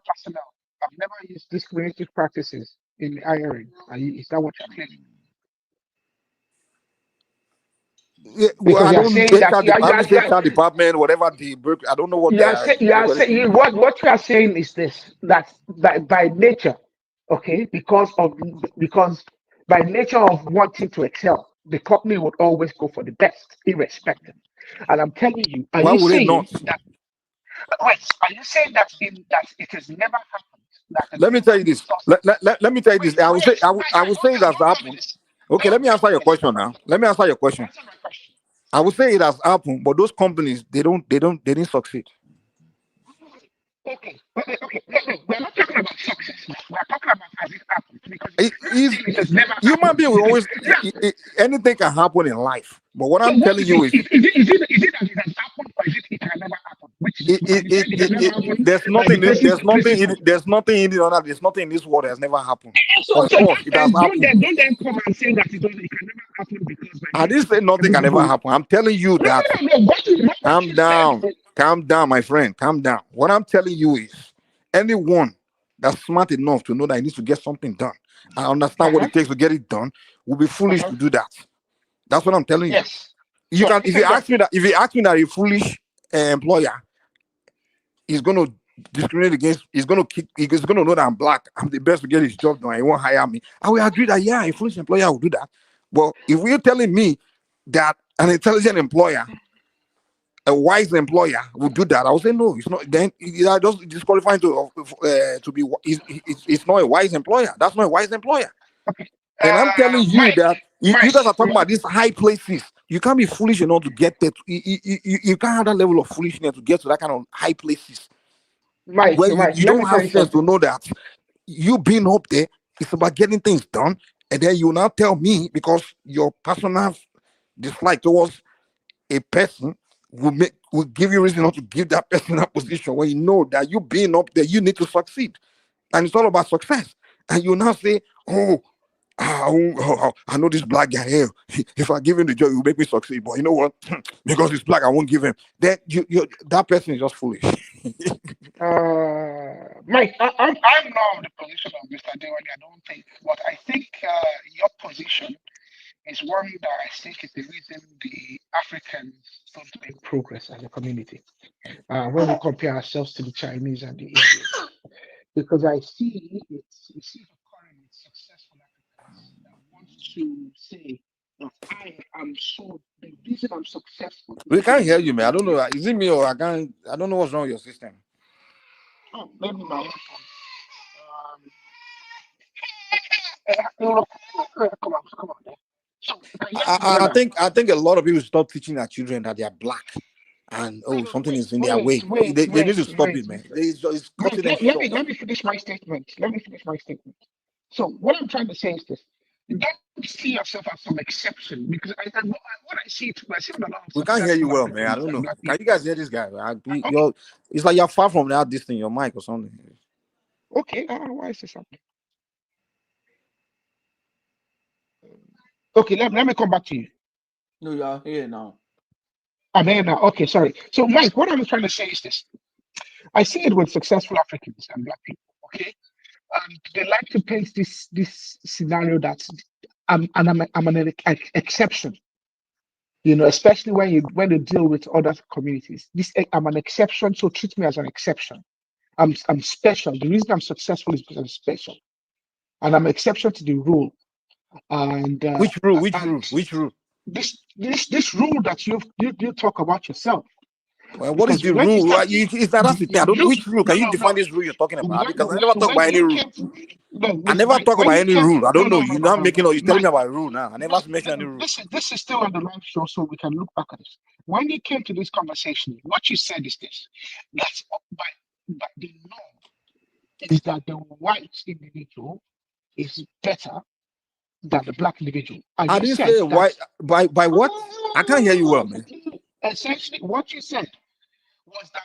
personnel have never used discriminatory practices in hiring? Is that what you're claiming? Yeah, well, I don't HR department, whatever the I don't know what they are. What you are saying is this: that by nature, okay, because by nature of wanting to excel, the company would always go for the best, irrespective. And I'm telling you, are you saying that it has never happened? Let me tell you this. Let me tell you this. I will say it has happened. Okay, let me answer your question now. Let me answer your question. I would say it has happened, but those companies they didn't succeed. Okay. We're not talking about success. We're talking about has it happened because it has never happened. Human being will always anything can happen in life. But what I'm telling you is it that it has happened or is it can never happen? There's nothing in this world that has never happened. Of course, it has happened. Don't then come and say that it can never happen because I didn't say nothing can never happen. I'm telling you that. Calm down, my friend. Calm down. What I'm telling you is anyone that's smart enough to know that he needs to get something done and understand what it takes to get it done will be foolish to do that. That's what I'm telling you. Yes. You can if you ask me that a foolish employer is going to discriminate against, he's going to know that I'm black, I'm the best to get his job done, he won't hire me, I will agree that a foolish employer will do that. But if you're telling me that an intelligent employer, a wise employer will do that, I will say no, it's not. Then you're just disqualifying to be. It's not a wise employer. That's not a wise employer. And I'm telling you that you guys are talking about these high places. You can't be foolish enough to get there. You can't have that level of foolishness to get to that kind of high places. You don't have sense to know that you being up there, it's about getting things done. And then you now tell me because your personal dislike towards a person will give you reason not to give that person that position when you know that you being up there, you need to succeed. And it's all about success. And you now say, I know this black guy here. If I give him the job, he will make me succeed. But you know what? Because he's black, I won't give him. Then that person is just foolish. Mike, I'm not in the position of Mr. Dewani, I don't think. But I think your position is one that I think is the reason the Africans don't make progress as a community. When we compare ourselves to the Chinese and the Indians. Because I see current successful Africans that want to say that the reason I'm successful. We can't hear you, man. I don't know. Is it me or I don't know what's wrong with your system. Oh, maybe my come on. So, I think a lot of people stop teaching their children that they are black. And something is in their way. They need to stop it, man. It's cutting them short. Let me finish my statement. So what I'm trying to say is this: you don't see yourself as some exception because what I see with a lot of. We can't hear you well, man. I don't know. Can you guys hear this guy? It's like you're far from that distance, your mic or something. Okay, why is this happening? Okay, let me come back to you. No, you are here now. I'm here now. Okay, sorry. So, Mike, what I'm trying to say is this. I see it with successful Africans and black people, okay? And they like to paint this scenario that I'm an exception, especially when you deal with other communities. I'm an exception, so treat me as an exception. I'm special. The reason I'm successful is because I'm special. And I'm an exception to the rule. And which rule? This rule that you talk about yourself. Well, what is the rule? I don't know which rule. Can you define this rule you're talking about? Because I never talk about any rule. I never talk about any rule. I don't know. You're not making or you're telling me about a rule now. I never mentioned any rule. This is still on the live show, so we can look back at this. When you came to this conversation, what you said is this: that's by the norm is that the white individual is better than the black individual. And I you didn't said say that why by what? I can't hear you well, man. essentially what you said was that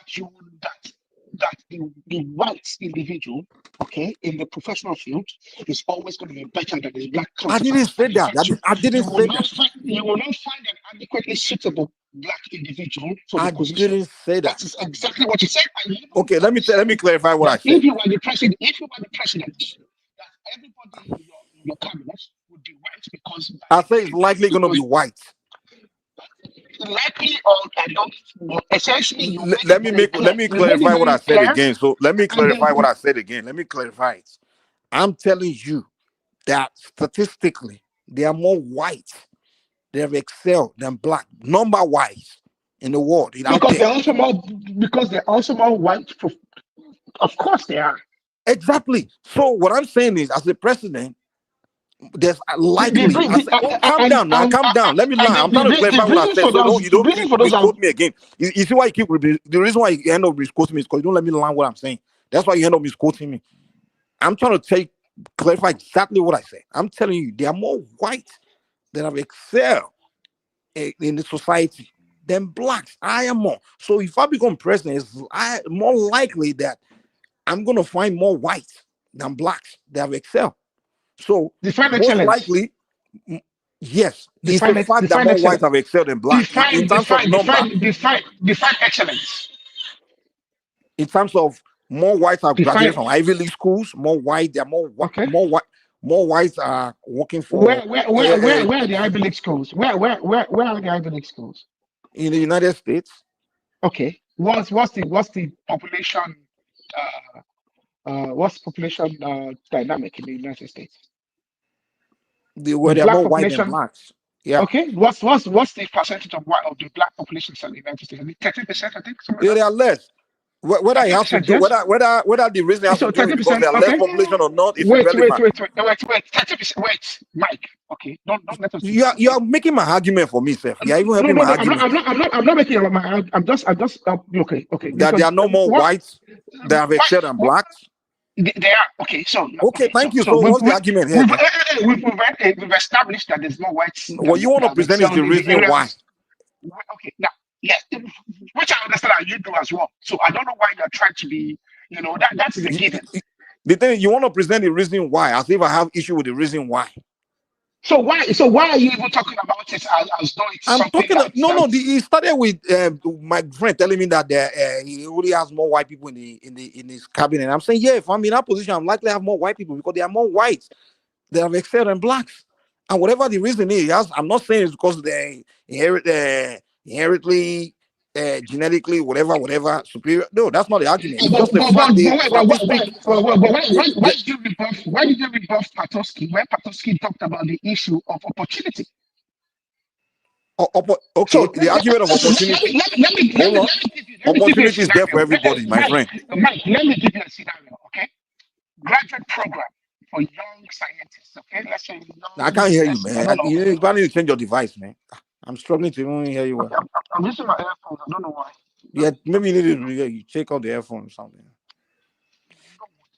the white individual, okay, in the professional field is always going to be better than his black I didn't counterpart. say And in that. fact, I didn't say that. you will not find an adequately suitable black individual for the I position. didn't say that. That is exactly what you said. And you Okay, let me clarify what I that said. if you were the president, that everybody in your cabinet would be white because I say it's likely going to be white. likely or I don't essentially you make Let it me very clear. You made it clarify what I very said clear. again. So let me And then clarify what I said again. Let me clarify it. I'm telling you that statistically they are more white. They have excelled than black, number wise in the world. Out because there. they're also more white. Of course they are. Exactly. So what I'm saying is, as a president, there's likely. Calm down now. Calm down. Let me learn. I'm trying to clarify what I said. So no, you don't misquote me again. You see why you keep the reason why you end up misquoting me is because you don't let me learn what I'm saying. That's why you end up misquoting me. I'm trying to clarify exactly what I said. I'm telling you, they are more white that have excelled in the society than blacks. I am more. So if I become president, it's more likely that I'm going to find more whites than blacks that have excelled. So most likely, yes, it's a fact that more whites have excelled than blacks in terms of number. Define excellence. In terms of more whites have graduated from Ivy League schools, more white, there are more whites are working for. Where are the Ivy League schools? Where are the Ivy League schools? In the United States. Okay. What's the population? What's population dynamic in the United States? Where there are more white than blacks. Yeah. Okay. What's the percentage of the black population in the United States? 30%, I think. They are less. Whether it has to do, whether the reason has to do because there are less population or not, it's irrelevant. Wait, 30%. Wait, Mike. Okay, don't let us. You are making my argument for me, sir. You are even helping my argument. I'm not making my. I'm just. Okay. That there are no more whites that have excelled than blacks. They are okay. So thank you. So what's the argument here? We've established that there's more whites. What you want to present is the reason why. Okay, now, yes, which I understand that you do as well. So I don't know why you're trying to be, that's the given. The thing you want to present the reason why, as if I have issue with the reason why. So why are you even talking about it as though it's something He started with my friend telling me that he already has more white people in his cabinet. And I'm saying, yeah, if I'm in that position, I'm likely to have more white people because there are more whites that have excelled than blacks. And whatever the reason is, I'm not saying it's because they inherently, genetically, whatever, superior. No, that's not the argument. It's just the fact. Why did you rebuff Patosky when Patosky talked about the issue of opportunity? Okay, the argument of opportunity. Hold on. Opportunity is there for everybody, my friend. Mike, let me give you a scenario, okay? Graduate program for young scientists, okay? Let's say I can't hear you, man. You need to change your device, man. I'm struggling to even hear you well. I'm using my earphones. I don't know why. Yeah, maybe you need to check out the earphone or something.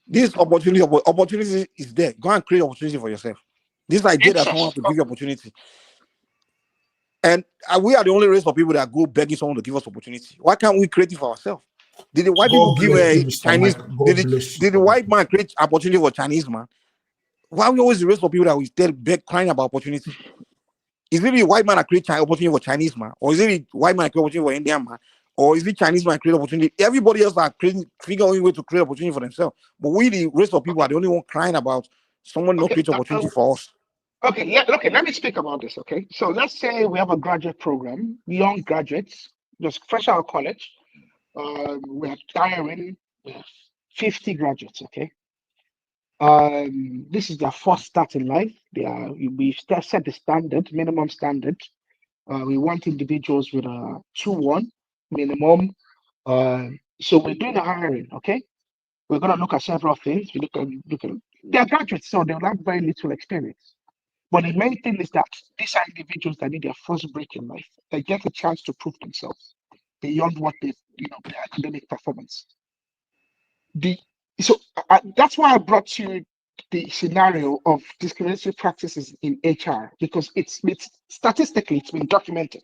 This opportunity is there. Go and create opportunity for yourself. This idea that someone has to give you opportunity. And we are the only race of people that go begging someone to give us opportunity. Why can't we create it for ourselves? Did the white people give Chinese? Did the white man create opportunity for Chinese man? Why are we always the race of people that we still beg crying about opportunity? Is it the white man that create opportunity for Chinese man, or is it the white man that create opportunity for Indian man, or is it Chinese man create opportunity? Everybody else are figuring a way to create opportunity for themselves. But we, the rest of people, are the only one crying about someone not creating opportunity for us. Okay, let me speak about this, okay? So let's say we have a graduate program, young graduates, just fresh out of college. We are hiring 50 graduates, okay? This is their first start in life. We set the standard, minimum standard. We want individuals with a 2-1 minimum. So we're doing the hiring, okay? We're gonna look at several things. We look at they're graduates, so they'll have very little experience. But the main thing is that these are individuals that need their first break in life. They get a chance to prove themselves beyond what their academic performance. That's why I brought you the scenario of discriminatory practices in HR because it's statistically it's been documented.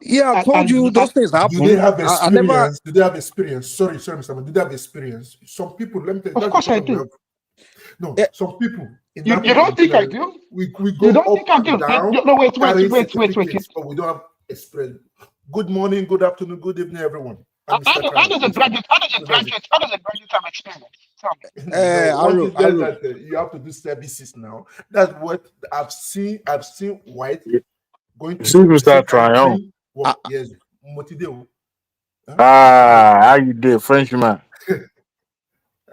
Yeah, I told you those things happen. Do they have I experience? never. Do they have experience? Sorry, Mr. Man. Do they have experience? Some people, let me tell you, of course I do. No, some people. You don't think I do? We go you don't up think I do? and down. No, wait. But we don't have experience. Good morning, good afternoon, good evening, everyone. How does a graduate have experience? You have to do services now. That's what I've seen. I've seen white going to Mr. Triumph. Yes, Motideo. How you did, Frenchman?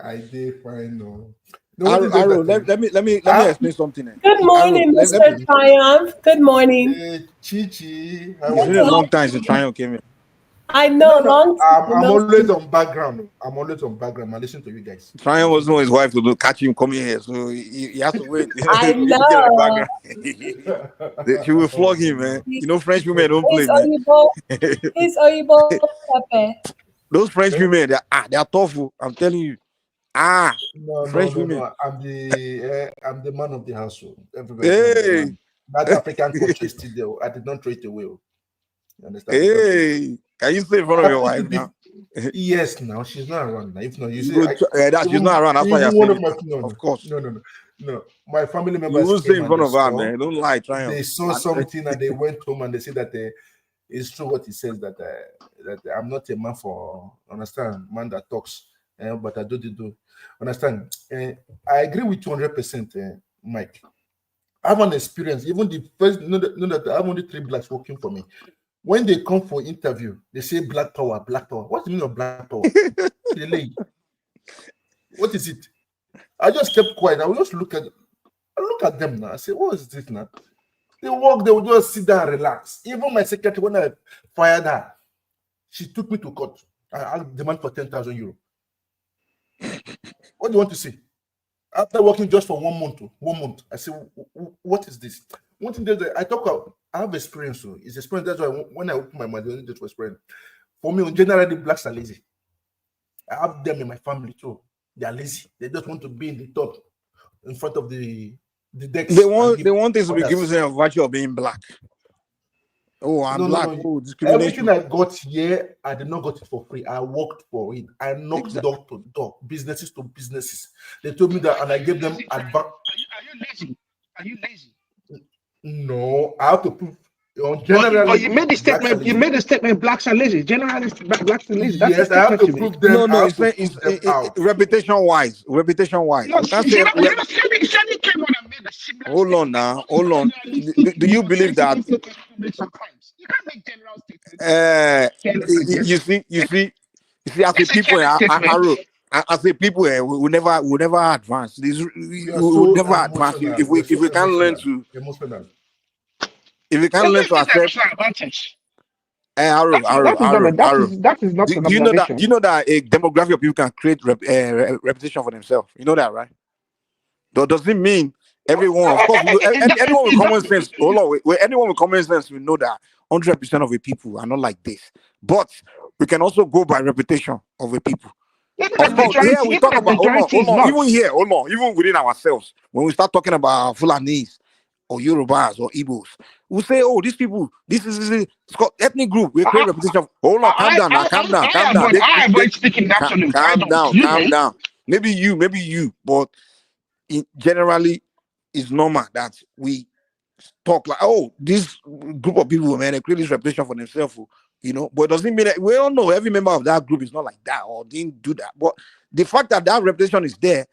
I did fine. No, let me explain something. Good morning, Mr. Triumph. Good morning. Chichi. It's been a long time since Triumph came in. I know. I'm always on background. I listen to you guys. Triumph was his wife to catch him coming here, so he has to wait. I know. She will flog him, man. You know, French women don't play, man. It's Oyibo Pepe. Those French women, they are tough. I'm telling you. French women. No. I'm the man of the household. Everybody. Hey. That African culture is still there. I did not throw it away. You understand? Hey, can you stay in front of your wife now? Yes, now she's not around. Now, if not, you see, she's not around. That's why you're saying. Of course. No. My family members. You will stay in front of her, man. Don't lie, Triumph. They saw something and they went home and they said that it's true what he says that I'm not a man for man that talks, but I do. Understand? I agree with 200%, Mike. I have an experience. Even the first, that I have only 3 blacks working for me. When they come for interview, they say black power. What's the meaning of black power? What is it? I just kept quiet. I will just look at them now. I say, what is this now? They walk, they will just sit down and relax. Even my secretary, when I fired her, she took me to court. I demand for 10,000 euros. What do you want to say? After working just for 1 month, I say, what is this? One thing that I have experience. So it's experience. That's why when I open my mind, I need to experience. For me, generally, blacks are lazy. I have them in my family too. They are lazy. They just want to be in the top, in front of the decks. They want things to be given a virtue of being black. Oh, I'm black. No. Oh, discrimination. Everything I got here, I did not get it for free. I worked for it. I knocked door to door, businesses to businesses. They told me that, and I gave them advice. Are you lazy? No, I have to prove. Generally, you made the statement. You made the statement. Blacks are lazy. Generally, blacks are lazy. Yes, I have to prove them. No, it's reputation-wise. No, hold on now. Hold on. Do you believe that? You can't make general statements. You see, as a people, as a people, we never advance. We will never advance if we can't learn to. If we can't learn to accept. That is not. Do you know that a demography of people can create reputation for themselves? You know that, right? Does it mean everyone? Of course, anyone with common sense. Hold on, anyone with common sense will know that 100% of the people are not like this. But we can also go by reputation of the people. Of course, here we talk about hold on, even within ourselves, when we start talking about Fulanis or Yorubas or Igbos, we say, oh, these people, this is it's called ethnic group. We create reputation. Hold on, calm down. Maybe you, but generally, it's normal that we talk like, oh, this group of people, man, they create this reputation for themselves. You know, but it doesn't mean that we all know every member of that group is not like that or didn't do that. But the fact that reputation is there,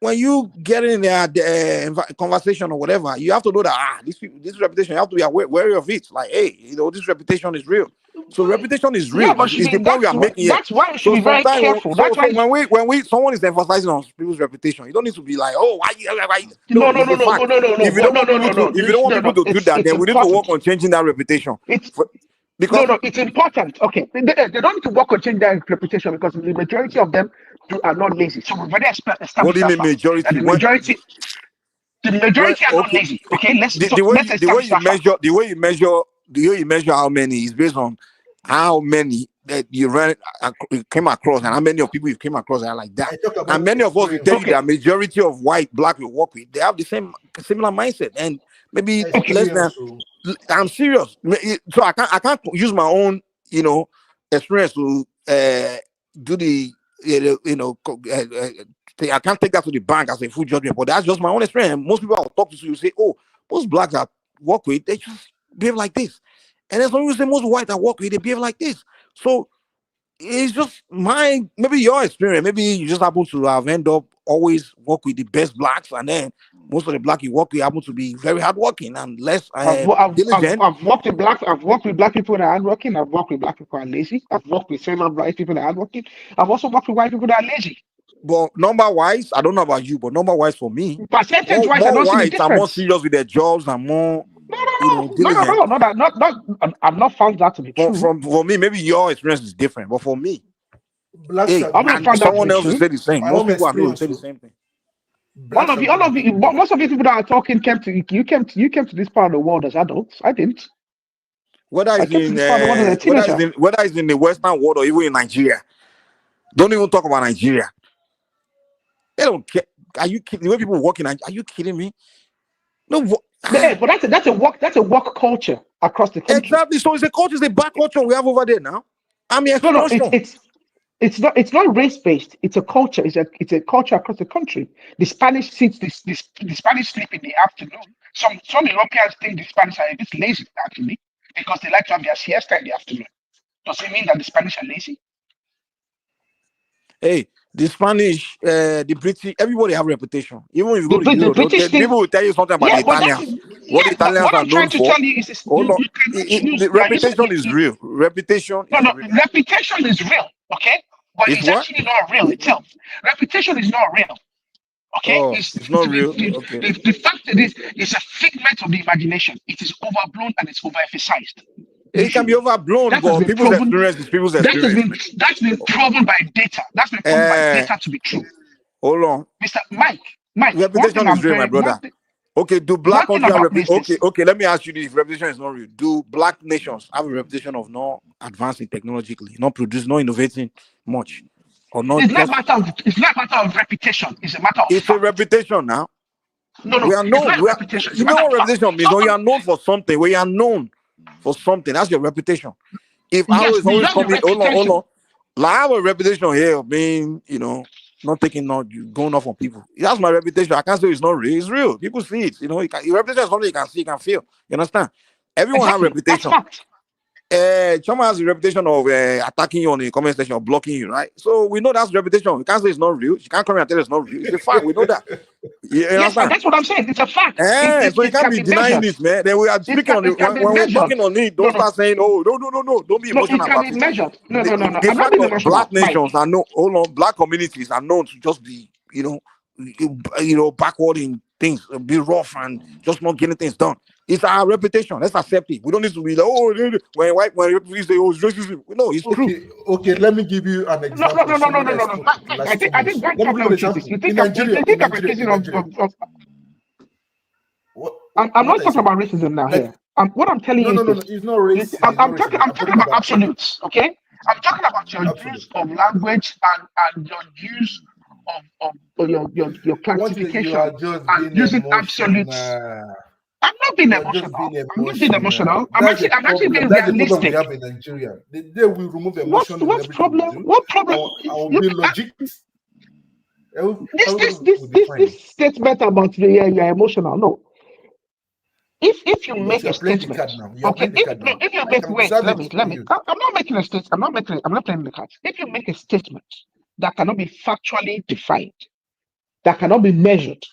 when you get in the conversation or whatever, you have to know that this reputation, you have to be wary of it. Like, hey, this reputation is real. So reputation is real. Yeah, it's the point we are making here. That's why we should be very careful. When someone is emphasizing on people's reputation, you don't need to be like, oh, why? No. If you don't want people to do that, then we need to work on changing that reputation. Because it's important. Okay, they don't need to work on changing their reputation because the majority of them are not lazy. So we've already established. What do you mean majority? The majority are not lazy. Okay, the way you measure how many is based on how many that you came across, and how many of people you came across are like that? And many of us will tell you that majority of white, black we work with, they have the similar mindset, and maybe less than. I'm serious. So I can't use my own, experience to do the, I can't take that to the bank as a full judgment, but that's just my own experience. Most people I'll talk to you say, oh, most blacks I work with, they just behave like this. And then some people say most white I work with, they behave like this. So it's just maybe your experience. Maybe you just happen to have end up always work with the best blacks, and then most of the black you work with happen to be very hardworking and less diligent. I've worked with black people that are hardworking. I've worked with black people that are lazy. I've worked with several black people that are hardworking. I've also worked with white people that are lazy. But number wise, I don't know about you, but number wise for me, percentage wise, I don't see the whites are difference. more serious with their jobs and more. No. I've not found that to be true. For me, maybe your experience is different, but for me, someone else will say the same. Most people I know will say the same thing. Most of you people that are talking came to this part of the world as adults. I didn't. Whether it's in the Western world or even in Nigeria, don't even talk about Nigeria. They don't care. Are you kidding? The way people work in Nigeria, are you kidding me? No. But that's a work culture across the country. Exactly. So it's a culture, it's a bad culture we have over there now. I mean, it's not race based. It's a culture. It's a culture across the country. The Spanish sits the Spanish sleep in the afternoon. Some Europeans think the Spanish are a bit lazy actually because they like to have their siesta in the afternoon. Does it mean that the Spanish are lazy? Hey, the Spanish, the British, everybody have reputation. Even if you go to Europe, people will tell you something about the Italians. What the Italians are known for. The reputation is real. Reputation is real, okay? But it's actually not real itself. Reputation is not real. Okay? Oh, it's not real. Okay. The fact that it's a figment of the imagination. It is overblown and it's overemphasized. It can be overblown, but people's experience is people's experience. That's been proven by data. That's been proven by data to be true. Hold on. Mr. Mike. Reputation is real, my brother. Okay, do black countries have reputation? Okay, let me ask you this. If reputation is not real, do black nations have a reputation of not advancing technologically, not producing, not innovating much? Or not? It's not a matter of reputation. It's a matter of fact. A reputation now. No. We are known. You know what reputation means? When you are known for something, when you are known for something, that's your reputation. If I was always coming, hold on. Like, I have a reputation here of being, not going off on people. That's my reputation. I can't say it's not real. It's real. People see it. Your reputation is something you can see, you can feel. You understand? Everyone has a reputation. Choma has a reputation of attacking you on the comment section or blocking you, right? So we know that's reputation. We can't say it's not real. You can't come here and tell it's not real. It's a fact. We know that. Yes, that's what I'm saying. It's a fact. So you can't be denying this, man. Then we are speaking on it. When we're talking on it, don't start saying, "Oh, no, don't be emotional about it." No. The fact that black nations are known, black communities are known to just be, backward in things, be rough and just not getting things done. It's our reputation. Let's accept it. We don't need to be like, when refugees say, it's racism. No, it's true. Okay, let me give you an example. No. I think I'm not talking about racism now here. What I'm telling you is it's not racist. I'm talking about absolutes, okay? I'm talking about your use of language and your use of your classification and using absolutes. I'm not being emotional. I'm actually being realistic. That's the problem we have in Nigeria. The day we remove emotion, what problem? I'll be logic. This statement about you're emotional. No. If you make a statement, okay. If you make let me. I'm not making a statement. I'm not playing the card. If you make a statement that cannot be factually defined, that cannot be measured,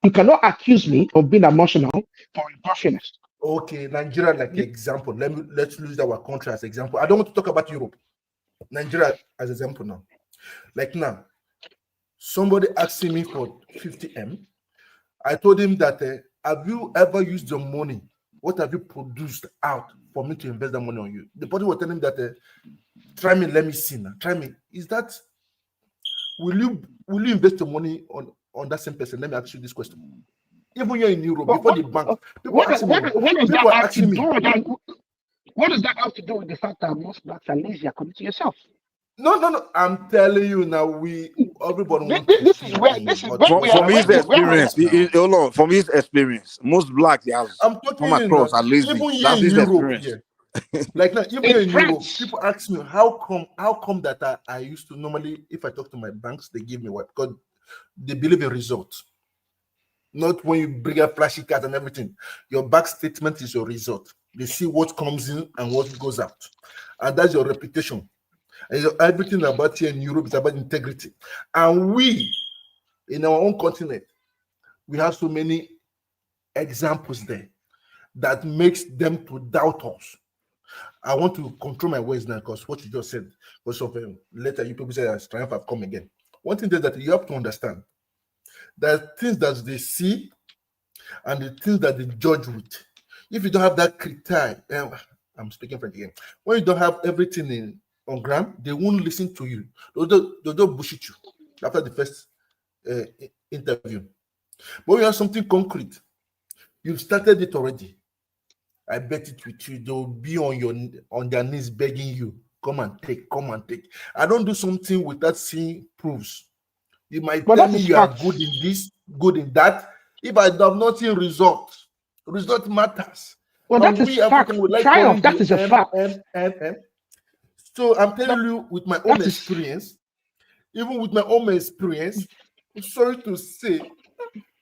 you cannot accuse me of being emotional for rebuffing it. Okay, Nigeria, like example. Let's use our country as example. I don't want to talk about Europe. Nigeria as example now. Like now, somebody asking me for 50M. I told him that have you ever used your money? What have you produced out for me to invest that money on you? The person was telling him that try me, let me see now. Try me. Is that will you invest your money on that same person? Let me ask you this question. Even you're in Europe, before the bank, people are asking me. What does that have to do with the fact that most blacks are lazy according to yourself? No. I'm telling you now. Everybody wants to This see is where we From are. his experience, now. hold on. From his experience, most blacks he has I'm come talking across are lazy. even here That's in his Europe. experience. Yeah. Like now, even here in Europe, France, people ask me how come that I used to normally, if I talk to my banks, they give me what? Because they believe in results. Not when you bring a flashy card and everything. Your bank statement is your result. They see what comes in and what goes out. And that's your reputation. And everything about here in Europe is about integrity. And we, in our own continent, we have so many examples there that makes them to doubt us. I want to control my words now because what you just said, because of later you people say as triumph have come again. One thing that you have to understand, there are things that they see and the things that they judge with. If you don't have that criteria, I'm speaking French again. When you don't have everything on ground, they won't listen to you. They'll just bullshit you after the first interview. But when you have something concrete, you've started it already. I bet it with you. They'll be on their knees begging you, come and take. I don't do something without seeing proofs. You might tell me you are good in this, good in that. If I have not seen result matters. Well, that is fact. Triumph, that is a fact. So I'm telling you with my own experience, even with my own experience, I'm sorry to say,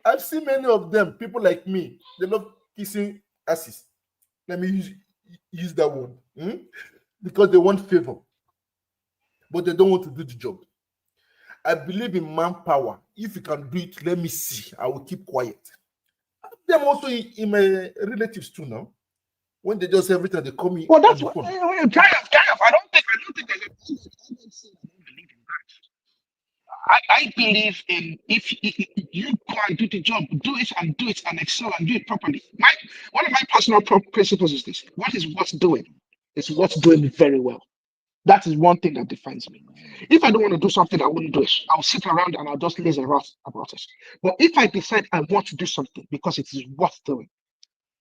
I've seen many of them, people like me, they love kissing asses. Let me use that word. Because they want favor. But they don't want to do the job. I believe in manpower. If you can do it, let me see. I will keep quiet. Them also in my relatives too now. When they just every time they call me. Well, that's what triumph. I don't think there's a I believe in if you go and do the job, do it and excel and do it properly. One of my personal principles is this: what is worth doing is what's doing very well. That is one thing that defines me. If I don't want to do something, I wouldn't do it. I'll sit around and I'll just laze around about it. But if I decide I want to do something because it is worth doing,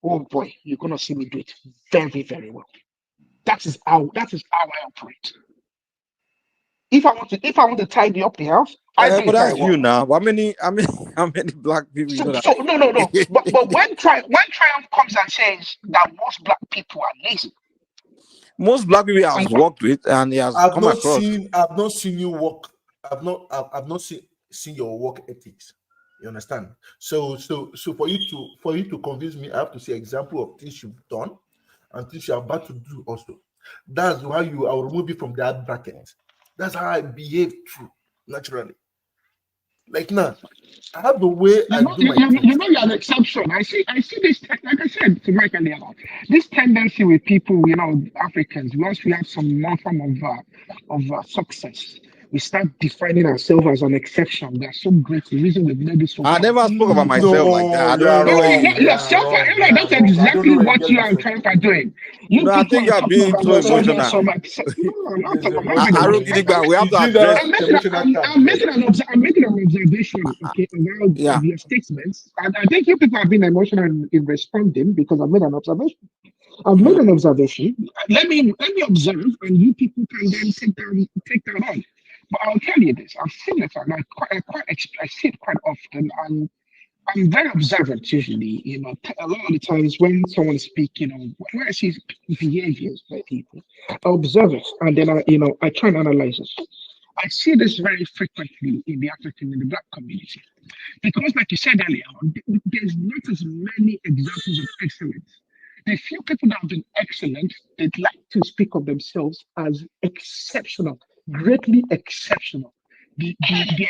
oh boy, you're gonna see me do it very, very well. That is how I operate. If I want to tidy up the house, I do but it that's very well. you now. How many black people you know that? So no. But when Triumph comes and says that most black people are lazy, most black people he has worked with and he has come across. I've not seen you work. I've not seen your work ethics. You understand? So for you to convince me, I have to see example of things you've done and things you're about to do also. That's why I'll remove you from that bracket. That's how I behave true, naturally. Like now, I have the way I do my things. You know you're an exception. I see this, like I said to Mike earlier, this tendency with people, Africans, once we have some more form of success, we start defining ourselves as an exception. They're so great. The reason we've made this so I never spoke about myself like that. That's exactly what you are trying to do. I think you're being too emotional. We have to address. I'm making an observation, okay, about your statements. And I think you people have been emotional in responding because I've made an observation. Let me observe, and you people can then take that on. But I'll tell you this: I've seen it, and I see it quite often, and I'm very observant usually. A lot of the times when someone speaks, when I see behaviors by people, I observe it, and then I try and analyze it. I see this very frequently in the black community, because, like you said earlier, there's not as many examples of excellence. The few people that have been excellent, they'd like to speak of themselves as exceptional, greatly exceptional. The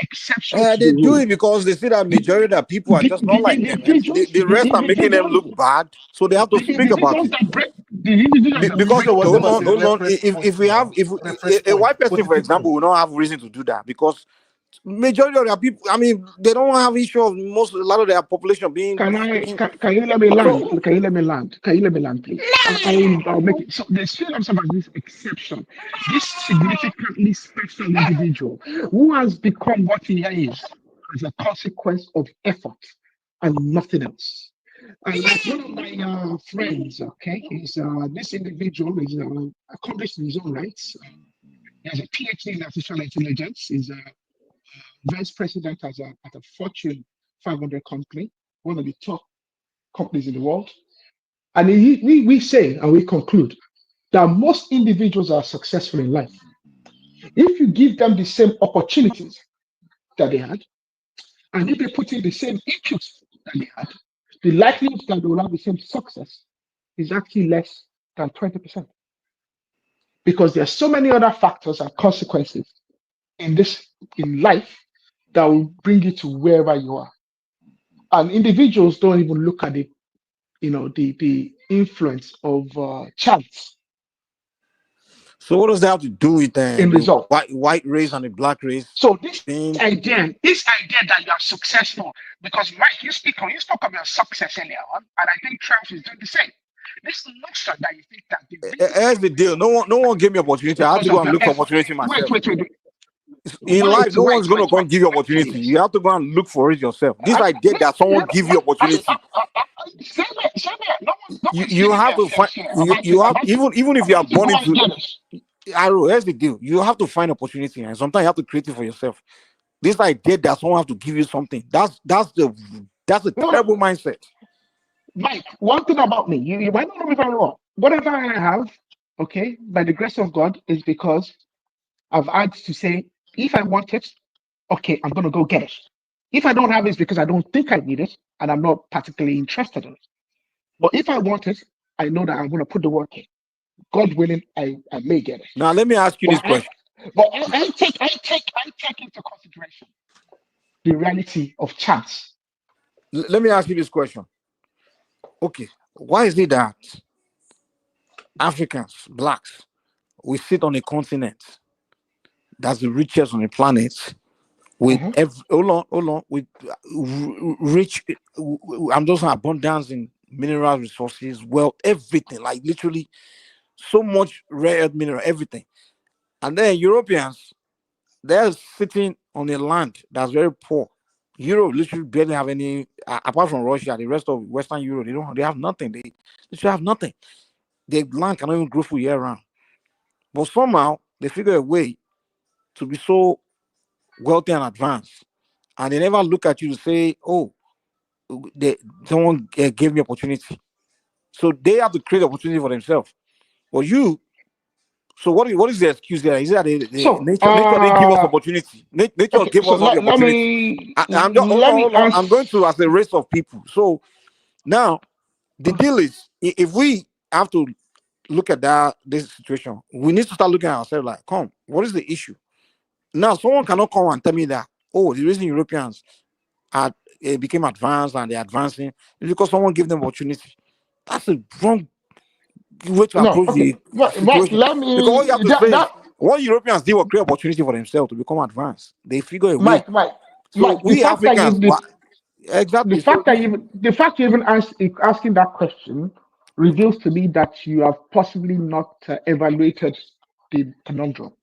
exception. They do it because they see that majority of people are just not like them. The rest are making them look bad, so they have to speak about it. Because hold on, if a white person, for example, will not have reason to do that because majority of their people, they don't have issue of a lot of their population being. Can you let me land? Can you let me land, please? I'll make it. So they see themselves as this exception, this significantly special individual who has become what he is as a consequence of effort and nothing else. Like one of my friends, okay, is this individual is accomplished in his own rights. He has a PhD in artificial intelligence. He's a vice president at a Fortune 500 company, one of the top companies in the world. And we say and we conclude that most individuals are successful in life if you give them the same opportunities that they had, and if they put in the same input that they had, the likelihood that they will have the same success is actually less than 20%. Because there are so many other factors and consequences in life that will bring you to wherever you are. And individuals don't even look at the influence of chance. So what does that have to do with in the result? white race and the black race? So this thing? idea that you are successful, because Mike, you spoke about success earlier on, and I think Trump is doing the same. This notion that you think that Here's the deal. No one gave me opportunity. I had to go and look for opportunity myself. Wait. In life, no one's going to go and give you opportunity. You have to go and look for it yourself. This idea that someone give you opportunity. You have to find. You have even if you are born into. Arrow, here's the deal. You have to find opportunity, and sometimes you have to create it for yourself. This idea that someone have to give you something. That's a terrible mindset. Mike, one thing about me, you might not know me very well. Whatever I have, okay, by the grace of God, is because I've had to say, if I want it, okay, I'm going to go get it. If I don't have it, it's because I don't think I need it, and I'm not particularly interested in it. But if I want it, I know that I'm going to put the work in. God willing, I may get it. Now, let me ask you this question. I take into consideration the reality of chance. Let me ask you this question. Okay, why is it that Africans, blacks, we sit on a continent that's the richest on the planet with hold on, with rich, I'm just saying abundance in mineral resources, wealth, everything, like literally so much rare earth mineral, everything. And then Europeans, they're sitting on a land that's very poor. Europe literally barely have any, apart from Russia, the rest of Western Europe, they have nothing. They literally have nothing. Their land cannot even grow food year round. But somehow they figure a way to be so wealthy and advanced. And they never look at you to say, oh, someone gave me opportunity. So they have to create opportunity for themselves. But so what is the excuse there? Is it that nature didn't give us opportunity? Nature gave us all the opportunity. I'm going to as a race of people. So now the deal is, if we have to look at this situation, we need to start looking at ourselves like, what is the issue? Now someone cannot come and tell me that, oh, the reason Europeans became advanced and they're advancing is because someone gave them opportunity. That's a wrong way to approach the situation. Because all you have to say is, what Europeans did was create opportunity for themselves to become advanced. They figure a way. We Africans, exactly. The fact you even asking that question reveals to me that you have possibly not evaluated the conundrum.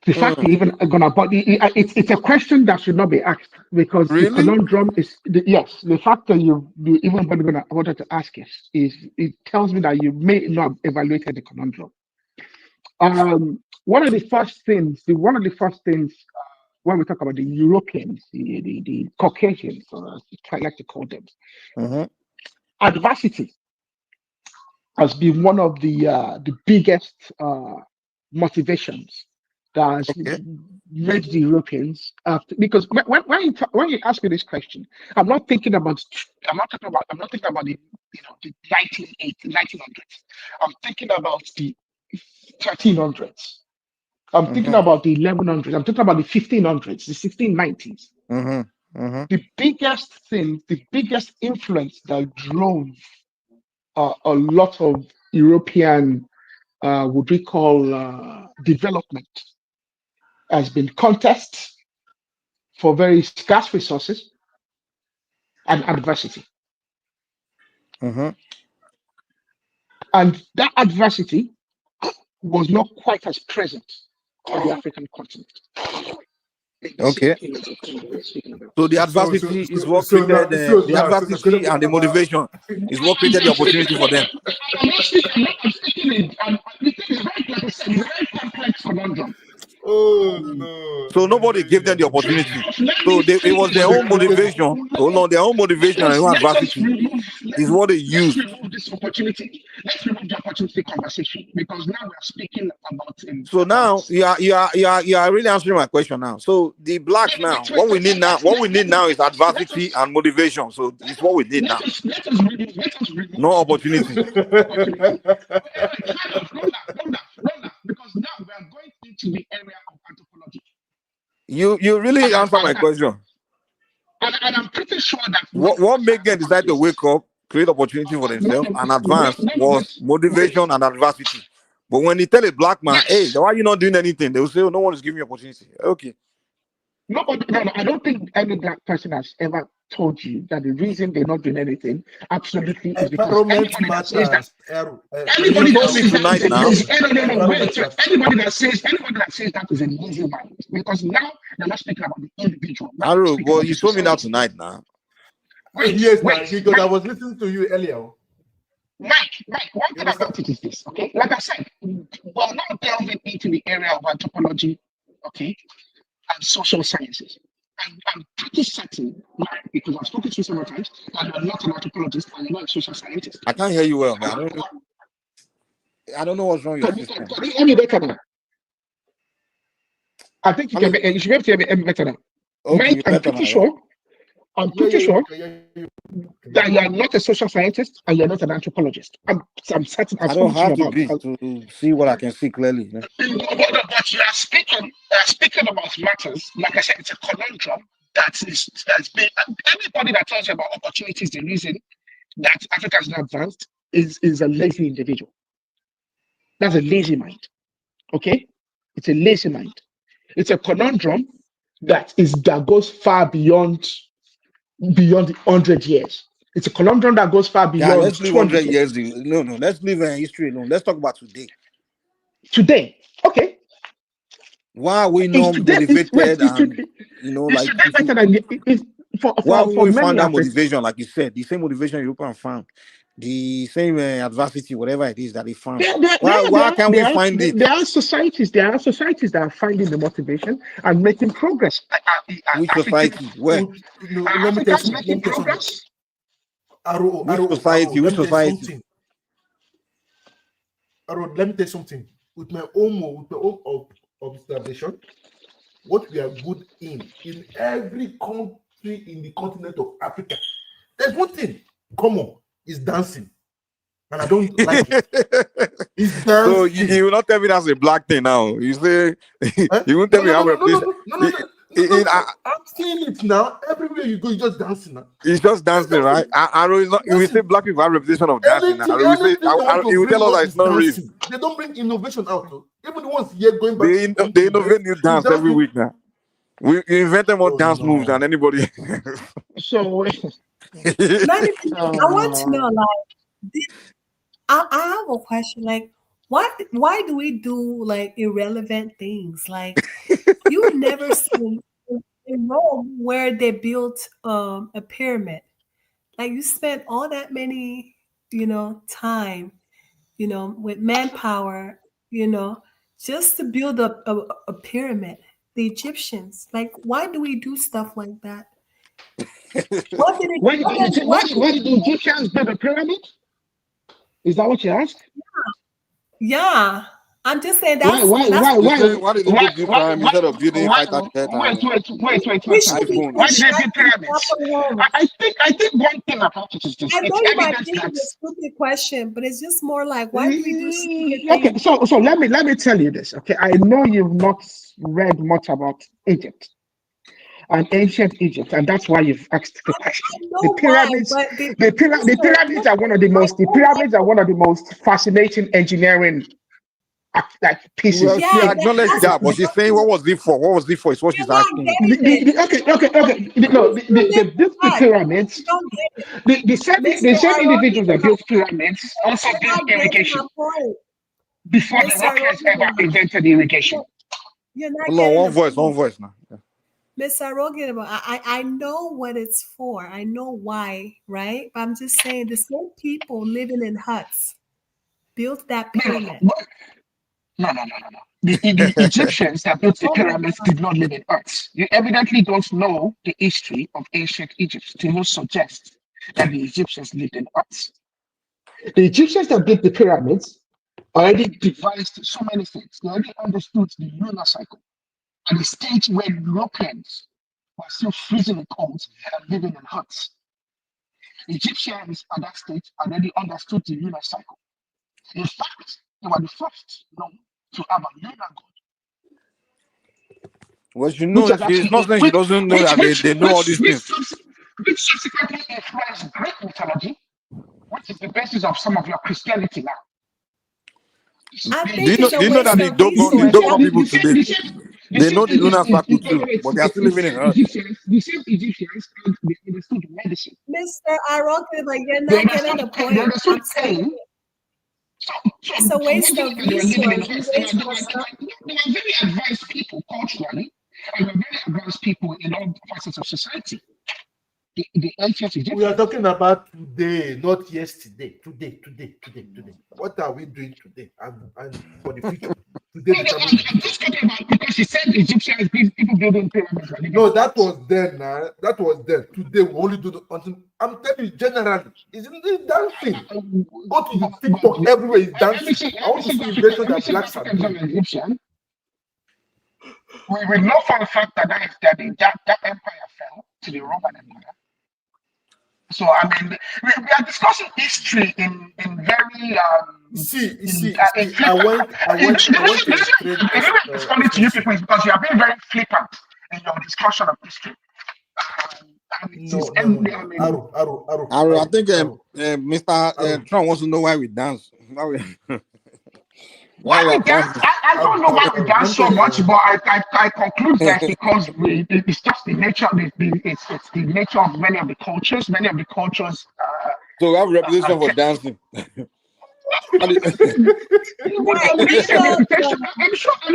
The fact you even gonna, but it's a question that should not be asked, because the conundrum is the fact that you even gonna wanted to ask it tells me that you may not have evaluated the conundrum. One of the first things when we talk about the Europeans, the Caucasians, or I like to call them, adversity has been one of the biggest motivations that has made the Europeans. Because when you ask me this question, I'm not thinking about the 1900s. I'm thinking about the 1300s. I'm thinking about the 1100s. I'm talking about the 1500s, the 1690s. The biggest influence that drove a lot of European, what we call development, has been contests for very scarce resources and adversity. And that adversity was not quite as present on the African continent. Okay. So the adversity is what so now, created so the now, so the question adversity and the become motivation is what created the opportunity for them. oh no. So nobody gave them the opportunity. So it was their own motivation. Hold on, their own motivation and own adversity is what they used. This opportunity. Let's remove the opportunity conversation because now we are speaking about. So now you are really answering my question now. So the blacks now, what we need now is adversity and motivation. So it's what we need now. No opportunity. Because now we are going into the area of anthropology. You really answer my question. And I'm pretty sure that what made them decide to wake up, create opportunity for themselves, and advance was motivation and adversity. But when they tell a black man, hey, why are you not doing anything? They will say, oh, no one is giving you opportunity. Okay. No, I don't think any black person has ever told you that the reason they're not doing anything absolutely is because environment matters. You told me tonight now. Anybody that says that is a lazy mind, because now they're not speaking about the individual. Arrow, well, you told me that tonight now. Yes, because I was listening to you earlier. Mike, one thing about it is this, okay? Like I said, we're now delving into the area of anthropology, okay, and social sciences. I'm pretty certain, Mike, because I've spoken to you several times, that you're not an anthropologist and you're not a social scientist. I can't hear you well, man. I don't know what's wrong with your system. Can you hear me better now? I think you should be able to hear me better now. Okay, Mike, I'm pretty sure that you are not a social scientist and you're not an anthropologist. I'm certain. I don't have to be to see what I can see clearly. But you are speaking about matters. Like I said, it's a conundrum that's been. Anybody that tells you about opportunities, the reason that Africa is not advanced is a lazy individual. That's a lazy mind. Okay, it's a lazy mind. It's a conundrum that goes far beyond 100 years. It's a conundrum that goes far beyond. Yeah, let's leave 100 years. No, let's leave history alone. Let's talk about today. Today, okay. Why are we not motivated why we find that motivation, like you said, the same motivation European found, the same adversity, whatever it is that they found. Why can't we find it? There are societies that are finding the motivation and making progress. Which society? Where? Let me tell you progress. Which society? Which society? Let me tell you something. With my own observation, what we are good in every country in the continent of Africa, there's one thing common: is dancing. And I don't like it. It's dancing. So you will not tell me that's a black thing now. You say you won't tell me how No, I'm seeing it now. Everywhere you go, you're just dancing now. It's just dancing, right? We say black people have a reputation of dancing now. You will tell us that it's not real. They don't bring innovation out, though. Even the ones here going back. They innovate new dance every week now. We invented more dance moves than anybody. So, I want to know, like, I have a question. Like, why do we do like irrelevant things? Like, you would never see in Rome where they built a pyramid. Like, you spent all that many, time, with manpower, just to build a pyramid. The Egyptians, like, why do we do stuff like that? Why did the Egyptians build a pyramid? Is that what you asked? Yeah. I'm just saying that's why did they build pyramids instead of building fighter jet? Wait. Why did they build pyramids? I think one thing about it is this. I know you might think it's a stupid question, but it's just more like, why do we do stupid things? Okay, so let me tell you this. Okay, I know you've not read much about Egypt and ancient Egypt, and that's why you've asked the question. The pyramids are one of the most fascinating engineering pieces. Well, she acknowledged that, but she's saying, what was it for? What was it for? Is what she's asking. Okay. These pyramids, the same individuals that built pyramids also built irrigation before the Europeans ever invented irrigation. One voice now. Yeah. Miss Arogidaba, I know what it's for. I know why, right? But I'm just saying the same people living in huts built that pyramid. No. The Egyptians that built the Oh my pyramids God. did not live in huts. You evidently don't know the history of ancient Egypt to even suggest that the Egyptians lived in huts. The Egyptians that built the pyramids already devised so many things. They already understood the lunar cycle at the stage where Europeans were still freezing in cold and living in huts. Egyptians at that stage already understood the lunar cycle. In fact, they were the first known to have a lunar god. Well, you Which know, has it's actually not saying she doesn't know that they know all these things. which subsequently influenced Greek mythology, which is the basis of some of your Christianity now. I Do think you know? it's a Do you know waste that the of Dogon resources. people today they know the lunar cycle too, but they are still living in Earth. The same Egyptians they understood medicine. Mr. Arogidaba, you're They not getting the understood, they point. understood I'm saying pain. So it's a waste when of they were living in resource. You West, waste yourself. they were very advanced people culturally, and were very advanced people in all facets of society. The ancient Egyptians. We are talking about today, not yesterday. Today. What are we doing today and for the future? Today determines. I'm just talking about because she said Egyptians, people building pyramids. No, that was then. That was then. Today we only do the until. I'm telling you, generally, isn't it dancing? Go to your TikTok, everywhere is dancing. I want to see invasion that blacks are doing. Egyptian. We know for a fact that that empire fell to the Roman Empire. So I mean, we are discussing history in very I went to a trade. It's funny to you people is because you are being very flippant in your discussion of history. Aro, I think Mr. Trump wants to know why we dance. Why we dance? I don't know why we dance so much, but I conclude that because it's just the nature. It's the nature of many of the cultures. Many of the cultures. So we have a reputation for dancing. I'm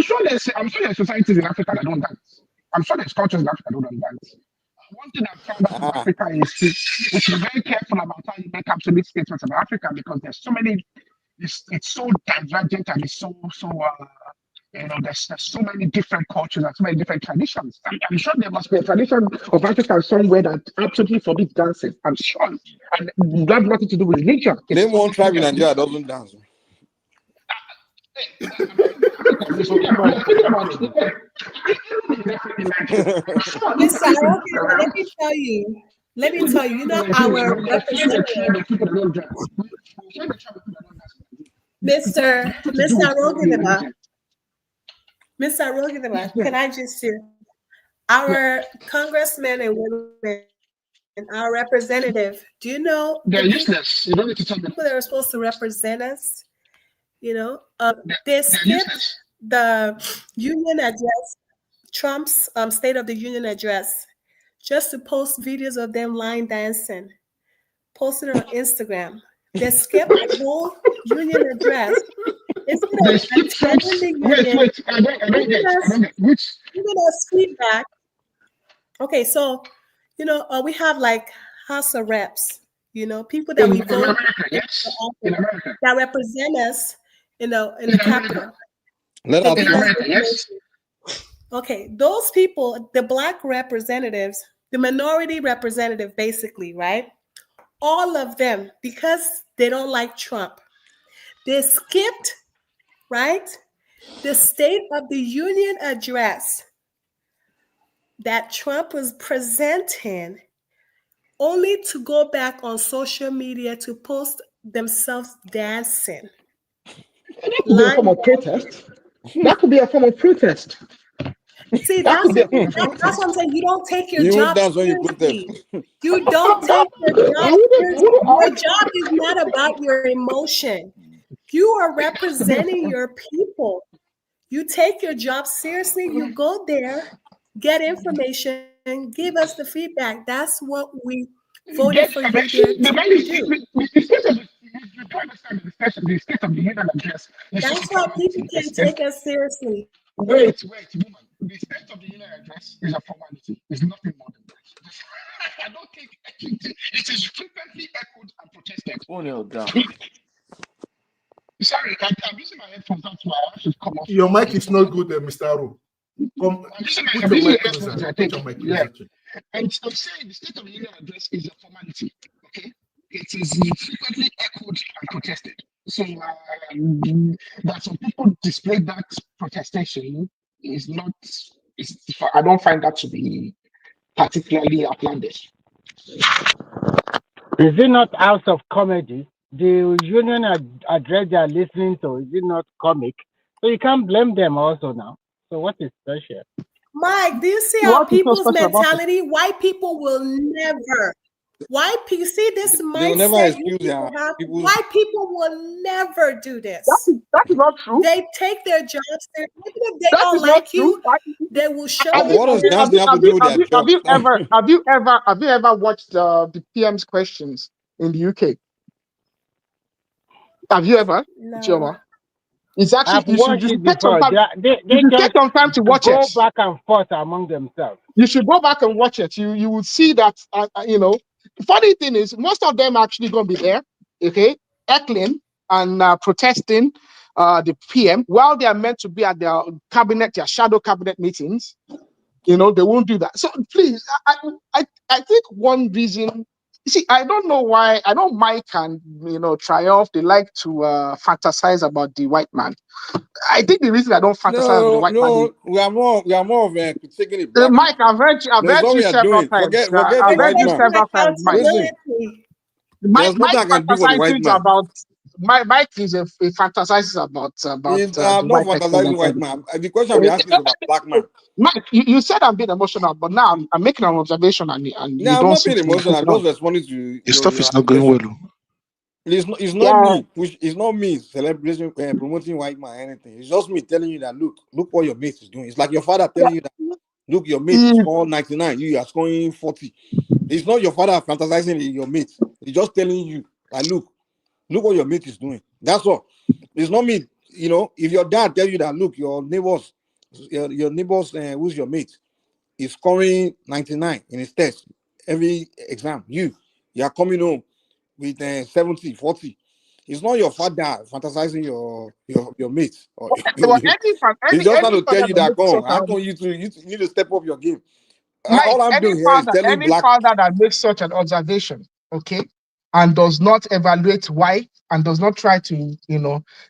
sure there's societies in Africa that don't dance. I'm sure there's cultures in Africa that don't dance. One thing I've found out about Africa is to be very careful about how you make absolute statements about Africa because there's so many. It's so divergent and it's so there's so many different cultures and so many different traditions. I'm sure there must be a tradition of Africa somewhere that absolutely forbids dancing. I'm sure, and that has nothing to do with religion. Name one tribe in Nigeria that doesn't dance. Mr. Arogidaba, let me tell you, you know our representative. Mr. Arogidaba, can I just say, our congressmen and women, our representative, do you know they're useless? You don't need to tell me. People that are supposed to represent us, they skipped the union address, Trump's State of the Union address, just to post videos of them line dancing, posted on Instagram. They skipped the whole union address. Instead of attending the union, giving us feedback. Okay, so we have like House of Reps, people that we vote that represent us in the capital. Okay, those people, the Black representatives, the minority representative, basically, right? All of them, because they don't like Trump, they skipped, right, the State of the Union address that Trump was presenting, only to go back on social media to post themselves dancing. That could be a form of protest. That could be a form of protest. See, that's what I'm saying. You don't take your job seriously. You don't take your job seriously. Your job is not about your emotion. You are representing your people. You take your job seriously. You go there, get information, give us the feedback. That's what we voted for you there to do. You don't understand the State of the Union address. That's why people can take us seriously. Wait, woman. The State of the Union address is a formality. It's nothing more than that. I don't think it is frequently echoed and protested. Sorry, I'm using my headphones. That's why I have to come off. Your mic is not good, Mr. Aru. Come, I'm using my headphones. I think. Yeah. And I'm saying the State of the Union address is a formality. Okay, it is frequently echoed and protested. So that some people display that protestation is not. I don't find that to be particularly outlandish. Is it not House of Comedy? The union address they are listening to, is it not comic? So you can't blame them also now. So what is special? Mike, do you see how people's mentality? White people will never. White people, see this mindset white people will never do this. That is not true. They take their jobs. Even if they don't like you, they will show you. What does dancing have to do with their job? Have you ever watched the PM's questions in the UK? Have you ever? No. Chioma? It's actually you should take some time to watch it. Go back and forth among themselves. You should go back and watch it. You will see that The funny thing is, most of them are actually going to be there, okay, heckling and protesting the PM while they are meant to be at their cabinet, their shadow cabinet meetings. They won't do that. So please, I think one reason. You see, I don't know why. I know Mike and Triumph. They like to fantasize about the white man. I think the reason I don't fantasize about the white man. We are more of taking it back. Mike, I've read you several times. I've read you several times, Mike. Listen, Mike fantasizes about. Mike is a fantasizes about. I'm not fantasizing white man. The question I'm asking is about black man. Mike, you said I'm being emotional, but now I'm making an observation and you I'm don't not being emotional. I'm just responding to your stuff is not going well. It's not me. It's not me celebrating promoting white man or anything. It's just me telling you that look what your mate is doing. It's like your father telling you that look, your mate scored 99, you are scoring 40. It's not your father fantasizing in your mate. He's just telling you that look what your mate is doing. That's all. It's not me. If your dad tell you that look, your neighbors, who's your mate, is scoring 99 in his test every exam. You are coming home with 70, 40. It's not your father fantasizing your mates. He's just trying to tell you that how come you need to step up your game. Mike, all I'm doing here is telling any father that makes such an observation, okay, and does not evaluate why and does not try to,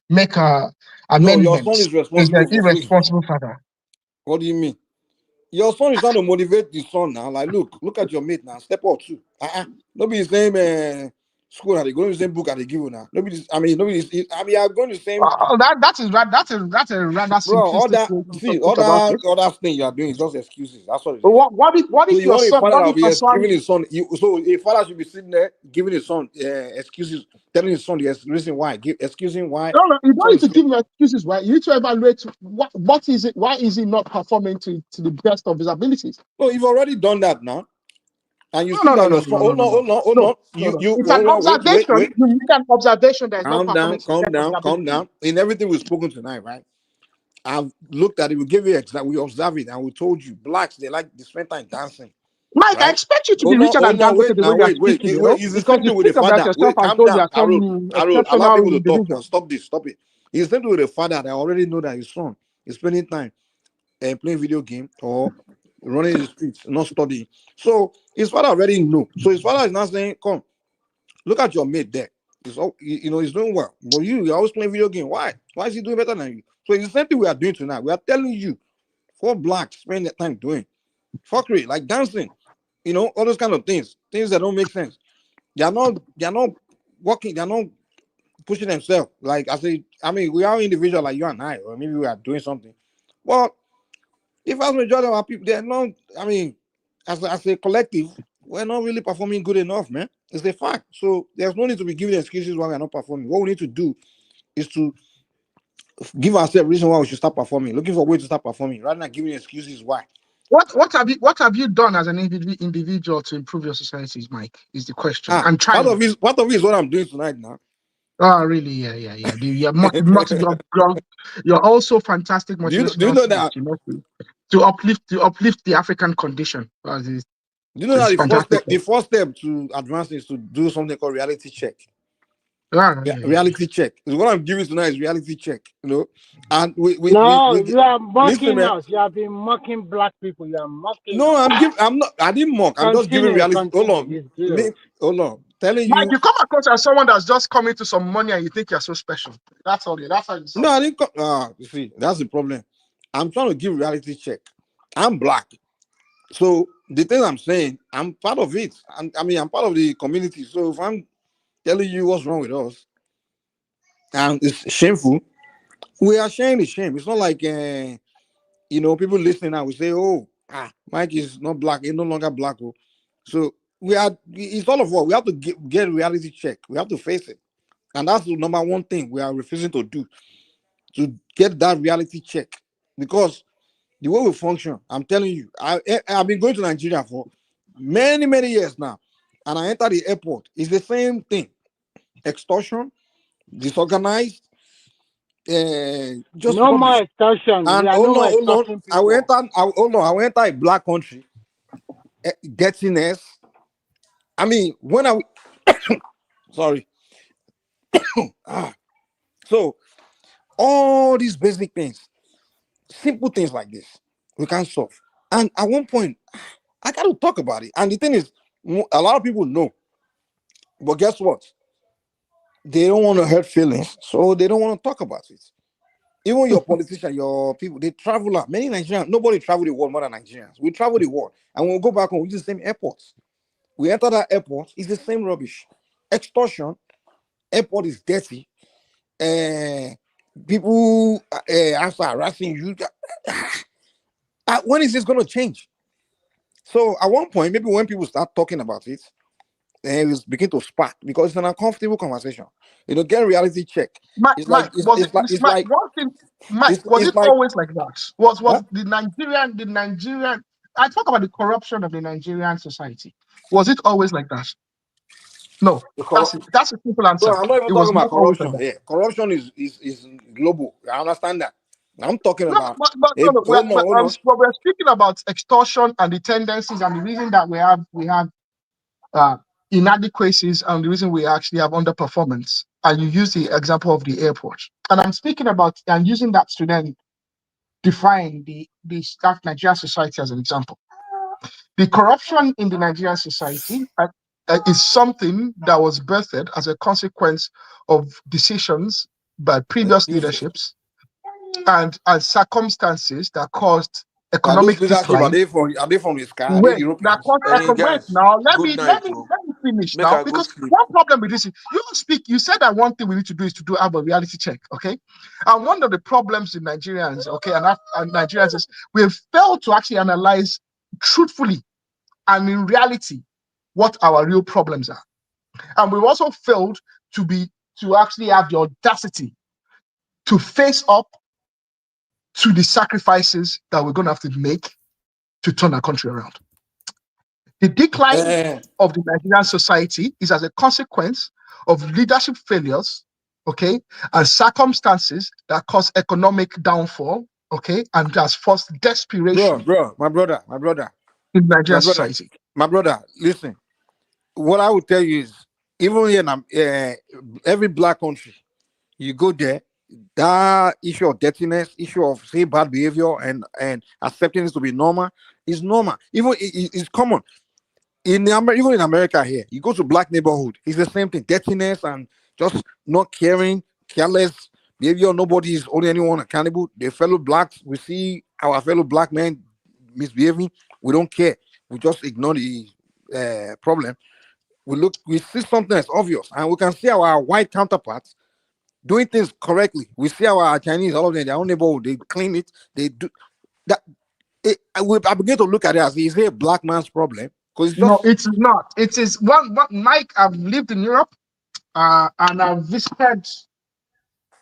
make a amendment. Your son is responsible. Is an irresponsible father. What do you mean? Your son is trying to motivate the son now. Like, look at your mate now. Step up too. Nobody's saying school that they go to the same book that they give you now. I'm going to the same. That's a rather simplistic. Other thing you are doing is just excuses. That's what it is. What if your son giving his son? So a father should be sitting there giving his son excuses, telling his son the reason why, excusing why. No, you don't need to give him excuses. Why you need to evaluate what is it? Why is he not performing to the best of his abilities? No, you've already done that now. And you see that your son. Hold on. It's an observation. Wait. You make an observation that is not performing. Calm down. In everything we've spoken tonight, right? I've looked at it. We give you example. We observe it, and we told you blacks they spend time dancing. Mike, right? I expect you to be richer than Dangote. Wait. He's the same thing with the father. Wait, calm down. Arul, allow people to talk. Stop it. He's the same thing with the father. They already know that his son is spending time playing video game or running the streets, not studying. So his father already know. So his father is not saying, "Come, look at your mate there. He's doing well, but you're always playing video game. Why? Why is he doing better than you?" So it's the same thing we are doing tonight. We are telling you, for blacks spend their time doing fuckery, like dancing, all those kind of things that don't make sense. They are not working. They are not pushing themselves. Like we are individual like you and I, or maybe we are doing something. Well, the vast majority of our people, they're not. As a collective, we're not really performing good enough, man. It's a fact. So there's no need to be giving excuses why we're not performing. What we need to do is to give ourselves a reason why we should start performing, looking for ways to start performing, rather than giving excuses why. What have you done as an individual to improve your societies, Mike? Is the question. I'm trying. Part of it is what I'm doing tonight now. Oh, really? Yeah. You're also fantastic. Do you know that? to uplift the African condition. You know that the first step to advance is to do something called reality check. Reality check. What I'm giving tonight is reality check. You know, and you are mocking us. You have been mocking black people. You are mocking. No, I'm not. I didn't mock. I'm just giving reality. Hold on. Telling Mike, you. You come across as someone that's just coming to some money and you think you're so special. That's all. That's how you sound. No, I didn't come. You see, that's the problem. I'm trying to give reality check. I'm black. So the thing I'm saying, I'm part of it. I'm part of the community. So if I'm telling you what's wrong with us, and it's shameful, we are sharing the shame. It's not like people listening now will say, "Oh, Mike is not black. He's no longer black." So it's all of what we have to get reality check. We have to face it, and that's the number one thing we are refusing to do, to get that reality check, because the way we function, I'm telling you, I've been going to Nigeria for many years now, and I enter the airport. It's the same thing: extortion, disorganized. Just no more extortion. And hold on. I will enter a black country. Dirtiness. I mean, when I sorry. So all these basic things, simple things like this, we can solve. And at one point, I got to talk about it. And the thing is, a lot of people know, but guess what? They don't want to hurt feelings, so they don't want to talk about it. Even your politicians, your people, they travel out. Many Nigerians, nobody travel the world more than Nigerians. We travel the world, and when we go back home, we use the same airports. We enter that airport, it's the same rubbish. Extortion, airport is dirty. People after harassing you. When is this going to change? So at one point, maybe when people start talking about it, it will begin to spark, because it's an uncomfortable conversation. Get a reality check. Was it always like that? Was the Nigerian? I talk about the corruption of the Nigerian society. Was it always like that? No, that's a simple answer. No, I'm not even talking about corruption. Yeah, corruption is global. I understand that. I'm talking about. We're speaking about extortion and the tendencies and the reason that we have inadequacies and the reason we actually have underperformance. And you use the example of the airport, and I'm speaking about and using that to then define the Nigerian society as an example. The corruption in the Nigerian society is something that was birthed as a consequence of decisions by previous leaderships and circumstances that caused economic decline. Are they from the sky? Wait, now let me finish now, because one problem with this is you said that one thing we need to do is to have a reality check, okay? And one of the problems in Nigerians, okay, and Nigerians is we've failed to actually analyze truthfully and in reality what our real problems are. And we've also failed to actually have the audacity to face up to the sacrifices that we're going to have to make to turn our country around. The decline of the Nigerian society is as a consequence of leadership failures, okay, and circumstances that cause economic downfall, okay, and has forced desperation. My brother. In Nigerian society. My brother, listen. What I would tell you is, even in every black country, you go there, that issue of dirtiness, issue of say bad behavior and accepting it to be normal is normal. Even it's common. Even in America here, you go to black neighborhood, it's the same thing. Dirtiness and just not caring, careless behavior. Nobody is holding anyone accountable. The fellow blacks, we see our fellow black men misbehaving. We don't care. We just ignore the problem. We see something that's obvious, and we can see our white counterparts doing things correctly. We see our Chinese, all of them, their own neighborhood, they clean it, they do that. I begin to look at it as, is it a black man's problem? Because no, it's not. It is one. Mike, I've lived in Europe, and I've visited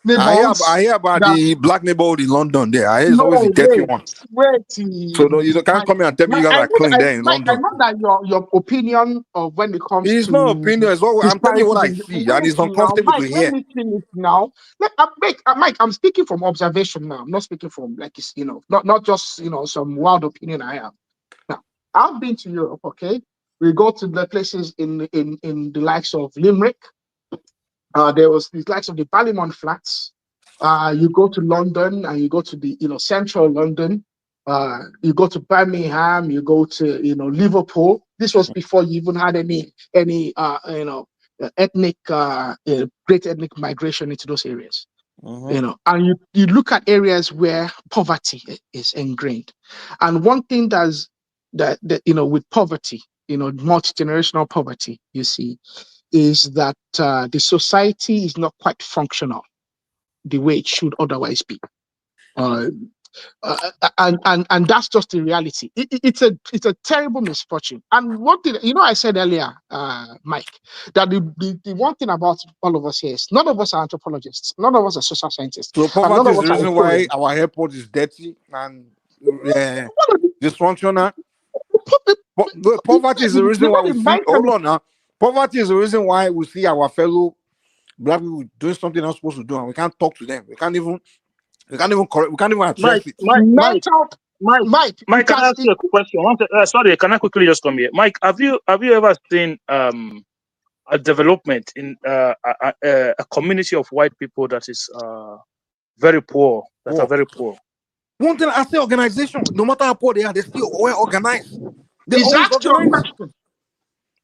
I hear about the black neighborhood in London there. I hear it's always the No, dirty one. wait. So no, you can't come here and tell me you guys are clean there in Mike, I London. know that your opinion of when it comes It's to no opinion. It's what I'm telling you what I see, and it's uncomfortable to hear. Let me finish now. Mike, I'm speaking from observation now. I'm not speaking from not just some wild opinion I have. Now, I've been to Europe. Okay, we go to the places in the likes of Limerick. There was the likes of the Ballymun Flats. You go to London and you go to the central London. You go to Birmingham. You go to Liverpool. This was before you even had any ethnic great ethnic migration into those areas. And you look at areas where poverty is ingrained. And one thing that with poverty, multi-generational poverty, you see, is that the society is not quite functional the way it should otherwise be. And that's just the reality. It's a terrible misfortune. And what I said earlier, Mike, that the one thing about all of us here is none of us are anthropologists, none of us are social scientists. So poverty is the reason why our airport is dirty and dysfunctional. Poverty is the reason why we see. Hold on now. Poverty is the reason why we see our fellow black people doing something they're not supposed to do, and we can't talk to them. We can't even correct. We can't even address it. Mike, can I ask you a question? Sorry, can I quickly just come here? Mike, have you ever seen a development in a community of white people that is very poor, that are very poor? One thing I say, organization. No matter how poor they are, they're still well organized. They're Is that your organized. question?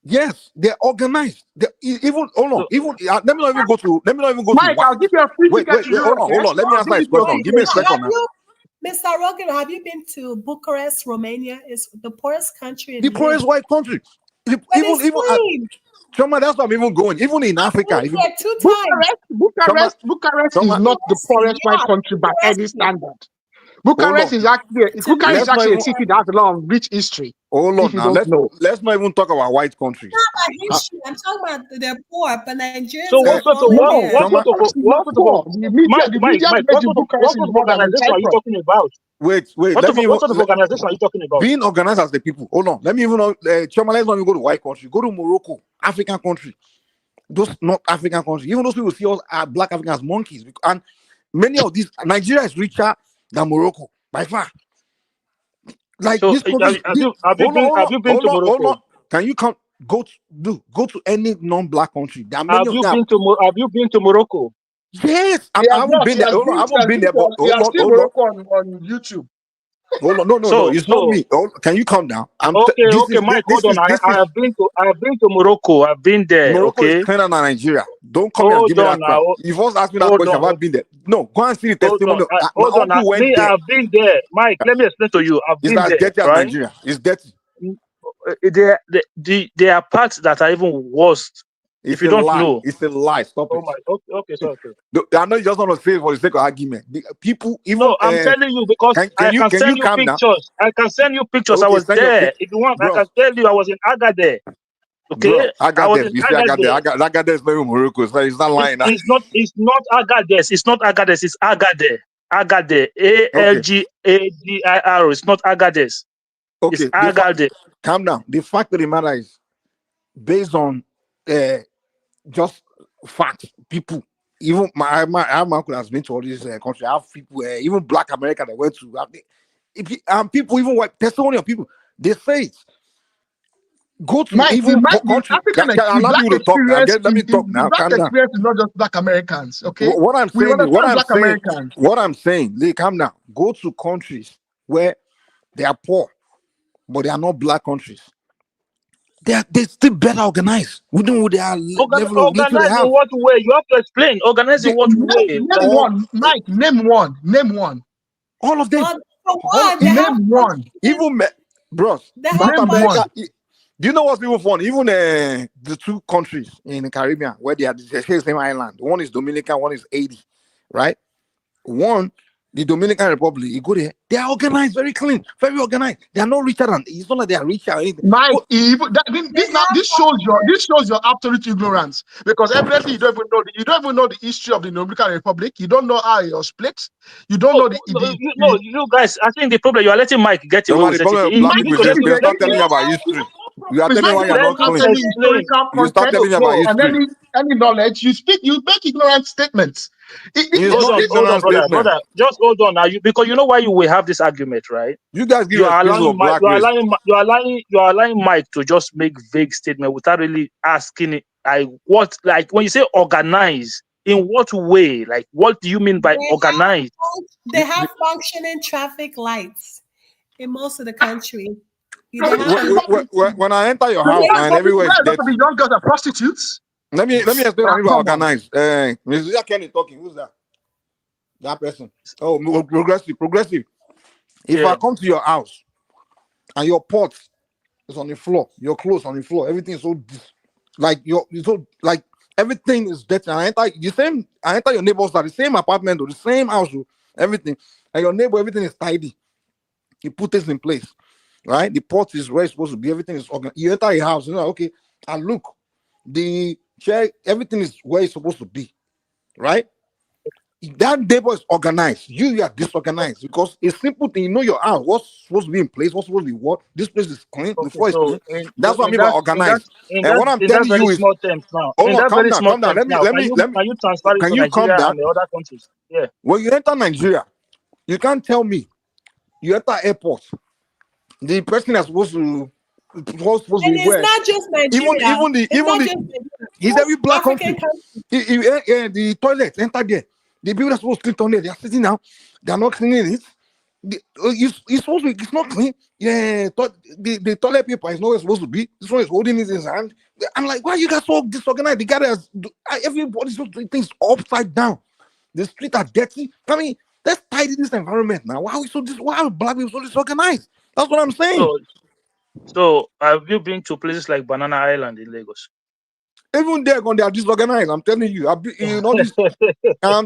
Yes, they're organized. Let me not even go to. Mike, I'll give you a free ticket to Europe. Hold on. Let me answer his question. Give me a second now. Mr. Rogan, have you been to Bucharest, Romania? It's the poorest country in the poorest white country. Choma, that's why I'm even going. Even in Africa, Bucharest is not the poorest white country by any standard. Bucharest is actually a city that has a lot of rich history. Hold on now. Let's not even talk about white countries. Not about history. I'm talking about they're poor, but Nigerians. So what sort of organization are you talking about? Wait. What sort of organization are you talking about? Being organized as the people. Hold on. Let me even Choma, let's not even go to white country. Go to Morocco, African country. Those not African countries. Even those people see us black Africans as monkeys. And many of these, Nigeria is richer than Morocco by far. Like so this country, have you been to Morocco? Can you go to any non-black country? There are many have you been to Morocco? Yes, I haven't been there. I haven't been there, but hold on YouTube. Hold on, no, it's not me. Can you calm down? Okay, Mike, hold on. I have been to Morocco. I've been there. Morocco is cleaner than Nigeria. Don't come here and give me that crap. You first ask me that question. Have I been there? No, go and see the testimony. Hold on. I've been there. Mike, let me explain to you. I've been there. It's dirty as Nigeria. It's dirty. There are parts that are even worse. If you don't know, it's a lie. Stop it. Okay, sorry. I know you just want to say it for the sake of argument. People, even no, I'm telling you because I can send you pictures. I can send you pictures. I was there. If you want, I can tell you I was in Agadir. Okay, Agadir. You see Agadir. Agadir is not Morocco. It's not lying. It's not Agadir. It's not Agadir. It's Agadir. Agadir. ALGADIR. It's not Agadir. Okay. It's Agadir. Calm down. The fact of the matter is, based on just facts, people. Even my uncle has been to all these countries. I have people, even Black America that went to. People, even white testimony of people, they say it. Go to even country. Let me talk now. Black experience is not just Black Americans. Okay. What I'm saying, calm down. Go to countries where they are poor, but they are not black countries. They're still better organized. We know they are level of organized in what way? You have to explain. Organized in what way? Name one, Mike. Name one. All of them. Name one. Even bros. South America. Do you know what's even fun? Even the two countries in the Caribbean where they are the same island. One is Dominican, one is Haiti, right? One, the Dominican Republic, you go there, they are organized, very clean, very organized. They are not richer than, it's not like they are richer or anything. Mike, this shows your absolute ignorance, because evidently you don't even know the history of the Dominican Republic. You don't know how it was split. You don't know you guys. I think the problem, you are letting Mike get away with the problem it. with black people is you start telling me about history. You are telling me why you are not clean. You start telling me about history. Any knowledge you speak, you make ignorant statements. Hold on, brother. Just hold on now, because you know why you will have this argument, right? You guys give excuses of black race. You are allowing Mike to just make vague statement without really asking it. When you say organize, in what way? Like, what do you mean by organize? They have functioning traffic lights in most of the country. When I enter your house and everywhere is dirty. The young girls are prostitutes. Let me explain how people organize. Mr. Kenny talking. Who's that? That person. Oh, progressive. If I come to your house and your pot is on the floor, your clothes on the floor, everything is so everything is dirty. And I enter your neighbors at the same apartment or the same house, everything, and your neighbor, everything is tidy. You put this in place, right? The pot is where it's supposed to be. Everything is organized. You enter your house, okay, and look, the chair, everything is where it's supposed to be, right? That neighbor is organized. You are disorganized, because it's simple thing. You know your house, what's supposed to be in place, what's supposed to be what. This place is clean. The floor is clean. That's what I mean by organized. And what I'm telling you is, hold on, calm down. Can you calm down? Yeah. When you enter Nigeria, you can't tell me you enter airport, the person that's supposed to be it's not just Nigeria. He's every black country. The toilet, enter there. The people that supposed to clean toilet, they are sitting down. They are not cleaning it. It's not clean. Yeah, the toilet paper is not where it's supposed to be. This one is holding it in his hand. I'm like, why are you guys so disorganized? The guy everybody's doing things upside down. The streets are dirty. I mean, let's tidy this environment now. Why are black people so disorganized? That's what I'm saying. So have you been to places like Banana Island in Lagos? Even there, they are disorganized. I'm telling you. I'm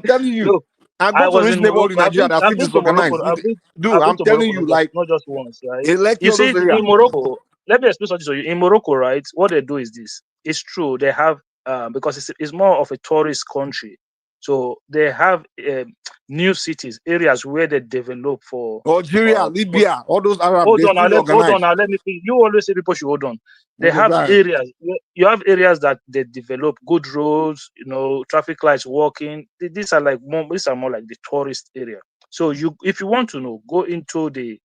telling you. Look, I go to this neighborhood in Nigeria that are disorganized. Dude, I'm telling you, like, not just once, right? You see, in Morocco, let me explain something to you. In Morocco, right, what they do is this. It's true. They have, because it's more of a tourist country. So they have new cities, areas where they develop for Algeria, Libya, all those Arab. Hold on now. Let me think. You always say people should hold on. They have areas. You have areas that they develop good roads, traffic lights, walking. These are more like the tourist area. So if you want to know, go into the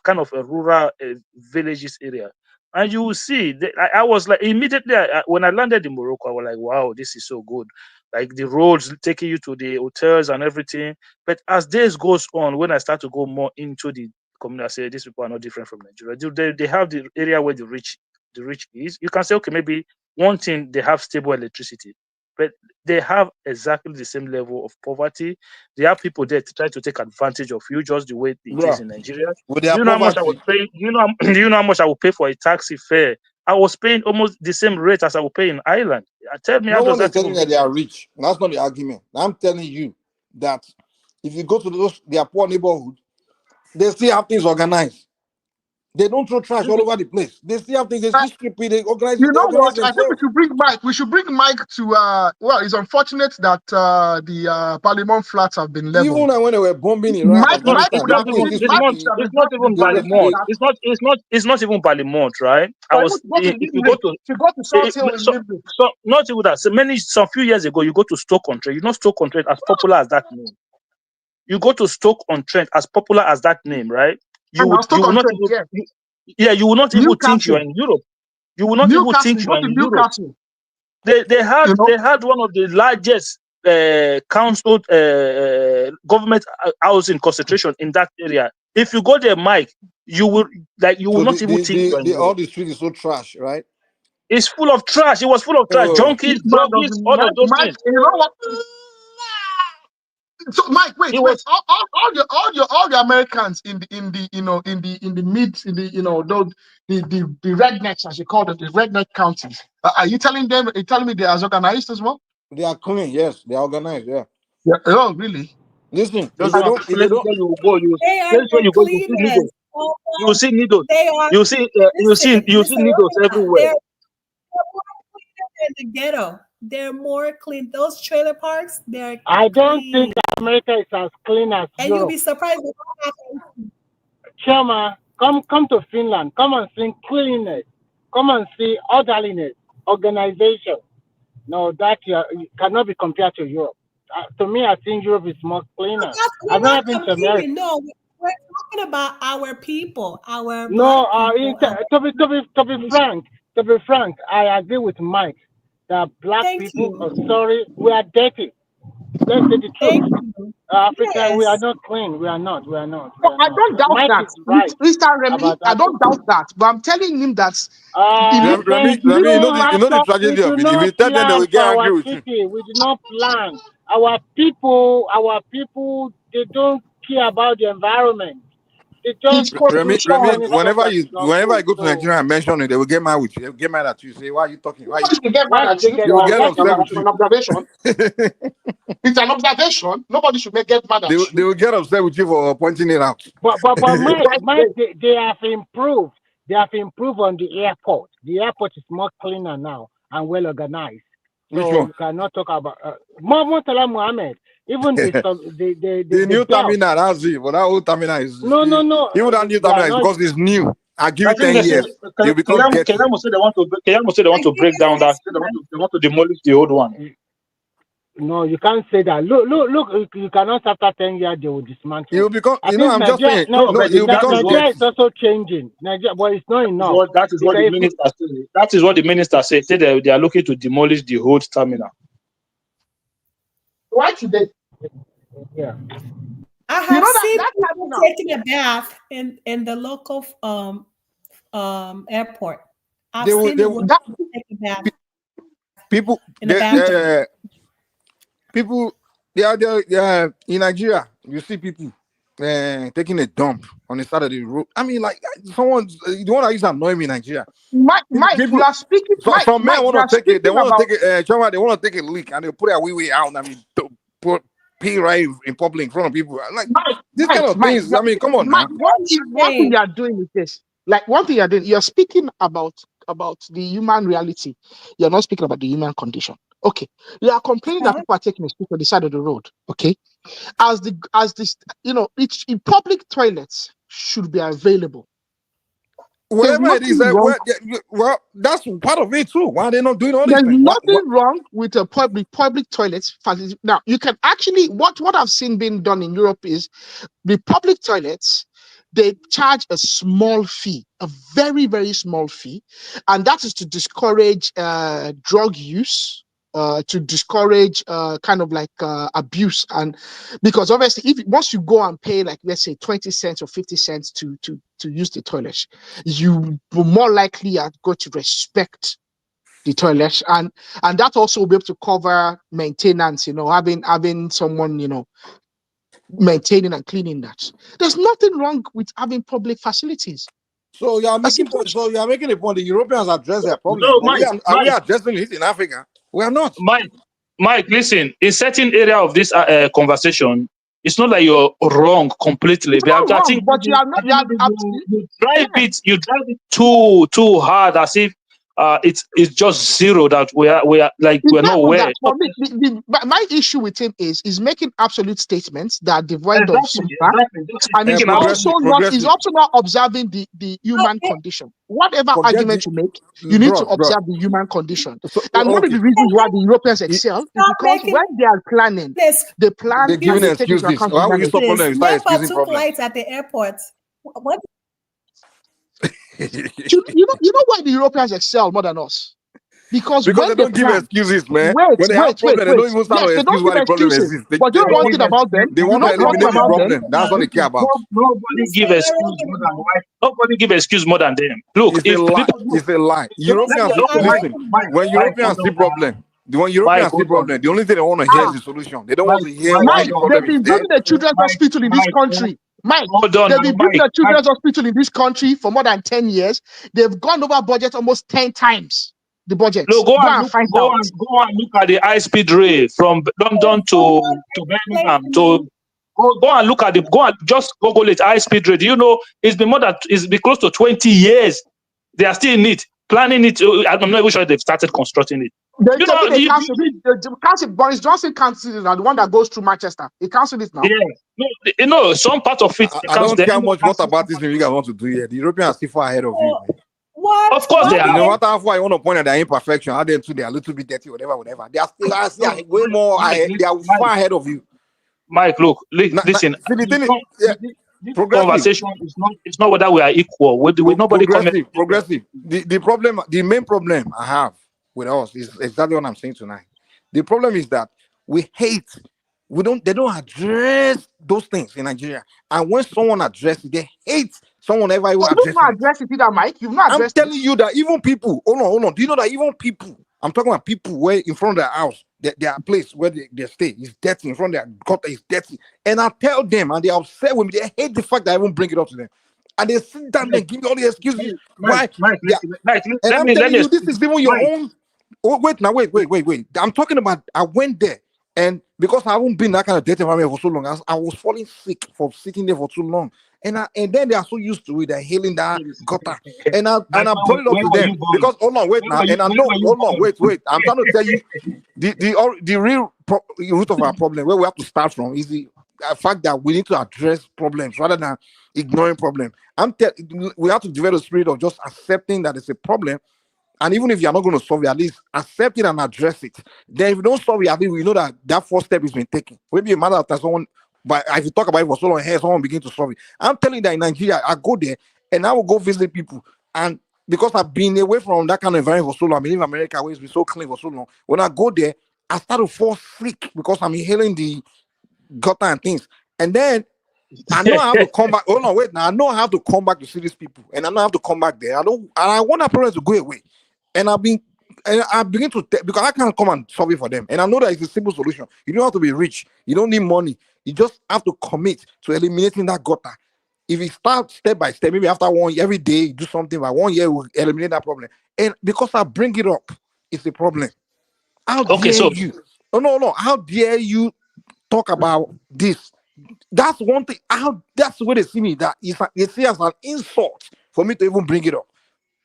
kind of a rural villages area. And you will see, I was like, immediately when I landed in Morocco, I was like, wow, this is so good. Like the roads taking you to the hotels and everything. But as days goes on, when I start to go more into the community, I say, these people are not different from Nigeria. They have the area where the rich is. You can say, okay, maybe one thing, they have stable electricity. But they have exactly the same level of poverty. They have people there to try to take advantage of you, just the way it is in Nigeria. Do you know how much I was paying? Do you know how much I would pay for a taxi fare? I was paying almost the same rate as I would pay in Ireland. Tell me, no one is telling you that they are rich. That's not the argument. I'm telling you that if you go to their poor neighborhood, they still have things organized. They don't throw trash all over the place. They still have things. They still stupid. They organize. You know what? I think we should bring Mike. We should bring Mike to. Well, it's unfortunate that the Parliament flats have been leveled. Even when they were bombing Iraq, it's not even Parliament, right? If you go to South Hill, not even that. Some few years ago, you go to Stoke-on-Trent. You know Stoke-on-Trent, as popular as that name. You go to Stoke-on-Trent, as popular as that name, right? You will not even think you're in Europe. You will not even think you're in Europe. They had one of the largest council government housing concentration in that area. If you go there, Mike, you will not even think. All the street is so trash, right? It's full of trash. It was full of trash. Junkies, druggies, all of those things. You know what? So Mike, wait. All the Americans in the rednecks, as you call them, the redneck counties. Are you telling me they are organized as well? They are clean, yes. They are organized, yeah. Yeah. Oh, really? Listen, Those if they are don't, if they places don't, where you go, They are places where the you go, you see cleanest. needles. You see needles. They are. You see you see Listen. needles everywhere. They're more cleaner than the ghetto. They're more clean. Those trailer parks, they're I don't clean. think America is as clean as And you'll Europe. be surprised what happens. Chama, come to Finland. Come and see cleanliness. Come and see orderliness, organization. No, that you cannot be compared to Europe. To me, I think Europe is more cleaner. We're I've not never been to America. competing. No, we're talking about our people, our No, black people. to be frank, I agree with Mike that black Thank people you. are sorry, we are dirty. Let's say the Thank truth. you. African, we are Yes. not clean. We are not. We are not. We No, are I not. don't doubt Mike that. is right Mr. Remy, about I that. don't doubt that. But I'm telling him that he needs, Then Remy, you you know the matter. We tragedy of do it. If not you tell them, they plan will for get angry our with you. city. We do not plan. Our people, they don't care about the environment. They just it's do so Remy, many stuff whenever that you is not whenever I good. go to So Nigeria and mention it, they will get mad with you. They will get mad at you. Say, why are you talking? Why you? nobody should get mad why at should they you get They will for get why should upset they with an you. observation. It's an observation. Nobody should get mad They at you. will get upset with you for pointing it out. But Mike, they have improved. They have improved on the airport. The airport is more cleaner now and well organized. Which So one? you cannot talk about Murtala Mohammed. Even The new belt. terminal, that's it. But that old terminal is No. even that new They are terminal is not. because it's new. I give I it think 10 they say years. You'll become dirty. Keyamo say they want to break down that. They want to demolish the old one. No, you can't say that. Look. You cannot after 10 years they will dismantle. You'll become. I You know, think I'm just Nigeria, saying. No, you'll become Nigeria is dirty. also changing. Nigeria, but it's not enough. That is what the minister said. That is what the minister said. Say they are looking to demolish the old terminal. Why should they? Yeah. I have seen that people terminal. taking a bath in the local airport. I've seen the women take a bath. People, in the bathroom. People, they are in Nigeria. You see people taking a dump on the side of the road. I mean, like someone, the one that used to annoy me in Nigeria. Mike, people, you are speaking. Some men want to take it. They want to take it. They want to take a leak and they put it way out. I mean, to pee right in public in front of people. Like these kind of things. I mean, come on now. One thing you are doing is this. Like one thing you're doing, you're speaking about the human reality. You're not speaking about the human condition. Okay. You are complaining that people are taking a stick on the side of the road. Okay. As this, each in public toilets should be available. Whatever it is, well, that's part of it too. Why are they not doing all this? There's nothing wrong with a public toilets facility. Now, you can actually what I've seen being done in Europe is the public toilets. They charge a small fee, a very, very small fee, and that is to discourage drug use, to discourage kind of like abuse, and because obviously, once you go and pay like let's say 20 cents or 50 cents to use the toilet, you will more likely are going to respect the toilet, and that also will be able to cover maintenance. Having someone maintaining and cleaning that. There's nothing wrong with having public facilities. So you are making a point. The Europeans address their problem. No, Are we addressing it in Africa? We are not. Mike, listen. In certain area of this conversation, it's not like you're wrong completely. I think but you are not. You drive it too hard, as if it's just zero that we are like we're not aware. For me, my issue with him is making absolute statements that are devoid of some fact, and he's also not observing the human condition. Whatever argument you make, you need to observe the human condition. And one of the reasons why the Europeans excel is because when they are planning, they plan and they take into account. Why would you stop them and start excusing problems? Lights at the airport. What? you know why the Europeans excel more than us? Because they don't give excuses, man. When they have problems, they don't even start to excuse why the problem exists. But you know one thing about them? They want to eliminate the problem. That's what they care about. Nobody give excuse more than why. Nobody give excuse more than them. Look, it's a lie. Europeans, listen. When Europeans see problem, the only thing they want to hear is the solution. They don't want to hear why the problem is there. They've been building a children's hospital in this country. Mike, they've been building a children's hospital in this country for more than 10 years. They've gone over budget almost 10 times. the budget. No, Go and find out. Go and look at the high speed rail from London to Birmingham. Go and look at just Google it, high speed rail. Do you know it's been close to 20 years. They are still in it, planning it. I'm not even sure they've started constructing it. The council, Boris Johnson council is the one that goes through Manchester. He cancelled it now. Yeah, no, some part of it. I don't care much what about this you guys want to do here. The Europeans are still far ahead of you. What? Of course they are. No matter how far you want to point at their imperfection, how they are a little bit dirty, whatever. They are still way more ahead. They are far ahead of you. Mike, look, listen. Progressive. Conversation is not whether we are equal. With nobody progressive. The main problem I have with us is exactly what I'm saying tonight. The problem is that we hate. They don't address those things in Nigeria. And when someone addresses it, they hate someone ever even address it. You've not addressed it either, Mike. You've not addressed I'm telling you that even people, hold on. Do you know that even people, I'm talking about people where in front of their house, their place where they stay is dirty, in front of their gutter is dirty. And I tell them, and they're upset with me, they hate the fact that I even bring it up to them. And they sit down and give me all the excuses. Why? And I'm telling you, this is even your own. Oh, wait. I'm talking about, I went there. And because I haven't been that kind of dirty environment for so long, I was falling sick for sitting there for too long. And then they are so used to it, they're hailing that gutter. And I brought it up to them because hold on, wait now. And I know, hold on, wait. I'm trying to tell you the real root of our problem, where we have to start from, is the fact that we need to address problems rather than ignoring problems. We have to develop a spirit of just accepting that it's a problem. And even if you're not going to solve it, at least accept it and address it. Then if you don't solve it, at least we know that first step has been taken. Maybe a matter of time someone, but if you talk about it for so long, here someone begin to solve it. I'm telling you that in Nigeria, I go there and I will go visit people. And because I've been away from that kind of environment for so long, I mean, in America, where it's been so clean for so long, when I go there, I start to fall sick because I'm inhaling the gutter and things. And then I know I have to come back. Oh no, wait now. I know I have to come back to see these people, and I know I have to come back there. I want that problem to go away. And I begin to because I can't come and solve it for them. And I know that it's a simple solution. You don't have to be rich. You don't need money. You just have to commit to eliminating that gutter. If you start step by step, maybe after 1 year, every day you do something, by 1 year we'll eliminate that problem. And because I bring it up, it's a problem. How dare you? No. How dare you talk about this? That's one thing. That's the way they see me. That they see it as an insult for me to even bring it up.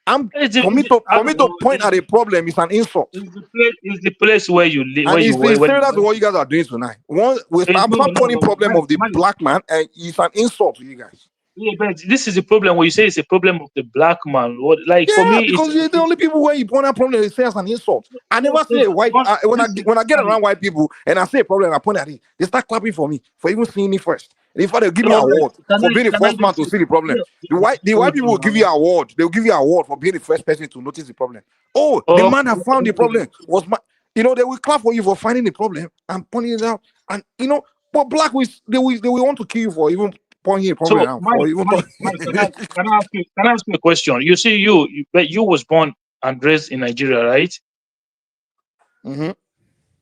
For me to point at a problem is an insult. It's the place where you live. And it's similar to what you guys are doing tonight. I'm not pointing problem of the black man, and it's an insult to you guys. Yeah, but this is the problem when you say it's a problem of the black man. For me, because you're the only people where you point out problem, they say as an insult. I never say white. When I get around white people and I say a problem, I point at it. They start clapping for me for even seeing me first. In fact, they'll give me an award for being the first man to see the problem. The white people will give you an award. They'll give you an award for being the first person to notice the problem. The man that found the problem was my. They will clap for you for finding the problem and pointing it out. And but black they will want to kill you for even pointing a problem out. Can I ask you a question? You see, you was born and raised in Nigeria, right? Mm-hmm.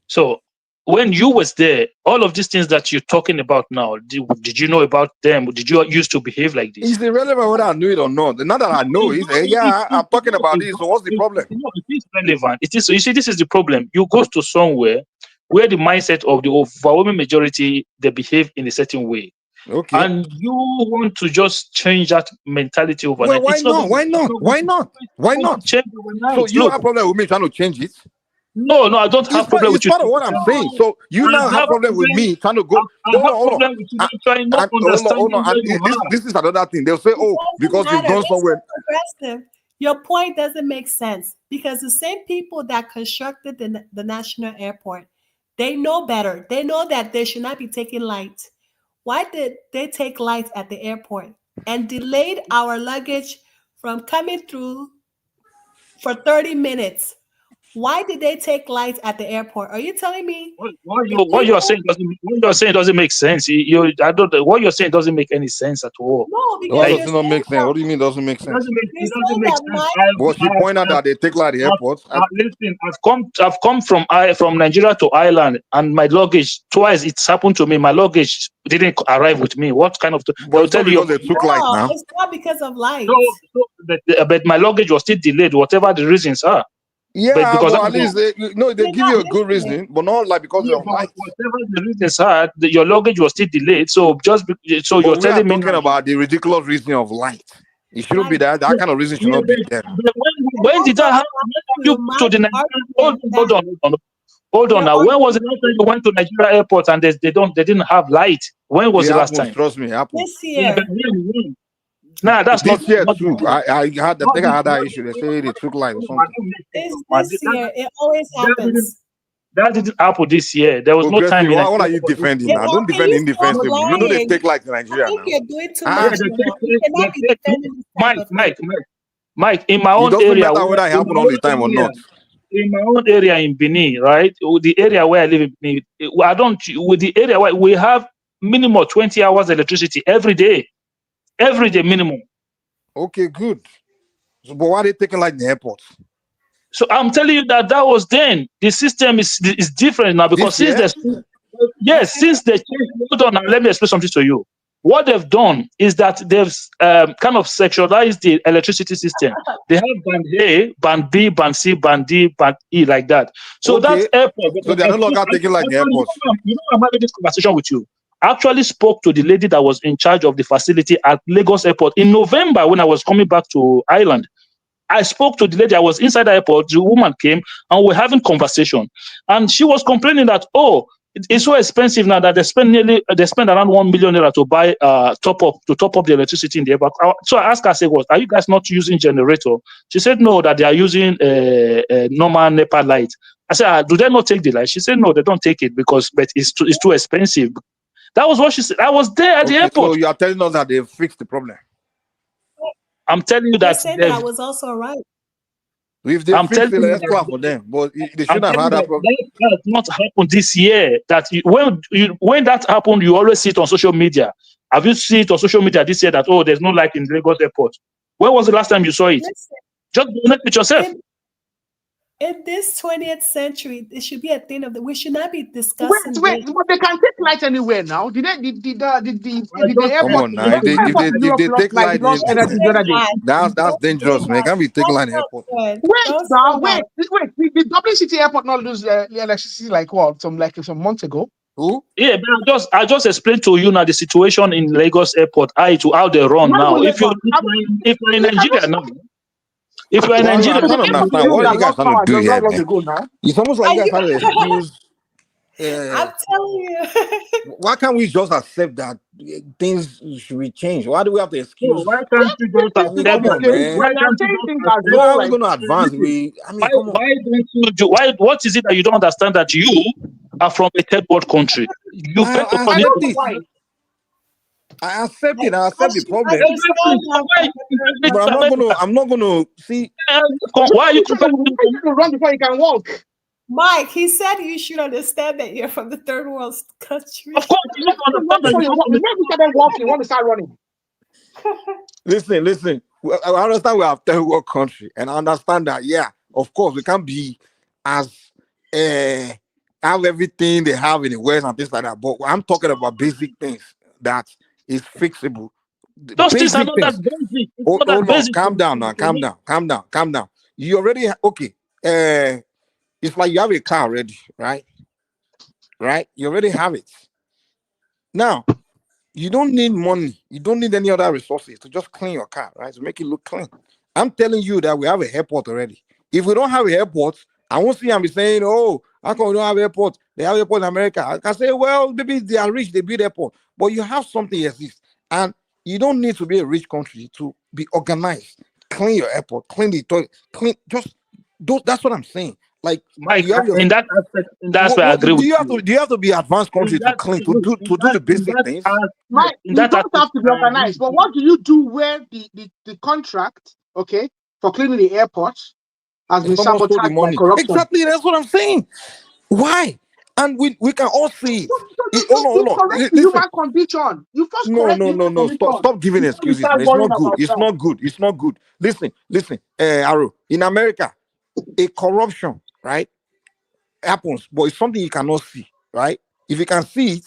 So when you was there, all of these things that you're talking about now, did you know about them? Did you used to behave like this? It's irrelevant whether I knew it or not. Not that I know it. I'm talking about this. So what's the problem? It is relevant. It is. You see, this is the problem. You go to somewhere where the mindset of the overwhelming majority, they behave in a certain way. Okay. And you want to just change that mentality overnight. Well, why not? Change overnight. So you have a problem with me trying to change it? No, I don't have a problem with you. It's part of what I'm saying. So you now have a problem with me trying to go. Hold on. This is another thing. They'll say, because you've gone somewhere. Your point doesn't make sense because the same people that constructed the national airport, they know better. They know that they should not be taking light. Why did they take light at the airport and delayed our luggage from coming through for 30 minutes? Why did they take light at the airport? Are you telling me what you're saying doesn't make sense? What you're saying doesn't make any sense at all. No, because it does not make sense. What do you mean doesn't make sense? It doesn't make sense. Well, she pointed out that they take light at the airport. Listen, I've come from Nigeria to Ireland, and my luggage twice. It's happened to me. My luggage didn't arrive with me. What kind of? They'll tell you they took light now. It's not because of light. But my luggage was still delayed. Whatever the reasons are. But because but at least they give you a good reason, but not like because of light. Whatever the reasons are, your luggage was still delayed. So so you're But we are telling me talking about the ridiculous reason of light. It shouldn't be that. That kind of reason should not be there. When did that happen? When you to the hold on now. When was the last time you went to Nigeria airport and they didn't have light? When was the last time? Trust me, happens. This year. Nah, that's this not year not too. I think I had that issue. They say they took light or something. It's this year. It always happens. That didn't happen this year. There was no time. What are you defending now? Don't defend indefensible. You know they take light in Nigeria now. You're doing too much. Mike, in my own it doesn't area, matter whether it happen all the time or not. In my own area in Benin, right? The area where I live in Benin, with the area where we have minimum 20 hours electricity every day minimum. Okay, good. So, but why are they taking like the airports? So I'm telling you that was then. The system is different now because since they changed. Hold on, now, let me explain something to you. What they've done is that they've kind of sectionalized the electricity system. They have band A, band B, band C, band D, band E, like that. So that airport. So they're no longer taking like the airports. You know, I'm having this conversation with you. I actually spoke to the lady that was in charge of the facility at Lagos Airport in November when I was coming back to Ireland. I spoke to the lady. I was inside the airport. The woman came and we're having conversation, and she was complaining that it's so expensive now that they spend around 1 million naira to buy top up the electricity in the airport. So I asked her, I said, "What, are you guys not using generator?" She said, "No, that they are using normal NEPA light." I said, "Do they not take the light?" She said, "No, they don't take it because it's too expensive." That was what she said. I was there at the airport. So you are telling us that they fixed the problem. I'm telling you that I was also right. If they fix it, let's clap for them. But they shouldn't have had that problem. That has not happened this year. When that happened, you always see it on social media. Have you seen it on social media this year that there's no light in Lagos Airport? When was the last time you saw it? Listen, just be honest with yourself. In this 20th century, it should be a thing of we should not be discussing. Wait, but they can take light anywhere now. Did the come on now? If they take light, that's dangerous, man. Can't be taking light in airport. Wait. The Dublin City Airport not lose electricity like what? Some months ago. Who? Yeah, but I just explained to you now the situation in Lagos Airport. How they run now. If you're in Nigeria now. If you're in Nigeria, I don't understand. What are you guys trying to do here, man? It's almost like you guys trying to excuse. I'm telling you. Why can't we just accept that things should be changed? Why do we have to excuse? Why can't you just accept that? Why are we going to advance? Why don't you do? What is it that you don't understand that you are from a third world country? You bet upon it. I accept it. I accept the problem. But I'm not gonna see. Why are you run before you can walk? Mike, he said you should understand that you're from the third world country. Of course, you don't understand. You started walking. You want to start running. Listen. I understand we have third world country, and I understand that. Yeah, of course, we can't be as have everything they have in the West and things like that. But I'm talking about basic things that is fixable. Those things are not that basic. Hold on, calm down now. Calm down. You already okay. It's like you have a car already, right? You already have it. Now, you don't need money. You don't need any other resources to just clean your car, right? To make it look clean. I'm telling you that we have an airport already. If we don't have an airport, I won't see them be saying, "Oh, how come we don't have an airport? They have an airport in America." I can say, "Well, maybe they are rich, they build airport." But you have something exists. And you don't need to be a rich country to be organized. Clean your airport, clean the toilet, that's what I'm saying. Like, Mike, in that aspect, I agree with you. Do you have to be advanced country to clean, to do the basic things? Mike, you don't have to be organized. But what do you do where the contract, for cleaning the airport has been sabotaged by corruption? Exactly, that's what I'm saying. Why? And we can all see it. Hold on. Human condition. You first No. Stop giving excuses. It's not good. Listen. Arrow, in America, a corruption, right, happens, but it's something you cannot see, right? If you can see it,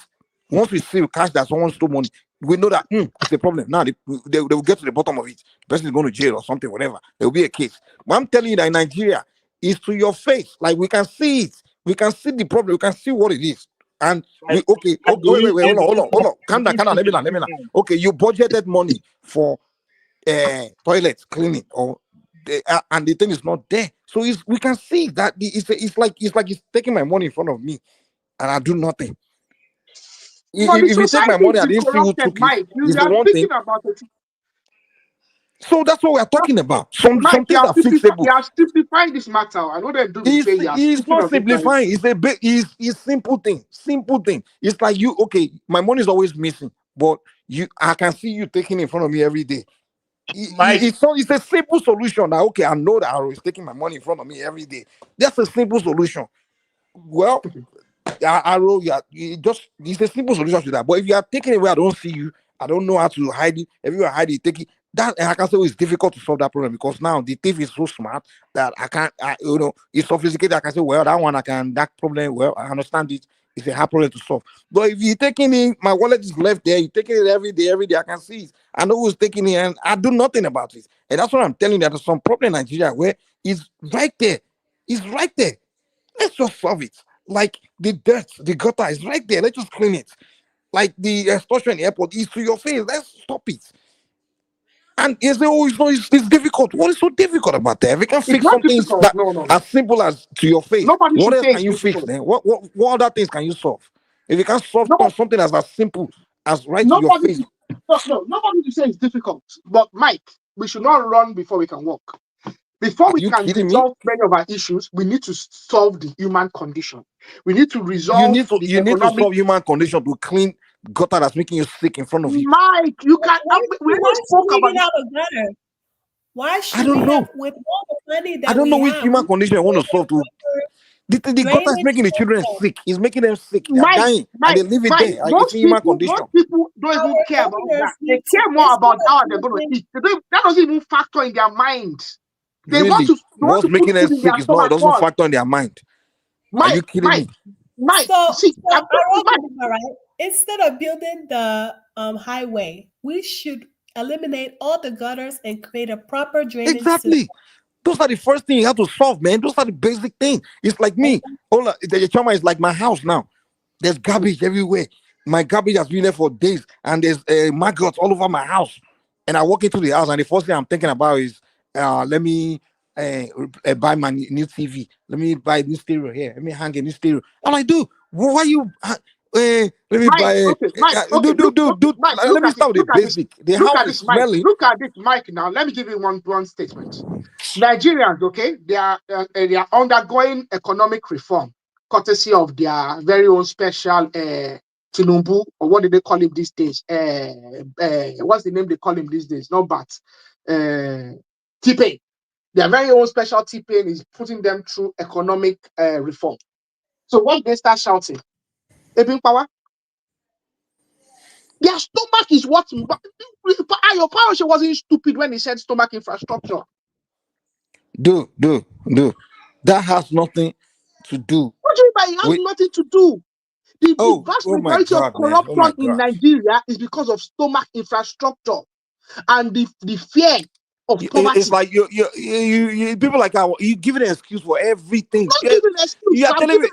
once we see cash that someone stole money, we know that it's a problem. Now they will get to the bottom of it. The person is going to jail or something, whatever. There will be a case. But I'm telling you that in Nigeria, is to your face. Like we can see it. We can see the problem. We can see what it is. And we okay, wait, hold on. Calm down. Let me know. Okay, you budgeted money for toilet cleaning or and the thing is not there. So we can see that it's like it's taking my money in front of me and I do nothing. If you take my money, I didn't see who took it. It's the one thing. About it. So that's what we're talking about. Some things are fixable. You are simplifying this matter. I know they do the trade. It's not simplifying. It's a bit. It's simple thing. Simple thing. It's like you. Okay, my money is always missing, but I can see you taking it in front of me every day. It's a simple solution. That okay, I know that Arrow is taking my money in front of me every day. That's a simple solution. Well, Arrow, it's a simple solution to that. But if you are taking it where I don't see you, I don't know how to hide it. If you are hiding, take it. That I can say it's difficult to solve that problem because now the thief is so smart that I can't. It's sophisticated. I can say, well, that problem. Well, I understand it. It's a hard problem to solve. But if you're taking it, my wallet is left there. You're taking it every day. I can see it. I know who's taking it, and I do nothing about it. And that's what I'm telling you. There's some problem in Nigeria where it's right there. It's right there. Let's just solve it. Like the dirt, the gutter is right there. Let's just clean it. Like the extortion in the airport is to your face. Let's stop it. And you say, it's difficult. What is so difficult about that? If you can fix something that as simple as to your face, what else can you fix then? What other things can you solve? If you can't solve something as simple as right to your face. No, nobody to say it's difficult. But Mike, we should not run before we can walk. Before we can resolve many of our issues, we need to solve the human condition. We need to resolve. You need to solve human condition to clean gutter that's making you sick in front of you. Mike, you can't. We spoke about gutter. Why should I don't know. With all the money that I don't know which human condition I want to solve to. The gutter is making the children sick. It's making them sick. They're dying. And they leave it there. It's a human condition. Most people don't even care about that. They care more about how they're going to eat. That doesn't even factor in their mind. They want to. What's making them sick is not doesn't factor in their mind. Are you kidding me? Mike, right? Instead of building the highway, we should eliminate all the gutters and create a proper drainage system. Those are the first thing you have to solve, man. Those are the basic things. It's like me. The Chama is like my house now. There's garbage everywhere. My garbage has been there for days, and there's maggots all over my house. And I walk into the house, and the first thing I'm thinking about is, let me buy my new TV. Let me buy a new stereo here. Let me hang a new stereo. I'm like, dude, why you? Let me buy. Let me start with the basic. The house is smelling. Look at this, Mike. Now, let me give you one statement. Nigerians, okay, they are undergoing economic reform, courtesy of their very own special Tinubu, or what do they call him these days? What's the name they call him these days? Not Bat. T-Pain. Their very own special T-Pain is putting them through economic reform. So what they start shouting? Power. Their stomach is what your power wasn't stupid when he said stomach infrastructure. Dude. That has nothing to do. What do you mean by it has nothing to do? The vast majority of corruption in Nigeria is because of stomach infrastructure and the fear of poverty. It's like you people like you giving an excuse for everything. Not giving an excuse. You are telling me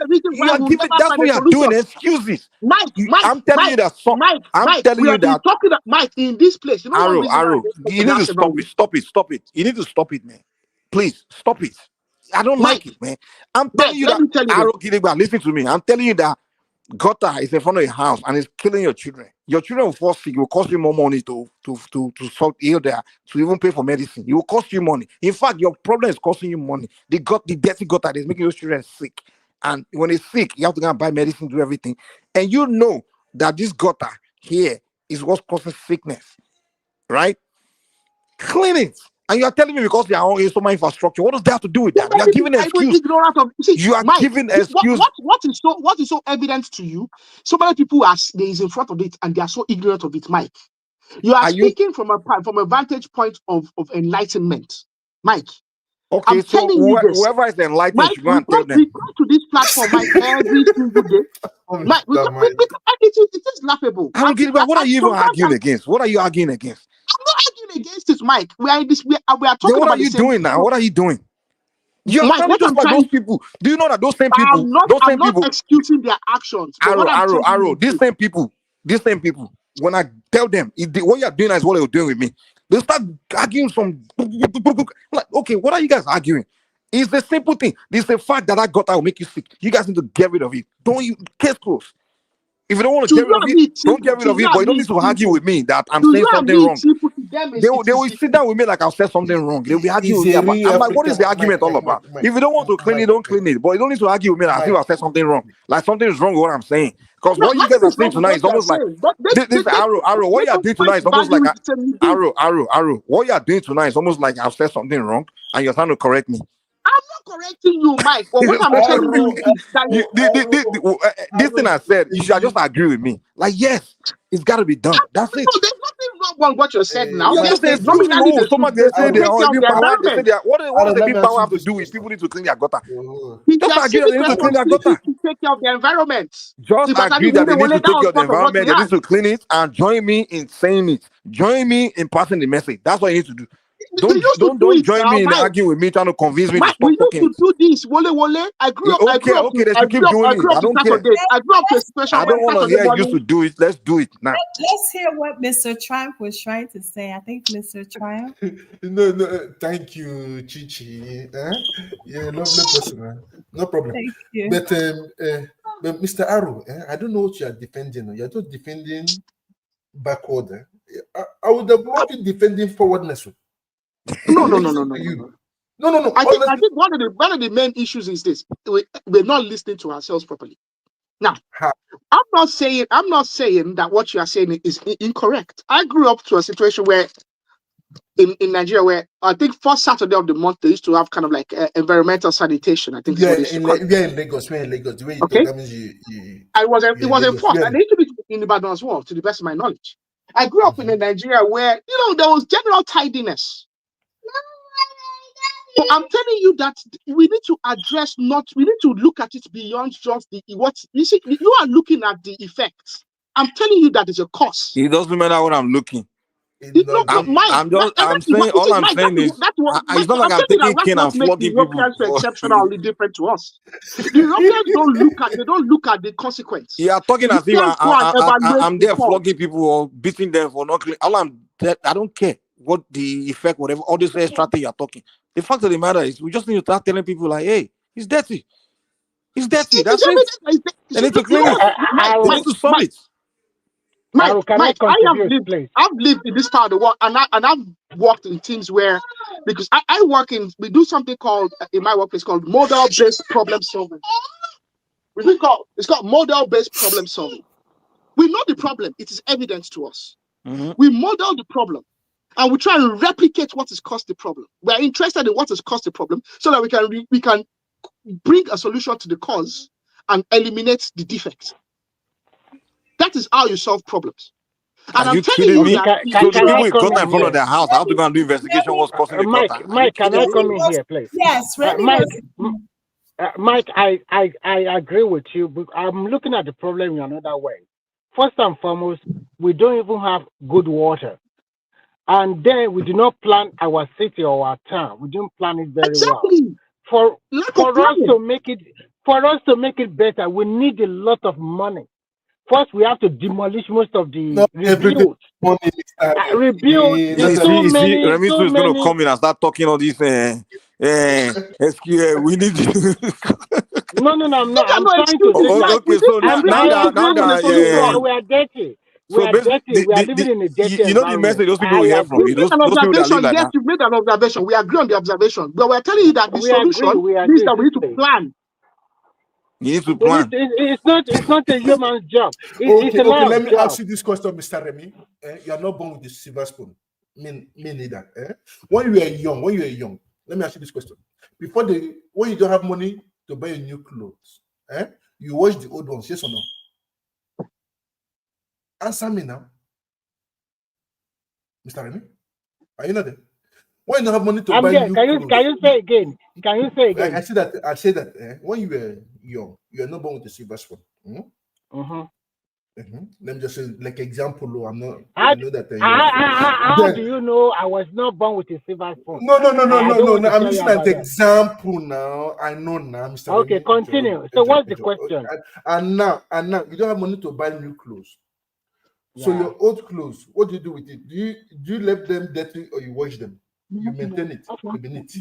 that's what you are doing, excuses. I'm telling you that. I'm telling you that. Talking about Mike in this place. You know Arrow. You need to stop it. You need to stop it, man. Please stop it. I don't like it, man. I'm telling you that. Arrow, listen to me. I'm telling you that gutter is in front of your house and it's killing your children. Your children will fall sick. It will cost you more money to heal there, to even pay for medicine. It will cost you money. In fact, your problem is costing you money. The dirty gutter is making your children sick. And when it's sick, you have to go and buy medicine, do everything. And you know that this gutter here is what's causing sickness, right? Clean it. And you are telling me because they are on so much infrastructure. What does that have to do with that? You are giving an excuse. You are giving an excuse. What is so evident to you? So many people are in front of it and they are so ignorant of it, Mike. You are speaking from a vantage point of enlightenment, Mike. Okay, I'm telling you this. Whoever is enlightened, Mike, you can't tell them. We go to this platform, Mike, every single day. Mike, it is laughable. What are you even arguing against? What are you arguing against? I'm not arguing against it, Mike. We are talking about. What are you doing now? What are you doing? You are Mike, sounding what just I'm like trying, those people. Do you know that those same people, I'm not excusing their actions, but what I'm telling you, these same people, when I tell them what you're doing is what you're doing with me, they start arguing some like, okay, what are you guys arguing? It's a simple thing. This is a fact that I got that will make you sick. You guys need to get rid of it. Don't you case close. If you don't want to get rid of it, don't get rid of it. But you don't need to argue with me that I'm saying something wrong. They will sit down with me like I've said something wrong. They'll be arguing with me about. I'm like, what is the argument all about? If you don't want to clean it, don't clean it. But you don't need to argue with me as if I've said something wrong. Like something is wrong with what I'm saying. Because what you guys are saying tonight is almost like this arrow. What you are doing tonight is almost like arrow. What you are doing tonight is almost like I've said something wrong and you're trying to correct me. I'm not correcting you, Mike. But what I'm telling you is that this thing I said, you should just agree with me. Like, yes, it's got to be done. That's it. There's nothing wrong with what you said now. Yeah, just say Nominally, no. Some of they say they are giving power. They say they are, what does the giving power have to do with people need to clean their gutter? Just agree that they need to clean their gutter. To take care of the environment. Just agree that they need to take care of the environment. They need to clean it and join me in saying it. Join me in passing the message. That's what you need to do. Don't join me in arguing with me, trying to convince me to stop talking. We used to do this. Wole. I grew up. Okay, they should keep doing it. I don't care. I grew up to a situation. I don't want to hear you used to do it. Let's do it now. Let's hear what Mr. Triumph was trying to say. I think Mr. Triumph. No, thank you, Chichi. Yeah, lovely person. Man. No problem. Thank you. But Mr. Arrow, I don't know what you are defending. You're just defending backward. I would have loved you defending forwardness. No. No. I think one of the main issues is this: we're not listening to ourselves properly. Now, I'm not saying that what you are saying is incorrect. I grew up to a situation where in Nigeria, where I think first Saturday of the month they used to have kind of like environmental sanitation. I think in Lagos. Where in Lagos? The way you talk, that means you. It was enforced, and they used to be in Ibadan as well, to the best of my knowledge. I grew up in a Nigeria where there was general tidiness. So I'm telling you that we need to we need to look at it beyond just what you see. You are looking at the effects. I'm telling you that is a cause. It doesn't matter what I'm looking. I'm saying all I'm saying is it's not like I'm taking cane and flogging people. Europeans are exceptionally different to us. The Europeans don't look at the consequence. You are talking as if I'm there flogging people or beating them for not clean. I don't care what the effect, whatever, all this extra thing you're talking. The fact of the matter is we just need to start telling people like, hey, it's dirty. It's dirty. That's it. They need to clean it. They need to solve it. Mike, I've lived in this part of the world, and I've worked in teams where, because we do something called, in my workplace, called model-based problem solving. It's called model-based problem solving. We know the problem. It is evident to us. Mm-hmm. We model the problem, and we try and replicate what has caused the problem. We are interested in what has caused the problem, so that we can bring a solution to the cause and eliminate the defect. That is how you solve problems. And I'm telling you that the people with gutter in front of their house have to go and do investigation what's causing the gutter. Mike, can I come in here, please? Yes, Mike, I agree with you, but I'm looking at the problem in another way. First and foremost, we don't even have good water. And then we do not plan our city or our town. We don't plan it very well. For us to make it better, we need a lot of money. First, we have to demolish most of the rebuild. Rebuild. Remisu is going to come in and start talking all this. SQL. We need you. No, I'm not. I'm trying to say okay, so now we are dirty. We are living in a dirty you know the message those people hear from you. Those people that live like that. You made an observation. We agree on the observation, but we're telling you that the solution means that we need to plan. You need to plan. It's not a human job. It's a lot let me job. ask you this question, Mr. Remy. You are not born with the silver spoon. Me neither. When you are young, let me ask you this question. When you don't have money to buy new clothes, you wash the old ones, yes or no? Answer me now. Mr. Remy, are you not there? When you don't have money to buy new clothes. Can you say again? I say that when you were young, you are not born with a silver spoon. Mm-hmm. Let me just say, like example. I'm not. How, I know that how do you know I was not born with a silver spoon? No. I don't want to I'm tell you using an about that. example now. I know now, Mr. Okay, Remy, continue. So what's the question? And now, you don't have money to buy new clothes. So Yeah. your old clothes, what do you do with it? Do you leave them dirty or you wash them? You maintain it. You beneath.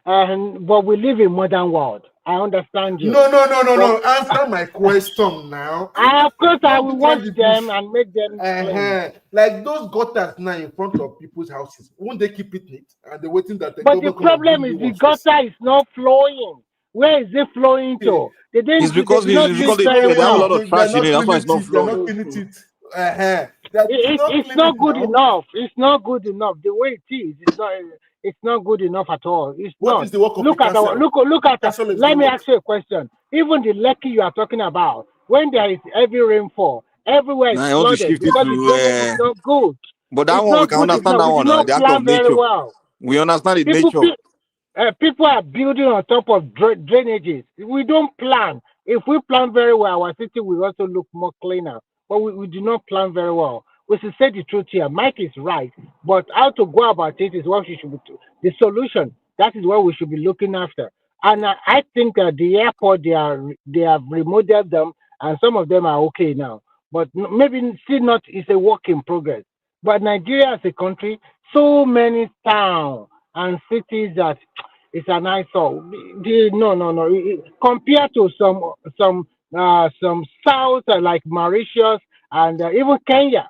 But we live in modern world. I understand you. No. Answer my question now. Of course, I will wash them and make them clean. Like those gutters now in front of people's houses. Won't they keep it neat? And they're waiting that the But the government come and problem bring is new the ones first. gutter is not flowing. Where is it flowing to? They It's because did not do it very they have a lot well. of trash in it. That's why it's not They're not flowing. cleaning it. It's not good enough. It's not good enough. The way it is, it's not good enough at all. It's What not. is the work of Look a at our councillor? look at. Councillor is Let not me work. ask you a question. Even the Lekki you are talking about, when there is heavy rainfall, everywhere is Now I want to flooded shift it because the drainage is to. not good. But that It's one we not can good understand enough. that We one. did not The act of plan very nature. well. We understand the People nature. people are building on top of drainages. We don't plan. If we plan very well, our city will also look more cleaner. But we do not plan very well. We should say the truth here. Mike is right, but how to go about it is what we should be. The solution, that is what we should be looking after. And I think the airport they have remodeled them, and some of them are okay now. But maybe still not. It's a work in progress. But Nigeria as a country, so many towns and cities that it's an eyesore. No. Compared to some south like Mauritius and even Kenya,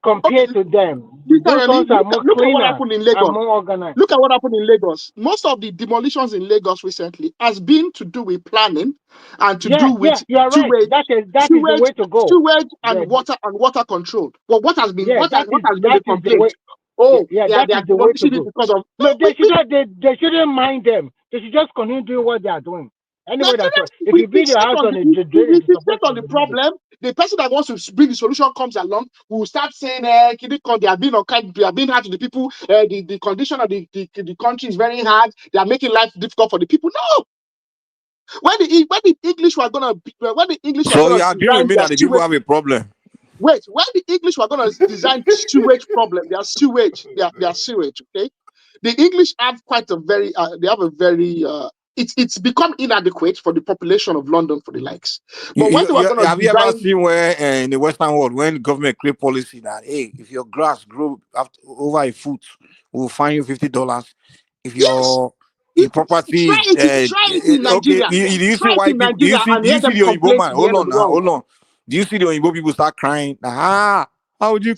compared to them, Mr. those Remy, ones are more look at what cleaner happened in and Lagos. more organized. Look at what happened in Lagos. Most of the demolitions in Lagos recently has been to do with planning and to do with You are right. sewage, That is the way to go. sewage Yeah, and water control. Well, what has been that been the is the way. complaint? Oh, That they are is the way to demolishing it go. because of No, they shouldn't mind them. They should just continue doing what they are doing. Anyway, that's what. If we you build your house on a drainage, it's fixate supposed to on the be removed. problem. The person that wants to bring the solution comes along, we will start saying, they are being unkind, they are being hard to the people, the condition of the country is very hard, they are making life difficult for the people. No! When the English were gonna So you agree with design me their that the people sewage, have a problem? when the English were gonna design sewage problem, their sewage, okay? The English have quite a very it's become inadequate for the population of London for the likes. But when they were going to Have you ever design, seen where in the Western world when government create policy that hey, if your grass grow over a foot, we'll fine you $50. If your property try it in okay, Nigeria. do you see Try it white in people? Do Nigeria and you hear see them the Oyibo complain man? to the end of the world. Hold on. Do you see the Oyibo people start crying? How would you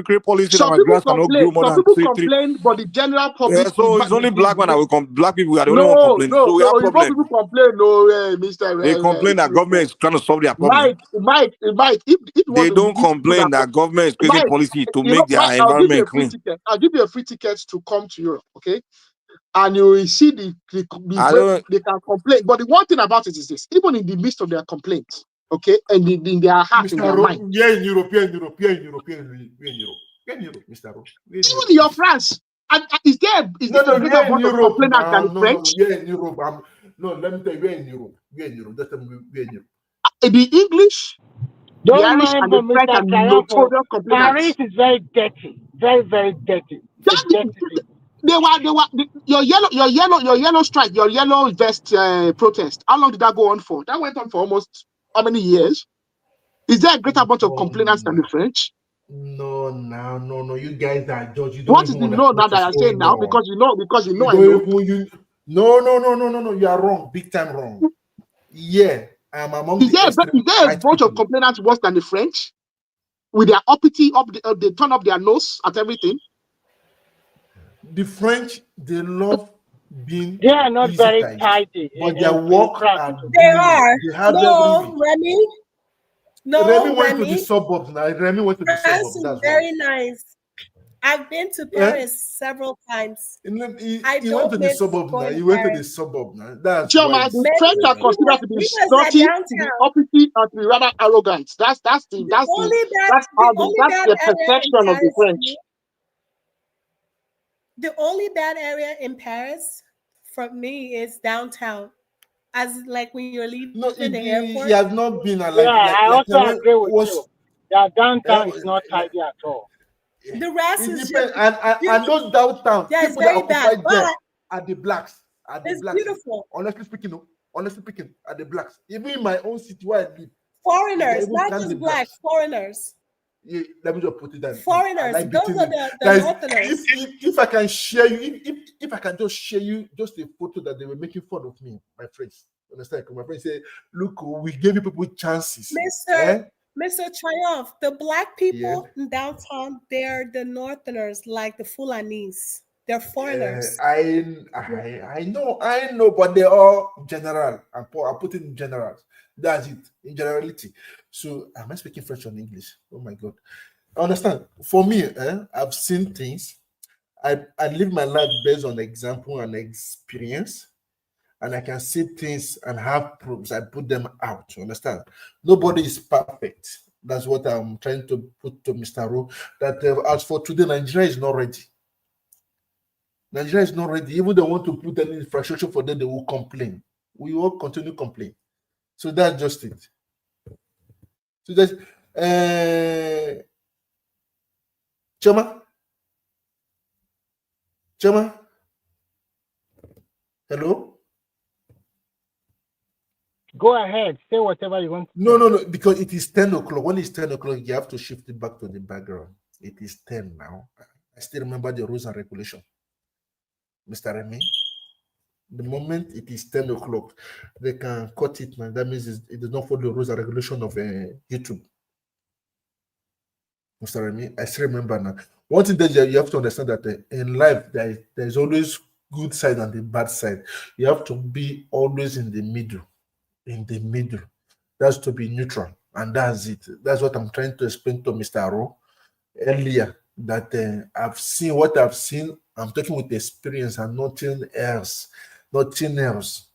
create policy that Some my people grass cannot grow more than say 3? complain, but the general Yeah, public, so it's only black men that will black people are the only one no, complaining. So we have you problem. people complain, no, Mr. They complain that government is trying to solve their problem. Mike, if you They want to don't meet people complain that government is creating Mike, policy to make their Mike, I'll give you environment a free clean. ticket. I'll give you a free ticket to come to Europe, okay? And you will see they can complain. But the one thing about it is this: even in the midst of their complaints, okay, and in their heart, in their mind, we are in Europe, Mr. Ro. Even in your France, is there a greater amount of complainants than the French? We are in Europe. No, let me tell you, we're in Europe. We're in Europe. That's we're in Europe. The English, the Irish, and the French are notorious complainants. Paris is very dirty, very, very dirty. Your yellow strike, your yellow vest protest. How long did that go on for? That went on for almost how many years? Is there a greater bunch of complainants than the French? No. You guys are judged. What is the no now that I'm saying now? Because you know I know. No. You are wrong. Big time wrong. Yeah, I'm among is there a bunch of complainants worse than the French? With their uppity they turn up their nose at everything. The French, they love being. They are not very tidy, but their work are. They are. They have no, Remy. No, Remy went to the suburbs now. Remy went to the France suburbs. That's very nice. I've been to Paris several times. He went to the suburbs now. He went to the suburbs now. That's Choma, the French are considered to be dirty, to be uppity, and to be rather arrogant. That's the perception of the French. The only bad area in Paris for me is downtown. as like when you're leaving No, the he airport. has not been Yeah, I also when agree with was you. That downtown uh, is not tidy at all. The rest it is depends, just and those downtown yeah, it's people that very bad, occupied there but are the blacks. it's beautiful. Honestly speaking, no, honestly speaking, are the blacks. Even in my own city where I live, you can Foreigners, even not count the just black, blacks. foreigners. Yeah, let me just put it down. I Foreigners, like those beating are it. the Guys, northerners. if I can share you, if I can just share you just a photo that they were making fun of me, my friends. Understand? Because my friends say, look, we gave you people chances. Mr. Triumph, the black people Yeah. in downtown, they're the northerners, like the Fulanis. They're foreigners. I know, but they're all general. I put it in general. That's it, in generality. So, am I speaking French or English? Oh my God. Understand? For me, I've seen things. I live my life based on example and experience, and I can see things and have proofs. I put them out. Understand? Nobody is perfect. That's what I'm trying to put to Mr. Ro. That as for today, Nigeria is not ready. Nigeria is not ready. Even they want to put any infrastructure for them, they will complain. We will continue to complain. So that's just it. So that's Chama. Hello? Go ahead, say whatever you want. No, because it is 10 o'clock. When it's 10 o'clock, you have to shift it back to the background. It is 10 now. I still remember the rules and regulation. Mr. Remy, the moment it is 10 o'clock, they can cut it, man. That means it does not follow the rules and regulation of YouTube. Mr. Remy, I still remember now. One thing that you have to understand that in life, there's always good side and the bad side. You have to be always in the middle. In the middle. That's to be neutral. And that's it. That's what I'm trying to explain to Mr. Aro earlier. That I've seen what I've seen. I'm talking with experience and nothing else. Nothing else.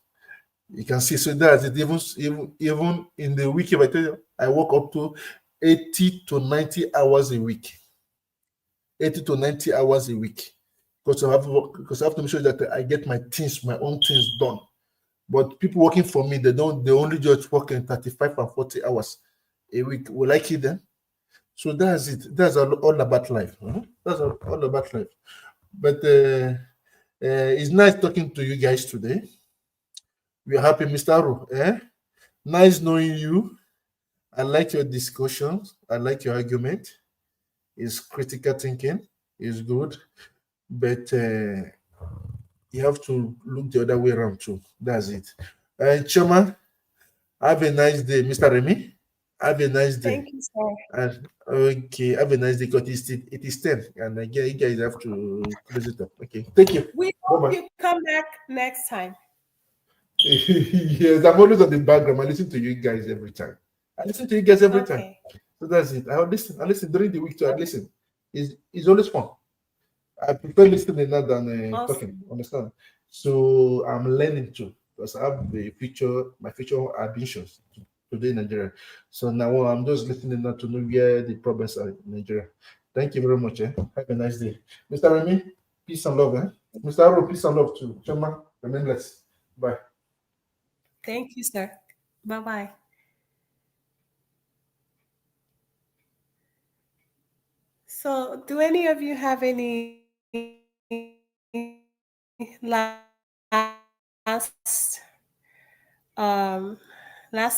You can see. So that's it. Even in the week, if I tell you, I work up to 80 to 90 hours a week. 80 to 90 hours a week. Because I have to make sure that I get my own things done. But people working for me, they only just work in 35 and 40 hours a week. Will I kill them? So that's it. That's all about life. That's all about life. But it's nice talking to you guys today. We're happy, Mr. Aru. Nice knowing you. I like your discussions. I like your argument. It's critical thinking. It's good. But you have to look the other way around too. That's it. Chama, have a nice day. Mr. Remy, have a nice day. Thank you, sir. And okay, have a nice day because it is 10 and again, you guys have to close it up. Okay, thank you. We hope you come back next time. Yes, I'm always on the background. I listen to you guys every time. Time. So that's it. I listen during the week too. I listen. It's always fun. I prefer listening now than talking. Understand? So I'm learning too because I have my future ambitions today in Nigeria. So now I'm just listening now to know where the problems are in Nigeria. Thank you very much. Have a nice day, Mr. Remy. Peace and love. Mr. Aro, peace and love too. Chama, remain blessed. Bye. Thank you, sir. Bye-bye. So, do any of you have any last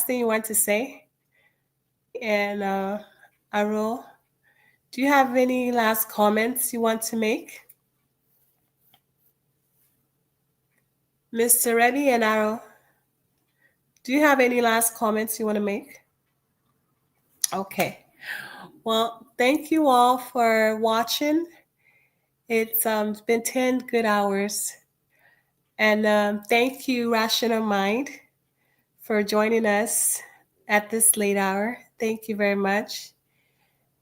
thing you want to say? And Aro, do you have any last comments you want to make? Mr. Reddy and Aro, do you have any last comments you want to make? Okay. Well, thank you all for watching. It's been 10 good hours. And thank you, Rational Mind, for joining us at this late hour. Thank you very much.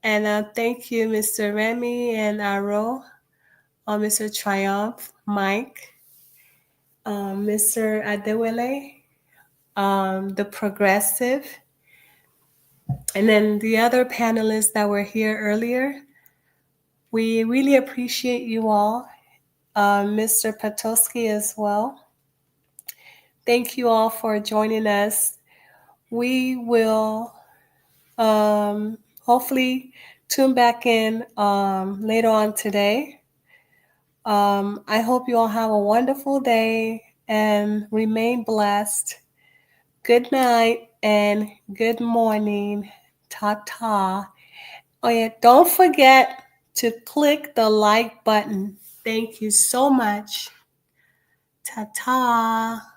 And thank you, Mr. Remy and Aro, Mr. Triumph, Mike, Mr. Adewale, the Progressive, and then the other panelists that were here earlier. We really appreciate you all. Mr. Patosky as well. Thank you all for joining us. We will hopefully tune back in later on today. I hope you all have a wonderful day and remain blessed. Good night and good morning. Ta-ta. Oh yeah, don't forget to click the like button. Thank you so much. Ta-ta.